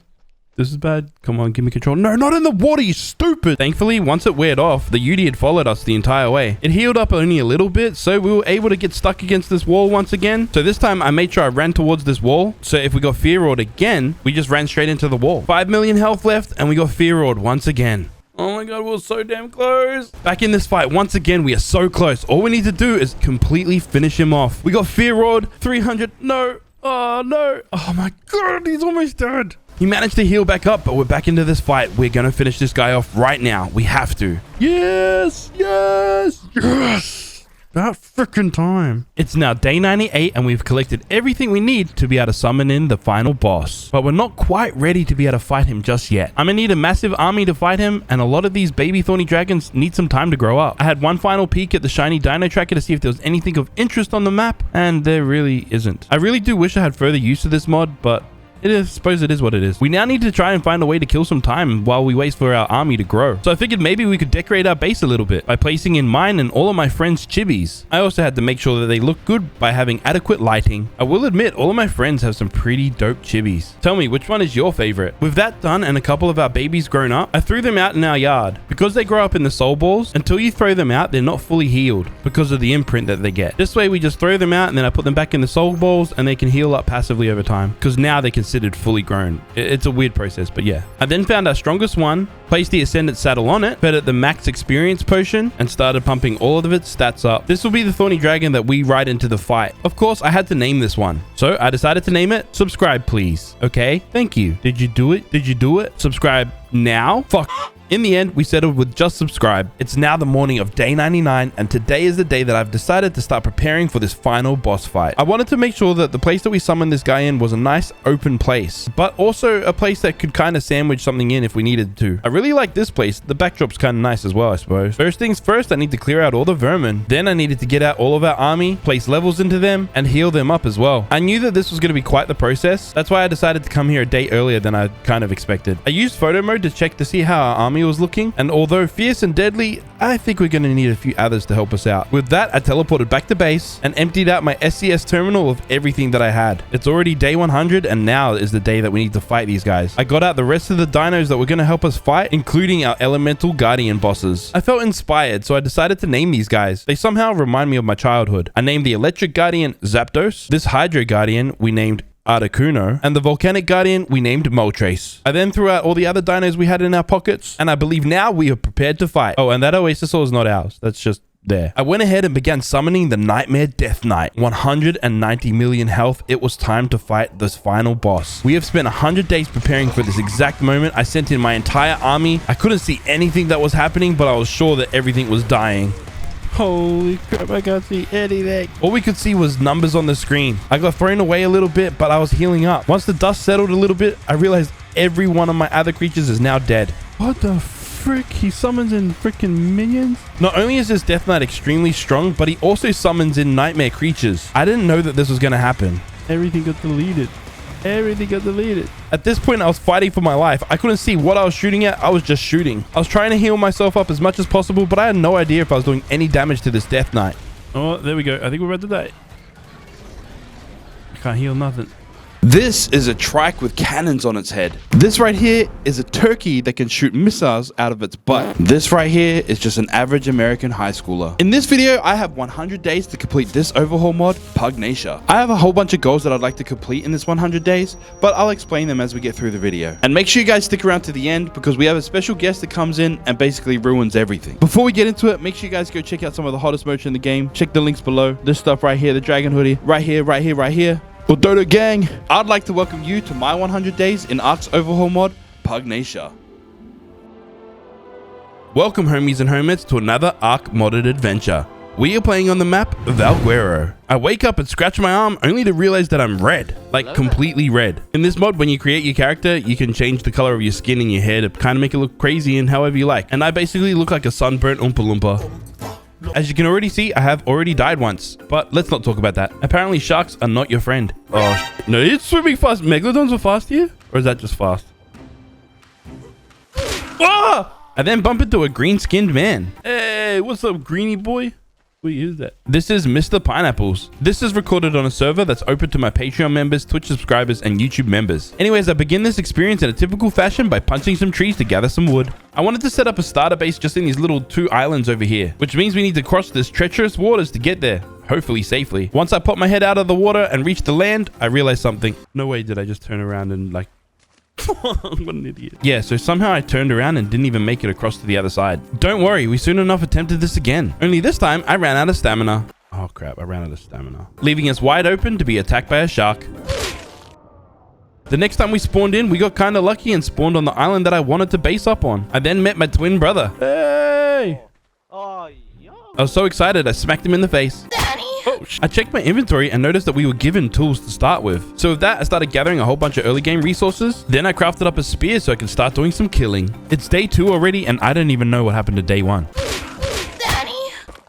This is bad. Come on, give me control. No, not in the water, you stupid. Thankfully, once it weared off, the Yudi had followed us the entire way. It healed up only a little bit, so we were able to get stuck against this wall once again. So this time, I made sure I ran towards this wall. So if we got fear roared again, we just ran straight into the wall. 5 million health left, and we got fear roared once again. Oh my god, we're so damn close. Back in this fight, once again, we are so close. All we need to do is completely finish him off. We got fear roared, 300. No. Oh no. Oh my god, he's almost dead. He managed to heal back up, but we're back into this fight. We're going to finish this guy off right now. We have to. Yes, yes, yes. About freaking time. It's now day 98 and we've collected everything we need to be able to summon in the final boss. But we're not quite ready to be able to fight him just yet. I'm going to need a massive army to fight him, and a lot of these baby thorny dragons need some time to grow up. I had one final peek at the shiny dino tracker to see if there was anything of interest on the map, and there really isn't. I really do wish I had further use of this mod, but I suppose it is what it is. We now need to try and find a way to kill some time while we wait for our army to grow. So I figured maybe we could decorate our base a little bit by placing in mine and all of my friends' chibis. I also had to make sure that they look good by having adequate lighting. I will admit, all of my friends have some pretty dope chibis. Tell me, which one is your favorite? With that done and a couple of our babies grown up, I threw them out in our yard. Because they grow up in the soul balls, until you throw them out, they're not fully healed because of the imprint that they get. This way, we just throw them out and then I put them back in the soul balls and they can heal up passively over time because now they're considered fully grown. It's a weird process, but yeah. I then found our strongest one, placed the Ascendant saddle on it, fed it the max experience potion, and started pumping all of its stats up. This will be the thorny dragon that we ride into the fight. Of course, I had to name this one. So I decided to name it Subscribe Please. Okay, thank you. Did you do it? Did you do it? Subscribe now? Fuck. In the end, we settled with just subscribe. It's now the morning of day 99, and today is the day that I've decided to start preparing for this final boss fight. I wanted to make sure that the place that we summoned this guy in was a nice open place, but also a place that could kind of sandwich something in if we needed to. I really like this place. The backdrop's kind of nice as well, I suppose. First things first, I need to clear out all the vermin. Then I needed to get out all of our army, place levels into them, and heal them up as well. I knew that this was going to be quite the process. That's why I decided to come here a day earlier than I kind of expected. I used photo mode to check to see how our army was looking, and although fierce and deadly, I think we're going to need a few others to help us out. With that, I teleported back to base and emptied out my SCS terminal of everything that I had. It's already day 100, and now is the day that we need to fight these guys. I got out the rest of the dinos that were going to help us fight, including our elemental guardian bosses. I felt inspired, so I decided to name these guys. They somehow remind me of my childhood. I named the electric guardian Zapdos. This hydro guardian we named Articuno, and the volcanic guardian we named Moltres. I then threw out all the other dinos we had in our pockets, and I believe now we are prepared to fight. Oh, and that Oasis is not ours. That's just there. I went ahead and began summoning the Nightmare Death Knight. 190 million health. It was time to fight this final boss. We have spent 100 days preparing for this exact moment. I sent in my entire army. I couldn't see anything that was happening, but I was sure that everything was dying. Holy crap, I can't see anything. All we could see was numbers on the screen. I got thrown away a little bit, but I was healing up. Once the dust settled a little bit, I realized every one of my other creatures is now dead. What the frick? He summons in freaking minions? Not only is this Death Knight extremely strong, but he also summons in nightmare creatures. I didn't know that this was going to happen. Everything got deleted. Everything got deleted. At this point, I was fighting for my life. I couldn't see what I was shooting at. I was just shooting. I was trying to heal myself up as much as possible, but I had no idea if I was doing any damage to this Death Knight. Oh, there we go. I think we're about to die. I can't heal nothing. This is a trike with cannons on its head. This right here is a turkey that can shoot missiles out of its butt. This right here is just an average American high schooler. In this video, I have 100 days to complete this overhaul mod, Pugnacia. I have a whole bunch of goals that I'd like to complete in this 100 days, but I'll explain them as we get through the video. And make sure you guys stick around to the end because we have a special guest that comes in and basically ruins everything. Before we get into it, make sure you guys go check out some of the hottest merch in the game. Check the links below. This stuff right here, the dragon hoodie, right here, right here, right here. Well, Dodo gang, I'd like to welcome you to my 100 days in Ark's overhaul mod, Pugnacia. Welcome homies and homies to another Ark modded adventure. We are playing on the map Valguero. I wake up and scratch my arm only to realize that I'm red, like completely red. In this mod, when you create your character, you can change the color of your skin and your hair to kind of make it look crazy and however you like. And I basically look like a sunburnt Oompa Loompa. As you can already see, I have already died once, but let's not talk about that. Apparently sharks are not your friend. Oh, no, it's swimming fast. Megalodons are fast here? Or is that just fast? Ah! I then bump into a green-skinned man. Hey, what's up, greenie boy? Wait, who's that? This is Mr. Pineapples. This is recorded on a server that's open to my Patreon members, Twitch subscribers, and YouTube members. Anyways, I begin this experience in a typical fashion by punching some trees to gather some wood. I wanted to set up a starter base just in these little 2 islands over here, which means we need to cross this treacherous waters to get there, hopefully safely. Once I pop my head out of the water and reach the land, I realized something. No way did I just turn around and like... what an idiot. Yeah, so somehow I turned around and didn't even make it across to the other side. Don't worry, we soon enough attempted this again. Only this time, I ran out of stamina. Oh crap, I ran out of stamina. Leaving us wide open to be attacked by a shark. The next time we spawned in, we got kind of lucky and spawned on the island that I wanted to base up on. I then met my twin brother. Hey! I was so excited, I smacked him in the face. Oh, I checked my inventory and noticed that we were given tools to start with. So with that, I started gathering a whole bunch of early game resources. Then I crafted up a spear so I could start doing some killing. It's day 2 already and I don't even know what happened to day 1.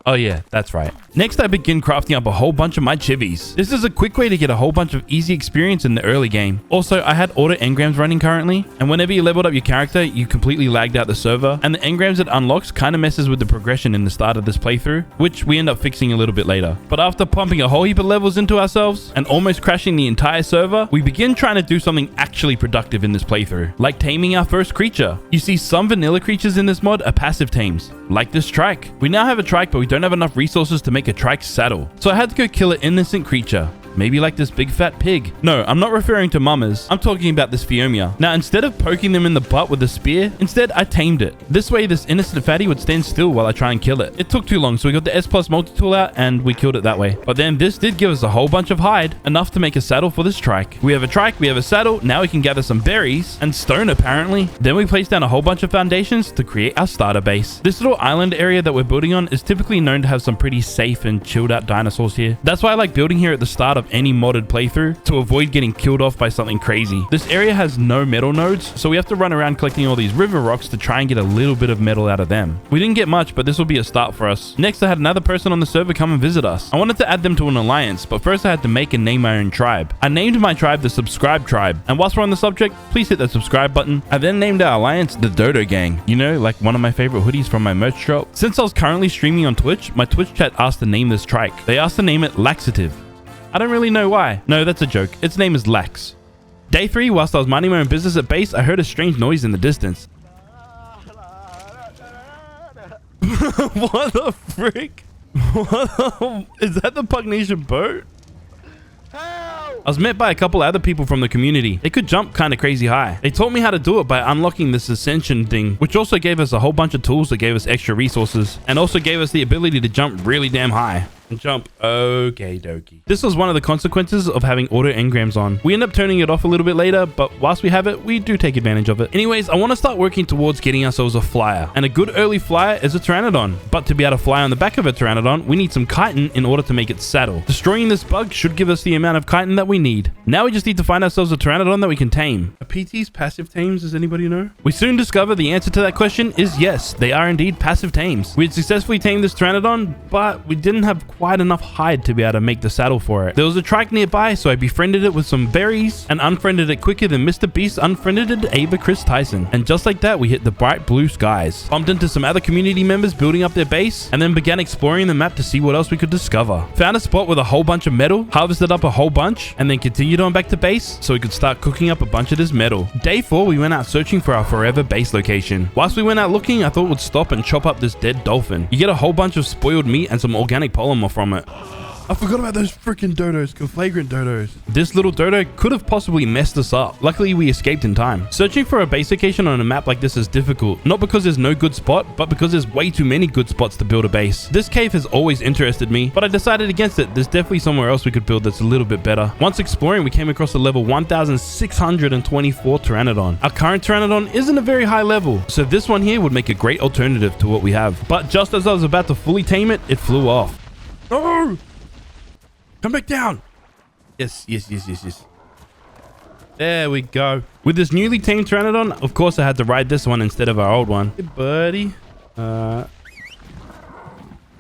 Oh yeah, that's right. Next, I begin crafting up a whole bunch of my chivies. This is a quick way to get a whole bunch of easy experience in the early game. Also, I had auto engrams running currently, and whenever you leveled up your character, you completely lagged out the server, and the engrams it unlocks kind of messes with the progression in the start of this playthrough, which we end up fixing a little bit later. But after pumping a whole heap of levels into ourselves, and almost crashing the entire server, we begin trying to do something actually productive in this playthrough, like taming our first creature. You see, some vanilla creatures in this mod are passive tames, like this trike. We now have a trike, but we don't have enough resources to make a trike saddle. So I had to go kill an innocent creature. Maybe like this big fat pig. No, I'm not referring to mamas. I'm talking about this Phiomia. Now, instead of poking them in the butt with a spear, instead I tamed it. This way, this innocent fatty would stand still while I try and kill it. It took too long, so we got the S Plus multi-tool out and we killed it that way. But then this did give us a whole bunch of hide, enough to make a saddle for this trike. We have a trike, we have a saddle. Now we can gather some berries and stone apparently. Then we place down a whole bunch of foundations to create our starter base. This little island area that we're building on is typically known to have some pretty safe and chilled out dinosaurs here. That's why I like building here at the start of any modded playthrough to avoid getting killed off by something crazy. This area has no metal nodes, so we have to run around collecting all these river rocks to try and get a little bit of metal out of them. We didn't get much, but this will be a start for us. Next, I had another person on the server come and visit us. I wanted to add them to an alliance, but first I had to make and name my own tribe. I named my tribe the Subscribe Tribe, and whilst we're on the subject, please hit that subscribe button. I then named our alliance the Dodo Gang. You know, like one of my favorite hoodies from my merch shop. Since I was currently streaming on Twitch, my Twitch chat asked to name this trike. They asked to name it Laxative. I don't really know why. No, that's a joke. Its name is Lax. Day 3, whilst I was minding my own business at base, I heard a strange noise in the distance. What the frick? Is that the Pugnation boat? I was met by a couple other people from the community. They could jump kind of crazy high. They taught me how to do it by unlocking this ascension thing, which also gave us a whole bunch of tools that gave us extra resources and also gave us the ability to jump really damn high. And jump. Okay, dokie. This was one of the consequences of having auto engrams on. We end up turning it off a little bit later, but whilst we have it, we do take advantage of it. Anyways, I want to start working towards getting ourselves a flyer. And a good early flyer is a Pteranodon. But to be able to fly on the back of a Pteranodon, we need some chitin in order to make its saddle. Destroying this bug should give us the amount of chitin that we need. Now we just need to find ourselves a Pteranodon that we can tame. Are PTs passive tames? Does anybody know? We soon discover the answer to that question is yes, they are indeed passive tames. We had successfully tamed this Pteranodon, but we didn't have quite enough hide to be able to make the saddle for it. There was a trike nearby, so I befriended it with some berries and unfriended it quicker than Mr. Beast unfriended Ava Chris Tyson. And just like that, we hit the bright blue skies. Bumped into some other community members building up their base, and then began exploring the map to see what else we could discover. Found a spot with a whole bunch of metal, harvested up a whole bunch, and then continued on back to base so we could start cooking up a bunch of this metal. Day 4, we went out searching for our forever base location. Whilst we went out looking, I thought we'd stop and chop up this dead dolphin. You get a whole bunch of spoiled meat and some organic polymer from it. I forgot about those freaking dodos, conflagrant dodos. This little dodo could have possibly messed us up. Luckily, we escaped in time. Searching for a base location on a map like this is difficult. Not because there's no good spot, but because there's way too many good spots to build a base. This cave has always interested me, but I decided against it. There's definitely somewhere else we could build that's a little bit better. Once exploring, we came across a level 1624 Pteranodon. Our current Pteranodon isn't a very high level, so this one here would make a great alternative to what we have. But just as I was about to fully tame it, it flew off. Oh! Come back down. Yes. There we go. With this newly tamed Pteranodon, of course I had to ride this one instead of our old one. Hey, buddy.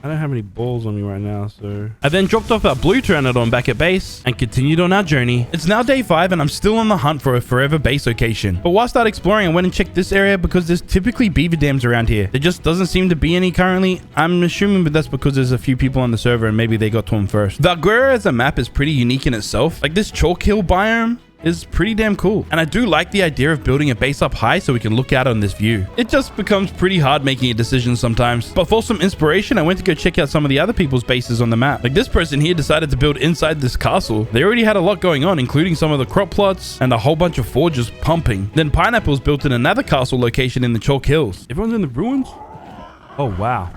I don't have any balls on me right now, so... I then dropped off our blue Pteranodon back at base and continued on our journey. It's now day 5 and I'm still on the hunt for a forever base location. But while I started exploring, I went and checked this area because there's typically beaver dams around here. There just doesn't seem to be any currently. I'm assuming but that's because there's a few people on the server and maybe they got to them first. Valguera as a map is pretty unique in itself. Like this chalk hill biome is pretty damn cool. And I do like the idea of building a base up high so we can look out on this view. It just becomes pretty hard making a decision sometimes. But for some inspiration, I went to go check out some of the other people's bases on the map. Like this person here decided to build inside this castle. They already had a lot going on, including some of the crop plots and a whole bunch of forges pumping. Then Pineapples built in another castle location in the chalk hills. Everyone's in the ruins? Oh, wow.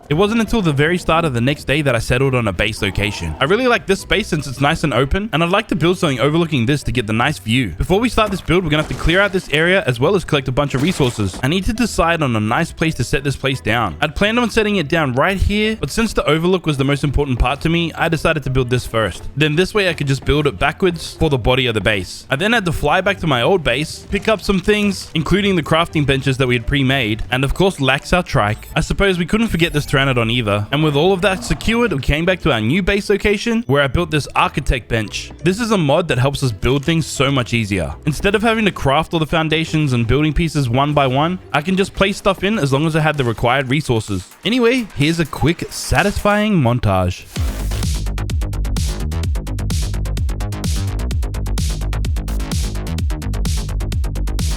It wasn't until the very start of the next day that I settled on a base location. I really like this space since it's nice and open, and I'd like to build something overlooking this to get the nice view. Before we start this build, we're gonna have to clear out this area as well as collect a bunch of resources. I need to decide on a nice place to set this place down. I'd planned on setting it down right here, but since the overlook was the most important part to me, I decided to build this first. Then this way I could just build it backwards for the body of the base. I then had to fly back to my old base, pick up some things, including the crafting benches that we had pre-made, and of course Lax our trike. I suppose we couldn't forget this Pteranodon either. And with all of that secured, we came back to our new base location where I built this architect bench. This is a mod that helps us build things so much easier. Instead of having to craft all the foundations and building pieces one by one, I can just place stuff in as long as I had the required resources. Anyway, here's a quick, satisfying montage.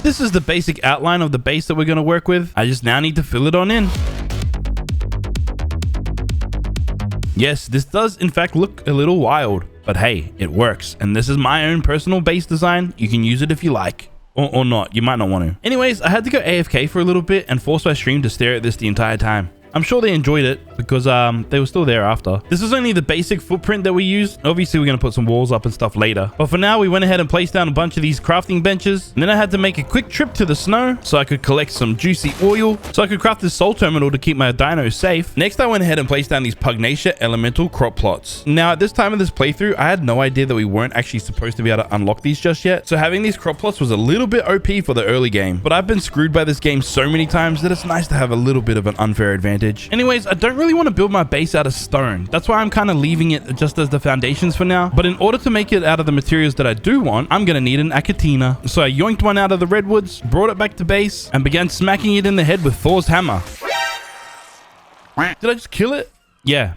This is the basic outline of the base that we're going to work with. I just now need to fill it on in. Yes, this does in fact look a little wild, but hey, it works. And this is my own personal base design. You can use it if you like. Or not. You might not want to. Anyways, I had to go AFK for a little bit and force my stream to stare at this the entire time. I'm sure they enjoyed it because they were still there after. This is only the basic footprint that we used. Obviously, we're going to put some walls up and stuff later. But for now, we went ahead and placed down a bunch of these crafting benches. And then I had to make a quick trip to the snow so I could collect some juicy oil so I could craft this soul terminal to keep my dinos safe. Next, I went ahead and placed down these Pugnacia elemental crop plots. Now, at this time of this playthrough, I had no idea that we weren't actually supposed to be able to unlock these just yet. So having these crop plots was a little bit OP for the early game. But I've been screwed by this game so many times that it's nice to have a little bit of an unfair advantage. Anyways, I don't really want to build my base out of stone. That's why I'm kind of leaving it just as the foundations for now. But in order to make it out of the materials that I do want, I'm going to need an Achatina. So I yoinked one out of the redwoods, brought it back to base, and began smacking it in the head with Thor's hammer. Did I just kill it? Yeah.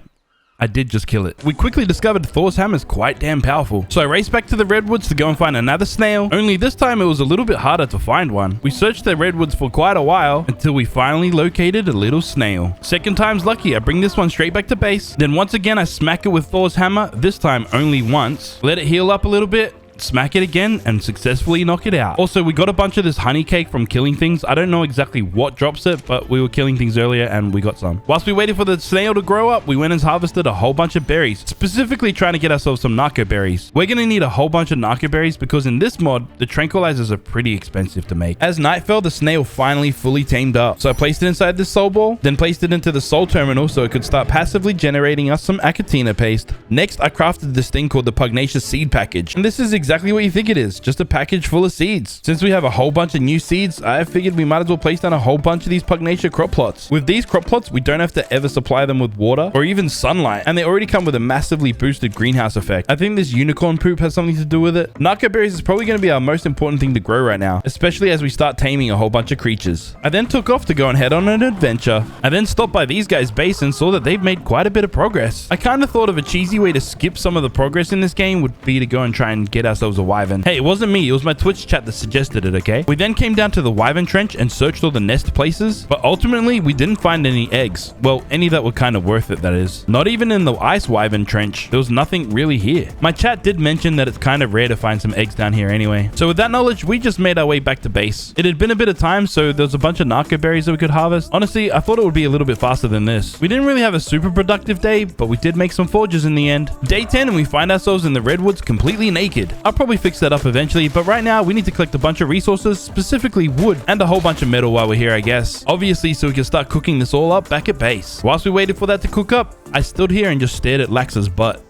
I did just kill it. We quickly discovered Thor's hammer is quite damn powerful. So I raced back to the redwoods to go and find another snail. Only this time it was a little bit harder to find one. We searched the redwoods for quite a while until we finally located a little snail. Second time's lucky. I bring this one straight back to base. Then once again, I smack it with Thor's hammer. This time only once. Let it heal up a little bit. Smack it again and successfully knock it out. Also, we got a bunch of this honey cake from killing things. I don't know exactly what drops it, but we were killing things earlier and we got some. Whilst we waited for the snail to grow up, we went and harvested a whole bunch of berries, specifically trying to get ourselves some narco berries. We're going to need a whole bunch of narco berries because in this mod, the tranquilizers are pretty expensive to make. As night fell, the snail finally fully tamed up. So I placed it inside this soul ball, then placed it into the soul terminal so it could start passively generating us some Achatina paste. Next, I crafted this thing called the Pugnacia seed package. And this is exactly what you think it is, just a package full of seeds. Since we have a whole bunch of new seeds, I figured we might as well place down a whole bunch of these Pugnacia crop plots. With these crop plots, we don't have to ever supply them with water or even sunlight, and they already come with a massively boosted greenhouse effect. I think this unicorn poop has something to do with it. Narco berries is probably going to be our most important thing to grow right now, especially as we start taming a whole bunch of creatures. I then took off to go and head on an adventure. I then stopped by these guys' base and saw that they've made quite a bit of progress. I kind of thought of a cheesy way to skip some of the progress in this game would be to go and try and get ourselves a wyvern. Hey, it wasn't me. It was my Twitch chat that suggested it, okay? We then came down to the wyvern trench and searched all the nest places, but ultimately we didn't find any eggs. Well, any that were kind of worth it, that is. Not even in the ice wyvern trench. There was nothing really here. My chat did mention that it's kind of rare to find some eggs down here anyway. So with that knowledge, we just made our way back to base. It had been a bit of time, so there was a bunch of narco berries that we could harvest. Honestly, I thought it would be a little bit faster than this. We didn't really have a super productive day, but we did make some forges in the end. Day 10 and we find ourselves in the redwoods completely naked. I'll probably fix that up eventually, but right now we need to collect a bunch of resources, specifically wood and a whole bunch of metal while we're here, I guess. Obviously, so we can start cooking this all up back at base. Whilst we waited for that to cook up, I stood here and just stared at Lax's butt.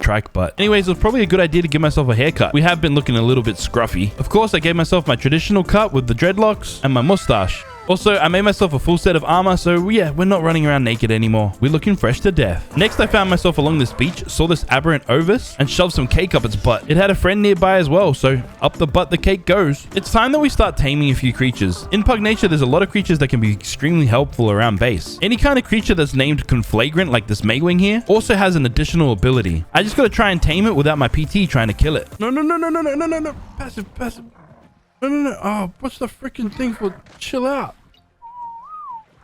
Trike butt. Anyways, it was probably a good idea to give myself a haircut. We have been looking a little bit scruffy. Of course, I gave myself my traditional cut with the dreadlocks and my mustache. Also, I made myself a full set of armor, so yeah, we're not running around naked anymore. We're looking fresh to death. Next, I found myself along this beach, saw this aberrant ovis, and shoved some cake up its butt. It had a friend nearby as well, so up the butt the cake goes. It's time that we start taming a few creatures. In Pugnacia, there's a lot of creatures that can be extremely helpful around base. Any kind of creature that's named Conflagrant, like this Maywing here, also has an additional ability. I just gotta try and tame it without my PT trying to kill it. No. Passive. No. Oh, what's the freaking thing for? Chill out.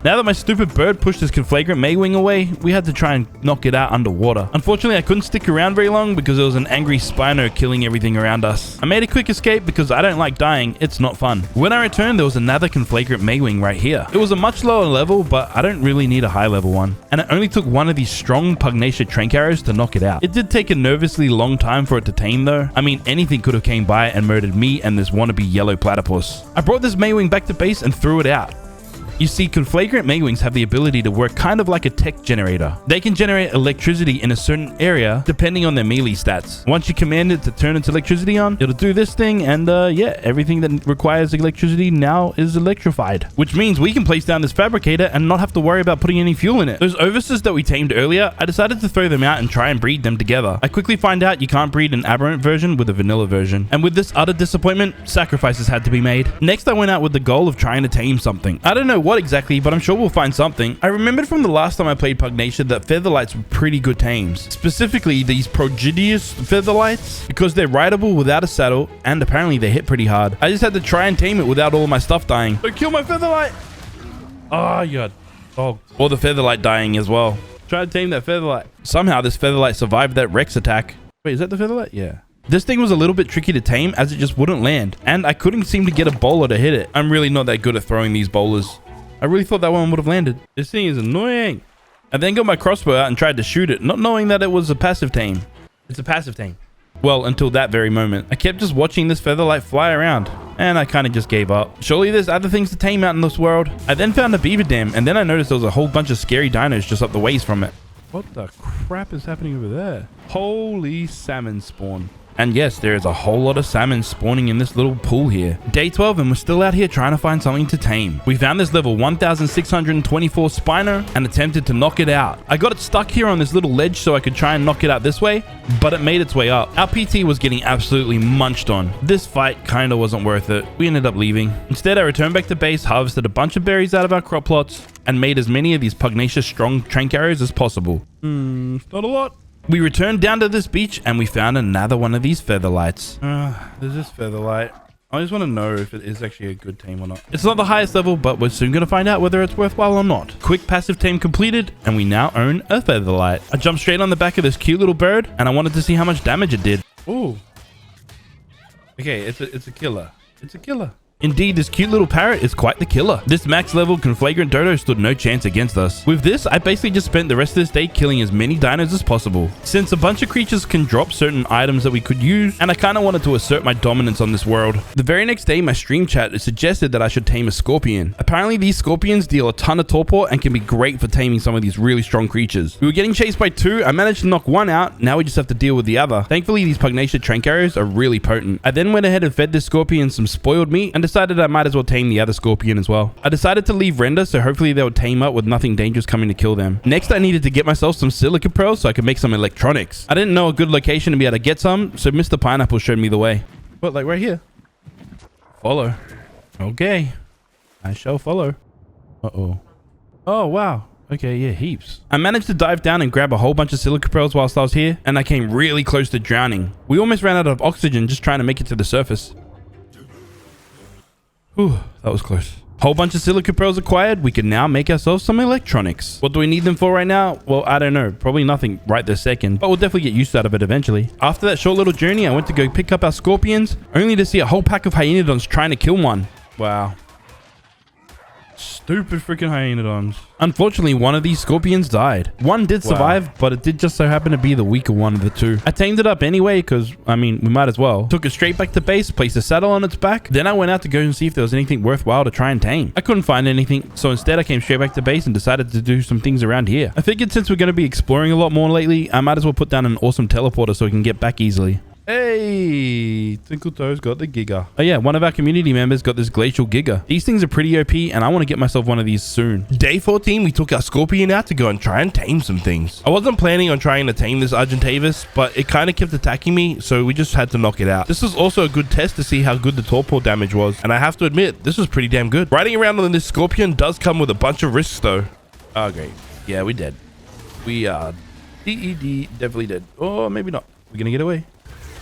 Now that my stupid bird pushed this Conflagrant Maywing away, we had to try and knock it out underwater. Unfortunately, I couldn't stick around very long because there was an angry Spino killing everything around us. I made a quick escape because I don't like dying. It's not fun. When I returned, there was another Conflagrant Maywing right here. It was a much lower level, but I don't really need a high level one. And it only took one of these strong Pugnacia Trank arrows to knock it out. It did take a nervously long time for it to tame though. I mean, anything could have came by and murdered me and this wannabe yellow platypus. I brought this Maywing back to base and threw it out. You see, Conflagrant Maywings have the ability to work kind of like a tech generator. They can generate electricity in a certain area depending on their melee stats. Once you command it to turn its electricity on, it'll do this thing and yeah, everything that requires electricity now is electrified. Which means we can place down this fabricator and not have to worry about putting any fuel in it. Those ovises that we tamed earlier, I decided to throw them out and try and breed them together. I quickly find out you can't breed an aberrant version with a vanilla version. And with this utter disappointment, sacrifices had to be made. Next, I went out with the goal of trying to tame something. I don't know what exactly, but I'm sure we'll find something. I remembered from the last time I played Pugnacia that Featherlights were pretty good tames. Specifically, these Prodigious Featherlights, because they're rideable without a saddle, and apparently they hit pretty hard. I just had to try and tame it without all of my stuff dying. So kill my Featherlight! Oh, you dog. Or the Featherlight dying as well. Try to tame that Featherlight. Somehow this Featherlight survived that Rex attack. Wait, is that the Featherlight? Yeah. This thing was a little bit tricky to tame as it just wouldn't land. And I couldn't seem to get a bowler to hit it. I'm really not that good at throwing these bowlers. I really thought that one would have landed. This thing is annoying. I then got my crossbow out and tried to shoot it, not knowing that it was a passive tame. It's a passive tame. Well, until that very moment. I kept just watching this Featherlight fly around, and I kind of just gave up. Surely there's other things to tame out in this world. I then found a beaver dam, and then I noticed there was a whole bunch of scary dinos just up the ways from it. What the crap is happening over there? Holy salmon spawn. And yes, there is a whole lot of salmon spawning in this little pool here. Day 12 and we're still out here trying to find something to tame. We found this level 1624 Spino and attempted to knock it out. I got it stuck here on this little ledge so I could try and knock it out this way, but it made its way up. Our PT was getting absolutely munched on. This fight kinda wasn't worth it. We ended up leaving. Instead, I returned back to base, harvested a bunch of berries out of our crop plots, and made as many of these pugnacious strong trank arrows as possible. Not a lot. We returned down to this beach and we found another one of these Featherlights. There's this Featherlight. I just want to know if it is actually a good tame or not. It's not the highest level, but we're soon going to find out whether it's worthwhile or not. Quick passive tame completed, and we now own a Featherlight. I jumped straight on the back of this cute little bird, and I wanted to see how much damage it did. Ooh. Okay, it's a killer. It's a killer. Indeed, this cute little parrot is quite the killer. This max level Conflagrant Dodo stood no chance against us. With this, I basically just spent the rest of this day killing as many dinos as possible. Since a bunch of creatures can drop certain items that we could use, and I kind of wanted to assert my dominance on this world. The very next day, my stream chat suggested that I should tame a scorpion. Apparently, these scorpions deal a ton of torpor and can be great for taming some of these really strong creatures. We were getting chased by two. I managed to knock one out. Now we just have to deal with the other. Thankfully, these pugnacious trank arrows are really potent. I then went ahead and fed this scorpion some spoiled meat and decided I might as well tame the other scorpion as well. I decided to leave render, so hopefully they would tame up with nothing dangerous coming to kill them. Next, I needed to get myself some silica pearls so I could make some electronics. I didn't know a good location to be able to get some, so Mr. Pineapple showed me the way. What, like right here? Follow. Okay. I shall follow. Uh-oh. Oh, wow. Okay, yeah, heaps. I managed to dive down and grab a whole bunch of silica pearls whilst I was here, and I came really close to drowning. We almost ran out of oxygen just trying to make it to the surface. Whew, that was close. Whole bunch of silica pearls acquired. We can now make ourselves some electronics. What do we need them for right now? Well, I don't know. Probably nothing right this second, but we'll definitely get used out of it eventually. After that short little journey, I went to go pick up our scorpions, only to see a whole pack of hyaenodons trying to kill one. Wow. Stupid freaking hyaenodons. Unfortunately, one of these scorpions died. One did survive, but it did just so happen to be the weaker one of the two. I tamed it up anyway because, I mean, we might as well. Took it straight back to base, placed a saddle on its back. Then I went out to go and see if there was anything worthwhile to try and tame. I couldn't find anything, so instead I came straight back to base and decided to do some things around here. I figured since we're going to be exploring a lot more lately, I might as well put down an awesome teleporter so we can get back easily. Hey, Tinkle Toes got the Giga. Oh yeah, one of our community members got this Glacial Giga. These things are pretty OP and I want to get myself one of these soon. Day 14, we took our Scorpion out to go and try and tame some things. I wasn't planning on trying to tame this Argentavis, but it kind of kept attacking me, so we just had to knock it out. This was also a good test to see how good the torpor damage was, and I have to admit, this was pretty damn good. Riding around on this Scorpion does come with a bunch of risks though. Oh great. Yeah, we dead. We are definitely dead. Or maybe not. We're gonna get away.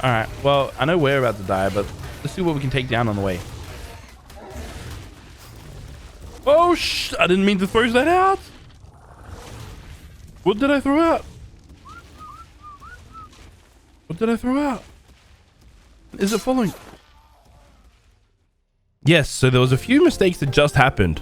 Alright, well, I know we're about to die, but let's see what we can take down on the way. Oh, I didn't mean to throw that out. What did I throw out? What did I throw out? Is it following? Yes, so there was a few mistakes that just happened.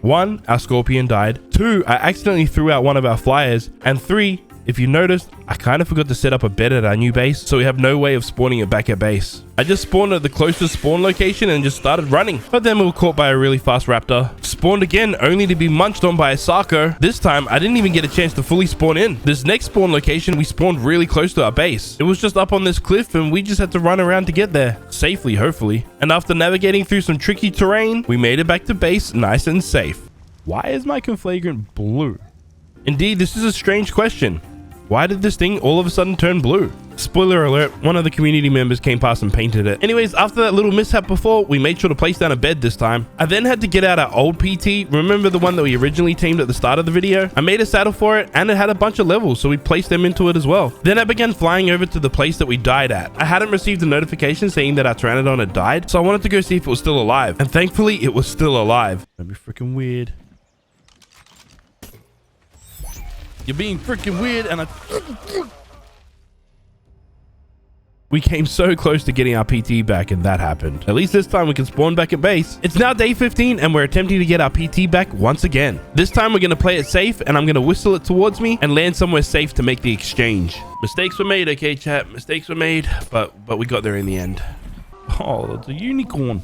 1, our Scorpion died. 2, I accidentally threw out one of our flyers. And 3, if you noticed, I kind of forgot to set up a bed at our new base, so we have no way of spawning it back at base. I just spawned at the closest spawn location and just started running, but then we were caught by a really fast raptor. Spawned again, only to be munched on by a Sarco. This time, I didn't even get a chance to fully spawn in. This next spawn location, we spawned really close to our base. It was just up on this cliff and we just had to run around to get there. Safely, hopefully. And after navigating through some tricky terrain, we made it back to base nice and safe. Why is my Conflagrant blue? Indeed, this is a strange question. Why did this thing all of a sudden turn blue? Spoiler alert, one of the community members came past and painted it. Anyways, after that little mishap before, we made sure to place down a bed this time. I then had to get out our old PT. Remember the one that we originally tamed at the start of the video? I made a saddle for it and it had a bunch of levels, so we placed them into it as well. Then I began flying over to the place that we died at. I hadn't received a notification saying that our Pteranodon had died, so I wanted to go see if it was still alive. And thankfully, it was still alive. That'd be freaking weird. You're being freaking weird, and we came so close to getting our PT back, and that happened. At least this time we can spawn back at base. It's now day 15, and we're attempting to get our PT back once again. This time we're going to play it safe, and I'm going to whistle it towards me and land somewhere safe to make the exchange. Mistakes were made, okay, chat? Mistakes were made, but we got there in the end. Oh, it's a unicorn.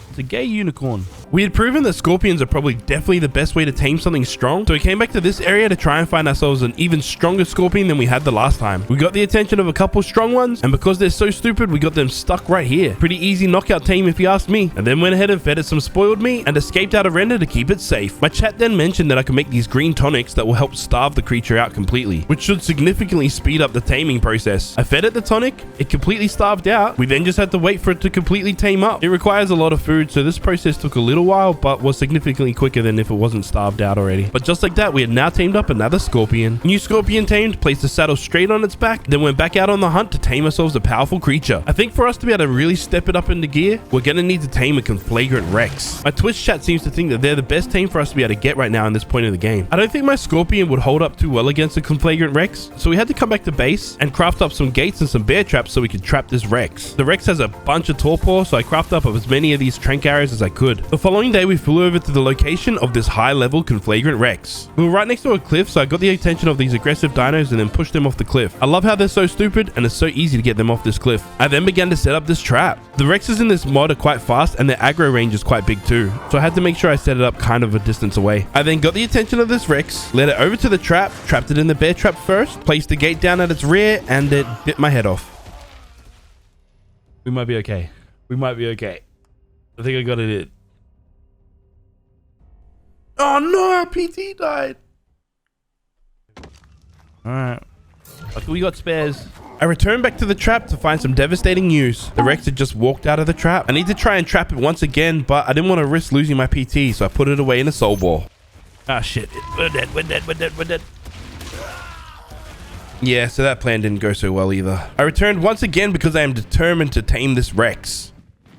It's a gay unicorn. We had proven that scorpions are probably definitely the best way to tame something strong, so we came back to this area to try and find ourselves an even stronger scorpion than we had the last time. We got the attention of a couple strong ones, and because they're so stupid, we got them stuck right here. Pretty easy knockout tame if you ask me, and then went ahead and fed it some spoiled meat and escaped out of render to keep it safe. My chat then mentioned that I could make these green tonics that will help starve the creature out completely, which should significantly speed up the taming process. I fed it the tonic, it completely starved out. We then just had to wait for it to completely tame up. It requires a lot of food, so this process took a little while, but was significantly quicker than if it wasn't starved out already. But just like that, we had now tamed up another scorpion. New scorpion tamed, placed the saddle straight on its back, then went back out on the hunt to tame ourselves a powerful creature. I think for us to be able to really step it up into gear, we're gonna need to tame a Conflagrant Rex. My Twitch chat seems to think that they're the best tame for us to be able to get right now in this point of the game. I don't think my scorpion would hold up too well against a Conflagrant Rex, so we had to come back to base and craft up some gates and some bear traps so we could trap this Rex. The Rex has a bunch of torpor, so I crafted up as many of these trank arrows as I could. The following day, we flew over to the location of this high-level Conflagrant Rex. We were right next to a cliff, so I got the attention of these aggressive dinos and then pushed them off the cliff. I love how they're so stupid, and it's so easy to get them off this cliff. I then began to set up this trap. The Rexes in this mod are quite fast, and their aggro range is quite big too, so I had to make sure I set it up kind of a distance away. I then got the attention of this Rex, led it over to the trap, trapped it in the bear trap first, placed the gate down at its rear, and it bit my head off. We might be okay. We might be okay. I think I got it in. Oh no, our PT died. Alright. Luckily we got spares. I returned back to the trap to find some devastating news. The Rex had just walked out of the trap. I need to try and trap it once again, but I didn't want to risk losing my PT, so I put it away in a soul ball. Ah shit. We're dead, we're dead, we're dead, we're dead. Yeah, so that plan didn't go so well either. I returned once again because I am determined to tame this Rex.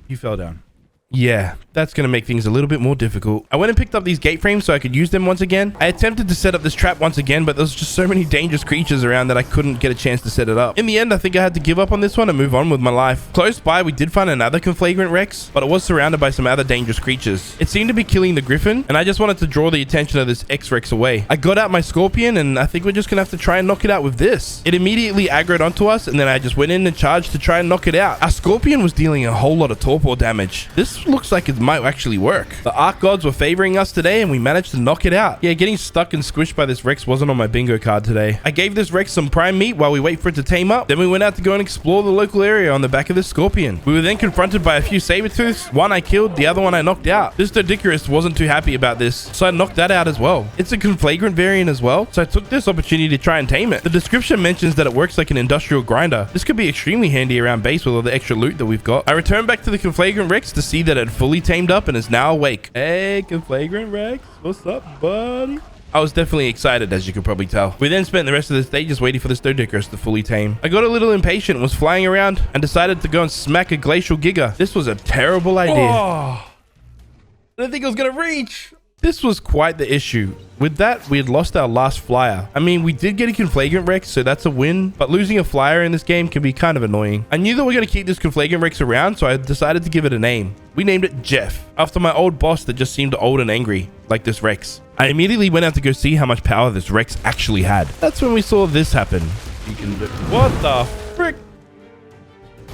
You fell down. Yeah, that's going to make things a little bit more difficult. I went and picked up these gate frames so I could use them once again. I attempted to set up this trap once again, but there's just so many dangerous creatures around that I couldn't get a chance to set it up. In the end, I think I had to give up on this one and move on with my life. Close by, we did find another Conflagrant Rex, but it was surrounded by some other dangerous creatures. It seemed to be killing the Griffin, and I just wanted to draw the attention of this X-Rex away. I got out my Scorpion, and I think we're just going to have to try and knock it out with this. It immediately aggroed onto us, and then I just went in and charged to try and knock it out. Our Scorpion was dealing a whole lot of torpor damage. This looks like it might actually work. The Arc Gods were favoring us today, and we managed to knock it out. Yeah, getting stuck and squished by this Rex wasn't on my bingo card today. I gave this Rex some prime meat while we wait for it to tame up. Then we went out to go and explore the local area on the back of this Scorpion. We were then confronted by a few Sabertooths. One I killed, the other one I knocked out. This Doedicurus wasn't too happy about this, so I knocked that out as well. It's a Conflagrant variant as well, so I took this opportunity to try and tame it. The description mentions that it works like an industrial grinder. This could be extremely handy around base with all the extra loot that we've got. I returned back to the Conflagrant Rex to see that it had fully tamed up and is now awake. Hey, Conflagrant Rex, what's up, buddy? I was definitely excited, as you can probably tell. We then spent the rest of this day just waiting for this Doedicurus to fully tame. I got a little impatient, was flying around, and decided to go and smack a Glacial Giga. This was a terrible idea. Oh, I didn't think I was gonna reach. This was quite the issue. With that, we had lost our last flyer. I mean, we did get a Conflagrant Rex, so that's a win, but losing a flyer in this game can be kind of annoying. I knew that we were going to keep this Conflagrant Rex around, so I decided to give it a name. We named it Jeff, after my old boss that just seemed old and angry, like this Rex. I immediately went out to go see how much power this Rex actually had. That's when we saw this happen. What the frick?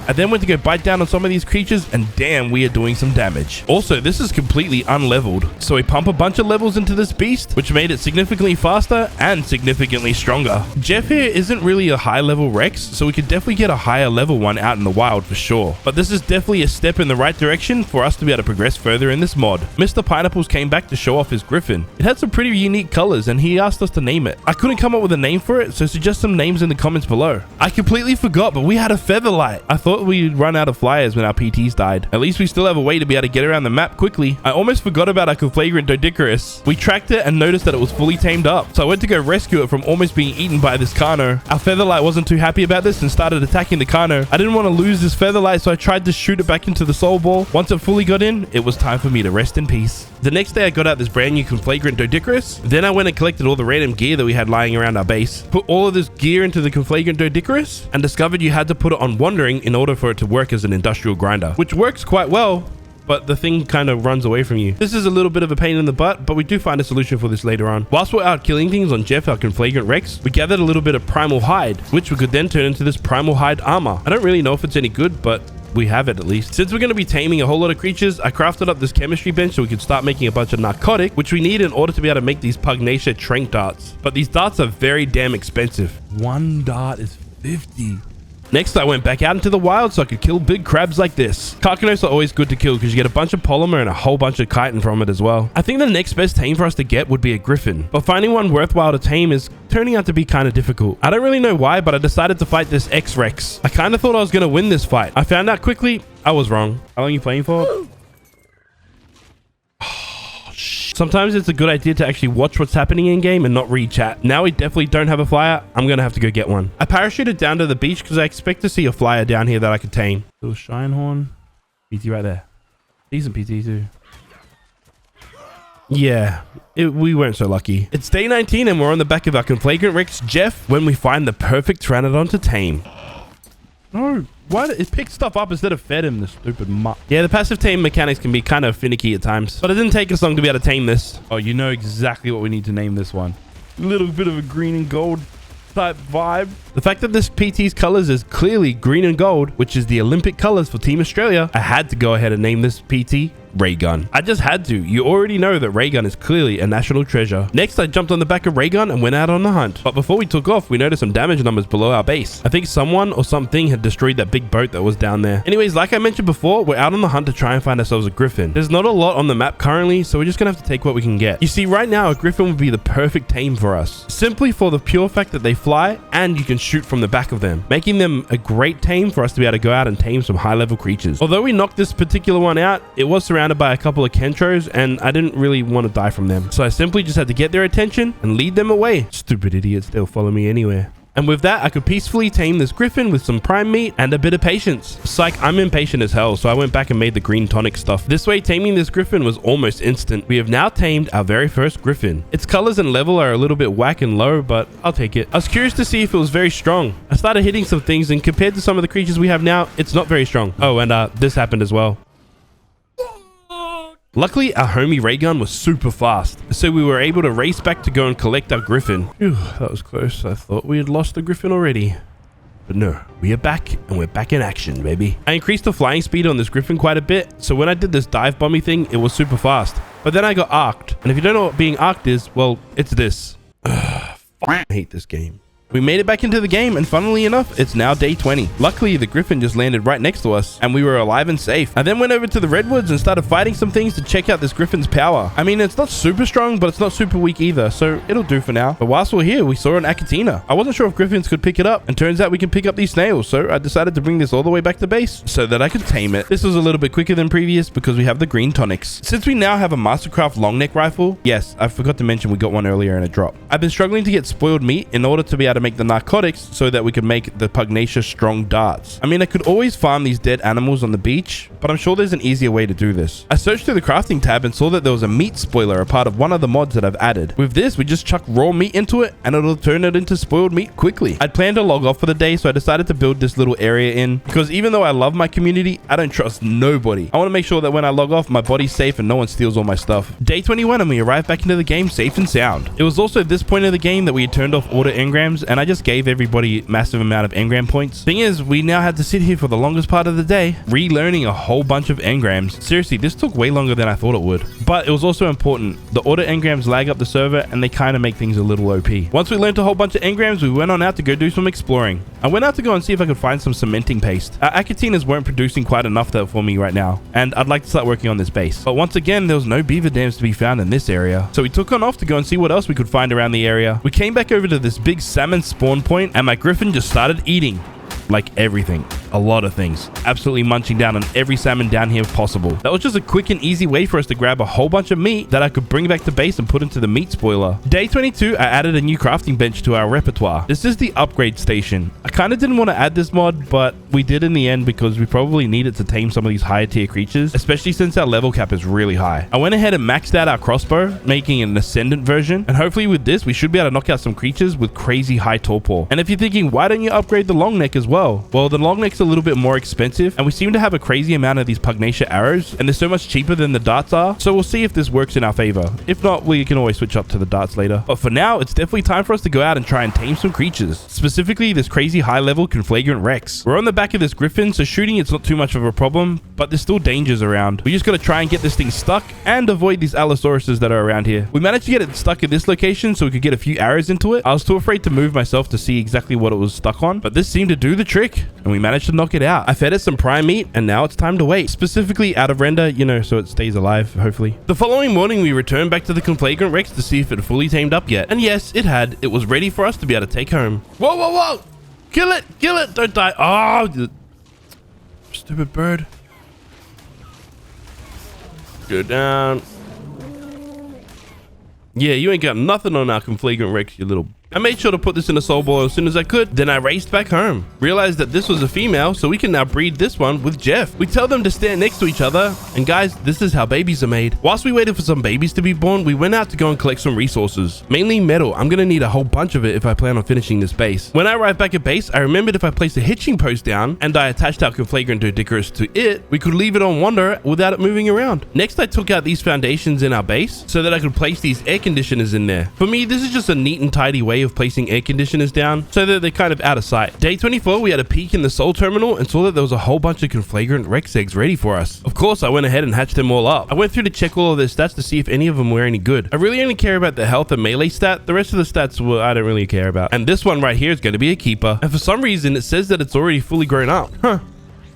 I then went to go bite down on some of these creatures, and damn, we are doing some damage. Also, this is completely unleveled, so we pump a bunch of levels into this beast, which made it significantly faster and significantly stronger. Jeff here isn't really a high level Rex, so we could definitely get a higher level one out in the wild for sure. But this is definitely a step in the right direction for us to be able to progress further in this mod. Mr. Pineapples came back to show off his Griffin. It had some pretty unique colors, and he asked us to name it. I couldn't come up with a name for it, so suggest some names in the comments below. I completely forgot, but we had a Featherlight. I thought thought we'd run out of flyers when our PTs died. At least we still have a way to be able to get around the map quickly. I almost forgot about our conflagrant Doedicurus. We tracked it and noticed that it was fully tamed up. So I went to go rescue it from almost being eaten by this Carno. Our Featherlight wasn't too happy about this and started attacking the Carno. I didn't want to lose this Featherlight, so I tried to shoot it back into the soul ball. Once it fully got in, it was time for me to rest in peace. The next day I got out this brand new conflagrant Doedicurus. Then I went and collected all the random gear that we had lying around our base. Put all of this gear into the conflagrant Doedicurus and discovered you had to put it on wandering in order for it to work as an industrial grinder, which works quite well, but the thing kind of runs away from you. This is a little bit of a pain in the butt, but we do find a solution for this later on. Whilst we're out killing things on Jeff, our conflagrant Rex, we gathered a little bit of primal hide, which we could then turn into this primal hide armor. I don't really know if it's any good, but we have it at least. Since we're going to be taming a whole lot of creatures, I crafted up this chemistry bench so we could start making a bunch of narcotic, which we need in order to be able to make these Pugnacia trank darts. But these darts are very damn expensive. One dart is 50. Next, I went back out into the wild so I could kill big crabs like this. Carcanos are always good to kill because you get a bunch of polymer and a whole bunch of chitin from it as well. I think the next best tame for us to get would be a griffin, but finding one worthwhile to tame is turning out to be kind of difficult. I don't really know why, but I decided to fight this X-Rex. I kind of thought I was going to win this fight. I found out quickly I was wrong. How long are you playing for? Sometimes it's a good idea to actually watch what's happening in game and not read chat. Now we definitely don't have a flyer. I'm going to have to go get one. I parachuted down to the beach because I expect to see a flyer down here that I could tame. Little Shinehorn. PT right there. Decent PT too. Yeah, we weren't so lucky. It's day 19 and we're on the back of our conflagrant Rex Jeff when we find the perfect Pteranodon to tame. No, why did it pick stuff up instead of fed him, the stupid mutt? Yeah, the passive tame mechanics can be kind of finicky at times, but it didn't take us long to be able to tame this. Oh, you know exactly what we need to name this one. A little bit of a green and gold type vibe. The fact that this PT's colors is clearly green and gold, which is the Olympic colors for Team Australia, I had to go ahead and name this PT Raygun. I just had to. You already know that Raygun is clearly a national treasure. Next, I jumped on the back of Raygun and went out on the hunt. But before we took off, we noticed some damage numbers below our base. I think someone or something had destroyed that big boat that was down there. Anyways, like I mentioned before, we're out on the hunt to try and find ourselves a griffin. There's not a lot on the map currently, so we're just gonna have to take what we can get. You see, right now, a griffin would be the perfect tame for us, simply for the pure fact that they fly and you can shoot from the back of them, making them a great tame for us to be able to go out and tame some high-level creatures. Although we knocked this particular one out, it was surrounded by a couple of Kentros, and I didn't really want to die from them. So I simply just had to get their attention and lead them away. Stupid idiots, they'll follow me anywhere. And with that, I could peacefully tame this griffin with some prime meat and a bit of patience. Psych, I'm impatient as hell, so I went back and made the green tonic stuff. This way, taming this griffin was almost instant. We have now tamed our very first griffin. Its colors and level are a little bit whack and low, but I'll take it. I was curious to see if it was very strong. I started hitting some things, and compared to some of the creatures we have now, it's not very strong. Oh, and this happened as well. Luckily, our homie Raygun was super fast, so we were able to race back to go and collect our griffin. Phew, that was close. I thought we had lost the griffin already. But no, we are back, and we're back in action, baby. I increased the flying speed on this griffin quite a bit, so when I did this dive bombing thing, it was super fast. But then I got arced, and if you don't know what being arced is, well, it's this. I hate this game. We made it back into the game, and funnily enough, it's now day 20. Luckily, the griffin just landed right next to us, and we were alive and safe. I then went over to the redwoods and started fighting some things to check out this griffin's power. I mean, it's not super strong, but it's not super weak either, so it'll do for now. But whilst we're here, we saw an Achatina. I wasn't sure if griffins could pick it up, and turns out we can pick up these snails, so I decided to bring this all the way back to base so that I could tame it. This was a little bit quicker than previous because we have the green tonics. Since we now have a Mastercraft long neck rifle, yes, I forgot to mention we got one earlier in a drop. I've been struggling to get spoiled meat in order to be able to make the narcotics so that we could make the Pugnacia strong darts. I mean, I could always farm these dead animals on the beach, but I'm sure there's an easier way to do this. I searched through the crafting tab and saw that there was a meat spoiler, a part of one of the mods that I've added. With this, we just chuck raw meat into it and it'll turn it into spoiled meat quickly. I'd planned to log off for the day, so I decided to build this little area in because even though I love my community, I don't trust nobody. I want to make sure that when I log off, my body's safe and no one steals all my stuff. Day 21 and we arrived back into the game safe and sound. It was also this point of the game that we had turned off auto engrams, and I just gave everybody massive amount of engram points. Thing is, we now had to sit here for the longest part of the day relearning a whole bunch of engrams. Seriously, this took way longer than I thought it would, but it was also important. The auto engrams lag up the server and they kind of make things a little OP. Once we learned a whole bunch of engrams, we went on out to go do some exploring. I went out to go and see if I could find some cementing paste. Our Achatinas weren't producing quite enough for me right now, and I'd like to start working on this base. But once again, there was no beaver dams to be found in this area, so we took on off to go and see what else we could find around the area. We came back over to this big salmon spawn point, and my griffin just started eating like everything. a lot of things. Absolutely munching down on every salmon down here possible. That was just a quick and easy way for us to grab a whole bunch of meat that I could bring back to base and put into the meat spoiler. Day 22, I added a new crafting bench to our repertoire. This is the upgrade station. I kind of didn't want to add this mod, but we did in the end because we probably needed to tame some of these higher tier creatures, especially since our level cap is really high. I went ahead and maxed out our crossbow, making an ascendant version, and hopefully with this, we should be able to knock out some creatures with crazy high torpor. And if you're thinking, why don't you upgrade the long neck as well? Well, the long neck's a little bit more expensive, and we seem to have a crazy amount of these pugnacia arrows, and they're so much cheaper than the darts are, so we'll see if this works in our favor. If not, we can always switch up to the darts later. But for now, it's definitely time for us to go out and try and tame some creatures, specifically this crazy high level Conflagrant Rex. We're on the back of this griffin, so shooting it's not too much of a problem, but there's still dangers around. We just gotta try and get this thing stuck and avoid these Allosauruses that are around here. We managed to get it stuck in this location so we could get a few arrows into it. I was too afraid to move myself to see exactly what it was stuck on, but this seemed to do the trick and we managed to knock it out. I fed it some prime meat and now it's time to wait, specifically out of render, you know, so it stays alive, hopefully. The following morning, we returned back to the Conflagrant Rex to see if it had fully tamed up yet. And yes, it had. It was ready for us to be able to take home. Whoa, whoa, whoa! Kill it! Kill it! Don't die! Oh, stupid bird. Go down. Yeah, you ain't got nothing on our Conflagrant Rex, you little... I made sure to put this in a soul boil as soon as I could. Then I raced back home. Realized that this was a female, so we can now breed this one with Jeff. We tell them to stand next to each other. And guys, this is how babies are made. Whilst we waited for some babies to be born, we went out to go and collect some resources. Mainly metal. I'm gonna need a whole bunch of it if I plan on finishing this base. When I arrived back at base, I remembered if I placed a hitching post down and I attached our Conflagrant Doedicurus to it, we could leave it on wander without it moving around. Next, I took out these foundations in our base so that I could place these air conditioners in there. For me, this is just a neat and tidy way of placing air conditioners down so that they're kind of out of sight. Day 24, we had a peek in the soul terminal and saw that there was a whole bunch of Conflagrant Rex eggs ready for us. Of course, I went ahead and hatched them all up. I went through to check all of their stats to see if any of them were any good. I really only care about the health and melee stat. The rest of the stats, well, I don't really care about. And this one right here is going to be a keeper. And for some reason, it says that it's already fully grown up. Huh.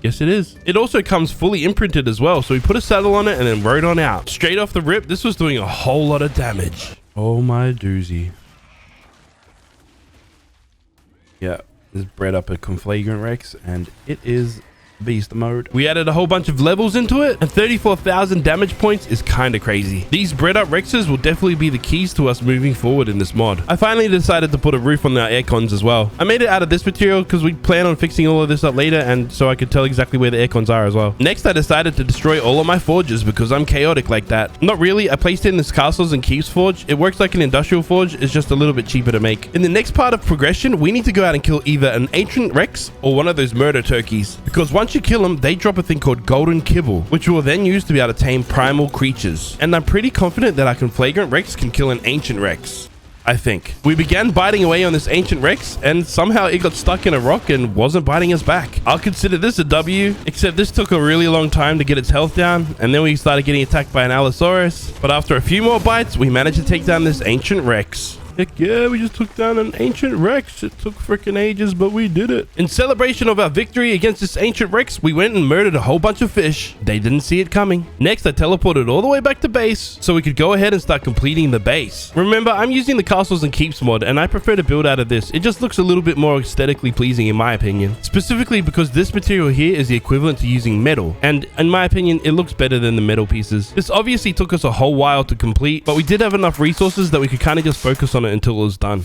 Yes, it is. It also comes fully imprinted as well. So we put a saddle on it and then rode on out. Straight off the rip, this was doing a whole lot of damage. Oh my doozy. Yeah, this bred up a Conflagrant Rex and it is beast mode. We added a whole bunch of levels into it and 34,000 damage points is kind of crazy. These bred up Rexes will definitely be the keys to us moving forward in this mod. I finally decided to put a roof on our aircons as well. I made it out of this material because we plan on fixing all of this up later and so I could tell exactly where the aircons are as well. Next, I decided to destroy all of my forges because I'm chaotic like that. Not really. I placed in this castles and keeps forge. It works like an industrial forge. It's just a little bit cheaper to make. In the next part of progression, we need to go out and kill either an ancient Rex or one of those murder turkeys because once you kill them, they drop a thing called golden kibble, which we'll then use to be able to tame primal creatures. And I'm pretty confident that our Conflagrant Rex can kill an ancient Rex. I think. We began biting away on this ancient Rex and somehow it got stuck in a rock and wasn't biting us back. I'll consider this a W, except this took a really long time to get its health down and then we started getting attacked by an Allosaurus. But after a few more bites, we managed to take down this ancient Rex. Heck yeah, we just took down an ancient Rex. It took freaking ages, but we did it. In celebration of our victory against this ancient Rex, we went and murdered a whole bunch of fish. They didn't see it coming. Next, I teleported all the way back to base so we could go ahead and start completing the base. Remember, I'm using the castles and keeps mod, and I prefer to build out of this. It just looks a little bit more aesthetically pleasing in my opinion. Specifically because this material here is the equivalent to using metal, and in my opinion, it looks better than the metal pieces. This obviously took us a whole while to complete, but we did have enough resources that we could kind of just focus on it until it was done.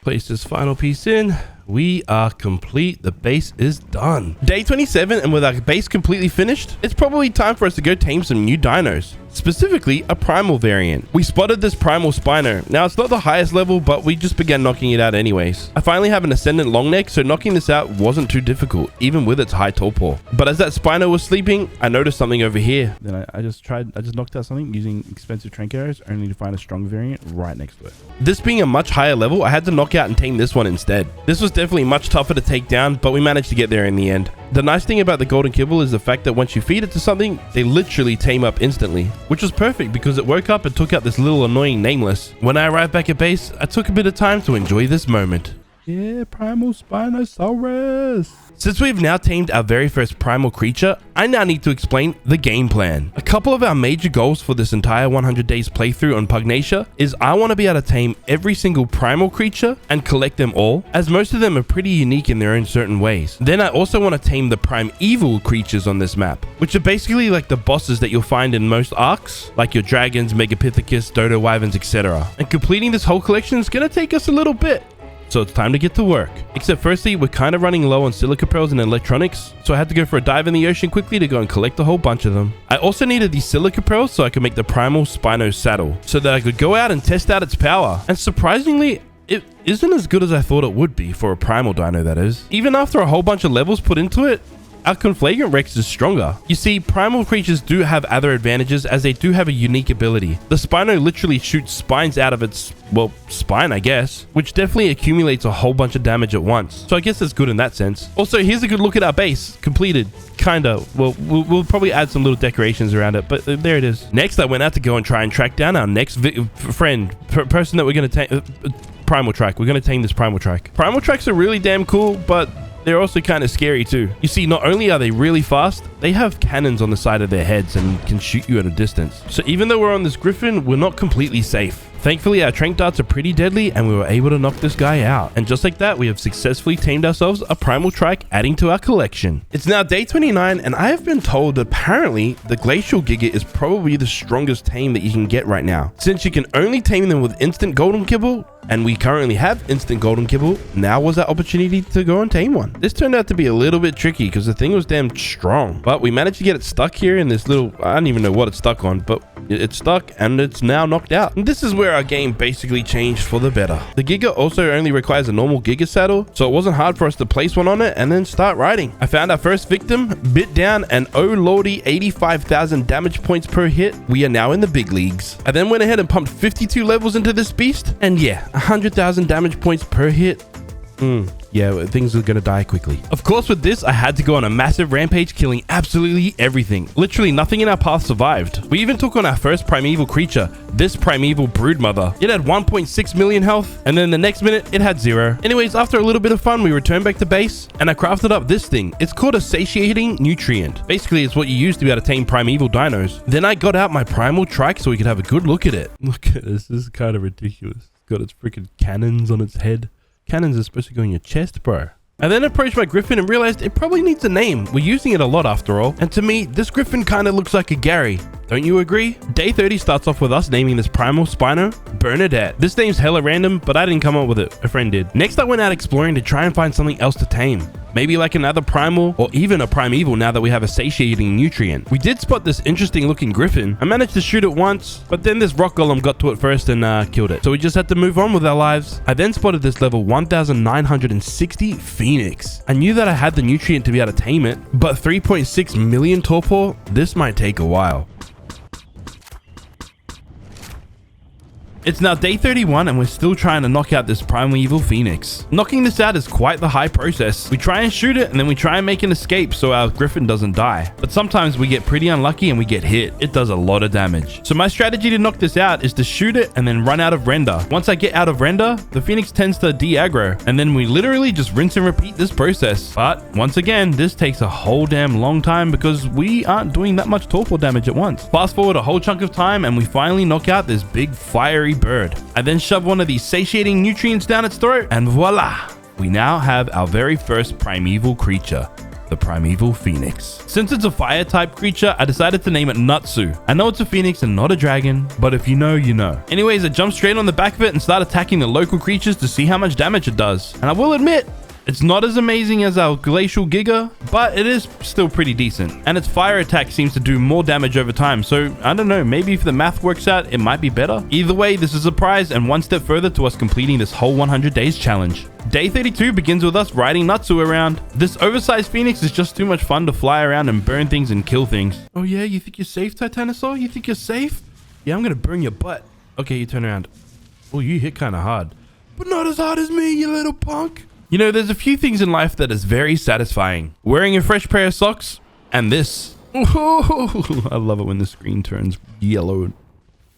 Place this final piece in. We are complete. The base is done. Day 27, and with our base completely finished, it's probably time for us to go tame some new dinos. Specifically, a primal variant. We spotted this primal Spino. Now, it's not the highest level, but we just began knocking it out anyways. I finally have an ascendant long neck, so knocking this out wasn't too difficult, even with its high torpor. But as that Spino was sleeping, I noticed something over here. Then I just knocked out something using expensive trank arrows, only to find a strong variant right next to it. This being a much higher level, I had to knock out and tame this one instead. This was definitely much tougher to take down, but we managed to get there in the end. The nice thing about the golden kibble is the fact that once you feed it to something, they literally tame up instantly, which was perfect because it woke up and took out this little annoying nameless. When I arrived back at base, I took a bit of time to enjoy this moment. Yeah, Primal Spinosaurus. Since we've now tamed our very first primal creature, I now need to explain the game plan. A couple of our major goals for this entire 100 days playthrough on Pugnacia is I want to be able to tame every single primal creature and collect them all, as most of them are pretty unique in their own certain ways. Then I also want to tame the primeval creatures on this map, which are basically like the bosses that you'll find in most arcs, like your dragons, Megapithecus, Dodo Wyverns, etc. And completing this whole collection is going to take us a little bit. So it's time to get to work. Except firstly, we're kind of running low on silica pearls and electronics, so I had to go for a dive in the ocean quickly to go and collect a whole bunch of them. I also needed these silica pearls so I could make the primal Spino saddle, so that I could go out and test out its power. And surprisingly, it isn't as good as I thought it would be for a primal dino, that is. Even after a whole bunch of levels put into it, our Conflagrant Rex is stronger. You see, primal creatures do have other advantages as they do have a unique ability. The Spino literally shoots spines out of its, well, spine, I guess, which definitely accumulates a whole bunch of damage at once. So I guess that's good in that sense. Also, here's a good look at our base. Completed. Kinda. Well, we'll probably add some little decorations around it, but there it is. Next, I went out to go and try and track down our next person that we're going to tame. Primal Track. We're going to tame this Primal Track. Primal Tracks are really damn cool, but they're also kind of scary too. You see, not only are they really fast, they have cannons on the side of their heads and can shoot you at a distance. So even though we're on this Griffin, we're not completely safe. Thankfully, our trank darts are pretty deadly and we were able to knock this guy out. And just like that, we have successfully tamed ourselves a Primal Trike, adding to our collection. It's now day 29 and I have been told that apparently the Glacial Giga is probably the strongest tame that you can get right now. Since you can only tame them with instant golden kibble, and we currently have instant golden kibble, now was our opportunity to go and tame one. This turned out to be a little bit tricky because the thing was damn strong, but we managed to get it stuck here in this little, I don't even know what it's stuck on, but it's stuck and it's now knocked out. And this is where our game basically changed for the better. The Giga also only requires a normal Giga saddle, so it wasn't hard for us to place one on it and then start riding. I found our first victim, bit down, and oh lordy, 85,000 damage points per hit. We are now in the big leagues. I then went ahead and pumped 52 levels into this beast, and yeah, 100,000 damage points per hit. Yeah, things are gonna die quickly. Of course, with this, I had to go on a massive rampage, killing absolutely everything. Literally nothing in our path survived. We even took on our first primeval creature, this primeval broodmother. It had 1.6 million health, and then the next minute, it had 0. Anyways, after a little bit of fun, we returned back to base, and I crafted up this thing. It's called a satiating nutrient. Basically, it's what you use to be able to tame primeval dinos. Then I got out my primal trike so we could have a good look at it. Look at this. This is kind of ridiculous. It's got its freaking cannons on its head. Cannons are supposed to go in your chest, bro. I then approached my Griffin and realized it probably needs a name. We're using it a lot after all. And to me, this Griffin kind of looks like a Gary. Don't you agree? Day 30 starts off with us naming this Primal Spino Bernadette. This name's hella random, but I didn't come up with it. A friend did. Next, I went out exploring to try and find something else to tame. Maybe like another primal or even a primeval now that we have a satiating nutrient. We did spot this interesting looking Griffin. I managed to shoot it once, but then this rock golem got to it first and killed it. So we just had to move on with our lives. I then spotted this level 1960 Phoenix. I knew that I had the nutrient to be able to tame it, but 3.6 million torpor, this might take a while. It's now day 31 and we're still trying to knock out this primeval Phoenix. Knocking this out is quite the high process. We try and shoot it and then we try and make an escape so our Griffin doesn't die. But sometimes we get pretty unlucky and we get hit. It does a lot of damage. So my strategy to knock this out is to shoot it and then run out of render. Once I get out of render, the Phoenix tends to de-aggro and then we literally just rinse and repeat this process. But once again, this takes a whole damn long time because we aren't doing that much torpor damage at once. Fast forward a whole chunk of time and we finally knock out this big fiery bird. I then shove one of these satiating nutrients down its throat and voila! We now have our very first primeval creature, the Primeval Phoenix. Since it's a fire type creature, I decided to name it Nutsu. I know it's a phoenix and not a dragon, but if you know, you know. Anyways, I jumped straight on the back of it and started attacking the local creatures to see how much damage it does. And I will admit, it's not as amazing as our Glacial Giga, but it is still pretty decent. And its fire attack seems to do more damage over time, so I don't know, maybe if the math works out, it might be better. Either way, this is a prize and one step further to us completing this whole 100 days challenge. Day 32 begins with us riding Nutsu around. This oversized Phoenix is just too much fun to fly around and burn things and kill things. Oh yeah, you think you're safe, Titanosaur? You think you're safe? Yeah, I'm gonna burn your butt. Okay, you turn around. Oh, you hit kind of hard. But not as hard as me, you little punk. You know, there's a few things in life that is very satisfying. Wearing a fresh pair of socks and this. Ooh, I love it when the screen turns yellow.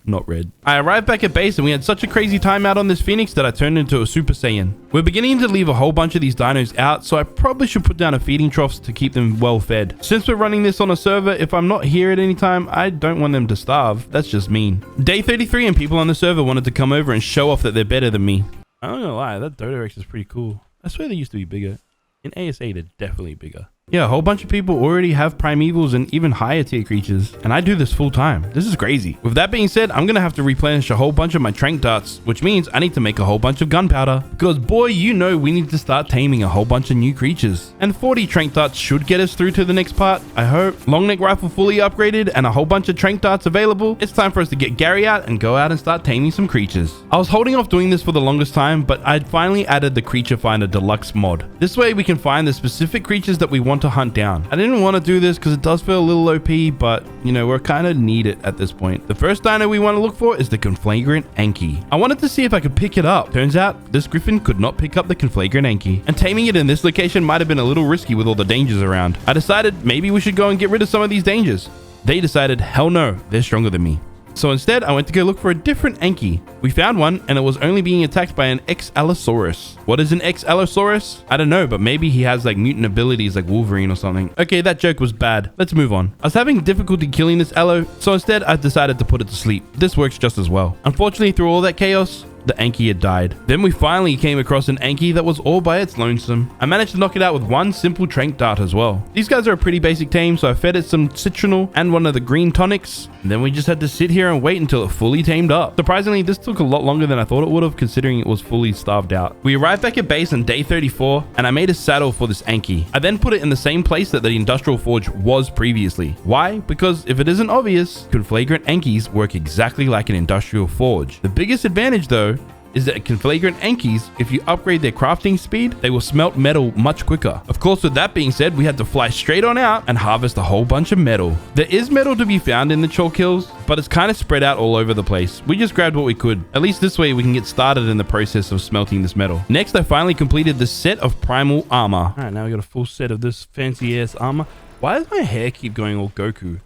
not red. I arrived back at base and we had such a crazy time out on this Phoenix that I turned into a Super Saiyan. We're beginning to leave a whole bunch of these dinos out, so I probably should put down a feeding troughs to keep them well fed. Since we're running this on a server, if I'm not here at any time, I don't want them to starve. That's just mean. Day 33 and people on the server wanted to come over and show off that they're better than me. I'm not gonna lie, that Dodorex is pretty cool. I swear they used to be bigger. In ASA, they're definitely bigger. Yeah, a whole bunch of people already have primevals and even higher tier creatures, and I do this full time. This is crazy. With that being said, I'm gonna have to replenish a whole bunch of my trank darts, which means I need to make a whole bunch of gunpowder, because boy, you know we need to start taming a whole bunch of new creatures. And 40 trank darts should get us through to the next part, I hope. Long neck rifle fully upgraded and a whole bunch of trank darts available. It's time for us to get Gary out and go out and start taming some creatures. I was holding off doing this for the longest time, but I'd finally added the Creature Finder Deluxe mod. This way we can find the specific creatures that we want to hunt down. I didn't want to do this because it does feel a little OP, but you know, we're kind of need it at this point. The first dino we want to look for is the Conflagrant Anki. I wanted to see if I could pick it up. Turns out this Griffin could not pick up the Conflagrant Anki, and taming it in this location might have been a little risky with all the dangers around. I decided maybe we should go and get rid of some of these dangers. They decided, hell no, they're stronger than me. So instead, I went to go look for a different Anki. We found one, and it was only being attacked by an X-Allosaurus. What is an X-Allosaurus? I don't know, but maybe he has like mutant abilities like Wolverine or something. Okay, that joke was bad. Let's move on. I was having difficulty killing this Allo, so instead I decided to put it to sleep. This works just as well. Unfortunately, through all that chaos, the Anki had died. Then we finally came across an Anki that was all by its lonesome. I managed to knock it out with one simple trank dart as well. These guys are a pretty basic tame, so I fed it some citronal and one of the green tonics. And then we just had to sit here and wait until it fully tamed up. Surprisingly, this took a lot longer than I thought it would have, considering it was fully starved out. We arrived back at base on day 34, and I made a saddle for this Anki. I then put it in the same place that the Industrial Forge was previously. Why? Because if it isn't obvious, Conflagrant Ankis work exactly like an Industrial Forge. The biggest advantage though is that Conflagrant Ankis, if you upgrade their crafting speed, they will smelt metal much quicker. Of course, with that being said, we had to fly straight on out and harvest a whole bunch of metal. There is metal to be found in the chalk hills, but it's kind of spread out all over the place. We just grabbed what we could. At least this way we can get started in the process of smelting this metal. Next, I finally completed the set of primal armor. All right, now we got a full set of this fancy ass armor. Why does my hair keep going all Goku?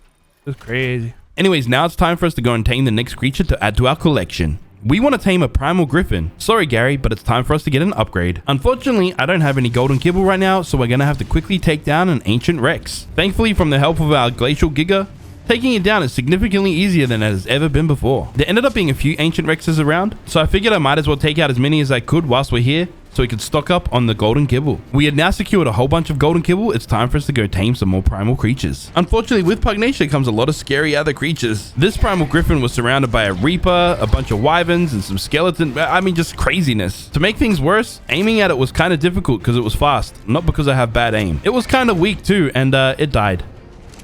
That's crazy. Anyways, now it's time for us to go and tame the next creature to add to our collection. We want to tame a primal griffin. Sorry, Gary, but it's time for us to get an upgrade. Unfortunately, I don't have any golden kibble right now, so we're going to have to quickly take down an ancient Rex. Thankfully, from the help of our glacial Giga, taking it down is significantly easier than it has ever been before. There ended up being a few ancient Rexes around, so I figured I might as well take out as many as I could whilst we're here, so we could stock up on the golden kibble. We had now secured a whole bunch of golden kibble. It's time for us to go tame some more primal creatures. Unfortunately, with Pugnacia comes a lot of scary other creatures. This primal griffin was surrounded by a reaper, a bunch of wyverns, and some skeleton. I mean, just craziness. To make things worse, aiming at it was kind of difficult because it was fast, not because I have bad aim. It was kind of weak too, and it died.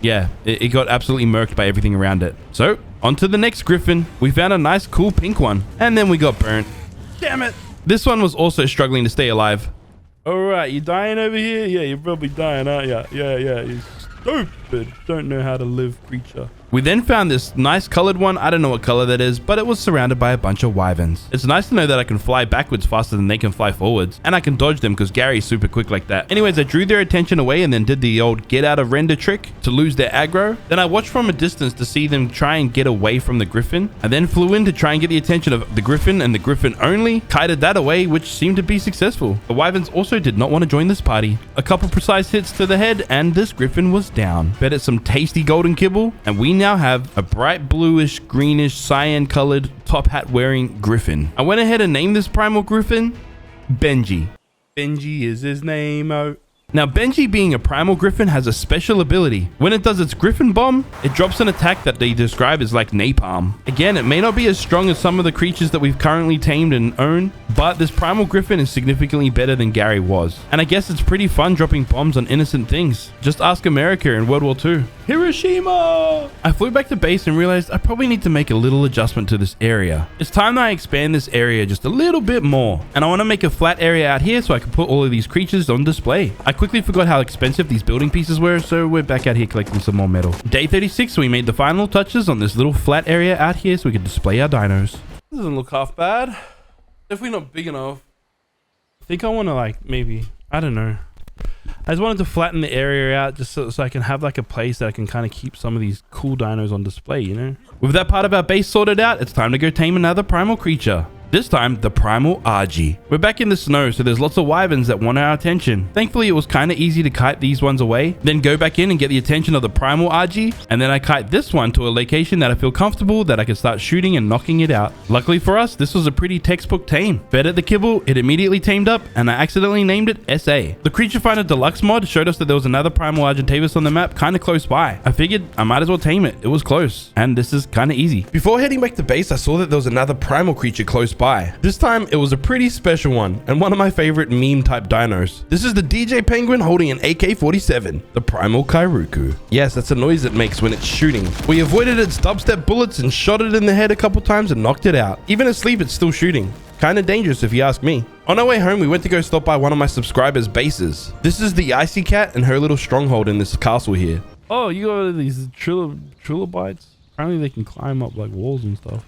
Yeah, it got absolutely murked by everything around it. So, on to the next griffin. We found a nice, cool pink one, and then we got burnt. Damn it! This one was also struggling to stay alive. All right, you dying over here? Yeah, you're probably dying, aren't you? Yeah, you stupid, don't know how to live creature. We then found this nice colored one. I don't know what color that is, but it was surrounded by a bunch of wyverns. It's nice to know that I can fly backwards faster than they can fly forwards, and I can dodge them because Gary's super quick like that. Anyways, I drew their attention away and then did the old get out of render trick to lose their aggro. Then I watched from a distance to see them try and get away from the griffin. I then flew in to try and get the attention of the griffin and the griffin only, kited that away, which seemed to be successful. The wyverns also did not want to join this party. A couple precise hits to the head and this griffin was down. Fed it some tasty golden kibble, and we now have a bright bluish, greenish, cyan colored top hat wearing griffin. I went ahead and named this primal griffin Benji. Benji is his name. Oh. Now, Benji being a primal griffin has a special ability. When it does its griffin bomb, it drops an attack that they describe as like napalm. Again, it may not be as strong as some of the creatures that we've currently tamed and own, but this primal griffin is significantly better than Gary was. And I guess it's pretty fun dropping bombs on innocent things. Just ask America in World War II. Hiroshima! I flew back to base and realized I probably need to make a little adjustment to this area. It's time that I expand this area just a little bit more. And I want to make a flat area out here so I can put all of these creatures on display. I quickly forgot how expensive these building pieces were, so we're back out here collecting some more metal. Day 36, we made the final touches on this little flat area out here so we can display our dinos. Doesn't look half bad. Definitely not big enough. I think I want to like maybe, I don't know. I just wanted to flatten the area out just so I can have like a place that I can kind of keep some of these cool dinos on display, you know? With that part of our base sorted out, it's time to go tame another primal creature. This time, the Primal Argy. We're back in the snow, so there's lots of wyverns that want our attention. Thankfully, it was kind of easy to kite these ones away, then go back in and get the attention of the Primal Argy, and then I kite this one to a location that I feel comfortable that I can start shooting and knocking it out. Luckily for us, this was a pretty textbook tame. Fed it the kibble, it immediately tamed up, and I accidentally named it SA. The Creature Finder Deluxe mod showed us that there was another Primal Argentavis on the map kind of close by. I figured I might as well tame it. It was close, and this is kind of easy. Before heading back to base, I saw that there was another primal creature close by. This time, it was a pretty special one, and one of my favorite meme-type dinos. This is the DJ Penguin holding an AK-47, the Primal Kairuku. Yes, that's the noise it makes when it's shooting. We avoided its dubstep bullets and shot it in the head a couple times and knocked it out. Even asleep, it's still shooting. Kinda dangerous if you ask me. On our way home, we went to go stop by one of my subscribers' bases. This is the Icy Cat and her little stronghold in this castle here. Oh, you got these trilobites? Apparently they can climb up like walls and stuff.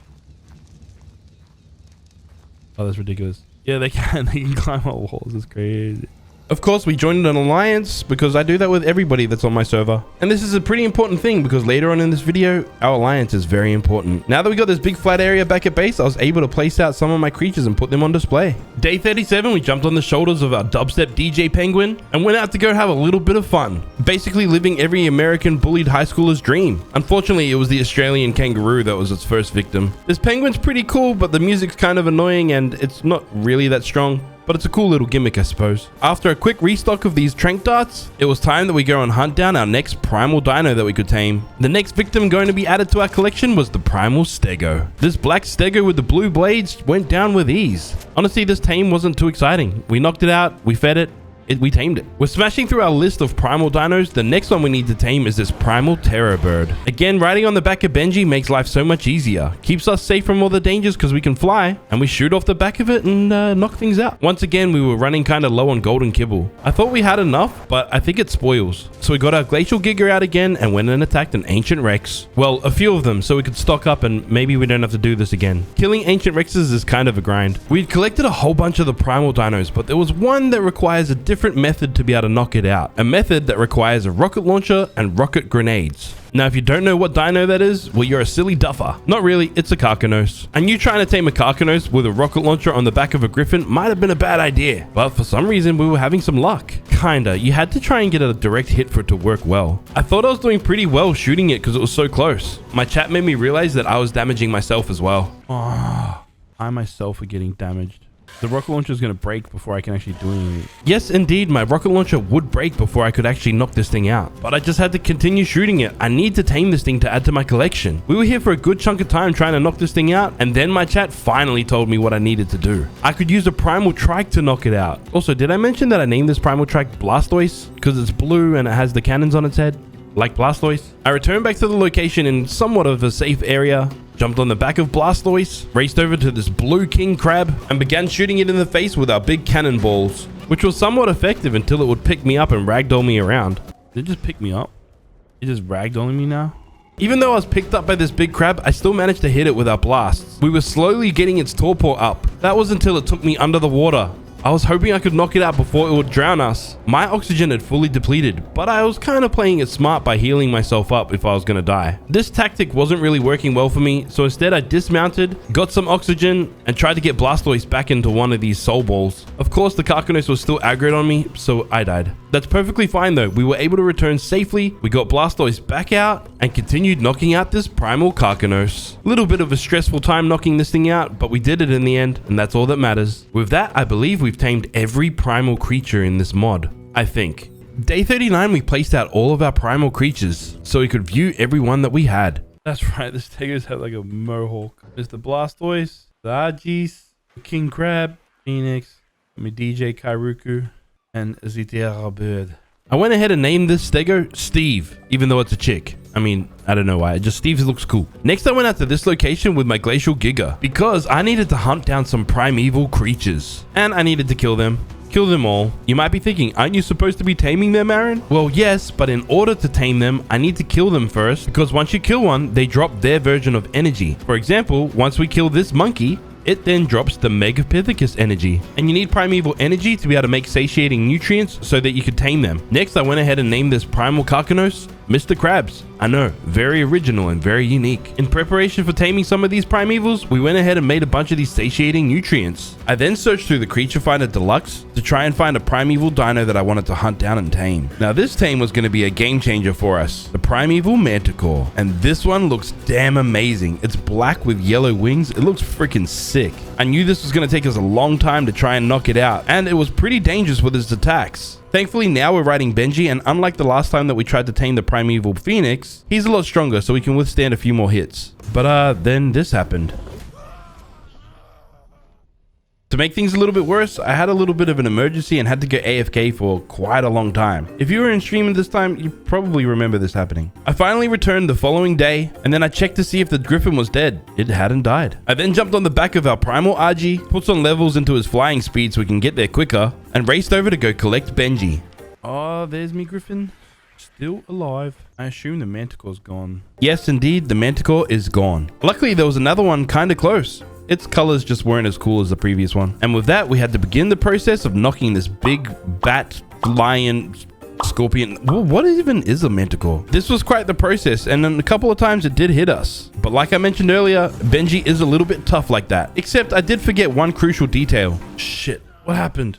Oh, that's ridiculous. Yeah, they can. They can climb up walls. It's crazy. Of course, we joined an alliance because I do that with everybody that's on my server. And this is a pretty important thing because later on in this video, our alliance is very important. Now that we got this big flat area back at base, I was able to place out some of my creatures and put them on display. Day 37, we jumped on the shoulders of our dubstep DJ Penguin and went out to go have a little bit of fun. Basically living every American bullied high schooler's dream. Unfortunately, it was the Australian kangaroo that was its first victim. This penguin's pretty cool, but the music's kind of annoying and it's not really that strong. But it's a cool little gimmick, I suppose. After a quick restock of these trank darts, it was time that we go and hunt down our next primal dino that we could tame. The next victim going to be added to our collection was the Primal Stego. This black Stego with the blue blades went down with ease. Honestly, this tame wasn't too exciting. We knocked it out, we fed it, we tamed it. We're smashing through our list of primal dinos. The next one we need to tame is this Primal Terror Bird. Again, riding on the back of Benji makes life so much easier. Keeps us safe from all the dangers because we can fly and we shoot off the back of it and knock things out. Once again, we were running kind of low on golden kibble. I thought we had enough, but I think it spoils. So we got our Glacial Giga out again and went and attacked an Ancient Rex. Well, a few of them so we could stock up and maybe we don't have to do this again. Killing Ancient Rexes is kind of a grind. We'd collected a whole bunch of the primal dinos, but there was one that requires a different method to be able to knock it out. A method that requires a rocket launcher and rocket grenades. Now, if you don't know what dino that is, well, you're a silly duffer. Not really, it's a Carcanos. And you trying to tame a Carcanos with a rocket launcher on the back of a Griffin might have been a bad idea. But for some reason, we were having some luck. Kinda. You had to try and get a direct hit for it to work well. I thought I was doing pretty well shooting it because it was so close. My chat made me realize that I was damaging myself as well. Oh, I myself are getting damaged. The rocket launcher is going to break before I can actually do anything. Yes, indeed, my rocket launcher would break before I could actually knock this thing out. But I just had to continue shooting it. I need to tame this thing to add to my collection. We were here for a good chunk of time trying to knock this thing out, and then my chat finally told me what I needed to do. I could use a Primal Trike to knock it out. Also, did I mention that I named this Primal Trike Blastoise? Because it's blue and it has the cannons on its head? Like Blastoise. I returned back to the location in somewhat of a safe area, jumped on the back of Blastoise, raced over to this blue king crab, and began shooting it in the face with our big cannonballs, which was somewhat effective until it would pick me up and ragdoll me around. Did it just pick me up? It just ragdolling me now? Even though I was picked up by this big crab, I still managed to hit it with our blasts. We were slowly getting its torpor up. That was until it took me under the water. I was hoping I could knock it out before it would drown us. My oxygen had fully depleted, but I was kind of playing it smart by healing myself up if I was going to die. This tactic wasn't really working well for me, so instead I dismounted, got some oxygen, and tried to get Blastoise back into one of these soul balls. Of course, the Carcanos was still aggroed on me, so I died. That's perfectly fine though. We were able to return safely, we got Blastoise back out, and continued knocking out this Primal Carcanos. Little bit of a stressful time knocking this thing out, but we did it in the end, and that's all that matters. With that, I believe we've tamed every primal creature in this mod, I think. Day 39, we placed out all of our primal creatures, so we could view every one that we had. That's right, the Stegos have like a mohawk. There's the Blastoise, the Argis, the King Crab, Phoenix, DJ Kairuku, and the Terror Bird. I went ahead and named this Stego Steve, even though it's a chick. I mean, I don't know why, just Steve looks cool. Next, I went out to this location with my Glacial Giga because I needed to hunt down some primeval creatures and I needed to kill them. Kill them all. You might be thinking, aren't you supposed to be taming them, Aaron? Well, yes, but in order to tame them, I need to kill them first because once you kill one, they drop their version of energy. For example, once we kill this monkey, it then drops the Megapithecus energy. And you need primeval energy to be able to make satiating nutrients so that you could tame them. Next, I went ahead and named this Primal Carcanos Mr. Krabs. I know, very original and very unique. In preparation for taming some of these primevals, we went ahead and made a bunch of these satiating nutrients. I then searched through the Creature Finder Deluxe to try and find a primeval dino that I wanted to hunt down and tame. Now this tame was going to be a game changer for us, the Primeval Manticore. And this one looks damn amazing. It's black with yellow wings. It looks freaking sick. I knew this was going to take us a long time to try and knock it out, and it was pretty dangerous with its attacks. Thankfully, now we're riding Benji, and unlike the last time that we tried to tame the Primeval Phoenix, he's a lot stronger, so we can withstand a few more hits. But then this happened. To make things a little bit worse, I had a little bit of an emergency and had to go AFK for quite a long time. If you were in stream at this time, you probably remember this happening. I finally returned the following day, and then I checked to see if the Griffin was dead. It hadn't died. I then jumped on the back of our Primal Argy, put some levels into his flying speed so we can get there quicker, and raced over to go collect Benji. Oh, there's me Griffin. Still alive. I assume the Manticore's gone. Yes, indeed, the Manticore is gone. Luckily, there was another one kind of close. Its colors just weren't as cool as the previous one. And with that, we had to begin the process of knocking this big bat, lion, scorpion. What even is a Manticore? This was quite the process, and then a couple of times it did hit us. But like I mentioned earlier, Benji is a little bit tough like that. Except I did forget one crucial detail. Shit, what happened?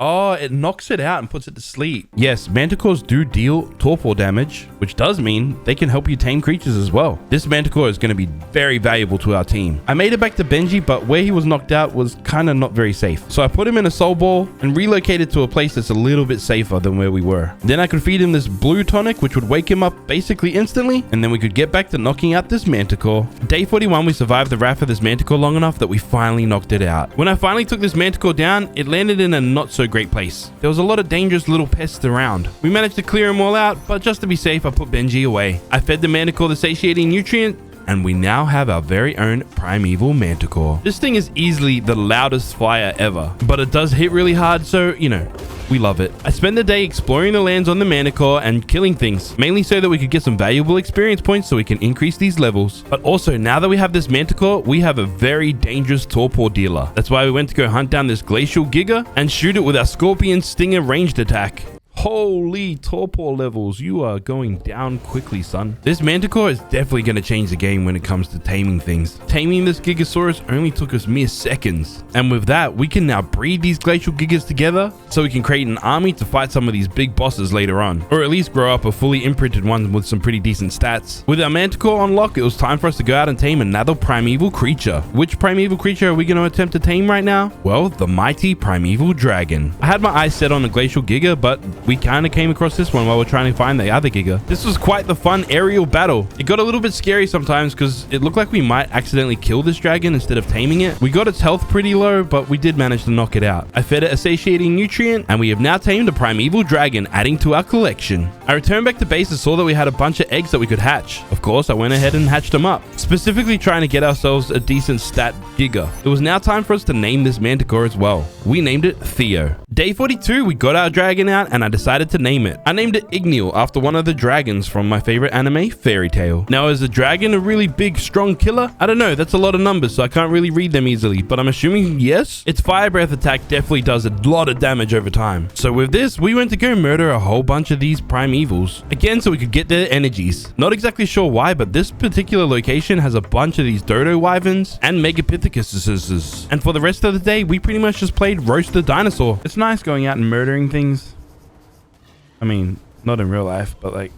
Oh, it knocks it out and puts it to sleep. Yes, Manticores do deal torpor damage, which does mean they can help you tame creatures as well. This Manticore is going to be very valuable to our team. I made it back to Benji, but where he was knocked out was kind of not very safe. So I put him in a soul ball and relocated to a place that's a little bit safer than where we were. Then I could feed him this blue tonic, which would wake him up basically instantly, and then we could get back to knocking out this Manticore. Day 41, we survived the wrath of this Manticore long enough that we finally knocked it out. When I finally took this Manticore down, it landed in a not so great place. There was a lot of dangerous little pests around. We managed to clear them all out, but just to be safe, I put Benji away. I fed the Manticore the satiating nutrient, and we now have our very own Primeval Manticore. This thing is easily the loudest flyer ever, but it does hit really hard, so, you know, we love it. I spent the day exploring the lands on the Manticore and killing things, mainly so that we could get some valuable experience points so we can increase these levels. But also, now that we have this Manticore, we have a very dangerous torpor dealer. That's why we went to go hunt down this Glacial Giga and shoot it with our Scorpion Stinger ranged attack. Holy torpor levels, you are going down quickly, son. This Manticore is definitely going to change the game when it comes to taming things. Taming this Gigasaurus only took us mere seconds. And with that, we can now breed these Glacial Gigas together so we can create an army to fight some of these big bosses later on. Or at least grow up a fully imprinted one with some pretty decent stats. With our Manticore on lock, it was time for us to go out and tame another primeval creature. Which primeval creature are we going to attempt to tame right now? Well, the mighty Primeval Dragon. I had my eyes set on a Glacial Giga, but we kind of came across this one while we're trying to find the other Giga. This was quite the fun aerial battle. It got a little bit scary sometimes because it looked like we might accidentally kill this dragon instead of taming it. We got its health pretty low, but we did manage to knock it out. I fed it a satiating nutrient, and we have now tamed a Primeval Dragon, adding to our collection. I returned back to base and saw that we had a bunch of eggs that we could hatch. Of course, I went ahead and hatched them up, specifically trying to get ourselves a decent stat Giga. It was now time for us to name this Manticore as well. We named it Theo. Day 42, we got our dragon out, and I decided to name it. I named it Igneel after one of the dragons from my favorite anime, Fairy Tail. Now, is a dragon a really big, strong killer? I don't know, that's a lot of numbers, so I can't really read them easily, but I'm assuming yes? Its fire breath attack definitely does a lot of damage over time. So with this, we went to go murder a whole bunch of these primevals. Again, so we could get their energies. Not exactly sure why, but this particular location has a bunch of these Dodo Wyverns and Megapithecus. And for the rest of the day, we pretty much just played Roast the Dinosaur. It's nice going out and murdering things. I mean, not in real life, but like,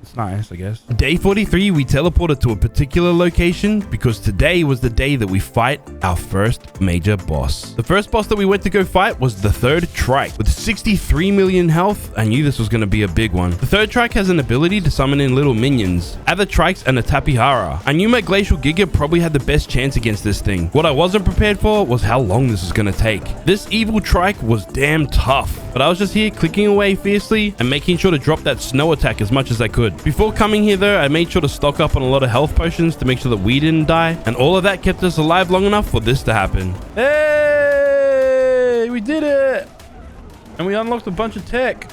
it's nice, I guess. Day 43, we teleported to a particular location because today was the day that we fight our first major boss. The first boss that we went to go fight was the third Trike. With 63 million health, I knew this was going to be a big one. The third Trike has an ability to summon in little minions, other Trikes and a Tapihara. I knew my Glacial Giga probably had the best chance against this thing. What I wasn't prepared for was how long this was going to take. This evil Trike was damn tough, but I was just here clicking away fiercely and making sure to drop that snow attack as much as I could. Before coming here though, I made sure to stock up on a lot of health potions to make sure that we didn't die, and all of that kept us alive long enough for this to happen. Hey, we did it! And we unlocked a bunch of tech.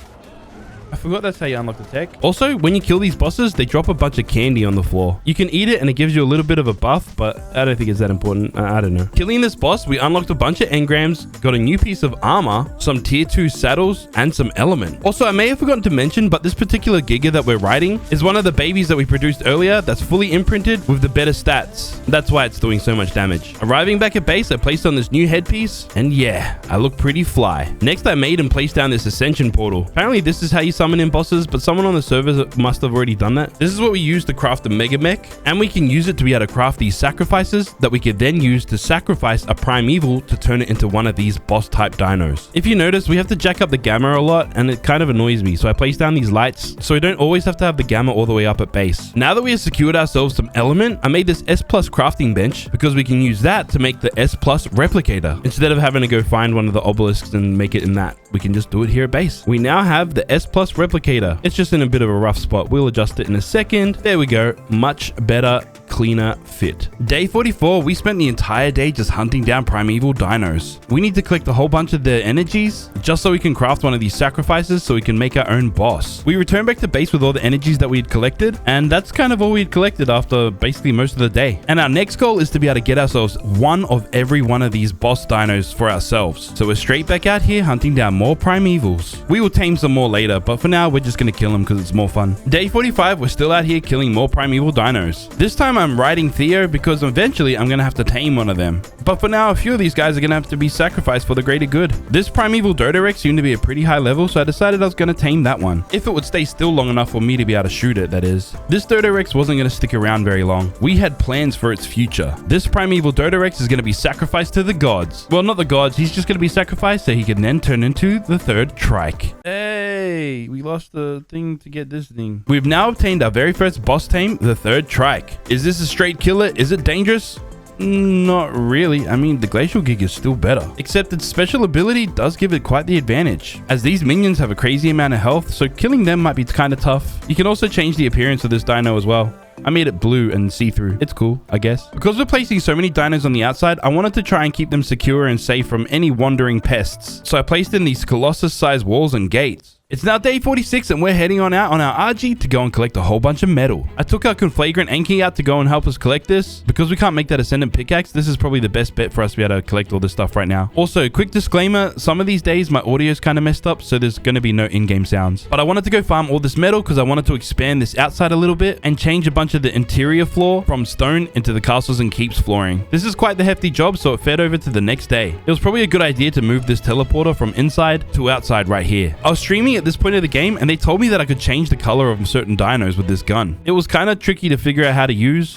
I forgot that's how you unlock the tech. Also, when you kill these bosses, they drop a bunch of candy on the floor. You can eat it and it gives you a little bit of a buff, but I don't think it's that important. I don't know. Killing this boss, we unlocked a bunch of engrams, got a new piece of armor, some tier 2 saddles, and some element. Also, I may have forgotten to mention, but this particular Giga that we're riding is one of the babies that we produced earlier that's fully imprinted with the better stats. That's why it's doing so much damage. Arriving back at base, I placed on this new headpiece, and yeah, I look pretty fly. Next, I made and placed down this ascension portal. Apparently, this is how you summon in bosses, but someone on the server must have already done that. This is what we use to craft the Mega Mech, and we can use it to be able to craft these sacrifices that we could then use to sacrifice a primeval to turn it into one of these boss type dinos. If you notice, we have to jack up the gamma a lot, and it kind of annoys me, so I place down these lights so we don't always have to have the gamma all the way up at base. Now that we have secured ourselves some element, I made this S plus crafting bench because we can use that to make the S plus replicator. Instead of having to go find one of the obelisks and make it in that, we can just do it here at base. We now have the S plus replicator. It's just in a bit of a rough spot. We'll adjust it in a second. There we go. Much better, cleaner fit. Day 44, we spent the entire day just hunting down primeval dinos. We need to collect a whole bunch of their energies just so we can craft one of these sacrifices so we can make our own boss. We returned back to base with all the energies that we had collected, and that's kind of all we had collected after basically most of the day. And our next goal is to be able to get ourselves one of every one of these boss dinos for ourselves. So we're straight back out here hunting down more primevals. We will tame some more later, but for now we're just gonna kill them because it's more fun. Day 45, we're still out here killing more primeval dinos. This time I'm riding Theo because eventually I'm gonna have to tame one of them. But for now, a few of these guys are gonna have to be sacrificed for the greater good. This primeval Dodorex seemed to be a pretty high level, so I decided I was gonna tame that one. If it would stay still long enough for me to be able to shoot it, that is. This Dodorex wasn't gonna stick around very long. We had plans for its future. This primeval Dodorex is gonna be sacrificed to the gods. Well, not the gods, he's just gonna be sacrificed so he can then turn into the third trike. Hey, we lost the thing to get this thing. We've now obtained our very first boss tame, the third trike. Is this a straight killer? Is it dangerous? Not really. I mean, the Glacial Gig is still better. Except its special ability does give it quite the advantage, as these minions have a crazy amount of health, so killing them might be kind of tough. You can also change the appearance of this dino as well. I made it blue and see-through. It's cool, I guess. Because we're placing so many dinos on the outside, I wanted to try and keep them secure and safe from any wandering pests. So I placed in these Colossus-sized walls and gates. It's now day 46 and we're heading on out on our RG to go and collect a whole bunch of metal. I took our Conflagrant Anki out to go and help us collect this. Because we can't make that Ascendant Pickaxe, this is probably the best bet for us to be able to collect all this stuff right now. Also, quick disclaimer, some of these days my audio is kind of messed up, so there's going to be no in-game sounds. But I wanted to go farm all this metal because I wanted to expand this outside a little bit and change a bunch of the interior floor from stone into the castles and keeps flooring. This is quite the hefty job, so it fed over to the next day. It was probably a good idea to move this teleporter from inside to outside right here. I was streaming at this point of the game and they told me that I could change the color of certain dinos with this gun. It was kind of tricky to figure out how to use,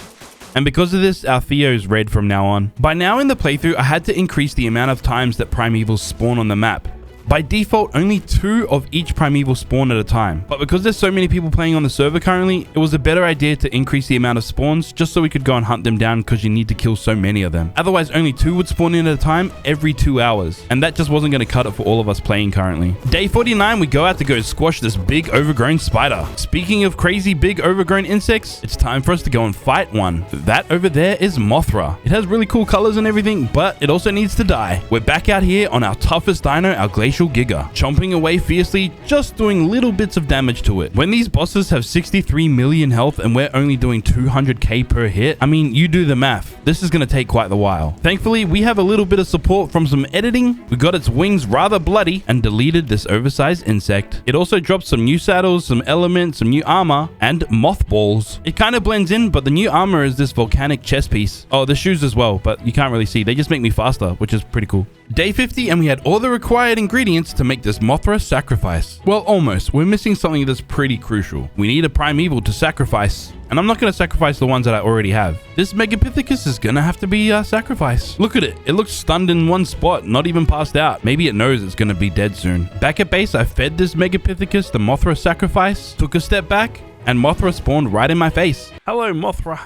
and because of this, our Theo's red from now on. By now in the playthrough, I had to increase the amount of times that primevals spawn on the map. By default, only 2 of each primeval spawn at a time. But because there's so many people playing on the server currently, it was a better idea to increase the amount of spawns just so we could go and hunt them down because you need to kill so many of them. Otherwise, only 2 would spawn in at a time every 2 hours. And that just wasn't going to cut it for all of us playing currently. Day 49, we go out to go squash this big overgrown spider. Speaking of crazy big overgrown insects, it's time for us to go and fight one. That over there is Mothra. It has really cool colors and everything, but it also needs to die. We're back out here on our toughest dino, our Glacial Giga, chomping away fiercely, just doing little bits of damage to it. When these bosses have 63 million health and we're only doing 200k per hit, I mean, you do the math. This is going to take quite the while. Thankfully, we have a little bit of support from some editing. We got its wings rather bloody and deleted this oversized insect. It also dropped some new saddles, some elements, some new armor, and mothballs. It kind of blends in, but the new armor is this volcanic chest piece. Oh, the shoes as well, but you can't really see. They just make me faster, which is pretty cool. Day 50, and we had all the required ingredients to make this Mothra sacrifice. Well, almost. We're missing something that's pretty crucial. We need a primeval to sacrifice. And I'm not going to sacrifice the ones that I already have. This Megapithecus is going to have to be sacrificed. Look at it. It looks stunned in one spot, not even passed out. Maybe it knows it's going to be dead soon. Back at base, I fed this Megapithecus the Mothra sacrifice, took a step back, and Mothra spawned right in my face. Hello, Mothra.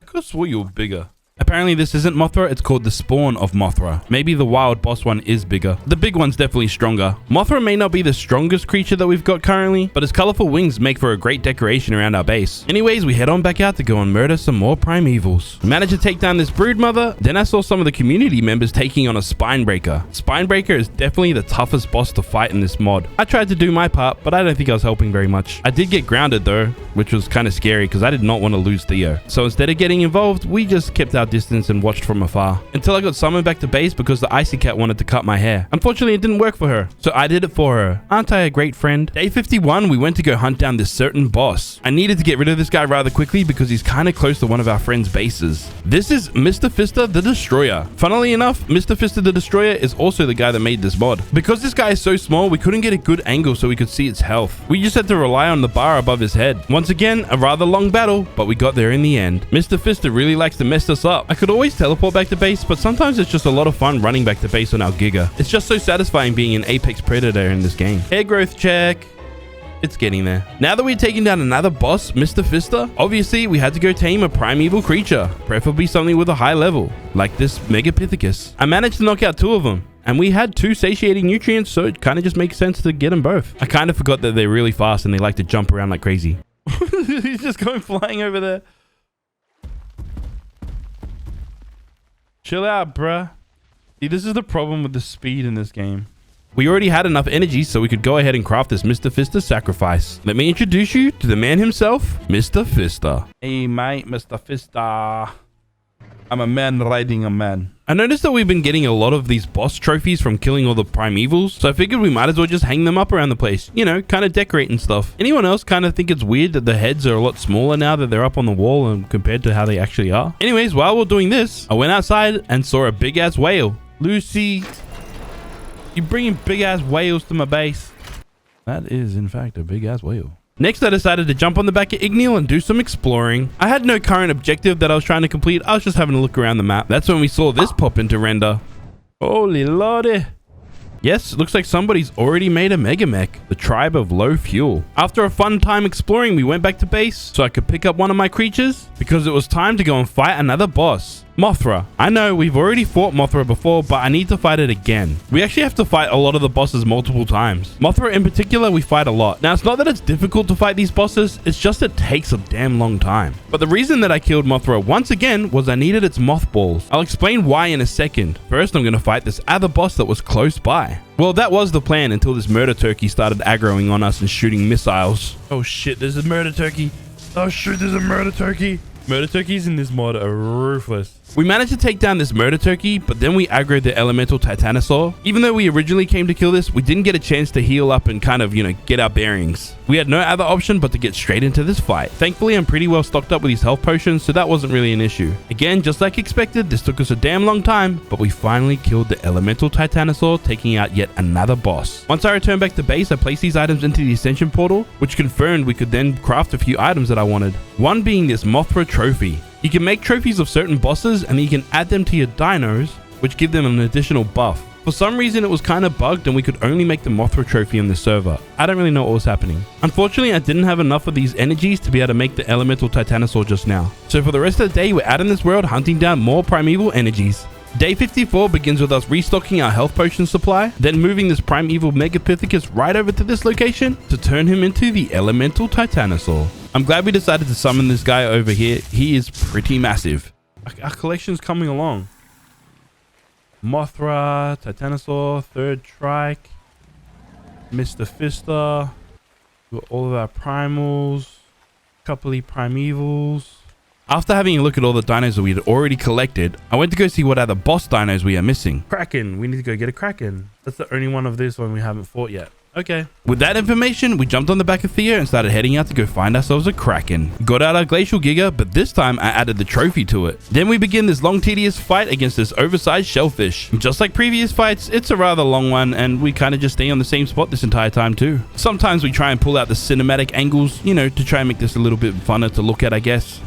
I could have swore you were bigger. Apparently this isn't Mothra, it's called the spawn of Mothra. Maybe the wild boss one is bigger. The big one's definitely stronger. Mothra may not be the strongest creature that we've got currently, but his colorful wings make for a great decoration around our base. Anyways, we head on back out to go and murder some more Primevals. We managed to take down this Broodmother, then I saw some of the community members taking on a Spinebreaker. Spinebreaker is definitely the toughest boss to fight in this mod. I tried to do my part, but I don't think I was helping very much. I did get grounded though, which was kind of scary because I did not want to lose Theo. So instead of getting involved, we just kept our distance and watched from afar until I got summoned back to base because the Icy Cat wanted to cut my hair. Unfortunately, it didn't work for her, so I did it for her. Aren't I a great friend? Day 51, we went to go hunt down this certain boss. I needed to get rid of this guy rather quickly because he's kind of close to one of our friends' bases. This is Mr. Fister the Destroyer. Funnily enough, Mr. Fister the Destroyer is also the guy that made this mod. Because this guy is so small, we couldn't get a good angle so we could see its health. We just had to rely on the bar above his head. Once again, a rather long battle, but we got there in the end. Mr. Fister really likes to mess us up. I could always teleport back to base, but sometimes it's just a lot of fun running back to base on our Giga. It's just so satisfying being an apex predator in this game. Hair growth check. It's getting there. Now that we've taken down another boss, Mr. Fister, obviously we had to go tame a primeval creature, preferably something with a high level, like this Megapithecus. I managed to knock out 2 of them, and we had 2 satiating nutrients, so it kind of just makes sense to get them both. I kind of forgot that they're really fast and they like to jump around like crazy. He's just going flying over there. Chill out, bruh. See, this is the problem with the speed in this game. We already had enough energy so we could go ahead and craft this Mr. Fister sacrifice. Let me introduce you to the man himself, Mr. Fister. Hey, mate, Mr. Fister. I'm a man riding a man. I noticed that we've been getting a lot of these boss trophies from killing all the Primevals, so I figured we might as well just hang them up around the place. You know, kind of decorate and stuff. Anyone else kind of think it's weird that the heads are a lot smaller now that they're up on the wall and compared to how they actually are? Anyways, while we're doing this, I went outside and saw a big-ass whale. Lucy, you bringing big-ass whales to my base? That is, in fact, a big-ass whale. Next, I decided to jump on the back of Igneel and do some exploring. I had no current objective that I was trying to complete. I was just having a look around the map. That's when we saw this pop into render. Holy lordy. Yes, it looks like somebody's already made a Megamech, the Tribe of Low Fuel. After a fun time exploring, we went back to base so I could pick up one of my creatures because it was time to go and fight another boss. Mothra. I know we've already fought Mothra before, but I need to fight it again. We actually have to fight a lot of the bosses multiple times. Mothra in particular, we fight a lot. Now, it's not that it's difficult to fight these bosses, it's just it takes a damn long time. But the reason that I killed Mothra once again was I needed its mothballs. I'll explain why in a second. First, I'm going to fight this other boss that was close by. Well, that was the plan until this murder turkey started aggroing on us and shooting missiles. Oh shit, there's a murder turkey. Oh shoot, there's a murder turkey. Murder turkeys in this mod are ruthless. We managed to take down this murder turkey, but then we aggroed the elemental Titanosaur. Even though we originally came to kill this, we didn't get a chance to heal up and kind of, get our bearings. We had no other option but to get straight into this fight. Thankfully, I'm pretty well stocked up with these health potions, so that wasn't really an issue. Again, just like expected, this took us a damn long time, but we finally killed the elemental Titanosaur, taking out yet another boss. Once I returned back to base, I placed these items into the Ascension Portal, which confirmed we could then craft a few items that I wanted. One being this Mothra trophy. You can make trophies of certain bosses and then you can add them to your dinos, which give them an additional buff. For some reason, it was kind of bugged and we could only make the Mothra trophy on the server. I don't really know what was happening. Unfortunately, I didn't have enough of these energies to be able to make the elemental Titanosaur just now. So for the rest of the day, we're out in this world hunting down more primeval energies. Day 54 begins with us restocking our health potion supply, then moving this primeval Megapithecus right over to this location to turn him into the elemental Titanosaur. I'm glad we decided to summon this guy over here. He is pretty massive. Our collection's coming along. Mothra, Titanosaur, Third Trike, Mr. Fister, got all of our primals, couple of primevals. After having a look at all the dinos that we had already collected, I went to go see what other boss dinos we are missing. Kraken. We need to go get a Kraken. That's the only one of this one we haven't fought yet. Okay. With that information, we jumped on the back of Theo and started heading out to go find ourselves a Kraken. Got out our Glacial Giga, but this time I added the trophy to it. Then we begin this long, tedious fight against this oversized shellfish. Just like previous fights, it's a rather long one, and we kind of just stay on the same spot this entire time too. Sometimes we try and pull out the cinematic angles, to try and make this a little bit funner to look at, I guess.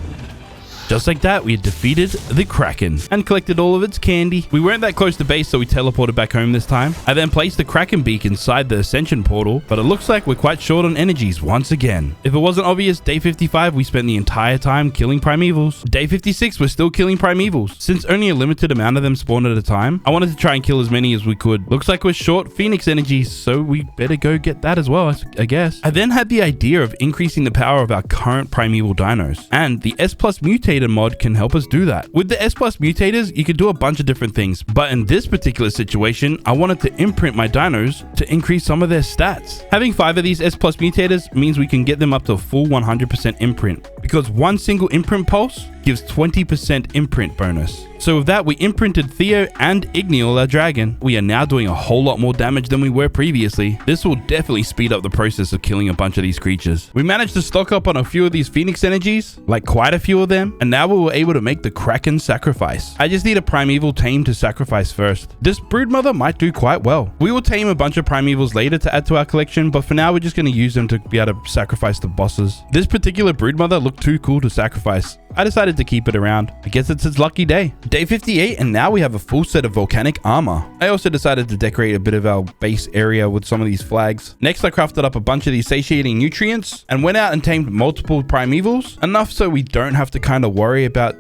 Just like that, we had defeated the Kraken and collected all of its candy. We weren't that close to base, so we teleported back home this time. I then placed the Kraken beak inside the Ascension portal, but it looks like we're quite short on energies once again. If it wasn't obvious, day 55, we spent the entire time killing Primevals. Day 56, we're still killing Primevals. Since only a limited amount of them spawn at a time, I wanted to try and kill as many as we could. Looks like we're short Phoenix energies, so we better go get that as well, I guess. I then had the idea of increasing the power of our current Primeval dinos, and the S Plus Mutator mod can help us do that. With the S Plus Mutators, you can do a bunch of different things, but in this particular situation, I wanted to imprint my dinos to increase some of their stats. Having 5 of these S Plus Mutators means we can get them up to a full 100% imprint, because one single imprint pulse gives 20% imprint bonus. So with that, we imprinted Theo and Igneal, our dragon. We are now doing a whole lot more damage than we were previously. This will definitely speed up the process of killing a bunch of these creatures. We managed to stock up on a few of these Phoenix energies, like quite a few of them, and now we were able to make the Kraken sacrifice. I just need a Primeval tame to sacrifice first. This Broodmother might do quite well. We will tame a bunch of Primevals later to add to our collection, but for now we're just going to use them to be able to sacrifice the bosses. This particular Broodmother looked too cool to sacrifice. I decided to keep it around. I guess it's its lucky day. Day 58, and now we have a full set of volcanic armor. I also decided to decorate a bit of our base area with some of these flags. Next, I crafted up a bunch of these satiating nutrients and went out and tamed multiple Primevals, enough so we don't have to kind of worry about,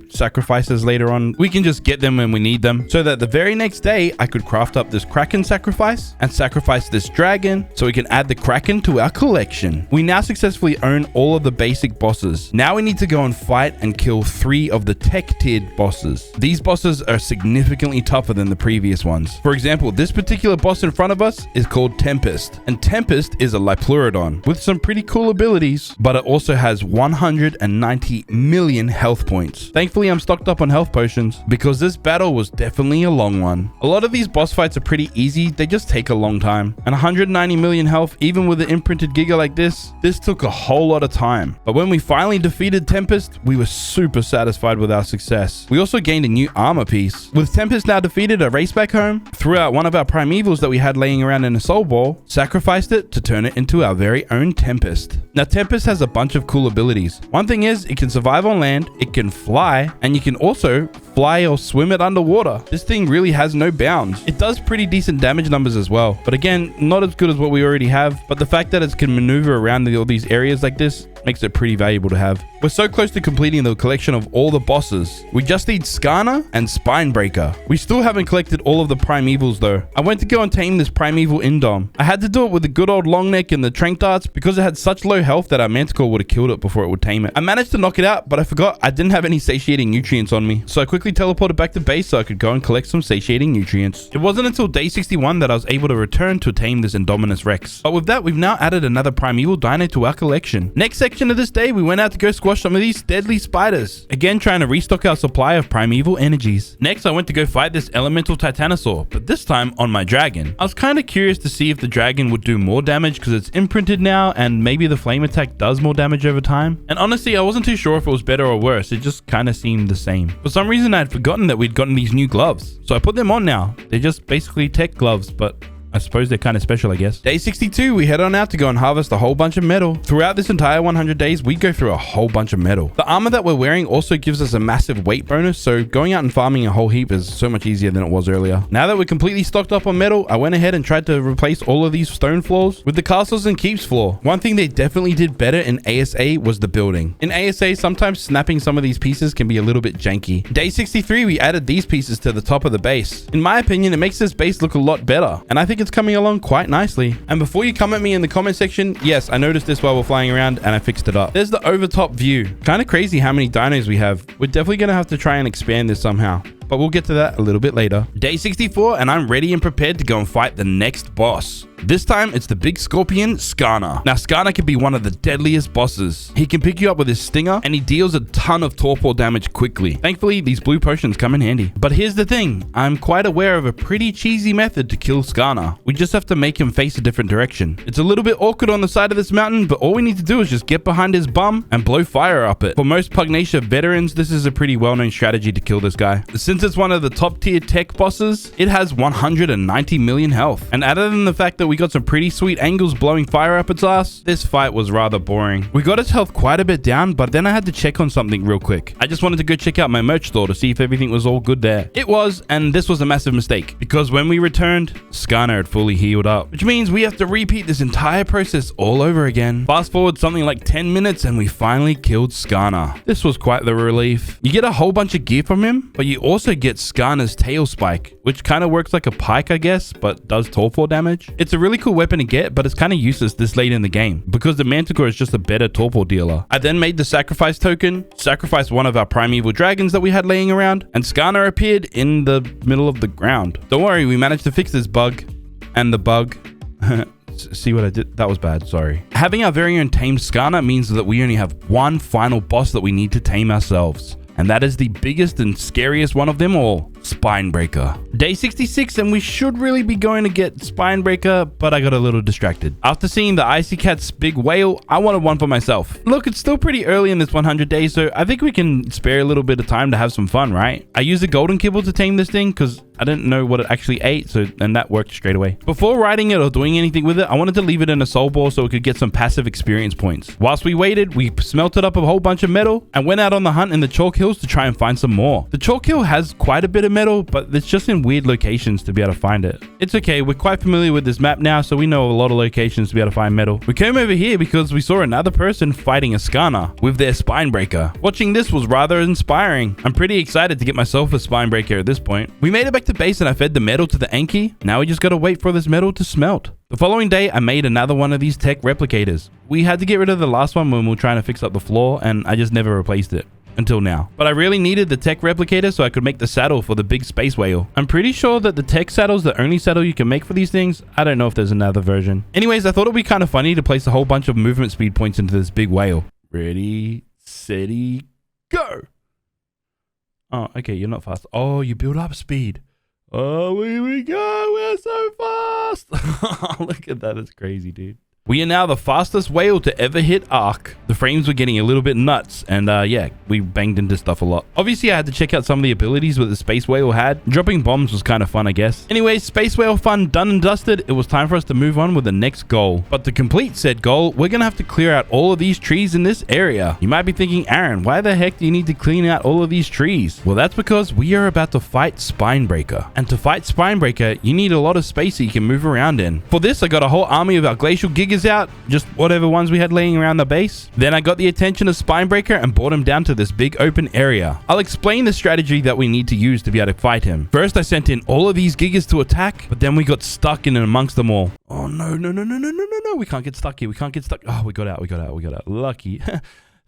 sacrifices later on. We can just get them when we need them, so that the very next day, I could craft up this Kraken sacrifice and sacrifice this dragon so we can add the Kraken to our collection. We now successfully own all of the basic bosses. Now we need to go and fight and kill 3 of the tech-tiered bosses. These bosses are significantly tougher than the previous ones. For example, this particular boss in front of us is called Tempest, and Tempest is a Lipleurodon with some pretty cool abilities, but it also has 190 million health points. Thankfully, I'm stocked up on health potions because this battle was definitely a long one. A lot of these boss fights are pretty easy, they just take a long time. And 190 million health, even with an imprinted Giga like this took a whole lot of time. But when we finally defeated Tempest, we were super satisfied with our success. We also gained a new armor piece. With Tempest now defeated, I raced back home, threw out one of our Primevals that we had laying around in a soul ball, sacrificed it to turn it into our very own Tempest. Now Tempest has a bunch of cool abilities. One thing is, it can survive on land, it can fly, and you can also fly or swim it underwater. This thing really has no bounds. It does pretty decent damage numbers as well, but again, not as good as what we already have, but the fact that it can maneuver around all these areas like this makes it pretty valuable to have. We're so close to completing the collection of all the bosses. We just need Skarner and Spinebreaker. We still haven't collected all of the Primevals though. I went to go and tame this Primeval Indom. I had to do it with the good old Longneck and the Trank Darts because it had such low health that our Manticore would have killed it before it would tame it. I managed to knock it out, but I forgot I didn't have any satiating nutrients on me, so I quickly teleported back to base so I could go and collect some satiating nutrients. It wasn't until day 61 that I was able to return to tame this Indominus Rex. But with that, we've now added another Primeval Dino to our collection. Next section of this day, we went out to go squash some of these deadly spiders. Again, trying to restock our supply of Primeval energies. Next, I went to go fight this Elemental Titanosaur, but this time on my dragon. I was kind of curious to see if the dragon would do more damage because it's imprinted now, and maybe the flame attack does more damage over time. And honestly, I wasn't too sure if it was better or worse. It just kind of seemed the same. For some reason, I had forgotten that we'd gotten these new gloves, so I put them on now. They're just basically tech gloves, but I suppose they're kind of special, I guess. Day 62, we head on out to go and harvest a whole bunch of metal. Throughout this entire 100 days, we go through a whole bunch of metal. The armor that we're wearing also gives us a massive weight bonus, so going out and farming a whole heap is so much easier than it was earlier. Now that we're completely stocked up on metal, I went ahead and tried to replace all of these stone floors with the castles and keeps floor. One thing they definitely did better in ASA was the building. In ASA, sometimes snapping some of these pieces can be a little bit janky. Day 63, we added these pieces to the top of the base. In my opinion, it makes this base look a lot better, and I think it's coming along quite nicely. And before you come at me in the comment section, yes, I noticed this while we're flying around and I fixed it up. There's the overtop view. Kind of crazy how many dinos we have. We're definitely going to have to try and expand this somehow, but we'll get to that a little bit later. Day 64, and I'm ready and prepared to go and fight the next boss. This time, it's the big scorpion, Skarner. Now, Skarner can be one of the deadliest bosses. He can pick you up with his stinger, and he deals a ton of torpor damage quickly. Thankfully, these blue potions come in handy. But here's the thing, I'm quite aware of a pretty cheesy method to kill Skarner. We just have to make him face a different direction. It's a little bit awkward on the side of this mountain, but all we need to do is just get behind his bum and blow fire up it. For most Pugnacia veterans, this is a pretty well-known strategy to kill this guy. Since Since it's one of the top tier tech bosses, it has 190 million health. And other than the fact that we got some pretty sweet angles blowing fire up its ass, this fight was rather boring. We got its health quite a bit down, but then I had to check on something real quick. I just wanted to go check out my merch store to see if everything was all good there. It was, and this was a massive mistake, because when we returned, Skarner had fully healed up, which means we have to repeat this entire process all over again. Fast forward something like 10 minutes and we finally killed Skarner. This was quite the relief. You get a whole bunch of gear from him, but you also get Skarner's tail spike, which kind of works like a pike, I guess, but does torpor damage. It's a really cool weapon to get, but it's kind of useless this late in the game, because the Manticore is just a better torpor dealer. I then made the sacrifice token, sacrificed one of our primeval dragons that we had laying around, and Skarner appeared in the middle of the ground. Don't worry, we managed to fix this bug. And the bug... See what I did? That was bad, sorry. Having our very own tamed Skarner means that we only have one final boss that we need to tame ourselves. And that is the biggest and scariest one of them all, Spinebreaker. Day 66, and we should really be going to get Spinebreaker, but I got a little distracted. After seeing the Icy Cat's big whale, I wanted one for myself. Look, it's still pretty early in this 100 days, so I think we can spare a little bit of time to have some fun, right? I used a golden kibble to tame this thing because I didn't know what it actually ate, and that worked straight away. Before riding it or doing anything with it, I wanted to leave it in a soul ball so it could get some passive experience points. Whilst we waited, we smelted up a whole bunch of metal and went out on the hunt in the Chalk Hills to try and find some more. The Chalk Hill has quite a bit of metal, but it's just in weird locations to be able to find it. It's okay, we're quite familiar with this map now, so we know a lot of locations to be able to find metal. We came over here because we saw another person fighting a Skarner with their Spinebreaker. Watching this was rather inspiring. I'm pretty excited to get myself a Spinebreaker at this point. We made it back to base and I fed the metal to the Anki. Now we just gotta wait for this metal to smelt. The following day, I made another one of these tech replicators. We had to get rid of the last one when we were trying to fix up the floor, and I just never replaced it. Until now. But I really needed the tech replicator so I could make the saddle for the big space whale. I'm pretty sure that the tech saddle's the only saddle you can make for these things. I don't know if there's another version. Anyways, I thought it'd be kind of funny to place a whole bunch of movement speed points into this big whale. Ready, steady, go! Oh, okay, you're not fast. Oh, you build up speed. Oh, here we go. We're so fast. Look at that. It's crazy, dude. We are now the fastest whale to ever hit Ark. The frames were getting a little bit nuts, and yeah, we banged into stuff a lot. Obviously, I had to check out some of the abilities that the Space Whale had. Dropping bombs was kind of fun, I guess. Anyways, Space Whale fun done and dusted. It was time for us to move on with the next goal. But to complete said goal, we're gonna have to clear out all of these trees in this area. You might be thinking, Aaron, why the heck do you need to clean out all of these trees? Well, that's because we are about to fight Spinebreaker. And to fight Spinebreaker, you need a lot of space that you can move around in. For this, I got a whole army of our Glacial Gigas out, just whatever ones we had laying around the base. Then I got the attention of Spinebreaker and brought him down to this big open area. I'll explain the strategy that we need to use to be able to fight him. First, I sent in all of these Gigas to attack, but then we got stuck in and amongst them all. Oh no, we can't get stuck here. We can't get stuck. Oh, we got out. Lucky.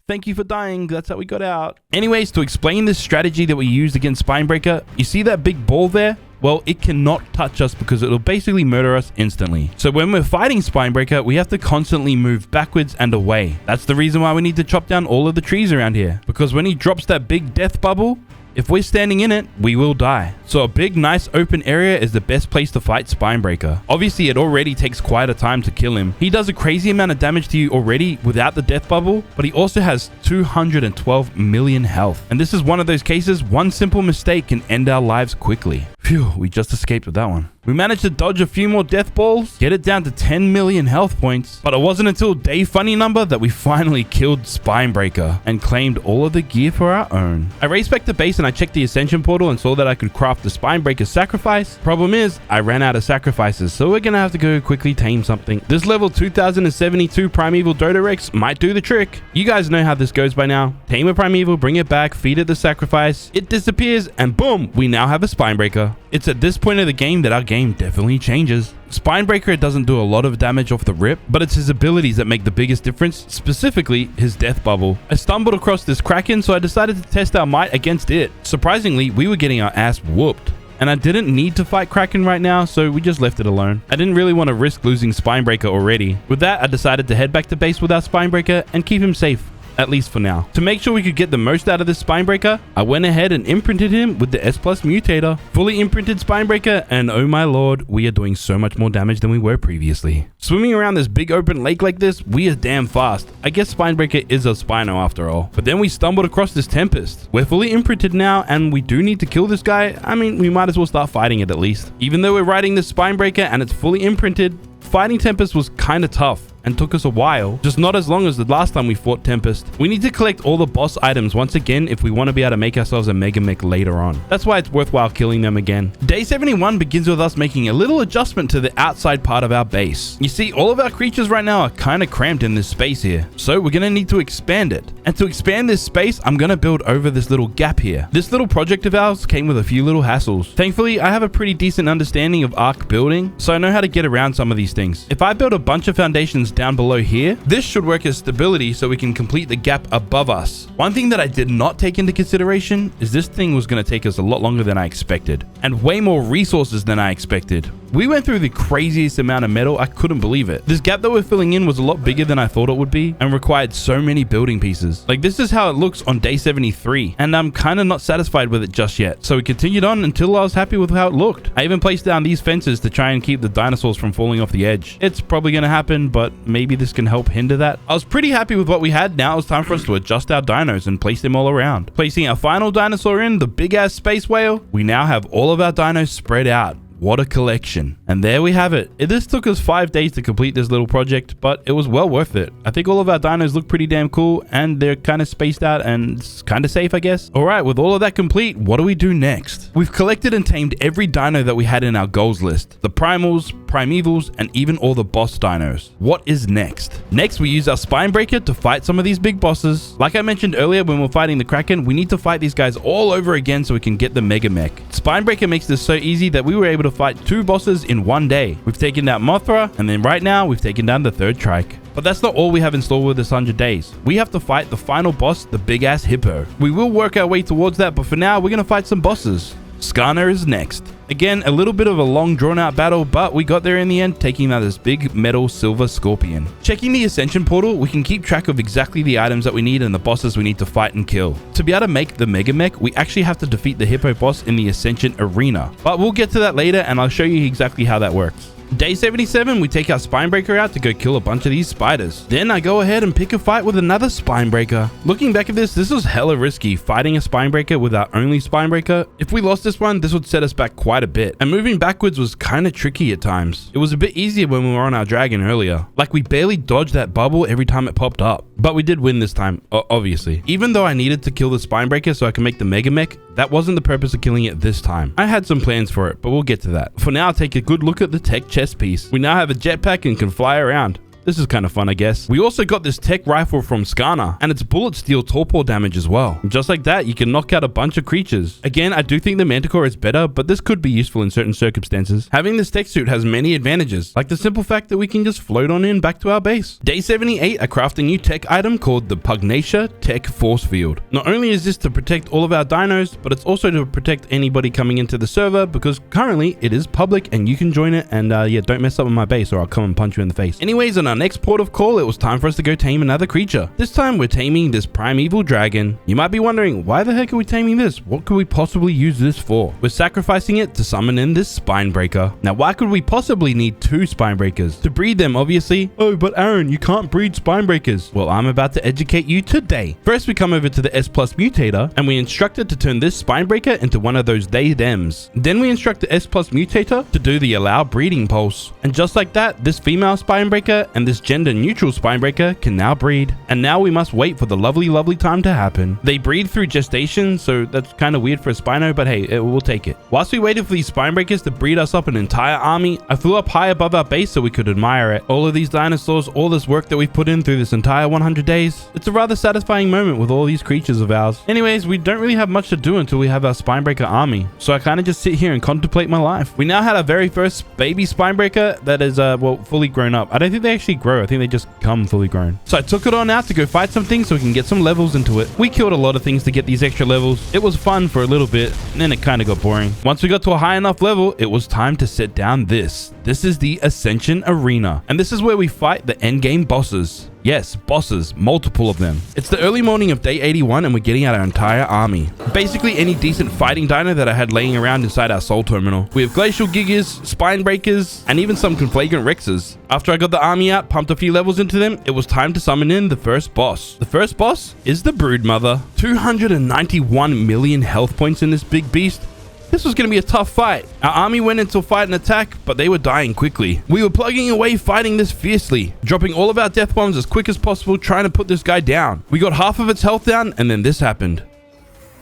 Thank you for dying. That's how we got out. Anyways, to explain this strategy that we used against Spinebreaker, you see that big ball there? Well, it cannot touch us because it'll basically murder us instantly. So when we're fighting Spinebreaker, we have to constantly move backwards and away. That's the reason why we need to chop down all of the trees around here. Because when he drops that big death bubble, if we're standing in it, we will die. So a big, nice open area is the best place to fight Spinebreaker. Obviously, it already takes quite a time to kill him. He does a crazy amount of damage to you already without the death bubble, but he also has 212 million health. And this is one of those cases, one simple mistake can end our lives quickly. Phew, we just escaped with that one. We managed to dodge a few more death balls, get it down to 10 million health points, but it wasn't until day funny number that we finally killed Spinebreaker and claimed all of the gear for our own. I raced back to base and I checked the Ascension portal and saw that I could craft the Spinebreaker sacrifice. Problem is, I ran out of sacrifices, so we're gonna have to go quickly tame something. This level 2072 Primeval Dodorex might do the trick. You guys know how this goes by now. Tame a Primeval, bring it back, feed it the sacrifice, it disappears, and boom, we now have a Spinebreaker. It's at this point of the game that our game definitely changes. Spinebreaker doesn't do a lot of damage off the rip, but it's his abilities that make the biggest difference, specifically his death bubble. I stumbled across this Kraken, so I decided to test our might against it. Surprisingly, we were getting our ass whooped. And I didn't need to fight Kraken right now, so we just left it alone. I didn't really want to risk losing Spinebreaker already. With that, I decided to head back to base with our Spinebreaker and keep him safe. at least for now. To make sure we could get the most out of this Spinebreaker, I went ahead and imprinted him with the S+ Mutator. Fully imprinted Spinebreaker, and oh my lord, we are doing so much more damage than we were previously. Swimming around this big open lake like this, we are damn fast. I guess Spinebreaker is a Spino after all. But then we stumbled across this Tempest. We're fully imprinted now, and we do need to kill this guy. I mean, we might as well start fighting it at least. Even though we're riding this Spinebreaker and it's fully imprinted, fighting Tempest was kind of tough and took us a while, just not as long as the last time we fought Tempest. We need to collect all the boss items once again if we want to be able to make ourselves a Mega Mech later on. That's why it's worthwhile killing them again. Day 71 begins with us making a little adjustment to the outside part of our base. You see, all of our creatures right now are kind of cramped in this space here, so we're going to need to expand it. And to expand this space, I'm going to build over this little gap here. This little project of ours came with a few little hassles. Thankfully, I have a pretty decent understanding of Ark building, so I know how to get around some of these things. If I build a bunch of foundations down below here, this should work as stability so we can complete the gap above us. One thing that I did not take into consideration is this thing was going to take us a lot longer than I expected, and way more resources than I expected. We went through the craziest amount of metal, I couldn't believe it. This gap that we're filling in was a lot bigger than I thought it would be and required so many building pieces. Like, this is how it looks on day 73, and I'm kind of not satisfied with it just yet. So we continued on until I was happy with how it looked. I even placed down these fences to try and keep the dinosaurs from falling off the edge. It's probably going to happen, but maybe this can help hinder that. I was pretty happy with what we had. Now it was time for us to adjust our dinos and place them all around. Placing our final dinosaur in, the big ass space whale, we now have all of our dinos spread out. What a collection. And there we have it. This took us 5 days to complete this little project, but it was well worth it. I think all of our dinos look pretty damn cool, and they're kind of spaced out and it's kind of safe, I guess. All right, with all of that complete, what do we do next? We've collected and tamed every dino that we had in our goals list. The primals, primevals, and even all the boss dinos. What is next? Next, we use our Spinebreaker to fight some of these big bosses. Like I mentioned earlier when we're fighting the Kraken, we need to fight these guys all over again so we can get the Mega Mech. Spinebreaker makes this so easy that we were able to fight 2 bosses in 1 day. We've taken down Mothra, and then right now we've taken down the 3rd Trike. But that's not all we have in store with this 100 days. We have to fight the final boss, the big ass Hippo. We will work our way towards that, but for now we're going to fight some bosses. Skarner is next. Again, a little bit of a long drawn out battle, but we got there in the end, taking out this big metal silver scorpion. Checking the Ascension portal, we can keep track of exactly the items that we need and the bosses we need to fight and kill. To be able to make the Mega Mech, we actually have to defeat the Hippo boss in the Ascension arena. But we'll get to that later, and I'll show you exactly how that works. Day 77, we take our Spinebreaker out to go kill a bunch of these spiders. Then I go ahead and pick a fight with another Spinebreaker. Looking back at this was hella risky, fighting a Spinebreaker with our only Spinebreaker. If we lost this one, this would set us back quite a bit. And moving backwards was kind of tricky at times. It was a bit easier when we were on our dragon earlier. Like, we barely dodged that bubble every time it popped up. But we did win this time, obviously. Even though I needed to kill the Spinebreaker so I can make the Mega Mech, that wasn't the purpose of killing it this time. I had some plans for it, but we'll get to that. For now, take a good look at the tech chest piece. We now have a jetpack and can fly around. This is kind of fun, I guess. We also got this tech rifle from Skarner, and its bullets deal torpor damage as well. Just like that, you can knock out a bunch of creatures. Again, I do think the Manticore is better, but this could be useful in certain circumstances. Having this tech suit has many advantages, like the simple fact that we can just float on in back to our base. Day 78, I craft a new tech item called the Pugnacia Tech Force Field. Not only is this to protect all of our dinos, but it's also to protect anybody coming into the server, because currently it is public and you can join it, and yeah, don't mess up with my base or I'll come and punch you in the face. Anyways, on our next port of call, it was time for us to go tame another creature. This time we're taming this primeval dragon. You might be wondering, why the heck are we taming this? What could we possibly use this for? We're sacrificing it to summon in this Spinebreaker. Now, why could we possibly need 2 Spinebreakers? To breed them, obviously. Oh, but Aaron, you can't breed Spinebreakers. Well, I'm about to educate you today. First, we come over to the S+ Mutator, and we instruct it to turn this Spinebreaker into one of those they-thems. Then we instruct the S+ Mutator to do the allow breeding pulse. And just like that, this female Spinebreaker and this gender neutral Spinebreaker can now breed. And now we must wait for the lovely time to happen. They breed through gestation, so that's kind of weird for a Spino, but hey, we'll take it. Whilst we waited for these Spinebreakers to breed us up an entire army, I flew up high above our base so we could admire it. All of these dinosaurs, all this work that we've put in through this entire 100 days. It's a rather satisfying moment with all these creatures of ours. Anyways, we don't really have much to do until we have our Spinebreaker army, so I kind of just sit here and contemplate my life. We now had our very first baby Spinebreaker that is, well, fully grown up. I don't think they actually grow. I think they just come fully grown. So I took it on out to go fight some things so we can get some levels into it. We killed a lot of things to get these extra levels. It was fun for a little bit, and then it kind of got boring. Once we got to a high enough level, it was time to set down this. This is the Ascension Arena, and this is where we fight the endgame bosses. Yes, bosses, multiple of them. It's the early morning of day 81 and we're getting out our entire army. Basically any decent fighting dino that I had laying around inside our soul terminal. We have Glacial Gigas, Spine Breakers, and even some Conflagrant Rexes. After I got the army out, pumped a few levels into them, it was time to summon in the first boss. The first boss is the Broodmother. 291 million health points in this big beast. This was going to be a tough fight. Our army went into a fight and attack, but they were dying quickly. We were plugging away fighting this fiercely, dropping all of our death bombs as quick as possible, trying to put this guy down. We got half of its health down, and then this happened.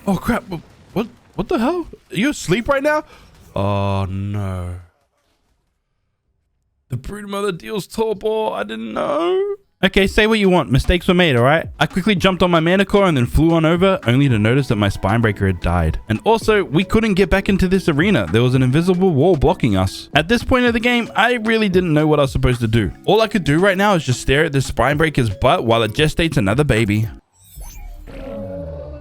Oh crap, what the hell? Are you asleep right now? Oh no. The Broodmother deals torpor, I didn't know. Okay, say what you want. Mistakes were made, alright? I quickly jumped on my Manicore and then flew on over, only to notice that my Spinebreaker had died. And also, we couldn't get back into this arena. There was an invisible wall blocking us. At this point of the game, I really didn't know what I was supposed to do. All I could do right now is just stare at this Spinebreaker's butt while it gestates another baby.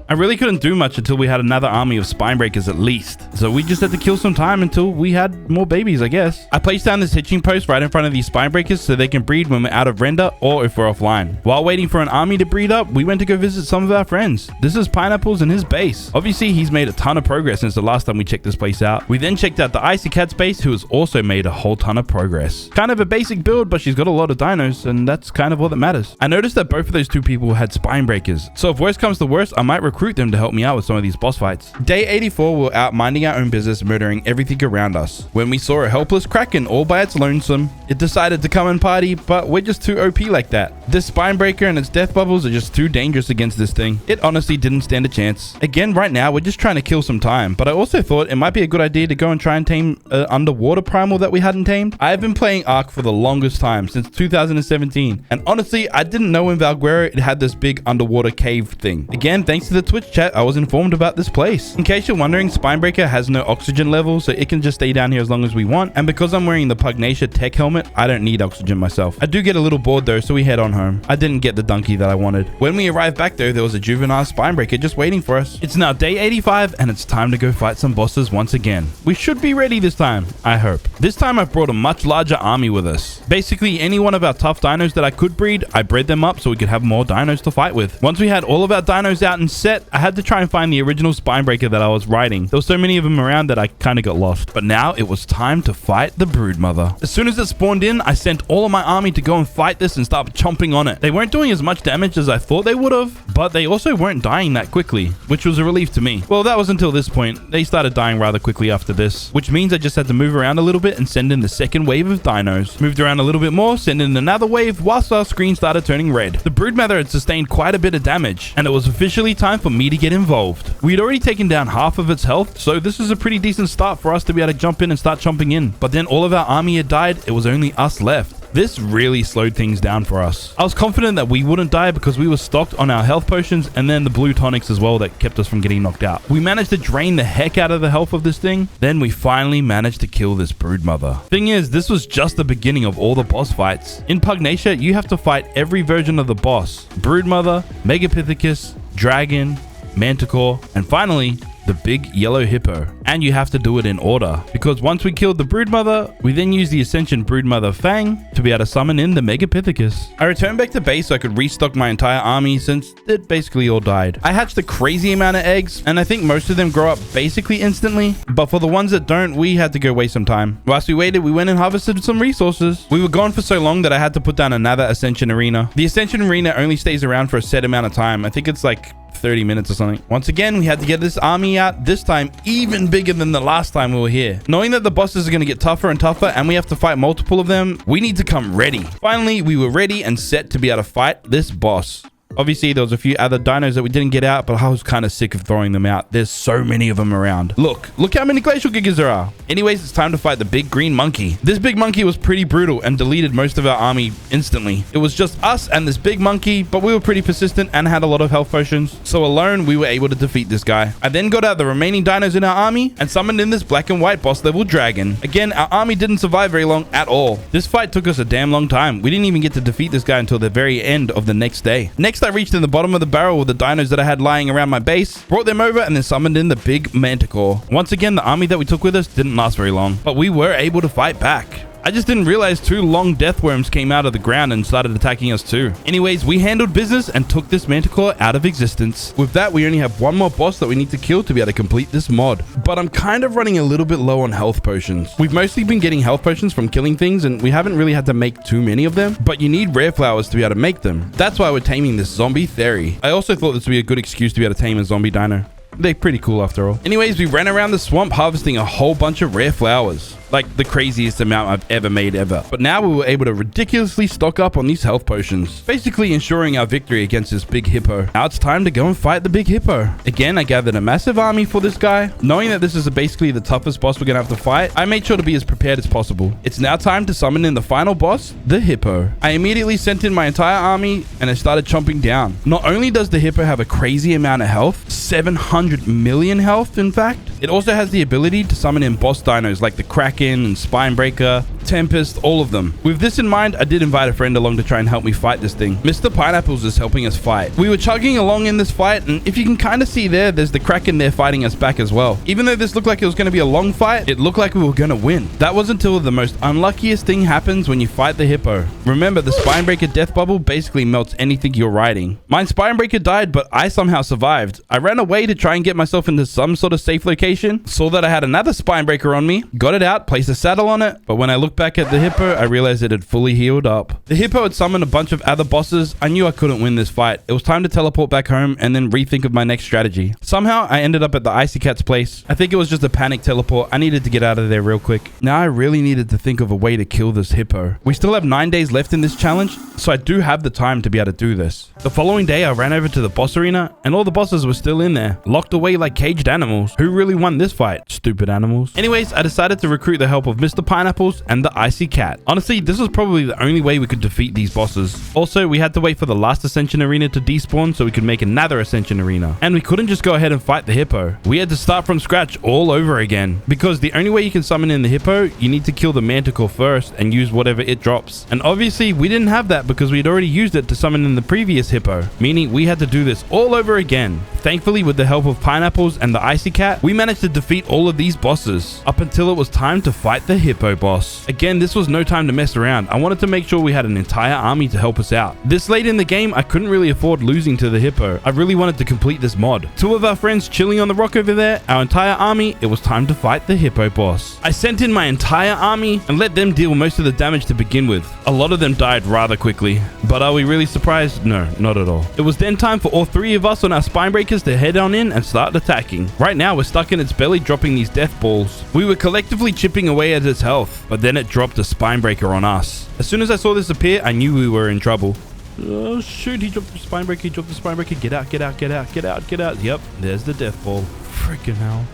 I really couldn't do much until we had another army of Spinebreakers at least. So we just had to kill some time until we had more babies, I guess. I placed down this hitching post right in front of these Spinebreakers so they can breed when we're out of render or if we're offline. While waiting for an army to breed up, we went to go visit some of our friends. This is Pineapples and his base. Obviously, he's made a ton of progress since the last time we checked this place out. We then checked out the Icy Cat's base, who has also made a whole ton of progress. Kind of a basic build, but she's got a lot of dinos, and that's kind of all that matters. I noticed that both of those two people had Spinebreakers, so if worst comes to worst, I might recruit them to help me out with some of these boss fights. Day 84, we're out minding our own business, murdering everything around us. When we saw a helpless Kraken all by its lonesome, it decided to come and party, but we're just too OP like that. This Spinebreaker and its death bubbles are just too dangerous against this thing. It honestly didn't stand a chance. Again, right now, we're just trying to kill some time, but I also thought it might be a good idea to go and try and tame an underwater primal that we hadn't tamed. I've been playing Ark for the longest time, since 2017, and honestly, I didn't know in Valguero it had this big underwater cave thing. Again, thanks to the Twitch chat, I was informed about this place. In case you're wondering, Spinebreaker has no oxygen level, so it can just stay down here as long as we want, and because I'm wearing the Pugnacia tech helmet, I don't need oxygen myself. I do get a little bored though, so we head on home. I didn't get the donkey that I wanted. When we arrived back though, there was a juvenile Spinebreaker just waiting for us. It's now day 85, and it's time to go fight some bosses once again. We should be ready this time, I hope. This time I've brought a much larger army with us. Basically, any one of our tough dinos that I could breed, I bred them up so we could have more dinos to fight with. Once we had all of our dinos out and set, I had to try and find the original Spinebreaker that I was riding. There were so many of them around that I kind of got lost. But now it was time to fight the Broodmother. As soon as it spawned in, I sent all of my army to go and fight this and start chomping on it. They weren't doing as much damage as I thought they would have, but they also weren't dying that quickly, which was a relief to me. Well, that was until this point. They started dying rather quickly after this, which means I just had to move around a little bit and send in the second wave of dinos. Moved around a little bit more, send in another wave whilst our screen started turning red. The Broodmother had sustained quite a bit of damage, and it was officially time for me to get involved. We'd already taken down half of its health, so this is a pretty decent start for us to be able to jump in and start chomping in. But then all of our army had died, it was only us left. This really slowed things down for us. I was confident that we wouldn't die because we were stocked on our health potions and then the blue tonics as well that kept us from getting knocked out. We managed to drain the heck out of the health of this thing. Then we finally managed to kill this Broodmother. Thing is, this was just the beginning of all the boss fights. In Pugnacia, you have to fight every version of the boss. Broodmother, Megapithecus, Dragon, Manticore, and finally, the big yellow hippo. And you have to do it in order, because once we killed the Broodmother, we then used the Ascension Broodmother Fang to be able to summon in the Megapithecus. I returned back to base so I could restock my entire army since it basically all died. I hatched a crazy amount of eggs, and I think most of them grow up basically instantly, but for the ones that don't, we had to go waste some time. Whilst we waited, we went and harvested some resources. We were gone for so long that I had to put down another Ascension Arena. The Ascension Arena only stays around for a set amount of time. I think it's like 30 minutes or something. Once again, we had to get this army out, this time even bigger than the last time we were here. Knowing that the bosses are going to get tougher and tougher and we have to fight multiple of them, we need to come ready. Finally, we were ready and set to be able to fight this boss. Obviously, there was a few other dinos that we didn't get out, but I was kind of sick of throwing them out. There's so many of them around. Look how many Glacial Gigas there are. Anyways, it's time to fight the big green monkey. This big monkey was pretty brutal and deleted most of our army instantly. It was just us and this big monkey, but we were pretty persistent and had a lot of health potions. So alone, we were able to defeat this guy. I then got out the remaining dinos in our army and summoned in this black and white boss level dragon. Again, our army didn't survive very long at all. This fight took us a damn long time. We didn't even get to defeat this guy until the very end of the next day. Next, I reached in the bottom of the barrel with the dinos that I had lying around my base, brought them over, and then summoned in the big Manticore. Once again, the army that we took with us didn't last very long, but we were able to fight back. I just didn't realize 2 long death worms came out of the ground and started attacking us too. Anyways, we handled business and took this manticore out of existence. With that, we only have 1 more boss that we need to kill to be able to complete this mod. But I'm kind of running a little bit low on health potions. We've mostly been getting health potions from killing things, and we haven't really had to make too many of them, but you need rare flowers to be able to make them. That's why we're taming this zombie Theory. I also thought this would be a good excuse to be able to tame a zombie dino. They're pretty cool after all. Anyways, we ran around the swamp harvesting a whole bunch of rare flowers. Like the craziest amount I've ever made ever. But now we were able to ridiculously stock up on these health potions, basically ensuring our victory against this big hippo. Now it's time to go and fight the big hippo. Again, I gathered a massive army for this guy. Knowing that this is basically the toughest boss we're gonna have to fight, I made sure to be as prepared as possible. It's now time to summon in the final boss, the hippo. I immediately sent in my entire army and I started chomping down. Not only does the hippo have a crazy amount of health, 700 million health in fact, it also has the ability to summon in boss dinos like the Kraken and Spinebreaker, Tempest, all of them. With this in mind, I did invite a friend along to try and help me fight this thing. Mr. Pineapples is helping us fight. We were chugging along in this fight, and if you can kind of see there's the Kraken there fighting us back as well. Even though this looked like it was going to be a long fight, it looked like we were going to win. That was until the most unluckiest thing happens when you fight the hippo. Remember, the Spinebreaker death bubble basically melts anything you're riding. Mine Spinebreaker died, but I somehow survived. I ran away to try and get myself into some sort of safe location, saw that I had another Spinebreaker on me, got it out, placed a saddle on it, but when I looked back at the hippo, I realized it had fully healed up. The hippo had summoned a bunch of other bosses. I knew I couldn't win this fight. It was time to teleport back home and then rethink of my next strategy. Somehow, I ended up at the Icy Cat's place. I think it was just a panic teleport. I needed to get out of there real quick. Now I really needed to think of a way to kill this hippo. We still have 9 days left in this challenge, so I do have the time to be able to do this. The following day, I ran over to the boss arena, and all the bosses were still in there, locked away like caged animals. Who really won this fight? Stupid animals. Anyways, I decided to recruit the help of Mr. Pineapples and the Icy Cat. Honestly, this was probably the only way we could defeat these bosses. Also, we had to wait for the last Ascension Arena to despawn so we could make another Ascension Arena. And we couldn't just go ahead and fight the hippo. We had to start from scratch all over again. Because the only way you can summon in the hippo, you need to kill the manticore first and use whatever it drops. And obviously, we didn't have that because we had already used it to summon in the previous hippo. Meaning, we had to do this all over again. Thankfully, with the help of Pineapples and the Icy Cat, we managed to defeat all of these bosses. Up until it was time to fight the hippo boss. Again, this was no time to mess around. I wanted to make sure we had an entire army to help us out. This late in the game, I couldn't really afford losing to the hippo. I really wanted to complete this mod. 2 of our friends chilling on the rock over there, our entire army, it was time to fight the hippo boss. I sent in my entire army and let them deal most of the damage to begin with. A lot of them died rather quickly. But are we really surprised? No, not at all. It was then time for all 3 of us on our Spinebreakers to head on in and start attacking. Right now, we're stuck in its belly dropping these death balls. We were collectively chipping away at its health, but then it dropped a Spinebreaker on us. As soon as I saw this appear, I knew we were in trouble. Oh shoot, he dropped the Spinebreaker, he dropped the Spinebreaker. Get out, get out, get out, get out, get out. Yep, there's the death ball. Freaking hell.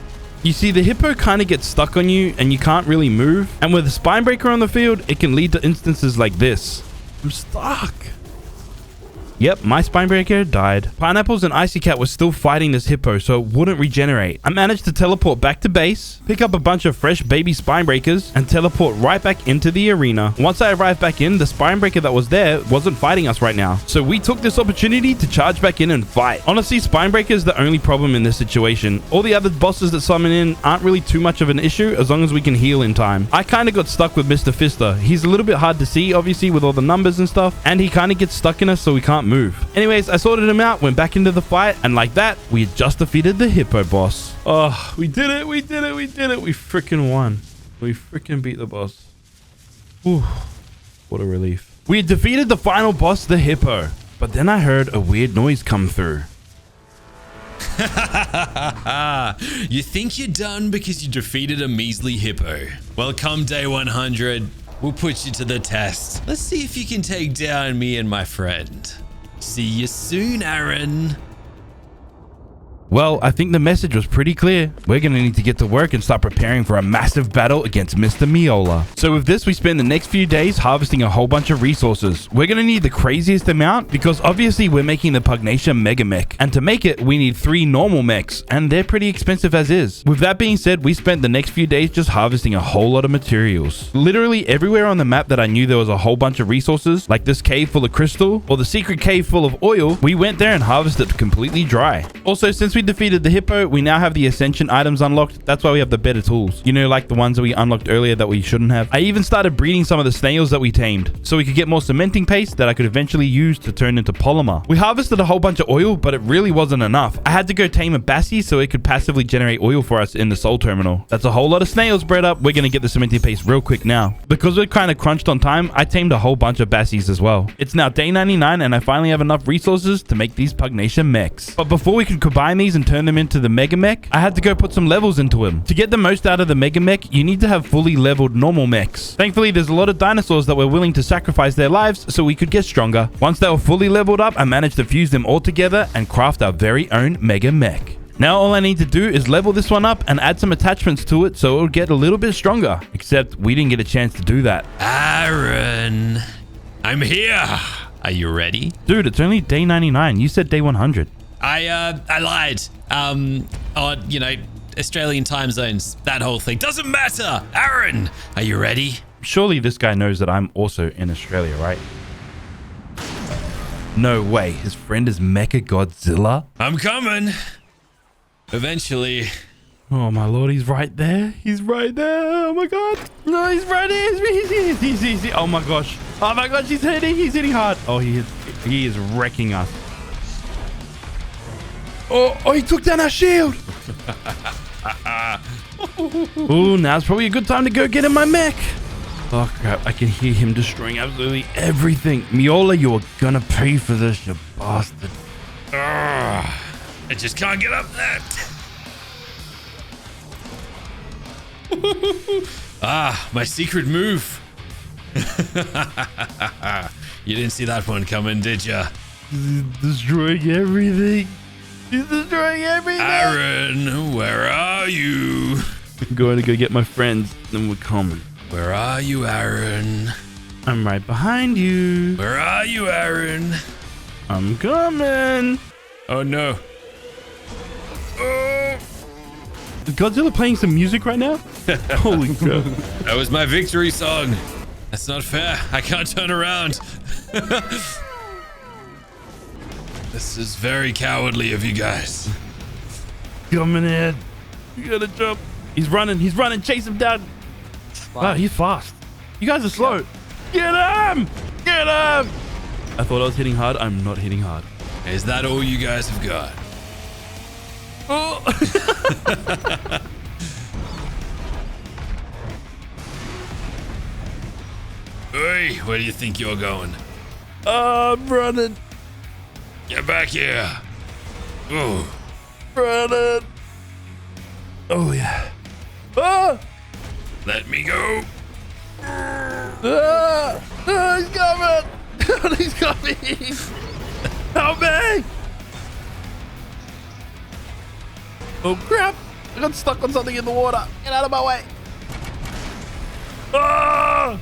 You see, the hippo kind of gets stuck on you and you can't really move. And with a Spinebreaker on the field, it can lead to instances like this. I'm stuck. Yep, my Spinebreaker died. Pineapples and Icy Cat were still fighting this hippo, so it wouldn't regenerate. I managed to teleport back to base, pick up a bunch of fresh baby Spinebreakers, and teleport right back into the arena. Once I arrived back in, the Spinebreaker that was there wasn't fighting us right now, so we took this opportunity to charge back in and fight. Honestly, Spinebreaker is the only problem in this situation. All the other bosses that summon in aren't really too much of an issue as long as we can heal in time. I kind of got stuck with Mr. Fister. He's a little bit hard to see, obviously, with all the numbers and stuff, and he kind of gets stuck in us so we can't move. Anyways, I sorted him out, went back into the fight, and like that, we had just defeated the hippo boss. Oh, we did it, we did it, we did it. We freaking won. We freaking beat the boss. Whew. What a relief. We had defeated the final boss, the hippo, but then I heard a weird noise come through. You think you're done because you defeated a measly hippo? Well, come day 100, we'll put you to the test. Let's see if you can take down me and my friend. See you soon, Aaron. Well, I think the message was pretty clear. We're going to need to get to work and start preparing for a massive battle against Mr. Miola. So with this, we spend the next few days harvesting a whole bunch of resources. We're going to need the craziest amount because obviously we're making the Pugnacia Mega Mech. And to make it, we need 3 normal mechs, and they're pretty expensive as is. With that being said, we spent the next few days just harvesting a whole lot of materials. Literally everywhere on the map that I knew there was a whole bunch of resources, like this cave full of crystal or the secret cave full of oil, we went there and harvested completely dry. Also, since we we defeated the hippo, we now have the ascension items unlocked. That's why we have the better tools. You know, like the ones that we unlocked earlier that we shouldn't have. I even started breeding some of the snails that we tamed so we could get more cementing paste that I could eventually use to turn into polymer. We harvested a whole bunch of oil, but it really wasn't enough. I had to go tame a Bassie so it could passively generate oil for us in the soul terminal. That's a whole lot of snails bred up. We're going to get the cementing paste real quick now. Because we're kind of crunched on time, I tamed a whole bunch of Bassies as well. It's now day 99 and I finally have enough resources to make these Pugnacia mechs. But before we could combine these and turn them into the Mega Mech, I had to go put some levels into them. To get the most out of the Mega Mech, you need to have fully leveled normal mechs. Thankfully, there's a lot of dinosaurs that were willing to sacrifice their lives so we could get stronger. Once they were fully leveled up, I managed to fuse them all together and craft our very own Mega Mech. Now all I need to do is level this one up and add some attachments to it so it'll get a little bit stronger. Except we didn't get a chance to do that. Aaron, I'm here. Are you ready? Dude, it's only day 99. You said day 100. I lied. Australian time zones, that whole thing. Doesn't matter. Aaron, are you ready? Surely this guy knows that I'm also in Australia, right? No way. His friend is Mecha Godzilla? I'm coming. Eventually. Oh my lord, he's right there. He's right there. Oh my god. No, he's right there. He's oh my gosh. Oh my gosh, he's hitting hard. Oh, he is wrecking us. Oh, he took down our shield. Oh, now's probably a good time to go get in my mech. Oh crap, I can hear him destroying absolutely everything. Miola, you're gonna pay for this, you bastard. I just can't get up there. My secret move. You didn't see that one coming, did ya? He's destroying everything. He's destroying everything. Aaron, where are you? I'm going to go get my friends, then we're coming. Where are you, Aaron? I'm right behind you. Where are you, Aaron? I'm coming. Oh no. Is Godzilla playing some music right now? Holy crap. That was my victory song. That's not fair. I can't turn around. This is very cowardly of you guys. Coming in. You gotta jump. He's running. Chase him down. Wow, he's fast. You guys are slow. Get him! Get him! I thought I was hitting hard. I'm not hitting hard. Is that all you guys have got? Oh. Hey, where do you think you're going? I'm running. Get back here. Oh. Running. Oh, yeah. Ah! Let me go. Ah! Ah, he's coming. He's coming. Help me. Oh, crap. I got stuck on something in the water. Get out of my way. Ah!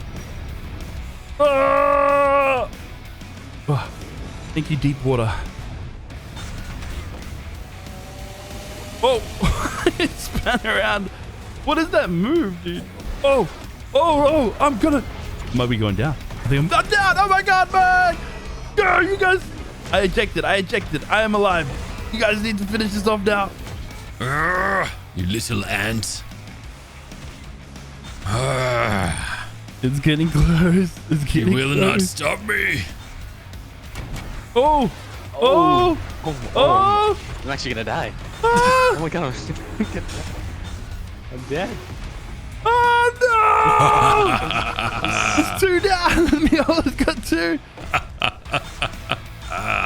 Ah! Oh, thank you, deep water. Oh, it span around. What is that move, dude? Oh, I'm gonna. Might be going down. I think I'm down. Oh my god, man! Go, you guys. I ejected. I am alive. You guys need to finish this off now. You little ant. It's getting close. It's getting You will close. not stop me. Oh! I'm actually gonna die. Ah! Oh my god. I'm dead. Oh no! It's two down. Miola's got two.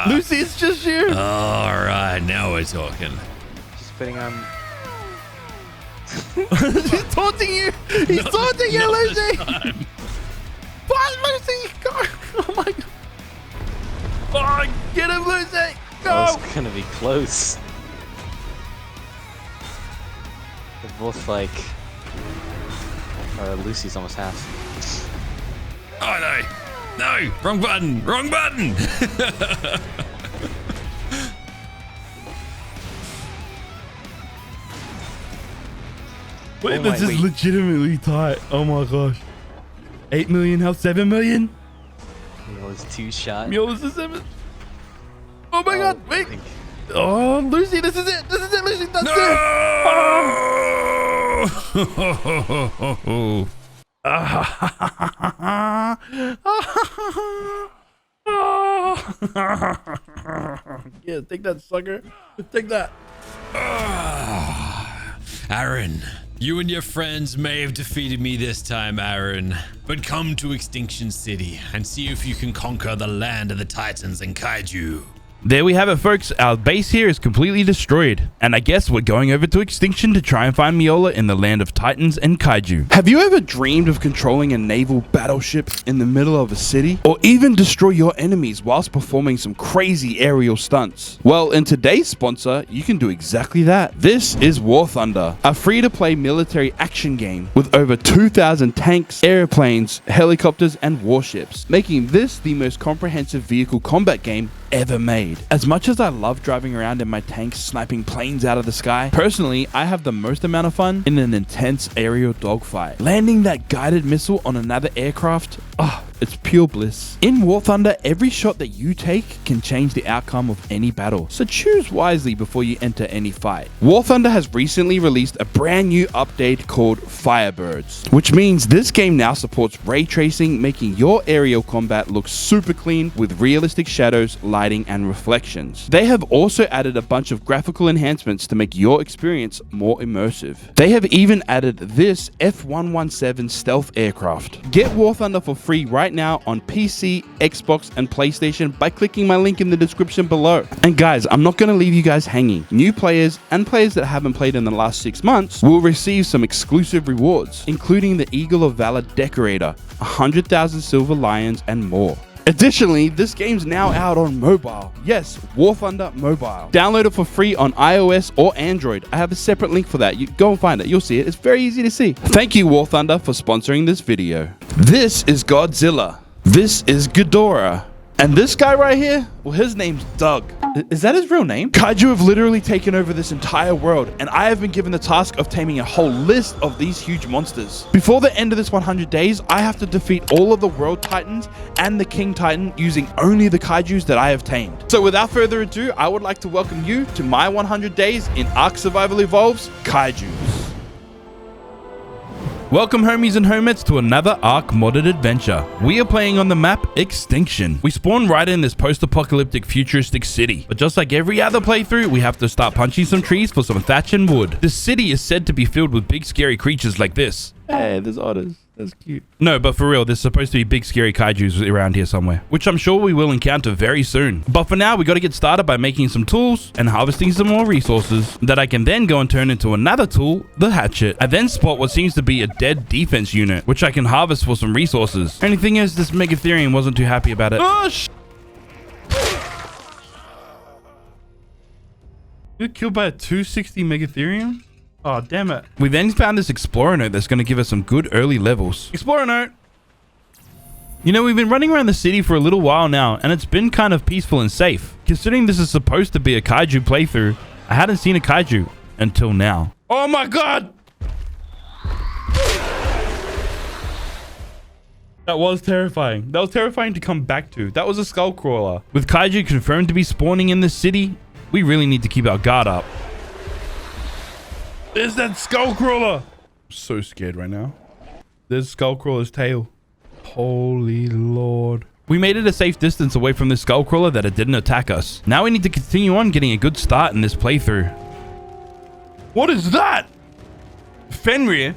Lucy, it's just you. All right, now we're talking. Just putting on. He's taunting you. He's taunting you, Lucy. What, Lucy? Go. Oh my god. Oh, get him, Lucy. Go. Oh, it's gonna be close. They're both like. Lucy's almost half. Oh no! No! Wrong button! Wrong button! Wait, this is legitimately tight. Oh my gosh. 8 million health, 7 million? Miola's 2 shot. Miola's a 7. Oh my god, wait. Oh, Lucy, this is it. This is it, Lucy. That's it. No! Yeah, take that, sucker. Take that. Aaron, you and your friends may have defeated me this time, Aaron, but come to Extinction City and see if you can conquer the land of the Titans and Kaiju. There we have it, folks. Our base here is completely destroyed. And I guess we're going over to Extinction to try and find Miola in the land of Titans and Kaiju. Have you ever dreamed of controlling a naval battleship in the middle of a city? Or even destroy your enemies whilst performing some crazy aerial stunts? Well, in today's sponsor, you can do exactly that. This is War Thunder, a free-to-play military action game with over 2,000 tanks, airplanes, helicopters, and warships, making this the most comprehensive vehicle combat game ever made. As much as I love driving around in my tanks sniping planes out of the sky, personally, I have the most amount of fun in an intense aerial dogfight. Landing that guided missile on another aircraft, it's pure bliss. In War Thunder, every shot that you take can change the outcome of any battle, so choose wisely before you enter any fight. War Thunder has recently released a brand new update called Firebirds, which means this game now supports ray tracing, making your aerial combat look super clean with realistic shadows, lighting, and reflections. They have also added a bunch of graphical enhancements to make your experience more immersive. They have even added this F-117 stealth aircraft. Get War Thunder for free right now on PC, Xbox, and PlayStation by clicking my link in the description below. And guys, I'm not going to leave you guys hanging. New players and players that haven't played in the last 6 months will receive some exclusive rewards, including the Eagle of Valor Decorator, 100,000 Silver Lions, and more. Additionally, this game's now out on mobile. Yes, War Thunder Mobile. Download it for free on iOS or Android. I have a separate link for that. You go and find it. You'll see it. It's very easy to see. Thank you, War Thunder, for sponsoring this video. This is Godzilla. This is Ghidorah. And this guy right here, well, his name's Doug. Is that his real name? Kaiju have literally taken over this entire world, and I have been given the task of taming a whole list of these huge monsters. Before the end of this 100 days, I have to defeat all of the World Titans and the King Titan using only the Kaijus that I have tamed. So without further ado, I would like to welcome you to my 100 days in Ark Survival Evolves Kaijus. Welcome, homies and homettes, to another Ark modded adventure. We are playing on the map Extinction. We spawn right in this post-apocalyptic futuristic city. But just like every other playthrough, we have to start punching some trees for some thatch and wood. The city is said to be filled with big scary creatures like this. Hey, there's otters. That's cute. No, but for real, there's supposed to be big scary kaijus around here somewhere, which I'm sure we will encounter very soon. But for now, we got to get started by making some tools and harvesting some more resources that I can then go and turn into another tool, the hatchet. I then spot what seems to be a dead defense unit, which I can harvest for some resources. Only thing is, this Megatherium wasn't too happy about it. Oh, You're killed by a 260 Megatherium? Oh, damn it. We then found this Explorer Note that's going to give us some good early levels. Explorer Note! You know, we've been running around the city for a little while now, and it's been kind of peaceful and safe. Considering this is supposed to be a Kaiju playthrough, I hadn't seen a Kaiju until now. Oh my god! That was terrifying. That was terrifying to come back to. That was a Skullcrawler. With Kaiju confirmed to be spawning in the city, we really need to keep our guard up. There's that Skullcrawler! I'm so scared right now. There's Skullcrawler's tail. Holy Lord. We made it a safe distance away from this Skullcrawler that it didn't attack us. Now we need to continue on getting a good start in this playthrough. What is that? Fenrir?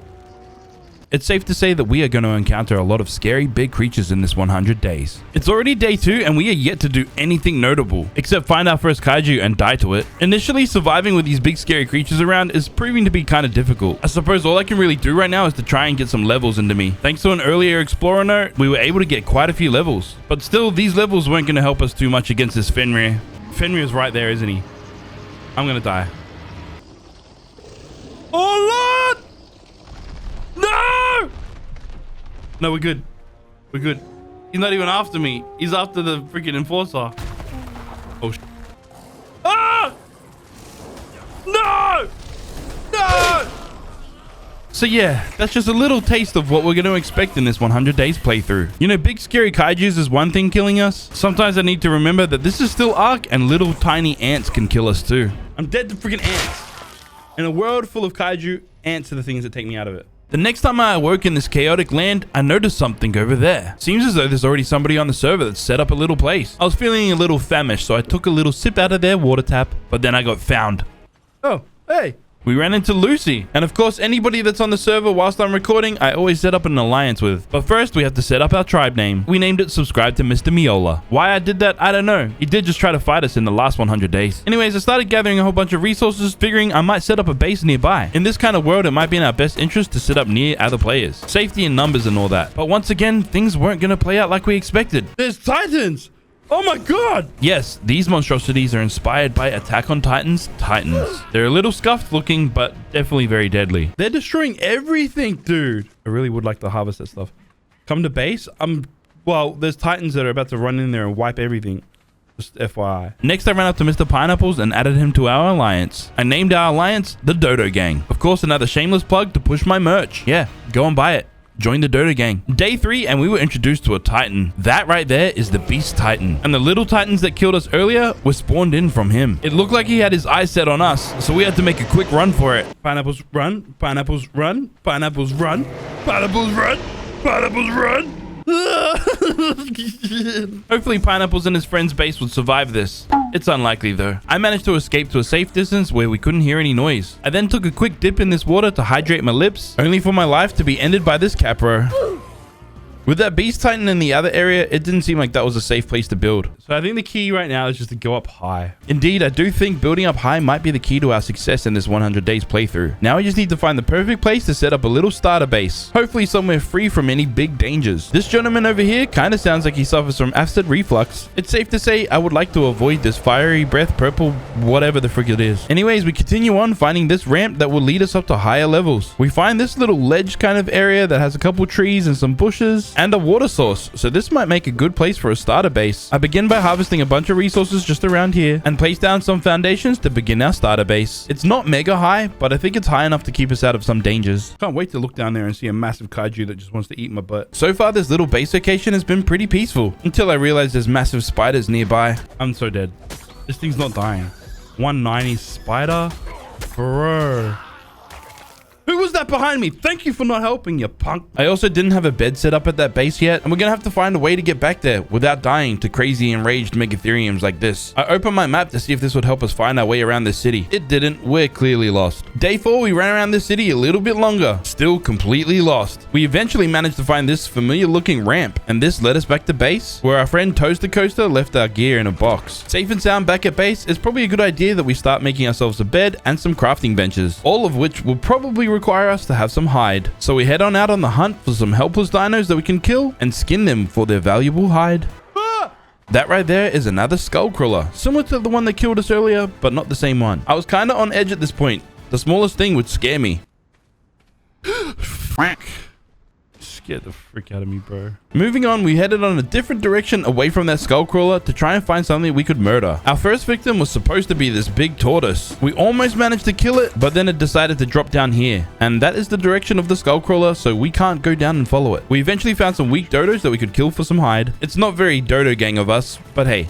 It's safe to say that we are going to encounter a lot of scary big creatures in this 100 days. It's already day 2 and we are yet to do anything notable, except find our first kaiju and die to it. Initially, surviving with these big scary creatures around is proving to be kind of difficult. I suppose all I can really do right now is to try and get some levels into me. Thanks to an earlier Explorer Note, we were able to get quite a few levels. But still, these levels weren't going to help us too much against this Fenrir. Fenrir's right there, isn't he? I'm going to die. Oh, Lord! No! No, we're good. We're good. He's not even after me. He's after the freaking Enforcer. Oh, sh. Ah! No! No! So yeah, that's just a little taste of what we're going to expect in this 100 days playthrough. You know, big scary kaijus is one thing killing us. Sometimes I need to remember that this is still Ark and little tiny ants can kill us too. I'm dead to freaking ants. In a world full of kaiju, ants are the things that take me out of it. The next time I awoke in this chaotic land, I noticed something over there. Seems as though there's already somebody on the server that's set up a little place. I was feeling a little famished, so I took a little sip out of their water tap, but then I got found. Oh, hey. We ran into Lucy. And of course, anybody that's on the server whilst I'm recording, I always set up an alliance with. But first, we have to set up our tribe name. We named it Subscribe to Mr. Miola. Why I did that, I don't know. He did just try to fight us in the last 100 days. Anyways, I started gathering a whole bunch of resources, figuring I might set up a base nearby. In this kind of world, it might be in our best interest to set up near other players. Safety in numbers and all that. But once again, things weren't going to play out like we expected. There's Titans! Oh my god! Yes, these monstrosities are inspired by Attack on Titan's Titans. They're a little scuffed looking, but definitely very deadly. They're destroying everything, dude. I really would like to harvest that stuff. Come to base? Well, there's Titans that are about to run in there and wipe everything. Just FYI. Next, I ran up to Mr. Pineapples and added him to our alliance. I named our alliance the Dodo Gang. Of course, another shameless plug to push my merch. Yeah, go and buy it. Join the Dodo Gang. Day 3 and we were introduced to a Titan. That right there is the Beast Titan. And the little Titans that killed us earlier were spawned in from him. It looked like he had his eyes set on us, so we had to make a quick run for it. Pineapples run, pineapples run, pineapples run, pineapples run, pineapples run. Hopefully Pineapples and his friend's base would survive this. It's unlikely though. I managed to escape to a safe distance where we couldn't hear any noise. I then took a quick dip in this water to hydrate my lips, only for my life to be ended by this Capro. With that Beast Titan in the other area, it didn't seem like that was a safe place to build. So I think the key right now is just to go up high. Indeed, I do think building up high might be the key to our success in this 100 days playthrough. Now we just need to find the perfect place to set up a little starter base. Hopefully somewhere free from any big dangers. This gentleman over here kind of sounds like he suffers from acid reflux. It's safe to say I would like to avoid this fiery breath, purple, whatever the frick it is. Anyways, we continue on finding this ramp that will lead us up to higher levels. We find this little ledge kind of area that has a couple trees and some bushes and a water source, so this might make a good place for a starter base. I begin by harvesting a bunch of resources just around here and place down some foundations to begin our starter base. It's not mega high, but I think it's high enough to keep us out of some dangers. Can't wait to look down there and see a massive kaiju that just wants to eat my butt. So far, this little base location has been pretty peaceful until I realized there's massive spiders nearby. I'm so dead. This thing's not dying. 190 spider? Bro. Who was that behind me? Thank you for not helping, you punk. I also didn't have a bed set up at that base yet, and we're gonna have to find a way to get back there without dying to crazy enraged megatheriums like this. I opened my map to see if this would help us find our way around this city. It didn't. We're clearly lost. Day 4, we ran around this city a little bit longer. Still completely lost. We eventually managed to find this familiar looking ramp, and this led us back to base, where our friend Toaster Coaster left our gear in a box. Safe and sound back at base, it's probably a good idea that we start making ourselves a bed and some crafting benches, all of which will probably require us to have some hide. So we head on out on the hunt for some helpless dinos that we can kill and skin them for their valuable hide. That right there is another skull crawler, similar to the one that killed us earlier, but not the same one. I was kind of on edge at this point. The smallest thing would scare me. Scared the frick out of me, bro. Moving on, we headed on a different direction away from that skull crawler to try and find something we could murder. Our first victim was supposed to be this big tortoise. We almost managed to kill it, but then it decided to drop down here. And that is the direction of the skull crawler, so we can't go down and follow it. We eventually found some weak dodos that we could kill for some hide. It's not very Dodo Gang of us, but hey,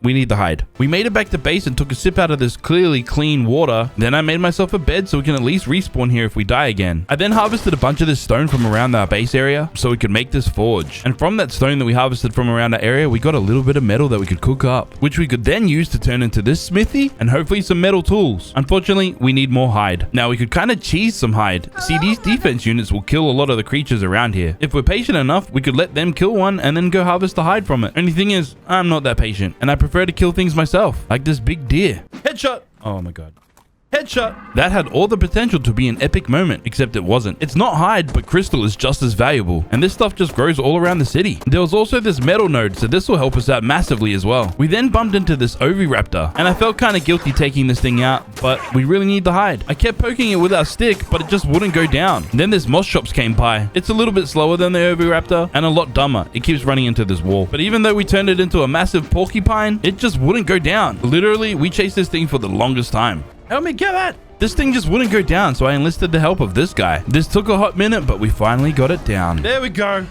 we need the hide. We made it back to base and took a sip out of this clearly clean water. Then I made myself a bed so we can at least respawn here if we die again. I then harvested a bunch of this stone from around our base area so we could make this forge. And from that stone that we harvested from around our area, we got a little bit of metal that we could cook up, which we could then use to turn into this smithy and hopefully some metal tools. Unfortunately, we need more hide. Now we could kind of cheese some hide. See, these defense units will kill a lot of the creatures around here. If we're patient enough, we could let them kill one and then go harvest the hide from it. Only thing is, I'm not that patient and I prefer to kill things myself, like this big deer. Headshot! Oh my god. Headshot! That had all the potential to be an epic moment, except it wasn't. It's not hide, but crystal is just as valuable. And this stuff just grows all around the city. There was also this metal node, so this will help us out massively as well. We then bumped into this Oviraptor, and I felt kind of guilty taking this thing out, but we really need the hide. I kept poking it with our stick, but it just wouldn't go down. Then this Moschops came by. It's a little bit slower than the Oviraptor, and a lot dumber. It keeps running into this wall. But even though we turned it into a massive porcupine, it just wouldn't go down. Literally, we chased this thing for the longest time. Help me get that! This thing just wouldn't go down, so I enlisted the help of this guy. This took a hot minute, but we finally got it down. There we go.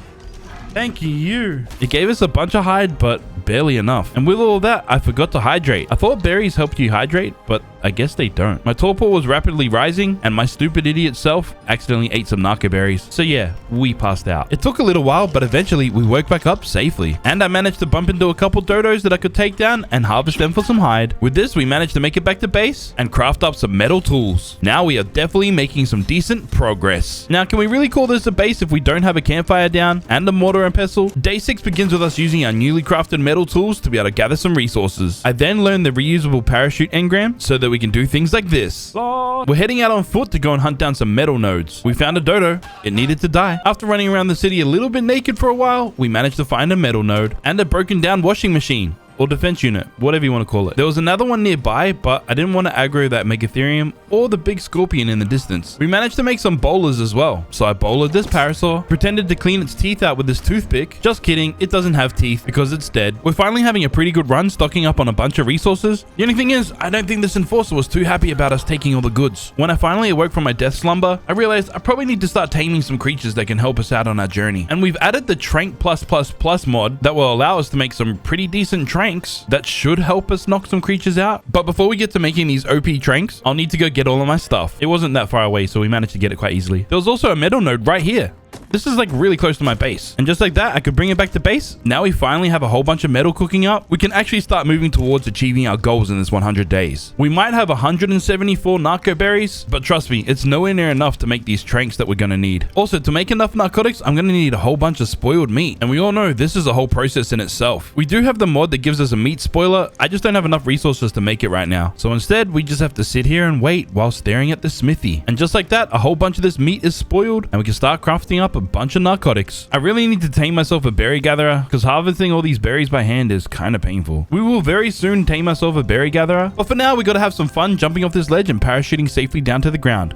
Thank you. It gave us a bunch of hide, but barely enough. And with all that, I forgot to hydrate. I thought berries helped you hydrate, but I guess they don't. My torpor was rapidly rising, and my stupid idiot self accidentally ate some narco berries. So yeah, we passed out. It took a little while, but eventually we woke back up safely. And I managed to bump into a couple dodos that I could take down and harvest them for some hide. With this, we managed to make it back to base and craft up some metal tools. Now we are definitely making some decent progress. Now, can we really call this a base if we don't have a campfire down and a mortar and pestle? Day 6 begins with us using our newly crafted metal tools to be able to gather some resources. I then learned the reusable parachute engram so that we can do things like this. We're heading out on foot to go and hunt down some metal nodes. We found a dodo. It needed to die. After running around the city a little bit naked for a while, we managed to find a metal node and a broken down washing machine. Or defense unit, whatever you want to call it. There was another one nearby, but I didn't want to aggro that Megatherium or the big scorpion in the distance. We managed to make some bowlers as well. So I bowlered this parasaur, pretended to clean its teeth out with this toothpick. Just kidding, it doesn't have teeth because it's dead. We're finally having a pretty good run, stocking up on a bunch of resources. The only thing is, I don't think this enforcer was too happy about us taking all the goods. When I finally awoke from my death slumber, I realized I probably need to start taming some creatures that can help us out on our journey. And we've added the Trank +++ mod that will allow us to make some pretty decent tranks that should help us knock some creatures out. But before we get to making these OP tranks, I'll need to go get all of my stuff. It wasn't that far away, so we managed to get it quite easily. There was also a metal node right here. This is like really close to my base. And just like that, I could bring it back to base. Now we finally have a whole bunch of metal cooking up. We can actually start moving towards achieving our goals in this 100 days. We might have 174 narco berries, but trust me, it's nowhere near enough to make these tranks that we're going to need. Also, to make enough narcotics, I'm going to need a whole bunch of spoiled meat. And we all know this is a whole process in itself. We do have the mod that gives us a meat spoiler. I just don't have enough resources to make it right now. So instead, we just have to sit here and wait while staring at the smithy. And just like that, a whole bunch of this meat is spoiled and we can start crafting up a bunch of narcotics. I really need to tame myself a berry gatherer because harvesting all these berries by hand is kind of painful. We will very soon tame myself a berry gatherer, but for now we got to have some fun jumping off this ledge and parachuting safely down to the ground.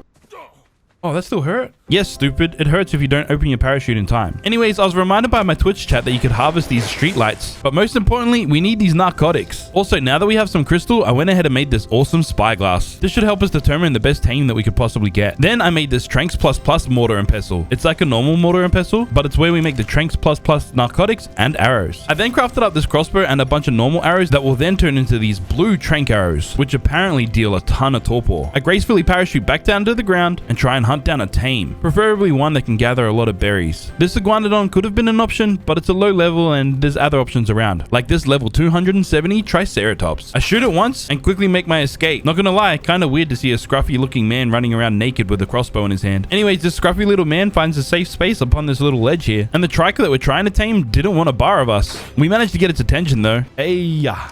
Oh, that still hurt? Yes, stupid. It hurts if you don't open your parachute in time. Anyways, I was reminded by my Twitch chat that you could harvest these street lights. But most importantly, we need these narcotics. Also, now that we have some crystal, I went ahead and made this awesome spyglass. This should help us determine the best tame that we could possibly get. Then I made this Tranks ++ mortar and pestle. It's like a normal mortar and pestle, but it's where we make the Tranks ++ narcotics and arrows. I then crafted up this crossbow and a bunch of normal arrows that will then turn into these blue Trank arrows, which apparently deal a ton of torpor. I gracefully parachute back down to the ground and try and hunt down a tame, preferably one that can gather a lot of berries. This iguanodon could have been an option, but it's a low level and there's other options around, like this level 270 Triceratops. I shoot it once and quickly make my escape. Not gonna lie, kind of weird to see a scruffy looking man running around naked with a crossbow in his hand. Anyways, this scruffy little man finds a safe space upon this little ledge here, and the triker that we're trying to tame didn't want a bar of us. We managed to get its attention though. Hey, yeah.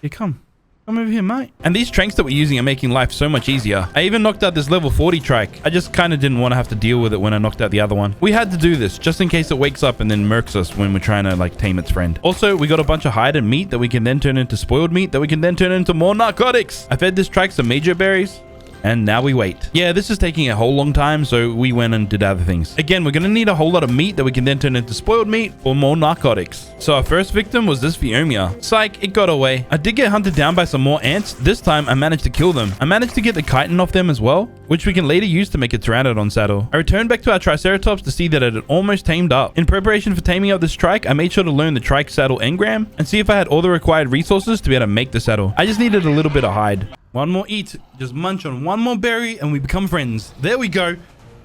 Here, come over here, mate. And these tranks that we're using are making life so much easier. I even knocked out this level 40 trike. I just kind of didn't want to have to deal with it when I knocked out the other one. We had to do this just in case it wakes up and then murks us when we're trying to like tame its friend. Also, we got a bunch of hide and meat that we can then turn into spoiled meat that we can then turn into more narcotics. I fed this trike some major berries. And now we wait. Yeah, this is taking a whole long time, so we went and did other things. Again, we're gonna need a whole lot of meat that we can then turn into spoiled meat or more narcotics. So our first victim was this Phiomia. Psych, it got away. I did get hunted down by some more ants. This time, I managed to kill them. I managed to get the chitin off them as well, which we can later use to make a Pteranodon saddle. I returned back to our Triceratops to see that it had almost tamed up. In preparation for taming up this trike, I made sure to learn the trike saddle engram and see if I had all the required resources to be able to make the saddle. I just needed a little bit of hide. One more eat. Just munch on one more berry and we become friends. There we go.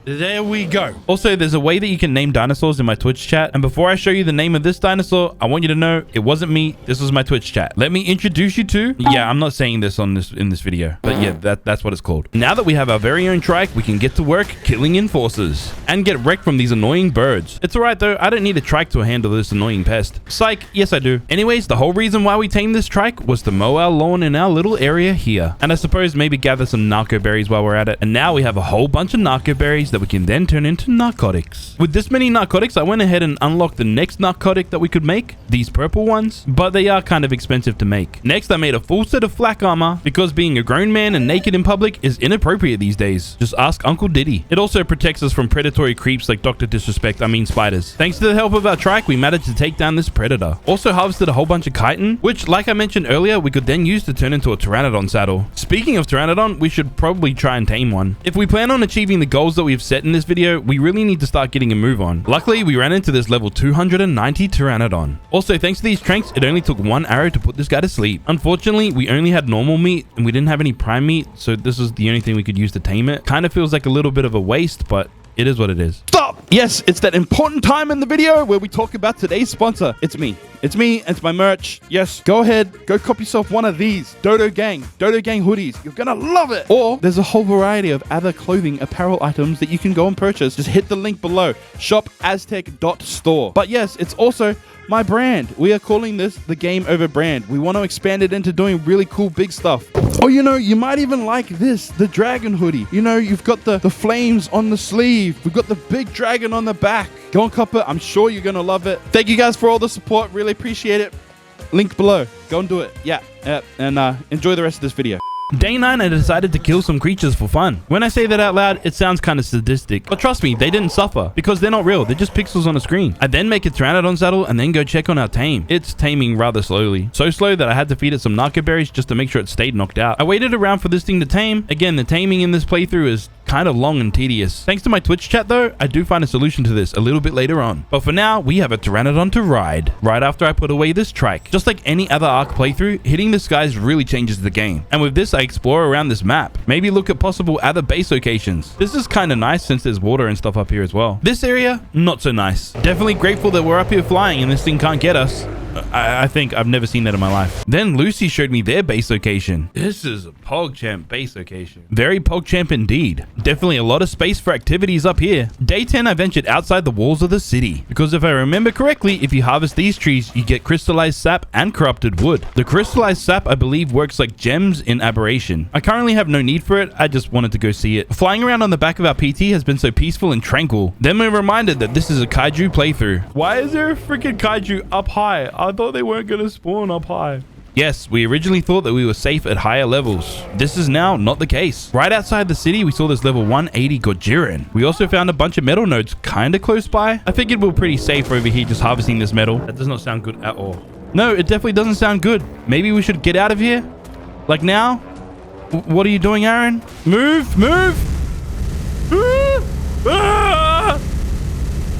There we go. Also, there's a way that you can name dinosaurs in my Twitch chat. And before I show you the name of this dinosaur, I want you to know it wasn't me. This was my Twitch chat. Let me introduce you to... Yeah, I'm not saying this in this video. But yeah, that's what it's called. Now that we have our very own trike, we can get to work killing enforcers and get wrecked from these annoying birds. It's alright though. I don't need a trike to handle this annoying pest. Psych. Yes, I do. Anyways, the whole reason why we tamed this trike was to mow our lawn in our little area here. And I suppose maybe gather some narco berries while we're at it. And now we have a whole bunch of narco berries that that we can then turn into narcotics. With this many narcotics, I went ahead and unlocked the next narcotic that we could make, these purple ones, but they are kind of expensive to make. Next, I made a full set of flak armor because being a grown man and naked in public is inappropriate these days. Just ask Uncle Diddy. It also protects us from predatory creeps like Dr. Disrespect, I mean spiders. Thanks to the help of our trike, we managed to take down this predator. Also harvested a whole bunch of chitin, which like I mentioned earlier, we could then use to turn into a Pteranodon saddle. Speaking of Pteranodon, we should probably try and tame one. If we plan on achieving the goals that we've set in this video, we really need to start getting a move on. Luckily, we ran into this level 290 Pteranodon. Also, thanks to these tranks, it only took one arrow to put this guy to sleep. Unfortunately, we only had normal meat and we didn't have any prime meat, so this is the only thing we could use to tame it. Kind of feels like a little bit of a waste, but it is what it is. Stop! Yes, it's that important time in the video where we talk about today's sponsor. It's me. It's me, and it's my merch. Yes, go ahead, go cop yourself one of these Dodo Gang hoodies. You're gonna love it. Or there's a whole variety of other clothing apparel items that you can go and purchase. Just hit the link below, shopaztec.store. But yes, it's also my brand. We are calling this the Game Over brand. We want to expand it into doing really cool big stuff. Oh, you know, you might even like this, the dragon hoodie. You know, you've got the flames on the sleeve. We've got the big dragon on the back. Go and cop it. I'm sure you're going to love it. Thank you guys for all the support. Really appreciate it. Link below. Go and do it. Yeah. And enjoy the rest of this video. Day 9, I decided to kill some creatures for fun. When I say that out loud, it sounds kind of sadistic. But trust me, they didn't suffer because they're not real. They're just pixels on a screen. I then make a Pteranodon saddle and then go check on our tame. It's taming rather slowly. So slow that I had to feed it some narco berries just to make sure it stayed knocked out. I waited around for this thing to tame. Again, the taming in this playthrough is kind of long and tedious. Thanks to my Twitch chat though, I do find a solution to this a little bit later on. But for now, we have a Pteranodon to ride. Right after I put away this trike. Just like any other Ark playthrough, hitting the skies really changes the game. And with this, I explore around this map. Maybe look at possible other base locations. This is kind of nice since there's water and stuff up here as well. This area, not so nice. Definitely grateful that we're up here flying and this thing can't get us. I think I've never seen that in my life. Then Lucy showed me their base location. This is a PogChamp base location. Very PogChamp indeed. Definitely a lot of space for activities up here. Day 10, I ventured outside the walls of the city. Because if I remember correctly, if you harvest these trees, you get crystallized sap and corrupted wood. The crystallized sap, I believe, works like gems in Aberration. I currently have no need for it. I just wanted to go see it. Flying around on the back of our PT has been so peaceful and tranquil. Then we're reminded that this is a kaiju playthrough. Why is there a freaking kaiju up high? I thought they weren't going to spawn up high. Yes, we originally thought that we were safe at higher levels. This is now not the case. Right outside the city, we saw this level 180 Gojiran. We also found a bunch of metal nodes kind of close by. I figured we were pretty safe over here just harvesting this metal. That does not sound good at all. No, it definitely doesn't sound good. Maybe we should get out of here? Like now? What are you doing, Aaron? Move! Move! Ah!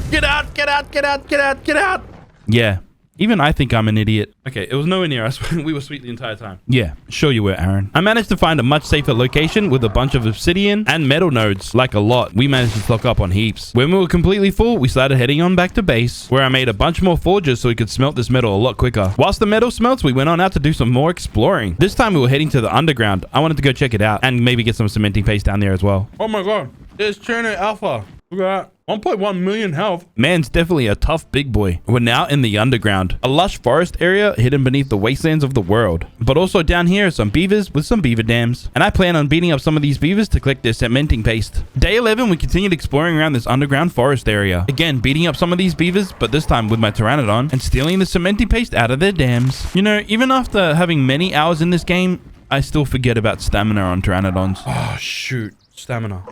Get out! Get out! Get out! Get out! Get out! Yeah. Even I think I'm an idiot. Okay, it was nowhere near us. We were sweet the entire time. Yeah, sure you were, Aaron. I managed to find a much safer location with a bunch of obsidian and metal nodes, like a lot. We managed to stock up on heaps. When we were completely full, we started heading on back to base, where I made a bunch more forges so we could smelt this metal a lot quicker. Whilst the metal smelts, we went on out to do some more exploring. This time we were heading to the underground. I wanted to go check it out and maybe get some cementing paste down there as well. Oh my god, there's Cherno Alpha. Look at that. 1.1 million health. Man's definitely a tough big boy. We're now in the underground, a lush forest area hidden beneath the wastelands of the world. But also down here are some beavers with some beaver dams. And I plan on beating up some of these beavers to collect their cementing paste. Day 11, we continued exploring around this underground forest area. Again, beating up some of these beavers, but this time with my Pteranodon, and stealing the cementing paste out of their dams. You know, even after having many hours in this game, I still forget about stamina on Pteranodons. Oh, shoot. Stamina.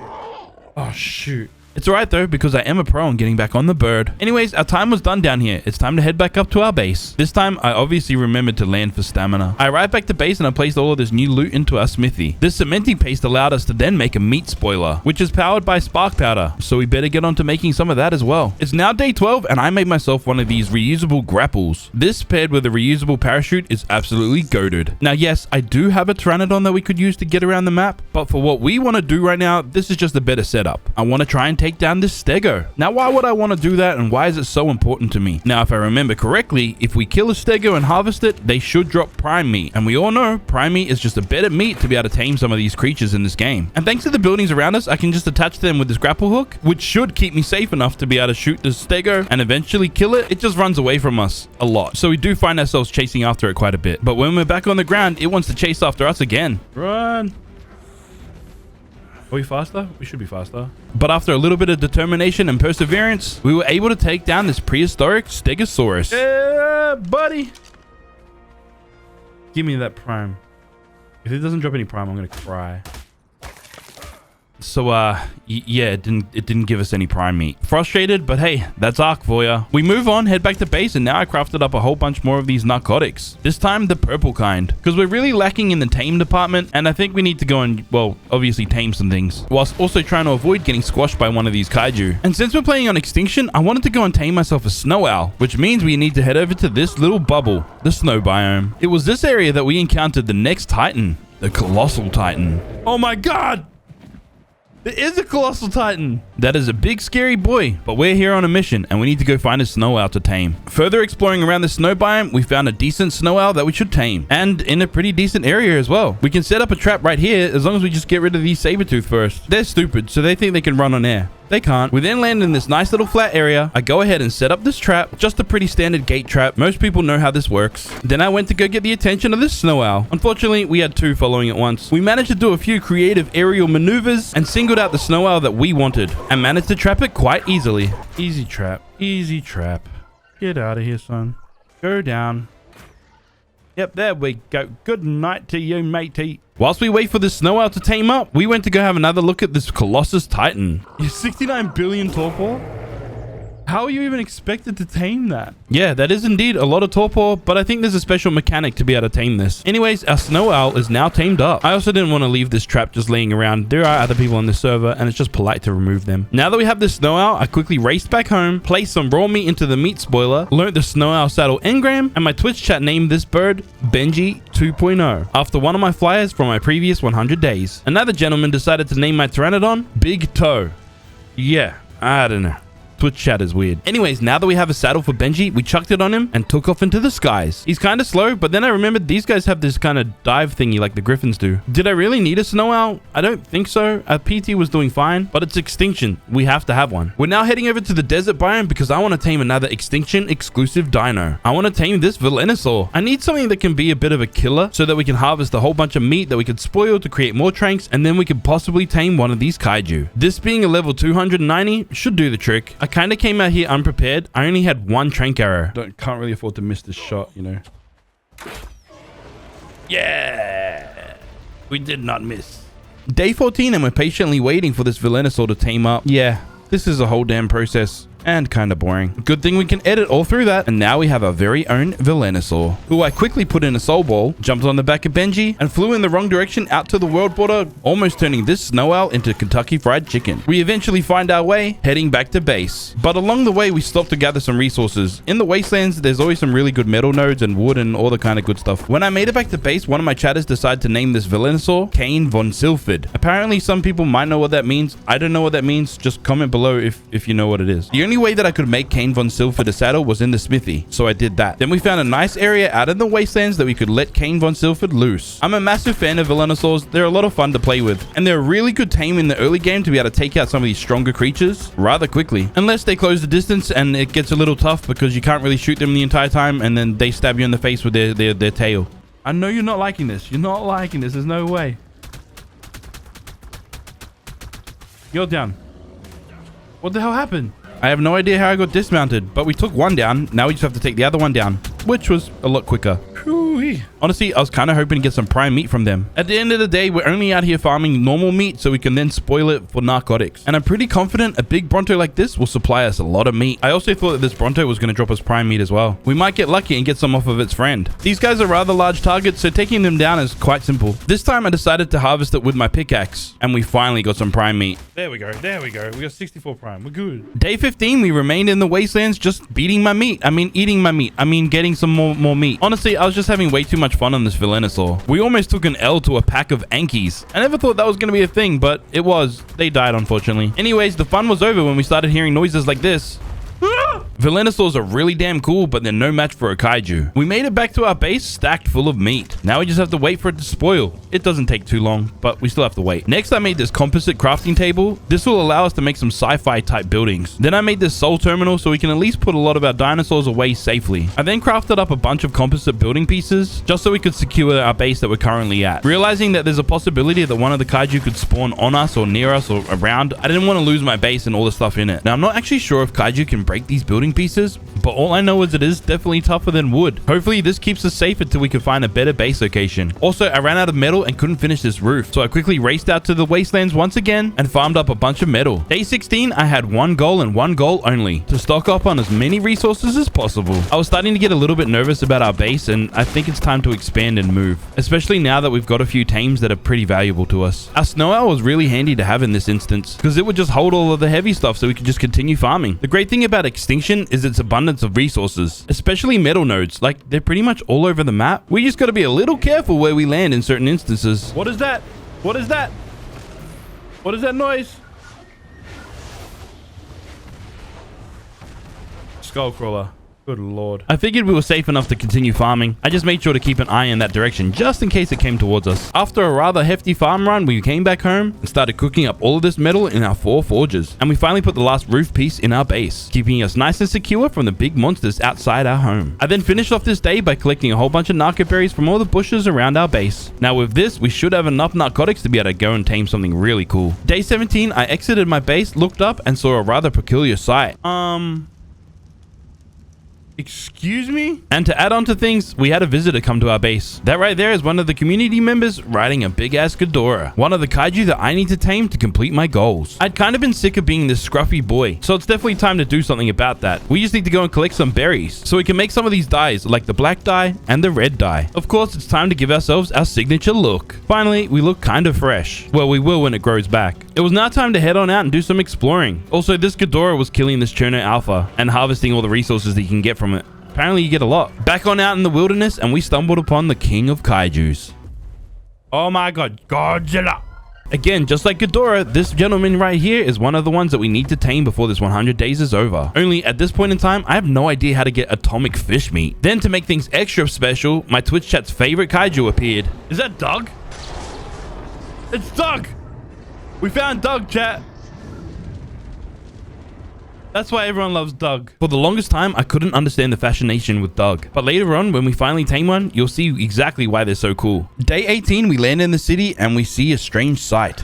Oh, shoot. It's alright though, because I am a pro on getting back on the bird. Anyways, our time was done down here. It's time to head back up to our base. This time, I obviously remembered to land for stamina. I arrived back to base and I placed all of this new loot into our smithy. This cementing paste allowed us to then make a meat spoiler, which is powered by spark powder. So we better get on to making some of that as well. It's now day 12 and I made myself one of these reusable grapples. This paired with a reusable parachute is absolutely goated. Now yes, I do have a Pteranodon that we could use to get around the map, but for what we want to do right now, this is just a better setup. I want to try and take down this stego. Now, why would I want to do that and why is it so important to me? Now, if I remember correctly, if we kill a stego and harvest it, they should drop prime meat. And we all know prime meat is just a better meat to be able to tame some of these creatures in this game. And thanks to the buildings around us, I can just attach them with this grapple hook, which should keep me safe enough to be able to shoot this stego and eventually kill it. It just runs away from us a lot. So we do find ourselves chasing after it quite a bit. But when we're back on the ground, it wants to chase after us again. Run. Are we faster? We should be faster. But after a little bit of determination and perseverance, we were able to take down this prehistoric Stegosaurus. Yeah, buddy. Give me that prime. If it doesn't drop any prime, I'm gonna cry. So, yeah, it didn't give us any prime meat. Frustrated, but hey, that's Ark for ya. We move on, head back to base, and now I crafted up a whole bunch more of these narcotics. This time, the purple kind. Because we're really lacking in the tame department, and I think we need to go and, well, obviously tame some things. Whilst also trying to avoid getting squashed by one of these kaiju. And since we're playing on Extinction, I wanted to go and tame myself a snow owl. Which means we need to head over to this little bubble, the snow biome. It was this area that we encountered the next titan. The Colossal Titan. Oh my god! It is a Colossal Titan. That is a big scary boy, but we're here on a mission and we need to go find a snow owl to tame. Further exploring around the snow biome, we found a decent snow owl that we should tame, and in a pretty decent area as well. We can set up a trap right here as long as we just get rid of these saber-tooth first. They're stupid, so they think they can run on air. They can't. We then land in this nice little flat area. I go ahead and set up this trap, just a pretty standard gate trap. Most people know how this works. Then I went to go get the attention of this snow owl. Unfortunately, we had two following at once. We managed to do a few creative aerial maneuvers and singled out the snow owl that we wanted and managed to trap it quite easily. Easy trap. Easy trap. Get out of here, son. Go down. Yep, there we go. Good night to you, matey. Whilst we wait for the snow owl to tame up, we went to go have another look at this Colossus Titan. 69 billion torpor? How are you even expected to tame that? Yeah, that is indeed a lot of torpor, but I think there's a special mechanic to be able to tame this. Anyways, our snow owl is now tamed up. I also didn't want to leave this trap just laying around. There are other people on the server, and it's just polite to remove them. Now that we have the snow owl, I quickly raced back home, placed some raw meat into the meat spoiler, learned the snow owl saddle engram, and my Twitch chat named this bird Benji 2.0 after one of my flyers from my previous 100 days. Another gentleman decided to name my Pteranodon Big Toe. Yeah, I don't know. Twitch chat is weird. Anyways, now that we have a saddle for Benji, we chucked it on him and took off into the skies. He's kind of slow, but then I remembered these guys have this kind of dive thingy like the griffins do. Did I really need a snow owl? I don't think so. Our PT was doing fine, but it's Extinction. We have to have one. We're now heading over to the desert biome because I want to tame another Extinction exclusive dino. I want to tame this Velonosaur. I need something that can be a bit of a killer so that we can harvest a whole bunch of meat that we could spoil to create more tranks, and then we could possibly tame one of these kaiju. This being a level 290 should do the trick. I kind of came out here unprepared. I only had one trank arrow. Can't really afford to miss this shot, you know. Yeah, we did not miss. Day 14 and we're patiently waiting for this Velonosaur to tame up. Yeah, this is a whole damn process. And kind of boring. Good thing we can edit all through that. And now we have our very own Velonosaur, who I quickly put in a soul ball, jumped on the back of Benji, and flew in the wrong direction out to the world border, almost turning this snow owl into Kentucky Fried Chicken. We eventually find our way, heading back to base. But along the way, we stopped to gather some resources. In the wastelands, there's always some really good metal nodes and wood and all the kind of good stuff. When I made it back to base, one of my chatters decided to name this Velonosaur Cain von Silford. Apparently, some people might know what that means. I don't know what that means. Just comment below if you know what it is. The only way that I could make Cain von Silford a saddle was in the smithy, so I did that. Then we found a nice area out in the wastelands that we could let Cain von Silford loose. I'm a massive fan of Velonosaurs. They're a lot of fun to play with, and they're a really good tame in the early game to be able to take out some of these stronger creatures rather quickly, unless they close the distance and it gets a little tough because you can't really shoot them the entire time and then they stab you in the face with their tail. I know you're not liking this. You're not liking this. There's no way. You're down. What the hell happened? I have no idea how I got dismounted, but we took one down. Now we just have to take the other one down, which was a lot quicker. Honestly, I was kind of hoping to get some prime meat from them. At the end of the day, we're only out here farming normal meat so we can then spoil it for narcotics. And I'm pretty confident a big Bronto like this will supply us a lot of meat. I also thought that this Bronto was going to drop us prime meat as well. We might get lucky and get some off of its friend. These guys are rather large targets, so taking them down is quite simple. This time I decided to harvest it with my pickaxe, and we finally got some prime meat. There we go. There we go. We got 64 prime. We're good. Day 15, we remained in the wastelands just beating my meat. I mean, eating my meat. I mean, getting some more meat. Honestly, I was just having way too much fun on this Velonosaur. We almost took an L to a pack of Ankies. I never thought that was going to be a thing, but it was. They died, unfortunately. Anyways, the fun was over when we started hearing noises like this. Velonosaurs are really damn cool, but they're no match for a kaiju. We made it back to our base stacked full of meat. Now we just have to wait for it to spoil. It doesn't take too long, but we still have to wait. Next, I made this composite crafting table. This will allow us to make some sci-fi type buildings. Then I made this soul terminal so we can at least put a lot of our dinosaurs away safely. I then crafted up a bunch of composite building pieces just so we could secure our base that we're currently at. Realizing that there's a possibility that one of the kaiju could spawn on us or near us or around, I didn't want to lose my base and all the stuff in it. Now, I'm not actually sure if kaiju can break these building pieces, but all I know is it is definitely tougher than wood. Hopefully, this keeps us safe until we can find a better base location. Also, I ran out of metal and couldn't finish this roof, so I quickly raced out to the wastelands once again and farmed up a bunch of metal. Day 16, I had one goal and one goal only: to stock up on as many resources as possible. I was starting to get a little bit nervous about our base, and I think it's time to expand and move, especially now that we've got a few tames that are pretty valuable to us. Our snow owl was really handy to have in this instance because it would just hold all of the heavy stuff so we could just continue farming. The great thing about Extinction is its abundance of resources, especially metal nodes. Like, they're pretty much all over the map. We just got to be a little careful where we land in certain instances. What is that? What is that? What is that noise? Skullcrawler. Good lord. I figured we were safe enough to continue farming. I just made sure to keep an eye in that direction just in case it came towards us. After a rather hefty farm run, we came back home and started cooking up all of this metal in our 4 forges. And we finally put the last roof piece in our base, keeping us nice and secure from the big monsters outside our home. I then finished off this day by collecting a whole bunch of narco berries from all the bushes around our base. Now with this, we should have enough narcotics to be able to go and tame something really cool. Day 17, I exited my base, looked up, and saw a rather peculiar sight. Excuse me? And to add on to things, we had a visitor come to our base. That right there is one of the community members riding a big-ass Ghidorah, one of the kaiju that I need to tame to complete my goals. I'd kind of been sick of being this scruffy boy, so it's definitely time to do something about that. We just need to go and collect some berries, so we can make some of these dyes, like the black dye and the red dye. Of course, it's time to give ourselves our signature look. Finally, we look kind of fresh. Well, we will when it grows back. It was now time to head on out and do some exploring. Also, this Ghidorah was killing this Cherno Alpha and harvesting all the resources that you can get from it. Apparently you get a lot. Back on out in the wilderness, and we stumbled upon the king of kaijus. Oh my god, Godzilla! Again, just like Ghidorah, this gentleman right here is one of the ones that we need to tame before this 100 days is over. Only at this point in time, I have no idea how to get atomic fish meat. Then to make things extra special, my Twitch chat's favorite kaiju appeared. Is that Doug? It's Doug! We found Doug, chat. That's why everyone loves Doug. For the longest time, I couldn't understand the fascination with Doug. But later on, when we finally tame one, you'll see exactly why they're so cool. Day 18, we land in the city and we see a strange sight.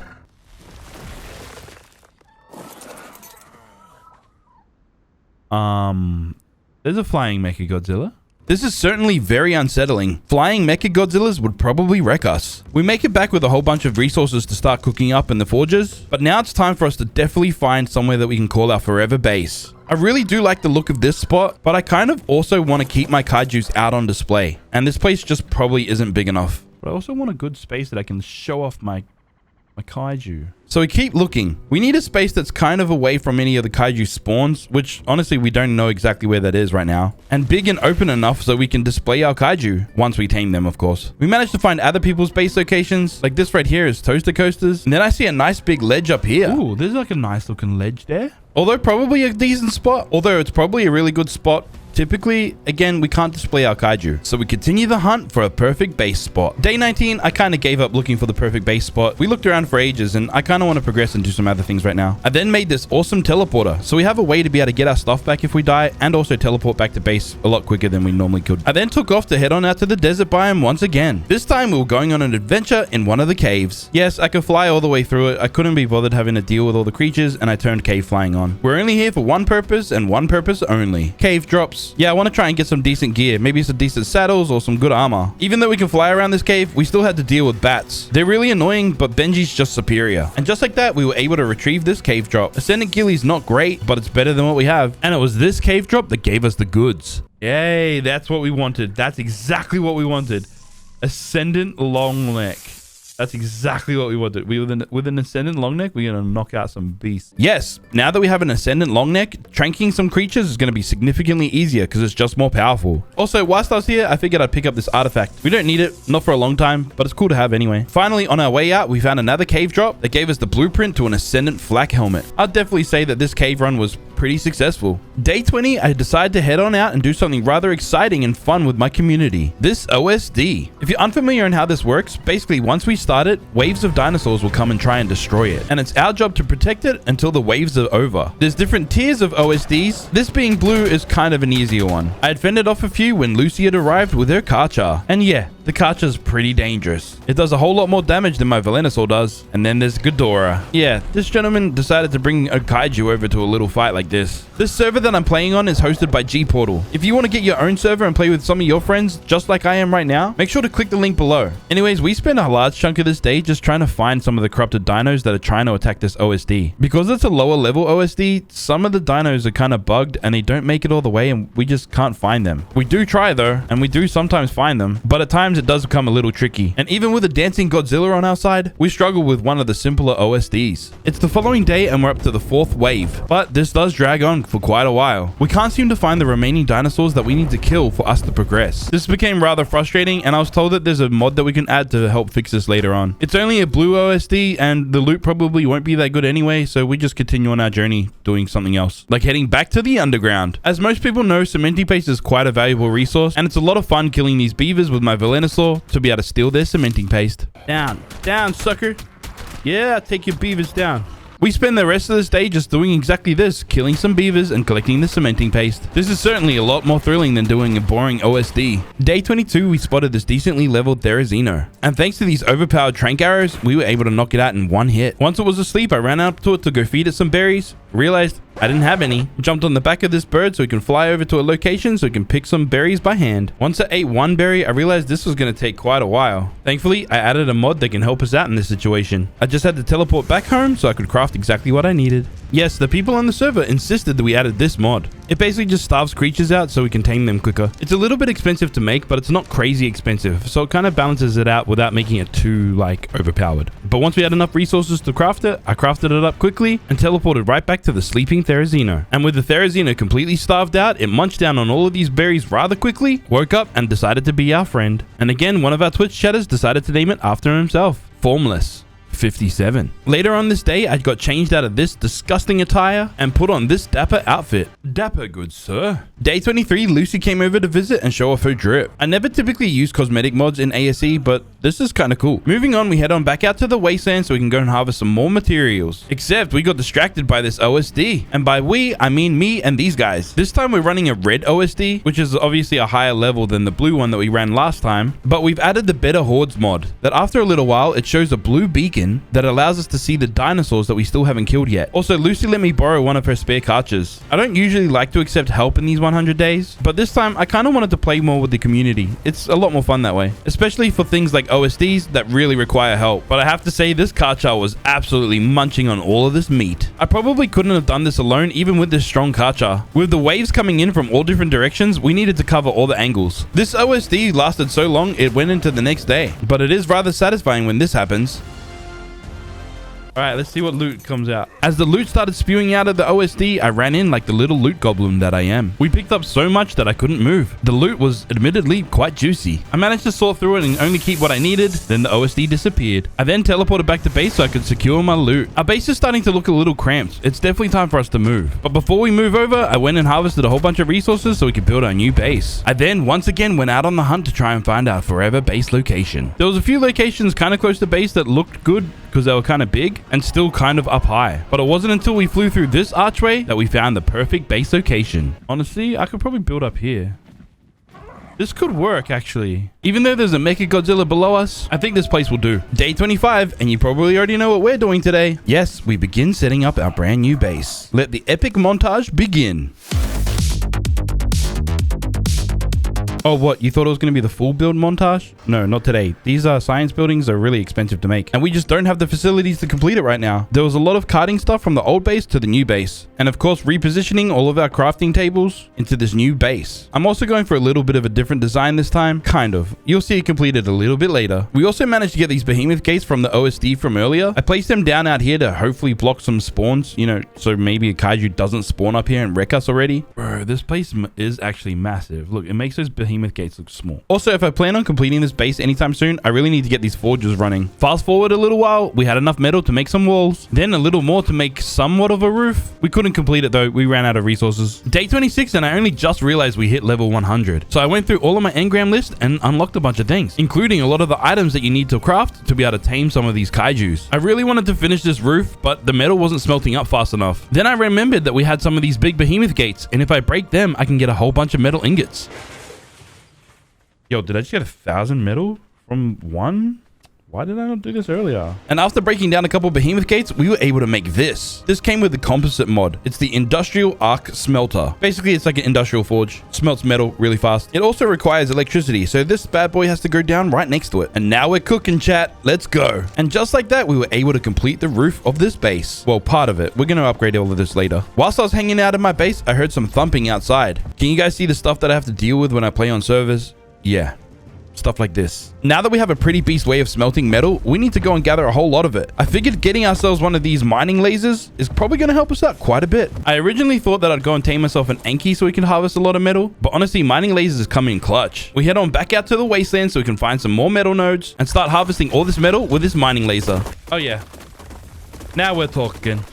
There's a flying Mechagodzilla. This is certainly very unsettling. Flying Mechagodzillas would probably wreck us. We make it back with a whole bunch of resources to start cooking up in the forges, but now it's time for us to definitely find somewhere that we can call our forever base. I really do like the look of this spot, but I kind of also want to keep my kaijus out on display, and this place just probably isn't big enough. But I also want a good space that I can show off my kaiju. So we keep looking. We need a space that's kind of away from any of the kaiju spawns, which honestly we don't know exactly where that is right now. And big and open enough so we can display our kaiju, once we tame them of course. We managed to find other people's base locations, like this right here is Toaster Coasters. And then I see a nice big ledge up here. Ooh, there's like a nice looking ledge there. Although probably a decent spot. Although it's probably a really good spot. Typically, again, we can't display our kaiju, so we continue the hunt for a perfect base spot. Day 19, I kind of gave up looking for the perfect base spot. We looked around for ages, and I kind of want to progress and do some other things right now. I then made this awesome teleporter, so we have a way to be able to get our stuff back if we die, and also teleport back to base a lot quicker than we normally could. I then took off to head on out to the desert biome once again. This time, we were going on an adventure in one of the caves. Yes, I could fly all the way through it. I couldn't be bothered having to deal with all the creatures, and I turned cave flying on. We're only here for one purpose, and one purpose only. Cave drops. Yeah, I want to try and get some decent gear, maybe some decent saddles or some good armor. Even though we can fly around this cave, we still had to deal with bats. They're really annoying, but Benji's just superior. And just like that, we were able to retrieve this cave drop. Ascendant Ghillie's not great, but it's better than what we have. And it was this cave drop that gave us the goods. Yay, that's what we wanted. That's exactly what we wanted. Ascendant long neck. That's exactly what we wanted. With an Ascendant Longneck, we're going to knock out some beasts. Yes, now that we have an Ascendant Longneck, tranking some creatures is going to be significantly easier because it's just more powerful. Also, whilst I was here, I figured I'd pick up this artifact. We don't need it, not for a long time, but it's cool to have anyway. Finally, on our way out, we found another cave drop that gave us the blueprint to an Ascendant flak helmet. I'd definitely say that this cave run was pretty successful. Day 20, I decided to head on out and do something rather exciting and fun with my community. This OSD. If you're unfamiliar on how this works, basically once we start it, waves of dinosaurs will come and try and destroy it. And it's our job to protect it until the waves are over. There's different tiers of OSDs. This being blue is kind of an easier one. I had fended off a few when Lucy had arrived with her Karcher. And yeah, the Karcher's pretty dangerous. It does a whole lot more damage than my Venusaur does. And then there's Ghidorah. Yeah, this gentleman decided to bring a kaiju over to a little fight like this. This server that I'm playing on is hosted by G-Portal. If you want to get your own server and play with some of your friends just like I am right now, make sure to click the link below. Anyways, we spent a large chunk of this day just trying to find some of the corrupted dinos that are trying to attack this OSD. Because it's a lower level OSD, some of the dinos are kind of bugged and they don't make it all the way and we just can't find them. We do try though, and we do sometimes find them, but at times it does become a little tricky. And even with a dancing Godzilla on our side, we struggle with one of the simpler OSDs. It's the following day and we're up to the 4th wave, but this does drag on for quite a while. We can't seem to find the remaining dinosaurs that we need to kill for us to progress. This became rather frustrating and I was told that there's a mod that we can add to help fix this later on. It's only a blue OSD and the loot probably won't be that good anyway, so we just continue on our journey doing something else, like heading back to the underground. As most people know, cementing paste is quite a valuable resource and it's a lot of fun killing these beavers with my Venusaur to be able to steal their cementing paste. Down, sucker. Yeah, take your beavers down. We spend the rest of this day just doing exactly this, killing some beavers and collecting the cementing paste. This is certainly a lot more thrilling than doing a boring OSD. Day 22, we spotted this decently leveled Therizino. And thanks to these overpowered trank arrows, we were able to knock it out in one hit. Once it was asleep, I ran up to it to go feed it some berries. Realized I didn't have any. Jumped on the back of this bird so we can fly over to a location so we can pick some berries by hand. Once I ate one berry, I realized this was going to take quite a while. Thankfully, I added a mod that can help us out in this situation. I just had to teleport back home so I could craft exactly what I needed. Yes, the people on the server insisted that we added this mod. It basically just starves creatures out so we can tame them quicker. It's a little bit expensive to make, but it's not crazy expensive, so it kind of balances it out without making it too, overpowered. But once we had enough resources to craft it, I crafted it up quickly and teleported right back to the sleeping Therizino. And with the Therizino completely starved out, it munched down on all of these berries rather quickly, woke up, and decided to be our friend. And again, one of our Twitch chatters decided to name it after himself. Formless 57. Later on this day, I got changed out of this disgusting attire and put on this dapper outfit. Dapper, good sir. Day 23, Lucy came over to visit and show off her drip. I never typically use cosmetic mods in ASE, but this is kind of cool. Moving on, we head on back out to the wasteland so we can go and harvest some more materials. Except we got distracted by this OSD. And by we, I mean me and these guys. This time we're running a red OSD, which is obviously a higher level than the blue one that we ran last time. But we've added the Better Hordes mod, that after a little while, it shows a blue beacon that allows us to see the dinosaurs that we still haven't killed yet. Also, Lucy let me borrow one of her spare Karchers. I don't usually like to accept help in these 100 days, but this time I kind of wanted to play more with the community. It's a lot more fun that way, especially for things like OSDs that really require help. But I have to say, this Karcher was absolutely munching on all of this meat. I probably couldn't have done this alone, even with this strong Karcher. With the waves coming in from all different directions, we needed to cover all the angles. This OSD lasted so long, it went into the next day, but it is rather satisfying when this happens. All right, let's see what loot comes out. As the loot started spewing out of the OSD, I ran in like the little loot goblin that I am. We picked up so much that I couldn't move. The loot was admittedly quite juicy. I managed to sort through it and only keep what I needed. Then the OSD disappeared. I then teleported back to base so I could secure my loot. Our base is starting to look a little cramped. It's definitely time for us to move. But before we move over, I went and harvested a whole bunch of resources so we could build our new base. I then once again went out on the hunt to try and find our forever base location. There was a few locations kind of close to base that looked good because they were kind of big and still kind of up high. But it wasn't until we flew through this archway that we found the perfect base location. Honestly, I could probably build up here. This could work, actually. Even though there's a Mechagodzilla below us, I think this place will do. Day 25, and you probably already know what we're doing today. Yes, we begin setting up our brand new base. Let the epic montage begin. Oh, what? You thought it was going to be the full build montage? No, not today. These science buildings are really expensive to make, and we just don't have the facilities to complete it right now. There was a lot of carting stuff from the old base to the new base, and of course repositioning all of our crafting tables into this new base. I'm also going for a little bit of a different design this time. Kind of. You'll see it completed a little bit later. We also managed to get these behemoth gates from the OSD from earlier. I placed them down out here to hopefully block some spawns, you know, so maybe a kaiju doesn't spawn up here and wreck us already. Bro, this place is actually massive. Look, it makes those behemoth behemoth gates look small. Also, if I plan on completing this base anytime soon, I really need to get these forges running. Fast forward a little while, we had enough metal to make some walls, then a little more to make somewhat of a roof. We couldn't complete it though, we ran out of resources. Day 26 and I only just realized we hit level 100. So I went through all of my engram list and unlocked a bunch of things, including a lot of the items that you need to craft to be able to tame some of these kaijus. I really wanted to finish this roof, but the metal wasn't smelting up fast enough. Then I remembered that we had some of these big behemoth gates, and if I break them, I can get a whole bunch of metal ingots. Yo, did I just get 1,000 metal from one? Why did I not do this earlier? And after breaking down a couple behemoth gates, we were able to make this. This came with the composite mod. It's the industrial arc smelter. Basically, it's like an industrial forge. Smelts metal really fast. It also requires electricity, so this bad boy has to go down right next to it. And now we're cooking, chat. Let's go. And just like that, we were able to complete the roof of this base. Well, part of it. We're going to upgrade all of this later. Whilst I was hanging out in my base, I heard some thumping outside. Can you guys see the stuff that I have to deal with when I play on servers? Yeah. Stuff like this. Now that we have a pretty beast way of smelting metal, we need to go and gather a whole lot of it. I figured getting ourselves one of these mining lasers is probably going to help us out quite a bit. I originally thought that I'd go and tame myself an Anki so we can harvest a lot of metal, but honestly, mining lasers come in clutch. We head on back out to the wasteland so we can find some more metal nodes and start harvesting all this metal with this mining laser. Oh yeah. Now we're talking.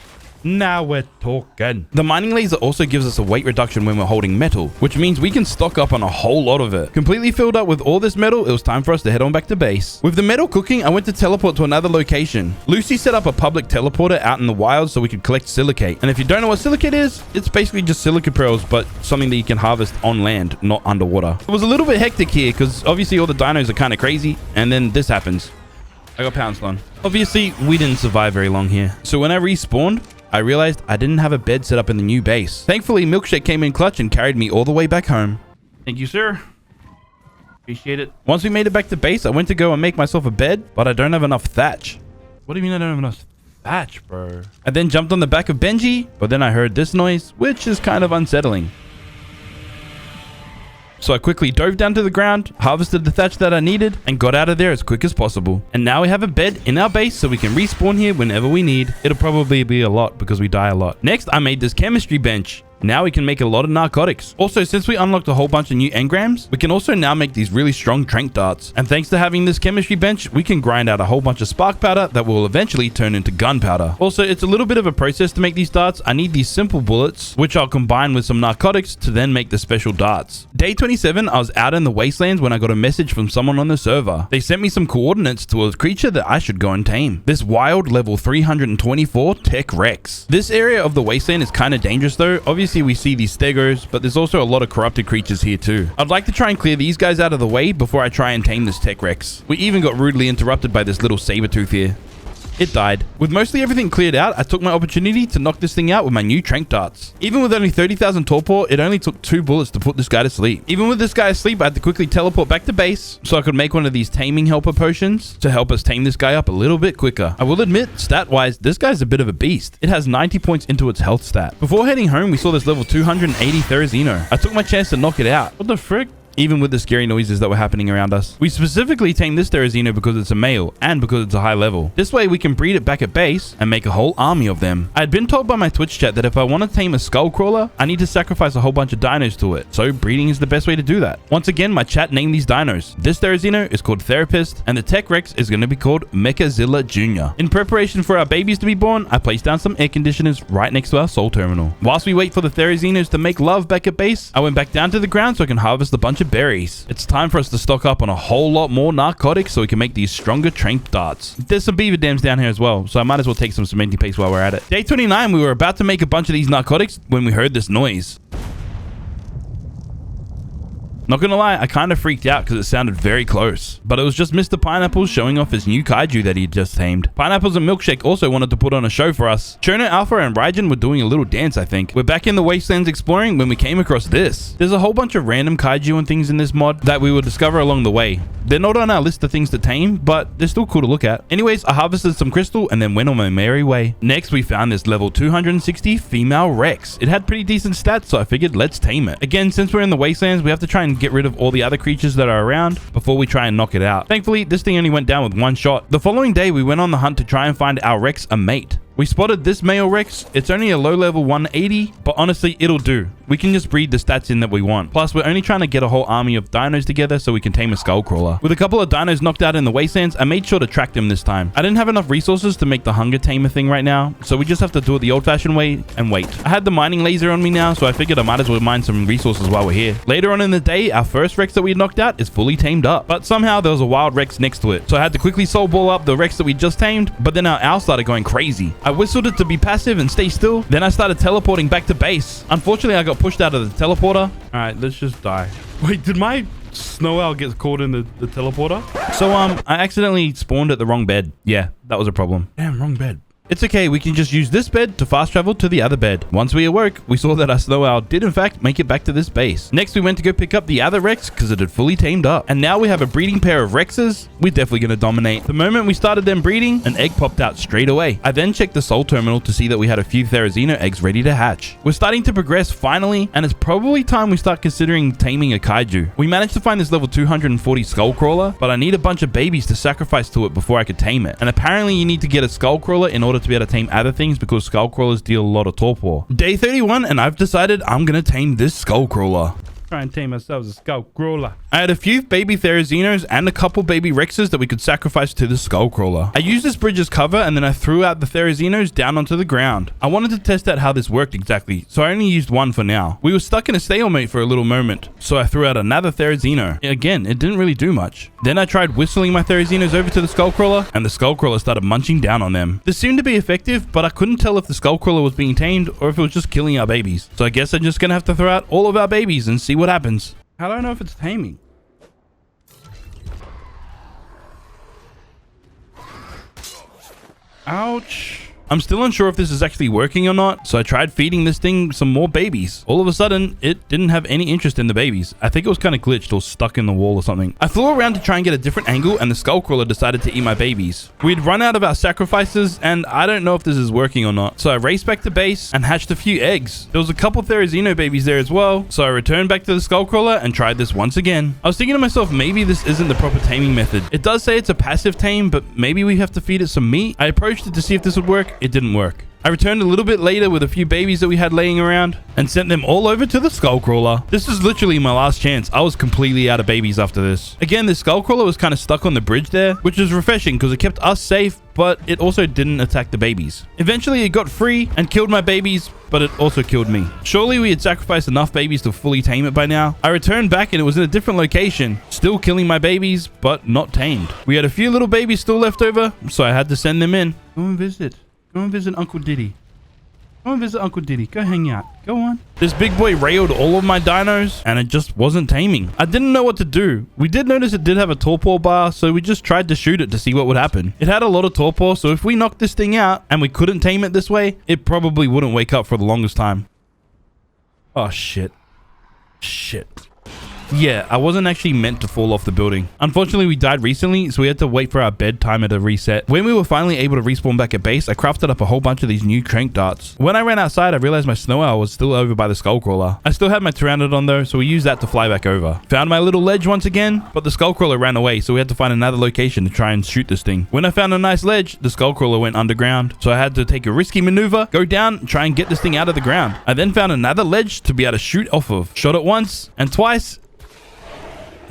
Now we're talking. The mining laser also gives us a weight reduction when we're holding metal, which means we can stock up on a whole lot of it. Completely filled up with all this metal, it was time for us to head on back to base. With the metal cooking, I went to teleport to another location. Lucy set up a public teleporter out in the wild so we could collect silicate. And if you don't know what silicate is, it's basically just silica pearls, but something that you can harvest on land, not underwater. It was a little bit hectic here because obviously all the dinos are kind of crazy, and then this happens. I got pounced on. Obviously, we didn't survive very long here. So when I respawned, I realized I didn't have a bed set up in the new base. Thankfully, Milkshake came in clutch and carried me all the way back home. Thank you, sir. Appreciate it. Once we made it back to base, I went to go and make myself a bed, but I don't have enough thatch. What do you mean I don't have enough thatch, bro? I then jumped on the back of Benji, but then I heard this noise, which is kind of unsettling. So I quickly dove down to the ground, harvested the thatch that I needed, and got out of there as quick as possible. And now we have a bed in our base so we can respawn here whenever we need. It'll probably be a lot because we die a lot. Next, I made this chemistry bench. Now we can make a lot of narcotics. Also, since we unlocked a whole bunch of new engrams, we can also now make these really strong trank darts. And thanks to having this chemistry bench, we can grind out a whole bunch of spark powder that will eventually turn into gunpowder. Also, it's a little bit of a process to make these darts. I need these simple bullets, which I'll combine with some narcotics to then make the special darts. Day 27, I was out in the wastelands when I got a message from someone on the server. They sent me some coordinates to a creature that I should go and tame. This wild level 324 Tech Rex. This area of the wasteland is kind of dangerous though. Obviously, we see these stegos, but there's also a lot of corrupted creatures here too. I'd like to try and clear these guys out of the way before I try and tame this Tech Rex. We even got rudely interrupted by this little saber tooth here. It died. With mostly everything cleared out, I took my opportunity to knock this thing out with my new trank darts. Even with only 30,000 torpor, it only took 2 bullets to put this guy to sleep. Even with this guy asleep, I had to quickly teleport back to base so I could make one of these taming helper potions to help us tame this guy up a little bit quicker. I will admit, stat-wise, this guy's a bit of a beast. It has 90 points into its health stat. Before heading home, we saw this level 280 Therizino. I took my chance to knock it out. What the frick? Even with the scary noises that were happening around us. We specifically tamed this Therizino because it's a male and because it's a high level. This way we can breed it back at base and make a whole army of them. I had been told by my Twitch chat that if I want to tame a Skullcrawler, I need to sacrifice a whole bunch of dinos to it. So breeding is the best way to do that. Once again, my chat named these dinos. This Therizino is called Therapist and the Tech Rex is going to be called Mechazilla Jr. In preparation for our babies to be born, I placed down some air conditioners right next to our soul terminal. Whilst we wait for the Therizinos to make love back at base, I went back down to the ground so I can harvest a bunch of berries. It's time for us to stock up on a whole lot more narcotics so we can make these stronger trank darts. There's some beaver dams down here as well, so I might as well take some cementing paste while we're at it. Day 29, we were about to make a bunch of these narcotics when we heard this noise. Not gonna lie, I kind of freaked out because it sounded very close. But it was just Mr. Pineapples showing off his new kaiju that he just tamed. Pineapples and Milkshake also wanted to put on a show for us. Chono Alpha and Raijin were doing a little dance, I think. We're back in the wastelands exploring when we came across this. There's a whole bunch of random kaiju and things in this mod that we will discover along the way. They're not on our list of things to tame, but they're still cool to look at. Anyways, I harvested some crystal and then went on my merry way. Next, we found this level 260 female Rex. It had pretty decent stats, so I figured let's tame it. Again, since we're in the wastelands, we have to try and get rid of all the other creatures that are around before we try and knock it out. Thankfully, this thing only went down with one shot. The following day, we went on the hunt to try and find our Rex a mate. We spotted this male Rex. It's only a low level 180, but honestly, it'll do. we can just breed the stats in that we want. Plus, we're only trying to get a whole army of dinos together so we can tame a Skullcrawler. With a couple of dinos knocked out in the wastelands, I made sure to track them this time. I didn't have enough resources to make the hunger tamer thing right now, so we just have to do it the old-fashioned way and wait. I had the mining laser on me now, so I figured I might as well mine some resources while we're here. Later on in the day, our first Rex that we knocked out is fully tamed up, but somehow there was a wild Rex next to it, so I had to quickly soul ball up the Rex that we just tamed, but then our owl started going crazy. I whistled it to be passive and stay still, then I started teleporting back to base. Unfortunately, I got pushed out of the teleporter. All right, let's just die. Wait, did my snow owl get caught in the teleporter? So, I accidentally spawned at the wrong bed. Yeah, that was a problem. Damn, wrong bed. It's okay, we can just use this bed to fast travel to the other bed. Once we awoke, we saw that our snow owl did in fact make it back to this base. Next, we went to go pick up the other Rex because it had fully tamed up. And now we have a breeding pair of Rexes. We're definitely going to dominate. The moment we started them breeding, an egg popped out straight away. I then checked the soul terminal to see that we had a few Therizino eggs ready to hatch. We're starting to progress finally, and it's probably time we start considering taming a kaiju. We managed to find this level 240 Skullcrawler, but I need a bunch of babies to sacrifice to it before I could tame it. And apparently you need to get a Skullcrawler in order to be able to tame other things because Skullcrawlers deal a lot of torpor. Day 31, and I've decided I'm gonna tame this Skullcrawler. Try and tame ourselves a Skullcrawler. I had a few baby Therizinos and a couple baby Rexes that we could sacrifice to the Skullcrawler. I used this bridge as cover, and then I threw out the Therizinos down onto the ground. I wanted to test out how this worked exactly, so I only used one for now. We were stuck in a stalemate for a little moment, so I threw out another Therizino. Again, it didn't really do much. Then I tried whistling my Therizinos over to the Skullcrawler, and the Skullcrawler started munching down on them. This seemed to be effective, but I couldn't tell if the Skullcrawler was being tamed or if it was just killing our babies. So I guess I'm just gonna have to throw out all of our babies and see what happens. How do I know if it's taming? Ouch. I'm still unsure if this is actually working or not, so I tried feeding this thing some more babies. All of a sudden, it didn't have any interest in the babies. I think it was kind of glitched or stuck in the wall or something. I flew around to try and get a different angle, and the Skullcrawler decided to eat my babies. We'd run out of our sacrifices, and I don't know if this is working or not. So I raced back to base and hatched a few eggs. There was a couple Therizino babies there as well, so I returned back to the Skullcrawler and tried this once again. I was thinking to myself, maybe this isn't the proper taming method. It does say it's a passive tame, but maybe we have to feed it some meat. I approached it to see if this would work. It didn't work. I returned a little bit later with a few babies that we had laying around and sent them all over to the Skullcrawler. This is literally my last chance. I was completely out of babies after this. Again, the Skullcrawler was kind of stuck on the bridge there, which was refreshing because it kept us safe, but it also didn't attack the babies. Eventually, it got free and killed my babies, but it also killed me. Surely we had sacrificed enough babies to fully tame it by now. I returned back and it was in a different location, still killing my babies, but not tamed. We had a few little babies still left over, so I had to send them in. Go and visit. Go and visit Uncle Diddy. Go and visit Uncle Diddy. Go hang out. Go on. This big boy railed all of my dinos, and it just wasn't taming. I didn't know what to do. We did notice it did have a torpor bar, so we just tried to shoot it to see what would happen. It had a lot of torpor, so if we knocked this thing out and we couldn't tame it this way, it probably wouldn't wake up for the longest time. Oh, shit. Shit. Yeah, I wasn't actually meant to fall off the building. Unfortunately, we died recently, so we had to wait for our bed timer to reset. When we were finally able to respawn back at base, I crafted up a whole bunch of these new crank darts. When I ran outside, I realized my snow owl was still over by the Skullcrawler. I still had my Pteranodon though, so we used that to fly back over. Found my little ledge once again, but the Skullcrawler ran away, so we had to find another location to try and shoot this thing. When I found a nice ledge, the Skullcrawler went underground, so I had to take a risky maneuver, go down, and try and get this thing out of the ground. I then found another ledge to be able to shoot off of. Shot it once and twice.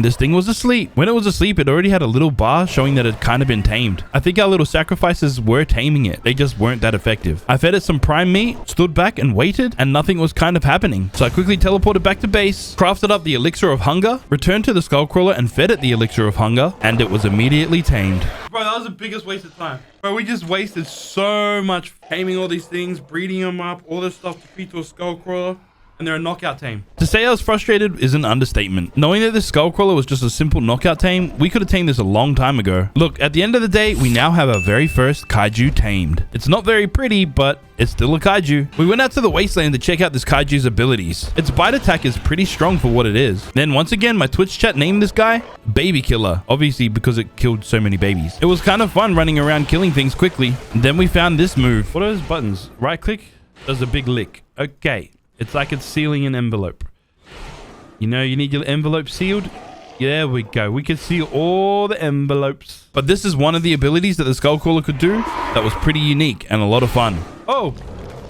This thing was asleep. When it was asleep, it already had a little bar showing that it had kind of been tamed. I think our little sacrifices were taming it. They just weren't that effective. I fed it some prime meat, stood back and waited, and nothing was kind of happening. So I quickly teleported back to base, crafted up the Elixir of Hunger, returned to the Skullcrawler and fed it the Elixir of Hunger, and it was immediately tamed. Bro, that was the biggest waste of time. Bro, we just wasted so much taming all these things, breeding them up, all this stuff to feed to a Skullcrawler. And they're a knockout tame. To say I was frustrated is an understatement. Knowing that this Skullcrawler was just a simple knockout tame, we could have tamed this a long time ago. Look, at the end of the day, we now have our very first kaiju tamed. It's not very pretty, but it's still a kaiju. We went out to the wasteland to check out this kaiju's abilities. Its bite attack is pretty strong for what it is. Then once again, my Twitch chat named this guy Baby Killer, obviously because it killed so many babies. It was kind of fun running around killing things quickly. And then we found this move. What are those buttons? Right click does a big lick. Okay. It's like it's sealing an envelope. You know, you need your envelope sealed. There we go. We can seal all the envelopes. But this is one of the abilities that the Skullcrawler could do that was pretty unique and a lot of fun. Oh,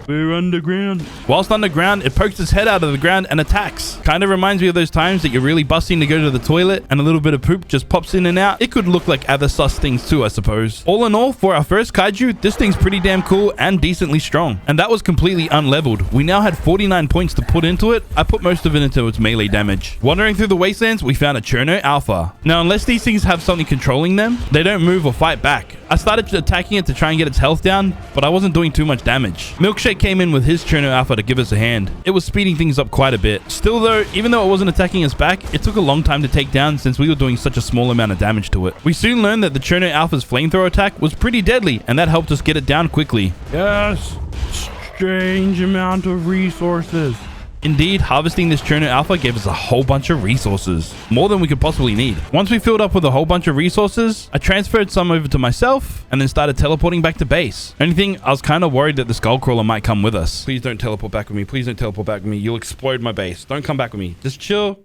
We're underground. Whilst underground, it pokes its head out of the ground and attacks. Kind of reminds me of those times that you're really busting to go to the toilet and a little bit of poop just pops in and out. It could look like other sus things too, I suppose. All in all, for our first kaiju, this thing's pretty damn cool and decently strong. And that was completely unleveled. We now had 49 points to put into it. I put most of it into its melee damage. Wandering through the wastelands, we found a Cherno Alpha. Now, unless these things have something controlling them, they don't move or fight back. I started attacking it to try and get its health down, but I wasn't doing too much damage. Milkshake came in with his Cherno Alpha to give us a hand. It was speeding things up quite a bit. Still though, even though it wasn't attacking us back, it took a long time to take down since we were doing such a small amount of damage to it. We soon learned that the Cherno Alpha's flamethrower attack was pretty deadly, and that helped us get it down quickly. Yes, strange amount of resources. Indeed, harvesting this Cherno Alpha gave us a whole bunch of resources. More than we could possibly need. Once we filled up with a whole bunch of resources, I transferred some over to myself and then started teleporting back to base. Only thing, I was kind of worried that the Skullcrawler might come with us. Please don't teleport back with me. Please don't teleport back with me. You'll explode my base. Don't come back with me. Just chill.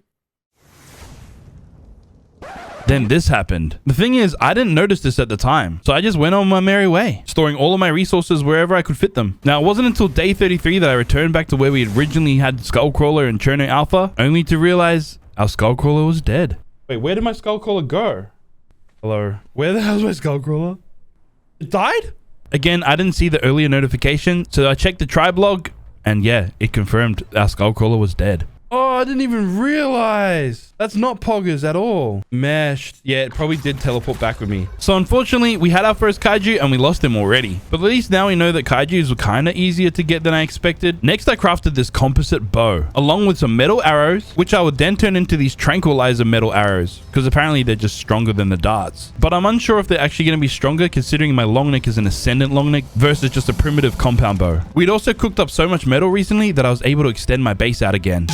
Then this happened. The thing is, I didn't notice this at the time, so I just went on my merry way, storing all of my resources wherever I could fit them. Now, it wasn't until day 33 that I returned back to where we originally had Skullcrawler and Cherno Alpha, only to realize our Skullcrawler was dead. Wait, where did my Skullcrawler go? Hello? Where the hell's my Skullcrawler? It died? Again, I didn't see the earlier notification, so I checked the tribe log, and yeah, it confirmed our Skullcrawler was dead. Oh, I didn't even realize. That's not Poggers at all. Meshed. Yeah, it probably did teleport back with me. So unfortunately, we had our first kaiju and we lost him already. But at least now we know that kaijus were kind of easier to get than I expected. Next, I crafted this composite bow, along with some metal arrows, which I would then turn into these tranquilizer metal arrows, because apparently they're just stronger than the darts. But I'm unsure if they're actually going to be stronger, considering my long neck is an ascendant long neck versus just a primitive compound bow. We'd also cooked up so much metal recently that I was able to extend my base out again.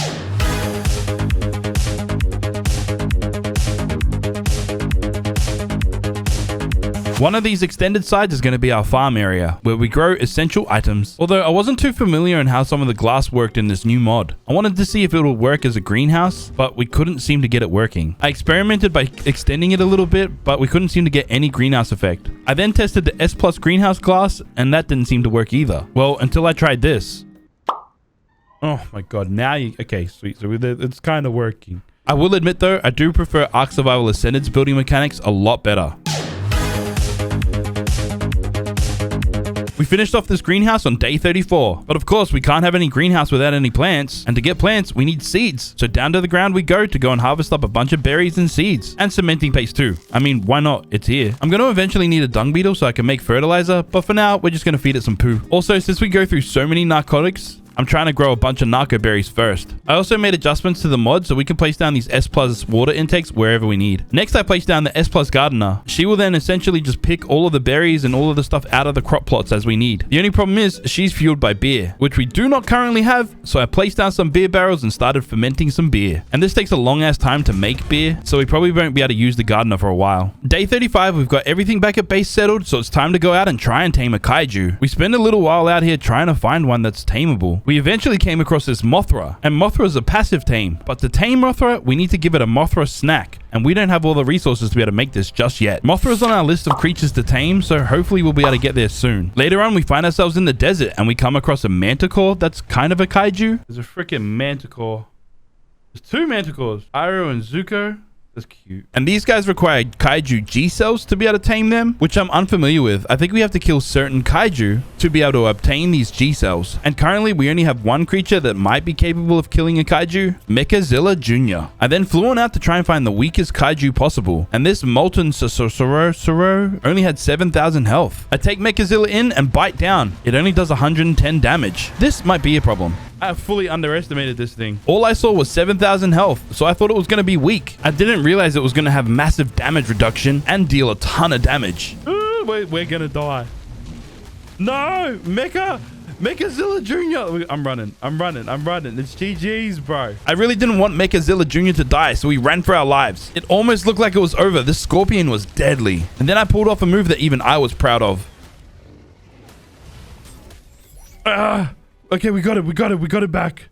One of these extended sides is going to be our farm area, where we grow essential items. Although I wasn't too familiar on how some of the glass worked in this new mod. I wanted to see if it would work as a greenhouse, but we couldn't seem to get it working. I experimented by extending it a little bit, but we couldn't seem to get any greenhouse effect. I then tested the S Plus greenhouse glass, and that didn't seem to work either. Well, until I tried this. Oh my god, now you... Okay, sweet. So it's kind of working. I will admit though, I do prefer Ark Survival Ascended's building mechanics a lot better. We finished off this greenhouse on day 34. But of course, we can't have any greenhouse without any plants. And to get plants, we need seeds. So down to the ground we go to go and harvest up a bunch of berries and seeds. And cementing paste too. I mean, why not? It's here. I'm going to eventually need a dung beetle so I can make fertilizer. But for now, we're just going to feed it some poo. Also, since we go through so many narcotics, I'm trying to grow a bunch of narco berries first. I also made adjustments to the mod so we can place down these S Plus water intakes wherever we need. Next, I placed down the S Plus gardener. She will then essentially just pick all of the berries and all of the stuff out of the crop plots as we need. The only problem is she's fueled by beer, which we do not currently have. So I placed down some beer barrels and started fermenting some beer. And this takes a long ass time to make beer, so we probably won't be able to use the gardener for a while. Day 35, we've got everything back at base settled, so it's time to go out and try and tame a kaiju. We spend a little while out here trying to find one that's tameable. We eventually came across this Mothra, and Mothra is a passive tame, but to tame Mothra, we need to give it a Mothra snack, and we don't have all the resources to be able to make this just yet. Mothra is on our list of creatures to tame, so hopefully we'll be able to get there soon. Later on, we find ourselves in the desert, and we come across a manticore that's kind of a kaiju. There's a freaking manticore. There's two manticores, Iroh and Zuko. That's cute. And these guys require kaiju G cells to be able to tame them, which I'm unfamiliar with. I think we have to kill certain kaiju to be able to obtain these G cells. And currently we only have one creature that might be capable of killing a kaiju, Mechazilla Jr. I then flew on out to try and find the weakest kaiju possible. And this molten Soro only had 7,000 health. I take Mechazilla in and bite down. It only does 110 damage. This might be a problem. I fully underestimated this thing. All I saw was 7,000 health, so I thought it was going to be weak. I didn't realize it was going to have massive damage reduction and deal a ton of damage. Ooh, we're going to die. No, Mechazilla Jr. I'm running. It's GG's, bro. I really didn't want Mechazilla Jr. to die, so we ran for our lives. It almost looked like it was over. This scorpion was deadly. And then I pulled off a move that even I was proud of. Okay, we got it back.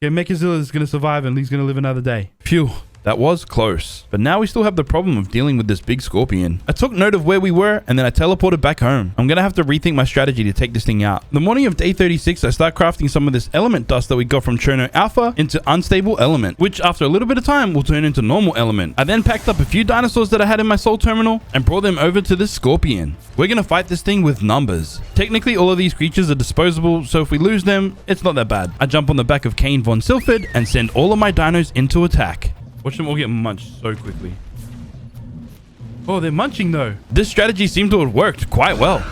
Yeah, Mechazilla is going to survive and he's going to live another day. Phew. That was close. But now we still have the problem of dealing with this big scorpion. I took note of where we were and then I teleported back home. I'm gonna have to rethink my strategy to take this thing out. The morning of day 36, I start crafting some of this element dust that we got from Cherno Alpha into unstable element, which after a little bit of time will turn into normal element. I then packed up a few dinosaurs that I had in my soul terminal and brought them over to this scorpion. We're gonna fight this thing with numbers. Technically, all of these creatures are disposable, so if we lose them, it's not that bad. I jump on the back of Kane von Silford and send all of my dinos into attack. Watch them all get munched so quickly. Oh, they're munching though. This strategy seemed to have worked quite well.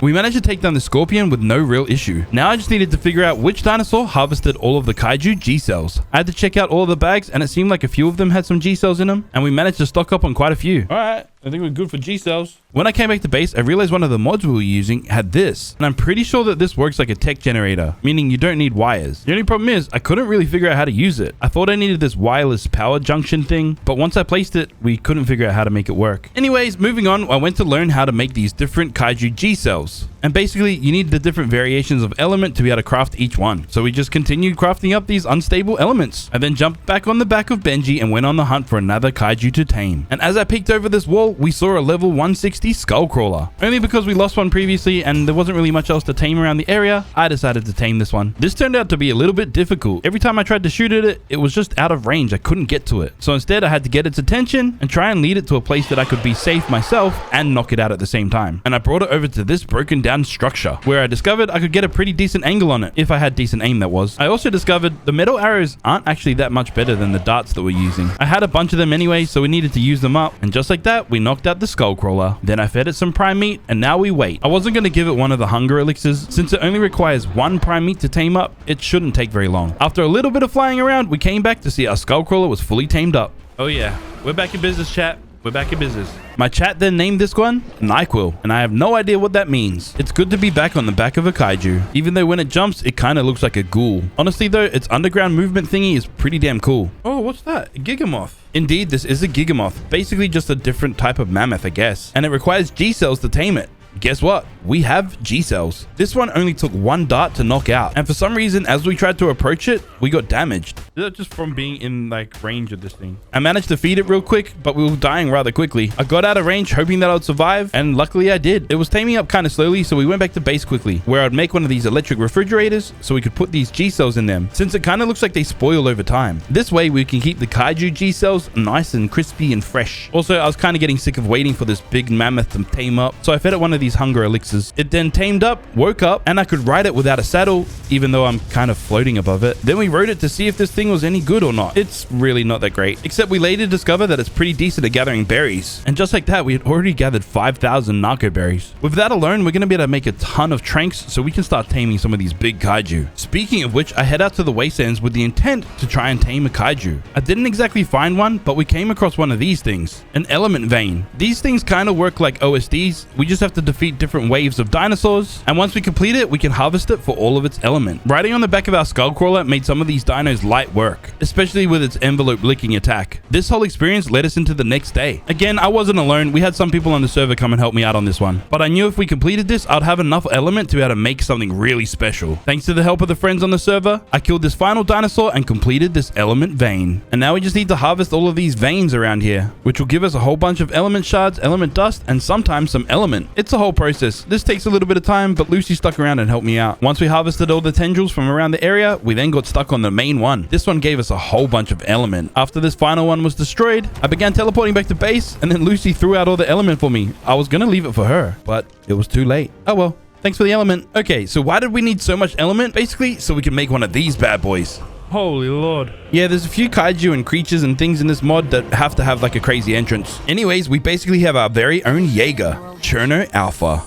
We managed to take down the scorpion with no real issue. Now I just needed to figure out which dinosaur harvested all of the kaiju G-cells. I had to check out all of the bags and it seemed like a few of them had some G-cells in them and we managed to stock up on quite a few. All right, I think we're good for G-cells. When I came back to base, I realized one of the mods we were using had this. And I'm pretty sure that this works like a tech generator, meaning you don't need wires. The only problem is I couldn't really figure out how to use it. I thought I needed this wireless power junction thing, but once I placed it, we couldn't figure out how to make it work. Anyways, moving on, I went to learn how to make these different kaiju G-cells. And basically, you need the different variations of element to be able to craft each one. So we just continued crafting up these unstable elements. I then jumped back on the back of Benji and went on the hunt for another kaiju to tame. And as I peeked over this wall, we saw a level 160 Skullcrawler. Only because we lost one previously and there wasn't really much else to tame around the area, I decided to tame this one. This turned out to be a little bit difficult. Every time I tried to shoot at it, it was just out of range. I couldn't get to it. So instead, I had to get its attention and try and lead it to a place that I could be safe myself and knock it out at the same time. And I brought it over to this broken down structure where I discovered I could get a pretty decent angle on it if I had decent aim, that was. I also discovered the metal arrows aren't actually that much better than the darts that we're using. I had a bunch of them anyway, so we needed to use them up, and just like that, we knocked out the Skullcrawler. Then I fed it some prime meat and now we wait. I wasn't going to give it one of the hunger elixirs. Since it only requires one prime meat to tame up, it shouldn't take very long. After a little bit of flying around, we came back to see our Skullcrawler was fully tamed up. Oh yeah, we're back in business, chat. We're back in business. My chat then named this one NyQuil, and I have no idea what that means. It's good to be back on the back of a kaiju, even though when it jumps, it kind of looks like a ghoul. Honestly though, its underground movement thingy is pretty damn cool. Oh, what's that? A Gigamoth. Indeed, this is a Gigamoth. Basically just a different type of mammoth, I guess. And it requires G-cells to tame it. Guess what? We have G-cells. This one only took one dart to knock out. And for some reason, as we tried to approach it, we got damaged. Is that just from being in like range of this thing? I managed to feed it real quick, but we were dying rather quickly. I got out of range hoping that I would survive, and luckily I did. It was taming up kind of slowly, so we went back to base quickly, where I'd make one of these electric refrigerators so we could put these G-cells in them, since it kind of looks like they spoil over time. This way we can keep the kaiju G-cells nice and crispy and fresh. Also, I was kind of getting sick of waiting for this big mammoth to tame up, so I fed it one of these hunger elixirs. It then tamed up, woke up, and I could ride it without a saddle, even though I'm kind of floating above it. Then we rode it to see if this thing was any good or not. It's really not that great, except we later discovered that it's pretty decent at gathering berries. And just like that, we had already gathered 5,000 narco berries. With that alone, we're going to be able to make a ton of tranks so we can start taming some of these big kaiju. Speaking of which, I head out to the wastelands with the intent to try and tame a kaiju. I didn't exactly find one, but we came across one of these things, an element vein. These things kind of work like OSDs. We just have to defeat different waves of dinosaurs, and once we complete it, we can harvest it for all of its element. Riding on the back of our Skullcrawler made some of these dinos light work, especially with its envelope licking attack. This whole experience led us into the next day. Again, I wasn't alone. We had some people on the server come and help me out on this one, but I knew if we completed this, I'd have enough element to be able to make something really special. Thanks to the help of the friends on the server, I killed this final dinosaur and completed this element vein. And now we just need to harvest all of these veins around here, which will give us a whole bunch of element shards, element dust, and sometimes some element. It's a whole process. This takes a little bit of time, but Lucy stuck around and helped me out. Once we harvested all the tendrils from around the area, we then got stuck on the main one. This one gave us a whole bunch of element. After this final one was destroyed, I began teleporting back to base, and then Lucy threw out all the element for me. I was gonna leave it for her, but it was too late. Oh well. Thanks for the element. Okay, so why did we need so much element? Basically, so we can make one of these bad boys. Holy lord. Yeah, there's a few kaiju and creatures and things in this mod that have to have like a crazy entrance. Anyways, we basically have our very own Jaeger, Cherno Alpha.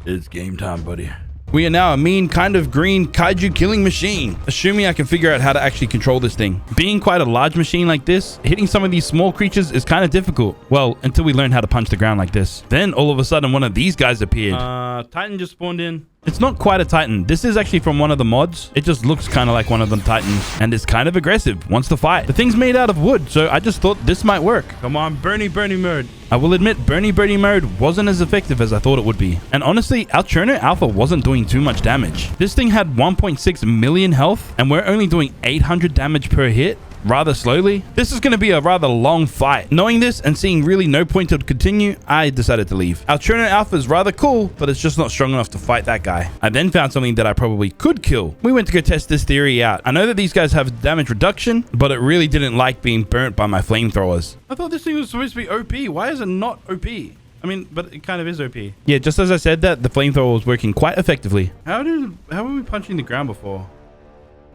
It's game time, buddy. We are now a mean, kind of green kaiju killing machine. Assuming I can figure out how to actually control this thing. Being quite a large machine like this, hitting some of these small creatures is kind of difficult. Well, until we learn how to punch the ground like this. Then all of a sudden one of these guys appeared. Titan just spawned in. It's not quite a Titan. This is actually from one of the mods. It just looks kind of like one of the Titans. And it's kind of aggressive, wants to fight. The thing's made out of wood, so I just thought this might work. Come on, Bernie mode. I will admit Bernie Birdie mode wasn't as effective as I thought it would be. And honestly, our Cherno Alpha wasn't doing too much damage. This thing had 1.6 million health and we're only doing 800 damage per hit. Rather slowly. This is going to be a rather long fight. Knowing this and seeing really no point to continue, I decided to leave. Our Cherno Alpha is rather cool, but it's just not strong enough to fight that guy. I then found something that I probably could kill. We went to go test this theory out. I know that these guys have damage reduction, but it really didn't like being burnt by my flamethrowers. I thought this thing was supposed to be OP. Why is it not OP? I mean, but it kind of is OP. Yeah, just as I said that, the flamethrower was working quite effectively. How were we punching the ground before?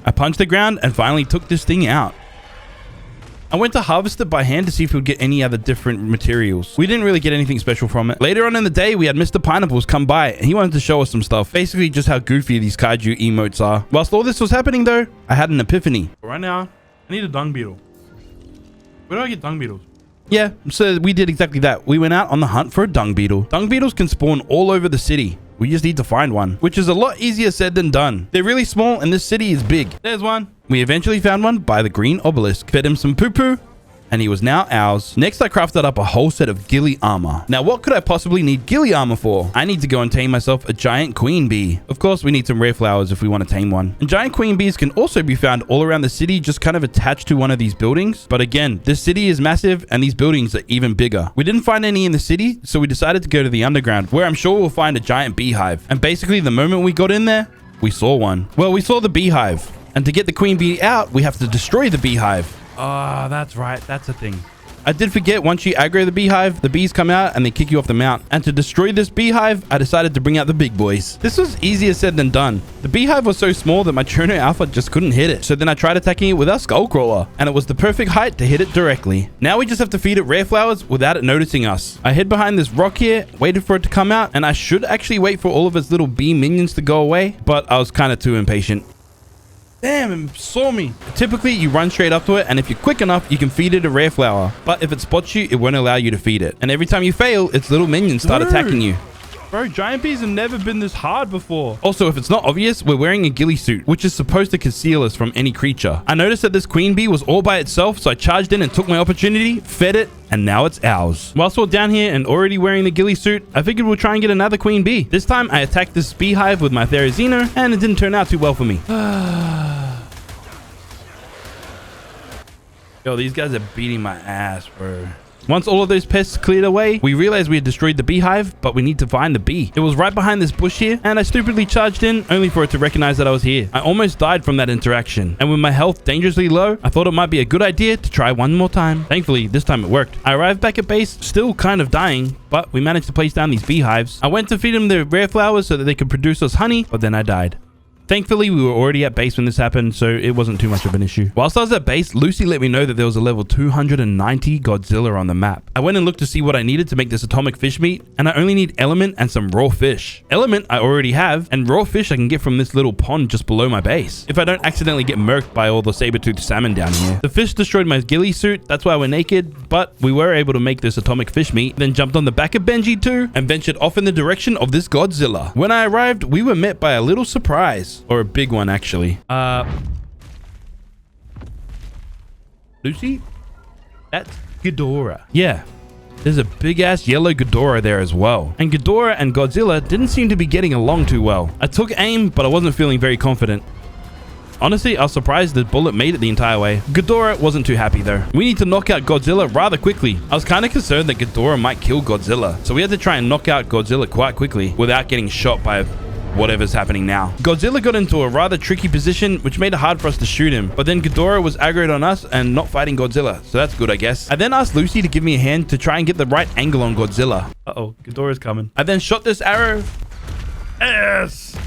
I punched the ground and finally took this thing out. I went to harvest it by hand to see if we would get any other different materials. We didn't really get anything special from it. Later on in the day, we had Mr. Pineapples come by and he wanted to show us some stuff. Basically just how goofy these kaiju emotes are. Whilst all this was happening though, I had an epiphany. Right now, I need a dung beetle. Where do I get dung beetles? Yeah, so we did exactly that. We went out on the hunt for a dung beetle. Dung beetles can spawn all over the city. We just need to find one, which is a lot easier said than done. They're really small and this city is big. There's one. We eventually found one by the green obelisk, fed him some poo-poo, and he was now ours. Next, I crafted up a whole set of ghillie armor. Now, what could I possibly need ghillie armor for? I need to go and tame myself a giant queen bee. Of course, we need some rare flowers if we want to tame one. And giant queen bees can also be found all around the city, just kind of attached to one of these buildings. But again, this city is massive and these buildings are even bigger. We didn't find any in the city, so we decided to go to the underground, where I'm sure we'll find a giant beehive. And basically, the moment we got in there, we saw one. Well, we saw the beehive. And to get the queen bee out, we have to destroy the beehive. Ah, that's right. That's a thing. I did forget, once you aggro the beehive, the bees come out and they kick you off the mount. And to destroy this beehive, I decided to bring out the big boys. This was easier said than done. The beehive was so small that my Cherno Alpha just couldn't hit it. So then I tried attacking it with our Skullcrawler, and it was the perfect height to hit it directly. Now we just have to feed it rare flowers without it noticing us. I hid behind this rock here, waited for it to come out, and I should actually wait for all of its little bee minions to go away, but I was kind of too impatient. Damn, it saw me. Typically, you run straight up to it, and if you're quick enough, you can feed it a rare flower. But if it spots you, it won't allow you to feed it. And every time you fail, its little minions start attacking you. Bro, giant bees have never been this hard before. Also, if it's not obvious, we're wearing a ghillie suit, which is supposed to conceal us from any creature. I noticed that this queen bee was all by itself, so I charged in and took my opportunity, fed it, and now it's ours. Whilst we're down here and already wearing the ghillie suit, I figured we'll try and get another queen bee. This time, I attacked this beehive with my Therizino, and it didn't turn out too well for me. Yo, these guys are beating my ass, bro. Once all of those pests cleared away, we realized we had destroyed the beehive, but we need to find the bee. It was right behind this bush here, and I stupidly charged in, only for it to recognize that I was here. I almost died from that interaction, and with my health dangerously low, I thought it might be a good idea to try one more time. Thankfully, this time it worked. I arrived back at base, still kind of dying, but we managed to place down these beehives. I went to feed them the rare flowers so that they could produce us honey, but then I died. Thankfully, we were already at base when this happened, so it wasn't too much of an issue. Whilst I was at base, Lucy let me know that there was a level 290 Godzilla on the map. I went and looked to see what I needed to make this atomic fish meat, and I only need element and some raw fish. Element I already have, and raw fish I can get from this little pond just below my base, if I don't accidentally get murked by all the saber-toothed salmon down here. The fish destroyed my ghillie suit, that's why we're naked, but we were able to make this atomic fish meat, then jumped on the back of Benji too, and ventured off in the direction of this Godzilla. When I arrived, we were met by a little surprise. Or a big one, actually. Lucy? That's Ghidorah. Yeah. There's a big-ass yellow Ghidorah there as well. And Ghidorah and Godzilla didn't seem to be getting along too well. I took aim, but I wasn't feeling very confident. Honestly, I was surprised the bullet made it the entire way. Ghidorah wasn't too happy though. We need to knock out Godzilla rather quickly. I was kind of concerned that Ghidorah might kill Godzilla, so we had to try and knock out Godzilla quite quickly without getting shot by whatever's happening now. Godzilla got into a rather tricky position, which made it hard for us to shoot him. But then Ghidorah was aggroed on us and not fighting Godzilla, so that's good, I guess. I then asked Lucy to give me a hand to try and get the right angle on Godzilla. Uh-oh, Ghidorah's coming. I then shot this arrow. Yes!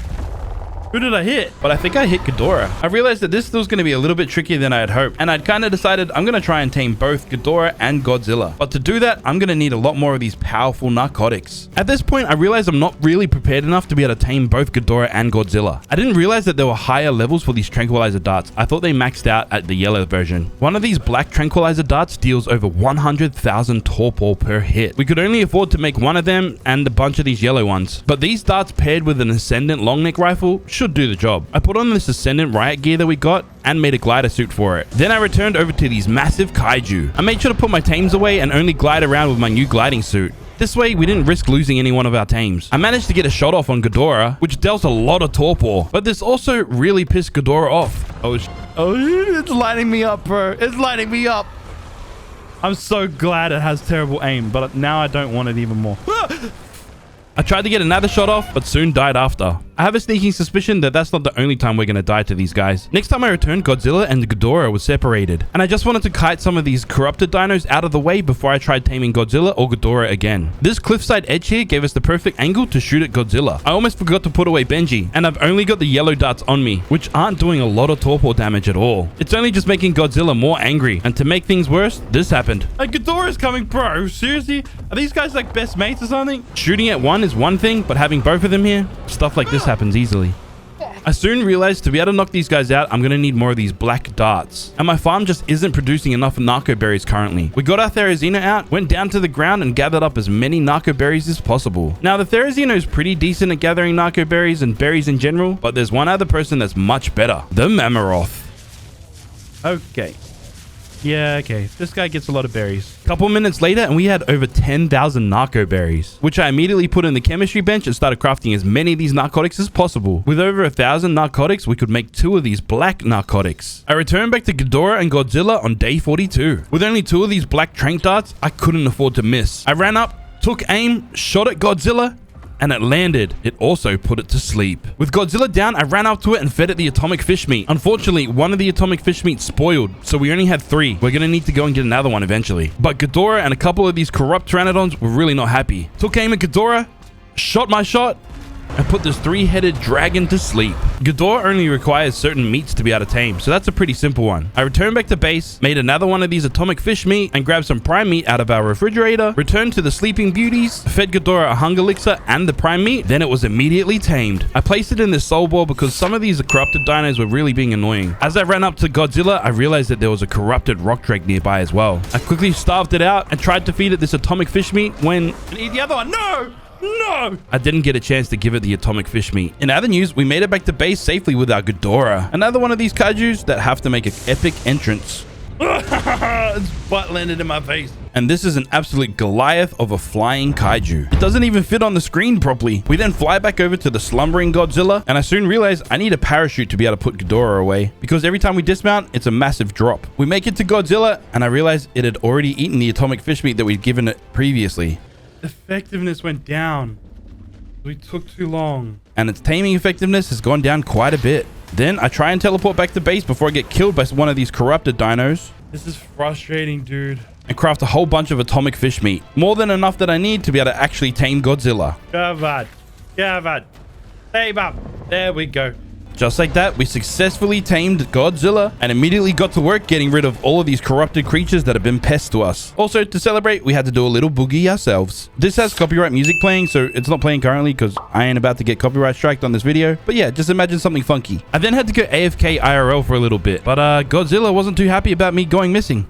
Who did I hit? But I think I hit Ghidorah. I realized that this was going to be a little bit trickier than I had hoped, and I'd kind of decided I'm going to try and tame both Ghidorah and Godzilla. But to do that, I'm going to need a lot more of these powerful narcotics. At this point, I realized I'm not really prepared enough to be able to tame both Ghidorah and Godzilla. I didn't realize that there were higher levels for these tranquilizer darts. I thought they maxed out at the yellow version. One of these black tranquilizer darts deals over 100,000 torpor per hit. We could only afford to make one of them and a bunch of these yellow ones. But these darts paired with an ascendant long neck rifle should do the job. I put on this Ascendant riot gear that we got and made a glider suit for it. Then I returned over to these massive kaiju. I made sure to put my tames away and only glide around with my new gliding suit. This way, we didn't risk losing any one of our tames. I managed to get a shot off on Ghidorah, which dealt a lot of torpor, but this also really pissed Ghidorah off. Oh, it's lighting me up, bro. It's lighting me up. I'm so glad it has terrible aim, but now I don't want it even more. I tried to get another shot off, but soon died after. I have a sneaking suspicion that that's not the only time we're going to die to these guys. Next time I returned, Godzilla and Ghidorah were separated, and I just wanted to kite some of these corrupted dinos out of the way before I tried taming Godzilla or Ghidorah again. This cliffside edge here gave us the perfect angle to shoot at Godzilla. I almost forgot to put away Benji, and I've only got the yellow darts on me, which aren't doing a lot of torpor damage at all. It's only just making Godzilla more angry, and to make things worse, this happened. Hey, Ghidorah's coming, bro. Seriously? Are these guys like best mates or something? Shooting at one is one thing, but having both of them here, stuff like this happens easily. I soon realized to be able to knock these guys out, I'm going to need more of these black darts. And my farm just isn't producing enough narco berries currently. We got our Therizino out, went down to the ground and gathered up as many narco berries as possible. Now the Therizino is pretty decent at gathering narco berries and berries in general, but there's one other person that's much better. The Mamaroth. Okay. Yeah, okay. This guy gets a lot of berries. Couple minutes later, and we had over 10,000 narco berries, which I immediately put in the chemistry bench and started crafting as many of these narcotics as possible. With over 1,000 narcotics, we could make 2 of these black narcotics. I returned back to Ghidorah and Godzilla on day 42. With only 2 of these black trank darts, I couldn't afford to miss. I ran up, took aim, shot at Godzilla, and it landed. It also put it to sleep. With Godzilla down, I ran up to it and fed it the atomic fish meat. Unfortunately, one of the atomic fish meat spoiled, so we only had 3. We're gonna need to go and get another one eventually. But Ghidorah and a couple of these corrupt pteranodons were really not happy. Took aim at Ghidorah, shot my shot, and put this 3-headed dragon to sleep. Ghidorah only requires certain meats to be able to tame, so that's a pretty simple one. I returned back to base, made another one of these atomic fish meat, and grabbed some prime meat out of our refrigerator, returned to the sleeping beauties, fed Ghidorah a hunger elixir and the prime meat, then it was immediately tamed. I placed it in this soul ball because some of these corrupted dinos were really being annoying. As I ran up to Godzilla, I realized that there was a corrupted rock drake nearby as well. I quickly starved it out and tried to feed it this atomic fish meat when... And eat the other one! No! No! I didn't get a chance to give it the atomic fish meat. In other news, we made it back to base safely with our Ghidorah. Another one of these kaijus that have to make an epic entrance. Its butt landed in my face. And this is an absolute Goliath of a flying kaiju. It doesn't even fit on the screen properly. We then fly back over to the slumbering Godzilla, and I soon realized I need a parachute to be able to put Ghidorah away, because every time we dismount, it's a massive drop. We make it to Godzilla, and I realized it had already eaten the atomic fish meat that we'd given it previously. Effectiveness went down. We took too long. And its taming effectiveness has gone down quite a bit. Then I try and teleport back to base before I get killed by one of these corrupted dinos. This is frustrating, dude. And craft a whole bunch of atomic fish meat. More than enough that I need to be able to actually tame Godzilla. Gavad. Tame up. There we go. Just like that, we successfully tamed Godzilla and immediately got to work getting rid of all of these corrupted creatures that have been pests to us. Also, to celebrate, we had to do a little boogie ourselves. This has copyright music playing, so it's not playing currently because I ain't about to get copyright striked on this video. But yeah, just imagine something funky. I then had to go AFK IRL for a little bit, but Godzilla wasn't too happy about me going missing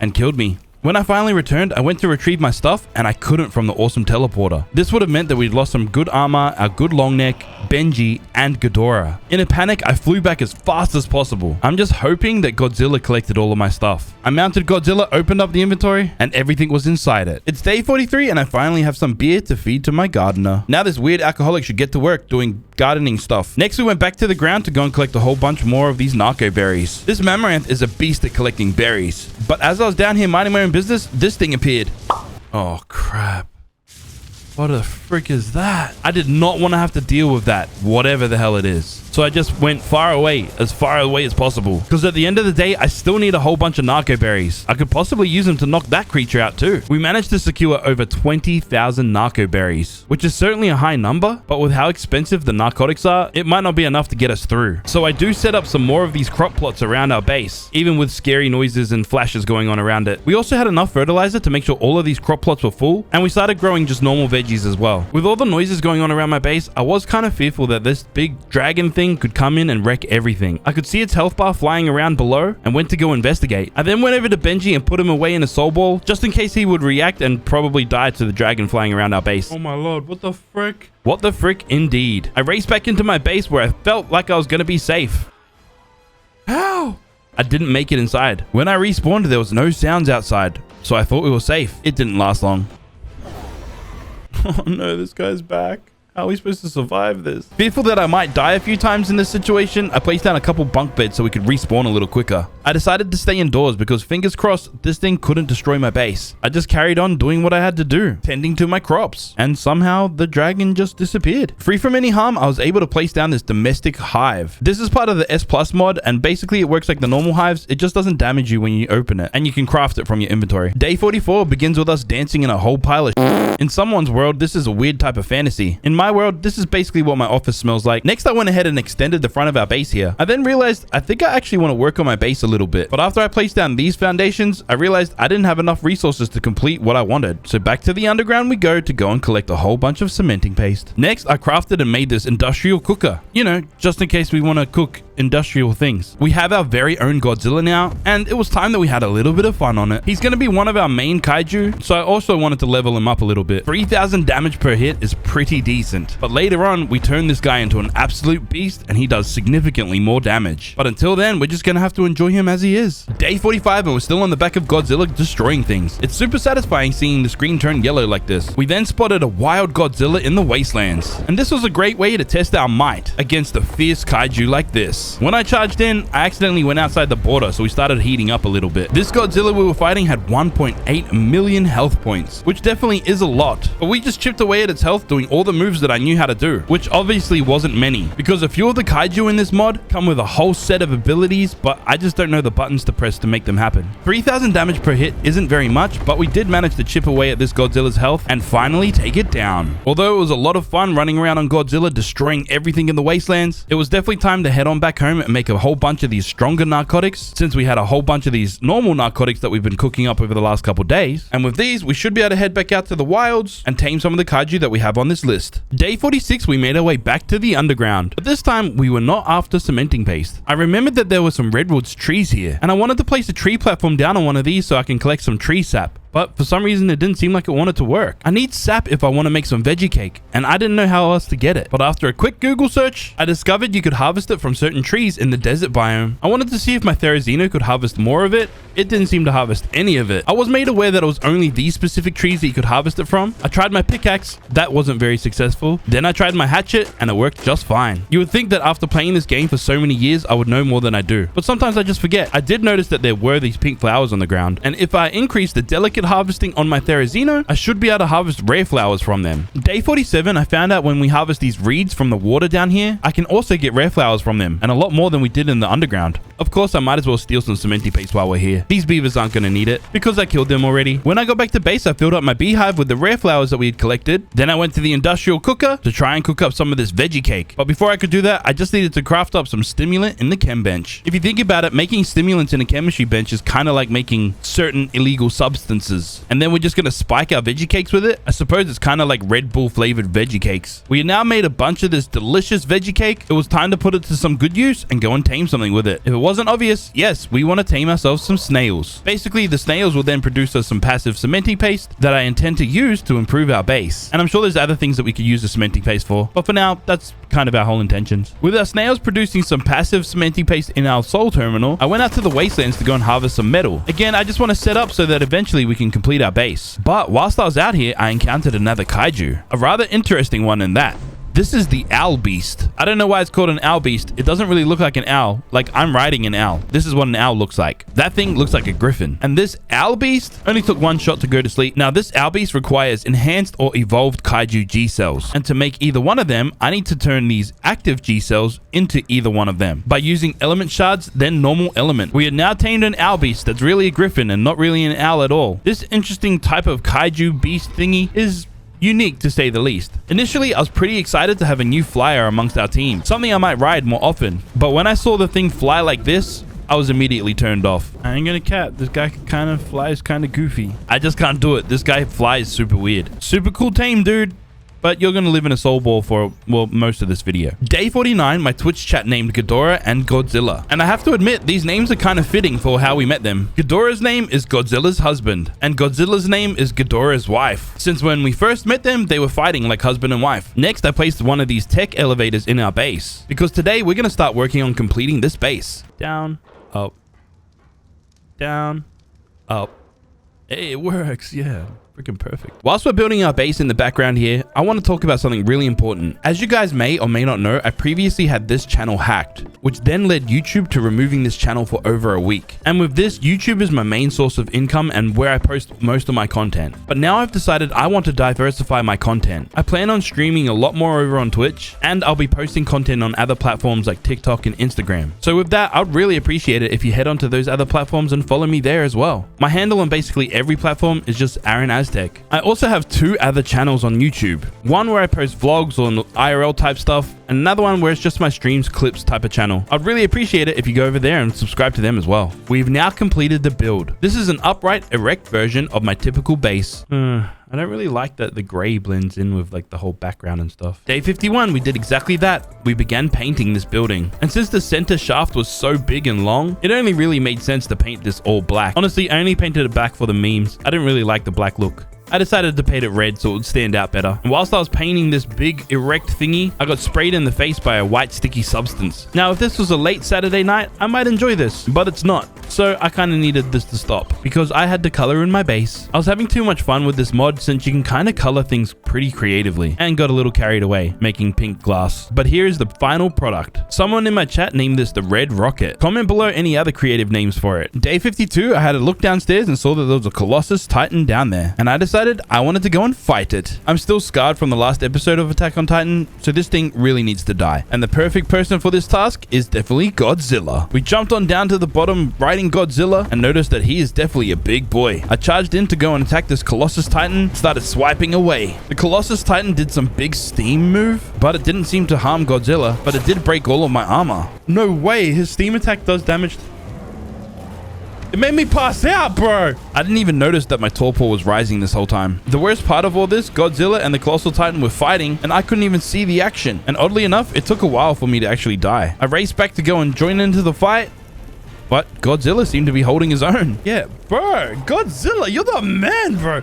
and killed me. When I finally returned, I went to retrieve my stuff and I couldn't from the awesome teleporter. This would have meant that we'd lost some good armor, our good long neck, Benji, and Ghidorah. In a panic, I flew back as fast as possible. I'm just hoping that Godzilla collected all of my stuff. I mounted Godzilla, opened up the inventory, and everything was inside it. It's day 43 and I finally have some beer to feed to my gardener. Now this weird alcoholic should get to work doing gardening stuff. Next, we went back to the ground to go and collect a whole bunch more of these narco berries. This Mamaranth is a beast at collecting berries. But as I was down here minding my own business, this thing appeared. Oh, crap. What the frick is that? I did not want to have to deal with that, whatever the hell it is. So I just went far away as possible. Because at the end of the day, I still need a whole bunch of narco berries. I could possibly use them to knock that creature out too. We managed to secure over 20,000 narco berries, which is certainly a high number, but with how expensive the narcotics are, it might not be enough to get us through. So I do set up some more of these crop plots around our base, even with scary noises and flashes going on around it. We also had enough fertilizer to make sure all of these crop plots were full, and we started growing just normal veggies energies as well. With all the noises going on around my base, I was kind of fearful that this big dragon thing could come in and wreck everything. I could see its health bar flying around below and went to go investigate. I then went over to Benji and put him away in a soul ball just in case he would react and probably die to the dragon flying around our base. Oh my lord, what the frick? What the frick indeed. I raced back into my base where I felt like I was gonna be safe. How? I didn't make it inside. When I respawned, there was no sounds outside, so I thought we were safe. It didn't last long. Oh no, this guy's back. How are we supposed to survive this? Fearful that I might die a few times in this situation, I placed down a couple bunk beds so we could respawn a little quicker. I decided to stay indoors because fingers crossed this thing couldn't destroy my base. I just carried on doing what I had to do, tending to my crops, and somehow the dragon just disappeared. Free from any harm, I was able to place down this domestic hive. This is part of the S Plus mod, and basically it works like the normal hives. It just doesn't damage you when you open it, and you can craft it from your inventory. Day 44 begins with us dancing in a whole pile of In someone's world, this is a weird type of fantasy. In my world, this is basically what my office smells like. Next, I went ahead and extended the front of our base here. I then realized I think I actually want to work on my base a little bit. But after I placed down these foundations, I realized I didn't have enough resources to complete what I wanted. So back to the underground we go to go and collect a whole bunch of cementing paste. Next, I crafted and made this industrial cooker. You know, just in case we want to cook industrial things. We have our very own Godzilla now, and it was time that we had a little bit of fun on it. He's going to be one of our main kaiju, so I also wanted to level him up a little bit. 3,000 damage per hit is pretty decent, but later on we turn this guy into an absolute beast and he does significantly more damage. But until then, we're just going to have to enjoy him as he is. Day 45 and we're still on the back of Godzilla destroying things. It's super satisfying seeing the screen turn yellow like this. We then spotted a wild Godzilla in the wastelands, and this was a great way to test our might against a fierce kaiju like this. When I charged in, I accidentally went outside the border, so we started heating up a little bit. This Godzilla we were fighting had 1.8 million health points, which definitely is a lot, but we just chipped away at its health doing all the moves that I knew how to do, which obviously wasn't many, because a few of the kaiju in this mod come with a whole set of abilities, but I just don't know the buttons to press to make them happen. 3,000 damage per hit isn't very much, but we did manage to chip away at this Godzilla's health and finally take it down. Although it was a lot of fun running around on Godzilla destroying everything in the wastelands, it was definitely time to head on back home and make a whole bunch of these stronger narcotics, since we had a whole bunch of these normal narcotics that we've been cooking up over the last couple days. And with these, we should be able to head back out to the wilds and tame some of the kaiju that we have on this list. Day 46, we made our way back to the underground, but this time we were not after cementing paste. I remembered that there were some redwoods trees here, and I wanted to place a tree platform down on one of these so I can collect some tree sap. But for some reason, it didn't seem like it wanted to work. I need sap if I want to make some veggie cake, and I didn't know how else to get it. But after a quick Google search, I discovered you could harvest it from certain trees in the desert biome. I wanted to see if my Therizino could harvest more of it. It didn't seem to harvest any of it. I was made aware that it was only these specific trees that you could harvest it from. I tried my pickaxe. That wasn't very successful. Then I tried my hatchet, and it worked just fine. You would think that after playing this game for so many years, I would know more than I do. But sometimes I just forget. I did notice that there were these pink flowers on the ground, and if I increase the delicate harvesting on my Therizino, I should be able to harvest rare flowers from them. Day 47, I found out when we harvest these reeds from the water down here, I can also get rare flowers from them, and a lot more than we did in the underground. Of course, I might as well steal some cementing paste while we're here. These beavers aren't going to need it, because I killed them already. When I got back to base, I filled up my beehive with the rare flowers that we had collected. Then I went to the industrial cooker to try and cook up some of this veggie cake. But before I could do that, I just needed to craft up some stimulant in the chem bench. If you think about it, making stimulants in a chemistry bench is kind of like making certain illegal substances. And then we're just going to spike our veggie cakes with it. I suppose it's kind of like Red Bull flavored veggie cakes. We now made a bunch of this delicious veggie cake. It was time to put it to some good use and go and tame something with it. If it wasn't obvious, yes, we want to tame ourselves some snails. Basically, the snails will then produce us some passive cementing paste that I intend to use to improve our base. And I'm sure there's other things that we could use the cementing paste for, but for now, that's kind of our whole intentions. With our snails producing some passive cementing paste in our soul terminal, I went out to the wastelands to go and harvest some metal. Again, I just want to set up so that eventually we can complete our base. But whilst I was out here, I encountered another kaiju. A rather interesting one in that. This is the owl beast. I don't know why it's called an owl beast. It doesn't really look like an owl. Like, I'm riding an owl. This is what an owl looks like. That thing looks like a griffin. And this owl beast only took one shot to go to sleep. Now, this owl beast requires enhanced or evolved kaiju G cells. And to make either one of them, I need to turn these active G cells into either one of them by using element shards, then normal element. We have now tamed an owl beast that's really a griffin and not really an owl at all. This interesting type of kaiju beast thingy is unique to say the least. Initially, I was pretty excited to have a new flyer amongst our team, something I might ride more often. But when I saw the thing fly like this, I was immediately turned off. I ain't gonna cap. This guy kind of flies kind of goofy. I just can't do it. This guy flies super weird. Super cool tame, dude. but you're going to live in a soul ball for, well, most of this video. Day 49, my Twitch chat named Ghidorah and Godzilla. And I have to admit, these names are kind of fitting for how we met them. Ghidorah's name is Godzilla's husband, and Godzilla's name is Ghidorah's wife. Since when we first met them, they were fighting like husband and wife. Next, I placed one of these tech elevators in our base, because today we're going to start working on completing this base. Down, up, down, up. Hey, it works, yeah. Freaking perfect. Whilst we're building our base in the background here, I want to talk about something really important. As you guys may or may not know, I previously had this channel hacked, which then led YouTube to removing this channel for over a week. And with this, YouTube is my main source of income and where I post most of my content. But now I've decided I want to diversify my content. I plan on streaming a lot more over on Twitch, and I'll be posting content on other platforms like TikTok and Instagram. So with that, I'd really appreciate it if you head onto those other platforms and follow me there as well. My handle on basically every platform is just Aaron Aztec. I also have 2 other channels on YouTube. One where I post vlogs on IRL type stuff, and another one where it's just my streams clips type of channel. I'd really appreciate it if you go over there and subscribe to them as well. We've now completed the build. This is an upright, erect version of my typical base. I don't really like that the gray blends in with like the whole background and stuff. Day 51, we did exactly that. We began painting this building. And since the center shaft was so big and long, it only really made sense to paint this all black. Honestly, I only painted it black for the memes. I didn't really like the black look. I decided to paint it red so it would stand out better. And whilst I was painting this big erect thingy, I got sprayed in the face by a white sticky substance. Now, if this was a late Saturday night, I might enjoy this, but it's not. So I kind of needed this to stop because I had to color in my base. I was having too much fun with this mod since you can kind of color things pretty creatively, and got a little carried away making pink glass. But here's the final product. Someone in my chat named this the Red Rocket. Comment below any other creative names for it. Day 52, I had a look downstairs and saw that there was a Colossus Titan down there, and I decided I wanted to go and fight it. I'm still scarred from the last episode of Attack on Titan, so this thing really needs to die. And the perfect person for this task is definitely Godzilla. We jumped on down to the bottom, riding Godzilla, and noticed that he is definitely a big boy. I charged in to go and attack this Colossus Titan, started swiping away. The Colossus Titan did some big steam move, but it didn't seem to harm Godzilla, but it did break all of my armor. No way, his steam attack does damage. It made me pass out, bro. I didn't even notice that my torpor was rising this whole time. The worst part of all this, Godzilla and the Colossal Titan were fighting, and I couldn't even see the action. And oddly enough, it took a while for me to actually die. I raced back to go and join into the fight, but Godzilla seemed to be holding his own. Yeah, bro, Godzilla, you're the man, bro.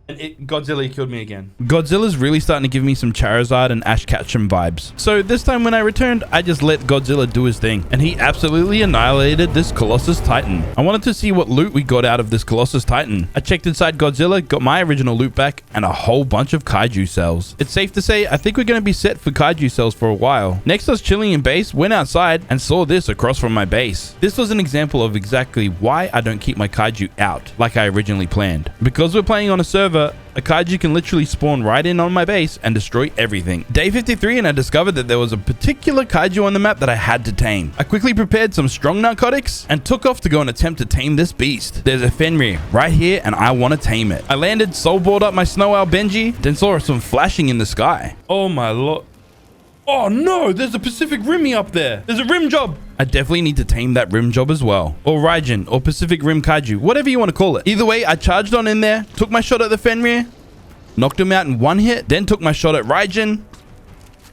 Godzilla killed me again. Godzilla's really starting to give me some Charizard and Ash Ketchum vibes. So this time when I returned, I just let Godzilla do his thing, and he absolutely annihilated this Colossus Titan. I wanted to see what loot we got out of this Colossus Titan. I checked inside Godzilla, got my original loot back, and a whole bunch of Kaiju cells. It's safe to say, I think we're going to be set for Kaiju cells for a while. Next, I was chilling in base, went outside, and saw this across from my base. This was an example of exactly why I don't keep my Kaiju out, like I originally planned. Because we're playing on a server, a Kaiju can literally spawn right in on my base and destroy everything. Day 53, and I discovered that there was a particular Kaiju on the map that I had to tame. I quickly prepared some strong narcotics and took off to go and attempt to tame this beast. There's a Fenrir right here, and I want to tame it. I landed, soulbored up my Snow Owl Benji, then saw some flashing in the sky. Oh my lord. Oh no, there's a Pacific Rimmy up there. There's a rim job. I definitely need to tame that rim job as well. Or Raijin, or Pacific Rim Kaiju, whatever you want to call it. Either way, I charged on in there, took my shot at the Fenrir, knocked him out in 1 hit, then took my shot at Raijin,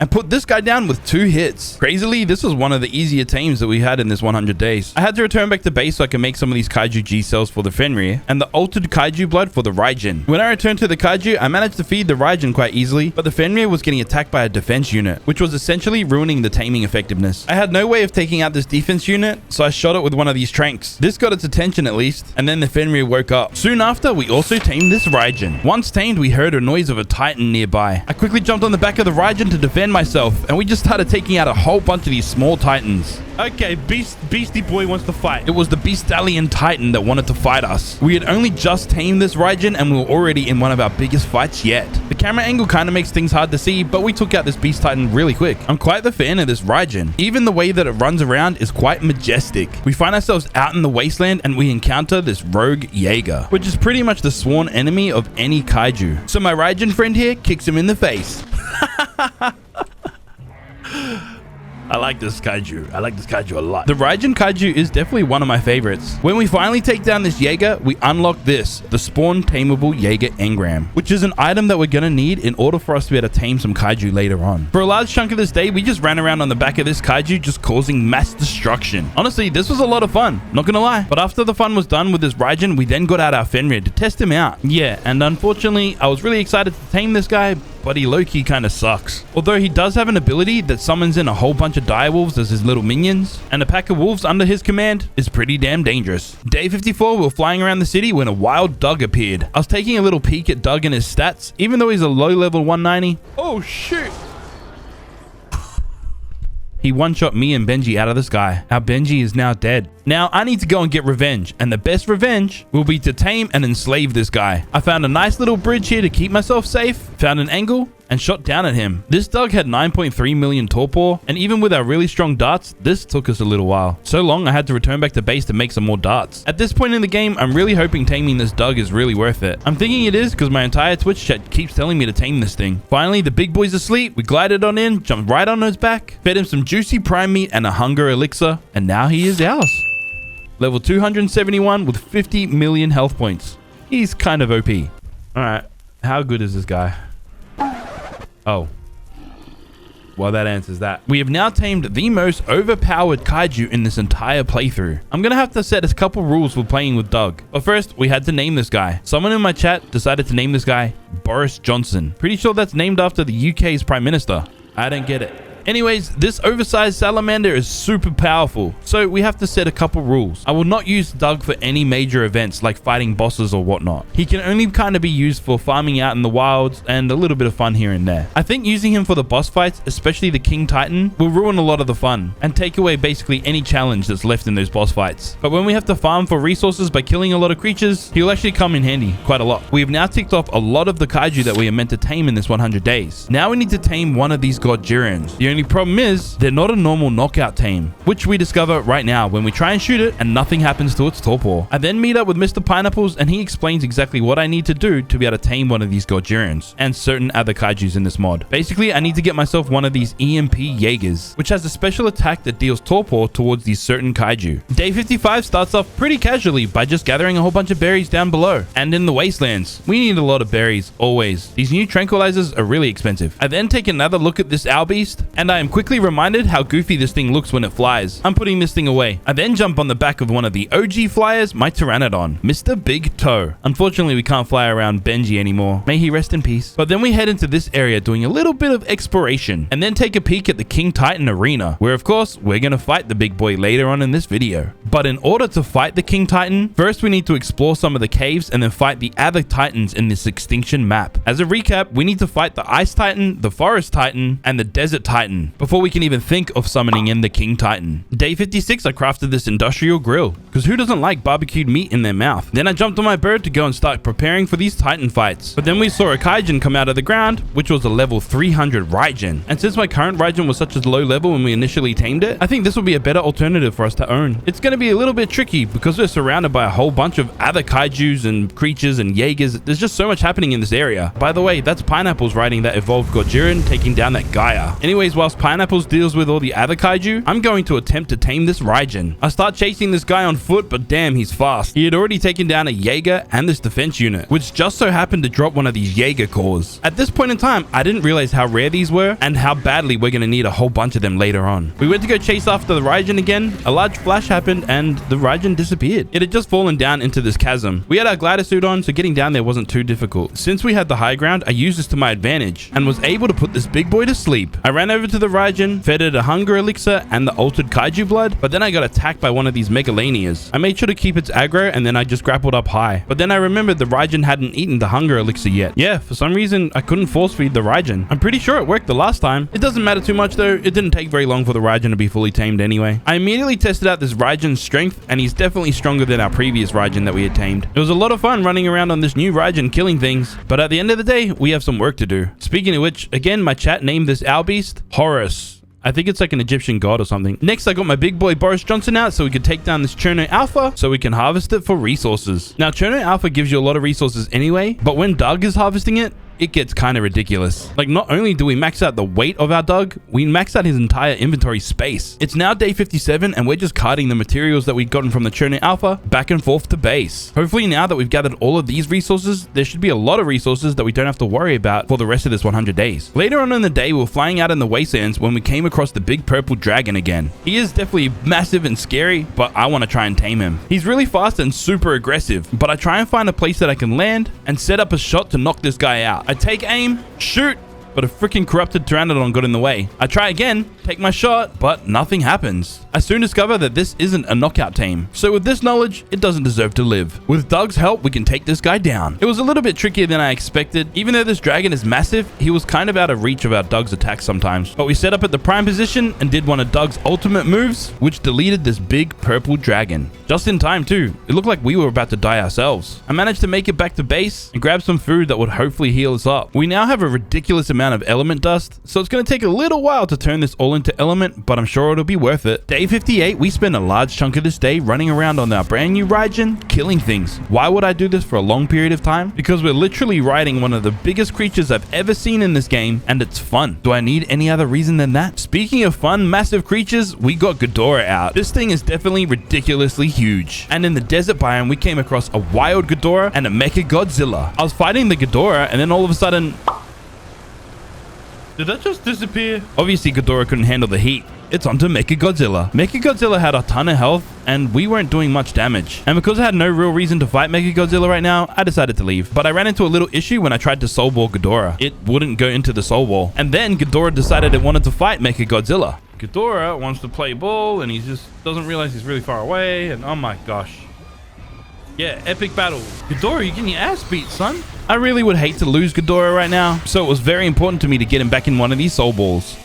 and put this guy down with 2 hits. Crazily, this was one of the easier tames that we had in this 100 days. I had to return back to base so I could make some of these Kaiju G cells for the Fenrir and the altered Kaiju blood for the Raijin. When I returned to the Kaiju, I managed to feed the Raijin quite easily, but the Fenrir was getting attacked by a defense unit, which was essentially ruining the taming effectiveness. I had no way of taking out this defense unit, so I shot it with one of these tranks. This got its attention at least, and then the Fenrir woke up. Soon after, we also tamed this Raijin. Once tamed, we heard a noise of a Titan nearby. I quickly jumped on the back of the Raijin to defend myself, and we just started taking out a whole bunch of these small Titans. Okay, Beastie Boy wants to fight. It was the Beastallion Titan that wanted to fight us. We had only just tamed this Raijin, and we were already in one of our biggest fights yet. The camera angle kind of makes things hard to see, but we took out this Beast Titan really quick. I'm quite the fan of this Raijin. Even the way that it runs around is quite majestic. We find ourselves out in the wasteland, and we encounter this rogue Jaeger, which is pretty much the sworn enemy of any Kaiju. So my Raijin friend here kicks him in the face. I like this kaiju. I like this kaiju a lot. The Raijin kaiju is definitely one of my favorites. When we finally take down this Jaeger, we unlock this, the Spawn Tameable Jaeger Engram, which is an item that we're gonna need in order for us to be able to tame some kaiju later on. For a large chunk of this day, we just ran around on the back of this kaiju just causing mass destruction. Honestly, this was a lot of fun, not gonna lie. But after the fun was done with this Raijin, we then got out our Fenrir to test him out. Yeah, and unfortunately, I was really excited to tame this guy, but he low-key kind of sucks. Although he does have an ability that summons in a whole bunch of direwolves as his little minions, and a pack of wolves under his command is pretty damn dangerous. Day 54, we were flying around the city when a wild Doug appeared. I was taking a little peek at Doug and his stats, even though he's a low-level 190. Oh shit! He one-shot me and Benji out of the sky. Our Benji is now dead. Now, I need to go and get revenge, and the best revenge will be to tame and enslave this guy. I found a nice little bridge here to keep myself safe, found an angle, and shot down at him. This Doug had 9.3 million torpor, and even with our really strong darts, this took us a little while. So long, I had to return back to base to make some more darts. At this point in the game, I'm really hoping taming this Doug is really worth it. I'm thinking it is because my entire Twitch chat keeps telling me to tame this thing. Finally, the big boy's asleep. We glided on in, jumped right on his back, fed him some juicy prime meat and a hunger elixir, and now he is ours. Level 271 with 50 million health points. He's kind of OP. Alright, how good is this guy? Oh. Well, that answers that. We have now tamed the most overpowered kaiju in this entire playthrough. I'm gonna have to set a couple rules for playing with Doug. But first, we had to name this guy. Someone in my chat decided to name this guy Boris Johnson. Pretty sure that's named after the UK's Prime Minister. I don't get it. Anyways, this oversized salamander is super powerful, so we have to set a couple rules. I will not use Doug for any major events like fighting bosses or whatnot. He can only kind of be used for farming out in the wilds and a little bit of fun here and there. I think using him for the boss fights, especially the King Titan, will ruin a lot of the fun and take away basically any challenge that's left in those boss fights. But when we have to farm for resources by killing a lot of creatures, he'll actually come in handy quite a lot. We have now ticked off a lot of the kaiju that we are meant to tame in this 100 days. Now we need to tame one of these Godjirans. The only problem is they're not a normal knockout tame, which we discover right now when we try and shoot it and nothing happens to its torpor. I then meet up with Mr. Pineapples and he explains exactly what I need to do to be able to tame one of these Godjirans and certain other kaijus in this mod. Basically, I need to get myself one of these EMP Jaegers, which has a special attack that deals torpor towards these certain kaiju. Day 55 starts off pretty casually by just gathering a whole bunch of berries down below and in the wastelands. We need a lot of berries, always. These new tranquilizers are really expensive. I then take another look at this owl beast and I am quickly reminded how goofy this thing looks when it flies. I'm putting this thing away. I then jump on the back of one of the OG flyers, my Pteranodon, Mr. Big Toe. Unfortunately, we can't fly around Benji anymore. May he rest in peace. But then we head into this area doing a little bit of exploration and then take a peek at the King Titan arena, where of course, we're gonna fight the big boy later on in this video. But in order to fight the King Titan, first we need to explore some of the caves and then fight the other Titans in this extinction map. As a recap, we need to fight the Ice Titan, the Forest Titan, and the Desert Titan before we can even think of summoning in the King Titan. Day 56, I crafted this industrial grill, because who doesn't like barbecued meat in their mouth? Then I jumped on my bird to go and start preparing for these Titan fights. But then we saw a Kaijin come out of the ground, which was a level 300 Raijin. And since my current Raijin was such a low level when we initially tamed it, I think this will be a better alternative for us to own. It's going to be a little bit tricky because we're surrounded by a whole bunch of other kaijus and creatures and Jaegers. There's just so much happening in this area. By the way, that's Pineapples riding that evolved Godjiran taking down that Gaia. Anyways, whilst Pineapples deals with all the other kaiju, I'm going to attempt to tame this Raijin. I start chasing this guy on foot, but damn, he's fast. He had already taken down a Jaeger and this defense unit, which just so happened to drop one of these Jaeger cores. At this point in time, I didn't realize how rare these were and how badly we're going to need a whole bunch of them later on. We went to go chase after the Raijin again, a large flash happened and the Raijin disappeared. It had just fallen down into this chasm. We had our glider suit on, so getting down there wasn't too difficult. Since we had the high ground, I used this to my advantage and was able to put this big boy to sleep. I ran over to the Raijin, fed it a hunger elixir and the altered kaiju blood, but then I got attacked by one of these Megalanias. I made sure to keep its aggro and then I just grappled up high. But then I remembered the Raijin hadn't eaten the hunger elixir yet. Yeah, for some reason, I couldn't force feed the Raijin. I'm pretty sure it worked the last time. It doesn't matter too much though. It didn't take very long for the Raijin to be fully tamed anyway. I immediately tested out this Raijin's strength and he's definitely stronger than our previous Raijin that we had tamed. It was a lot of fun running around on this new Raijin killing things, but at the end of the day, we have some work to do. Speaking of which, again, my chat named this owl beast Horus. I think it's like an Egyptian god or something. Next, I got my big boy Boris Johnson out so we could take down this Cherno Alpha so we can harvest it for resources. Now, Cherno Alpha gives you a lot of resources anyway, but when Doug is harvesting it, it gets kind of ridiculous. Like, not only do we max out the weight of our Doug, we max out his entire inventory space. It's now day 57 and we're just carting the materials that we've gotten from the Cherno Alpha back and forth to base. Hopefully now that we've gathered all of these resources, there should be a lot of resources that we don't have to worry about for the rest of this 100 days. Later on in the day, we were flying out in the wastelands when we came across the big purple dragon again. He is definitely massive and scary, but I want to try and tame him. He's really fast and super aggressive, but I try and find a place that I can land and set up a shot to knock this guy out. I take aim, shoot, but a freaking corrupted Pteranodon got in the way. I try again, take my shot, but nothing happens. I soon discover that this isn't a knockout tame. So with this knowledge, it doesn't deserve to live. With Doug's help, we can take this guy down. It was a little bit trickier than I expected. Even though this dragon is massive, he was kind of out of reach of our Doug's attacks sometimes. But we set up at the prime position and did one of Doug's ultimate moves, which deleted this big purple dragon. Just in time too. It looked like we were about to die ourselves. I managed to make it back to base and grab some food that would hopefully heal us up. We now have a ridiculous amount of element dust, so it's going to take a little while to turn this all into element, but I'm sure it'll be worth it. Day 58, we spent a large chunk of this day running around on our brand new Raijin, killing things. Why would I do this for a long period of time? Because we're literally riding one of the biggest creatures I've ever seen in this game, and it's fun. Do I need any other reason than that? Speaking of fun, massive creatures, we got Ghidorah out. This thing is definitely ridiculously huge. And in the desert biome, we came across a wild Ghidorah and a Mecha Godzilla. I was fighting the Ghidorah, and then all of a sudden... Did that just disappear? Obviously, Ghidorah couldn't handle the heat. It's onto Mecha Godzilla. Mecha Godzilla had a ton of health, and we weren't doing much damage. And because I had no real reason to fight Mecha Godzilla right now, I decided to leave. But I ran into a little issue when I tried to Soul Ball Ghidorah. It wouldn't go into the Soul Ball. And then Ghidorah decided it wanted to fight Mecha Godzilla. Ghidorah wants to play ball, and he just doesn't realize he's really far away, and oh my gosh. Yeah, epic battle. Ghidorah, you're getting your ass beat, son. I really would hate to lose Ghidorah right now, so it was very important to me to get him back in one of these soul balls.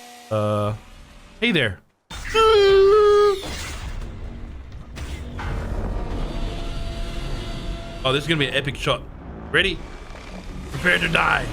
Hey there. Oh, this is gonna be an epic shot. Ready? Prepare to die.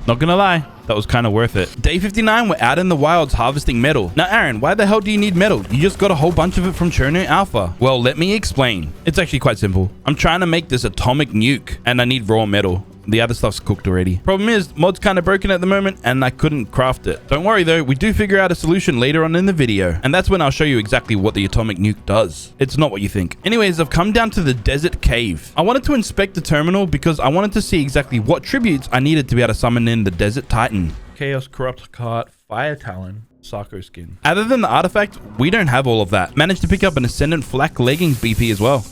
Not gonna lie, that was kind of worth it. Day 59, we're out in the wilds harvesting metal. Now, Aaron, why the hell do you need metal? You just got a whole bunch of it from Cherno Alpha. Well, let me explain. It's actually quite simple. I'm trying to make this atomic nuke, and I need raw metal. The other stuff's cooked already. Problem is, mod's kind of broken at the moment, and I couldn't craft it. Don't worry though, we do figure out a solution later on in the video, and that's when I'll show you exactly what the atomic nuke does. It's not what you think. Anyways, I've come down to the desert cave. I wanted to inspect the terminal because I wanted to see exactly what tributes I needed to be able to summon in the desert titan. Chaos Corrupt Cart, Fire Talon, Sarko skin. Other than the artifact, we don't have all of that. Managed to pick up an Ascendant Flak Leggings BP as well.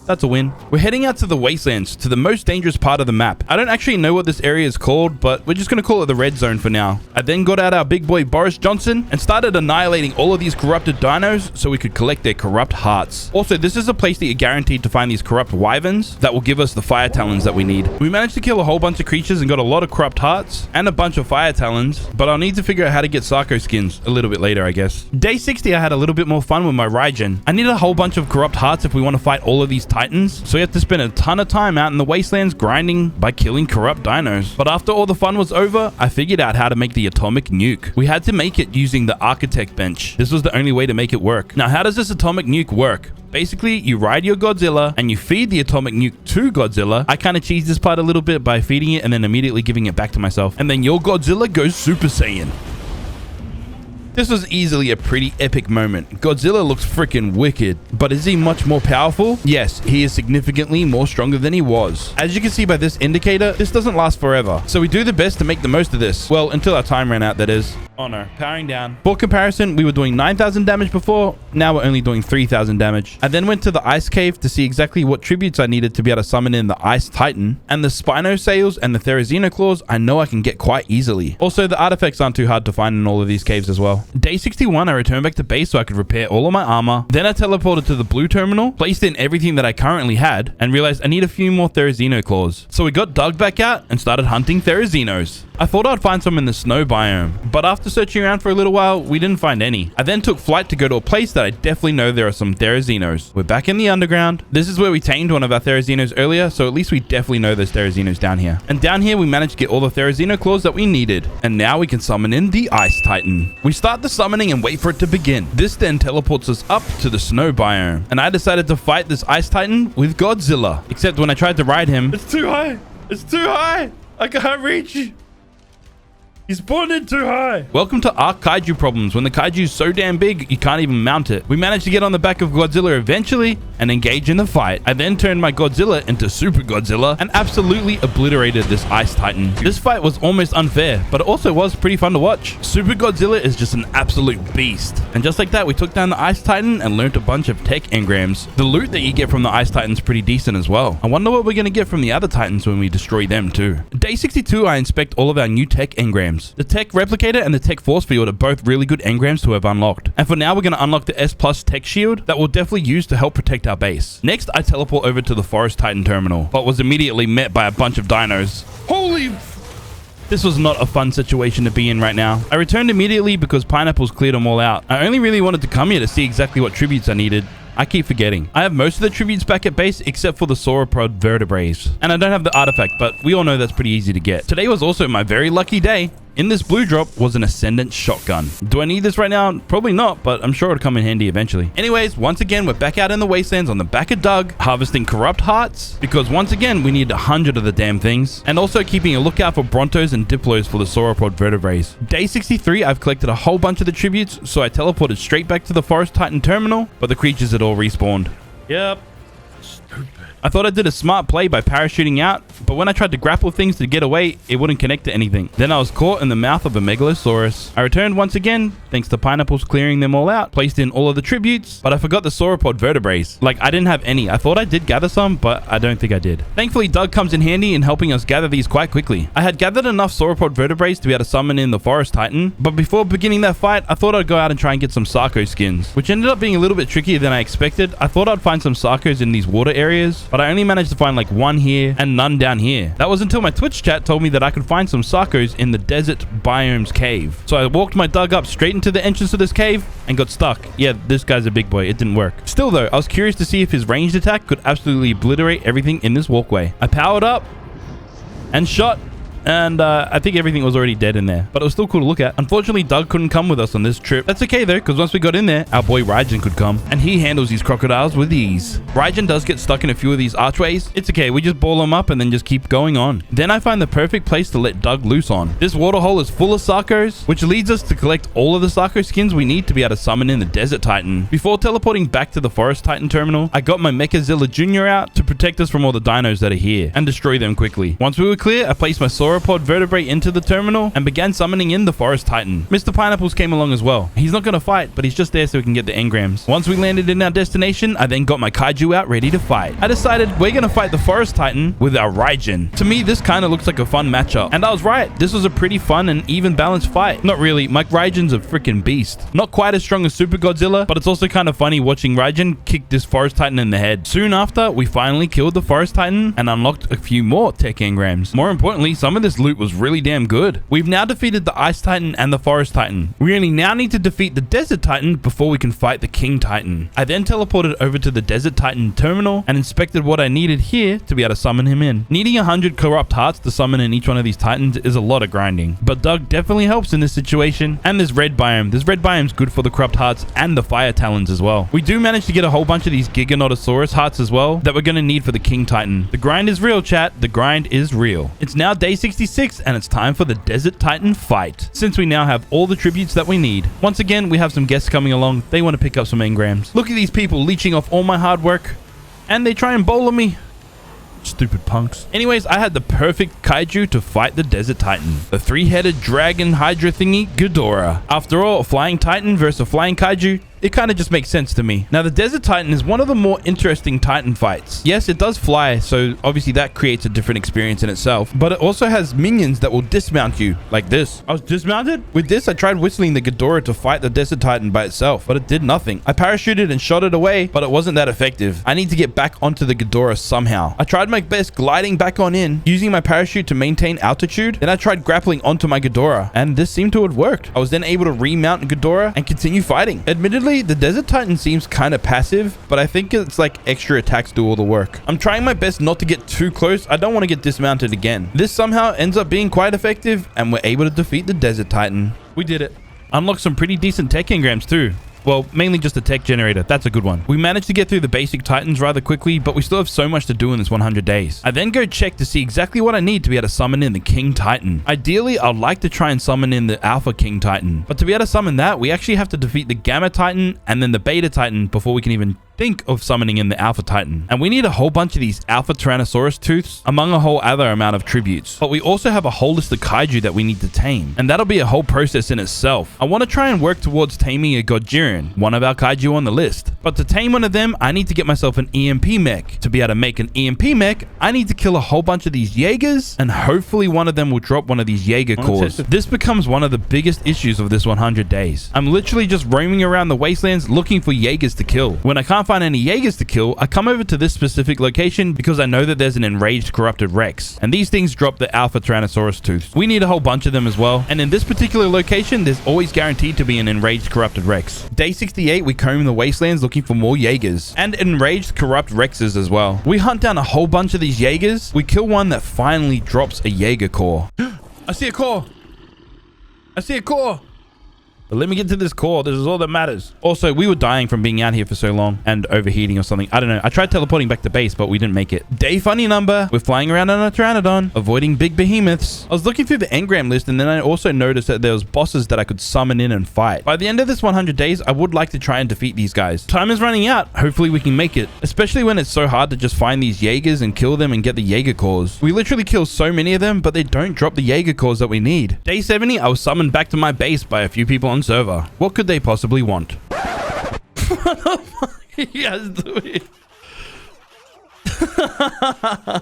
That's a win. We're heading out to the wastelands, to the most dangerous part of the map. I don't actually know what this area is called, but we're just going to call it the red zone for now. I then got out our big boy Boris Johnson and started annihilating all of these corrupted dinos so we could collect their corrupt hearts. Also, this is a place that you're guaranteed to find these corrupt wyverns that will give us the fire talons that we need. We managed to kill a whole bunch of creatures and got a lot of corrupt hearts and a bunch of fire talons, but I'll need to figure out how to get Sarko skins a little bit later, I guess. Day 60, I had a little bit more fun with my Raijin. I needed a whole bunch of corrupt hearts if we want to fight all of these titans, so we have to spend a ton of time out in the wastelands grinding by killing corrupt dinos. But after all the fun was over, I figured out how to make the atomic nuke. We had to make it using the architect bench. This was the only way to make it work. Now, how does this atomic nuke work? Basically, you ride your Godzilla and you feed the atomic nuke to Godzilla. I kind of cheesed this part a little bit by feeding it and then immediately giving it back to myself. And then your Godzilla goes Super Saiyan. This was easily a pretty epic moment. Godzilla looks freaking wicked, but is he much more powerful? Yes, he is significantly more stronger than he was. As you can see by this indicator, this doesn't last forever. So we do the best to make the most of this. Well, until our time ran out, that is. Oh no, powering down. For comparison, we were doing 9,000 damage before. Now we're only doing 3,000 damage. I then went to the ice cave to see exactly what tributes I needed to be able to summon in the Ice Titan. And the Spinosaurs and the Therizino Claws, I know I can get quite easily. Also, the artifacts aren't too hard to find in all of these caves as well. Day 61, I returned back to base so I could repair all of my armor. Then I teleported to the blue terminal, placed in everything that I currently had, and realized I need a few more Therizino Claws. So we got Doug back out and started hunting Therizinos. I thought I'd find some in the snow biome, but after searching around for a little while, we didn't find any. I then took flight to go to a place that I definitely know there are some Therazinos. We're back in the underground. This is where we tamed one of our Therazinos earlier, so at least we definitely know there's Therazinos down here. And down here, we managed to get all the Therazino claws that we needed. And now we can summon in the Ice Titan. We start the summoning and wait for it to begin. This then teleports us up to the snow biome. And I decided to fight this Ice Titan with Godzilla. Except when I tried to ride him, It's too high. It's too high. I can't reach. He's spawned in too high. welcome to Arc Kaiju problems. When the kaiju is so damn big, you can't even mount it. We managed to get on the back of Godzilla eventually and engage in the fight. I then turned my Godzilla into Super Godzilla and absolutely obliterated this Ice Titan. This fight was almost unfair, but it also was pretty fun to watch. Super Godzilla is just an absolute beast. And just like that, we took down the Ice Titan and learned a bunch of tech engrams. The loot that you get from the Ice Titan's pretty decent as well. I wonder what we're going to get from the other Titans when we destroy them too. Day 62, I inspect all of our new tech engrams. The Tech Replicator and the Tech Force Field are both really good engrams to have unlocked. And for now, we're going to unlock the S Plus Tech Shield that we'll definitely use to help protect our base. Next, I teleport over to the Forest Titan terminal, but was immediately met by a bunch of dinos. Holy... This was not a fun situation to be in right now. I returned immediately because Pineapples cleared them all out. I only really wanted to come here to see exactly what tributes I needed. I keep forgetting. I have most of the tributes back at base except for the sauropod vertebrae. And I don't have the artifact, but we all know that's pretty easy to get. Today was also my very lucky day. In this blue drop was an Ascendant shotgun. Do I need this right now? Probably not, but I'm sure it'll come in handy eventually. Anyways, once again, we're back out in the wastelands on the back of Doug, harvesting corrupt hearts, because once again, we need 100 of the damn things, and also keeping a lookout for Brontos and Diplos for the sauropod vertebrae. Day 63, I've collected a whole bunch of the tributes, so I teleported straight back to the Forest Titan terminal, but the creatures had all respawned. Yep. I thought I did a smart play by parachuting out, but when I tried to grapple things to get away, it wouldn't connect to anything. Then I was caught in the mouth of a Megalosaurus. I returned once again, thanks to Pineapples clearing them all out, placed in all of the tributes, but I forgot the sauropod vertebrae. Like, I didn't have any. I thought I did gather some, but I don't think I did. Thankfully, Doug comes in handy in helping us gather these quite quickly. I had gathered enough sauropod vertebrae to be able to summon in the Forest Titan, but before beginning that fight, I thought I'd go out and try and get some Sarco skins, which ended up being a little bit trickier than I expected. I thought I'd find some Sarcos in these water areas, but I only managed to find like one here and none down here. That was until my Twitch chat told me that I could find some Sarcos in the Desert Biomes cave. So I walked my Doug up straight into the entrance of this cave and got stuck. Yeah, this guy's a big boy. It didn't work. Still though, I was curious to see if his ranged attack could absolutely obliterate everything in this walkway. I powered up and shot, and I think everything was already dead in there, but it was still cool to look at. Unfortunately, Doug couldn't come with us on this trip. That's okay though, because once we got in there, our boy Raijin could come, and he handles these crocodiles with ease. Raijin does get stuck in a few of these archways. It's okay, we just ball him up and then just keep going on. Then I find the perfect place to let Doug loose on. This waterhole is full of Sarcos, which leads us to collect all of the Sarco skins we need to be able to summon in the Desert Titan. Before teleporting back to the Forest Titan terminal, I got my Mechazilla Jr. out to protect us from all the dinos that are here and destroy them quickly. Once we were clear, I placed my sauropod vertebrae into the terminal and began summoning in the Forest Titan. Mr. Pineapples came along as well. He's not going to fight, but he's just there so we can get the engrams. Once we landed in our destination, I then got my kaiju out ready to fight. I decided we're going to fight the Forest Titan with our Raijin. To me, this kind of looks like a fun matchup. And I was right. This was a pretty fun and even balanced fight. Not really. My Raijin's a freaking beast. Not quite as strong as Super Godzilla, but it's also kind of funny watching Raijin kick this Forest Titan in the head. Soon after, we finally killed the Forest Titan and unlocked a few more tech engrams. More importantly, some of this loot was really damn good. We've now defeated the Ice Titan and the Forest Titan. We only now need to defeat the Desert Titan before we can fight the King Titan. I then teleported over to the Desert Titan terminal and inspected what I needed here to be able to summon him in. Needing 100 corrupt hearts to summon in each one of these Titans is a lot of grinding, but Doug definitely helps in this situation. And this red biome. This red biome's good for the corrupt hearts and the fire talons as well. We do manage to get a whole bunch of these Giganotosaurus hearts as well that we're going to need for the King Titan. The grind is real, chat. The grind is real. It's now day 66 and it's time for the Desert Titan fight, since we now have all the tributes that we need. Once again, we have some guests coming along. They want to pick up some engrams. Look at these people leeching off all my hard work, and they try and bowl me. Stupid punks. Anyways, I had the perfect kaiju to fight the Desert Titan. The three-headed dragon hydra thingy, Ghidorah. After all, a flying titan versus a flying kaiju, it kind of just makes sense to me. Now, the Desert Titan is one of the more interesting Titan fights. Yes, it does fly, so obviously that creates a different experience in itself, but it also has minions that will dismount you, like this. I was dismounted? With this, I tried whistling the Ghidorah to fight the Desert Titan by itself, but it did nothing. I parachuted and shot it away, but it wasn't that effective. I need to get back onto the Ghidorah somehow. I tried my best gliding back on in, using my parachute to maintain altitude. Then I tried grappling onto my Ghidorah, and this seemed to have worked. I was then able to remount Ghidorah and continue fighting. Admittedly, the Desert Titan seems kind of passive, but I think it's like extra attacks do all the work. I'm trying my best not to get too close. I don't want to get dismounted again. This somehow ends up being quite effective, and we're able to defeat the Desert Titan. We did it. Unlocked some pretty decent tech engrams too. Well, mainly just a tech generator. That's a good one. We managed to get through the basic Titans rather quickly, but we still have so much to do in this 100 days. I then go check to see exactly what I need to be able to summon in the King Titan. Ideally, I'd like to try and summon in the Alpha King Titan, but to be able to summon that, we actually have to defeat the Gamma Titan and then the Beta Titan before we can even think of summoning in the Alpha Titan. And we need a whole bunch of these Alpha Tyrannosaurus tooths among a whole other amount of tributes. But we also have a whole list of kaiju that we need to tame, and that'll be a whole process in itself. I want to try and work towards taming a Gojiran, one of our kaiju on the list. But to tame one of them, I need to get myself an EMP mech. To be able to make an EMP mech, I need to kill a whole bunch of these Jaegers, and hopefully one of them will drop one of these Jaeger cores. This becomes one of the biggest issues of this 100 days. I'm literally just roaming around the wastelands looking for Jaegers to kill. When I can't find any Jaegers to kill, I come over to this specific location because I know that there's an enraged corrupted Rex, and these things drop the Alpha Tyrannosaurus tooth. We need a whole bunch of them as well, and in this particular location, there's always guaranteed to be an enraged corrupted Rex. Day 68, we comb the wastelands looking for more Jaegers and enraged corrupt Rexes as well. We hunt down a whole bunch of these Jaegers. We kill one that finally drops a Jaeger core. I see a core. I see a core. But let me get to this core. This is all that matters. Also, we were dying from being out here for so long and overheating or something. I don't know. I tried teleporting back to base, but we didn't make it. Day funny number. We're flying around on a Pteranodon, avoiding big behemoths. I was looking through the engram list, and then I also noticed that there was bosses that I could summon in and fight. By the end of this 100 days, I would like to try and defeat these guys. Time is running out. Hopefully we can make it, especially when it's so hard to just find these Jaegers and kill them and get the Jaeger cores. We literally kill so many of them, but they don't drop the Jaeger cores that we need. Day 70, I was summoned back to my base by a few people on server. What could they possibly want? What the fuck are you guys doing?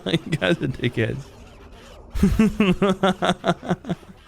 You guys are dickheads.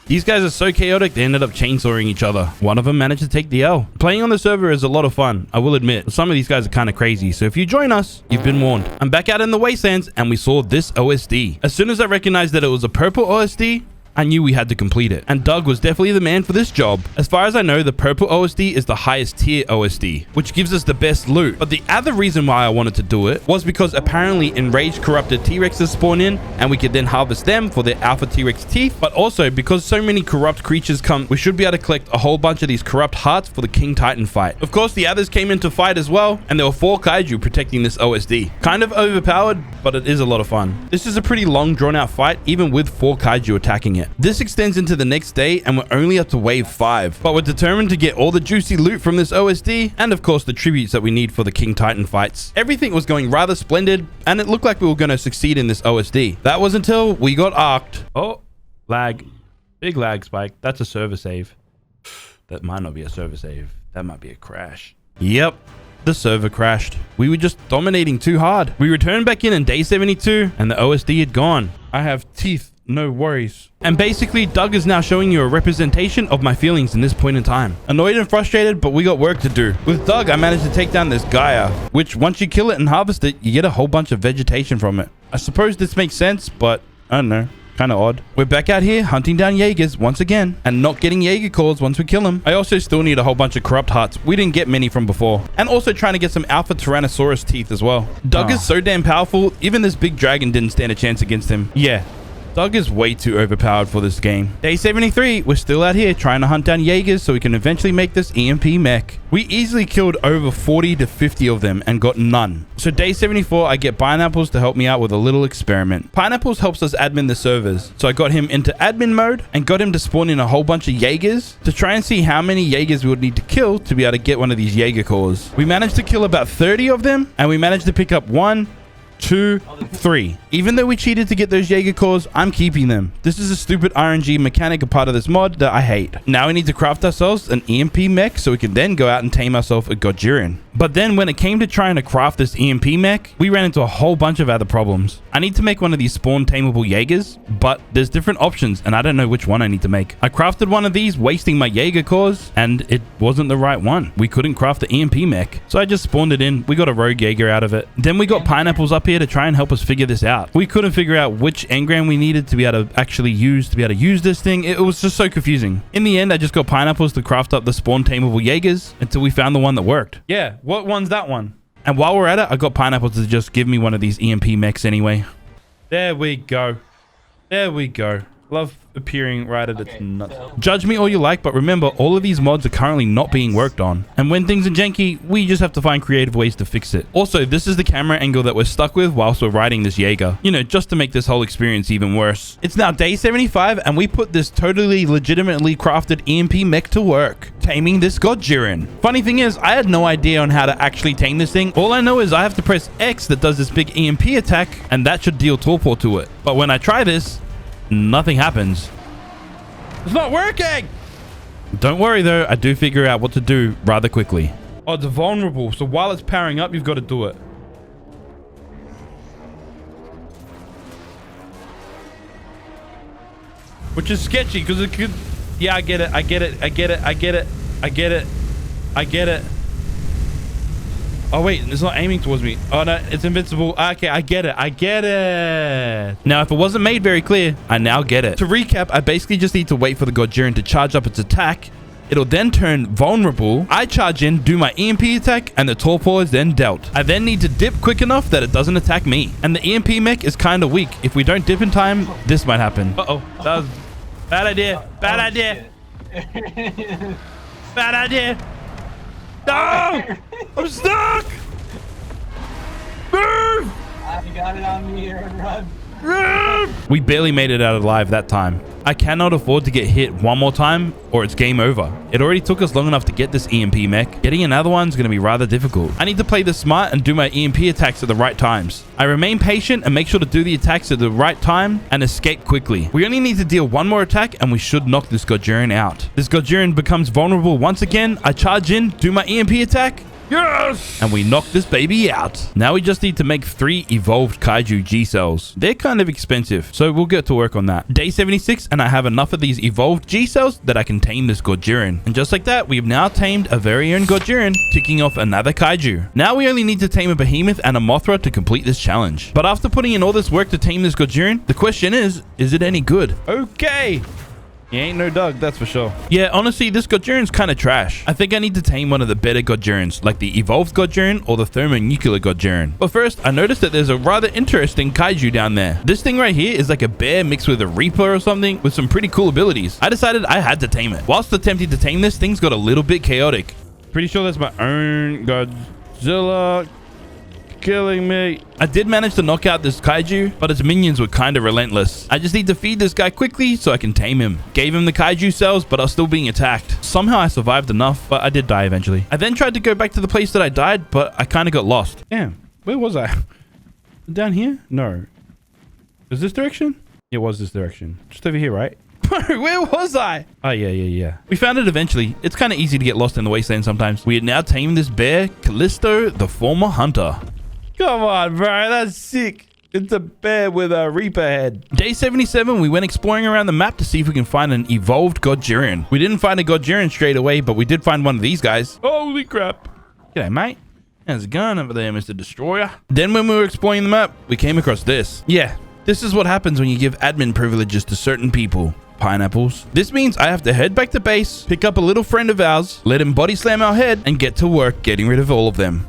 These guys are so chaotic, they ended up chainsawing each other. One of them managed to take the L. Playing on the server is a lot of fun, I will admit. Some of these guys are kind of crazy, so if you join us, you've been warned. I'm back out in the wastelands, and we saw this OSD. As soon as I recognized that it was a purple OSD, I knew we had to complete it, and Doug was definitely the man for this job. As far as I know, the purple OSD is the highest tier OSD, which gives us the best loot. But the other reason why I wanted to do it was because apparently enraged corrupted T-Rexes spawn in, and we could then harvest them for their alpha T-Rex teeth. But also because so many corrupt creatures come, we should be able to collect a whole bunch of these corrupt hearts for the King Titan fight. Of course, the others came into fight as well, and there were 4 kaiju protecting this OSD. Kind of overpowered, but it is a lot of fun. This is a pretty long drawn out fight, even with 4 kaiju attacking it. This extends into the next day, and we're only up to wave 5, but we're determined to get all the juicy loot from this OSD, and of course the tributes that we need for the King Titan fights. Everything was going rather splendid, and it looked like we were going to succeed in this OSD. That was until we got arced. Oh, lag. Big lag spike. That's a server save. That might not be a server save. That might be a crash. Yep. The server crashed. We were just dominating too hard. We returned back in day 72, and the OSD had gone. I have teeth. No worries. And basically, Doug is now showing you a representation of my feelings in this point in time. Annoyed and frustrated, but we got work to do. With Doug, I managed to take down this Gaia, which once you kill it and harvest it, you get a whole bunch of vegetation from it. I suppose this makes sense, but I don't know. Kind of odd. We're back out here hunting down Jaegers once again and not getting Jaeger cores once we kill them. I also still need a whole bunch of corrupt hearts. We didn't get many from before. And also trying to get some alpha Tyrannosaurus teeth as well. Doug is so damn powerful, even this big dragon didn't stand a chance against him. Yeah. Doug is way too overpowered for this game. Day 73, we're still out here trying to hunt down Jaegers so we can eventually make this EMP mech. We easily killed over 40 to 50 of them and got none. So day 74, I get Pineapples to help me out with a little experiment. Pineapples helps us admin the servers. So I got him into admin mode and got him to spawn in a whole bunch of Jaegers to try and see how many Jaegers we would need to kill to be able to get one of these Jaeger cores. We managed to kill about 30 of them, and we managed to pick up 1, 2, 3. Even though we cheated to get those Jaeger cores, I'm keeping them. This is a stupid RNG mechanic, a part of this mod that I hate. Now we need to craft ourselves an EMP mech so we can then go out and tame ourselves a Godjiren. But then when it came to trying to craft this EMP mech, we ran into a whole bunch of other problems. I need to make one of these spawn tameable Jaegers, but there's different options and I don't know which one I need to make. I crafted one of these, wasting my Jaeger cores, and it wasn't the right one. We couldn't craft the EMP mech, so I just spawned it in. We got a rogue Jaeger out of it. Then we got pineapples up here to try and help us figure this out. We couldn't figure out which engram we needed to be able to actually use this thing. It was just so confusing. In the end, I just got pineapples to craft up the spawn tameable Jaegers until we found the one that worked. Yeah, what one's that one? And while we're at it, I got pineapples to just give me one of these EMP mechs anyway. There we go. There we go. Love appearing right at its nuts. Judge me all you like, but remember, all of these mods are currently not being worked on. And when things are janky, we just have to find creative ways to fix it. Also, this is the camera angle that we're stuck with whilst we're riding this Jaeger. You know, just to make this whole experience even worse. It's now day 75, and we put this totally legitimately crafted EMP mech to work, taming this Godjiren. Funny thing is, I had no idea on how to actually tame this thing. All I know is I have to press X that does this big EMP attack, and that should deal torpor to it. But when I try this, nothing happens. It's not working! Don't worry though, I do figure out what to do rather quickly. Oh, it's vulnerable, so while it's powering up, you've got to do it. Which is sketchy, because it could... Yeah, I get it, I get it, I get it, I get it, I get it, I get it. Oh wait, it's not aiming towards me. Oh no, it's invincible. Okay, I get it. I get it. Now, if it wasn't made very clear, I now get it. To recap, I basically just need to wait for the Godjiren to charge up its attack. It'll then turn vulnerable. I charge in, do my EMP attack, and the torpor is then dealt. I then need to dip quick enough that it doesn't attack me. And the EMP mech is kind of weak. If we don't dip in time, this might happen. Uh-oh, that was bad idea. Bad idea. Bad idea. No! I'm stuck! Move! I got it on me, Aaron. Run. We barely made it out alive that time. I cannot afford to get hit one more time or it's game over. It already took us long enough to get this EMP mech. Getting another one's going to be rather difficult. I need to play this smart and do my EMP attacks at the right times. I remain patient and make sure to do the attacks at the right time and escape quickly. We only need to deal one more attack and we should knock this Godjiren out. This Godjiren becomes vulnerable once again. I charge in, do my EMP attack. Yes! And we knock this baby out. Now we just need to make 3 evolved kaiju G cells. They're kind of expensive, so we'll get to work on that. Day 76, and I have enough of these evolved G cells that I can tame this Godjiren. And just like that, we've now tamed a very own Godjiren, ticking off another kaiju. Now we only need to tame a behemoth and a Mothra to complete this challenge. But after putting in all this work to tame this Godjiren, the question is it any good? Okay. He ain't no Doug, that's for sure. Yeah, honestly, this Godjiren's kind of trash. I think I need to tame one of the better Godjirens, like the evolved Godjiren or the thermonuclear Godjiren. But first, I noticed that there's a rather interesting kaiju down there. This thing right here is like a bear mixed with a reaper or something with some pretty cool abilities. I decided I had to tame it. Whilst attempting to tame this, things got a little bit chaotic. Pretty sure that's my own Godzilla killing me. I did manage to knock out this kaiju, but its minions were kind of relentless. I just need to feed this guy quickly so I can tame him. Gave him the kaiju cells, but I was still being attacked. Somehow I survived enough, but I did die eventually. I then tried to go back to the place that I died, but I kind of got lost. Damn, where was I? Down here? No. Is this direction? It was this direction. Just over here, right? Where was I? Oh, yeah. We found it eventually. It's kind of easy to get lost in the wasteland sometimes. We had now tamed this bear, Callisto, the former hunter. Come on, bro. That's sick. It's a bear with a reaper head. Day 77, we went exploring around the map to see if we can find an evolved Godjiren. We didn't find a Godjiren straight away, but we did find one of these guys. Holy crap. G'day, mate. How's it going over there, Mr. Destroyer? Then when we were exploring the map, we came across this. Yeah, this is what happens when you give admin privileges to certain people. Pineapples. This means I have to head back to base, pick up a little friend of ours, let him body slam our head, and get to work getting rid of all of them.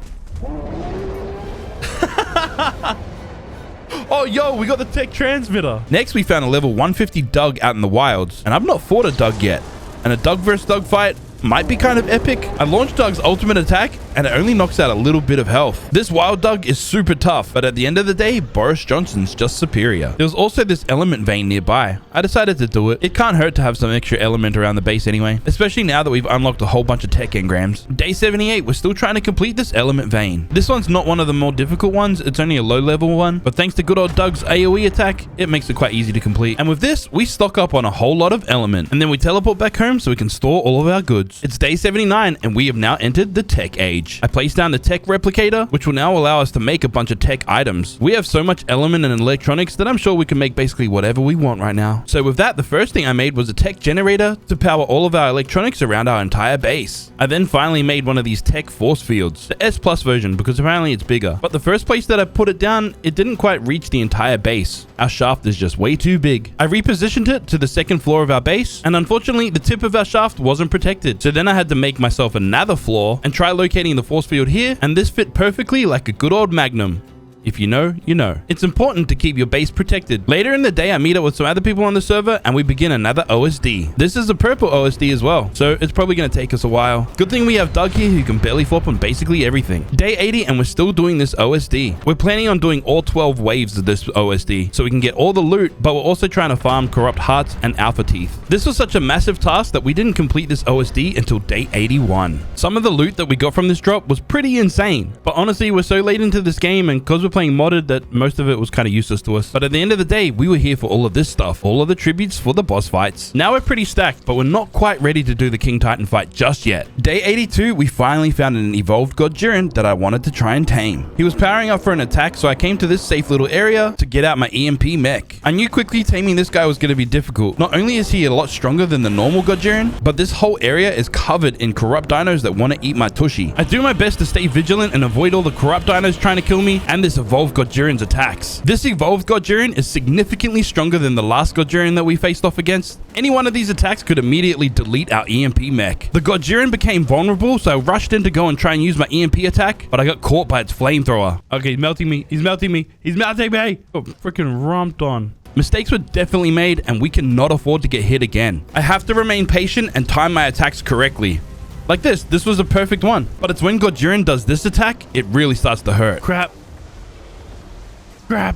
Oh, yo, we got the tech transmitter. Next, we found a level 150 Doug out in the wilds, and I've not fought a Doug yet. And a Doug versus Doug fight might be kind of epic. I launched Doug's ultimate attack, and it only knocks out a little bit of health. This Wild Dog is super tough, but at the end of the day, Boris Johnson's just superior. There was also this element vein nearby. I decided to do it. It can't hurt to have some extra element around the base anyway, especially now that we've unlocked a whole bunch of tech engrams. Day 78, we're still trying to complete this element vein. This one's not one of the more difficult ones, it's only a low level one, but thanks to good old Doug's AoE attack, it makes it quite easy to complete. And with this, we stock up on a whole lot of element, and then we teleport back home so we can store all of our goods. It's day 79, and we have now entered the tech age. I placed down the tech replicator, which will now allow us to make a bunch of tech items. We have so much element and electronics that I'm sure we can make basically whatever we want right now. So with that, the first thing I made was a tech generator to power all of our electronics around our entire base. I then finally made one of these tech force fields, the S Plus version, because apparently it's bigger. But the first place that I put it down, it didn't quite reach the entire base. Our shaft is just way too big. I repositioned it to the second floor of our base, and unfortunately the tip of our shaft wasn't protected. So then I had to make myself another floor and try locating the force field here, and this fit perfectly like a good old Magnum. If you know, you know. It's important to keep your base protected. Later in the day, I meet up with some other people on the server and we begin another OSD. This is a purple OSD as well, so it's probably going to take us a while. Good thing we have Doug here who can belly flop on basically everything. Day 80 and we're still doing this OSD. We're planning on doing all 12 waves of this OSD so we can get all the loot, but we're also trying to farm corrupt hearts and alpha teeth. This was such a massive task that we didn't complete this OSD until day 81. Some of the loot that we got from this drop was pretty insane, but honestly, we're so late into this game and because we're playing modded that most of it was kind of useless to us. But at the end of the day, we were here for all of this stuff, all of the tributes for the boss fights. Now we're pretty stacked, but we're not quite ready to do the King Titan fight just yet. Day 82, we finally found an evolved God Jiren that I wanted to try and tame. He was powering up for an attack, so I came to this safe little area to get out my EMP mech. I knew quickly taming this guy was going to be difficult. Not only is he a lot stronger than the normal God Jiren, but this whole area is covered in corrupt dinos that want to eat my tushy. I do my best to stay vigilant and avoid all the corrupt dinos trying to kill me and this evolved God Jiren's attacks. This evolved God Jiren is significantly stronger than the last God Jiren that we faced off against. Any one of these attacks could immediately delete our EMP mech. The God Jiren became vulnerable, so I rushed in to go and try and use my EMP attack, but I got caught by its flamethrower. Okay, he's melting me. He's melting me. He's melting me. Oh, freaking romped on. Mistakes were definitely made, and we cannot afford to get hit again. I have to remain patient and time my attacks correctly. Like this. This was a perfect one. But it's when God Jiren does this attack, it really starts to hurt. Crap. Crap.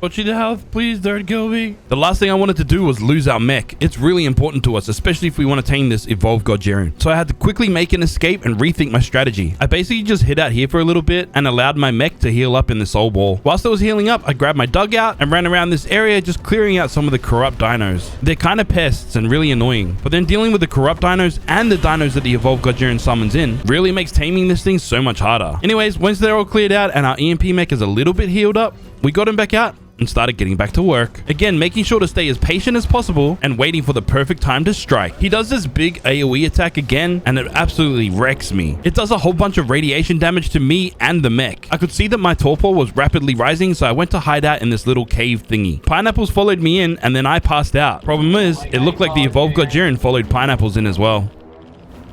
Watch your health, please don't kill me. The last thing I wanted to do was lose our mech. It's really important to us, especially if we want to tame this evolved God Jiren. So I had to quickly make an escape and rethink my strategy. I basically just hid out here for a little bit and allowed my mech to heal up in the soul ball. Whilst I was healing up, I grabbed my dugout and ran around this area just clearing out some of the corrupt dinos. They're kind of pests and really annoying, but then dealing with the corrupt dinos and the dinos that the evolved God Jiren summons in really makes taming this thing so much harder. Anyways, once they're all cleared out and our EMP mech is a little bit healed up, we got him back out and started getting back to work. Again, making sure to stay as patient as possible and waiting for the perfect time to strike. He does this big AoE attack again and it absolutely wrecks me. It does a whole bunch of radiation damage to me and the mech. I could see that my torpor was rapidly rising, so I went to hide out in this little cave thingy. Pineapples followed me in and then I passed out. Problem is, it looked like the evolved God Jiren followed Pineapples in as well.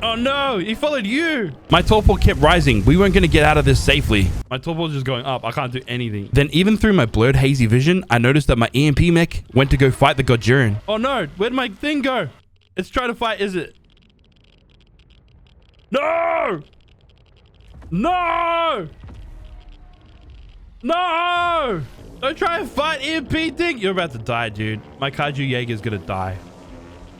Oh no, he followed you. My torpor kept rising. We weren't going to get out of this safely. My torpor was just going up. I can't do anything. Then even through my blurred hazy vision, I noticed that my EMP mech went to go fight the God Jiren. Oh no, where'd my thing go? It's trying to fight, is it? No! No! No! Don't try and fight EMP thing. You're about to die, dude. My Kaiju Jaeger's going to die.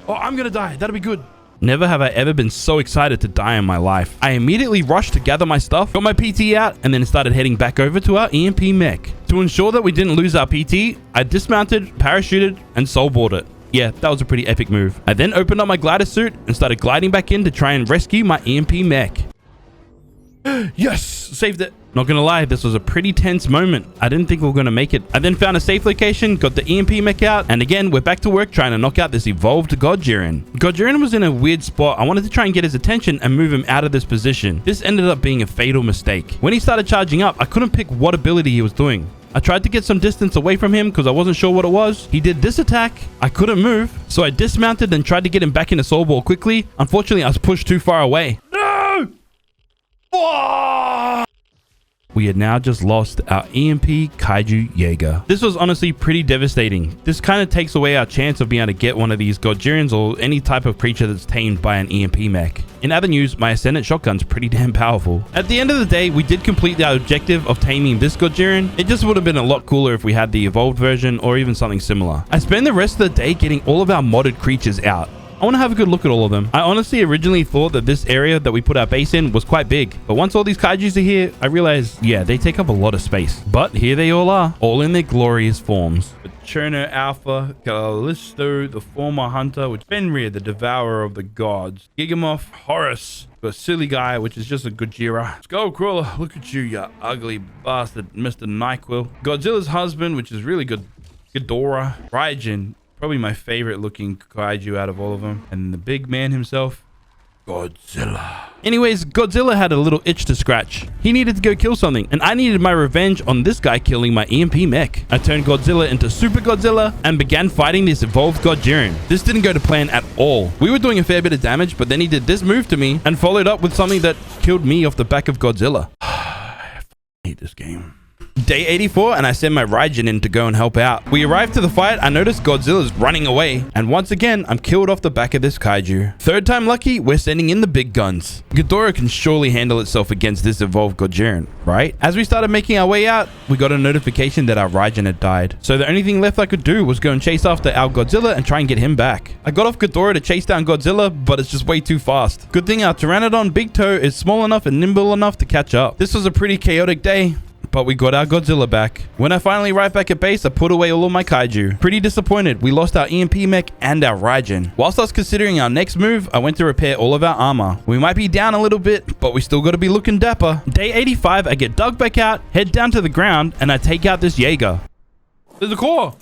Oh, I'm going to die. That'll be good. Never have I ever been so excited to die in my life. I immediately rushed to gather my stuff, got my PT out, and then started heading back over to our EMP mech. To ensure that we didn't lose our PT, I dismounted, parachuted, and soulbored it. Yeah, that was a pretty epic move. I then opened up my glider suit and started gliding back in to try and rescue my EMP mech. Yes! Saved it. Not gonna lie, this was a pretty tense moment. I didn't think we were gonna make it. I then found a safe location, got the EMP mech out, and again, we're back to work trying to knock out this evolved God Jiren. God Jiren was in a weird spot. I wanted to try and get his attention and move him out of this position. This ended up being a fatal mistake. When he started charging up, I couldn't pick what ability he was doing. I tried to get some distance away from him because I wasn't sure what it was. He did this attack. I couldn't move, so I dismounted and tried to get him back in the soul ball quickly. Unfortunately, I was pushed too far away. No! Oh! we had now just lost our EMP Kaiju Jaeger. This was honestly pretty devastating. This kind of takes away our chance of being able to get one of these Godzirans or any type of creature that's tamed by an EMP mech. In other news, my Ascendant Shotgun's pretty damn powerful. At the end of the day, we did complete our objective of taming this Godziran. It just would have been a lot cooler if we had the evolved version or even something similar. I spent the rest of the day getting all of our modded creatures out. I want to have a good look at all of them. I honestly originally thought that this area that we put our base in was quite big. But once all these kaijus are here, I realized, yeah, they take up a lot of space. But here they all are, all in their glorious forms. Cherno Alpha, Callisto, the former hunter, which Fenrir, the devourer of the gods, Gigamoth, Horus, the silly guy, which is just a Gojira, Skullcrawler, look at you, you ugly bastard, Mr. Nyquil, Godzilla's husband, which is really good, Ghidorah, Raijin, probably my favorite looking kaiju out of all of them, and the big man himself, Godzilla. Anyways, Godzilla had a little itch to scratch. He needed to go kill something, and I needed my revenge on this guy killing my EMP mech. I turned Godzilla into Super Godzilla and began fighting this evolved Godziran. This didn't go to plan at all. We were doing a fair bit of damage, but then he did this move to me and followed up with something that killed me off the back of Godzilla. I hate this game. Day 84, and I send my Raijin in to go and help out. We arrive to the fight. I notice Godzilla's running away, and once again, I'm killed off the back of this kaiju. Third time lucky, we're sending in the big guns. Ghidorah can surely handle itself against this evolved Godziran, right? As we started making our way out, we got a notification that our Raijin had died. So the only thing left I could do was go and chase after our Godzilla and try and get him back. I got off Ghidorah to chase down Godzilla, but it's just way too fast. Good thing our Pteranodon Big Toe is small enough and nimble enough to catch up. This was a pretty chaotic day, but we got our Godzilla back. When I finally arrived back at base, I put away all of my kaiju. Pretty disappointed. We lost our EMP mech and our Raijin. Whilst I was considering our next move, I went to repair all of our armor. We might be down a little bit, but we still got to be looking dapper. Day 85, I get dug back out, head down to the ground, and I take out this Jaeger. There's a core.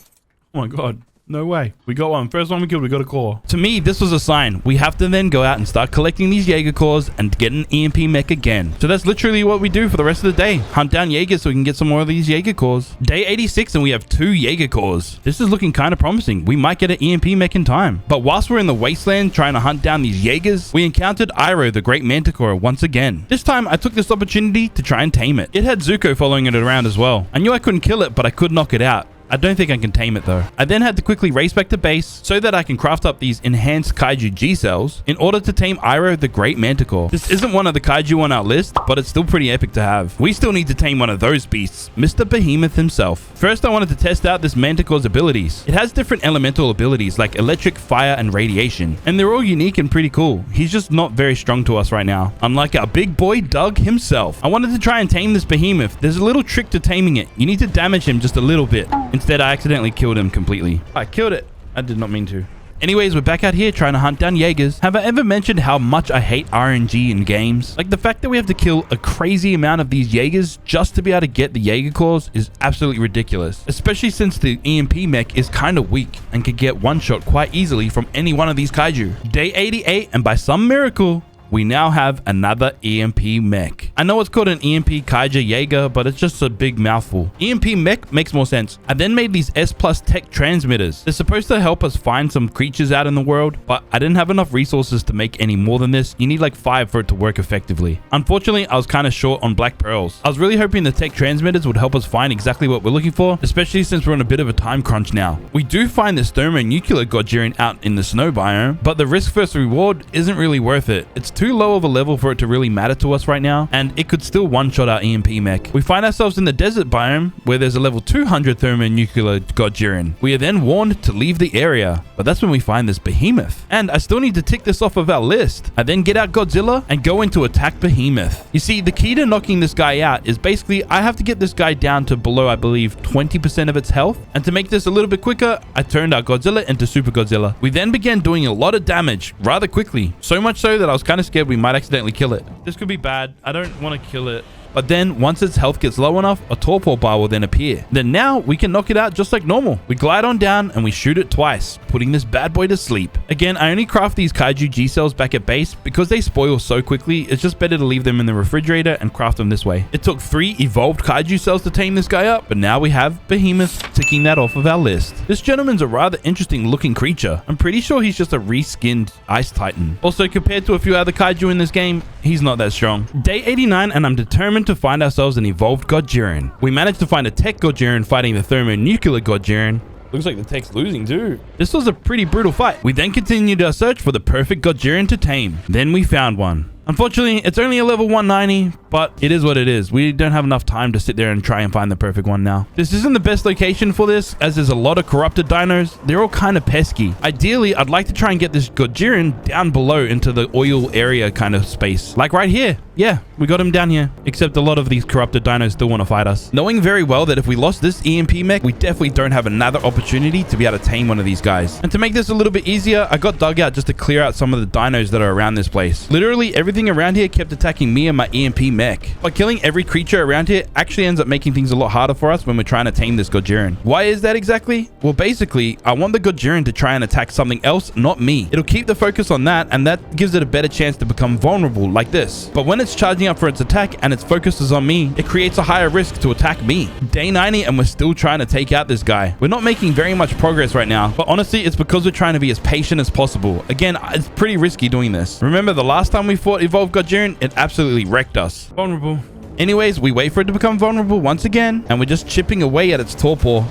Oh my god. No way. We got one. First one we killed, we got a core. To me, this was a sign. We have to then go out and start collecting these Jaeger cores and get an EMP mech again. So that's literally what we do for the rest of the day. Hunt down Jaeger so we can get some more of these Jaeger cores. Day 86 and we have 2 Jaeger cores. This is looking kind of promising. We might get an EMP mech in time. But whilst we're in the wasteland trying to hunt down these Jaegers, we encountered Iroh, the great manticore, once again. This time, I took this opportunity to try and tame it. It had Zuko following it around as well. I knew I couldn't kill it, but I could knock it out. I don't think I can tame it though. I then had to quickly race back to base so that I can craft up these enhanced kaiju G cells in order to tame Iroh the Great Manticore. This isn't one of the kaiju on our list, but it's still pretty epic to have. We still need to tame one of those beasts, Mr. Behemoth himself. First, I wanted to test out this Manticore's abilities. It has different elemental abilities like electric, fire, and radiation, and they're all unique and pretty cool. He's just not very strong to us right now, unlike our big boy Doug himself. I wanted to try and tame this Behemoth. There's a little trick to taming it. You need to damage him just a little bit. Instead, I accidentally killed him completely. I killed it. I did not mean to. Anyways, we're back out here trying to hunt down Jaegers. Have I ever mentioned how much I hate RNG in games? Like the fact that we have to kill a crazy amount of these Jaegers just to be able to get the Jaeger cores is absolutely ridiculous. Especially since the EMP mech is kind of weak and can get one shot quite easily from any one of these kaiju. Day 88, and by some miracle, we now have another EMP mech. I know it's called an EMP Kaiju Jaeger, but it's just a big mouthful. EMP mech makes more sense. I then made these S+ tech transmitters. They're supposed to help us find some creatures out in the world, but I didn't have enough resources to make any more than this. You need like 5 for it to work effectively. Unfortunately, I was kind of short on black pearls. I was really hoping the tech transmitters would help us find exactly what we're looking for, especially since we're on a bit of a time crunch now. We do find this thermonuclear Godziran out in the snow biome, but the risk versus reward isn't really worth it. It's too low of a level for it to really matter to us right now, and it could still one-shot our EMP mech. We find ourselves in the desert biome where there's a level 200 thermonuclear Godziran. We are then warned to leave the area, but that's when we find this Behemoth. And I still need to tick this off of our list. I then get out Godzilla and go in to attack Behemoth. You see, the key to knocking this guy out is basically I have to get this guy down to below, I believe, 20% of its health. And to make this a little bit quicker, I turned our Godzilla into Super Godzilla. We then began doing a lot of damage rather quickly. So much so that I was kind of scared we might accidentally kill it. This could be bad. I don't want to kill it. But then once its health gets low enough, a torpor bar will then appear. Then now we can knock it out just like normal. We glide on down and we shoot it twice, putting this bad boy to sleep. Again, I only craft these kaiju G cells back at base because they spoil so quickly. It's just better to leave them in the refrigerator and craft them this way. It took 3 evolved kaiju cells to tame this guy up, but now we have Behemoth, ticking that off of our list. This gentleman's a rather interesting looking creature. I'm pretty sure he's just a reskinned Ice Titan. Also, compared to a few other kaiju in this game, he's not that strong. Day 89, and I'm determined to find ourselves an evolved Godjiren. We managed to find a tech Godjiren fighting the thermonuclear Godjiren. Looks like the tech's losing too. This was a pretty brutal fight. We then continued our search for the perfect Godjiren to tame. Then we found one. Unfortunately, it's only a level 190, but it is what it is. We don't have enough time to sit there and try and find the perfect one now. This isn't the best location for this, as there's a lot of corrupted dinos. They're all kind of pesky. Ideally, I'd like to try and get this Godjiren down below into the oil area kind of space. Like right here. Yeah, we got him down here. Except a lot of these corrupted dinos still want to fight us. Knowing very well that if we lost this EMP mech, we definitely don't have another opportunity to be able to tame one of these guys. And to make this a little bit easier, I got dug out just to clear out some of the dinos that are around this place. Literally everything around here kept attacking me and my EMP mech. But killing every creature around here actually ends up making things a lot harder for us when we're trying to tame this Godjiren. Why is that exactly? Well, basically, I want the Godjiren to try and attack something else, not me. It'll keep the focus on that, and that gives it a better chance to become vulnerable like this. But when it's charging up for its attack and its focus is on me, it creates a higher risk to attack me. Day 90 and we're still trying to take out this guy. We're not making very much progress right now, but honestly, it's because we're trying to be as patient as possible. Again, it's pretty risky doing this. Remember the last time we fought Evolved Godjiren? It absolutely wrecked us. Vulnerable. Anyways, we wait for it to become vulnerable once again, and we're just chipping away at its torpor.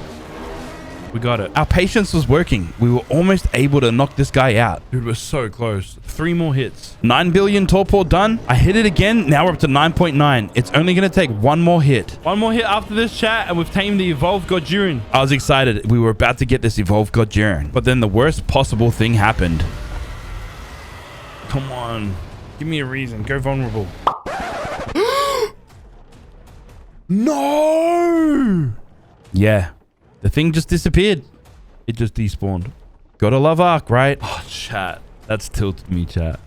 We got it. Our patience was working. We were almost able to knock this guy out. Dude, we're so close. 3 more hits. 9 billion torpor done. I hit it again. Now we're up to 9.9. It's only going to take 1 more hit. 1 more hit after this, chat, and we've tamed the Evolved Godjiren. I was excited. We were about to get this Evolved Godjiren, but then the worst possible thing happened. Come on. Give me a reason. Go vulnerable. No! Yeah. The thing just disappeared. It just despawned. Gotta love Ark, right? Oh, chat. That's tilted me, chat.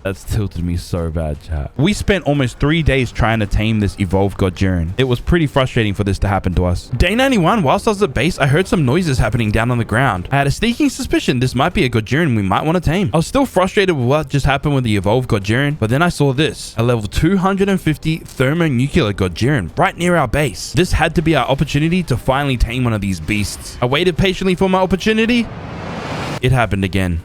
That's tilted me so bad, chat. We spent almost 3 days trying to tame this Evolved Godjiren. It was pretty frustrating for this to happen to us. Day 91, whilst I was at base, I heard some noises happening down on the ground. I had a sneaking suspicion this might be a Godjiren we might want to tame. I was still frustrated with what just happened with the Evolved Godjiren, but then I saw this, a level 250 thermonuclear Godjiren right near our base. This had to be our opportunity to finally tame one of these beasts. I waited patiently for my opportunity. It happened again.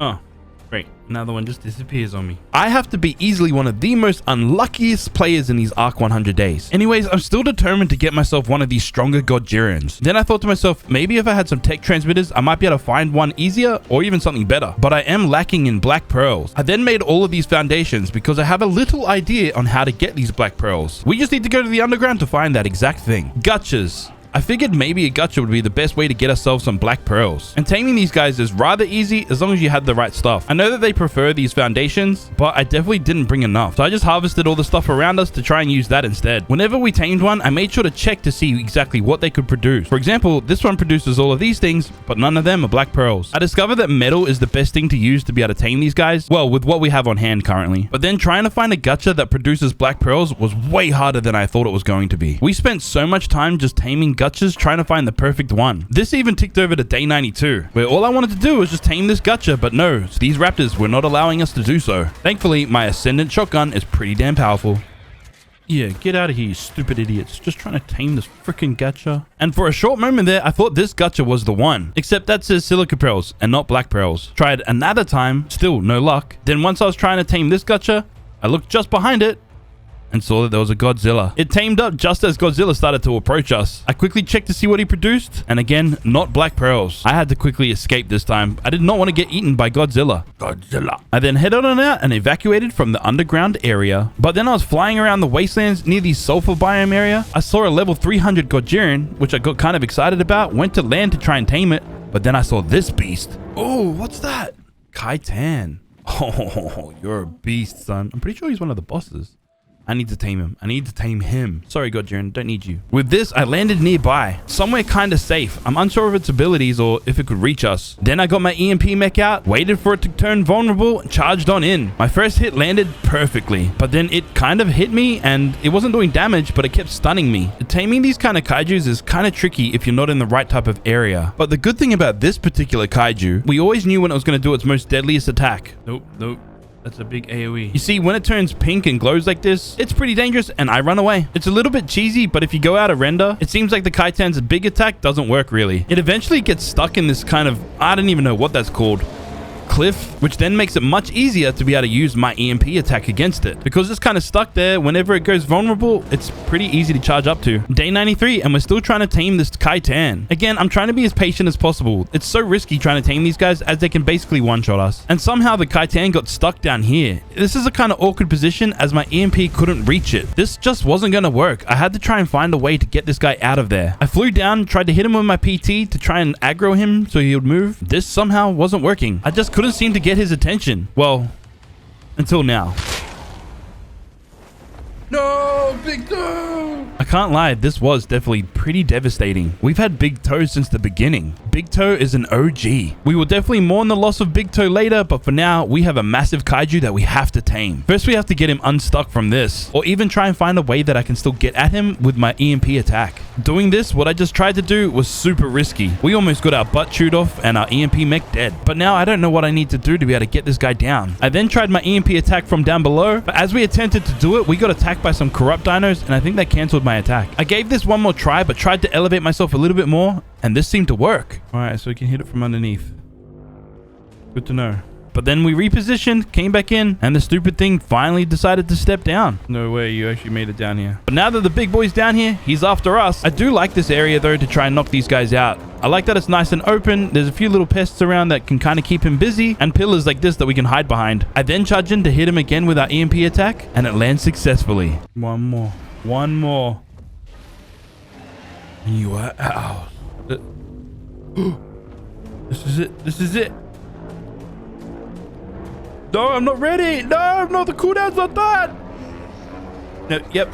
Oh. Great. Another one just disappears on me. I have to be easily one of the most unluckiest players in these Ark 100 days. Anyways, I'm still determined to get myself one of these stronger Godjirens. Then I thought to myself, maybe if I had some tech transmitters, I might be able to find one easier or even something better. But I am lacking in black pearls. I then made all of these foundations because I have a little idea on how to get these black pearls. We just need to go to the underground to find that exact thing. Gutchas. I figured maybe a gacha would be the best way to get ourselves some black pearls. And taming these guys is rather easy as long as you had the right stuff. I know that they prefer these foundations, but I definitely didn't bring enough. So I just harvested all the stuff around us to try and use that instead. Whenever we tamed one, I made sure to check to see exactly what they could produce. For example, this one produces all of these things, but none of them are black pearls. I discovered that metal is the best thing to use to be able to tame these guys. Well, with what we have on hand currently. But then trying to find a gacha that produces black pearls was way harder than I thought it was going to be. We spent so much time just taming gachas trying to find the perfect one. This even ticked over to day 92, where all I wanted to do was just tame this gacha, but no, these raptors were not allowing us to do so. Thankfully, my Ascendant shotgun is pretty damn powerful. Yeah, get out of here, you stupid idiots. Just trying to tame this freaking gacha. And for a short moment there, I thought this gacha was the one. Except that says silica pearls and not black pearls. Tried another time, still no luck. Then once I was trying to tame this gacha, I looked just behind it and saw that there was a Godzilla. It tamed up just as Godzilla started to approach us. I quickly checked to see what he produced, and again, not black pearls. I had to quickly escape this time. I did not want to get eaten by Godzilla. I then headed on out and evacuated from the underground area. But then I was flying around the wastelands near the sulfur biome area. I saw a level 300 Godjiren, which I got kind of excited about, went to land to try and tame it, but then I saw this beast. Oh, what's that? Kaitan. Oh, you're a beast, son. I'm pretty sure he's one of the bosses. I need to tame him. I need to tame him. Sorry, Godjiren, don't need you. With this, I landed nearby, somewhere kind of safe. I'm unsure of its abilities or if it could reach us. Then I got my EMP mech out, waited for it to turn vulnerable, and charged on in. My first hit landed perfectly, but then it kind of hit me and it wasn't doing damage, but it kept stunning me. Taming these kind of kaijus is kind of tricky if you're not in the right type of area. But the good thing about this particular kaiju, we always knew when it was going to do its most deadliest attack. Nope. That's a big AoE. You see, when it turns pink and glows like this, it's pretty dangerous and I run away. It's a little bit cheesy, but if you go out of render, it seems like the Kaitan's big attack doesn't work really. It eventually gets stuck in this kind of, I don't even know what that's called. cliff, which then makes it much easier to be able to use my EMP attack against it. Because it's kind of stuck there, whenever it goes vulnerable, it's pretty easy to charge up to. Day 93, and we're still trying to tame this Kaitan. Again, I'm trying to be as patient as possible. It's so risky trying to tame these guys as they can basically one-shot us. And somehow the Kaitan got stuck down here. This is a kind of awkward position as my EMP couldn't reach it. This just wasn't going to work. I had to try and find a way to get this guy out of there. I flew down, tried to hit him with my PT to try and aggro him so he would move. This somehow wasn't working. I just couldn't seem to get his attention. Well, until now. No, Big Toe! I can't lie, this was definitely pretty devastating. We've had Big Toe since the beginning. Big Toe is an OG. We will definitely mourn the loss of Big Toe later, but for now, we have a massive kaiju that we have to tame. First, we have to get him unstuck from this, or even try and find a way that I can still get at him with my EMP attack. Doing this, what I just tried to do was super risky. We almost got our butt chewed off and our EMP mech dead. But now I don't know what I need to do to be able to get this guy down. I then tried my EMP attack from down below, but as we attempted to do it, we got attacked by some corrupt dinos, and I think that canceled my attack. I gave this one more try, but tried to elevate myself a little bit more, and this seemed to work. All right, so we can hit it from underneath. Good to know. But then we repositioned, came back in, and the stupid thing finally decided to step down. No way, you actually made it down here. But now that the big boy's down here, he's after us. I do like this area, though, to try and knock these guys out. I like that it's nice and open. There's a few little pests around that can kind of keep him busy, and pillars like this that we can hide behind. I then charge in to hit him again with our EMP attack, and it lands successfully. One more. One more. You are out. This is it. This is it. No, I'm not ready. No, the cooldown's not done. No, yep.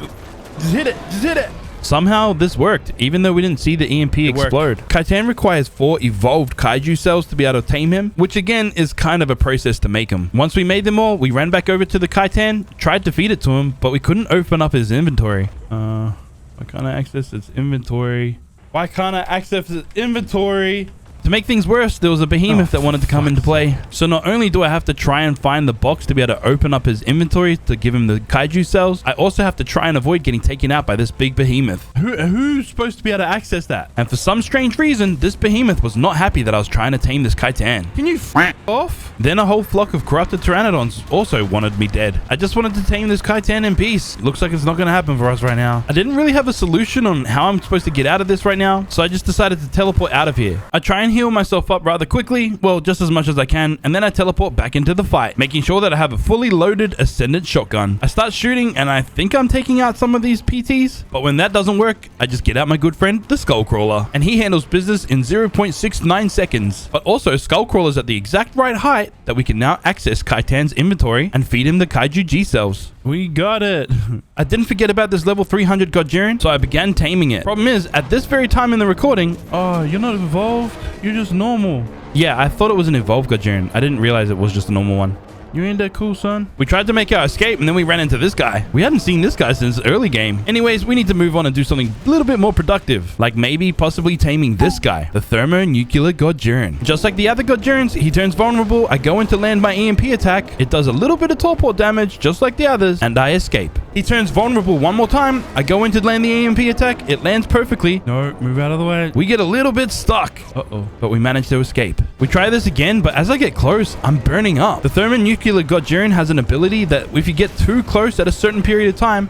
Just hit it. Just hit it. Somehow this worked, even though we didn't see the EMP explode. Kaitan requires 4 evolved kaiju cells to be able to tame him, which again is kind of a process to make him. Once we made them all, we ran back over to the Kaitan, tried to feed it to him, but we couldn't open up his inventory. Why can't I access its inventory? Why can't I access its inventory? To make things worse, there was a behemoth that wanted to come into play. So not only do I have to try and find the box to be able to open up his inventory to give him the kaiju cells, I also have to try and avoid getting taken out by this big behemoth. Who's supposed to be able to access that? And for some strange reason, this behemoth was not happy that I was trying to tame this Kaitan. Can you f*** off? Then a whole flock of corrupted pteranodons also wanted me dead. I just wanted to tame this Kaitan in peace. Looks like it's not going to happen for us right now. I didn't really have a solution on how I'm supposed to get out of this right now, so I just decided to teleport out of here. I try and heal myself up rather quickly, well, just as much as I can, and then I teleport back into the fight, making sure that I have a fully loaded Ascendant shotgun. I start shooting, and I think I'm taking out some of these PTs, but when that doesn't work, I just get out my good friend, the Skullcrawler, and he handles business in 0.69 seconds. But also, Skullcrawler's at the exact right height that we can now access Kaitan's inventory and feed him the Kaiju G-cells. We got it. I didn't forget about this level 300 Godjurian, so I began taming it. Problem is, at this very time in the recording, oh, you're not evolved, you're just normal. Yeah, I thought it was an evolved Godjurian. I didn't realize it was just a normal one. You ain't that cool, son. We tried to make our escape, and then we ran into this guy. We hadn't seen this guy since early game. Anyways, we need to move on and do something a little bit more productive, like maybe possibly taming this guy, the Thermonuclear Godjurian. Just like the other Godjurians, he turns vulnerable. I go in to land my EMP attack. It does a little bit of teleport damage, just like the others, and I escape. He turns vulnerable one more time. I go in to land the EMP attack. It lands perfectly. No, move out of the way. We get a little bit stuck. Uh-oh. But we manage to escape. We try this again, but as I get close, I'm burning up. The Thermonuclear Godjurian has an ability that if you get too close at a certain period of time,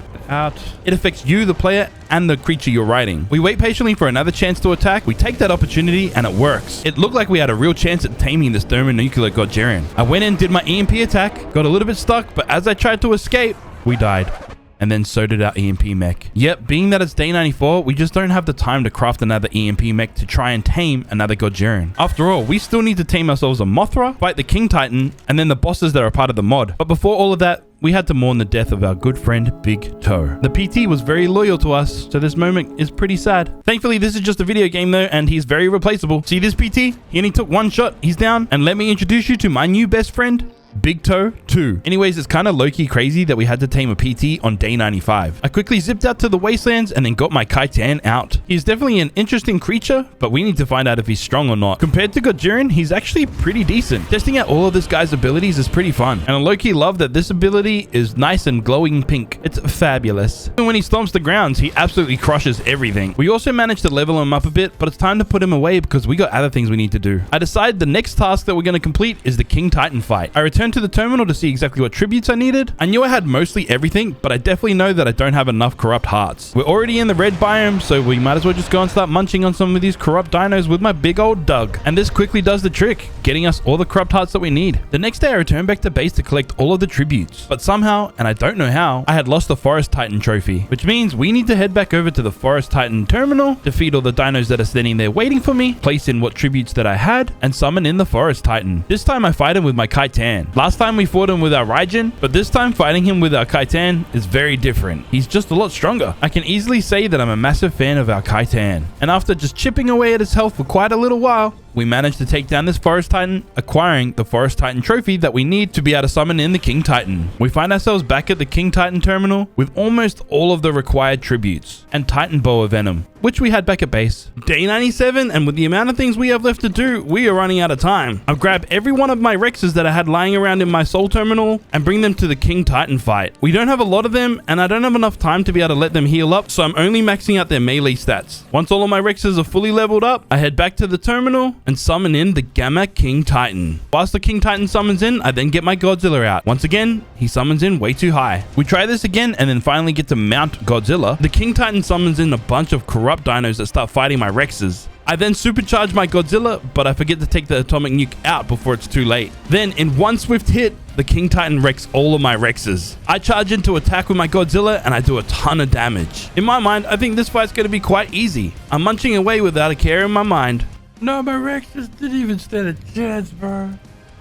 it affects you, the player, and the creature you're riding. We wait patiently for another chance to attack. We take that opportunity, and it works. It looked like we had a real chance at taming this Thermonuclear Godjurian. I went in, did my EMP attack, got a little bit stuck, but as I tried to escape, we died. And then so did our EMP mech. Yep, being that it's day 94, we just don't have the time to craft another EMP mech to try and tame another Godjurian. After all, we still need to tame ourselves a Mothra, fight the King Titan, and then the bosses that are part of the mod. But before all of that, we had to mourn the death of our good friend, Big Toe. The PT was very loyal to us, so this moment is pretty sad. Thankfully, this is just a video game though, and he's very replaceable. See this PT? He only took one shot, he's down, and let me introduce you to my new best friend, Big Toe 2. Anyways, it's kind of low-key crazy that we had to tame a PT on day 95. I quickly zipped out to the wastelands and then got my Kaitan out. He's definitely an interesting creature, but we need to find out if he's strong or not. Compared to Gojiren, he's actually pretty decent. Testing out all of this guy's abilities is pretty fun, and I low-key love that this ability is nice and glowing pink. It's fabulous. And when he stomps the grounds, he absolutely crushes everything. We also managed to level him up a bit, but it's time to put him away because we got other things we need to do. I decide the next task that we're going to complete is the King Titan fight. I returned to the terminal to see exactly what tributes I needed. I knew I had mostly everything, but I definitely know that I don't have enough corrupt hearts. We're already in the red biome, so we might as well just go and start munching on some of these corrupt dinos with my big old Doug. And this quickly does the trick, getting us all the corrupt hearts that we need. The next day I returned back to base to collect all of the tributes, but somehow, and I don't know how, I had lost the Forest Titan trophy, which means we need to head back over to the Forest Titan terminal, defeat all the dinos that are standing there waiting for me, place in what tributes that I had, and summon in the Forest Titan. This time I fight him with my Kaitan. Last time we fought him with our Raijin, but this time fighting him with our Kaitan is very different. He's just a lot stronger. I can easily say that I'm a massive fan of our Kaitan. And after just chipping away at his health for quite a little while, we managed to take down this Forest Titan, acquiring the Forest Titan trophy that we need to be able to summon in the King Titan. We find ourselves back at the King Titan terminal with almost all of the required tributes and Titan Boa Venom, which we had back at base. Day 97, and with the amount of things we have left to do, we are running out of time. I've grabbed every one of my Rexes that I had lying around in my soul terminal and bring them to the King Titan fight. We don't have a lot of them, and I don't have enough time to be able to let them heal up, so I'm only maxing out their melee stats. Once all of my Rexes are fully leveled up, I head back to the terminal and summon in the Gamma King Titan. Whilst the King Titan summons in, I then get my Godzilla out. Once again, he summons in way too high. We try this again and then finally get to mount Godzilla. The King Titan summons in a bunch of corrupt dinos that start fighting my Rexes. I then supercharge my Godzilla, but I forget to take the atomic nuke out before it's too late. Then, in one swift hit, the King Titan wrecks all of my Rexes. I charge into attack with my Godzilla and I do a ton of damage. In my mind, I think this fight's going to be quite easy. I'm munching away without a care in my mind. No, my Rexes didn't even stand a chance, bro.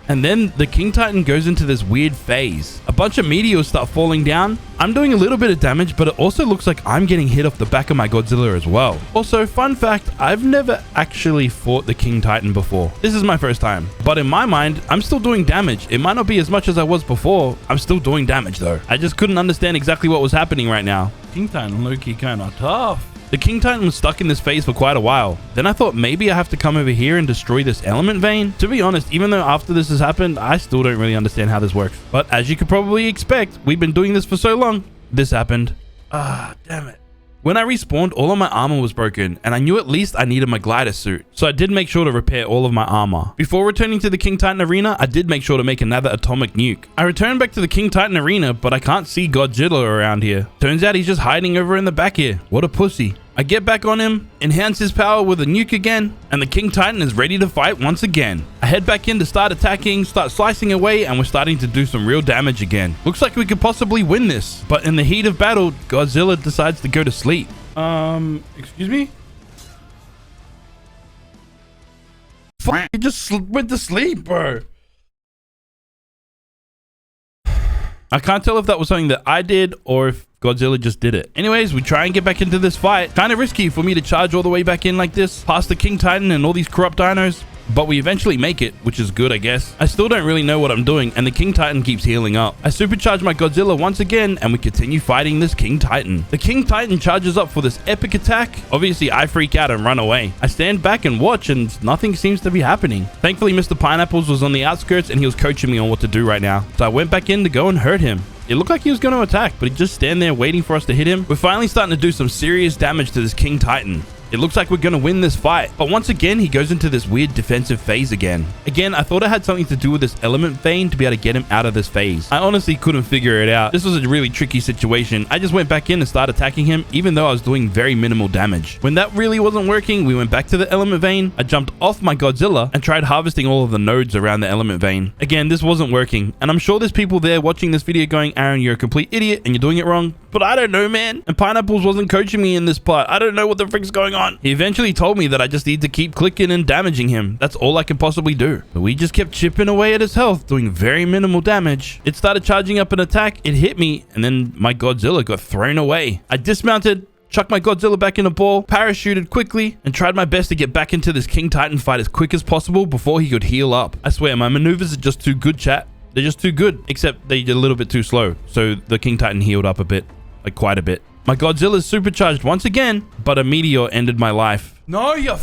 And then the King Titan goes into this weird phase. A bunch of meteors start falling down. I'm doing a little bit of damage, but it also looks like I'm getting hit off the back of my Godzilla as well. Also, fun fact, I've never actually fought the King Titan before. This is my first time. But in my mind, I'm still doing damage. It might not be as much as I was before. I'm still doing damage though. I just couldn't understand exactly what was happening right now. King Titan low-key kind of tough. The King Titan was stuck in this phase for quite a while. Then I thought maybe I have to come over here and destroy this element vein. To be honest, even though after this has happened, I still don't really understand how this works. But as you could probably expect, we've been doing this for so long. This happened. Ah, damn it. When I respawned, all of my armor was broken, and I knew at least I needed my glider suit. So I did make sure to repair all of my armor. Before returning to the King Titan arena, I did make sure to make another atomic nuke. I returned back to the King Titan arena, but I can't see Godzilla around here. Turns out he's just hiding over in the back here. What a pussy. I get back on him, enhance his power with a nuke again, and the King Titan is ready to fight once again. I head back in to start attacking, start slicing away, and we're starting to do some real damage again. Looks like we could possibly win this, but in the heat of battle, Godzilla decides to go to sleep. Excuse me? Fuck, he just went to sleep, bro. I can't tell if that was something that I did or if Godzilla just did it. Anyways, we try and get back into this fight. Kind of risky for me to charge all the way back in like this, past the King Titan and all these corrupt dinos. But we eventually make it, which is good, I guess. I still don't really know what I'm doing, and the King Titan keeps healing up. I supercharge my Godzilla once again, and we continue fighting this King Titan. The King Titan charges up for this epic attack. Obviously, I freak out and run away. I stand back and watch, and nothing seems to be happening. Thankfully, Mr. Pineapples was on the outskirts, and he was coaching me on what to do right now. So I went back in to go and hurt him. It looked like he was going to attack, but he just stand there waiting for us to hit him. We're finally starting to do some serious damage to this King Titan. It looks like we're going to win this fight. But once again, he goes into this weird defensive phase again. Again, I thought it had something to do with this element vein to be able to get him out of this phase. I honestly couldn't figure it out. This was a really tricky situation. I just went back in and started attacking him, even though I was doing very minimal damage. When that really wasn't working, we went back to the element vein. I jumped off my Godzilla and tried harvesting all of the nodes around the element vein. Again, this wasn't working. And I'm sure there's people there watching this video going, Aaron, you're a complete idiot and you're doing it wrong. But I don't know, man. And Pineapples wasn't coaching me in this part. I don't know what the frick's going on. He eventually told me that I just need to keep clicking and damaging him. That's all I can possibly do. But we just kept chipping away at his health, doing very minimal damage. It started charging up an attack. It hit me, and then my Godzilla got thrown away. I dismounted, chucked my Godzilla back in a ball, parachuted quickly, and tried my best to get back into this King Titan fight as quick as possible before he could heal up. I swear, my maneuvers are just too good, chat. They're just too good, except they're a little bit too slow. So the King Titan healed up a bit, like quite a bit. My Godzilla's supercharged once again, but a meteor ended my life. No, you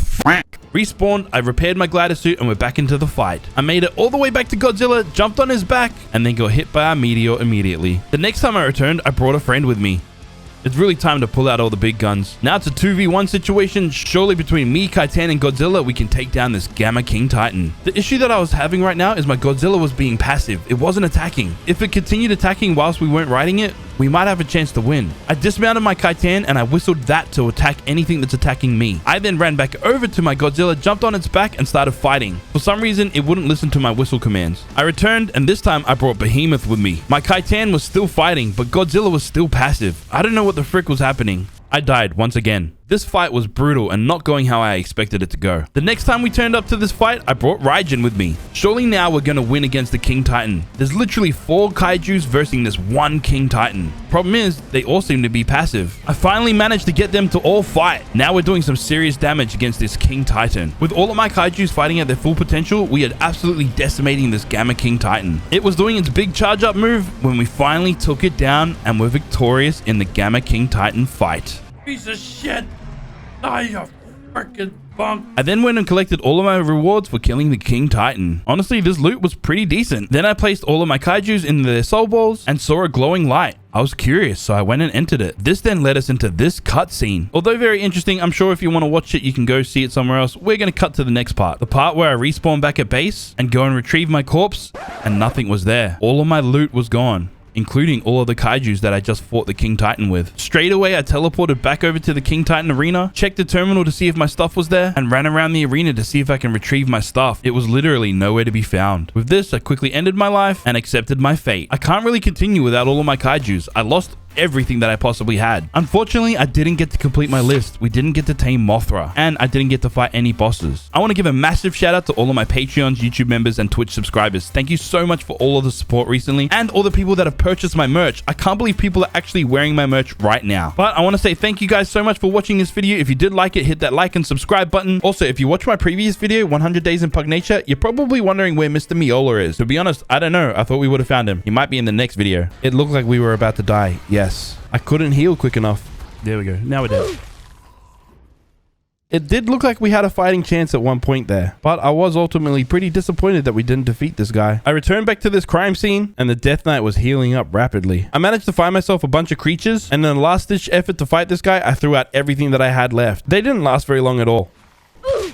Respawned, I repaired my glider suit, and we're back into the fight. I made it all the way back to Godzilla, jumped on his back, and then got hit by our meteor immediately. The next time I returned, I brought a friend with me. It's really time to pull out all the big guns. Now it's a 2v1 situation. Surely between me, Kaitan, and Godzilla, we can take down this Gamma King Titan. The issue that I was having right now is my Godzilla was being passive. It wasn't attacking. If it continued attacking whilst we weren't riding it, we might have a chance to win. I dismounted my Kaitan and I whistled that to attack anything that's attacking me. I then ran back over to my Godzilla, jumped on its back, and started fighting. For some reason, it wouldn't listen to my whistle commands. I returned, and this time I brought Behemoth with me. My Kaitan was still fighting, but Godzilla was still passive. I don't know what the frick was happening. I died once again. This fight was brutal and not going how I expected it to go. The next time we turned up to this fight, I brought Raijin with me. Surely now we're gonna win against the King Titan. There's literally 4 kaijus versus this 1 King Titan. Problem is, they all seem to be passive. I finally managed to get them to all fight. Now we're doing some serious damage against this King Titan. With all of my kaijus fighting at their full potential, we are absolutely decimating this Gamma King Titan. It was doing its big charge up move when we finally took it down and were victorious in the Gamma King Titan fight. Piece of shit. Oh, you freaking bunk. I then went and collected all of my rewards for killing the King Titan. Honestly, this loot was pretty decent. Then I placed all of my kaijus in their soul balls and saw a glowing light. I was curious, so I went and entered it. This then led us into this cutscene. Although very interesting, I'm sure if you want to watch it, you can go see it somewhere else. We're going to cut to the next part. The part where I respawn back at base and go and retrieve my corpse, and nothing was there. All of my loot was gone, including all of the kaijus that I just fought the King Titan with. Straight away, I teleported back over to the King Titan arena, checked the terminal to see if my stuff was there, and ran around the arena to see if I can retrieve my stuff. It was literally nowhere to be found. With this, I quickly ended my life and accepted my fate. I can't really continue without all of my kaijus. I lost everything that I possibly had. Unfortunately, I didn't get to complete my list. We didn't get to tame Mothra, and I didn't get to fight any bosses. I want to give a massive shout out to all of my Patreons, YouTube members, and Twitch subscribers. Thank you so much for all of the support recently, and all the people that have purchased my merch. I can't believe people are actually wearing my merch right now. But I want to say thank you guys so much for watching this video. If you did like it, hit that like and subscribe button. Also, if you watched my previous video, 100 Days in Pugnature, you're probably wondering where Mr. Miola is. To be honest, I don't know. I thought we would have found him. He might be in the next video. It looked like we were about to die. Yes. I couldn't heal quick enough. There we go. Now we're dead. It did look like we had a fighting chance at one point there, but I was ultimately pretty disappointed that we didn't defeat this guy. I returned back to this crime scene, and the Death Knight was healing up rapidly. I managed to find myself a bunch of creatures, and in a last-ditch effort to fight this guy, I threw out everything that I had left. They didn't last very long at all.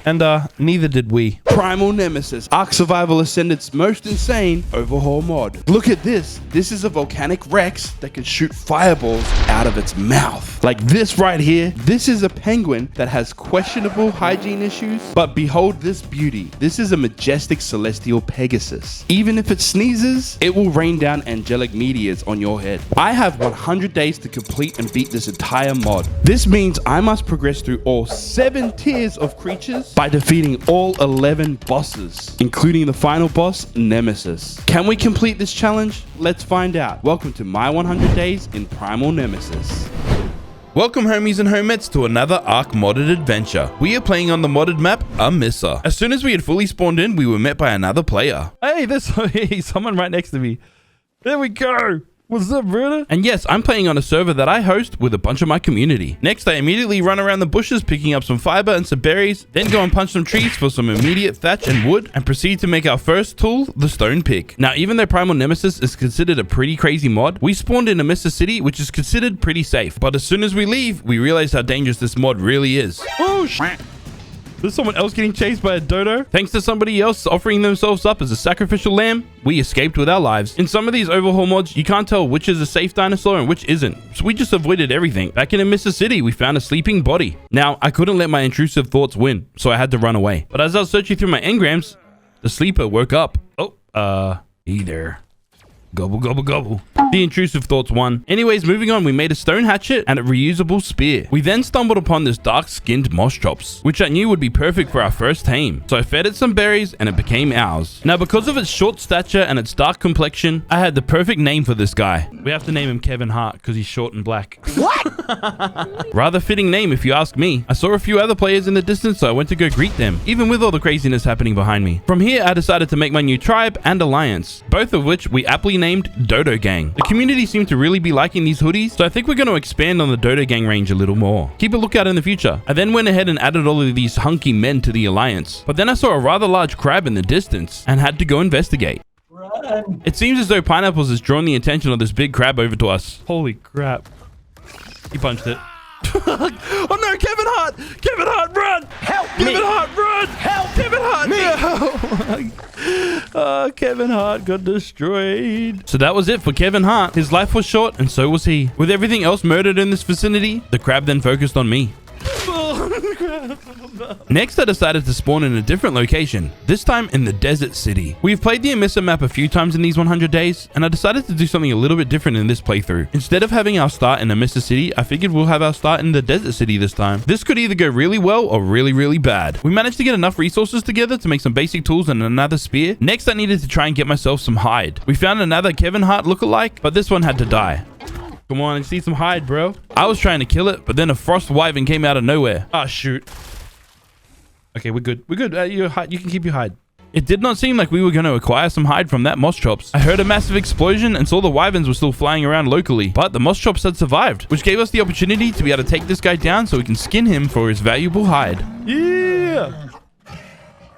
And neither did we. Primal Nemesis, Ark Survival Ascended's most insane overhaul mod. Look at this. This is a volcanic Rex that can shoot fireballs out of its mouth. Like this right here. This is a penguin that has questionable hygiene issues, but behold this beauty. This is a majestic celestial Pegasus. Even if it sneezes, it will rain down angelic meteors on your head. I have 100 days to complete and beat this entire mod. This means I must progress through all 7 tiers of creatures by defeating all 11 bosses, including the final boss, Nemesis. Can we complete this challenge? Let's find out. Welcome to my 100 days in Primal Nemesis. Welcome homies and homettes to another Ark modded adventure. We are playing on the modded map, Amissa. As soon as we had fully spawned in, we were met by another player. Hey, there's someone right next to me. There we go. What's up, brother? And yes, I'm playing on a server that I host with a bunch of my community. Next, I immediately run around the bushes picking up some fiber and some berries, then go and punch some trees for some immediate thatch and wood, and proceed to make our first tool, the stone pick. Now, even though Primal Nemesis is considered a pretty crazy mod, we spawned in Amissa City, which is considered pretty safe. But as soon as we leave, we realize how dangerous this mod really is. Oh, shit. There's someone else getting chased by a dodo. Thanks to somebody else offering themselves up as a sacrificial lamb, we escaped with our lives. In some of these overhaul mods, you can't tell which is a safe dinosaur and which isn't. So we just avoided everything. Back in Amissa City, we found a sleeping body. Now, I couldn't let my intrusive thoughts win, so I had to run away. But as I was searching through my engrams, the sleeper woke up. Oh, hey there. Gobble, gobble, gobble. The intrusive thoughts won. Anyways, moving on, we made a stone hatchet and a reusable spear. We then stumbled upon this dark-skinned Moschops, which I knew would be perfect for our first tame. So I fed it some berries and it became ours. Now, because of its short stature and its dark complexion, I had the perfect name for this guy. We have to name him Kevin Hart because he's short and black. What? Rather fitting name if you ask me. I saw a few other players in the distance, so I went to go greet them, even with all the craziness happening behind me. From here, I decided to make my new tribe and alliance, both of which we aptly named Dodo Gang. The community seemed to really be liking these hoodies, so I think we're going to expand on the Dodo Gang range a little more. Keep a lookout in the future. I then went ahead and added all of these hunky men to the alliance, but then I saw a rather large crab in the distance and had to go investigate. Run. It seems as though Pineapples has drawn the attention of this big crab over to us. Holy crap. He punched it. Oh no, Kevin Hart! Kevin Hart, run! Help Kevin me! Hart, run! Help Kevin Hart, me! no! Kevin Hart got destroyed. So that was it for Kevin Hart. His life was short, and so was he. With everything else murdered in this vicinity, the crab then focused on me. Next, I decided to spawn in a different location, this time in the Desert City. We've played the Emissa map a few times in these 100 days, and I decided to do something a little bit different in this playthrough. Instead of having our start in Emissa City, I figured we'll have our start in the Desert City this time. This could either go really well or really, really bad. We managed to get enough resources together to make some basic tools and another spear. Next, I needed to try and get myself some hide. We found another Kevin Hart lookalike, but this one had to die. Come on, I see some hide, bro. I was trying to kill it, but then a frost wyvern came out of nowhere. Ah, shoot. Okay, we're good. We're good. You can keep your hide. It did not seem like we were going to acquire some hide from that Moschops. I heard a massive explosion and saw the wyverns were still flying around locally, but the Moschops had survived, which gave us the opportunity to be able to take this guy down so we can skin him for his valuable hide. Yeah!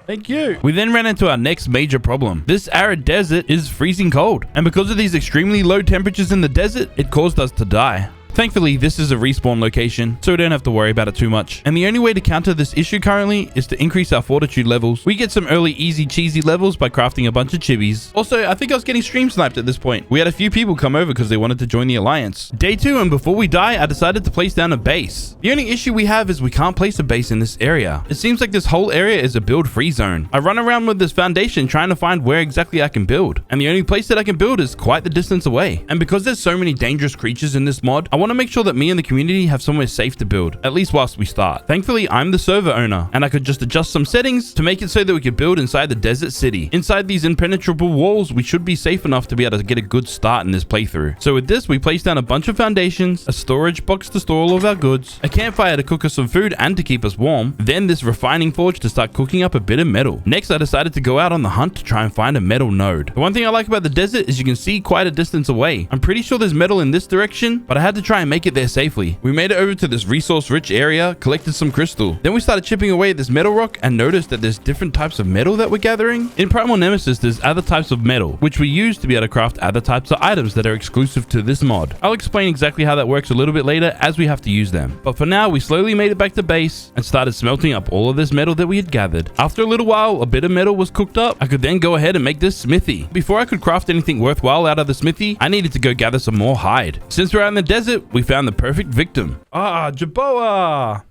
Thank you. We then ran into our next major problem. This arid desert is freezing cold, and because of these extremely low temperatures in the desert, it caused us to die. Thankfully, this is a respawn location, so we don't have to worry about it too much. And the only way to counter this issue currently is to increase our fortitude levels. We get some early easy cheesy levels by crafting a bunch of chibis. Also, I think I was getting stream sniped at this point. We had a few people come over because they wanted to join the alliance. Day 2, and before we die, I decided to place down a base. The only issue we have is we can't place a base in this area. It seems like this whole area is a build free zone. I run around with this foundation trying to find where exactly I can build. And the only place that I can build is quite the distance away. And because there's so many dangerous creatures in this mod, I want to make sure that me and the community have somewhere safe to build, at least whilst we start. Thankfully, I'm the server owner, and I could just adjust some settings to make it so that we could build inside the desert city. Inside these impenetrable walls, we should be safe enough to be able to get a good start in this playthrough. So with this, we placed down a bunch of foundations, a storage box to store all of our goods, a campfire to cook us some food and to keep us warm, then this refining forge to start cooking up a bit of metal. Next, I decided to go out on the hunt to try and find a metal node. The one thing I like about the desert is you can see quite a distance away. I'm pretty sure there's metal in this direction, but I had to try and make it there safely. We made it over to this resource-rich area, collected some crystal. Then we started chipping away at this metal rock and noticed that there's different types of metal that we're gathering. In Primal Nemesis, there's other types of metal, which we use to be able to craft other types of items that are exclusive to this mod. I'll explain exactly how that works a little bit later as we have to use them. But for now, we slowly made it back to base and started smelting up all of this metal that we had gathered. After a little while, a bit of metal was cooked up. I could then go ahead and make this smithy. Before I could craft anything worthwhile out of the smithy, I needed to go gather some more hide. Since we're out in the desert, we found the perfect victim. Ah, Jerboa!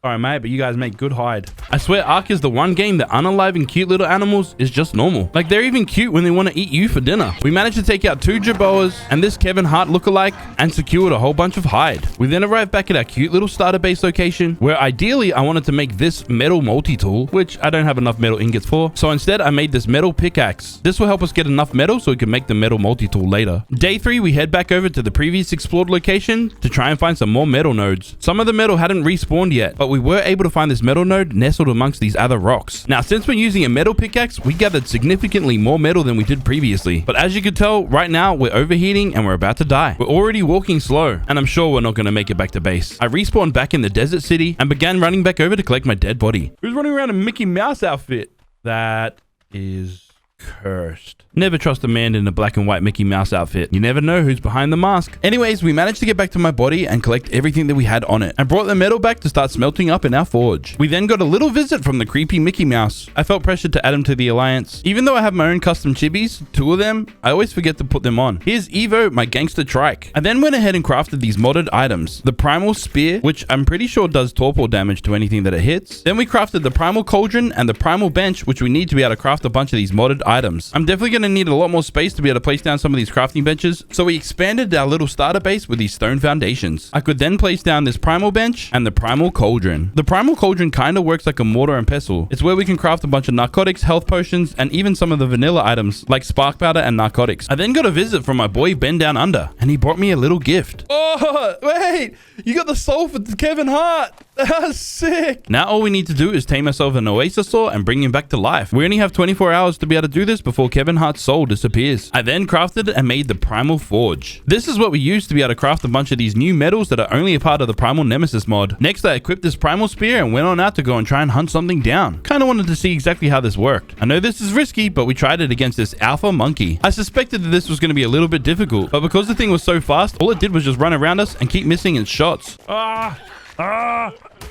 Alright, mate, but you guys make good hide. I swear Ark is the one game that unaliving cute little animals is just normal. Like, they're even cute when they want to eat you for dinner. We managed to take out 2 Jerboas and this Kevin Hart lookalike and secured a whole bunch of hide. We then arrived back at our cute little starter base location, where ideally I wanted to make this metal multi-tool, which I don't have enough metal ingots for. So instead, I made this metal pickaxe. This will help us get enough metal so we can make the metal multi-tool later. Day 3, we head back over to the previous explored location to try and find some more metal nodes. Some of the metal hadn't respawned yet, but we were able to find this metal node nestled amongst these other rocks. Now, since we're using a metal pickaxe, we gathered significantly more metal than we did previously. But as you can tell, right now, we're overheating and we're about to die. We're already walking slow, and I'm sure we're not going to make it back to base. I respawned back in the desert city and began running back over to collect my dead body. Who's running around in a Mickey Mouse outfit? That is cursed. Never trust a man in a black and white Mickey Mouse outfit. You never know who's behind the mask. Anyways, we managed to get back to my body and collect everything that we had on it and brought the metal back to start smelting up in our forge. We then got a little visit from the creepy Mickey Mouse. I felt pressured to add him to the alliance. Even though I have my own custom chibis, 2 of them, I always forget to put them on. Here's Evo, my gangster trike. I then went ahead and crafted these modded items. The primal spear, which I'm pretty sure does torpor damage to anything that it hits. Then we crafted the primal cauldron and the primal bench, which we need to be able to craft a bunch of these modded items. I'm definitely going to need a lot more space to be able to place down some of these crafting benches, so we expanded our little starter base with these stone foundations. I could then place down this primal bench and the primal cauldron. The primal cauldron kind of works like a mortar and pestle. It's where we can craft a bunch of narcotics, health potions, and even some of the vanilla items like spark powder and narcotics. I then got a visit from my boy Ben down under, and he brought me a little gift. Oh, wait! You got the soul for Kevin Hart! That's sick! Now all we need to do is tame ourselves an Oasasaur and bring him back to life. We only have 24 hours to be able to do this before Kevin Hart's soul disappears. I then crafted and made the Primal Forge. This is what we use to be able to craft a bunch of these new metals that are only a part of the Primal Nemesis mod. Next, I equipped this Primal Spear and went on out to go and try and hunt something down. Kinda wanted to see exactly how this worked. I know this is risky, but we tried it against this alpha monkey. I suspected that this was going to be a little bit difficult, but because the thing was so fast, all it did was just run around us and keep missing its shots.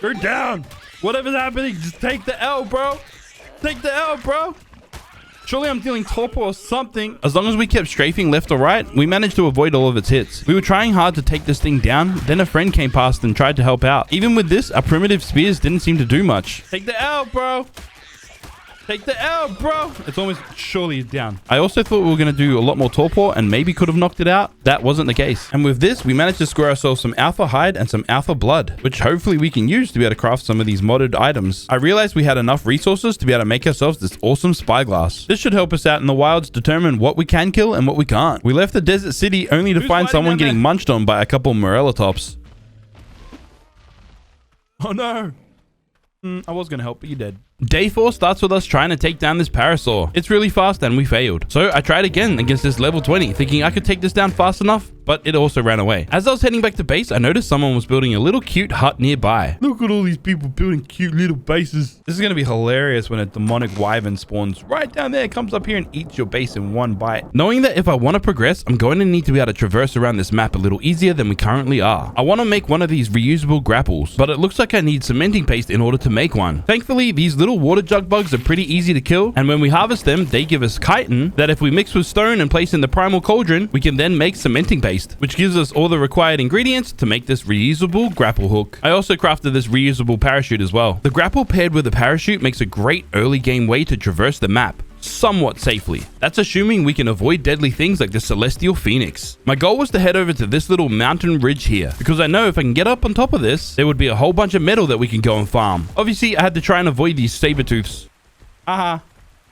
You're down. Whatever's happening, just take the L, bro. Take the L, bro. Surely I'm dealing torpor or something. As long as we kept strafing left or right, we managed to avoid all of its hits. We were trying hard to take this thing down, then a friend came past and tried to help out. Even with this, our primitive spears didn't seem to do much. Take the L, bro. Take the L, bro. It's almost surely down. I also thought we were going to do a lot more torpor and maybe could have knocked it out. That wasn't the case. And with this, we managed to score ourselves some alpha hide and some alpha blood, which hopefully we can use to be able to craft some of these modded items. I realized we had enough resources to be able to make ourselves this awesome spyglass. This should help us out in the wilds determine what we can kill and what we can't. We left the desert city only to find someone getting munched on by a couple Morellatops. Oh no. I was going to help, but you're dead. Day 4 starts with us trying to take down this Parasaur. It's really fast and we failed. So I tried again against this level 20, thinking I could take this down fast enough, but it also ran away. As I was heading back to base, I noticed someone was building a little cute hut nearby. Look at all these people building cute little bases. This is going to be hilarious when a demonic wyvern spawns right down there, comes up here and eats your base in one bite. Knowing that if I want to progress, I'm going to need to be able to traverse around this map a little easier than we currently are. I want to make one of these reusable grapples, but it looks like I need cementing paste in order to make one. Thankfully, these little water jug bugs are pretty easy to kill, and when we harvest them, they give us chitin that if we mix with stone and place in the primal cauldron, we can then make cementing paste, which gives us all the required ingredients to make this reusable grapple hook. I also crafted this reusable parachute as well. The grapple paired with the parachute makes a great early game way to traverse the map somewhat safely. That's assuming we can avoid deadly things like the Celestial Phoenix. My goal was to head over to this little mountain ridge here, because I know if I can get up on top of this, there would be a whole bunch of metal that we can go and farm. Obviously, I had to try and avoid these saber-tooths.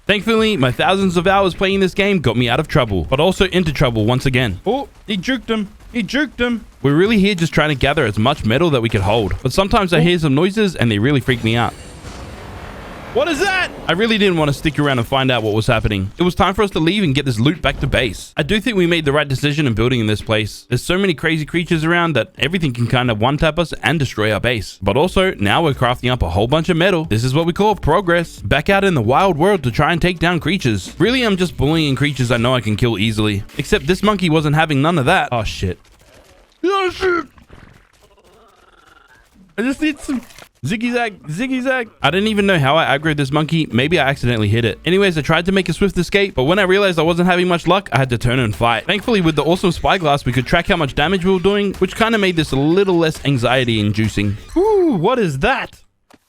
Thankfully, my thousands of hours playing this game got me out of trouble, but also into trouble once again. Oh, he juked him. He juked him. We're really here just trying to gather as much metal that we could hold, but sometimes I hear some noises and they really freak me out. What is that? I really didn't want to stick around and find out what was happening. It was time for us to leave and get this loot back to base. I do think we made the right decision in building in this place. There's so many crazy creatures around that everything can kind of one-tap us and destroy our base. But also, now we're crafting up a whole bunch of metal. This is what we call progress. Back out in the wild world to try and take down creatures. Really, I'm just bullying creatures I know I can kill easily. Except this monkey wasn't having none of that. Oh, shit. Oh, shit. I just need some... Ziggy zag, ziggy zag. I didn't even know how I aggroed this monkey. Maybe I accidentally hit it. Anyways, I tried to make a swift escape, but when I realized I wasn't having much luck, I had to turn and fight. Thankfully, with the awesome spyglass, we could track how much damage we were doing, which kind of made this a little less anxiety inducing. Ooh, what is that?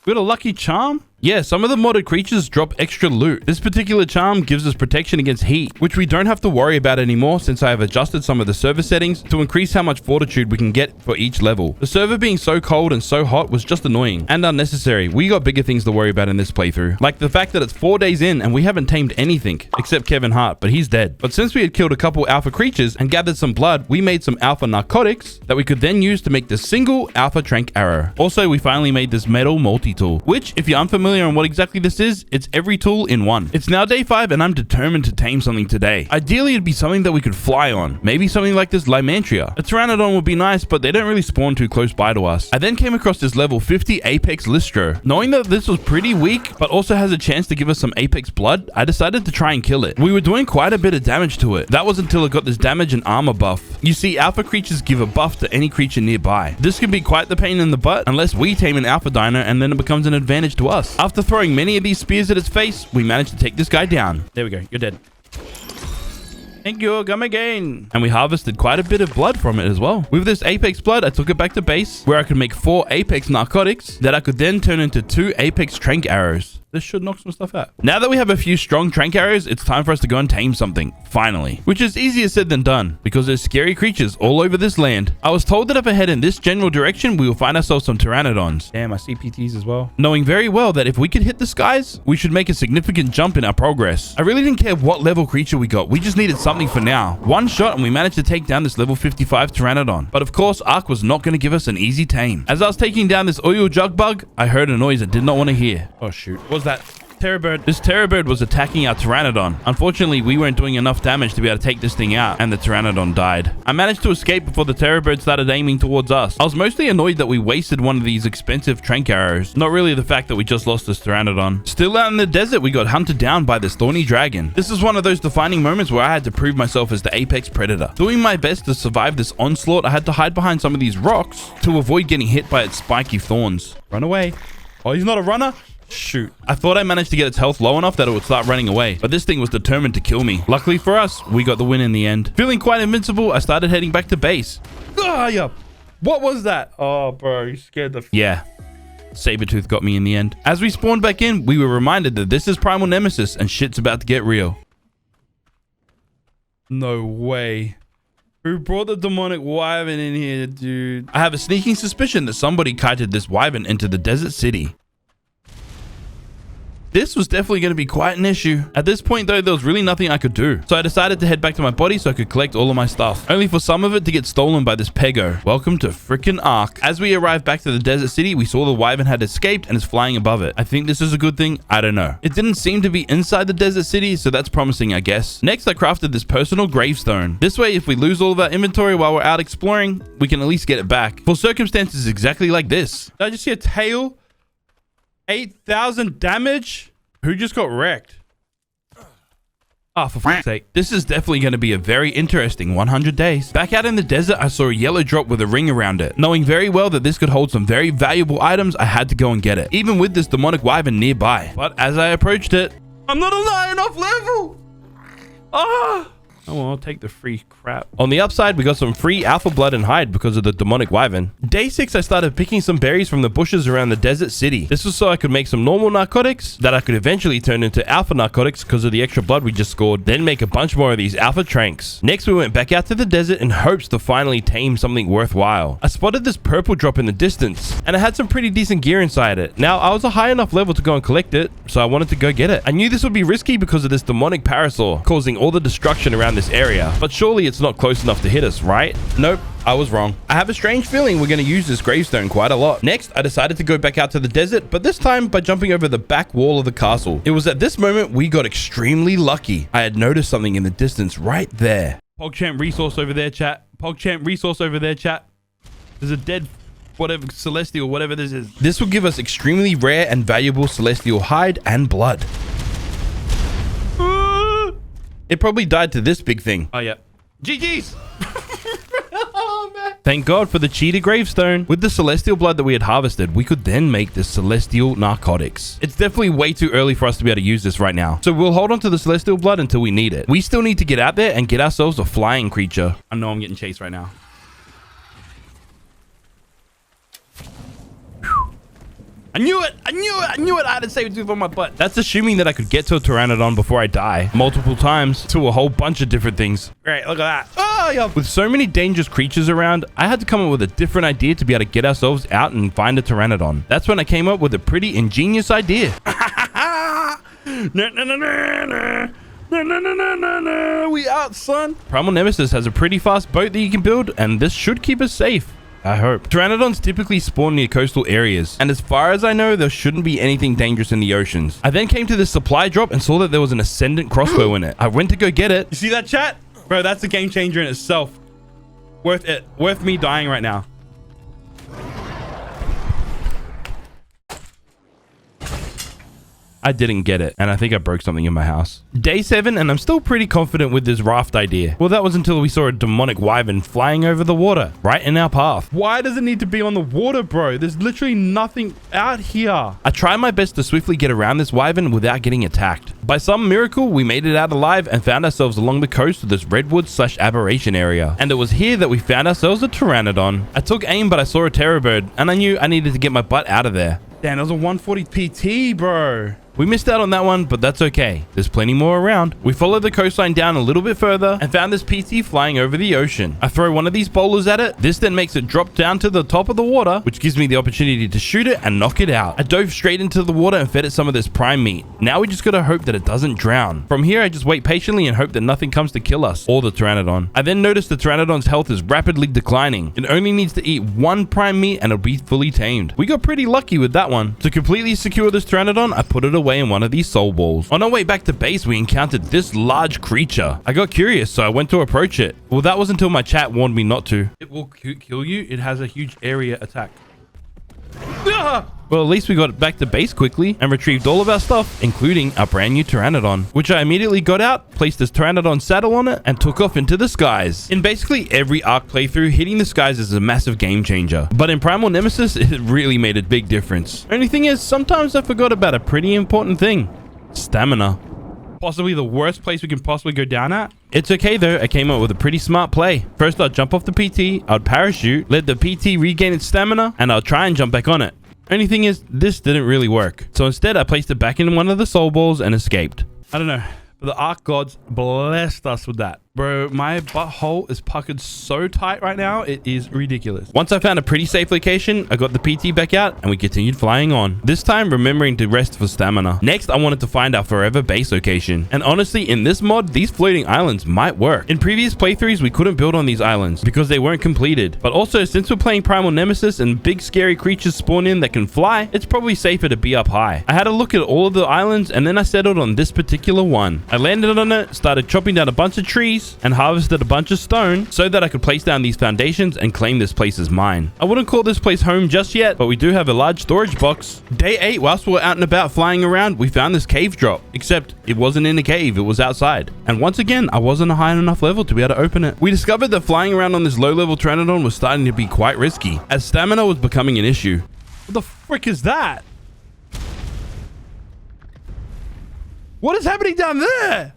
We got a lucky charm? Yeah, some of the modded creatures drop extra loot. This particular charm gives us protection against heat, which we don't have to worry about anymore since I have adjusted some of the server settings to increase how much fortitude we can get for each level. The server being so cold and so hot was just annoying and unnecessary. We got bigger things to worry about in this playthrough, like the fact that it's 4 days in and we haven't tamed anything except Kevin Hart, but he's dead. But since we had killed a couple alpha creatures and gathered some blood, we made some alpha narcotics that we could then use to make the single alpha trank arrow. Also, we finally made this metal multi-tool, which if you're unfamiliar on what exactly this is, it's every tool in one. It's now day 5 and I'm determined to tame something today. Ideally, it'd be something that we could fly on. Maybe something like this Lymantria. A Pteranodon would be nice, but they don't really spawn too close by to us. I then came across this level 50 Apex Listro. Knowing that this was pretty weak, but also has a chance to give us some Apex blood, I decided to try and kill it. We were doing quite a bit of damage to it. That was until it got this damage and armor buff. You see, alpha creatures give a buff to any creature nearby. This can be quite the pain in the butt unless we tame an alpha dino and then it becomes an advantage to us. After throwing many of these spears at its face, we managed to take this guy down. There we go. You're dead. Thank you. Come again. And we harvested quite a bit of blood from it as well. With this Apex blood, I took it back to base where I could make 4 Apex narcotics that I could then turn into 2 Apex trank arrows. This should knock some stuff out. Now that we have a few strong trank arrows, it's time for us to go and tame something, finally. Which is easier said than done, because there's scary creatures all over this land. I was told that if I head in this general direction, we will find ourselves some pteranodons. Damn, I see PTs as well. Knowing very well that if we could hit the skies, we should make a significant jump in our progress. I really didn't care what level creature we got. We just needed something for now. One shot and we managed to take down this level 55 pteranodon. But of course, Ark was not going to give us an easy tame. As I was taking down this oil jug bug, I heard a noise I did not want to hear. Oh shoot. What was that? Terrorbird. This Terrorbird was attacking our Pteranodon. Unfortunately, we weren't doing enough damage to be able to take this thing out, and the Pteranodon died. I managed to escape before the Terrorbird started aiming towards us. I was mostly annoyed that we wasted one of these expensive trank arrows. Not really the fact that we just lost this Pteranodon. Still out in the desert, we got hunted down by this thorny dragon. This is one of those defining moments where I had to prove myself as the apex predator. Doing my best to survive this onslaught, I had to hide behind some of these rocks to avoid getting hit by its spiky thorns. Run away. Oh, he's not a runner? Shoot. I thought I managed to get its health low enough that it would start running away, but this thing was determined to kill me. Luckily for us, we got the win in the end. Feeling quite invincible, I started heading back to base. Yeah. What was that? Oh, bro, you scared the... Yeah. Sabretooth got me in the end. As we spawned back in, we were reminded that this is Primal Nemesis and shit's about to get real. No way. Who brought the demonic wyvern in here, dude? I have a sneaking suspicion that somebody kited this wyvern into the desert city. This was definitely going to be quite an issue. At this point, though, there was really nothing I could do. So I decided to head back to my body so I could collect all of my stuff. Only for some of it to get stolen by this Pego. Welcome to frickin' Ark. As we arrived back to the desert city, we saw the wyvern had escaped and is flying above it. I think this is a good thing. I don't know. It didn't seem to be inside the desert city, so that's promising, I guess. Next, I crafted this personal gravestone. This way, if we lose all of our inventory while we're out exploring, we can at least get it back. For circumstances exactly like this. Did I just see a tail? 8,000 damage? Who just got wrecked? Oh, for fuck's sake. This is definitely going to be a very interesting 100 days. Back out in the desert, I saw a yellow drop with a ring around it. Knowing very well that this could hold some very valuable items, I had to go and get it. Even with this demonic wyvern nearby. But as I approached it, I'm not a high enough level! Ah! Oh, well, I'll take the free crap. On the upside, we got some free alpha blood and hide because of the demonic wyvern. Day 6, I started picking some berries from the bushes around the desert city. This was so I could make some normal narcotics that I could eventually turn into alpha narcotics because of the extra blood we just scored. Then make a bunch more of these alpha tranks. Next, we went back out to the desert in hopes to finally tame something worthwhile. I spotted this purple drop in the distance, and it had some pretty decent gear inside it. Now, I was a high enough level to go and collect it, so I wanted to go get it. I knew this would be risky because of this demonic parasaur causing all the destruction around this area, but surely it's not close enough to hit us, right? Nope, I was wrong. I have a strange feeling we're going to use this gravestone quite a lot. Next, I decided to go back out to the desert, but this time by jumping over the back wall of the castle. It was at this moment we got extremely lucky. I had noticed something in the distance right there. PogChamp resource over there, chat. PogChamp resource over there, chat. There's a dead whatever celestial, whatever this is. This will give us extremely rare and valuable celestial hide and blood. It probably died to this big thing. Oh, yeah. GG's! Oh, man. Thank God for the cheetah gravestone. With the celestial blood that we had harvested, we could then make the celestial narcotics. It's definitely way too early for us to be able to use this right now. So we'll hold on to the celestial blood until we need it. We still need to get out there and get ourselves a flying creature. I know I'm getting chased right now. I knew it! I knew it! I knew it! I had a Sabretooth on my butt. That's assuming that I could get to a Pteranodon before I die. Multiple times to a whole bunch of different things. Great, look at that. Oh, yeah. With so many dangerous creatures around, I had to come up with a different idea to be able to get ourselves out and find a Pteranodon. That's when I came up with a pretty ingenious idea. We out, son. Primal Nemesis has a pretty fast boat that you can build, and this should keep us safe. I hope. Pteranodons typically spawn near coastal areas, and as far as I know, there shouldn't be anything dangerous in the oceans. I then came to this supply drop and saw that there was an Ascendant crossbow in it. I went to go get it. You see that, chat? Bro, that's a game changer in itself. Worth it. Worth me dying right now. I didn't get it, and I think I broke something in my house. Day 7, and I'm still pretty confident with this raft idea. Well, that was until we saw a demonic wyvern flying over the water, right in our path. Why does it need to be on the water, bro? There's literally nothing out here. I tried my best to swiftly get around this wyvern without getting attacked. By some miracle, we made it out alive and found ourselves along the coast of this redwood/aberration area. And it was here that we found ourselves a Pteranodon. I took aim, but I saw a Terrorbird, and I knew I needed to get my butt out of there. Damn, that was a 140 PT, bro. We missed out on that one, but that's okay. There's plenty more around. We followed the coastline down a little bit further and found this PT flying over the ocean. I throw one of these bowlers at it. This then makes it drop down to the top of the water, which gives me the opportunity to shoot it and knock it out. I dove straight into the water and fed it some of this prime meat. Now we just gotta hope that it doesn't drown. From here, I just wait patiently and hope that nothing comes to kill us or the Pteranodon. I then notice the Pteranodon's health is rapidly declining. It only needs to eat one prime meat and it'll be fully tamed. We got pretty lucky with that one. To completely secure this Pteranodon, I put it away in one of these soul balls. On our way back to base, we encountered this large creature. I got curious, so I went to approach it. Well, that was until my chat warned me not to. It will kill you. It has a huge area attack. Well, at least we got back to base quickly and retrieved all of our stuff, including our brand new Pteranodon, which I immediately got out, placed this Pteranodon saddle on it, and took off into the skies. In basically every Ark playthrough, hitting the skies is a massive game changer. But in Primal Nemesis, it really made a big difference. Only thing is, sometimes I forgot about a pretty important thing. Stamina. Possibly the worst place we can possibly go down at. It's okay though, I came up with a pretty smart play. First, I'd jump off the PT, I'd parachute, let the PT regain its stamina, and I'll try and jump back on it. Only thing is, this didn't really work. So instead, I placed it back in one of the soul balls and escaped. I don't know, but the Ark gods blessed us with that. Bro, my butthole is puckered so tight right now, it is ridiculous. Once I found a pretty safe location, I got the PT back out and we continued flying on. This time, remembering to rest for stamina. Next, I wanted to find our forever base location. And honestly, in this mod, these floating islands might work. In previous playthroughs, we couldn't build on these islands because they weren't completed. But also, since we're playing Primal Nemesis and big scary creatures spawn in that can fly, it's probably safer to be up high. I had a look at all of the islands and then I settled on this particular one. I landed on it, started chopping down a bunch of trees, and harvested a bunch of stone so that I could place down these foundations and claim this place as mine. I wouldn't call this place home just yet, but we do have a large storage box. Day 8, whilst we were out and about flying around, we found this cave drop, except it wasn't in a cave, it was outside. And once again, I wasn't a high enough level to be able to open it. We discovered that flying around on this low-level Pteranodon was starting to be quite risky, as stamina was becoming an issue. What the frick is that? What is happening down there?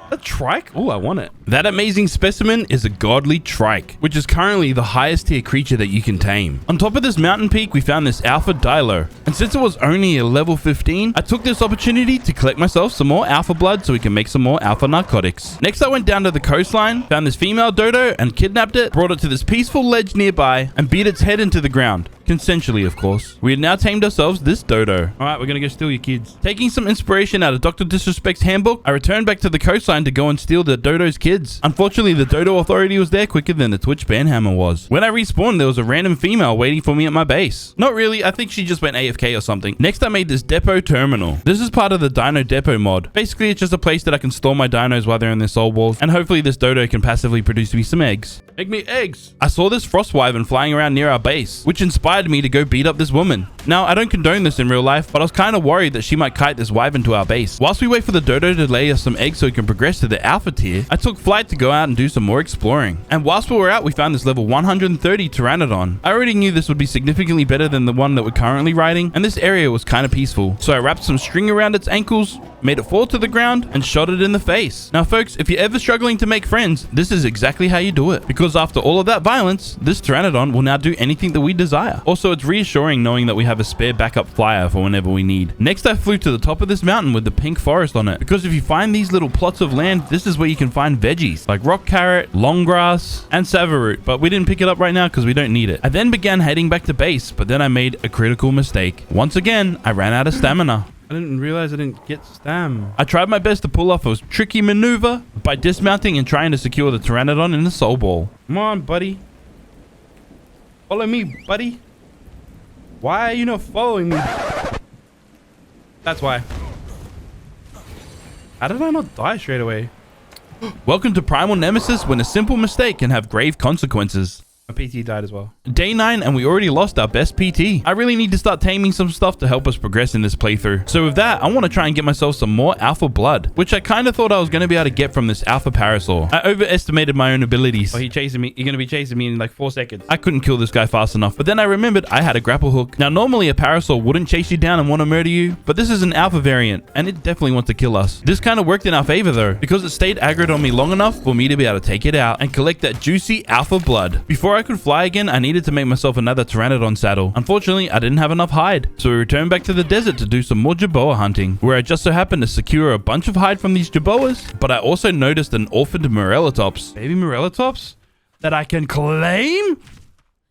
A trike? Oh, I want it. That amazing specimen is a godly trike, which is currently the highest tier creature that you can tame. On top of this mountain peak, we found this Alpha Dilo. And since it was only a level 15, I took this opportunity to collect myself some more Alpha blood so we can make some more Alpha narcotics. Next, I went down to the coastline, found this female dodo and kidnapped it, brought it to this peaceful ledge nearby, and beat its head into the ground. Consensually, of course. We had now tamed ourselves this dodo. All right, we're gonna go steal your kids. Taking some inspiration out of Dr. Disrespect's handbook, I returned back to the coastline to go and steal the dodo's kids. Unfortunately, the dodo authority was there quicker than the Twitch banhammer was. When I respawned, there was a random female waiting for me at my base. Not really, I think she just went AFK or something. Next, I made this depot terminal. This is part of the Dino Depot mod. Basically, it's just a place that I can store my dinos while they're in their soul balls, and hopefully this dodo can passively produce me some eggs. Make me eggs! I saw this frost wyvern flying around near our base, which inspired me to go beat up this woman. Now, I don't condone this in real life, but I was kind of worried that she might kite this wyvern to our base. Whilst we wait for the dodo to lay us some eggs so we can progress to the alpha tier, I took flight to go out and do some more exploring. And whilst we were out, we found this level 130 Pteranodon. I already knew this would be significantly better than the one that we're currently riding, and this area was kind of peaceful. So I wrapped some string around its ankles, made it fall to the ground, and shot it in the face. Now, folks, if you're ever struggling to make friends, this is exactly how you do it. Because after all of that violence, this Pteranodon will now do anything that we desire. Also, it's reassuring knowing that we have a spare backup flyer for whenever we need. Next, I flew to the top of this mountain with the pink forest on it, because if you find these little plots of land, this is where you can find veggies like rock carrot, long grass, and savaroot, but we didn't pick it up right now because we don't need it. I then began heading back to base, but then I made a critical mistake. Once again, I ran out of stamina. I didn't realize I didn't get stam. I tried my best to pull off a tricky maneuver by dismounting and trying to secure the Pteranodon in the soul ball. Come on, buddy. Follow me, buddy. Why are you not following me? That's why. How did I not die straight away? Welcome to Primal Nemesis, when a simple mistake can have grave consequences. My PT died as well. Day 9, and we already lost our best PT. I really need to start taming some stuff to help us progress in this playthrough. So with that, I want to try and get myself some more alpha blood, which I kind of thought I was going to be able to get from this alpha parasaur. I overestimated my own abilities. Oh, he's chasing me. You're going to be chasing me in like 4 seconds. I couldn't kill this guy fast enough, but then I remembered I had a grapple hook. Now, normally a parasaur wouldn't chase you down and want to murder you, but this is an alpha variant, and it definitely wants to kill us. This kind of worked in our favor though, because it stayed aggroed on me long enough for me to be able to take it out and collect that juicy alpha blood. Before Before I could fly again, I needed to make myself another Pteranodon saddle. Unfortunately, I didn't have enough hide, so we returned back to the desert to do some more Jerboa hunting, where I just so happened to secure a bunch of hide from these Jerboas, but I also noticed an orphaned Morellatops. Baby Morellatops? That I can claim?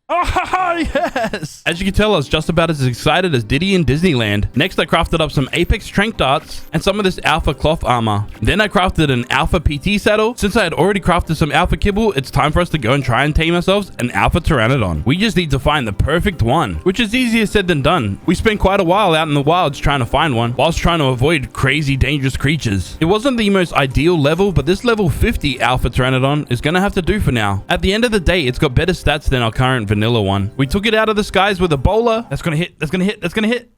Oh, yes! As you can tell, I was just about as excited as Diddy in Disneyland. Next, I crafted up some Apex Trank Darts and some of this Alpha Cloth Armor. Then I crafted an Alpha PT Saddle. Since I had already crafted some Alpha Kibble, it's time for us to go and try and tame ourselves an Alpha Pteranodon. We just need to find the perfect one, which is easier said than done. We spent quite a while out in the wilds trying to find one, whilst trying to avoid crazy dangerous creatures. It wasn't the most ideal level, but this level 50 Alpha Pteranodon is gonna have to do for now. At the end of the day, it's got better stats than our current vanilla one. We took it out of the skies with a bowler. That's gonna hit. That's gonna hit. That's gonna hit.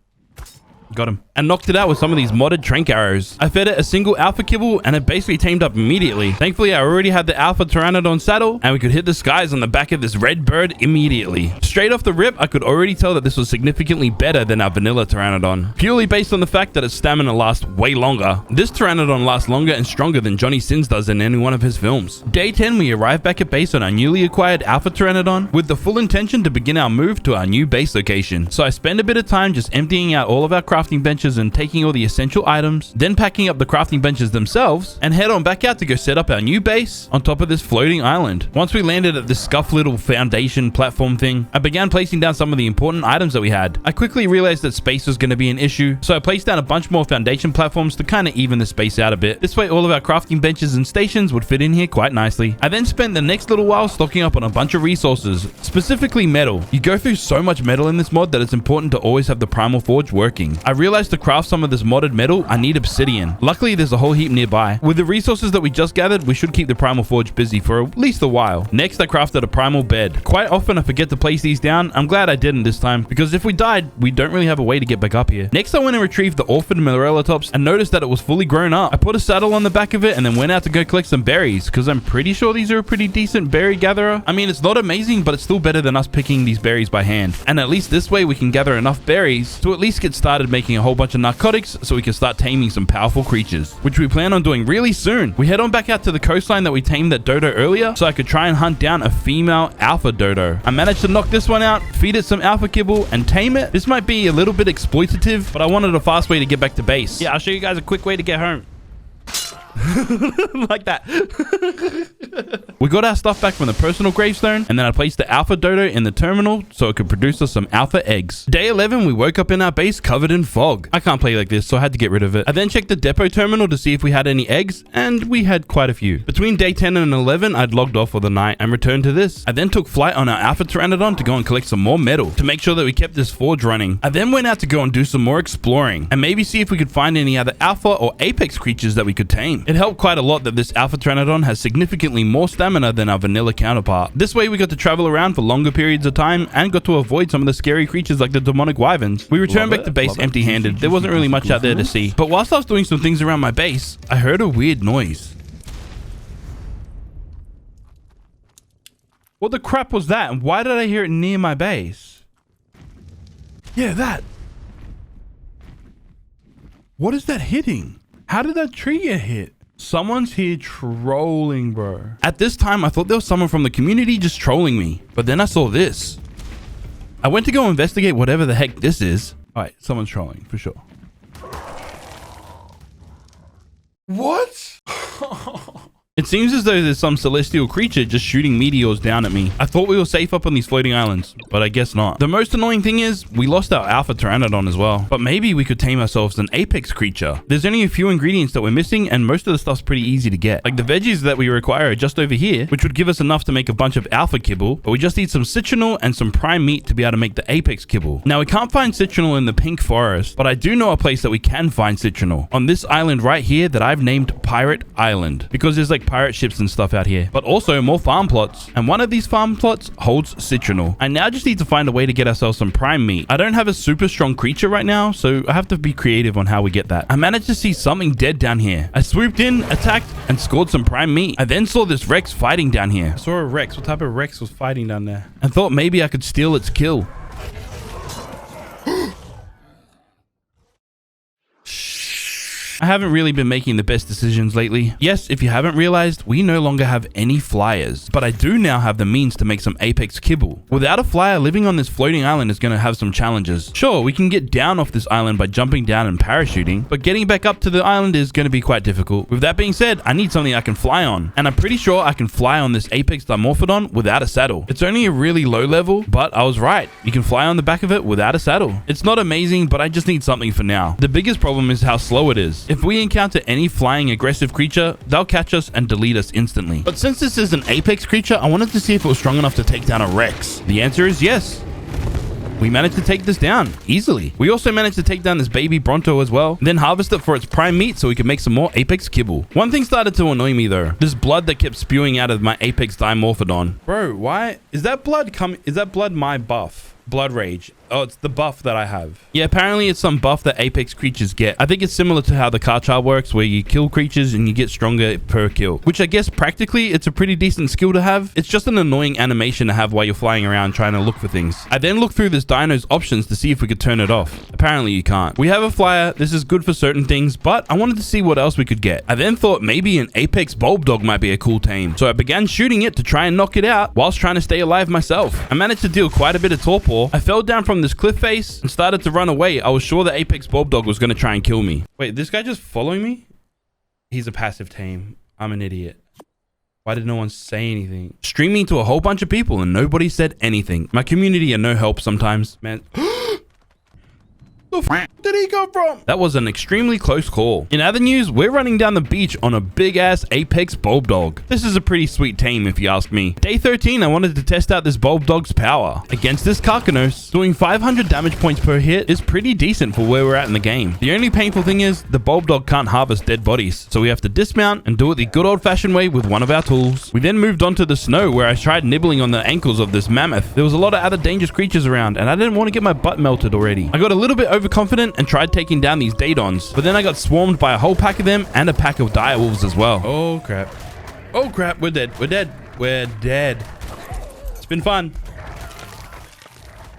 Got him. And knocked it out with some of these modded trank arrows. I fed it a single alpha kibble and it basically tamed up immediately. Thankfully, I already had the alpha Pteranodon saddle and we could hit the skies on the back of this red bird immediately. Straight off the rip, I could already tell that this was significantly better than our vanilla Pteranodon, purely based on the fact that its stamina lasts way longer. This Pteranodon lasts longer and stronger than Johnny Sins does in any one of his films. Day 10, we arrived back at base on our newly acquired alpha Pteranodon with the full intention to begin our move to our new base location. So I spend a bit of time just emptying out all of our crafting benches and taking all the essential items, then packing up the crafting benches themselves and head on back out to go set up our new base on top of this floating island. Once we landed at this scuffed little foundation platform thing, I began placing down some of the important items that we had. I quickly realized that space was going to be an issue, so I placed down a bunch more foundation platforms to kind of even the space out a bit. This way all of our crafting benches and stations would fit in here quite nicely. I then spent the next little while stocking up on a bunch of resources, specifically metal. You go through so much metal in this mod that it's important to always have the Primal Forge working. I realized to craft some of this modded metal, I need obsidian. Luckily, there's a whole heap nearby. With the resources that we just gathered, we should keep the Primal Forge busy for at least a while. Next, I crafted a primal bed. Quite often, I forget to place these down. I'm glad I didn't this time, because if we died, we don't really have a way to get back up here. Next, I went and retrieved the orphaned Morellatops and noticed that it was fully grown up. I put a saddle on the back of it and then went out to go collect some berries, because I'm pretty sure these are a pretty decent berry gatherer. I mean, it's not amazing, but it's still better than us picking these berries by hand. And at least this way, we can gather enough berries to at least get started making a whole bunch of narcotics so we can start taming some powerful creatures, which we plan on doing really soon. We head on back out to the coastline that we tamed that dodo earlier so I could try and hunt down a female alpha dodo. I managed to knock this one out, feed it some alpha kibble, and tame it. This might be a little bit exploitative, but I wanted a fast way to get back to base. Yeah, I'll show you guys a quick way to get home. Like that. We got our stuff back from the personal gravestone, and then I placed the alpha dodo in the terminal so it could produce us some alpha eggs. Day 11, we woke up in our base covered in fog. I can't play like this, so I had to get rid of it. I then checked the depot terminal to see if we had any eggs, and we had quite a few. Between day 10 and 11, I'd logged off for the night and returned to this. I then took flight on our alpha Pteranodon to go and collect some more metal to make sure that we kept this forge running. I then went out to go and do some more exploring and maybe see if we could find any other alpha or apex creatures that we could tame. It helped quite a lot that this alpha Pteranodon has significantly more stamina than our vanilla counterpart. This way we got to travel around for longer periods of time and got to avoid some of the scary creatures like the demonic wyverns. We returned back to base empty-handed. There wasn't really much out there to see. But whilst I was doing some things around my base, I heard a weird noise. What the crap was that? And why did I hear it near my base? Yeah, that. What is that hitting? How did that tree get hit? Someone's here trolling, bro. At this time, I thought there was someone from the community just trolling me. But then I saw this. I went to go investigate whatever the heck this is. All right, someone's trolling for sure. What? It seems as though there's some celestial creature just shooting meteors down at me. I thought we were safe up on these floating islands, but I guess not. The most annoying thing is we lost our alpha Pteranodon as well, but maybe we could tame ourselves an apex creature. There's only a few ingredients that we're missing and most of the stuff's pretty easy to get. Like the veggies that we require are just over here, which would give us enough to make a bunch of alpha kibble, but we just need some citronal and some prime meat to be able to make the apex kibble. Now we can't find citronal in the pink forest, but I do know a place that we can find citronal on this island right here that I've named Pirate Island because there's like pirate ships and stuff out here, but also more farm plots, and one of these farm plots holds citronal. I now just need to find a way to get ourselves some prime meat. I don't have a super strong creature right now, so I have to be creative on how we get that. I managed to see something dead down here. I swooped in, attacked, and scored some prime meat. I then saw this Rex fighting down here. I saw a Rex. What type of Rex was fighting down there? And thought maybe I could steal its kill. I haven't really been making the best decisions lately. Yes, if you haven't realized, we no longer have any flyers, but I do now have the means to make some apex kibble. Without a flyer, living on this floating island is going to have some challenges. Sure, we can get down off this island by jumping down and parachuting, but getting back up to the island is going to be quite difficult. With that being said, I need something I can fly on, and I'm pretty sure I can fly on this Apex Dimorphodon without a saddle. It's only a really low level, but I was right. You can fly on the back of it without a saddle. It's not amazing, but I just need something for now. The biggest problem is how slow it is. If we encounter any flying aggressive creature, they'll catch us and delete us instantly. But since this is an Apex creature, I wanted to see if it was strong enough to take down a Rex. The answer is yes. We managed to take this down easily. We also managed to take down this baby Bronto as well, then harvest it for its prime meat so we could make some more Apex kibble. One thing started to annoy me though. This blood that kept spewing out of my Apex Dimorphodon. Bro, why? Is that blood my buff? Blood Rage. Oh, it's the buff that I have. Yeah, apparently it's some buff that Apex creatures get. I think it's similar to how the Karchar works, where you kill creatures and you get stronger per kill. Which I guess practically it's a pretty decent skill to have. It's just an annoying animation to have while you're flying around trying to look for things. I then looked through this dino's options to see if we could turn it off. Apparently you can't. We have a flyer. This is good for certain things, but I wanted to see what else we could get. I then thought maybe an Apex Bulldog might be a cool tame. So I began shooting it to try and knock it out whilst trying to stay alive myself. I managed to deal quite a bit of torpor. I fell down from this cliff face and started to run away. I was sure the Apex Bulldog was going to try and kill me. Wait, this guy just following me? He's a passive tame. I'm an idiot. Why did no one say anything? Streaming to a whole bunch of people and nobody said anything. My community are no help sometimes, man. The f did he come from? That was an extremely close call. In other news, we're running down the beach on a big ass Apex Bulldog. This is a pretty sweet tame if you ask me. Day 13, I wanted to test out this Bulldog's power. Against this Carcanos, doing 500 damage points per hit is pretty decent for where we're at in the game. The only painful thing is the Bulldog can't harvest dead bodies, so we have to dismount and do it the good old fashioned way with one of our tools. We then moved on to the snow where I tried nibbling on the ankles of this mammoth. There was a lot of other dangerous creatures around and I didn't want to get my butt melted already. I got a little bit overconfident and tried taking down these Daedons, but then I got swarmed by a whole pack of them and a pack of direwolves as well. Oh crap. Oh crap, we're dead. We're dead. We're dead. It's been fun.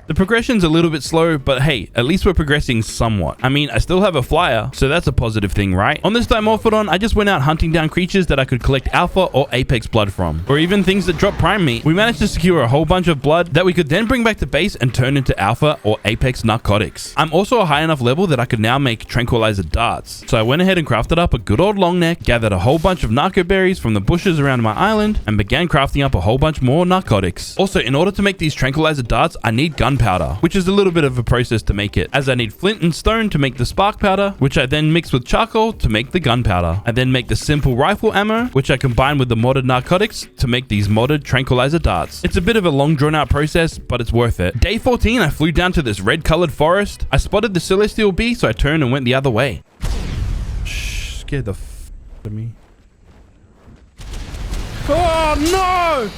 The progression's a little bit slow, but hey, at least we're progressing somewhat. I mean, I still have a flyer, so that's a positive thing, right? On this Dimorphodon, I just went out hunting down creatures that I could collect alpha or apex blood from, or even things that drop prime meat. We managed to secure a whole bunch of blood that we could then bring back to base and turn into alpha or apex narcotics. I'm also a high enough level that I could now make tranquilizer darts. So I went ahead and crafted up a good old long neck, gathered a whole bunch of narco berries from the bushes around my island, and began crafting up a whole bunch more narcotics. Also, in order to make these tranquilizer darts, I need gunpowder, which is a little bit of a process to make it, as I need flint and stone to make the spark powder, which I then mix with charcoal to make the gunpowder. I then make the simple rifle ammo, which I combine with the modded narcotics to make these modded tranquilizer darts. It's a bit of a long drawn out process, but it's worth it. Day 14, I flew down to this red colored forest. I spotted the celestial bee, so I turned and went the other way. Shh, scared the f out of me. Oh no!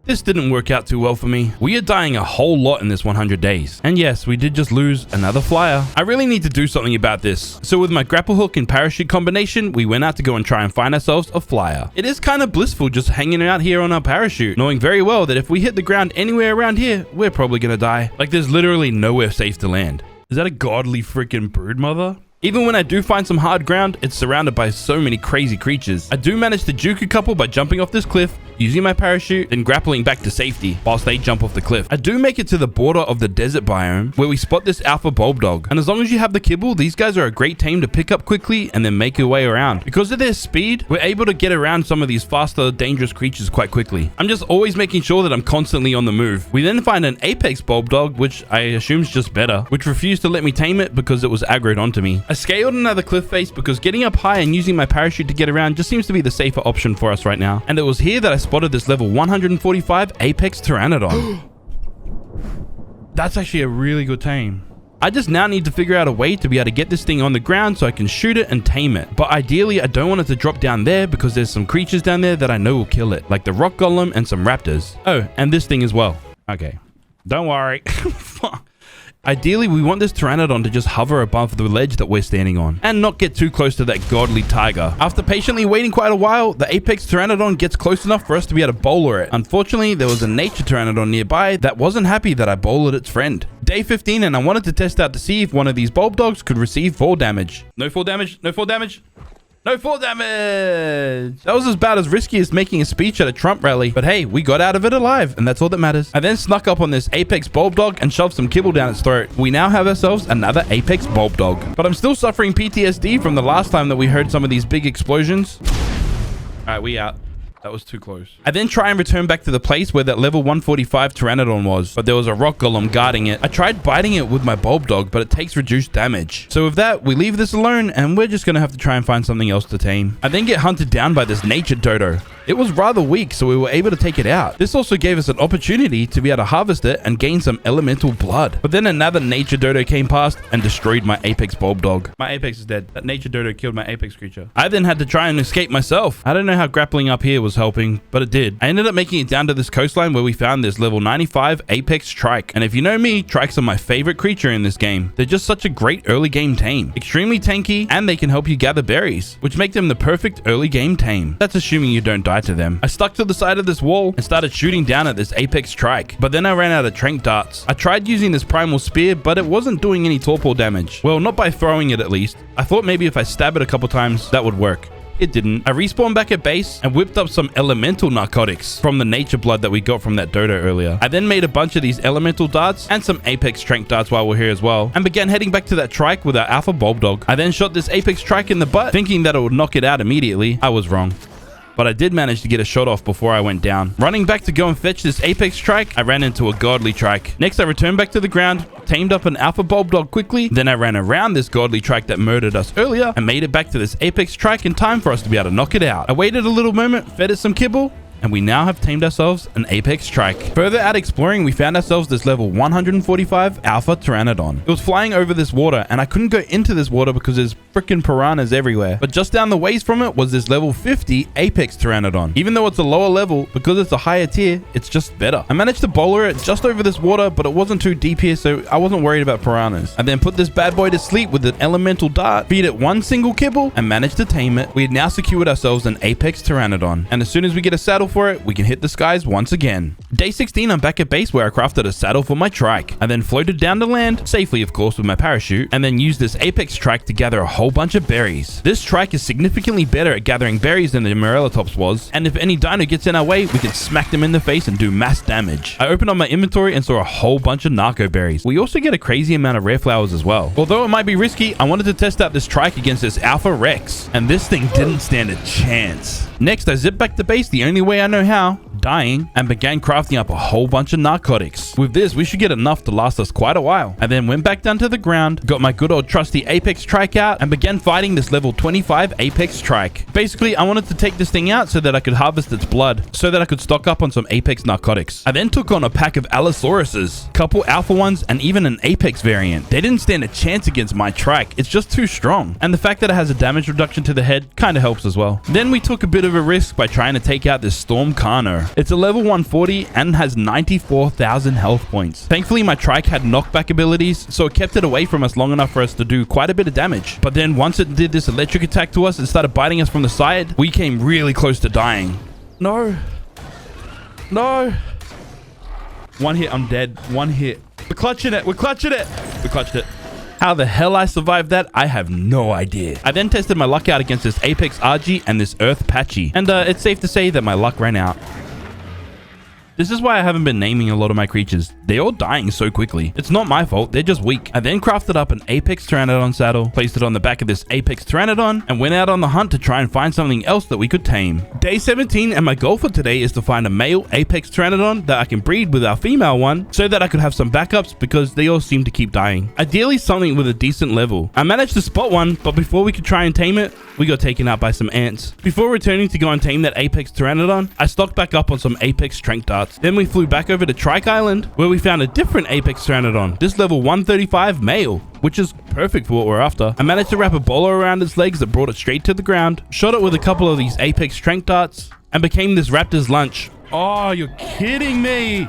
This didn't work out too well for me. We are dying a whole lot in this 100 days. And yes, we did just lose another flyer. I really need to do something about this. So with my grapple hook and parachute combination, we went out to go and try and find ourselves a flyer. It is kind of blissful just hanging out here on our parachute, knowing very well that if we hit the ground anywhere around here, we're probably gonna die. Like there's literally nowhere safe to land. Is that a godly freaking broodmother? Even when I do find some hard ground, it's surrounded by so many crazy creatures. I do manage to juke a couple by jumping off this cliff, using my parachute, and grappling back to safety whilst they jump off the cliff. I do make it to the border of the desert biome where we spot this alpha bulldog. And as long as you have the kibble, these guys are a great tame to pick up quickly and then make your way around. Because of their speed, we're able to get around some of these faster, dangerous creatures quite quickly. I'm just always making sure that I'm constantly on the move. We then find an apex bulldog, which I assume is just better, which refused to let me tame it because it was aggroed onto me. I scaled another cliff face because getting up high and using my parachute to get around just seems to be the safer option for us right now. And it was here that I spotted this level 145 Apex Pteranodon. That's actually a really good tame. I just now need to figure out a way to be able to get this thing on the ground so I can shoot it and tame it. But ideally, I don't want it to drop down there because there's some creatures down there that I know will kill it, like the rock golem and some raptors. Oh, and this thing as well. Okay, don't worry. Ideally, we want this Pteranodon to just hover above the ledge that we're standing on and not get too close to that godly tiger. After patiently waiting quite a while, the apex Pteranodon gets close enough for us to be able to bowler it. Unfortunately, there was a nature Pteranodon nearby that wasn't happy that I bowlered its friend. Day 15, and I wanted to test out to see if one of these bulb dogs could receive fall damage. No fall damage, no fall damage. No fall damage! That was about as risky as making a speech at a Trump rally. But hey, we got out of it alive, and that's all that matters. I then snuck up on this apex bulb dog and shoved some kibble down its throat. We now have ourselves another apex bulb dog. But I'm still suffering PTSD from the last time that we heard some of these big explosions. Alright, we out. That was too close. I then try and return back to the place where that level 145 Pteranodon was, but there was a rock golem guarding it. I tried biting it with my bulb dog, but it takes reduced damage. So with that, we leave this alone, and we're just gonna have to try and find something else to tame. I then get hunted down by this nature dodo. It was rather weak, so we were able to take it out. This also gave us an opportunity to be able to harvest it and gain some elemental blood. But then another nature dodo came past and destroyed my apex bulb dog. My apex is dead. That nature dodo killed my apex creature. I then had to try and escape myself. I don't know how grappling up here was helping, but it did. I ended up making it down to this coastline where we found this level 95 apex trike. And if you know me, trikes are my favorite creature in this game. They're just such a great early game tame. Extremely tanky, and they can help you gather berries, which make them the perfect early game tame. That's assuming you don't die to them. I stuck to the side of this wall and started shooting down at this apex trike, but then I ran out of trank darts. I tried using this primal spear, but it wasn't doing any torpor damage. Well, not by throwing it at least. I thought maybe if I stab it a couple times, that would work. It didn't. I respawned back at base and whipped up some elemental narcotics from the nature blood that we got from that dodo earlier. I then made a bunch of these elemental darts and some apex trank darts while we're here as well, and began heading back to that trike with our alpha bulb dog. I then shot this apex trike in the butt, thinking that it would knock it out immediately. I was wrong. But I did manage to get a shot off before I went down. Running back to go and fetch this apex trike, I ran into a godly trike. Next, I returned back to the ground, tamed up an alpha bulb dog quickly. Then I ran around this godly trike that murdered us earlier and made it back to this apex trike in time for us to be able to knock it out. I waited a little moment, fed it some kibble, and we now have tamed ourselves an apex trike. Further out exploring, we found ourselves this level 145 alpha Pteranodon. It was flying over this water, and I couldn't go into this water because there's freaking piranhas everywhere. But just down the ways from it was this level 50 apex Pteranodon. Even though it's a lower level, because it's a higher tier, it's just better. I managed to bowler it just over this water, but it wasn't too deep here, so I wasn't worried about piranhas. I then put this bad boy to sleep with an elemental dart, feed it one single kibble, and managed to tame it. We had now secured ourselves an apex Pteranodon, and as soon as we get a saddle for it, we can hit the skies once again. Day 16, I'm back at base where I crafted a saddle for my trike. I then floated down to land, safely of course with my parachute, and then used this apex trike to gather a whole bunch of berries. This trike is significantly better at gathering berries than the Morellatops was, and if any dino gets in our way, we can smack them in the face and do mass damage. I opened up my inventory and saw a whole bunch of narco berries. We also get a crazy amount of rare flowers as well. Although it might be risky, I wanted to test out this trike against this Alpha Rex, and this thing didn't stand a chance. Next, I zipped back to base the only way I know how, dying, and began crafting up a whole bunch of narcotics. With this, we should get enough to last us quite a while. I then went back down to the ground, got my good old trusty apex trike out, and began fighting this level 25 apex trike. Basically, I wanted to take this thing out so that I could harvest its blood, so that I could stock up on some apex narcotics. I then took on a pack of Allosauruses, couple alpha ones, and even an apex variant. They didn't stand a chance against my trike. It's just too strong. And the fact that it has a damage reduction to the head kind of helps as well. Then we took a bit of a risk by trying to take out this Storm Carno. It's a level 140 and has 94,000 health points. Thankfully, my trike had knockback abilities, so it kept it away from us long enough for us to do quite a bit of damage. But then once it did this electric attack to us and started biting us from the side, we came really close to dying. No. No. One hit, I'm dead. One hit. We're clutching it. We're clutching it. We clutched it. How the hell I survived that, I have no idea. I then tested my luck out against this Apex Argy and this Earth Patchy, and it's safe to say that my luck ran out. This is why I haven't been naming a lot of my creatures. They're all dying so quickly. It's not my fault, they're just weak. I then crafted up an Apex Pteranodon saddle, placed it on the back of this Apex Pteranodon, and went out on the hunt to try and find something else that we could tame. Day 17, and my goal for today is to find a male Apex Pteranodon that I can breed with our female one, so that I could have some backups because they all seem to keep dying. Ideally something with a decent level. I managed to spot one, but before we could try and tame it, we got taken out by some ants. Before returning to go and tame that Apex Pteranodon, I stocked back up on some Apex Trank Darts. Then we flew back over to Trike Island, where we found a different Apex Pteranodon, this level 135 male, which is perfect for what we're after. I managed to wrap a bowler around its legs that brought it straight to the ground, shot it with a couple of these Apex Trank Darts, and became this raptor's lunch. Oh, you're kidding me.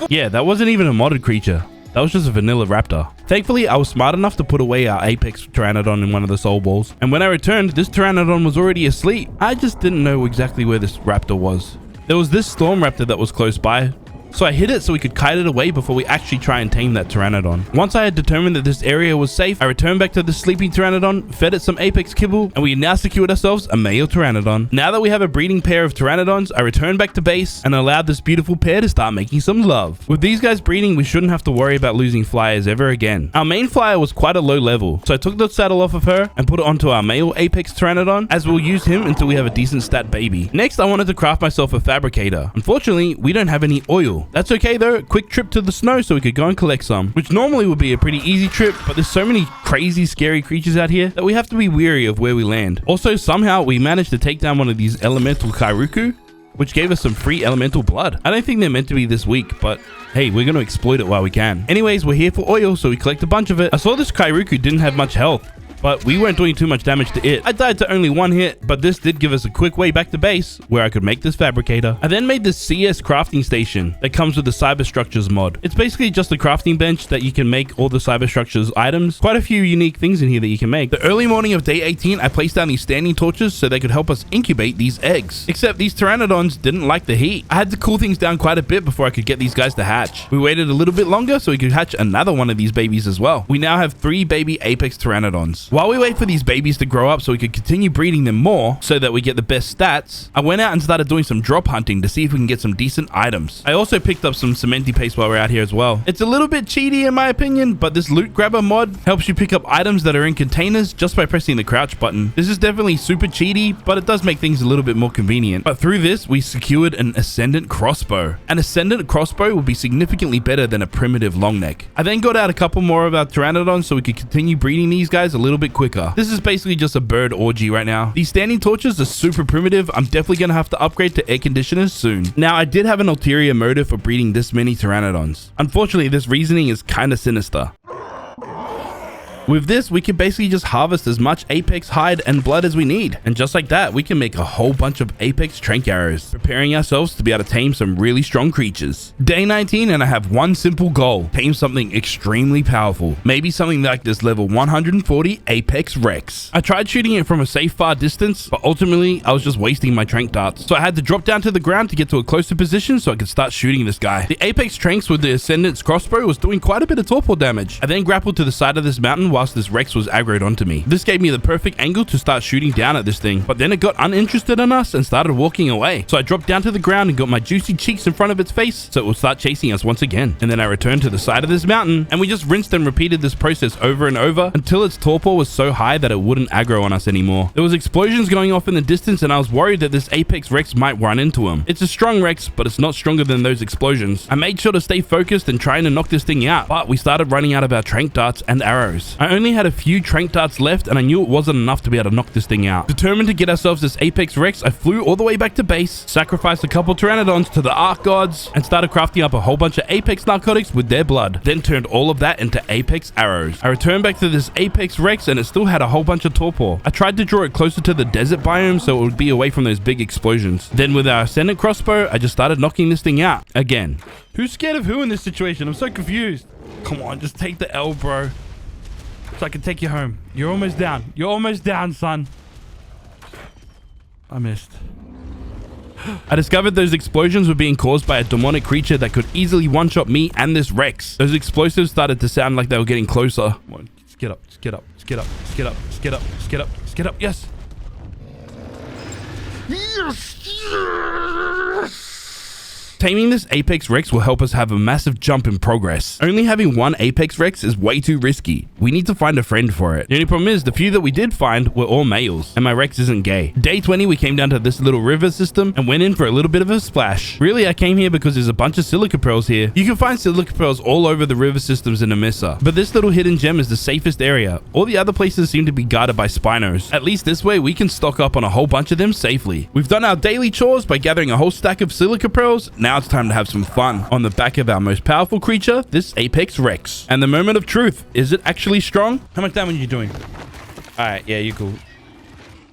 Yeah, that wasn't even a modded creature. That was just a vanilla raptor. Thankfully, I was smart enough to put away our apex pteranodon in one of the soul balls. And when I returned, this pteranodon was already asleep. I just didn't know exactly where this raptor was. There was this storm raptor that was close by, so I hit it so we could kite it away before we actually try and tame that pteranodon. Once I had determined that this area was safe, I returned back to the sleeping pteranodon, fed it some apex kibble, and we now secured ourselves a male pteranodon. Now that we have a breeding pair of pteranodons, I returned back to base and allowed this beautiful pair to start making some love. With these guys breeding, we shouldn't have to worry about losing flyers ever again. Our main flyer was quite a low level, so I took the saddle off of her and put it onto our male apex pteranodon, as we'll use him until we have a decent stat baby. Next, I wanted to craft myself a fabricator. Unfortunately, we don't have any oil. That's okay though. Quick trip to the snow so we could go and collect some, which normally would be a pretty easy trip, but there's so many crazy scary creatures out here that we have to be wary of where we land. Also, somehow we managed to take down one of these elemental Kairuku, which gave us some free elemental blood. I don't think they're meant to be this weak, but hey, we're going to exploit it while we can. Anyways, we're here for oil, so we collect a bunch of it. I saw this Kairuku didn't have much health, but we weren't doing too much damage to it. I died to only one hit, but this did give us a quick way back to base where I could make this fabricator. I then made this CS crafting station that comes with the Cyberstructures mod. It's basically just a crafting bench that you can make all the Cyberstructures items. Quite a few unique things in here that you can make. The early morning of day 18, I placed down these standing torches so they could help us incubate these eggs. Except these pteranodons didn't like the heat. I had to cool things down quite a bit before I could get these guys to hatch. We waited a little bit longer so we could hatch another one of these babies as well. We now have 3 baby apex pteranodons. While we wait for these babies to grow up so we could continue breeding them more so that we get the best stats, I went out and started doing some drop hunting to see if we can get some decent items. I also picked up some cementi paste while we're out here as well. It's a little bit cheaty in my opinion, but this loot grabber mod helps you pick up items that are in containers just by pressing the crouch button. This is definitely super cheaty, but it does make things a little bit more convenient. But through this, we secured an Ascendant crossbow. An Ascendant crossbow will be significantly better than a primitive long neck. I then got out a couple more of our pteranodons so we could continue breeding these guys a little bit quicker. This is basically just a bird orgy right now. These standing torches are super primitive. I'm definitely going to have to upgrade to air conditioners soon. Now, I did have an ulterior motive for breeding this many pteranodons. Unfortunately, this reasoning is kind of sinister. With this, we can basically just harvest as much apex hide and blood as we need. And just like that, we can make a whole bunch of apex trank arrows, preparing ourselves to be able to tame some really strong creatures. Day 19 and I have one simple goal: tame something extremely powerful. Maybe something like this level 140 Apex Rex. I tried shooting it from a safe far distance, but ultimately I was just wasting my trank darts. So I had to drop down to the ground to get to a closer position so I could start shooting this guy. The Apex Tranks with the Ascendant's crossbow was doing quite a bit of torpor damage. I then grappled to the side of this mountain whilst this Rex was aggroed onto me. This gave me the perfect angle to start shooting down at this thing, but then it got uninterested in us and started walking away. So I dropped down to the ground and got my juicy cheeks in front of its face so it would start chasing us once again. And then I returned to the side of this mountain and we just rinsed and repeated this process over and over until its torpor was so high that it wouldn't aggro on us anymore. There was explosions going off in the distance and I was worried that this Apex Rex might run into him. It's a strong Rex, but it's not stronger than those explosions. I made sure to stay focused and trying to knock this thing out, but we started running out of our trank darts and arrows. I only had a few trank darts left and I knew it wasn't enough to be able to knock this thing out. Determined to get ourselves this Apex Rex, I flew all the way back to base, sacrificed a couple pteranodons to the Ark gods, and started crafting up a whole bunch of Apex narcotics with their blood. Then turned all of that into Apex arrows. I returned back to this Apex Rex and it still had a whole bunch of torpor. I tried to draw it closer to the desert biome so it would be away from those big explosions. Then with our Ascendant crossbow, I just started knocking this thing out again. Who's scared of who in this situation? I'm so confused. Come on, just take the L, bro. So I can take you home. You're almost down. You're almost down, son. I missed. I discovered those explosions were being caused by a demonic creature that could easily one-shot me and this Rex. Those explosives started to sound like they were getting closer. Come on, just get up, just get up, just get up, just get up, just get up, just get up, just get up. Yes. Yes. Taming this Apex Rex will help us have a massive jump in progress. Only having one Apex Rex is way too risky. We need to find a friend for it. The only problem is the few that we did find were all males, and my Rex isn't gay. Day 20, we came down to this little river system and went in for a little bit of a splash. Really, I came here because there's a bunch of silica pearls here. You can find silica pearls all over the river systems in Amissa, but this little hidden gem is the safest area. All the other places seem to be guarded by Spinos. At least this way, we can stock up on a whole bunch of them safely. We've done our daily chores by gathering a whole stack of silica pearls. Now it's time to have some fun on the back of our most powerful creature, this Apex Rex. And the moment of truth, is it actually strong? How much damage are you doing? All right, yeah, you're cool.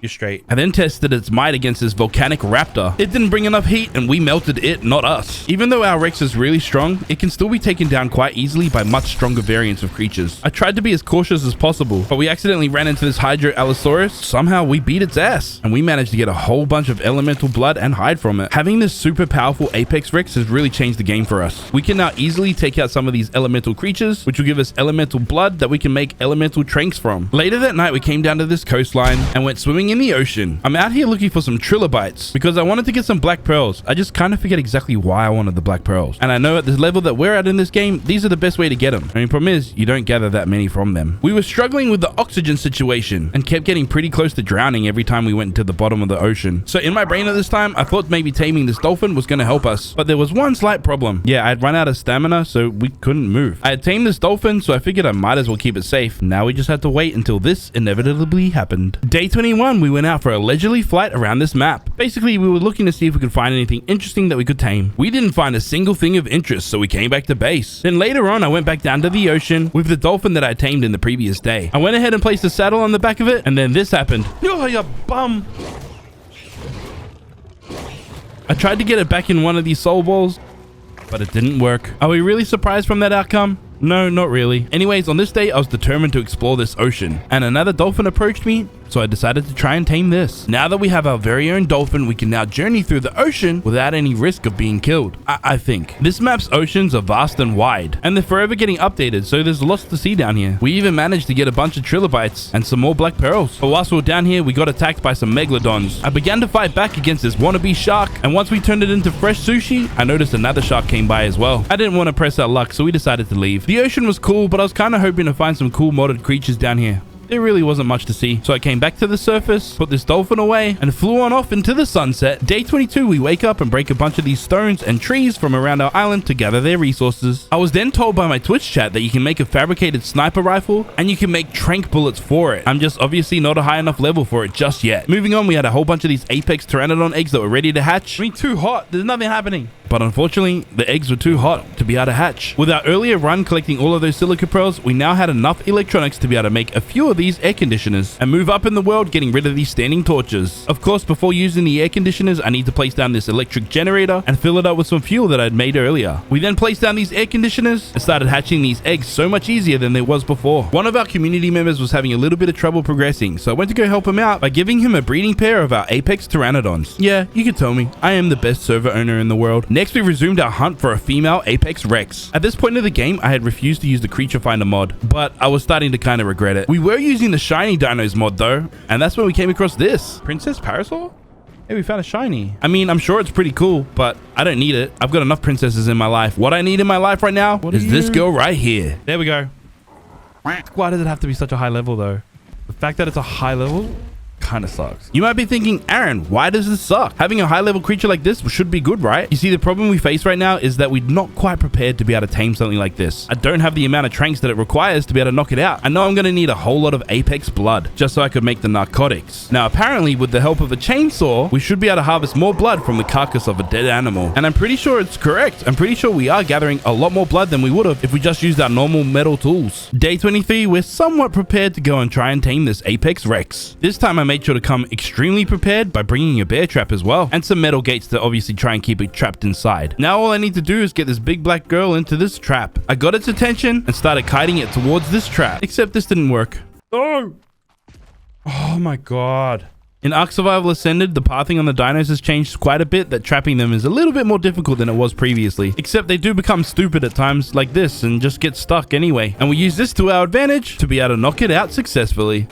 You're straight. I then tested its might against this volcanic raptor. It didn't bring enough heat and we melted it, not us. Even though our Rex is really strong, it can still be taken down quite easily by much stronger variants of creatures. I tried to be as cautious as possible, but we accidentally ran into this Hydro Allosaurus. Somehow we beat its ass and we managed to get a whole bunch of elemental blood and hide from it. Having this super powerful Apex Rex has really changed the game for us. We can now easily take out some of these elemental creatures, which will give us elemental blood that we can make elemental tranks from. Later that night, we came down to this coastline and went swimming in the ocean. I'm out here looking for some trilobites because I wanted to get some black pearls. I just kind of forget exactly why I wanted the black pearls. And I know at this level that we're at in this game, these are the best way to get them. I mean, problem is, you don't gather that many from them. We were struggling with the oxygen situation and kept getting pretty close to drowning every time we went to the bottom of the ocean. So in my brain at this time, I thought maybe taming this dolphin was going to help us. But there was one slight problem. Yeah, I'd run out of stamina, so we couldn't move. I had tamed this dolphin, so I figured I might as well keep it safe. Now we just had to wait until this inevitably happened. Day 21, we went out for a leisurely flight around this map. Basically, we were looking to see if we could find anything interesting that we could tame. We didn't find a single thing of interest, so we came back to base. Then later on, I went back down to the ocean with the dolphin that I tamed in the previous day. I went ahead and placed a saddle on the back of it, and then this happened. Oh, you bum! I tried to get it back in one of these soul balls, but it didn't work. Are we really surprised from that outcome? No, not really. Anyways, on this day, I was determined to explore this ocean, and another dolphin approached me, so I decided to try and tame this. Now that we have our very own dolphin, we can now journey through the ocean without any risk of being killed. I think. This map's oceans are vast and wide, and they're forever getting updated, so there's lots to see down here. We even managed to get a bunch of trilobites and some more black pearls. But whilst we were down here, we got attacked by some megalodons. I began to fight back against this wannabe shark, and once we turned it into fresh sushi, I noticed another shark came by as well. I didn't want to press our luck, so we decided to leave. The ocean was cool, but I was kind of hoping to find some cool modded creatures down here. There really wasn't much to see. So I came back to the surface, put this dolphin away, and flew on off into the sunset. Day 22, we wake up and break a bunch of these stones and trees from around our island to gather their resources. I was then told by my Twitch chat that you can make a fabricated sniper rifle and you can make trank bullets for it. I'm just obviously not a high enough level for it just yet. Moving on, we had a whole bunch of these Apex Pteranodon eggs that were ready to hatch. I mean, too hot. There's nothing happening. But unfortunately, the eggs were too hot to be able to hatch. With our earlier run collecting all of those silica pearls, we now had enough electronics to be able to make a few of these air conditioners and move up in the world getting rid of these standing torches. Of course, before using the air conditioners, I need to place down this electric generator and fill it up with some fuel that I'd made earlier. We then placed down these air conditioners and started hatching these eggs so much easier than there was before. One of our community members was having a little bit of trouble progressing, so I went to go help him out by giving him a breeding pair of our Apex Pteranodons. Yeah, you could tell me. I am the best server owner in the world. Next, we resumed our hunt for a female Apex Rex. At this point in the game, I had refused to use the Creature Finder mod, but I was starting to kind of regret it. We were using the Shiny Dinos mod though, and that's when we came across this. Princess Parasol? Hey, we found a shiny. I mean, I'm sure it's pretty cool, but I don't need it. I've got enough princesses in my life. What I need in my life right now is this girl right here. There we go. Why does it have to be such a high level though? The fact that it's a high level kind of sucks. You might be thinking, Aaron, why does this suck? Having a high level creature like this should be good, right? You see, the problem we face right now is that we're not quite prepared to be able to tame something like this. I don't have the amount of tranks that it requires to be able to knock it out. I know I'm going to need a whole lot of Apex blood just so I could make the narcotics. Now, apparently with the help of a chainsaw, we should be able to harvest more blood from the carcass of a dead animal. And I'm pretty sure it's correct. I'm pretty sure we are gathering a lot more blood than we would have if we just used our normal metal tools. Day 23, we're somewhat prepared to go and try and tame this Apex Rex. This time I made sure to come extremely prepared by bringing a bear trap as well, and some metal gates to obviously try and keep it trapped inside. Now all I need to do is get this big black girl into this trap. I got its attention and started kiting it towards this trap, except this didn't work. Oh my god. In Ark Survival Ascended, the pathing on the dinos has changed quite a bit, that trapping them is a little bit more difficult than it was previously. Except they do become stupid at times like this and just get stuck anyway. And we use this to our advantage to be able to knock it out successfully.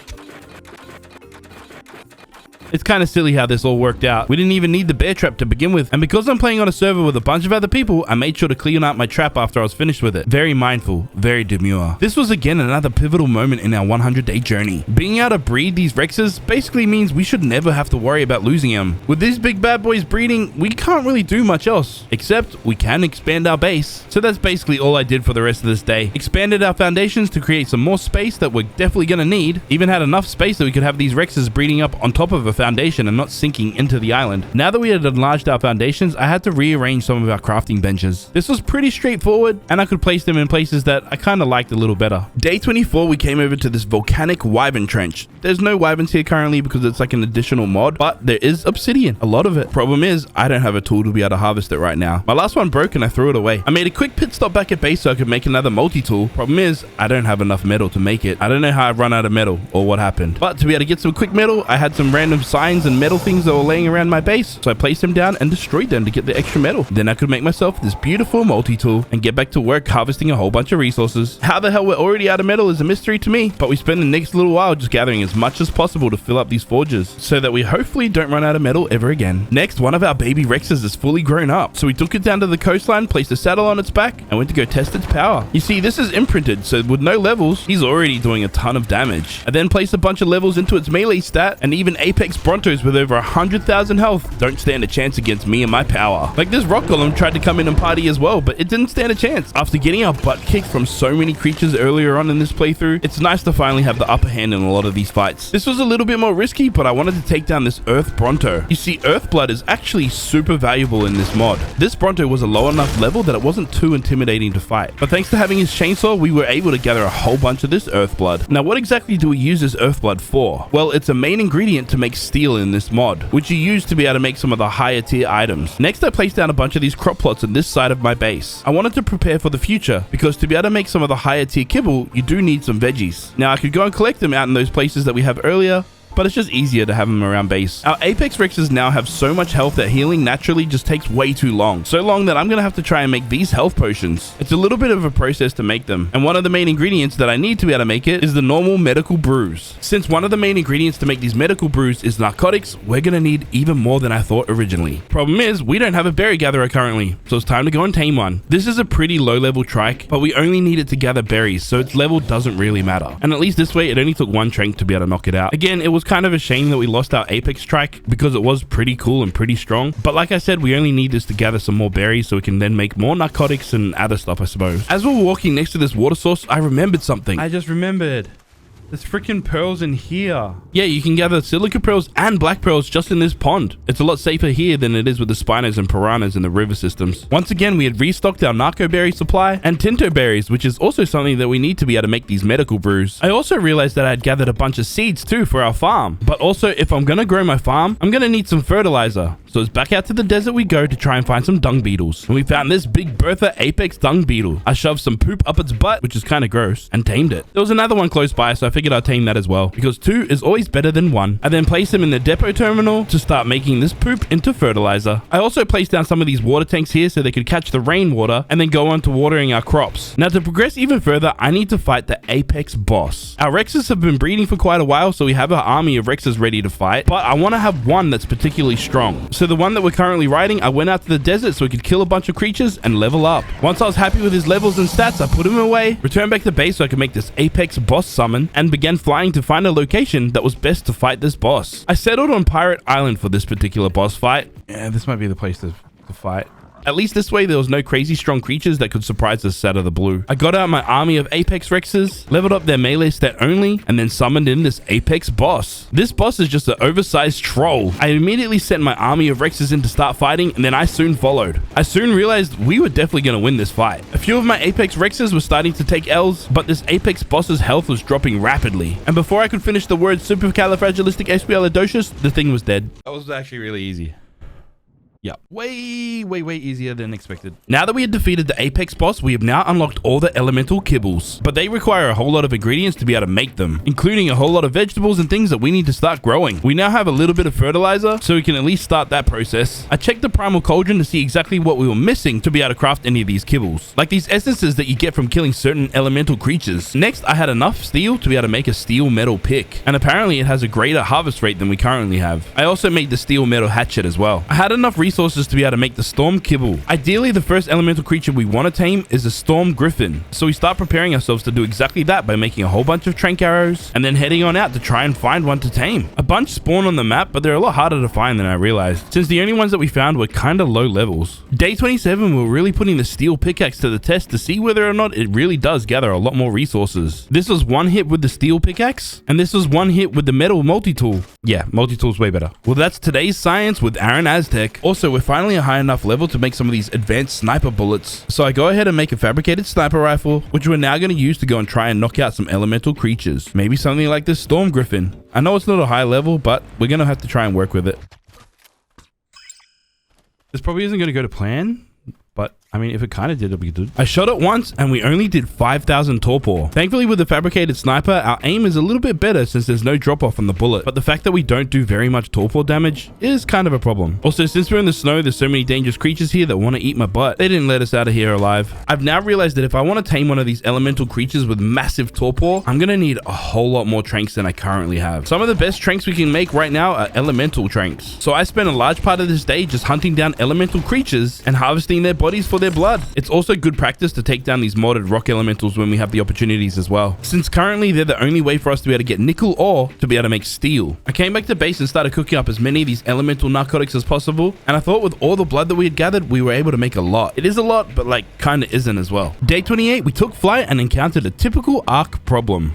It's kind of silly how this all worked out. We didn't even need the bear trap to begin with. And because I'm playing on a server with a bunch of other people, I made sure to clean out my trap after I was finished with it. Very mindful, very demure. This was again another pivotal moment in our 100-day journey. Being able to breed these Rexes basically means we should never have to worry about losing them. With these big bad boys breeding, we can't really do much else, except we can expand our base. So that's basically all I did for the rest of this day. Expanded our foundations to create some more space that we're definitely going to need. Even had enough space that we could have these Rexes breeding up on top of a foundation and not sinking into the island. Now that we had enlarged our foundations, I had to rearrange some of our crafting benches. This was pretty straightforward, and I could place them in places that I kind of liked a little better. Day 24, we came over to this volcanic wyvern trench. There's no wyverns here currently because it's like an additional mod, but there is obsidian, a lot of it. Problem is, I don't have a tool to be able to harvest it right now. My last one broke and I threw it away. I made a quick pit stop back at base so I could make another multi-tool. Problem is, I don't have enough metal to make it. I don't know how I've run out of metal or what happened. But to be able to get some quick metal, I had some random signs and metal things that were laying around my base. So I placed them down and destroyed them to get the extra metal. Then I could make myself this beautiful multi-tool and get back to work harvesting a whole bunch of resources. How the hell we're already out of metal is a mystery to me, but we spend the next little while just gathering as much as possible to fill up these forges so that we hopefully don't run out of metal ever again. Next, one of our baby Rexes is fully grown up. So we took it down to the coastline, placed a saddle on its back, and went to go test its power. You see, this is imprinted, so with no levels, he's already doing a ton of damage. I then placed a bunch of levels into its melee stat, and even Apex Brontos with over 100,000 health don't stand a chance against me and my power. Like this rock golem tried to come in and party as well, but it didn't stand a chance. After getting our butt kicked from so many creatures earlier on in this playthrough, it's nice to finally have the upper hand in a lot of these fights. This was a little bit more risky, but I wanted to take down this Earth Bronto. You see, Earth Blood is actually super valuable in this mod. This Bronto was a low enough level that it wasn't too intimidating to fight, but thanks to having his chainsaw, we were able to gather a whole bunch of this Earth Blood. Now, what exactly do we use this Earth Blood for? Well, it's a main ingredient to make steel in this mod, which you use to be able to make some of the higher tier items. Next, I placed down a bunch of these crop plots on this side of my base. I wanted to prepare for the future, because to be able to make some of the higher tier kibble, you do need some veggies. Now, I could go and collect them out in those places that we have earlier, but it's just easier to have them around base. Our Apex Rexes now have so much health that healing naturally just takes way too long. So long that I'm gonna have to try and make these health potions. It's a little bit of a process to make them, and one of the main ingredients that I need to be able to make it is the normal medical brews. Since one of the main ingredients to make these medical brews is narcotics, we're gonna need even more than I thought originally. Problem is, we don't have a berry gatherer currently, so it's time to go and tame one. This is a pretty low level trike, but we only need it to gather berries, so its level doesn't really matter. And at least this way, it only took one trank to be able to knock it out. Again, it was kind of a shame that we lost our Apex trike because it was pretty cool and pretty strong, but like I said, we only need this to gather some more berries so we can then make more narcotics and other stuff, I suppose. As we were walking next to this water source, I remembered something. I just remembered. There's freaking pearls in here. Yeah, you can gather silica pearls and black pearls just in this pond. It's a lot safer here than it is with the spinos and piranhas in the river systems. Once again, we had restocked our narco berry supply and tinto berries, which is also something that we need to be able to make these medical brews. I also realized that I had gathered a bunch of seeds too for our farm. But also, if I'm gonna grow my farm, I'm gonna need some fertilizer. So it's back out to the desert we go to try and find some dung beetles. And we found this big Bertha Apex dung beetle. I shoved some poop up its butt, which is kind of gross, and tamed it. There was another one close by, so I figured I'd tame that as well, because 2 is always better than 1. I then placed them in the depot terminal to start making this poop into fertilizer. I also placed down some of these water tanks here so they could catch the rainwater and then go on to watering our crops. Now, to progress even further, I need to fight the Apex boss. Our Rexes have been breeding for quite a while, so we have an army of Rexes ready to fight, but I want to have one that's particularly strong. So the one that we're currently riding, I went out to the desert so we could kill a bunch of creatures and level up. Once I was happy with his levels and stats, I put him away, returned back to base so I could make this Apex boss summon, and began flying to find a location that was best to fight this boss. I settled on Pirate Island for this particular boss fight. Yeah, this might be the place to fight. At least this way, there was no crazy strong creatures that could surprise us out of the blue. I got out my army of Apex Rexes, leveled up their melee stat only, and then summoned in this Apex boss. This boss is just an oversized troll. I immediately sent my army of Rexes in to start fighting, and then I soon followed. I soon realized we were definitely going to win this fight. A few of my Apex Rexes were starting to take L's, but this Apex boss's health was dropping rapidly. And before I could finish the word supercalifragilisticexpialidocious, the thing was dead. That was actually really easy. Yeah, way easier than expected. Now that we had defeated the Apex boss, we have now unlocked all the elemental kibbles, but they require a whole lot of ingredients to be able to make them, including a whole lot of vegetables and things that we need to start growing. We now have a little bit of fertilizer, so we can at least start that process. I checked the primal cauldron to see exactly what we were missing to be able to craft any of these kibbles, like these essences that you get from killing certain elemental creatures. Next, I had enough steel to be able to make a steel metal pick, and apparently it has a greater harvest rate than we currently have. I also made the steel metal hatchet as well. I had enough resources resources to be able to make the Storm Kibble. Ideally, the first elemental creature we want to tame is a Storm Griffin. So we start preparing ourselves to do exactly that by making a whole bunch of Trank Arrows and then heading on out to try and find one to tame. A bunch spawn on the map, but they're a lot harder to find than I realized, since the only ones that we found were kind of low levels. Day 27, we're really putting the steel pickaxe to the test to see whether or not it really does gather a lot more resources. This was one hit with the steel pickaxe, and this was one hit with the metal multi-tool. Yeah, multi-tool's way better. Well, that's today's science with Aaron Aztec. Also, we're finally a high enough level to make some of these advanced sniper bullets. So I go ahead and make a fabricated sniper rifle, which we're now going to use to go and try and knock out some elemental creatures. Maybe something like this Storm Griffin. I know it's not a high level, but we're going to have to try and work with it. This probably isn't going to go to plan, but I mean, if it kind of did, it'll be good. I shot it once and we only did 5,000 torpor. Thankfully, with the fabricated sniper, our aim is a little bit better since there's no drop off on the bullet. But the fact that we don't do very much torpor damage is kind of a problem. Also, since we're in the snow, there's so many dangerous creatures here that want to eat my butt. They didn't let us out of here alive. I've now realized that if I want to tame one of these elemental creatures with massive torpor, I'm going to need a whole lot more tranks than I currently have. Some of the best tranks we can make right now are elemental tranks. So I spent a large part of this day just hunting down elemental creatures and harvesting their bodies for their blood. It's also good practice to take down these modded rock elementals when we have the opportunities as well, since currently they're the only way for us to be able to get nickel ore to be able to make steel. I came back to base and started cooking up as many of these elemental narcotics as possible, and I thought with all the blood that we had gathered, we were able to make a lot. It is a lot, but like kind of isn't as well. Day 28, we took flight and encountered a typical Ark problem.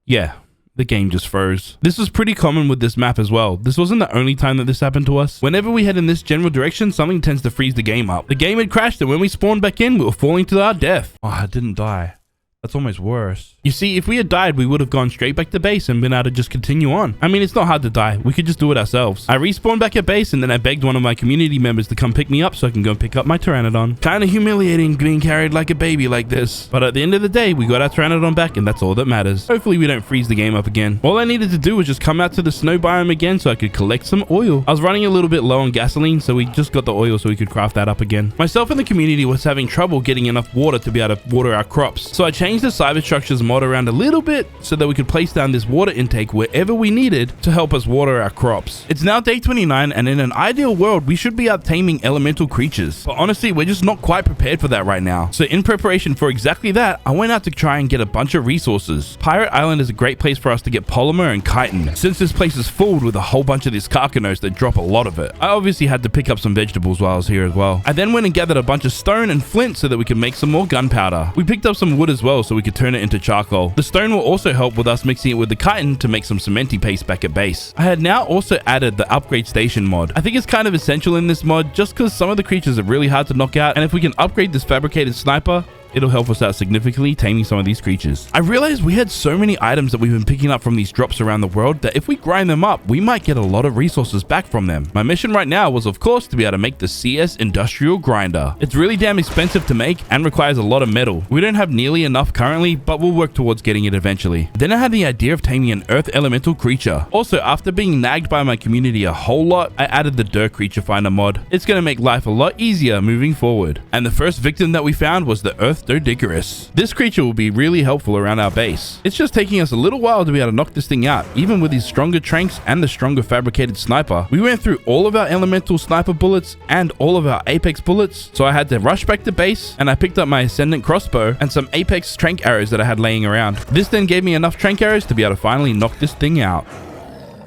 Yeah. The game just froze. This was pretty common with this map as well. This wasn't the only time that this happened to us. Whenever we head in this general direction, something tends to freeze the game up. The game had crashed, and when we spawned back in, we were falling to our death. Oh, I didn't die. That's almost worse. You see, if we had died, we would have gone straight back to base and been able to just continue on. I mean, it's not hard to die. We could just do it ourselves. I respawned back at base, and then I begged one of my community members to come pick me up so I can go and pick up my Pteranodon. Kind of humiliating being carried like a baby like this. But at the end of the day, we got our Pteranodon back, and that's all that matters. Hopefully, we don't freeze the game up again. All I needed to do was just come out to the snow biome again so I could collect some oil. I was running a little bit low on gasoline, so we just got the oil so we could craft that up again. Myself and the community was having trouble getting enough water to be able to water our crops. So I changed the Cyberstructures mod around a little bit so that we could place down this water intake wherever we needed to help us water our crops. It's now day 29, and in an ideal world, we should be out taming elemental creatures. But honestly, we're just not quite prepared for that right now. So in preparation for exactly that, I went out to try and get a bunch of resources. Pirate Island is a great place for us to get polymer and chitin, since this place is filled with a whole bunch of these carcanos that drop a lot of it. I obviously had to pick up some vegetables while I was here as well. I then went and gathered a bunch of stone and flint so that we could make some more gunpowder. We picked up some wood as well so we could turn it into charcoal. The stone will also help with us mixing it with the chitin to make some cementy paste back at base. I had now also added the upgrade station mod. I think it's kind of essential in this mod just because some of the creatures are really hard to knock out, and if we can upgrade this fabricated sniper, it'll help us out significantly taming some of these creatures. I realized we had so many items that we've been picking up from these drops around the world that if we grind them up, we might get a lot of resources back from them. My mission right now was, of course, to be able to make the CS Industrial Grinder. It's really damn expensive to make and requires a lot of metal. We don't have nearly enough currently, but we'll work towards getting it eventually. Then I had the idea of taming an earth elemental creature. Also, after being nagged by my community a whole lot, I added the Dirt Creature Finder mod. It's going to make life a lot easier moving forward. And the first victim that we found was the Earth Doedicurus. This creature will be really helpful around our base. It's just taking us a little while to be able to knock this thing out, even with these stronger tranks and the stronger fabricated sniper. We went through all of our elemental sniper bullets and all of our apex bullets, so I had to rush back to base, and I picked up my ascendant crossbow and some apex trank arrows that I had laying around. This then gave me enough trank arrows to be able to finally knock this thing out.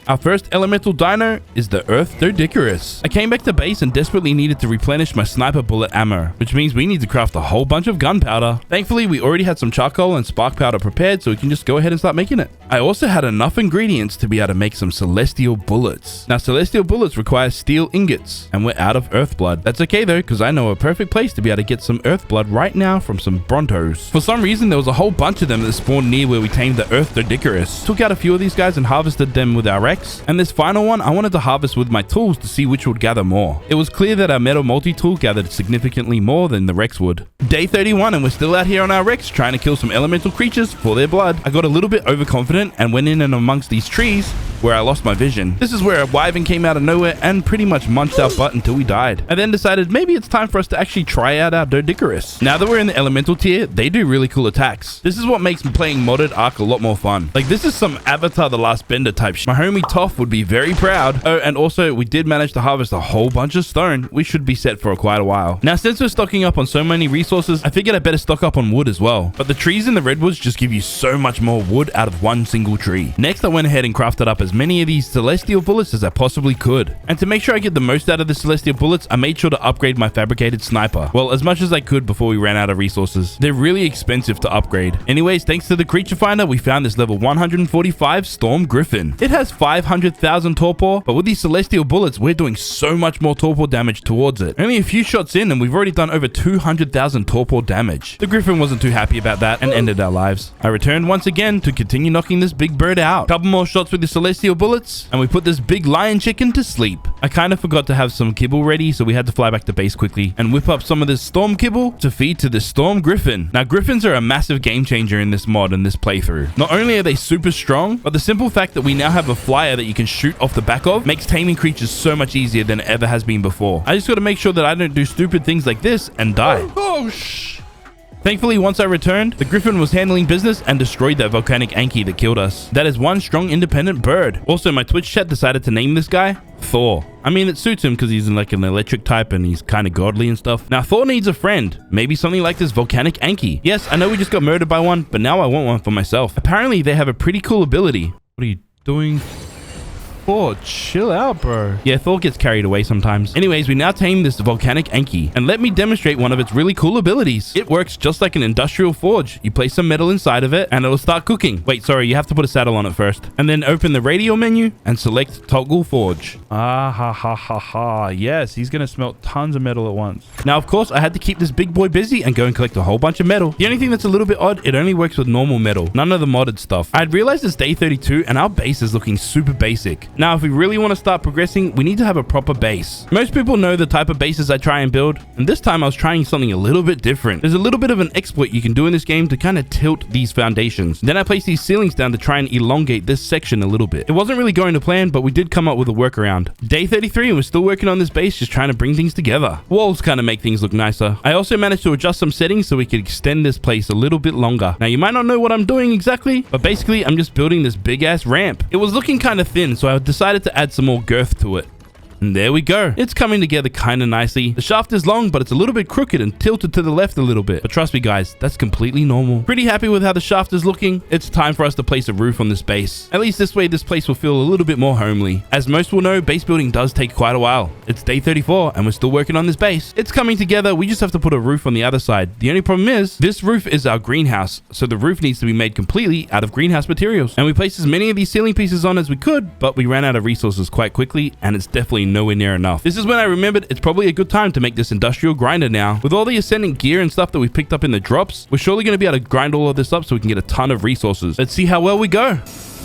Our first elemental dino is the Earth Doedicurus. I came back to base and desperately needed to replenish my sniper bullet ammo, which means we need to craft a whole bunch of gunpowder. Thankfully, we already had some charcoal and spark powder prepared, so we can just go ahead and start making it. I also had enough ingredients to be able to make some celestial bullets. Now, celestial bullets require steel ingots, and we're out of earth blood. That's okay though, because I know a perfect place to be able to get some earth blood right now from some brontos. For some reason, there was a whole bunch of them that spawned near where we tamed the Earth Doedicurus. Took out a few of these guys and harvested them with our Rex. And this final one, I wanted to harvest with my tools to see which would gather more. It was clear that our metal multi-tool gathered significantly more than the Rex would. Day 31, and we're still out here on our Rex trying to kill some elemental creatures for their blood. I got a little bit overconfident and went in and amongst these trees where I lost my vision. This is where a wyvern came out of nowhere and pretty much munched our butt until we died. I then decided maybe it's time for us to actually try out our Doedicurus. Now that we're in the elemental tier, they do really cool attacks. This is what makes playing modded Ark a lot more fun. Like, this is some Avatar the Last Bender type shit. My homie Toph would be very proud. Oh, and also we did manage to harvest a whole bunch of stone. We should be set for quite a while. Now, since we're stocking up on so many resources, I figured I better stock up on wood as well. But the trees in the redwoods just give you so much more wood out of one single tree. Next, I went ahead and crafted up as many of these celestial bullets as I possibly could. And to make sure I get the most out of the celestial bullets, I made sure to upgrade my fabricated sniper. Well, as much as I could before we ran out of resources. They're really expensive to upgrade. Anyways, thanks to the creature finder, we found this level 145 Storm Griffin. It has 500,000 torpor, but with these celestial bullets, we're doing so much more torpor damage towards it. Only a few shots in and we've already done over 200,000 torpor damage. The Griffin wasn't too happy about that and ended our lives. I returned once again to continue knocking this big bird out. Couple more shots with the celestial bullets and we put this big lion chicken to sleep. I kind of forgot to have some kibble ready, so we had to fly back to base quickly and whip up some of this storm kibble to feed to the Storm Griffin. Now, Griffins are a massive game changer in this mod and this playthrough. Not only are they super strong, but the simple fact that we now have a flyer that you can shoot off the back of makes taming creatures so much easier than it ever has been before. I just got to make sure that I don't do stupid things like this and die. Oh, shh. Thankfully, once I returned, the Griffin was handling business and destroyed that volcanic Anki that killed us. That is one strong independent bird. Also, my Twitch chat decided to name this guy Thor. I mean, it suits him because he's like an electric type and he's kind of godly and stuff. Now, Thor needs a friend. Maybe something like this volcanic Anki. Yes, I know we just got murdered by one, but now I want one for myself. Apparently, they have a pretty cool ability. What are you doing? Thor, chill out, bro. Yeah, Thor gets carried away sometimes. Anyways, we now tame this volcanic Anki, and let me demonstrate one of its really cool abilities. It works just like an industrial forge. You place some metal inside of it, and it'll start cooking. Wait, sorry, you have to put a saddle on it first. And then open the radio menu and select Toggle Forge. Ah, ha, ha, ha, ha. Yes, he's gonna smelt tons of metal at once. Now, of course, I had to keep this big boy busy and go and collect a whole bunch of metal. The only thing that's a little bit odd, it only works with normal metal, none of the modded stuff. I'd realized it's day 32, and our base is looking super basic. Now, if we really want to start progressing, we need to have a proper base. Most people know the type of bases I try and build, and this time I was trying something a little bit different. There's a little bit of an exploit you can do in this game to kind of tilt these foundations. Then I placed these ceilings down to try and elongate this section a little bit. It wasn't really going to plan, but we did come up with a workaround. Day 33, and we're still working on this base, just trying to bring things together. Walls kind of make things look nicer. I also managed to adjust some settings so we could extend this place a little bit longer. Now, you might not know what I'm doing exactly, but basically I'm just building this big ass ramp. It was looking kind of thin, so I decided to add some more girth to it. And there we go. It's coming together kind of nicely. The shaft is long, but it's a little bit crooked and tilted to the left a little bit. But trust me, guys, that's completely normal. Pretty happy with how the shaft is looking. It's time for us to place a roof on this base. At least this way, this place will feel a little bit more homely. As most will know, base building does take quite a while. It's day 34, and we're still working on this base. It's coming together. We just have to put a roof on the other side. The only problem is, this roof is our greenhouse, so the roof needs to be made completely out of greenhouse materials. And we placed as many of these ceiling pieces on as we could, but we ran out of resources quite quickly, and it's definitely nowhere near enough. This is when I remembered it's probably a good time to make this industrial grinder now. With all the ascendant gear and stuff that we picked up in the drops, we're surely going to be able to grind all of this up so we can get a ton of resources. Let's see how well we go.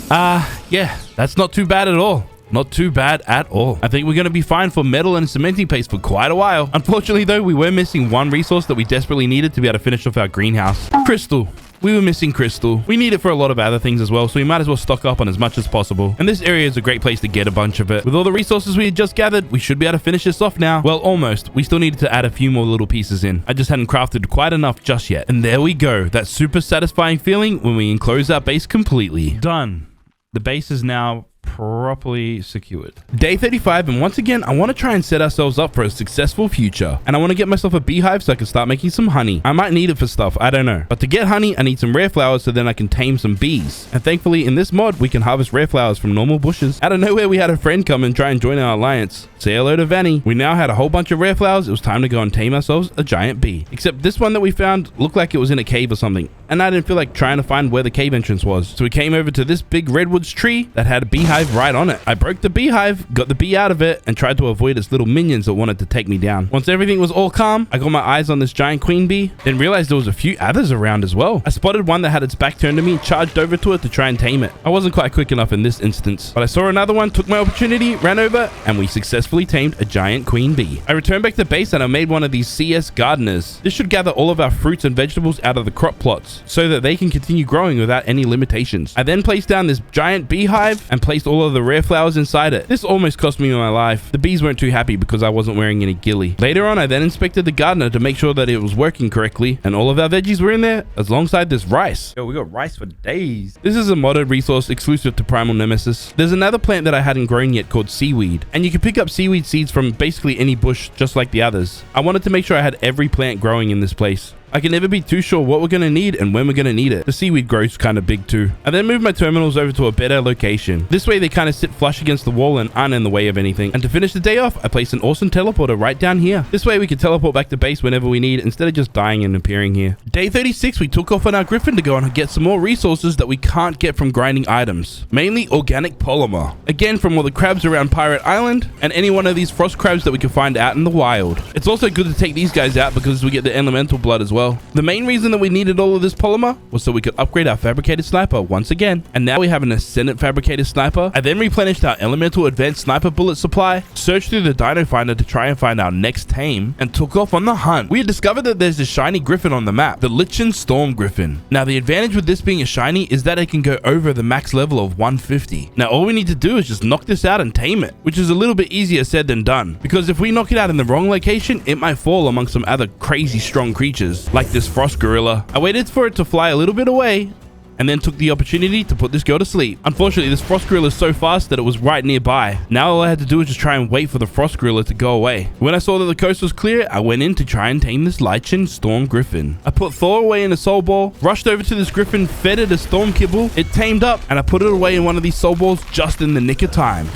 Yeah, that's not too bad at all. Not too bad at all. I think we're going to be fine for metal and cementing paste for quite a while. Unfortunately, though, we were missing one resource that we desperately needed to be able to finish off our greenhouse. Crystal. We were missing crystal. We need it for a lot of other things as well, so we might as well stock up on as much as possible. And this area is a great place to get a bunch of it. With all the resources we had just gathered, we should be able to finish this off now. Well, almost. We still needed to add a few more little pieces in. I just hadn't crafted quite enough just yet. And there we go. That super satisfying feeling when we enclose our base completely. Done. The base is now properly secured. Day 35, and once again, I want to try and set ourselves up for a successful future. And I want to get myself a beehive so I can start making some honey. I might need it for stuff, I don't know. But to get honey, I need some rare flowers so then I can tame some bees. And thankfully, in this mod, we can harvest rare flowers from normal bushes. Out of nowhere, we had a friend come and try and join our alliance. Say hello to Vanny. We now had a whole bunch of rare flowers. It was time to go and tame ourselves a giant bee. Except this one that we found looked like it was in a cave or something. And I didn't feel like trying to find where the cave entrance was. So we came over to this big redwoods tree that had a beehive right on it. I broke the beehive, got the bee out of it, and tried to avoid its little minions that wanted to take me down. Once everything was all calm, I got my eyes on this giant queen bee, then realized there was a few others around as well. I spotted one that had its back turned to me and charged over to it to try and tame it. I wasn't quite quick enough in this instance, but I saw another one, took my opportunity, ran over, and we successfully tamed a giant queen bee. I returned back to base and I made one of these CS gardeners. This should gather all of our fruits and vegetables out of the crop plots. creatures so that they can continue growing without any limitations. I then placed down this giant beehive and placed all of the rare flowers inside it. This almost cost me my life. The bees weren't too happy because I wasn't wearing any ghillie. Later on, I then inspected the gardener to make sure that it was working correctly, and all of our veggies were in there alongside this rice. Yo, we got rice for days. This is a modded resource exclusive to Primal Nemesis. There's another plant that I hadn't grown yet called seaweed, and you can pick up seaweed seeds from basically any bush just like the others. I wanted to make sure I had every plant growing in this place. I can never be too sure what we're going to need and when we're going to need it. The seaweed grows kind of big too. I then moved my terminals over to a better location. This way they kind of sit flush against the wall and aren't in the way of anything. And to finish the day off, I placed an awesome teleporter right down here. This way we can teleport back to base whenever we need instead of just dying and appearing here. Day 36, we took off on our griffin to go and get some more resources that we can't get from grinding items. Mainly organic polymer. Again, from all the crabs around Pirate Island and any one of these frost crabs that we can find out in the wild. It's also good to take these guys out because we get the elemental blood as well. The main reason that we needed all of this polymer was so we could upgrade our fabricated sniper once again, and now we have an Ascendant fabricated sniper. I then replenished our elemental advanced sniper bullet supply, searched through the dino finder to try and find our next tame, and took off on the hunt. We had discovered that there's a shiny griffin on the map, the Lichen Storm Griffin. Now the advantage with this being a shiny is that it can go over the max level of 150. Now all we need to do is just knock this out and tame it, which is a little bit easier said than done, because if we knock it out in the wrong location, it might fall among some other crazy strong creatures like this frost gorilla. I waited for it to fly a little bit away and then took the opportunity to put this girl to sleep. Unfortunately, this frost gorilla is so fast that it was right nearby. Now all I had to do was just try and wait for the frost gorilla to go away. When I saw that the coast was clear, I went in to try and tame this Lichen Storm Griffin. I put Thor away in a soul ball, rushed over to this griffin, fed it a storm kibble, it tamed up, and I put it away in one of these soul balls just in the nick of time.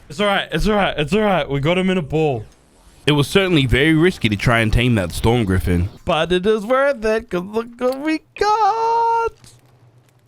It's alright, it's alright, it's alright. We got him in a ball. It was certainly very risky to try and tame that Storm Griffin, but it is worth it because look what we got.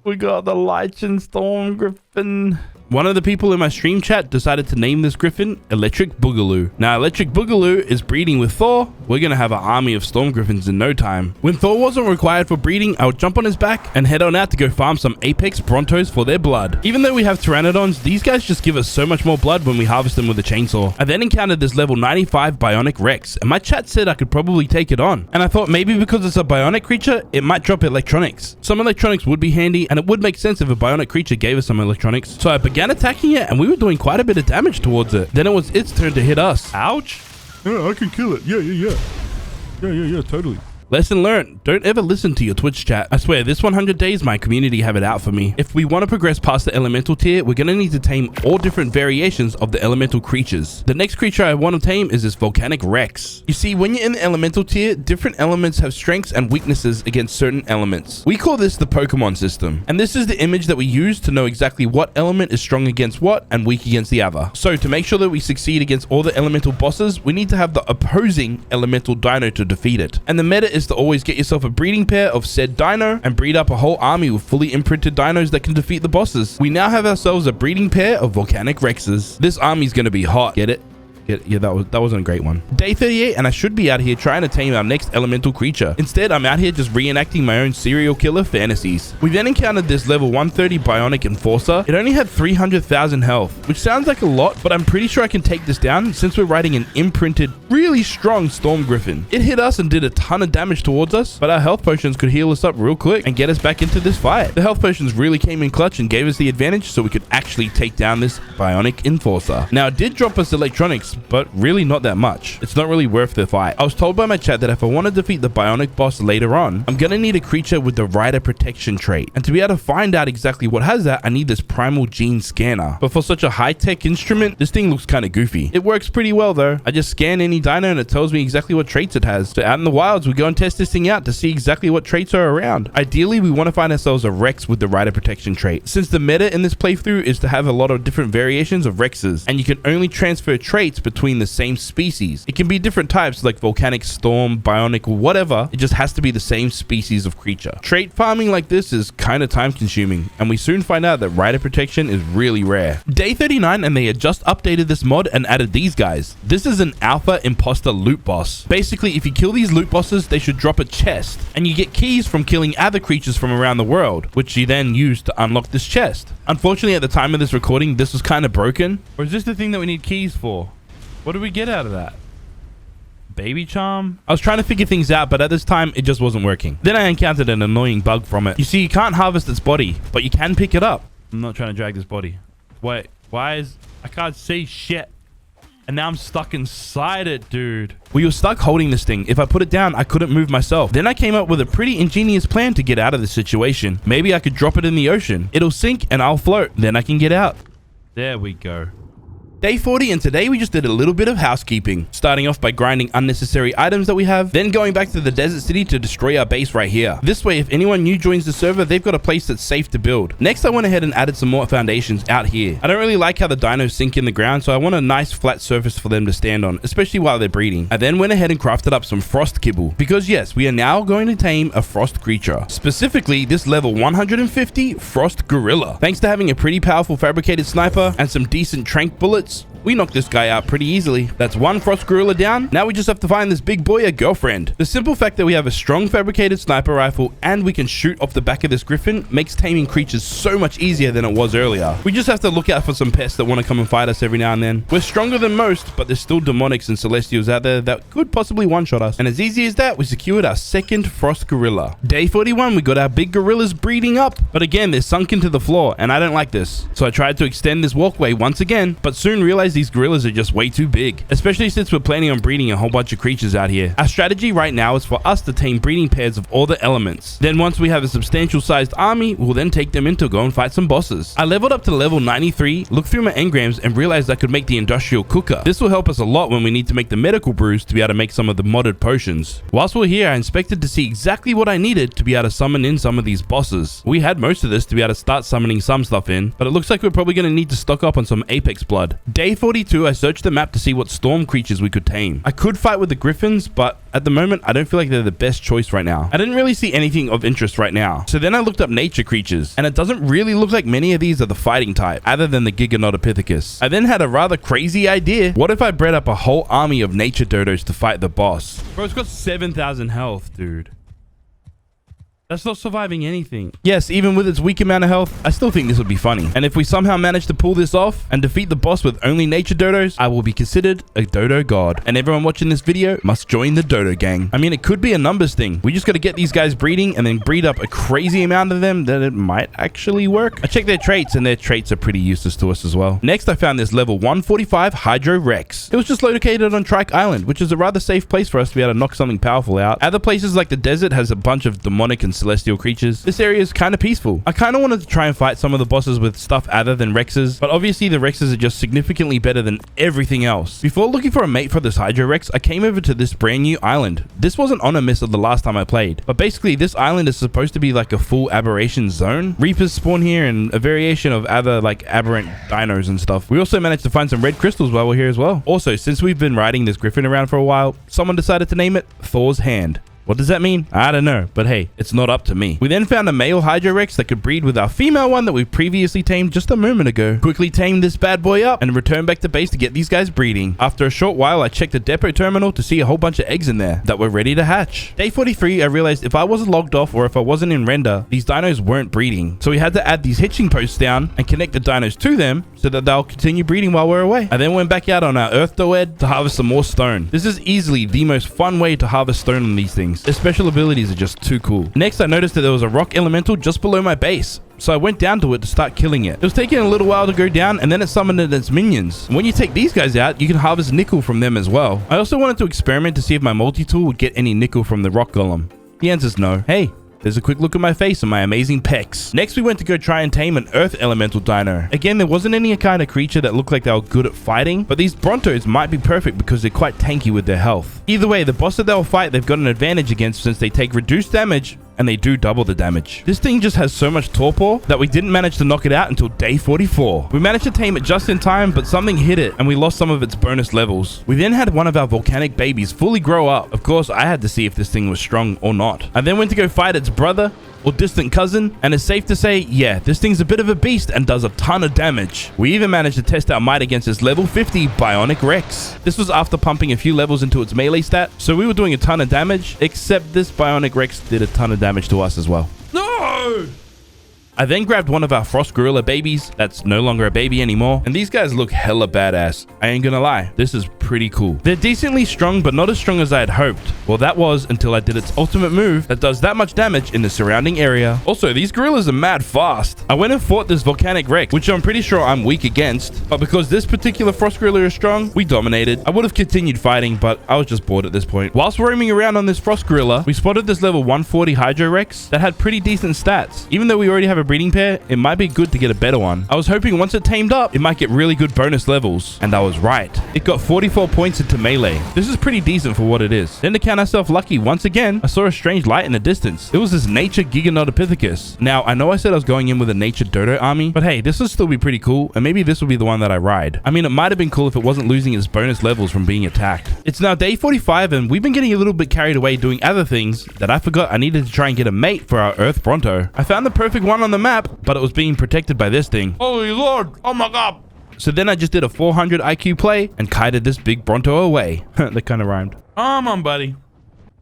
We got the Lichen Storm Griffin. One of the people in my stream chat decided to name this griffin Electric Boogaloo. Now, Electric Boogaloo is breeding with Thor. We're going to have an army of Storm Griffins in no time. When Thor wasn't required for breeding, I would jump on his back and head on out to go farm some Apex Brontos for their blood. Even though we have Pteranodons, these guys just give us so much more blood when we harvest them with a chainsaw. I then encountered this level 95 Bionic Rex, and my chat said I could probably take it on. And I thought maybe because it's a bionic creature, it might drop electronics. Some electronics would be handy, and it would make sense if a bionic creature gave us some electronics. So I began attacking it, and we were doing quite a bit of damage towards it. Then it was its turn to hit us. Ouch. Yeah, I can kill it. Yeah, totally. Lesson learned. Don't ever listen to your Twitch chat. I swear, this 100 days, my community have it out for me. If we want to progress past the elemental tier, we're going to need to tame all different variations of the elemental creatures. The next creature I want to tame is this Volcanic Rex. You see, when you're in the elemental tier, different elements have strengths and weaknesses against certain elements. We call this the Pokemon system. And this is the image that we use to know exactly what element is strong against what and weak against the other. So to make sure that we succeed against all the elemental bosses, we need to have the opposing elemental dino to defeat it. And the meta is to always get yourself a breeding pair of said dino and breed up a whole army with fully imprinted dinos that can defeat the bosses. We now have ourselves a breeding pair of Volcanic Rexes. This army's gonna be hot. Get it? Yeah, that wasn't a great one. Day 38, and I should be out here trying to tame our next elemental creature. Instead, I'm out here just reenacting my own serial killer fantasies. We then encountered this level 130 Bionic Enforcer. It only had 300,000 health, which sounds like a lot, but I'm pretty sure I can take this down since we're riding an imprinted, really strong Storm Griffin. It hit us and did a ton of damage towards us, but our health potions could heal us up real quick and get us back into this fight. The health potions really came in clutch and gave us the advantage so we could actually take down this Bionic Enforcer. Now, it did drop us electronics, but really not that much. It's not really worth the fight. I was told by my chat that if I want to defeat the Bionic boss later on, I'm gonna need a creature with the Rider Protection trait. And to be able to find out exactly what has that, I need this Primal Gene Scanner. But for such a high-tech instrument, this thing looks kind of goofy. It works pretty well though. I just scan any dino and it tells me exactly what traits it has. So out in the wilds, we go and test this thing out to see exactly what traits are around. Ideally, we want to find ourselves a Rex with the Rider Protection trait. Since the meta in this playthrough is to have a lot of different variations of Rexes, and you can only transfer traits between the same species. It can be different types like Volcanic, Storm, Bionic, whatever. It just has to be the same species of creature. Trait farming like this is kind of time consuming, and we soon find out that Rider Protection is really rare. Day 39, and they had just updated this mod and added these guys. This is an Alpha Imposter loot boss. Basically, if you kill these loot bosses, they should drop a chest, and you get keys from killing other creatures from around the world, which you then use to unlock this chest. Unfortunately, at the time of this recording, this was kind of broken. Or is this the thing that we need keys for? What do we get out of that? baby charm? I was trying to figure things out, but at this time, it just wasn't working. Then I encountered an annoying bug from it. You see, you can't harvest its body, but you can pick it up. I'm not trying to drag this body. Wait, why is... I can't see shit. And now I'm stuck inside it, dude. We were stuck holding this thing. If I put it down, I couldn't move myself. Then I came up with a pretty ingenious plan to get out of this situation. Maybe I could drop it in the ocean. It'll sink and I'll float. Then I can get out. There we go. Day 40, and today we just did a little bit of housekeeping. Starting off by grinding unnecessary items that we have, then going back to the desert city to destroy our base right here. This way, if anyone new joins the server, they've got a place that's safe to build. Next, I went ahead and added some more foundations out here. I don't really like how the dinos sink in the ground, so I want a nice flat surface for them to stand on, especially while they're breeding. I then went ahead and crafted up some frost kibble, because yes, we are now going to tame a frost creature. Specifically, this level 150 frost gorilla. Thanks to having a pretty powerful fabricated sniper and some decent trank bullets, we knocked this guy out pretty easily. That's one frost gorilla down. Now we just have to find this big boy a girlfriend. The simple fact that we have a strong fabricated sniper rifle and we can shoot off the back of this griffin makes taming creatures so much easier than it was earlier. We just have to look out for some pests that want to come and fight us every now and then. We're stronger than most, but there's still demonics and celestials out there that could possibly one-shot us. And as easy as that, we secured our second frost gorilla. Day 41, we got our big gorillas breeding up, but again, they're sunk into the floor and I don't like this. So I tried to extend this walkway once again, but soon realized these gorillas are just way too big, especially since we're planning on breeding a whole bunch of creatures out here. Our strategy right now is for us to tame breeding pairs of all the elements. Then once we have a substantial sized army, we'll then take them in to go and fight some bosses. I leveled up to level 93, looked through my engrams and realized I could make the industrial cooker. This will help us a lot when we need to make the medical brews to be able to make some of the modded potions. Whilst we're here, I inspected to see exactly what I needed to be able to summon in some of these bosses. We had most of this to be able to start summoning some stuff in, but it looks like we're probably going to need to stock up on some apex blood. Day 42, I searched the map to see what storm creatures we could tame. I could fight with the griffins, but at the moment, I don't feel like they're the best choice right now. I didn't really see anything of interest right now. So then I looked up nature creatures, and it doesn't really look like many of these are the fighting type, other than the Giganotopithecus. I then had a rather crazy idea. What if I bred up a whole army of nature dodos to fight the boss? Bro, it's got 7,000 health, dude. That's not surviving anything. Yes, even with its weak amount of health, I still think this would be funny. And if we somehow manage to pull this off and defeat the boss with only nature dodos, I will be considered a dodo god. And everyone watching this video must join the dodo gang. I mean, it could be a numbers thing. We just got to get these guys breeding and then breed up a crazy amount of them that it might actually work. I checked their traits and their traits are pretty useless to us as well. Next, I found this level 145 Hydro Rex. It was just located on Trike Island, which is a rather safe place for us to be able to knock something powerful out. Other places like the desert has a bunch of demonic and celestial creatures. This area is kind of peaceful. I kind of wanted to try and fight some of the bosses with stuff other than Rexes, but obviously the Rexes are just significantly better than everything else. Before looking for a mate for this Hydro Rex, I came over to this brand new island. This wasn't on a miss of the last time I played, but basically this island is supposed to be like a full aberration zone. Reapers spawn here and a variation of other like aberrant dinos and stuff. We also managed to find some red crystals while we're here as well. Also, since we've been riding this griffin around for a while, someone decided to name it Thor's Hand. What does that mean? I don't know, but hey, it's not up to me. We then found a male Hydro Rex that could breed with our female one that we previously tamed just a moment ago. Quickly tamed this bad boy up and returned back to base to get these guys breeding. After a short while, I checked the depot terminal to see a whole bunch of eggs in there that were ready to hatch. Day 43, I realized if I wasn't logged off or if I wasn't in render, these dinos weren't breeding. So we had to add these hitching posts down and connect the dinos to them so that they'll continue breeding while we're away. I then went back out on our Earth Doed to harvest some more stone. This is easily the most fun way to harvest stone on these things. Their special abilities are just too cool. Next, I noticed that there was a rock elemental just below my base. So I went down to it to start killing it. It was taking a little while to go down and then it summoned its minions. And when you take these guys out, you can harvest nickel from them as well. I also wanted to experiment to see if my multi-tool would get any nickel from the rock golem. The answer's no. Hey, there's a quick look at my face and my amazing pecs. Next, we went to go try and tame an earth elemental dino. Again, there wasn't any kind of creature that looked like they were good at fighting, but these Brontos might be perfect because they're quite tanky with their health. Either way, the boss that they'll fight, they've got an advantage against since they take reduced damage and they do double the damage. This thing just has so much torpor that we didn't manage to knock it out until day 44. We managed to tame it just in time, but something hit it and we lost some of its bonus levels. We then had one of our volcanic babies fully grow up. Of course, I had to see if this thing was strong or not. I then went to go fight its brother or distant cousin, and it's safe to say, yeah, this thing's a bit of a beast and does a ton of damage. We even managed to test our might against this level 50 Bionic Rex. This was after pumping a few levels into its melee stat, so we were doing a ton of damage, except this Bionic Rex did a ton of damage to us as well. No! I then grabbed one of our Frost Gorilla babies that's no longer a baby anymore, and these guys look hella badass. I ain't gonna lie, this is pretty cool. They're decently strong, but not as strong as I had hoped. Well, that was until I did its ultimate move that does that much damage in the surrounding area. Also, these gorillas are mad fast. I went and fought this Volcanic Rex, which I'm pretty sure I'm weak against, but because this particular Frost Gorilla is strong, we dominated. I would have continued fighting, but I was just bored at this point. Whilst roaming around on this Frost Gorilla, we spotted this level 140 Hydro Rex that had pretty decent stats. Even though we already have a breeding pair, it might be good to get a better one. I was hoping once it tamed up, it might get really good bonus levels, and I was right. It got 44 points into melee. This is pretty decent for what it is. Then to count ourselves lucky once again, I saw a strange light in the distance. It was this Nature Giganotopithecus. Now, I know I said I was going in with a Nature Dodo army, but hey, this will still be pretty cool, and maybe this will be the one that I ride. I mean, it might have been cool if it wasn't losing its bonus levels from being attacked. It's now day 45, and we've been getting a little bit carried away doing other things that I forgot I needed to try and get a mate for our Earth Bronto. I found the perfect one on the map, but it was being protected by this thing. Holy Lord! Oh my God! So then I just did a 400 IQ play and kited this big Bronto away. That kind of rhymed. Come on, buddy.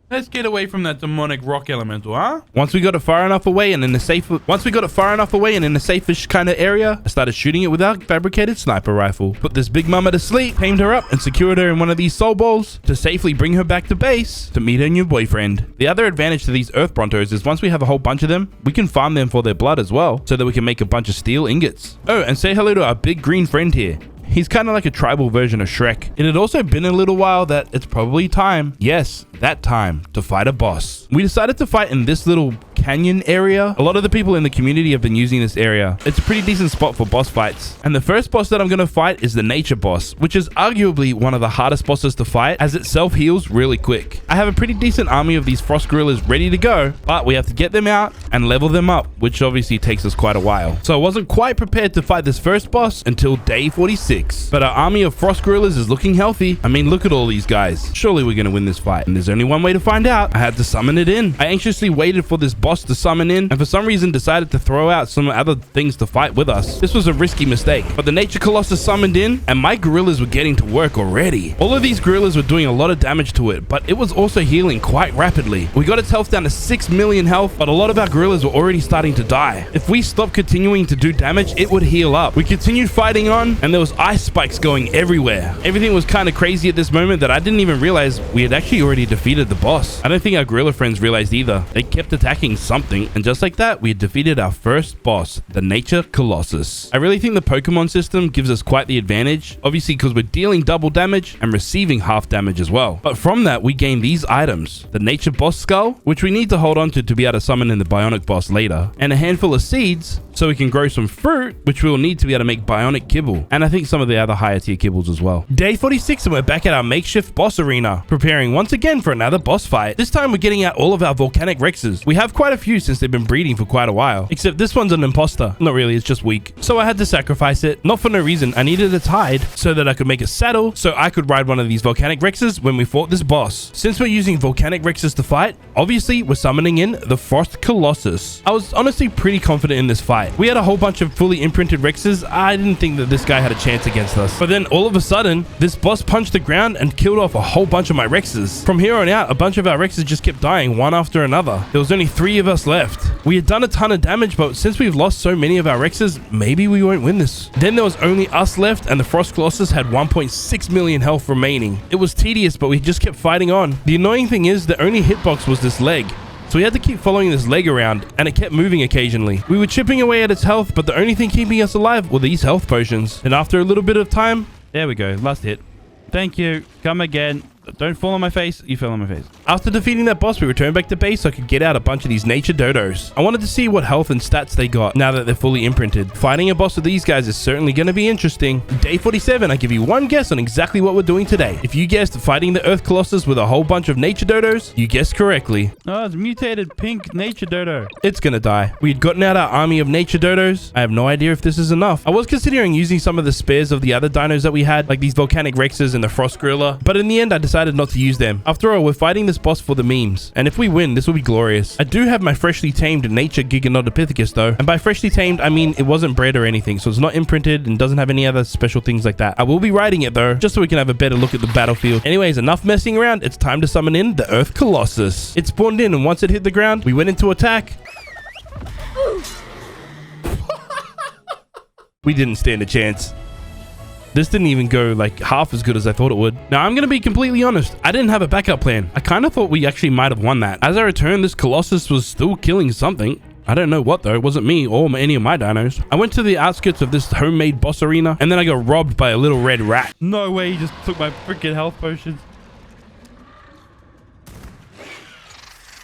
Let's get away from that demonic rock elemental, huh? Once we got it far enough away and in the safe-ish kind of area, I started shooting it with our fabricated sniper rifle. Put this big mama to sleep, tamed her up, and secured her in one of these soul balls to safely bring her back to base to meet her new boyfriend. The other advantage to these Earth Brontos is once we have a whole bunch of them, we can farm them for their blood as well, so that we can make a bunch of steel ingots. Oh, and say hello to our big green friend here. He's kind of like a tribal version of Shrek. It had also been a little while that it's probably time, yes, that time, to fight a boss. We decided to fight in this little canyon area. A lot of the people in the community have been using this area. It's a pretty decent spot for boss fights. And the first boss that I'm going to fight is the Nature Boss, which is arguably one of the hardest bosses to fight as it self-heals really quick. I have a pretty decent army of these Frost Gorillas ready to go, but we have to get them out and level them up, which obviously takes us quite a while. So I wasn't quite prepared to fight this first boss until day 46. But our army of Frost Gorillas is looking healthy. I mean, look at all these guys. Surely we're going to win this fight. And there's only one way to find out. I had to summon it in. I anxiously waited for this boss to summon in, and for some reason decided to throw out some other things to fight with us. This was a risky mistake, but the Nature Colossus summoned in, and my gorillas were getting to work already. All of these gorillas were doing a lot of damage to it, but it was also healing quite rapidly. We got its health down to 6 million health, but a lot of our gorillas were already starting to die. If we stopped continuing to do damage, it would heal up. We continued fighting on, and there was ice spikes going everywhere. Everything was kind of crazy at this moment that I didn't even realize we had actually already defeated the boss. I don't think our gorilla friends realized either. They kept attacking something, and just like that, we had defeated our first boss, the Nature Colossus. I really think the Pokemon system gives us quite the advantage, obviously because we're dealing double damage and receiving half damage as well. But from that, we gain these items, the Nature Boss Skull, which we need to hold on to be able to summon in the Bionic Boss later, and a handful of seeds so we can grow some fruit, which we will need to be able to make Bionic Kibble, and I think some of the other higher tier kibbles as well. Day 46, and we're back at our makeshift boss arena, preparing once again for another boss fight. This time we're getting out all of our Volcanic Rexes. We have quite a few since they've been breeding for quite a while, except this one's an imposter. Not really, it's just weak. So I had to sacrifice it, not for no reason. I needed its hide so that I could make a saddle so I could ride one of these Volcanic Rexes when we fought this boss. Since we're using Volcanic Rexes to fight, obviously we're summoning in the Frost Colossus. I was honestly pretty confident in this fight. We had a whole bunch of fully imprinted Rexes. I didn't think that this guy had a chance against us. But then all of a sudden, this boss punched the ground and killed off a whole bunch of my Rexes. From here on out, a bunch of our Rexes just kept dying one after another. There was only 3 of us left. We had done a ton of damage, but since we've lost so many of our Rexes, maybe we won't win this. Then there was only us left, and the Frost Colossus had 1.6 million health remaining. It was tedious, but we just kept fighting on. The annoying thing is the only hitbox was this leg. So we had to keep following this leg around, and it kept moving occasionally. We were chipping away at its health, but the only thing keeping us alive were these health potions. And after a little bit of time, there we go, last hit. Thank you. Come again. Don't fall on my face. You fell on my face. After defeating that boss, we returned back to base so I could get out a bunch of these Nature Dodos. I wanted to see what health and stats they got now that they're fully imprinted. Fighting a boss with these guys is certainly going to be interesting. Day 47, I give you one guess on exactly what we're doing today. If you guessed fighting the Earth Colossus with a whole bunch of Nature Dodos, you guessed correctly. Oh, it's mutated pink Nature Dodo. It's gonna die. We had gotten out our army of Nature Dodos. I have no idea if this is enough. I was considering using some of the spares of the other dinos that we had, like these Volcanic Rexes and the Frost Gorilla, but in the end, I decided not to use them. After all, we're fighting this boss for the memes, and if we win, this will be glorious. I do have my freshly tamed Nature Giganotopithecus though, and by freshly tamed, I mean it wasn't bred or anything, so it's not imprinted and doesn't have any other special things like that. I will be riding it though, just so we can have a better look at the battlefield. Anyways, enough messing around. It's time to summon in the Earth Colossus. It spawned in, and once it hit the ground, we went into attack. We didn't stand a chance. This didn't even go like half as good as I thought it would. Now, I'm going to be completely honest. I didn't have a backup plan. I kind of thought we actually might have won that. As I returned, this Colossus was still killing something. I don't know what though. It wasn't me or any of my dinos. I went to the outskirts of this homemade boss arena and then I got robbed by a little red rat. No way, he just took my freaking health potions.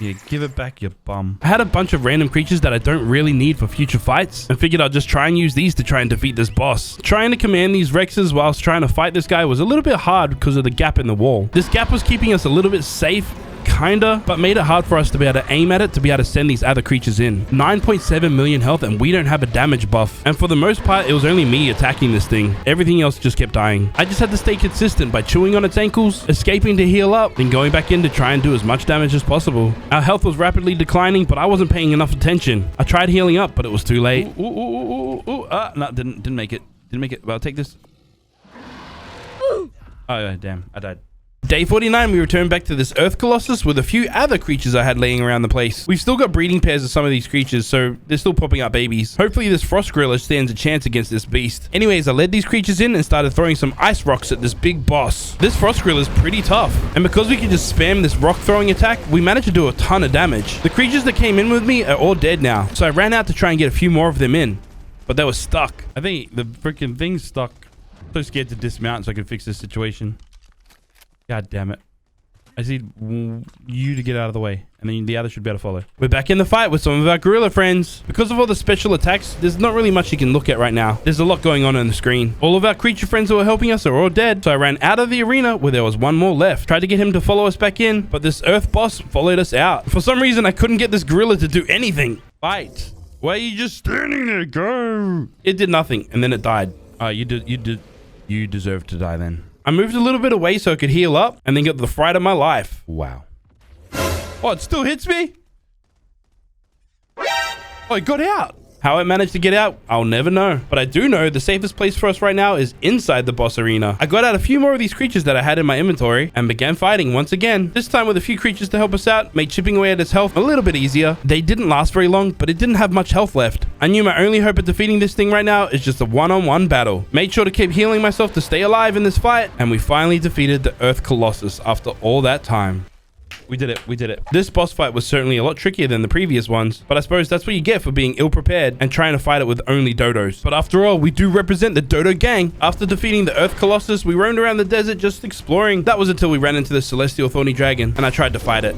Yeah, give it back, you bum. I had a bunch of random creatures that I don't really need for future fights and figured I'd just try and use these to try and defeat this boss. Trying to command these Rexes whilst trying to fight this guy was a little bit hard because of the gap in the wall. This gap was keeping us a little bit safe, kinda, but made it hard for us to be able to aim at it to be able to send these other creatures in. 9.7 million health and we don't have a damage buff. And for the most part, it was only me attacking this thing. Everything else just kept dying. I just had to stay consistent by chewing on its ankles, escaping to heal up, then going back in to try and do as much damage as possible. Our health was rapidly declining, but I wasn't paying enough attention. I tried healing up, but it was too late. No, didn't make it. Didn't make it. Well, I'll take this. Oh, damn. I died. Day 49, we returned back to this Earth Colossus with a few other creatures I had laying around the place. We've still got breeding pairs of some of these creatures, so they're still popping up babies. Hopefully this Frost Gorilla stands a chance against this beast. Anyways, I led these creatures in and started throwing some ice rocks at this big boss. This Frost Gorilla is pretty tough, and because we can just spam this rock throwing attack, we managed to do a ton of damage. The creatures that came in with me are all dead now, so I ran out to try and get a few more of them in, but they were stuck. I think the freaking thing's stuck. I'm so scared to dismount so I can fix this situation. God damn it. I just need you to get out of the way, and then the other should be able to follow. We're back in the fight with some of our gorilla friends. Because of all the special attacks, there's not really much you can look at right now. There's a lot going on the screen. All of our creature friends who were helping us are all dead, so I ran out of the arena where there was one more left. Tried to get him to follow us back in, but this earth boss followed us out. For some reason, I couldn't get this gorilla to do anything. Fight. Why are you just standing there? Go. It did nothing, and then it died. You deserve to die then. I moved a little bit away so I could heal up and then get the fright of my life. Wow. Oh, it still hits me? Oh, it got out. How it managed to get out, I'll never know. But I do know the safest place for us right now is inside the boss arena. I got out a few more of these creatures that I had in my inventory and began fighting once again. This time with a few creatures to help us out, made chipping away at its health a little bit easier. They didn't last very long, but it didn't have much health left. I knew my only hope of defeating this thing right now is just a one-on-one battle. Made sure to keep healing myself to stay alive in this fight, and we finally defeated the Earth Colossus after all that time. We did it. We did it. This boss fight was certainly a lot trickier than the previous ones, but I suppose that's what you get for being ill-prepared and trying to fight it with only dodos. But after all, we do represent the Dodo gang. After defeating the Earth Colossus, we roamed around the desert just exploring. That was until we ran into the Celestial Thorny Dragon, and I tried to fight it.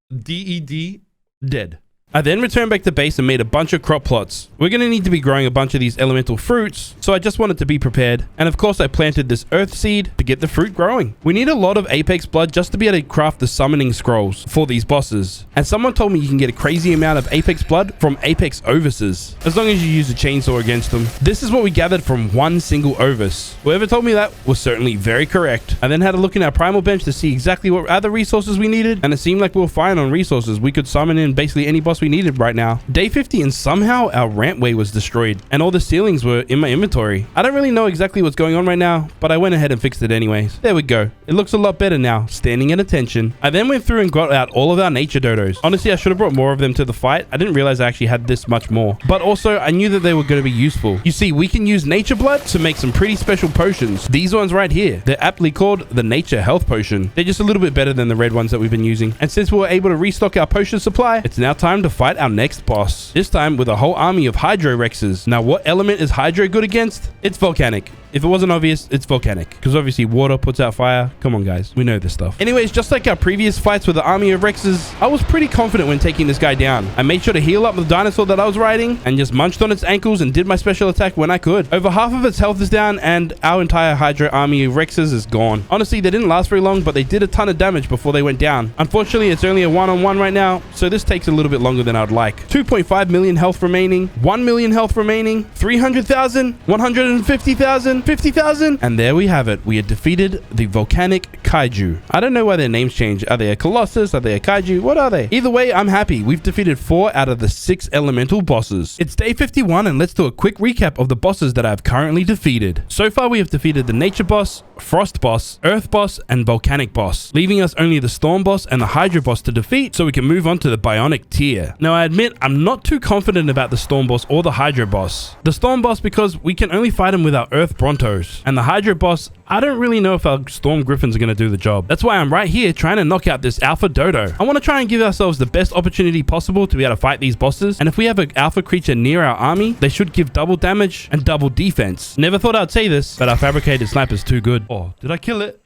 DED, dead. I then returned back to base and made a bunch of crop plots. We're going to need to be growing a bunch of these elemental fruits, so I just wanted to be prepared. And of course, I planted this earth seed to get the fruit growing. We need a lot of Apex blood just to be able to craft the summoning scrolls for these bosses. And someone told me you can get a crazy amount of Apex blood from Apex Ovises, as long as you use a chainsaw against them. This is what we gathered from one single Ovis. Whoever told me that was certainly very correct. I then had a look in our primal bench to see exactly what other resources we needed, and it seemed like we were fine on resources. We could summon in basically any boss we needed right now. Day 50 and somehow our rampway was destroyed and all the ceilings were in my inventory. I don't really know exactly what's going on right now, but I went ahead and fixed it anyways. There we go. It looks a lot better now, standing at attention. I then went through and got out all of our nature dodos. Honestly, I should have brought more of them to the fight. I didn't realize I actually had this much more, but also I knew that they were going to be useful. You see, we can use nature blood to make some pretty special potions. These ones right here, they're aptly called the Nature Health Potion. They're just a little bit better than the red ones that we've been using. And since we were able to restock our potion supply, it's now time to fight our next boss. This time with a whole army of Hydro Rexes. Now, what element is Hydro good against? It's volcanic. If it wasn't obvious, it's volcanic. Because obviously water puts out fire. Come on, guys. We know this stuff. Anyways, just like our previous fights with the army of Rexes, I was pretty confident when taking this guy down. I made sure to heal up the dinosaur that I was riding and just munched on its ankles and did my special attack when I could. Over half of its health is down and our entire Hydro army of Rexes is gone. Honestly, they didn't last very long, but they did a ton of damage before they went down. Unfortunately, it's only a one-on-one right now, so this takes a little bit longer than I'd like. 2.5 million health remaining, 1 million health remaining, 300,000, 150,000. 250,000. And there we have it. We had defeated the volcanic kaiju. I don't know why their names change. Are they a colossus? Are they a kaiju? What are they? Either way, I'm happy. We've defeated 4 out of the 6 elemental bosses. It's day 51 and let's do a quick recap of the bosses that I've currently defeated. So far, we have defeated the nature boss, frost boss, earth boss, and volcanic boss, leaving us only the storm boss and the hydro boss to defeat so we can move on to the bionic tier. Now, I admit I'm not too confident about the storm boss or the hydro boss. The storm boss because we can only fight him with our earth brontos, and the hydro boss, I don't really know if our storm griffins are going to do the job. That's why I'm right here trying to knock out this alpha dodo. I want to try and give ourselves the best opportunity possible to be able to fight these bosses, and if we have an alpha creature near our army, they should give double damage and double defense. Never thought I'd say this, but our fabricated sniper's too good. Oh, did I kill it?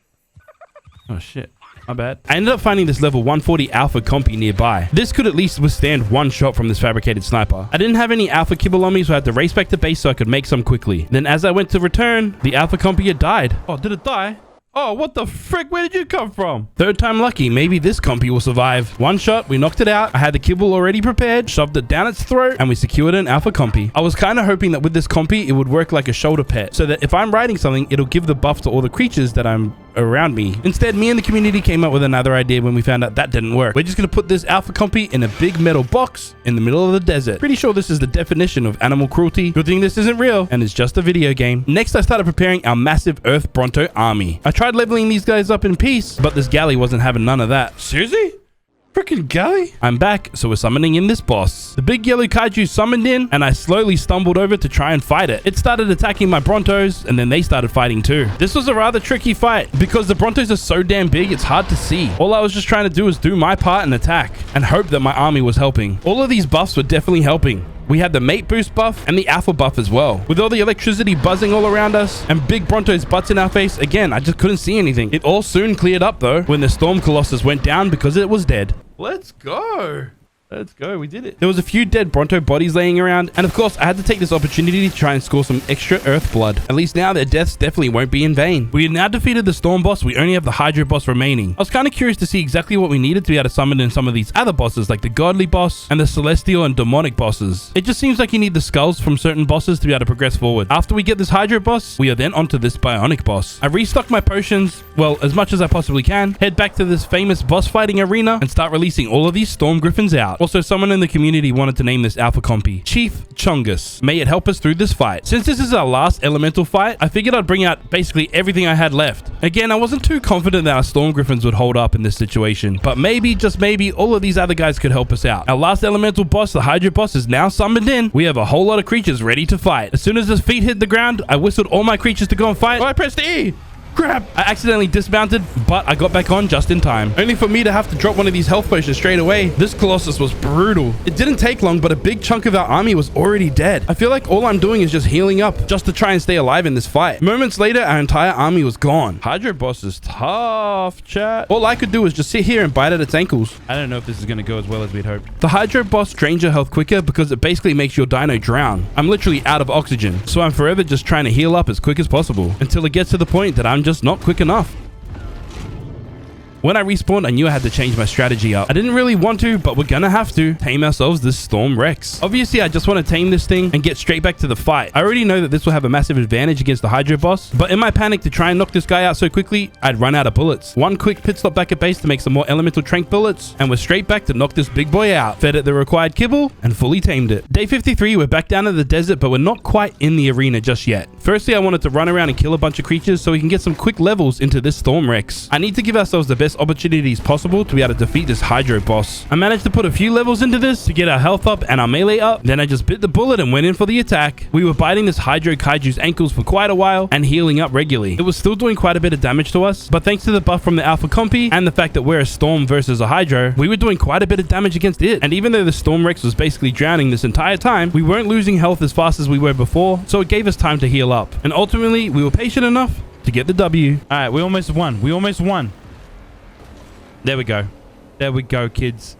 Oh shit. My bad. I ended up finding this level 140 alpha compy nearby. This could at least withstand one shot from this fabricated sniper. I didn't have any alpha kibble on me, so I had to race back to base so I could make some quickly. Then as I went to return, the alpha compy had died. Oh, did it die? Oh, what the frick? Where did you come from? Third time lucky. Maybe this compy will survive. One shot, we knocked it out. I had the kibble already prepared, shoved it down its throat, and we secured an alpha compy. I was kind of hoping that with this compy, it would work like a shoulder pet, so that if I'm riding something, it'll give the buff to all the creatures that I'm around me. Instead, me and the community came up with another idea when we found out that didn't work. We're just going to put this alpha compy in a big metal box in the middle of the desert. Pretty sure this is the definition of animal cruelty. Good thing this isn't real and it's just a video game. Next, I started preparing our massive Earth Bronto army. I tried leveling these guys up in peace, but this galley wasn't having none of that. Seriously? Freaking galley? I'm back, so we're summoning in this boss. The big yellow kaiju summoned in, and I slowly stumbled over to try and fight it. It started attacking my Brontos, and then they started fighting too. This was a rather tricky fight, because the Brontos are so damn big, it's hard to see. All I was just trying to do was do my part and attack, and hope that my army was helping. All of these buffs were definitely helping. We had the mate boost buff and the alpha buff as well. With all the electricity buzzing all around us and big Bronto's butts in our face, again, I just couldn't see anything. It all soon cleared up though when the Storm Colossus went down because it was dead. Let's go. Let's go. We did it. There was a few dead Bronto bodies laying around. And of course, I had to take this opportunity to try and score some extra Earth blood. At least now their deaths definitely won't be in vain. We had now defeated the Storm boss. We only have the Hydro boss remaining. I was kind of curious to see exactly what we needed to be able to summon in some of these other bosses like the Godly boss and the Celestial and Demonic bosses. It just seems like you need the skulls from certain bosses to be able to progress forward. After we get this Hydro boss, we are then onto this Bionic boss. I restocked my potions, well, as much as I possibly can, head back to this famous boss fighting arena and start releasing all of these Storm Griffins out. Also, someone in the community wanted to name this alpha compy Chief Chungus. May it help us through this fight. Since this is our last elemental fight, I figured I'd bring out basically everything I had left. Again, I wasn't too confident that our Storm Griffins would hold up in this situation, but maybe, just maybe, all of these other guys could help us out. Our last elemental boss, the Hydro boss, is now summoned in. We have a whole lot of creatures ready to fight. As soon as his feet hit the ground, I whistled all my creatures to go and fight. Oh, I pressed E! Crap! I accidentally dismounted, but I got back on just in time. Only for me to have to drop one of these health potions straight away. This Colossus was brutal. It didn't take long, but a big chunk of our army was already dead. I feel like all I'm doing is just healing up, just to try and stay alive in this fight. Moments later, our entire army was gone. Hydro boss is tough, chat. All I could do was just sit here and bite at its ankles. I don't know if this is going to go as well as we'd hoped. The Hydro boss drains your health quicker because it basically makes your dino drown. I'm literally out of oxygen, so I'm forever just trying to heal up as quick as possible until it gets to the point that I'm just not quick enough. When I respawned, I knew I had to change my strategy up. I didn't really want to, but we're gonna have to tame ourselves this Storm Rex. Obviously, I just want to tame this thing and get straight back to the fight. I already know that this will have a massive advantage against the Hydro boss, but in my panic to try and knock this guy out so quickly, I'd run out of bullets. One quick pit stop back at base to make some more elemental trank bullets, and we're straight back to knock this big boy out. Fed it the required kibble, and fully tamed it. Day 53, we're back down in the desert, but we're not quite in the arena just yet. Firstly, I wanted to run around and kill a bunch of creatures so we can get some quick levels into this Storm Rex. I need to give ourselves the best opportunities possible to be able to defeat this Hydro boss. I managed to put a few levels into this to get our health up and our melee up. Then I just bit the bullet and went in for the attack. We were biting this Hydro Kaiju's ankles for quite a while and healing up regularly. It was still doing quite a bit of damage to us, but thanks to the buff from the Alpha Compy and the fact that we're a Storm versus a Hydro, we were doing quite a bit of damage against it. And even though the Storm Rex was basically drowning this entire time, we weren't losing health as fast as we were before, so it gave us time to heal up. And ultimately, we were patient enough to get the W. All right, we almost won. We almost won. There we go. There we go, kids.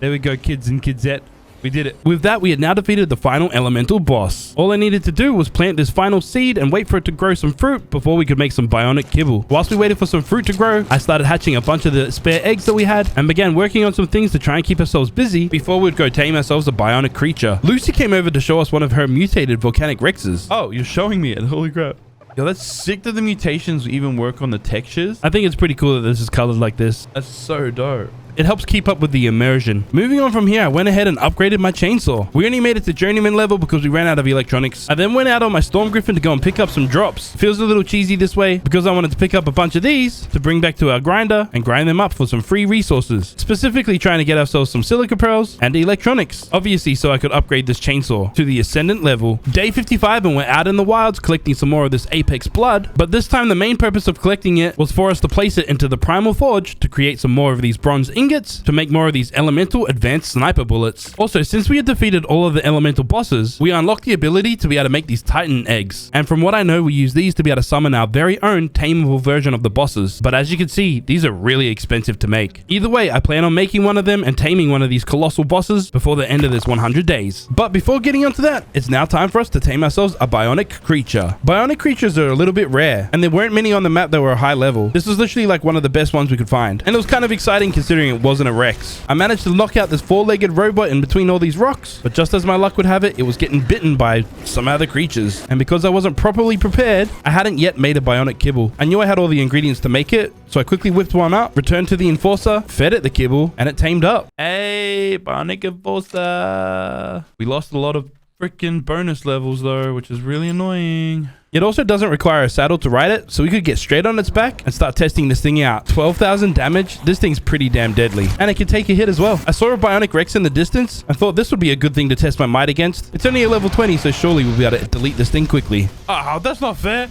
There we go, kids and kidsette. We did it. With that, we had now defeated the final elemental boss. All I needed to do was plant this final seed and wait for it to grow some fruit before we could make some bionic kibble. Whilst we waited for some fruit to grow, I started hatching a bunch of the spare eggs that we had and began working on some things to try and keep ourselves busy before we'd go tame ourselves a bionic creature. Lucy came over to show us one of her mutated volcanic rexes. Oh, you're showing me it. Holy crap. Yo, that's sick that the mutations even work on the textures. I think it's pretty cool that this is colored like this. That's so dope. It helps keep up with the immersion. Moving on from here, I went ahead and upgraded my chainsaw. We only made it to journeyman level because we ran out of electronics. I then went out on my Storm Griffin to go and pick up some drops. Feels a little cheesy this way because I wanted to pick up a bunch of these to bring back to our grinder and grind them up for some free resources. Specifically trying to get ourselves some silica pearls and electronics. Obviously so I could upgrade this chainsaw to the ascendant level. Day 55 and we're out in the wilds collecting some more of this apex blood. But this time the main purpose of collecting it was for us to place it into the primal forge to create some more of these bronze ingots to make more of these elemental advanced sniper bullets. Also, since we had defeated all of the elemental bosses, we unlocked the ability to be able to make these titan eggs. And from what I know, we use these to be able to summon our very own tameable version of the bosses. But as you can see, these are really expensive to make. Either way, I plan on making one of them and taming one of these colossal bosses before the end of this 100 days. But before getting onto that, it's now time for us to tame ourselves a bionic creature. Bionic creatures are a little bit rare, and there weren't many on the map that were high level. This was literally like one of the best ones we could find. And it was kind of exciting considering it wasn't a Rex. I managed to knock out this four-legged robot in between all these rocks, but just as my luck would have it, it was getting bitten by some other creatures. And because I wasn't properly prepared, I hadn't yet made a bionic kibble. I knew I had all the ingredients to make it, so I quickly whipped one up, returned to the enforcer, fed it the kibble, and it tamed up. Hey, bionic enforcer. We lost a lot of freaking bonus levels though, which is really annoying. It also doesn't require a saddle to ride it, so we could get straight on its back and start testing this thing out. 12,000 damage. This thing's pretty damn deadly. And it can take a hit as well. I saw a bionic Rex in the distance and thought this would be a good thing to test my might against. It's only a level 20, so surely we'll be able to delete this thing quickly. Oh, that's not fair.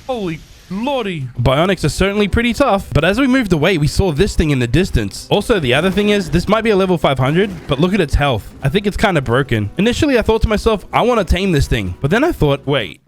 Holy lordy. Bionics are certainly pretty tough, but as we moved away, we saw this thing in the distance. Also, the other thing is, this might be a level 500, but look at its health. I think it's kind of broken. Initially, I thought to myself, I want to tame this thing. But then I thought, wait.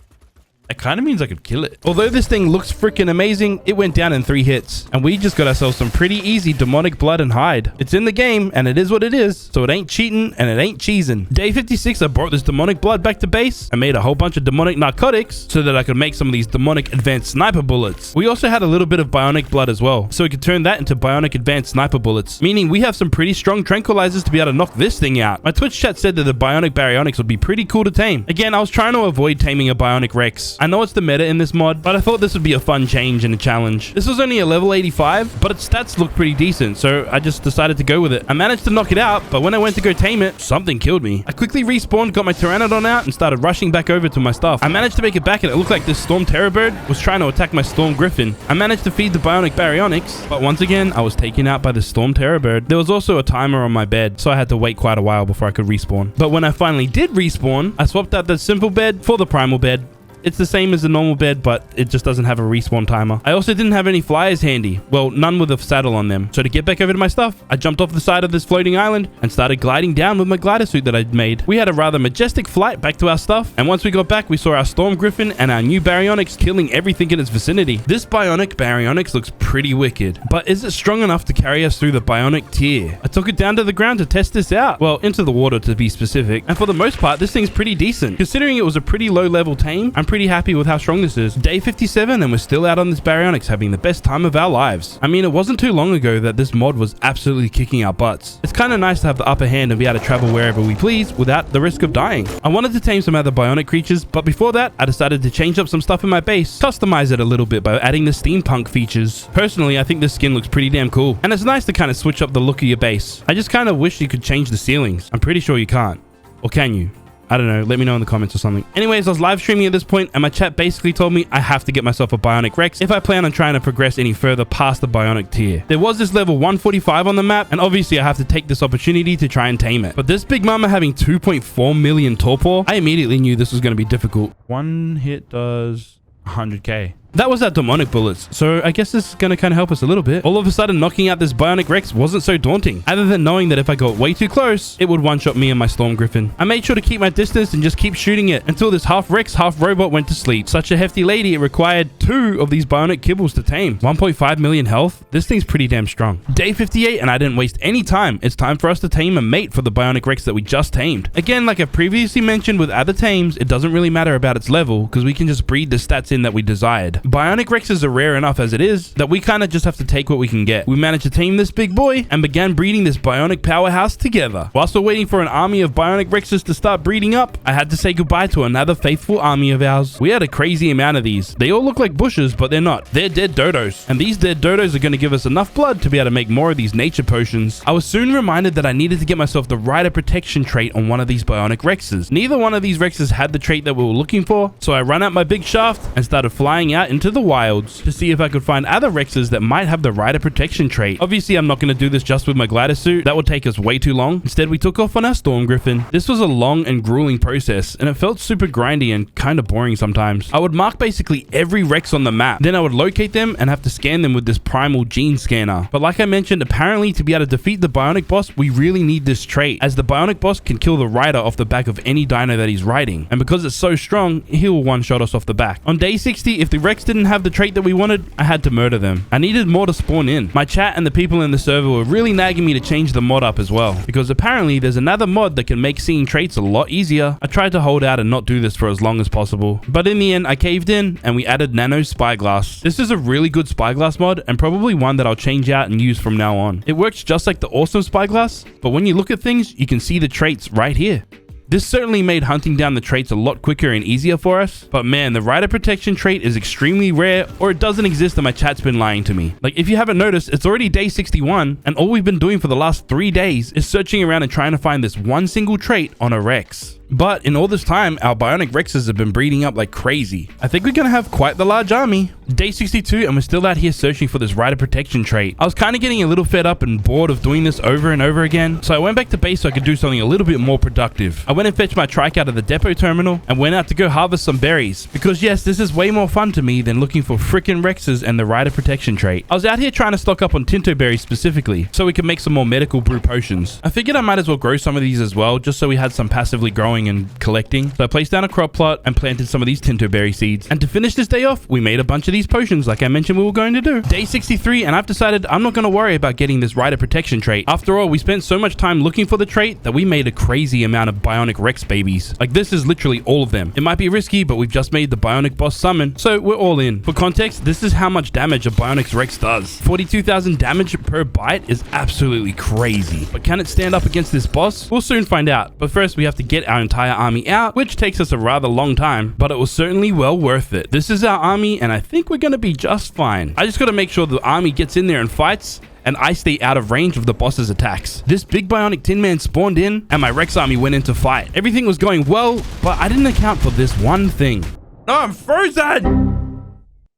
That kind of means I could kill it. Although this thing looks freaking amazing, it went down in 3 hits. And we just got ourselves some pretty easy demonic blood and hide. It's in the game, and it is what it is. So it ain't cheating, and it ain't cheesing. Day 56, I brought this demonic blood back to base. I made a whole bunch of demonic narcotics so that I could make some of these demonic advanced sniper bullets. We also had a little bit of bionic blood as well. So we could turn that into bionic advanced sniper bullets. Meaning we have some pretty strong tranquilizers to be able to knock this thing out. My Twitch chat said that the bionic baryonyx would be pretty cool to tame. Again, I was trying to avoid taming a bionic Rex. I know it's the meta in this mod, but I thought this would be a fun change and a challenge. This was only a level 85, but its stats look pretty decent, so I just decided to go with it. I managed to knock it out, but when I went to go tame it, something killed me. I quickly respawned, got my Pteranodon out, and started rushing back over to my stuff. I managed to make it back, and it looked like this Storm Terror Bird was trying to attack my Storm Griffin. I managed to feed the bionic baryonyx, but once again, I was taken out by the Storm Terror Bird. There was also a timer on my bed, so I had to wait quite a while before I could respawn. But when I finally did respawn, I swapped out the simple bed for the primal bed. It's the same as the normal bed, but it just doesn't have a respawn timer. I also didn't have any flyers handy. Well, none with a saddle on them. So to get back over to my stuff, I jumped off the side of this floating island and started gliding down with my glider suit that I'd made. We had a rather majestic flight back to our stuff, and once we got back, we saw our Storm Griffin and our new baryonyx killing everything in its vicinity. This bionic baryonyx looks pretty wicked, but is it strong enough to carry us through the bionic tier? I took it down to the ground to test this out. Well, into the water to be specific, and for the most part, this thing's pretty decent. Considering it was a pretty low level tame, I'm pretty happy with how strong this is. Day 57 and we're still out on this baryonyx having the best time of our lives. I mean, it wasn't too long ago that this mod was absolutely kicking our butts. It's kind of nice to have the upper hand and be able to travel wherever we please without the risk of dying. I wanted to tame some other bionic creatures, but before that, I decided to change up some stuff in my base, customize it a little bit by adding the steampunk features. Personally, I think this skin looks pretty damn cool, and it's nice to kind of switch up the look of your base. I just kind of wish you could change the ceilings. I'm pretty sure you can't. Or can you? I don't know. Let me know in the comments or something. Anyways, I was live streaming at this point and my chat basically told me I have to get myself a bionic Rex if I plan on trying to progress any further past the bionic tier. There was this level 145 on the map, and obviously I have to take this opportunity to try and tame it. But this big mama having 2.4 million torpor, I immediately knew this was going to be difficult. One hit does 100k. That was our demonic bullets, so I guess this is going to kind of help us a little bit. All of a sudden, knocking out this bionic Rex wasn't so daunting, other than knowing that if I got way too close, it would one-shot me and my Storm Griffin. I made sure to keep my distance and just keep shooting it until this half Rex, half robot went to sleep. Such a hefty lady, it required 2 of these bionic kibbles to tame. 1.5 million health. This thing's pretty damn strong. Day 58, and I didn't waste any time. It's time for us to tame a mate for the bionic Rex that we just tamed. Again, like I previously mentioned with other tames, it doesn't really matter about its level because we can just breed the stats in that we desired. bad. Bionic Rexes are rare enough as it is that we kind of just have to take what we can get. We managed to tame this big boy and began breeding this bionic powerhouse together. Whilst we're waiting for an army of bionic Rexes to start breeding up, I had to say goodbye to another faithful army of ours. We had a crazy amount of these. They all look like bushes, but they're not. They're dead dodos. And these dead dodos are going to give us enough blood to be able to make more of these nature potions. I was soon reminded that I needed to get myself the Rider Protection trait on one of these bionic Rexes. Neither one of these Rexes had the trait that we were looking for, so I ran out my big shaft and started flying out into the wilds to see if I could find other Rexes that might have the Rider Protection trait. Obviously, I'm not going to do this just with my glider suit. That would take us way too long. Instead, we took off on our Storm Griffin. This was a long and grueling process, and it felt super grindy and kind of boring sometimes. I would mark basically every Rex on the map. Then I would locate them and have to scan them with this primal gene scanner. But like I mentioned, apparently to be able to defeat the bionic boss, we really need this trait, as the bionic boss can kill the rider off the back of any dino that he's riding. And because it's so strong, he'll one-shot us off the back. On day 60, if the Rex didn't have the trait that we wanted, I had to murder them. I needed more to spawn in. My chat and the people in the server were really nagging me to change the mod up as well, because apparently there's another mod that can make seeing traits a lot easier. I tried to hold out and not do this for as long as possible, but in the end I caved in and we added Nano Spyglass. This is a really good Spyglass mod and probably one that I'll change out and use from now on. It works just like the awesome Spyglass, but when you look at things, you can see the traits right here. This certainly made hunting down the traits a lot quicker and easier for us, but man, the Rider Protection trait is extremely rare, or it doesn't exist and my chat's been lying to me. Like, if you haven't noticed, it's already day 61, and all we've been doing for the last 3 days is searching around and trying to find this one single trait on a Rex. But in all this time, our bionic Rexes have been breeding up like crazy. I think we're gonna have quite the large army. Day 62 and we're still out here searching for this Rider Protection trait. I was kind of getting a little fed up and bored of doing this over and over again, so I went back to base so I could do something a little bit more productive. I went and fetched my trike out of the depot terminal and went out to go harvest some berries, because yes, this is way more fun to me than looking for frickin' Rexes and the Rider Protection trait. I was out here trying to stock up on Tinto berries specifically, so we could make some more medical brew potions. I figured I might as well grow some of these as well, just so we had some passively growing and collecting. So I placed down a crop plot and planted some of these Tinto berry seeds. And to finish this day off, we made a bunch of these potions like I mentioned we were going to do. Day 63, and I've decided I'm not going to worry about getting this Rider Protection trait. After all, we spent so much time looking for the trait that we made a crazy amount of bionic Rex babies. Like, this is literally all of them. It might be risky, but we've just made the bionic boss summon, so we're all in. For context, this is how much damage a bionic Rex does. 42,000 damage per bite is absolutely crazy. But can it stand up against this boss? We'll soon find out. But first, we have to get our entire army out, which takes us a rather long time, but it was certainly well worth it. This is our army, and I think we're going to be just fine. I just got to make sure the army gets in there and fights, and I stay out of range of the boss's attacks. This big bionic Tin Man spawned in, and my Rex army went into fight. Everything was going well, but I didn't account for this one thing. Oh, I'm frozen!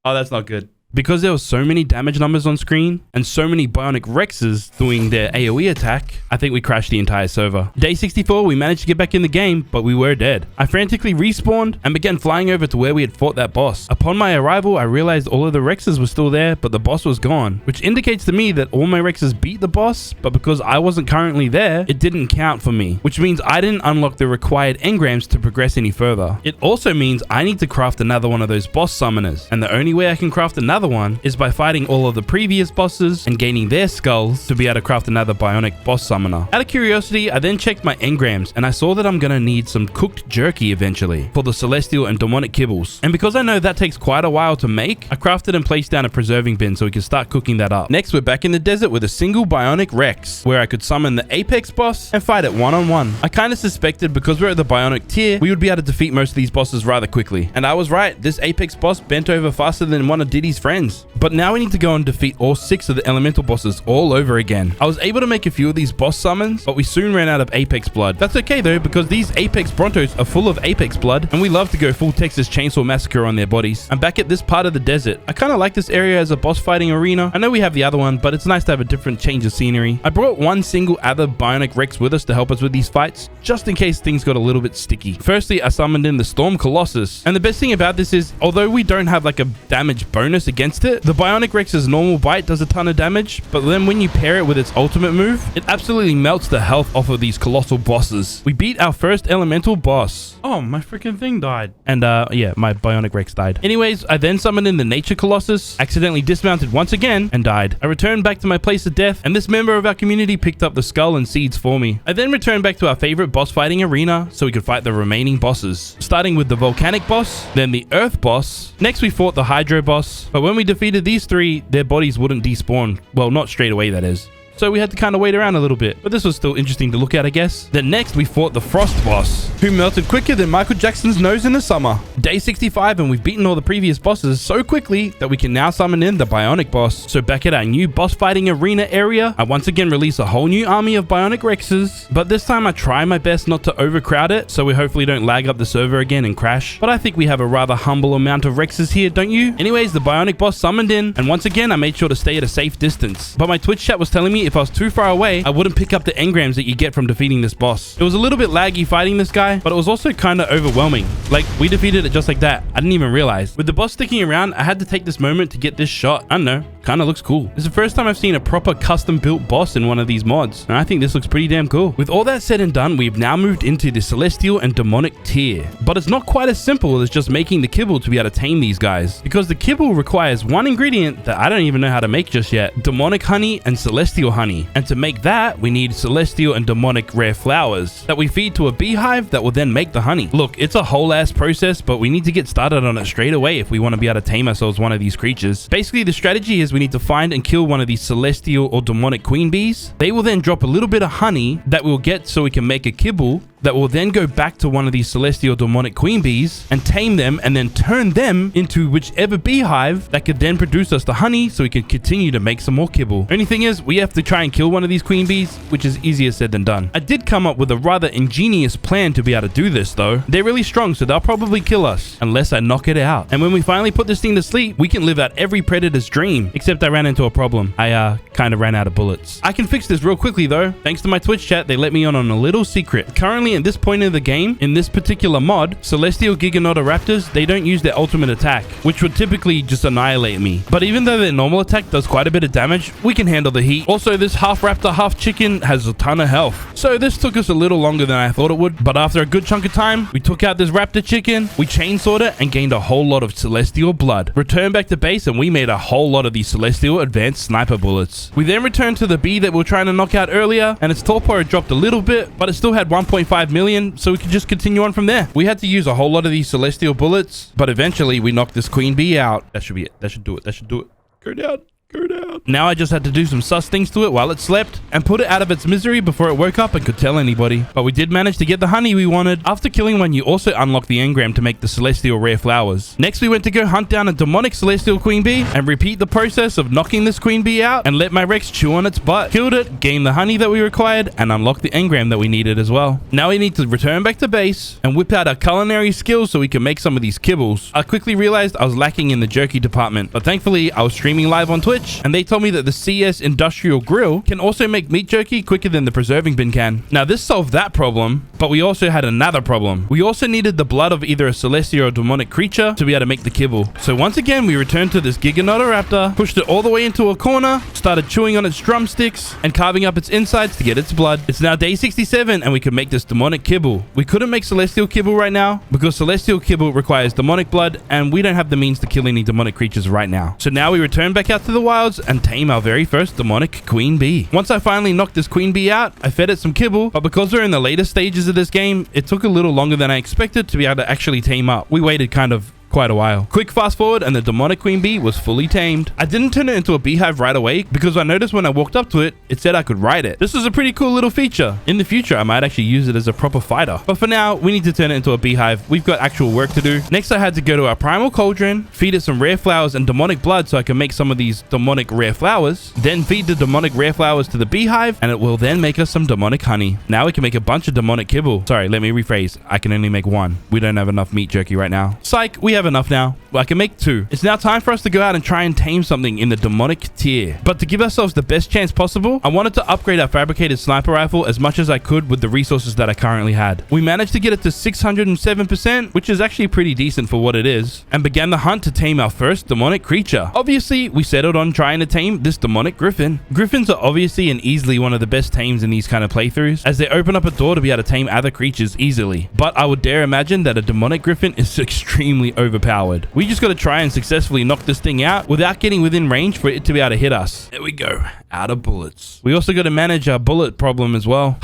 Oh, that's not good. Because there were so many damage numbers on screen and so many bionic Rexes doing their AoE attack, I think we crashed the entire server. Day 64, we managed to get back in the game, but we were dead. I frantically respawned and began flying over to where we had fought that boss. Upon my arrival, I realized all of the Rexes were still there, but the boss was gone, which indicates to me that all my Rexes beat the boss, but because I wasn't currently there, it didn't count for me, which means I didn't unlock the required engrams to progress any further. It also means I need to craft another one of those boss summoners, and the only way I can craft another one is by fighting all of the previous bosses and gaining their skulls to be able to craft another bionic boss summoner. Out of curiosity, I then checked my engrams and I saw that I'm gonna need some cooked jerky eventually for the celestial and demonic kibbles. And because I know that takes quite a while to make, I crafted and placed down a preserving bin so we can start cooking that up. Next, we're back in the desert with a single bionic Rex, where I could summon the Apex boss and fight it one-on-one. I kind of suspected because we're at the bionic tier, we would be able to defeat most of these bosses rather quickly. And I was right, this Apex boss bent over faster than one of Diddy's friends. But now we need to go and defeat all 6 of the elemental bosses all over again. I was able to make a few of these boss summons, but we soon ran out of Apex blood. That's okay though, because these Apex Brontos are full of Apex blood, and we love to go full Texas Chainsaw Massacre on their bodies. I'm back at this part of the desert. I kind of like this area as a boss fighting arena. I know we have the other one, but it's nice to have a different change of scenery. I brought one single other bionic Rex with us to help us with these fights, just in case things got a little bit sticky. Firstly, I summoned in the Storm Colossus, and the best thing about this is, although we don't have like a damage bonus against against it. The Bionic Rex's normal bite does a ton of damage, but then when you pair it with its ultimate move, it absolutely melts the health off of these colossal bosses. We beat our first elemental boss. Oh, my freaking thing died. And yeah, my Bionic Rex died. Anyways, I then summoned in the Nature Colossus, accidentally dismounted once again, and died. I returned back to my place of death, and this member of our community picked up the skull and seeds for me. I then returned back to our favorite boss fighting arena so we could fight the remaining bosses, starting with the volcanic boss, then the earth boss. Next we fought the hydro boss, but when we defeated these three, their bodies wouldn't despawn. Well, not straight away, that is. So we had to kind of wait around a little bit, but this was still interesting to look at, I guess. Then next we fought the Frost Boss, who melted quicker than Michael Jackson's nose in the summer. Day 65, and we've beaten all the previous bosses so quickly that we can now summon in the Bionic Boss. So back at our new boss fighting arena area, I once again release a whole new army of Bionic Rexes, but this time I try my best not to overcrowd it, so we hopefully don't lag up the server again and crash. But I think we have a rather humble amount of Rexes here, don't you? Anyways, the Bionic Boss summoned in, and once again I made sure to stay at a safe distance. But my Twitch chat was telling me if I was too far away, I wouldn't pick up the engrams that you get from defeating this boss. It was a little bit laggy fighting this guy, but it was also kind of overwhelming. Like, we defeated it just like that. I didn't even realize. With the boss sticking around, I had to take this moment to get this shot. I don't know. Kind of looks cool. It's the first time I've seen a proper custom built boss in one of these mods, and I think this looks pretty damn cool. With all that said and done, we've now moved into the celestial and demonic tier, but it's not quite as simple as just making the kibble to be able to tame these guys, because the kibble requires one ingredient that I don't even know how to make just yet: demonic honey and celestial honey. And to make that, we need celestial and demonic rare flowers that we feed to a beehive that will then make the honey. Look, it's a whole ass process, but we need to get started on it straight away if we want to be able to tame ourselves one of these creatures. Basically, the strategy is we need to find and kill one of these celestial or demonic queen bees. They will then drop a little bit of honey that we'll get so we can make a kibble that will then go back to one of these celestial demonic queen bees and tame them, and then turn them into whichever beehive that could then produce us the honey so we can continue to make some more kibble. Only thing is, we have to try and kill one of these queen bees, which is easier said than done. I did come up with a rather ingenious plan to be able to do this though. They're really strong, so they'll probably kill us unless I knock it out. And when we finally put this thing to sleep, we can live out every predator's dream. Except I ran into a problem. I kind of ran out of bullets. I can fix this real quickly though. Thanks to my Twitch chat, they let me on a little secret. Currently at this point in the game, in this particular mod, Celestial Giganotoraptors, they don't use their ultimate attack, which would typically just annihilate me. But even though their normal attack does quite a bit of damage, we can handle the heat. Also, this half raptor, half chicken has a ton of health. So this took us a little longer than I thought it would, but after a good chunk of time, we took out this raptor chicken, we chainsawed it, and gained a whole lot of celestial blood. Returned back to base, and we made a whole lot of these celestial advanced sniper bullets. We then returned to the bee that we were trying to knock out earlier, and its torpor had dropped a little bit, but it still had 1.5 million, so we could just continue on from there. We had to use a whole lot of these celestial bullets, but eventually we knocked this queen bee out. That should be it. That should do it. That should do it. Go down. Go down. Now I just had to do some sus things to it while it slept and put it out of its misery before it woke up and could tell anybody. But we did manage to get the honey we wanted. After killing one, you also unlock the engram to make the celestial rare flowers. Next, we went to go hunt down a demonic celestial queen bee and repeat the process of knocking this queen bee out and let my Rex chew on its butt. Killed it, gained the honey that we required, and unlocked the engram that we needed as well. Now we need to return back to base and whip out our culinary skills so we can make some of these kibbles. I quickly realized I was lacking in the jerky department, but thankfully I was streaming live on Twitch, and they told me that the CS Industrial Grill can also make meat jerky quicker than the preserving bin can. Now this solved that problem, but we also had another problem. We also needed the blood of either a celestial or demonic creature to be able to make the kibble. So once again, we returned to this Giganotoraptor, pushed it all the way into a corner, started chewing on its drumsticks and carving up its insides to get its blood. It's now day 67 and we can make this demonic kibble. We couldn't make celestial kibble right now because celestial kibble requires demonic blood, and we don't have the means to kill any demonic creatures right now. So now we return back out to the wilds and tame our very first demonic queen bee. Once I finally knocked this queen bee out, I fed it some kibble, but because we're in the later stages of this game, it took a little longer than I expected to be able to actually tame up. We waited kind of quite a while. Quick fast forward and the demonic queen bee was fully tamed. I didn't turn it into a beehive right away because I noticed when I walked up to it, it said I could ride it. This is a pretty cool little feature. In the future, I might actually use it as a proper fighter. But for now, we need to turn it into a beehive. We've got actual work to do. Next, I had to go to our primal cauldron, feed it some rare flowers and demonic blood so I can make some of these demonic rare flowers. Then feed the demonic rare flowers to the beehive, and it will then make us some demonic honey. Now we can make a bunch of demonic kibble. Sorry, let me rephrase. I can only make one. We don't have enough meat jerky right now. Psych, we have have enough now. Well, I can make 2. It's now time for us to go out and try and tame something in the demonic tier. But to give ourselves the best chance possible, I wanted to upgrade our fabricated sniper rifle as much as I could with the resources that I currently had. We managed to get it to 607%, which is actually pretty decent for what it is, and began the hunt to tame our first demonic creature. Obviously, we settled on trying to tame this demonic griffin. Griffins are obviously and easily one of the best tames in these kind of playthroughs, as they open up a door to be able to tame other creatures easily. But I would dare imagine that a demonic griffin is extremely overpowered. We just got to try and successfully knock this thing out without getting within range for it to be able to hit us. There we go. Out of bullets. We also got to manage our bullet problem as well.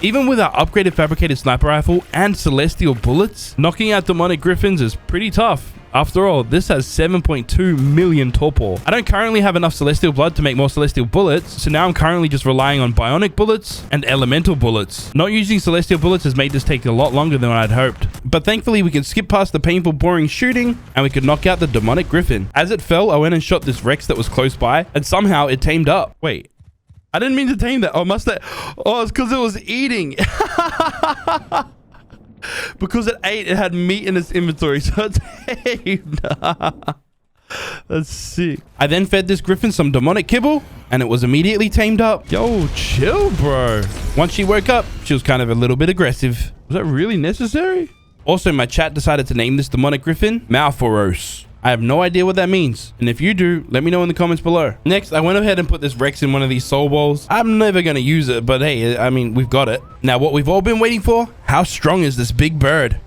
Even with our upgraded fabricated sniper rifle and celestial bullets, knocking out demonic griffins is pretty tough. After all, this has 7.2 million torpor. I don't currently have enough celestial blood to make more celestial bullets, so now I'm currently just relying on bionic bullets and elemental bullets. Not using celestial bullets has made this take a lot longer than I'd hoped. But thankfully, we can skip past the painful, boring shooting, and we could knock out the demonic griffin. As it fell, I went and shot this Rex that was close by, and somehow it tamed up. Wait. I didn't mean to tame that. Oh, must I? Oh, it's because it was eating. Because it ate, it had meat in its inventory, so it tamed. That's sick. I then fed this griffin some demonic kibble, and it was immediately tamed up. Yo, chill, bro. Once she woke up, she was kind of a little bit aggressive. Was that really necessary? Also, my chat decided to name this demonic griffin Malforos. I have no idea what that means, and if you do, let me know in the comments below. Next, I went ahead and put this Rex in one of these soul balls. I'm never going to use it, but hey, I mean, we've got it. Now, what we've all been waiting for, how strong is this big bird?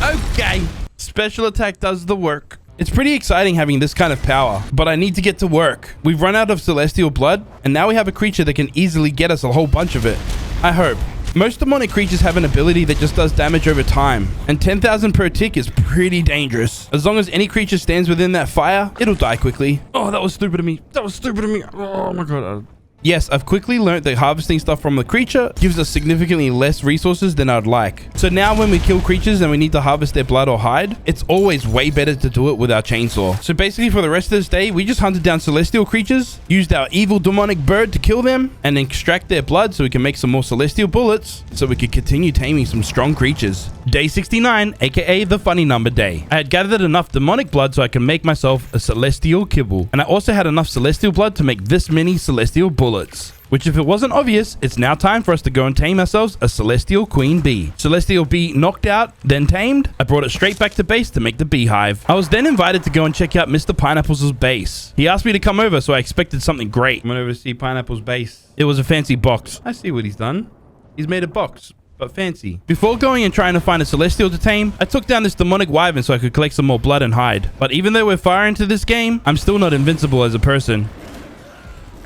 Okay, special attack does the work. It's pretty exciting having this kind of power, but I need to get to work. We've run out of celestial blood, and now we have a creature that can easily get us a whole bunch of it. I hope. Most demonic creatures have an ability that just does damage over time, and 10,000 per tick is pretty dangerous. As long as any creature stands within that fire, it'll die quickly. Oh, that was stupid of me. That was stupid of me. Oh my god. Yes, I've quickly learned that harvesting stuff from the creature gives us significantly less resources than I'd like. So now when we kill creatures and we need to harvest their blood or hide, it's always way better to do it with our chainsaw. So basically for the rest of this day, we just hunted down celestial creatures, used our evil demonic bird to kill them, and extract their blood so we can make some more celestial bullets so we could continue taming some strong creatures. Day 69, aka the funny number day. I had gathered enough demonic blood so I can make myself a celestial kibble, and I also had enough celestial blood to make this many celestial bullets. Which, if it wasn't obvious, it's now time for us to go and tame ourselves a celestial queen bee. Celestial bee knocked out, then tamed. I brought it straight back to base to make the beehive. I was then invited to go and check out Mr. Pineapple's base. He asked me to come over, so I expected something great. I went over to see Pineapple's base. It was a fancy box. I see what he's done. He's made a box, but fancy. Before going and trying to find a celestial to tame, I took down this demonic wyvern so I could collect some more blood and hide. But even though we're far into this game, I'm still not invincible as a person.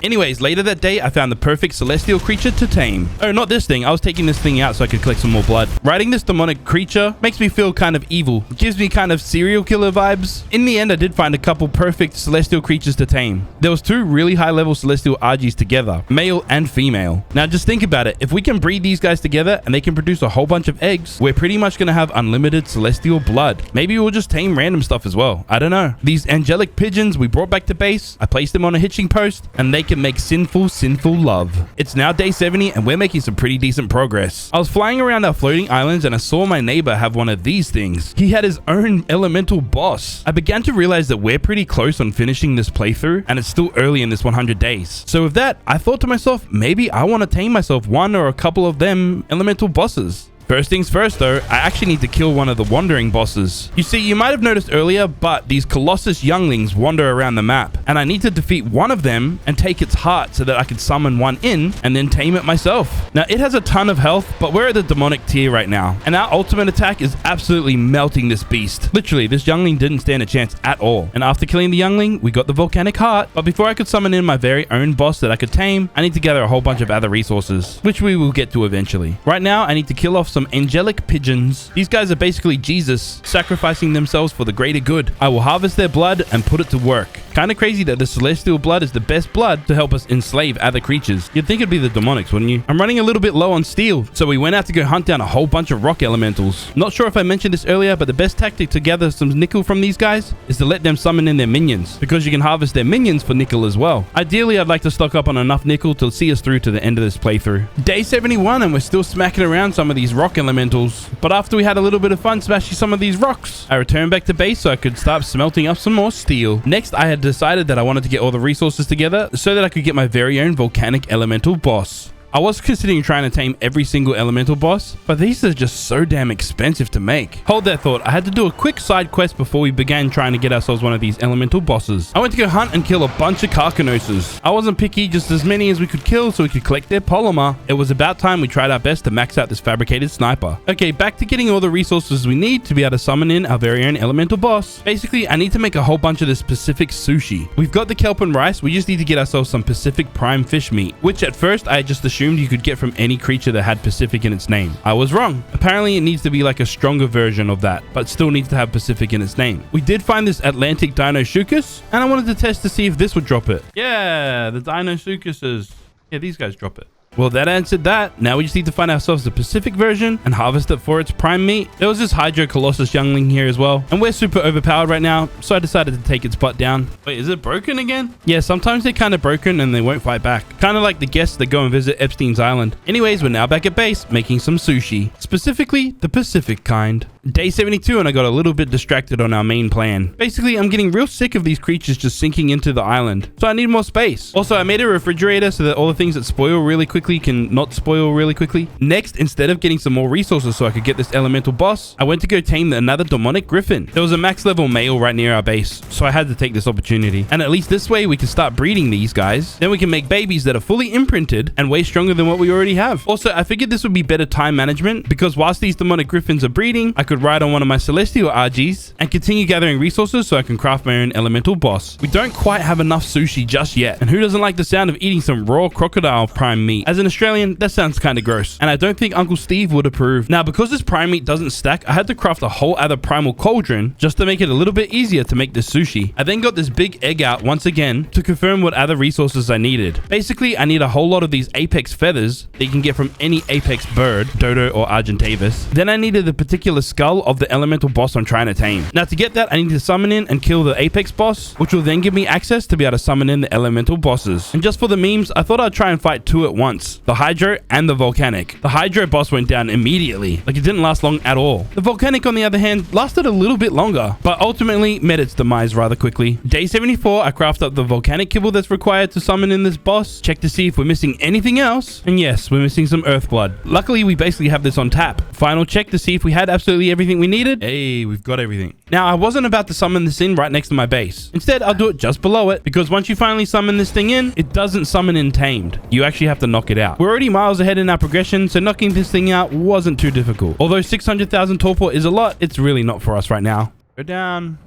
Anyways, later that day, I found the perfect celestial creature to tame. Oh, not this thing. I was taking this thing out so I could collect some more blood. Riding this demonic creature makes me feel kind of evil. It gives me kind of serial killer vibes. In the end, I did find a couple perfect celestial creatures to tame. There was 2 really high-level celestial Argies together, male and female. Now, just think about it. If we can breed these guys together and they can produce a whole bunch of eggs, we're pretty much going to have unlimited celestial blood. Maybe we'll just tame random stuff as well. I don't know. These angelic pigeons we brought back to base, I placed them on a hitching post, and they can make sinful love. It's now day 70 and we're making some pretty decent progress. I was flying around our floating islands and I saw my neighbor have one of these things. He had his own elemental boss. I began to realize that we're pretty close on finishing this playthrough and it's still early in this 100 days. So with that, I thought to myself, maybe I want to tame myself one or a couple of them elemental bosses. First things first though, I actually need to kill one of the wandering bosses. You see, you might have noticed earlier, but these Colossus younglings wander around the map, and I need to defeat one of them and take its heart so that I can summon one in and then tame it myself. Now, it has a ton of health, but we're at the demonic tier right now, and our ultimate attack is absolutely melting this beast. Literally, this youngling didn't stand a chance at all, and after killing the youngling, we got the volcanic heart, but before I could summon in my very own boss that I could tame, I need to gather a whole bunch of other resources, which we will get to eventually. Right now, I need to kill off some angelic pigeons. These guys are basically Jesus, sacrificing themselves for the greater good. I will harvest their blood and put it to work. Kind of crazy that the celestial blood is the best blood to help us enslave other creatures. You'd think it'd be the demonics, wouldn't you? I'm running a little bit low on steel, so we went out to go hunt down a whole bunch of rock elementals. Not sure if I mentioned this earlier, but the best tactic to gather some nickel from these guys is to let them summon in their minions, because you can harvest their minions for nickel as well. Ideally, I'd like to stock up on enough nickel to see us through to the end of this playthrough. Day 71, and we're still smacking around some of these rock rock elementals. But after we had a little bit of fun smashing some of these rocks, I returned back to base so I could start smelting up some more steel. Next, I had decided that I wanted to get all the resources together so that I could get my very own volcanic elemental boss. I was considering trying to tame every single elemental boss, but these are just so damn expensive to make. Hold that thought, I had to do a quick side quest before we began trying to get ourselves one of these elemental bosses. I went to go hunt and kill a bunch of Carcanoses. I wasn't picky, just as many as we could kill so we could collect their polymer. It was about time we tried our best to max out this fabricated sniper. Okay, back to getting all the resources we need to be able to summon in our very own elemental boss. Basically, I need to make a whole bunch of this Pacific sushi. We've got the kelp and rice, we just need to get ourselves some Pacific prime fish meat, which at first I just assumed you could get from any creature that had Pacific in its name. I was wrong. Apparently it needs to be like a stronger version of that, but still needs to have Pacific in its name. We did find this Atlantic Deinosuchus, and I wanted to test to see if this would drop it. Yeah, the Deinosuchuses. Yeah, these guys drop it. Well, that answered that. Now we just need to find ourselves the Pacific version and harvest it for its prime meat. There was this Hydro Colossus youngling here as well, and we're super overpowered right now, so I decided to take its butt down. Wait, is it broken again? Yeah, sometimes they're kind of broken and they won't fight back. Kind of like the guests that go and visit Epstein's Island. Anyways, we're now back at base making some sushi, specifically the Pacific kind. Day 72 and I got a little bit distracted on our main plan. Basically, I'm getting real sick of these creatures just sinking into the island, so I need more space. Also, I made a refrigerator so that all the things that spoil really quickly can not spoil really quickly. Next, instead of getting some more resources so I could get this elemental boss, I went to go tame another demonic griffin. There was a max level male right near our base, so I had to take this opportunity. And at least this way we can start breeding these guys. Then we can make babies that are fully imprinted and way stronger than what we already have. Also, I figured this would be better time management because whilst these demonic griffins are breeding, I could ride on one of my celestial RGs and continue gathering resources so I can craft my own elemental boss. We don't quite have enough sushi just yet, and who doesn't like the sound of eating some raw crocodile prime meat? As an Australian, that sounds kind of gross, and I don't think Uncle Steve would approve. Now, because this prime meat doesn't stack, I had to craft a whole other primal cauldron just to make it a little bit easier to make this sushi. I then got this big egg out once again to confirm what other resources I needed. Basically, I need a whole lot of these apex feathers that you can get from any apex bird, dodo or argentavis. Then I needed the particular skull of the elemental boss I'm trying to tame. Now, to get that, I need to summon in and kill the apex boss, which will then give me access to be able to summon in the elemental bosses. And just for the memes, I thought I'd try and fight two at once, the Hydro and the Volcanic. The Hydro boss went down immediately, like it didn't last long at all. The Volcanic, on the other hand, lasted a little bit longer, but ultimately met its demise rather quickly. Day 74, I craft up the volcanic kibble that's required to summon in this boss, check to see if we're missing anything else, and yes, we're missing some earth blood. Luckily, we basically have this on tap. Final check to see if we had absolutely everything we needed. Hey, we've got everything. Now, I wasn't about to summon this in right next to my base. Instead, I'll do it just below it, because once you finally summon this thing in, it doesn't summon in tamed. You actually have to knock it out. We're already miles ahead in our progression, so knocking this thing out wasn't too difficult. Although 600,000 torpor is a lot, it's really not for us right now. Go down.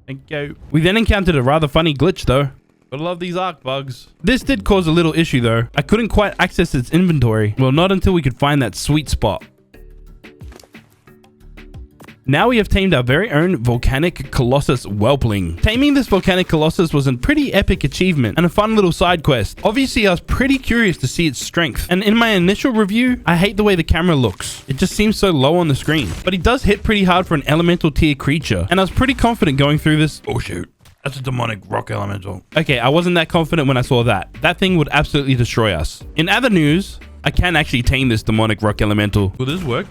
Thank you. We then encountered a rather funny glitch though. Gotta love these arc bugs. This did cause a little issue though. I couldn't quite access its inventory. Well, not until we could find that sweet spot. Now we have tamed our very own Volcanic Colossus Whelpling. Taming this Volcanic Colossus was a pretty epic achievement and a fun little side quest. Obviously, I was pretty curious to see its strength. And in my initial review, I hate the way the camera looks. It just seems so low on the screen. But he does hit pretty hard for an elemental tier creature. And I was pretty confident going through this. Oh shoot. That's a demonic rock elemental. Okay, I wasn't that confident when I saw that. That thing would absolutely destroy us. In other news, I can actually tame this demonic rock elemental. Will this work?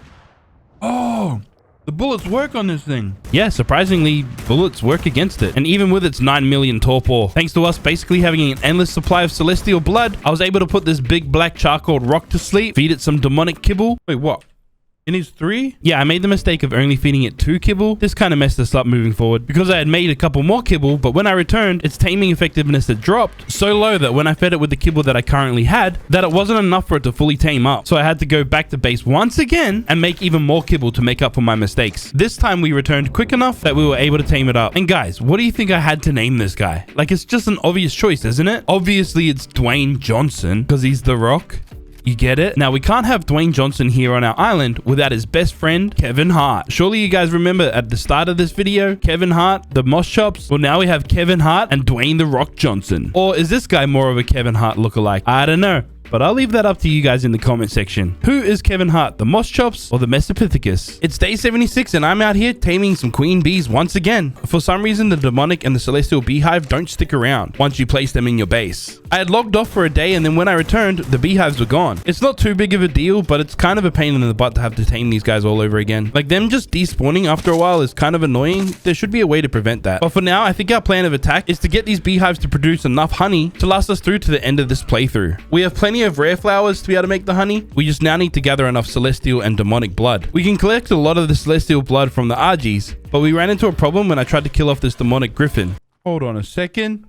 Oh! The bullets work on this thing. Yeah, surprisingly, bullets work against it. And even with its 9 million torpor, thanks to us basically having an endless supply of celestial blood, I was able to put this big black charcoal rock to sleep, feed it some demonic kibble. Wait, what? It needs 3? Yeah, I made the mistake of only feeding it 2 kibble. This kind of messed us up moving forward because I had made a couple more kibble, but when I returned, its taming effectiveness had dropped so low that when I fed it with the kibble that I currently had, that it wasn't enough for it to fully tame up. So I had to go back to base once again and make even more kibble to make up for my mistakes. This time we returned quick enough that we were able to tame it up. And guys, what do you think I had to name this guy? Like, it's just an obvious choice, isn't it? Obviously, it's Dwayne Johnson because he's The Rock. You get it? Now, we can't have Dwayne Johnson here on our island without his best friend, Kevin Hart. Surely you guys remember at the start of this video, Kevin Hart, the Moss Chops? Well, now we have Kevin Hart and Dwayne The Rock Johnson. Or is this guy more of a Kevin Hart lookalike? I don't know. but I'll leave that up to you guys in the comment section. Who is Kevin Hart, the Moschops or the Mesopithecus? It's day 76 and I'm out here taming some queen bees once again. For some reason, the demonic and the celestial beehive don't stick around once you place them in your base. I had logged off for a day and then when I returned, the beehives were gone. It's not too big of a deal, but it's kind of a pain in the butt to have to tame these guys all over again. Like them just despawning after a while is kind of annoying. There should be a way to prevent that. But for now, I think our plan of attack is to get these beehives to produce enough honey to last us through to the end of this playthrough. We have plenty of rare flowers to be able to make the honey. We just now need to gather enough celestial and demonic blood. We can collect a lot of the celestial blood from the Argies, but we ran into a problem when I tried to kill off this demonic griffin. Hold on a second.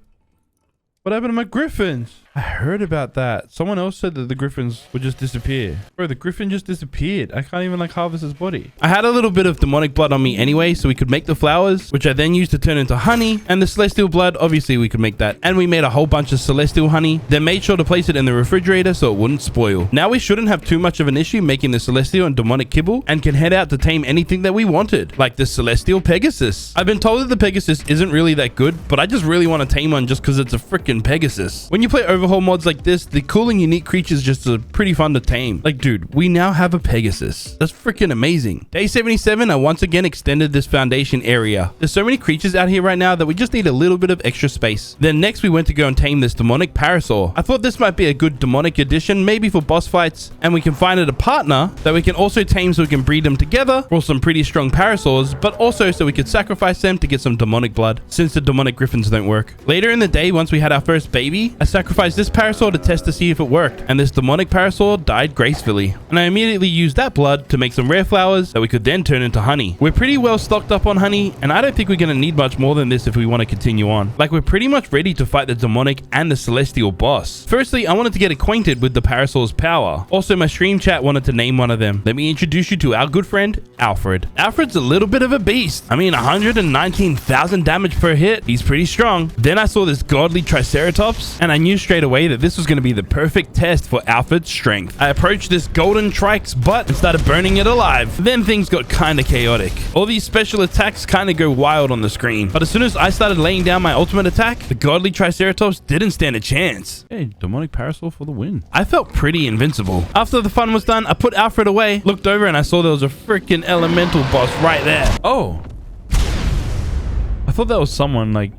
What happened to my griffins? I heard about that. Someone else said that the griffins would just disappear. Bro, the griffin just disappeared. I can't even like harvest his body. I had a little bit of demonic blood on me anyway, so we could make the flowers, which I then used to turn into honey. And the celestial blood, obviously we could make that. And we made a whole bunch of celestial honey, then made sure to place it in the refrigerator so it wouldn't spoil. Now we shouldn't have too much of an issue making the celestial and demonic kibble and can head out to tame anything that we wanted, like the celestial Pegasus. I've been told that the Pegasus isn't really that good, but I just really want to tame one just because it's a freaking Pegasus. When you play overhaul mods like this, the cool and unique creatures just are pretty fun to tame. Like, dude, we now have a Pegasus. That's freaking amazing. Day 77, I once again extended this foundation area. There's so many creatures out here right now that we just need a little bit of extra space. Then next we went to go and tame this demonic parasaur. I thought this might be a good demonic addition, maybe for boss fights, and we can find it a partner that we can also tame so we can breed them together for some pretty strong parasaurs, but also so we could sacrifice them to get some demonic blood, since the demonic griffins don't work. Later in the day, once we had our first baby, I sacrificed this parasaur to test to see if it worked, and this demonic parasaur died gracefully. And I immediately used that blood to make some rare flowers that we could then turn into honey. We're pretty well stocked up on honey, and I don't think we're going to need much more than this if we want to continue on. Like, we're pretty much ready to fight the demonic and the celestial boss. Firstly, I wanted to get acquainted with the parasaur's power. Also, my stream chat wanted to name one of them. Let me introduce you to our good friend, Alfred. Alfred's a little bit of a beast. I mean, 119,000 damage per hit. He's pretty strong. Then I saw this godly Triceratops, and I knew straight away that this was going to be the perfect test for Alfred's strength. I approached this golden trike's butt and started burning it alive. Then things got kind of chaotic. All these special attacks kind of go wild on the screen. But as soon as I started laying down my ultimate attack, the godly Triceratops didn't stand a chance. Hey, demonic parasaur for the win. I felt pretty invincible. After the fun was done, I put Alfred away, looked over, and I saw there was a freaking elemental boss right there. Oh. I thought that was someone like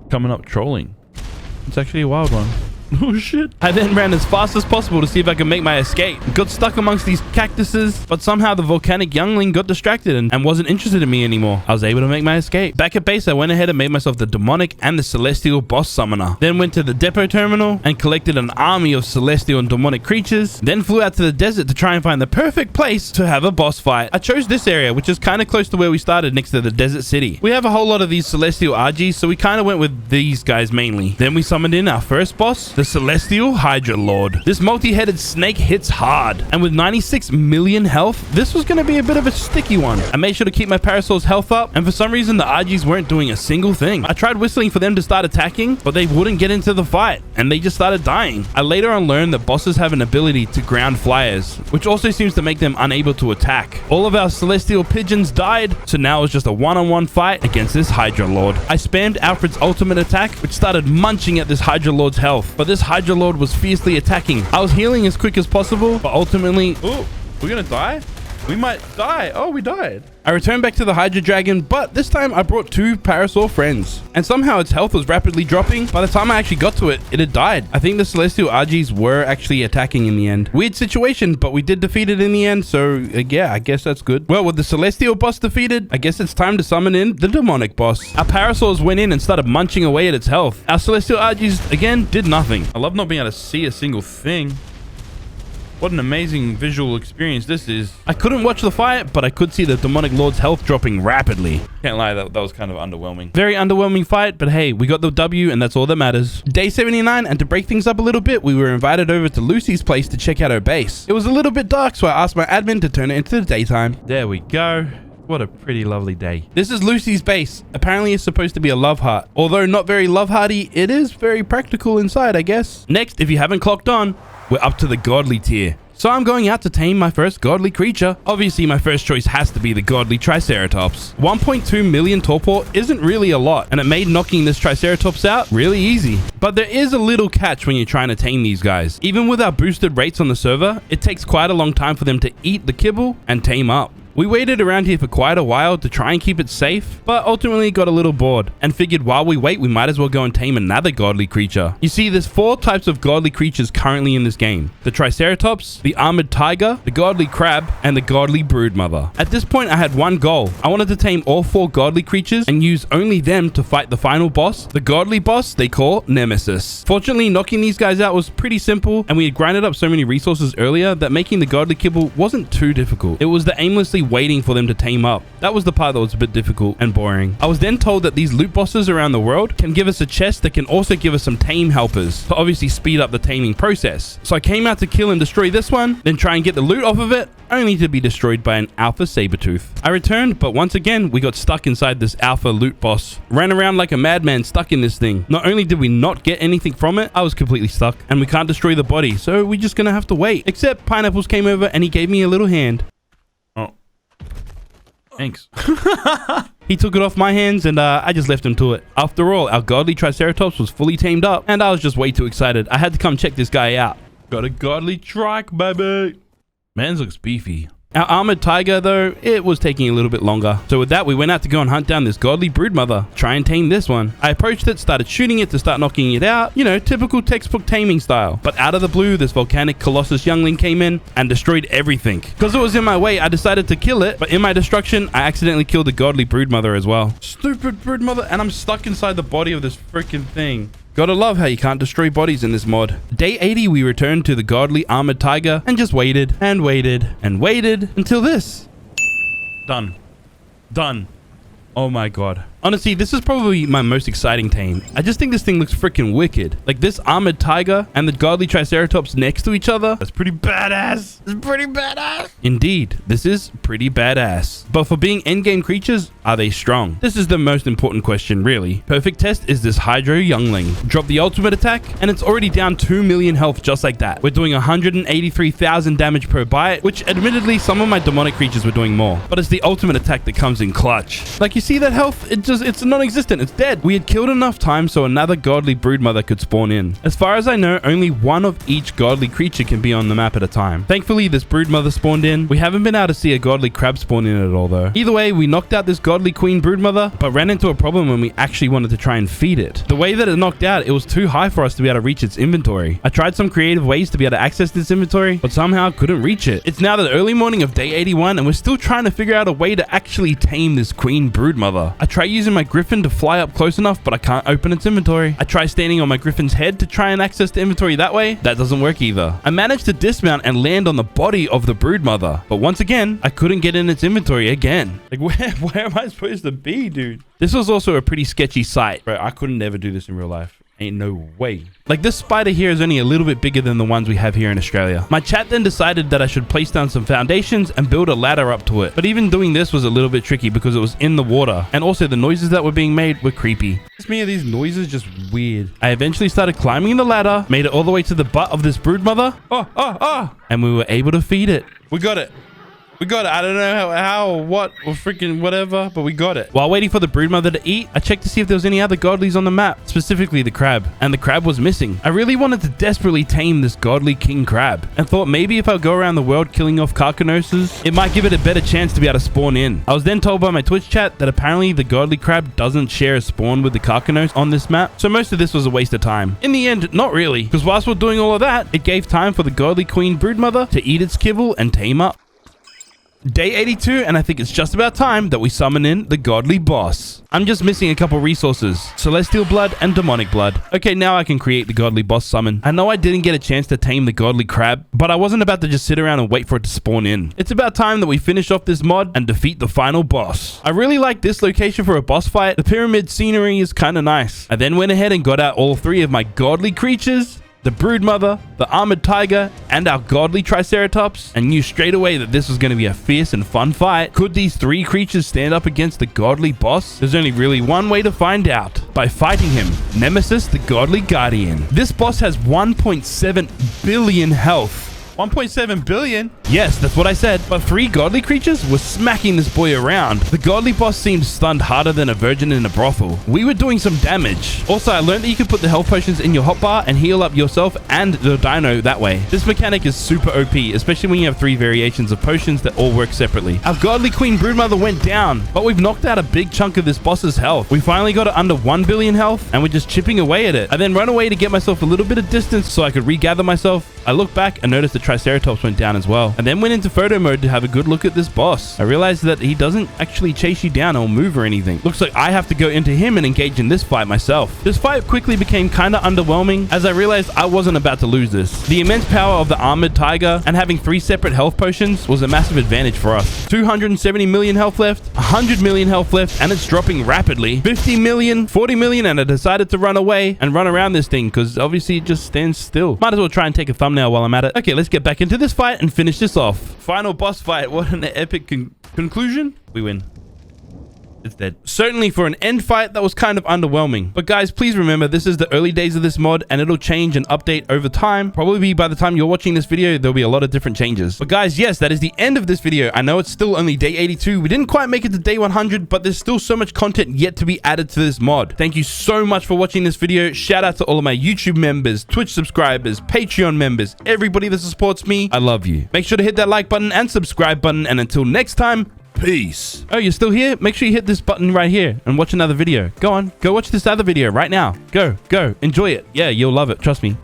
coming up trolling. It's actually a wild one. Oh shit. I then ran as fast as possible to see if I could make my escape. Got stuck amongst these cactuses, but somehow the volcanic youngling got distracted and wasn't interested in me anymore. I was able to make my escape. Back at base, I went ahead and made myself the demonic and the celestial boss summoner. Then went to the depot terminal and collected an army of celestial and demonic creatures. Then flew out to the desert to try and find the perfect place to have a boss fight. I chose this area, which is kind of close to where we started, next to the desert city. We have a whole lot of these celestial Argies, so we kind of went with these guys mainly. Then we summoned in our first boss, the Celestial Hydra Lord. This multi-headed snake hits hard, and with 96 million health, this was going to be a bit of a sticky one. I made sure to keep my parasaur's health up, and for some reason the Argies weren't doing a single thing. I tried whistling for them to start attacking, but they wouldn't get into the fight, and they just started dying. I later on learned that bosses have an ability to ground flyers, which also seems to make them unable to attack. All of our celestial pigeons died, so now it was just a one-on-one fight against this Hydra Lord. I spammed Alfred's ultimate attack, which started munching at this Hydra Lord's health, but this Hydra Lord was fiercely attacking. I was healing as quick as possible, but ultimately... Oh, we're gonna die? We might die. Oh, we died. I returned back to the Hydra Dragon, but this time I brought 2 parasaur friends. And somehow its health was rapidly dropping. By the time I actually got to it, it had died. I think the Celestial Argies were actually attacking in the end. Weird situation, but we did defeat it in the end, so yeah, I guess that's good. Well, with the Celestial boss defeated, I guess it's time to summon in the Demonic boss. Our parasaurs went in and started munching away at its health. Our Celestial Argies, again, did nothing. I love not being able to see a single thing. What an amazing visual experience this is. I couldn't watch the fight, but I could see the Demonic Lord's health dropping rapidly. Can't lie, that was kind of underwhelming. Very underwhelming fight, but hey, we got the W and that's all that matters. Day 79, and to break things up a little bit, we were invited over to Lucy's place to check out her base. It was a little bit dark, so I asked my admin to turn it into the daytime. There we go. What a pretty lovely day. This is Lucy's base. Apparently it's supposed to be a love heart. Although not very love hearty, it is very practical inside, I guess. Next, if you haven't clocked on, we're up to the godly tier. So I'm going out to tame my first godly creature. Obviously, my first choice has to be the godly Triceratops. 1.2 million torpor isn't really a lot, and it made knocking this Triceratops out really easy. But there is a little catch when you're trying to tame these guys. Even with our boosted rates on the server, it takes quite a long time for them to eat the kibble and tame up. We waited around here for quite a while to try and keep it safe, but ultimately got a little bored and figured while we wait, we might as well go and tame another godly creature. You see, there's 4 types of godly creatures currently in this game. The Triceratops, the Armored Tiger, the Godly Crab, and the Godly Broodmother. At this point, I had one goal. I wanted to tame all 4 godly creatures and use only them to fight the final boss, the godly boss they call Nemesis. Fortunately, knocking these guys out was pretty simple, and we had grinded up so many resources earlier that making the godly kibble wasn't too difficult. It was the aimlessly waiting for them to tame up. That was the part that was a bit difficult and boring. I was then told that these loot bosses around the world can give us a chest that can also give us some tame helpers to obviously speed up the taming process. So I came out to kill and destroy this one, then try and get the loot off of it, only to be destroyed by an Alpha Sabertooth. I returned, but once again, we got stuck inside this Alpha loot boss. Ran around like a madman stuck in this thing. Not only did we not get anything from it, I was completely stuck, and we can't destroy the body, so we're just gonna have to wait. Except Pineapples came over and he gave me a little hand. Thanks. He took it off my hands and I just left him to it. After all, our godly Triceratops was fully tamed up and I was just way too excited. I had to come check this guy out. Got a godly trike, baby. Man's looks beefy. Our Armored Tiger, though, it was taking a little bit longer. So with that, we went out to go and hunt down this godly broodmother. Try and tame this one. I approached it, started shooting it to start knocking it out. You know, typical textbook taming style. But out of the blue, this volcanic Colossus youngling came in and destroyed everything. Because it was in my way, I decided to kill it. But in my destruction, I accidentally killed the godly broodmother as well. Stupid broodmother. And I'm stuck inside the body of this freaking thing. Gotta love how you can't destroy bodies in this mod. Day 80, we returned to the godly Armored Tiger and just waited and waited and waited until this. Done. Done. Oh my god. Honestly, this is probably my most exciting tame. I just think this thing looks freaking wicked. Like this Armored Tiger and the godly Triceratops next to each other. That's pretty badass. It's pretty badass. Indeed, this is pretty badass. But for being endgame creatures, are they strong? This is the most important question, really. Perfect test is this Hydro Youngling. Drop the ultimate attack, and it's already down 2 million health just like that. We're doing 183,000 damage per bite, which admittedly some of my demonic creatures were doing more. But it's the ultimate attack that comes in clutch. Like you see that health? It's non-existent. It's dead. We had killed enough time so another godly broodmother could spawn in. As far as I know, only one of each godly creature can be on the map at a time. Thankfully, this broodmother spawned in. We haven't been able to see a godly crab spawn in at all, though. Either way, we knocked out this godly queen broodmother, but ran into a problem when we actually wanted to try and feed it. The way that it knocked out, it was too high for us to be able to reach its inventory. I tried some creative ways to be able to access this inventory, but somehow couldn't reach it. It's now the early morning of day 81, and we're still trying to figure out a way to actually tame this queen broodmother. I try using my griffin to fly up close enough, but I can't open its inventory. I try standing on my griffin's head to try and access the inventory that way. That doesn't work either. I managed to dismount and land on the body of the broodmother, but once again, I couldn't get in its inventory again. Like, where am I supposed to be, dude? This was also a pretty sketchy sight. Bro, I couldn't never do this in real life. Ain't no way. Like, this spider here is only a little bit bigger than the ones we have here in Australia. My chat then decided that I should place down some foundations and build a ladder up to it. But even doing this was a little bit tricky because it was in the water. And also the noises that were being made were creepy. Just me, these noises just weird. I eventually started climbing the ladder, made it all the way to the butt of this broodmother. And we were able to feed it. We got it. We got it. I don't know how, what, or freaking whatever, but we got it. While waiting for the broodmother to eat, I checked to see if there was any other godlies on the map, specifically the crab, and the crab was missing. I really wanted to desperately tame this godly king crab, and thought maybe if I go around the world killing off carcanosis, it might give it a better chance to be able to spawn in. I was then told by my Twitch chat that apparently the godly crab doesn't share a spawn with the carcanos on this map, so most of this was a waste of time. In the end, not really, because whilst we're doing all of that, it gave time for the godly queen broodmother to eat its kibble and tame up. Day 82, and I think it's just about time that we summon in the godly boss. I'm just missing a couple resources, Celestial blood and demonic blood. Okay, now I can create the godly boss summon. I know I didn't get a chance to tame the godly crab, but I wasn't about to just sit around and wait for it to spawn in. It's about time that we finish off this mod and defeat the final boss. I really like this location for a boss fight. The pyramid scenery is kind of nice. I then went ahead and got out all 3 of my godly creatures, the broodmother, the armored tiger, and our godly triceratops, and knew straight away that this was going to be a fierce and fun fight. Could these 3 creatures stand up against the godly boss? There's only really one way to find out: by fighting him, Nemesis the godly guardian. This boss has 1.7 billion health 1.7 billion? Yes, that's what I said. But 3 godly creatures were smacking this boy around. The godly boss seemed stunned harder than a virgin in a brothel. We were doing some damage. Also, I learned that you could put the health potions in your hotbar and heal up yourself and the dino that way. This mechanic is super OP, especially when you have 3 variations of potions that all work separately. Our godly queen broodmother went down, but we've knocked out a big chunk of this boss's health. We finally got it under 1 billion health, and we're just chipping away at it. I then run away to get myself a little bit of distance so I could regather myself. I looked back and noticed the Triceratops went down as well, and then went into photo mode to have a good look at this boss. I realized that he doesn't actually chase you down or move or anything. Looks like I have to go into him and engage in this fight myself. This fight quickly became kinda underwhelming as I realized I wasn't about to lose this. The immense power of the armored tiger and having 3 separate health potions was a massive advantage for us. 270 million health left, 100 million health left, and it's dropping rapidly. 50 million, 40 million, and I decided to run away and run around this thing because obviously it just stands still. Might as well try and take a thumbnail while I'm at it. Okay, let's get back into this fight and finish this off. Final boss fight. What an epic conclusion. We win. It's dead. Certainly for an end fight, that was kind of underwhelming. But guys, please remember, this is the early days of this mod and it'll change and update over time. Probably by the time you're watching this video, there'll be a lot of different changes. But guys, yes, that is the end of this video. I know it's still only day 82. We didn't quite make it to day 100, but there's still so much content yet to be added to this mod. Thank you so much for watching this video. Shout out to all of my YouTube members, Twitch subscribers, Patreon members, everybody that supports me. I love you. Make sure to hit that like button and subscribe button. And until next time, peace. Oh, you're still here? Make sure you hit this button right here and watch another video. Go on, go watch this other video right now. Go, enjoy it. Yeah, you'll love it. Trust me.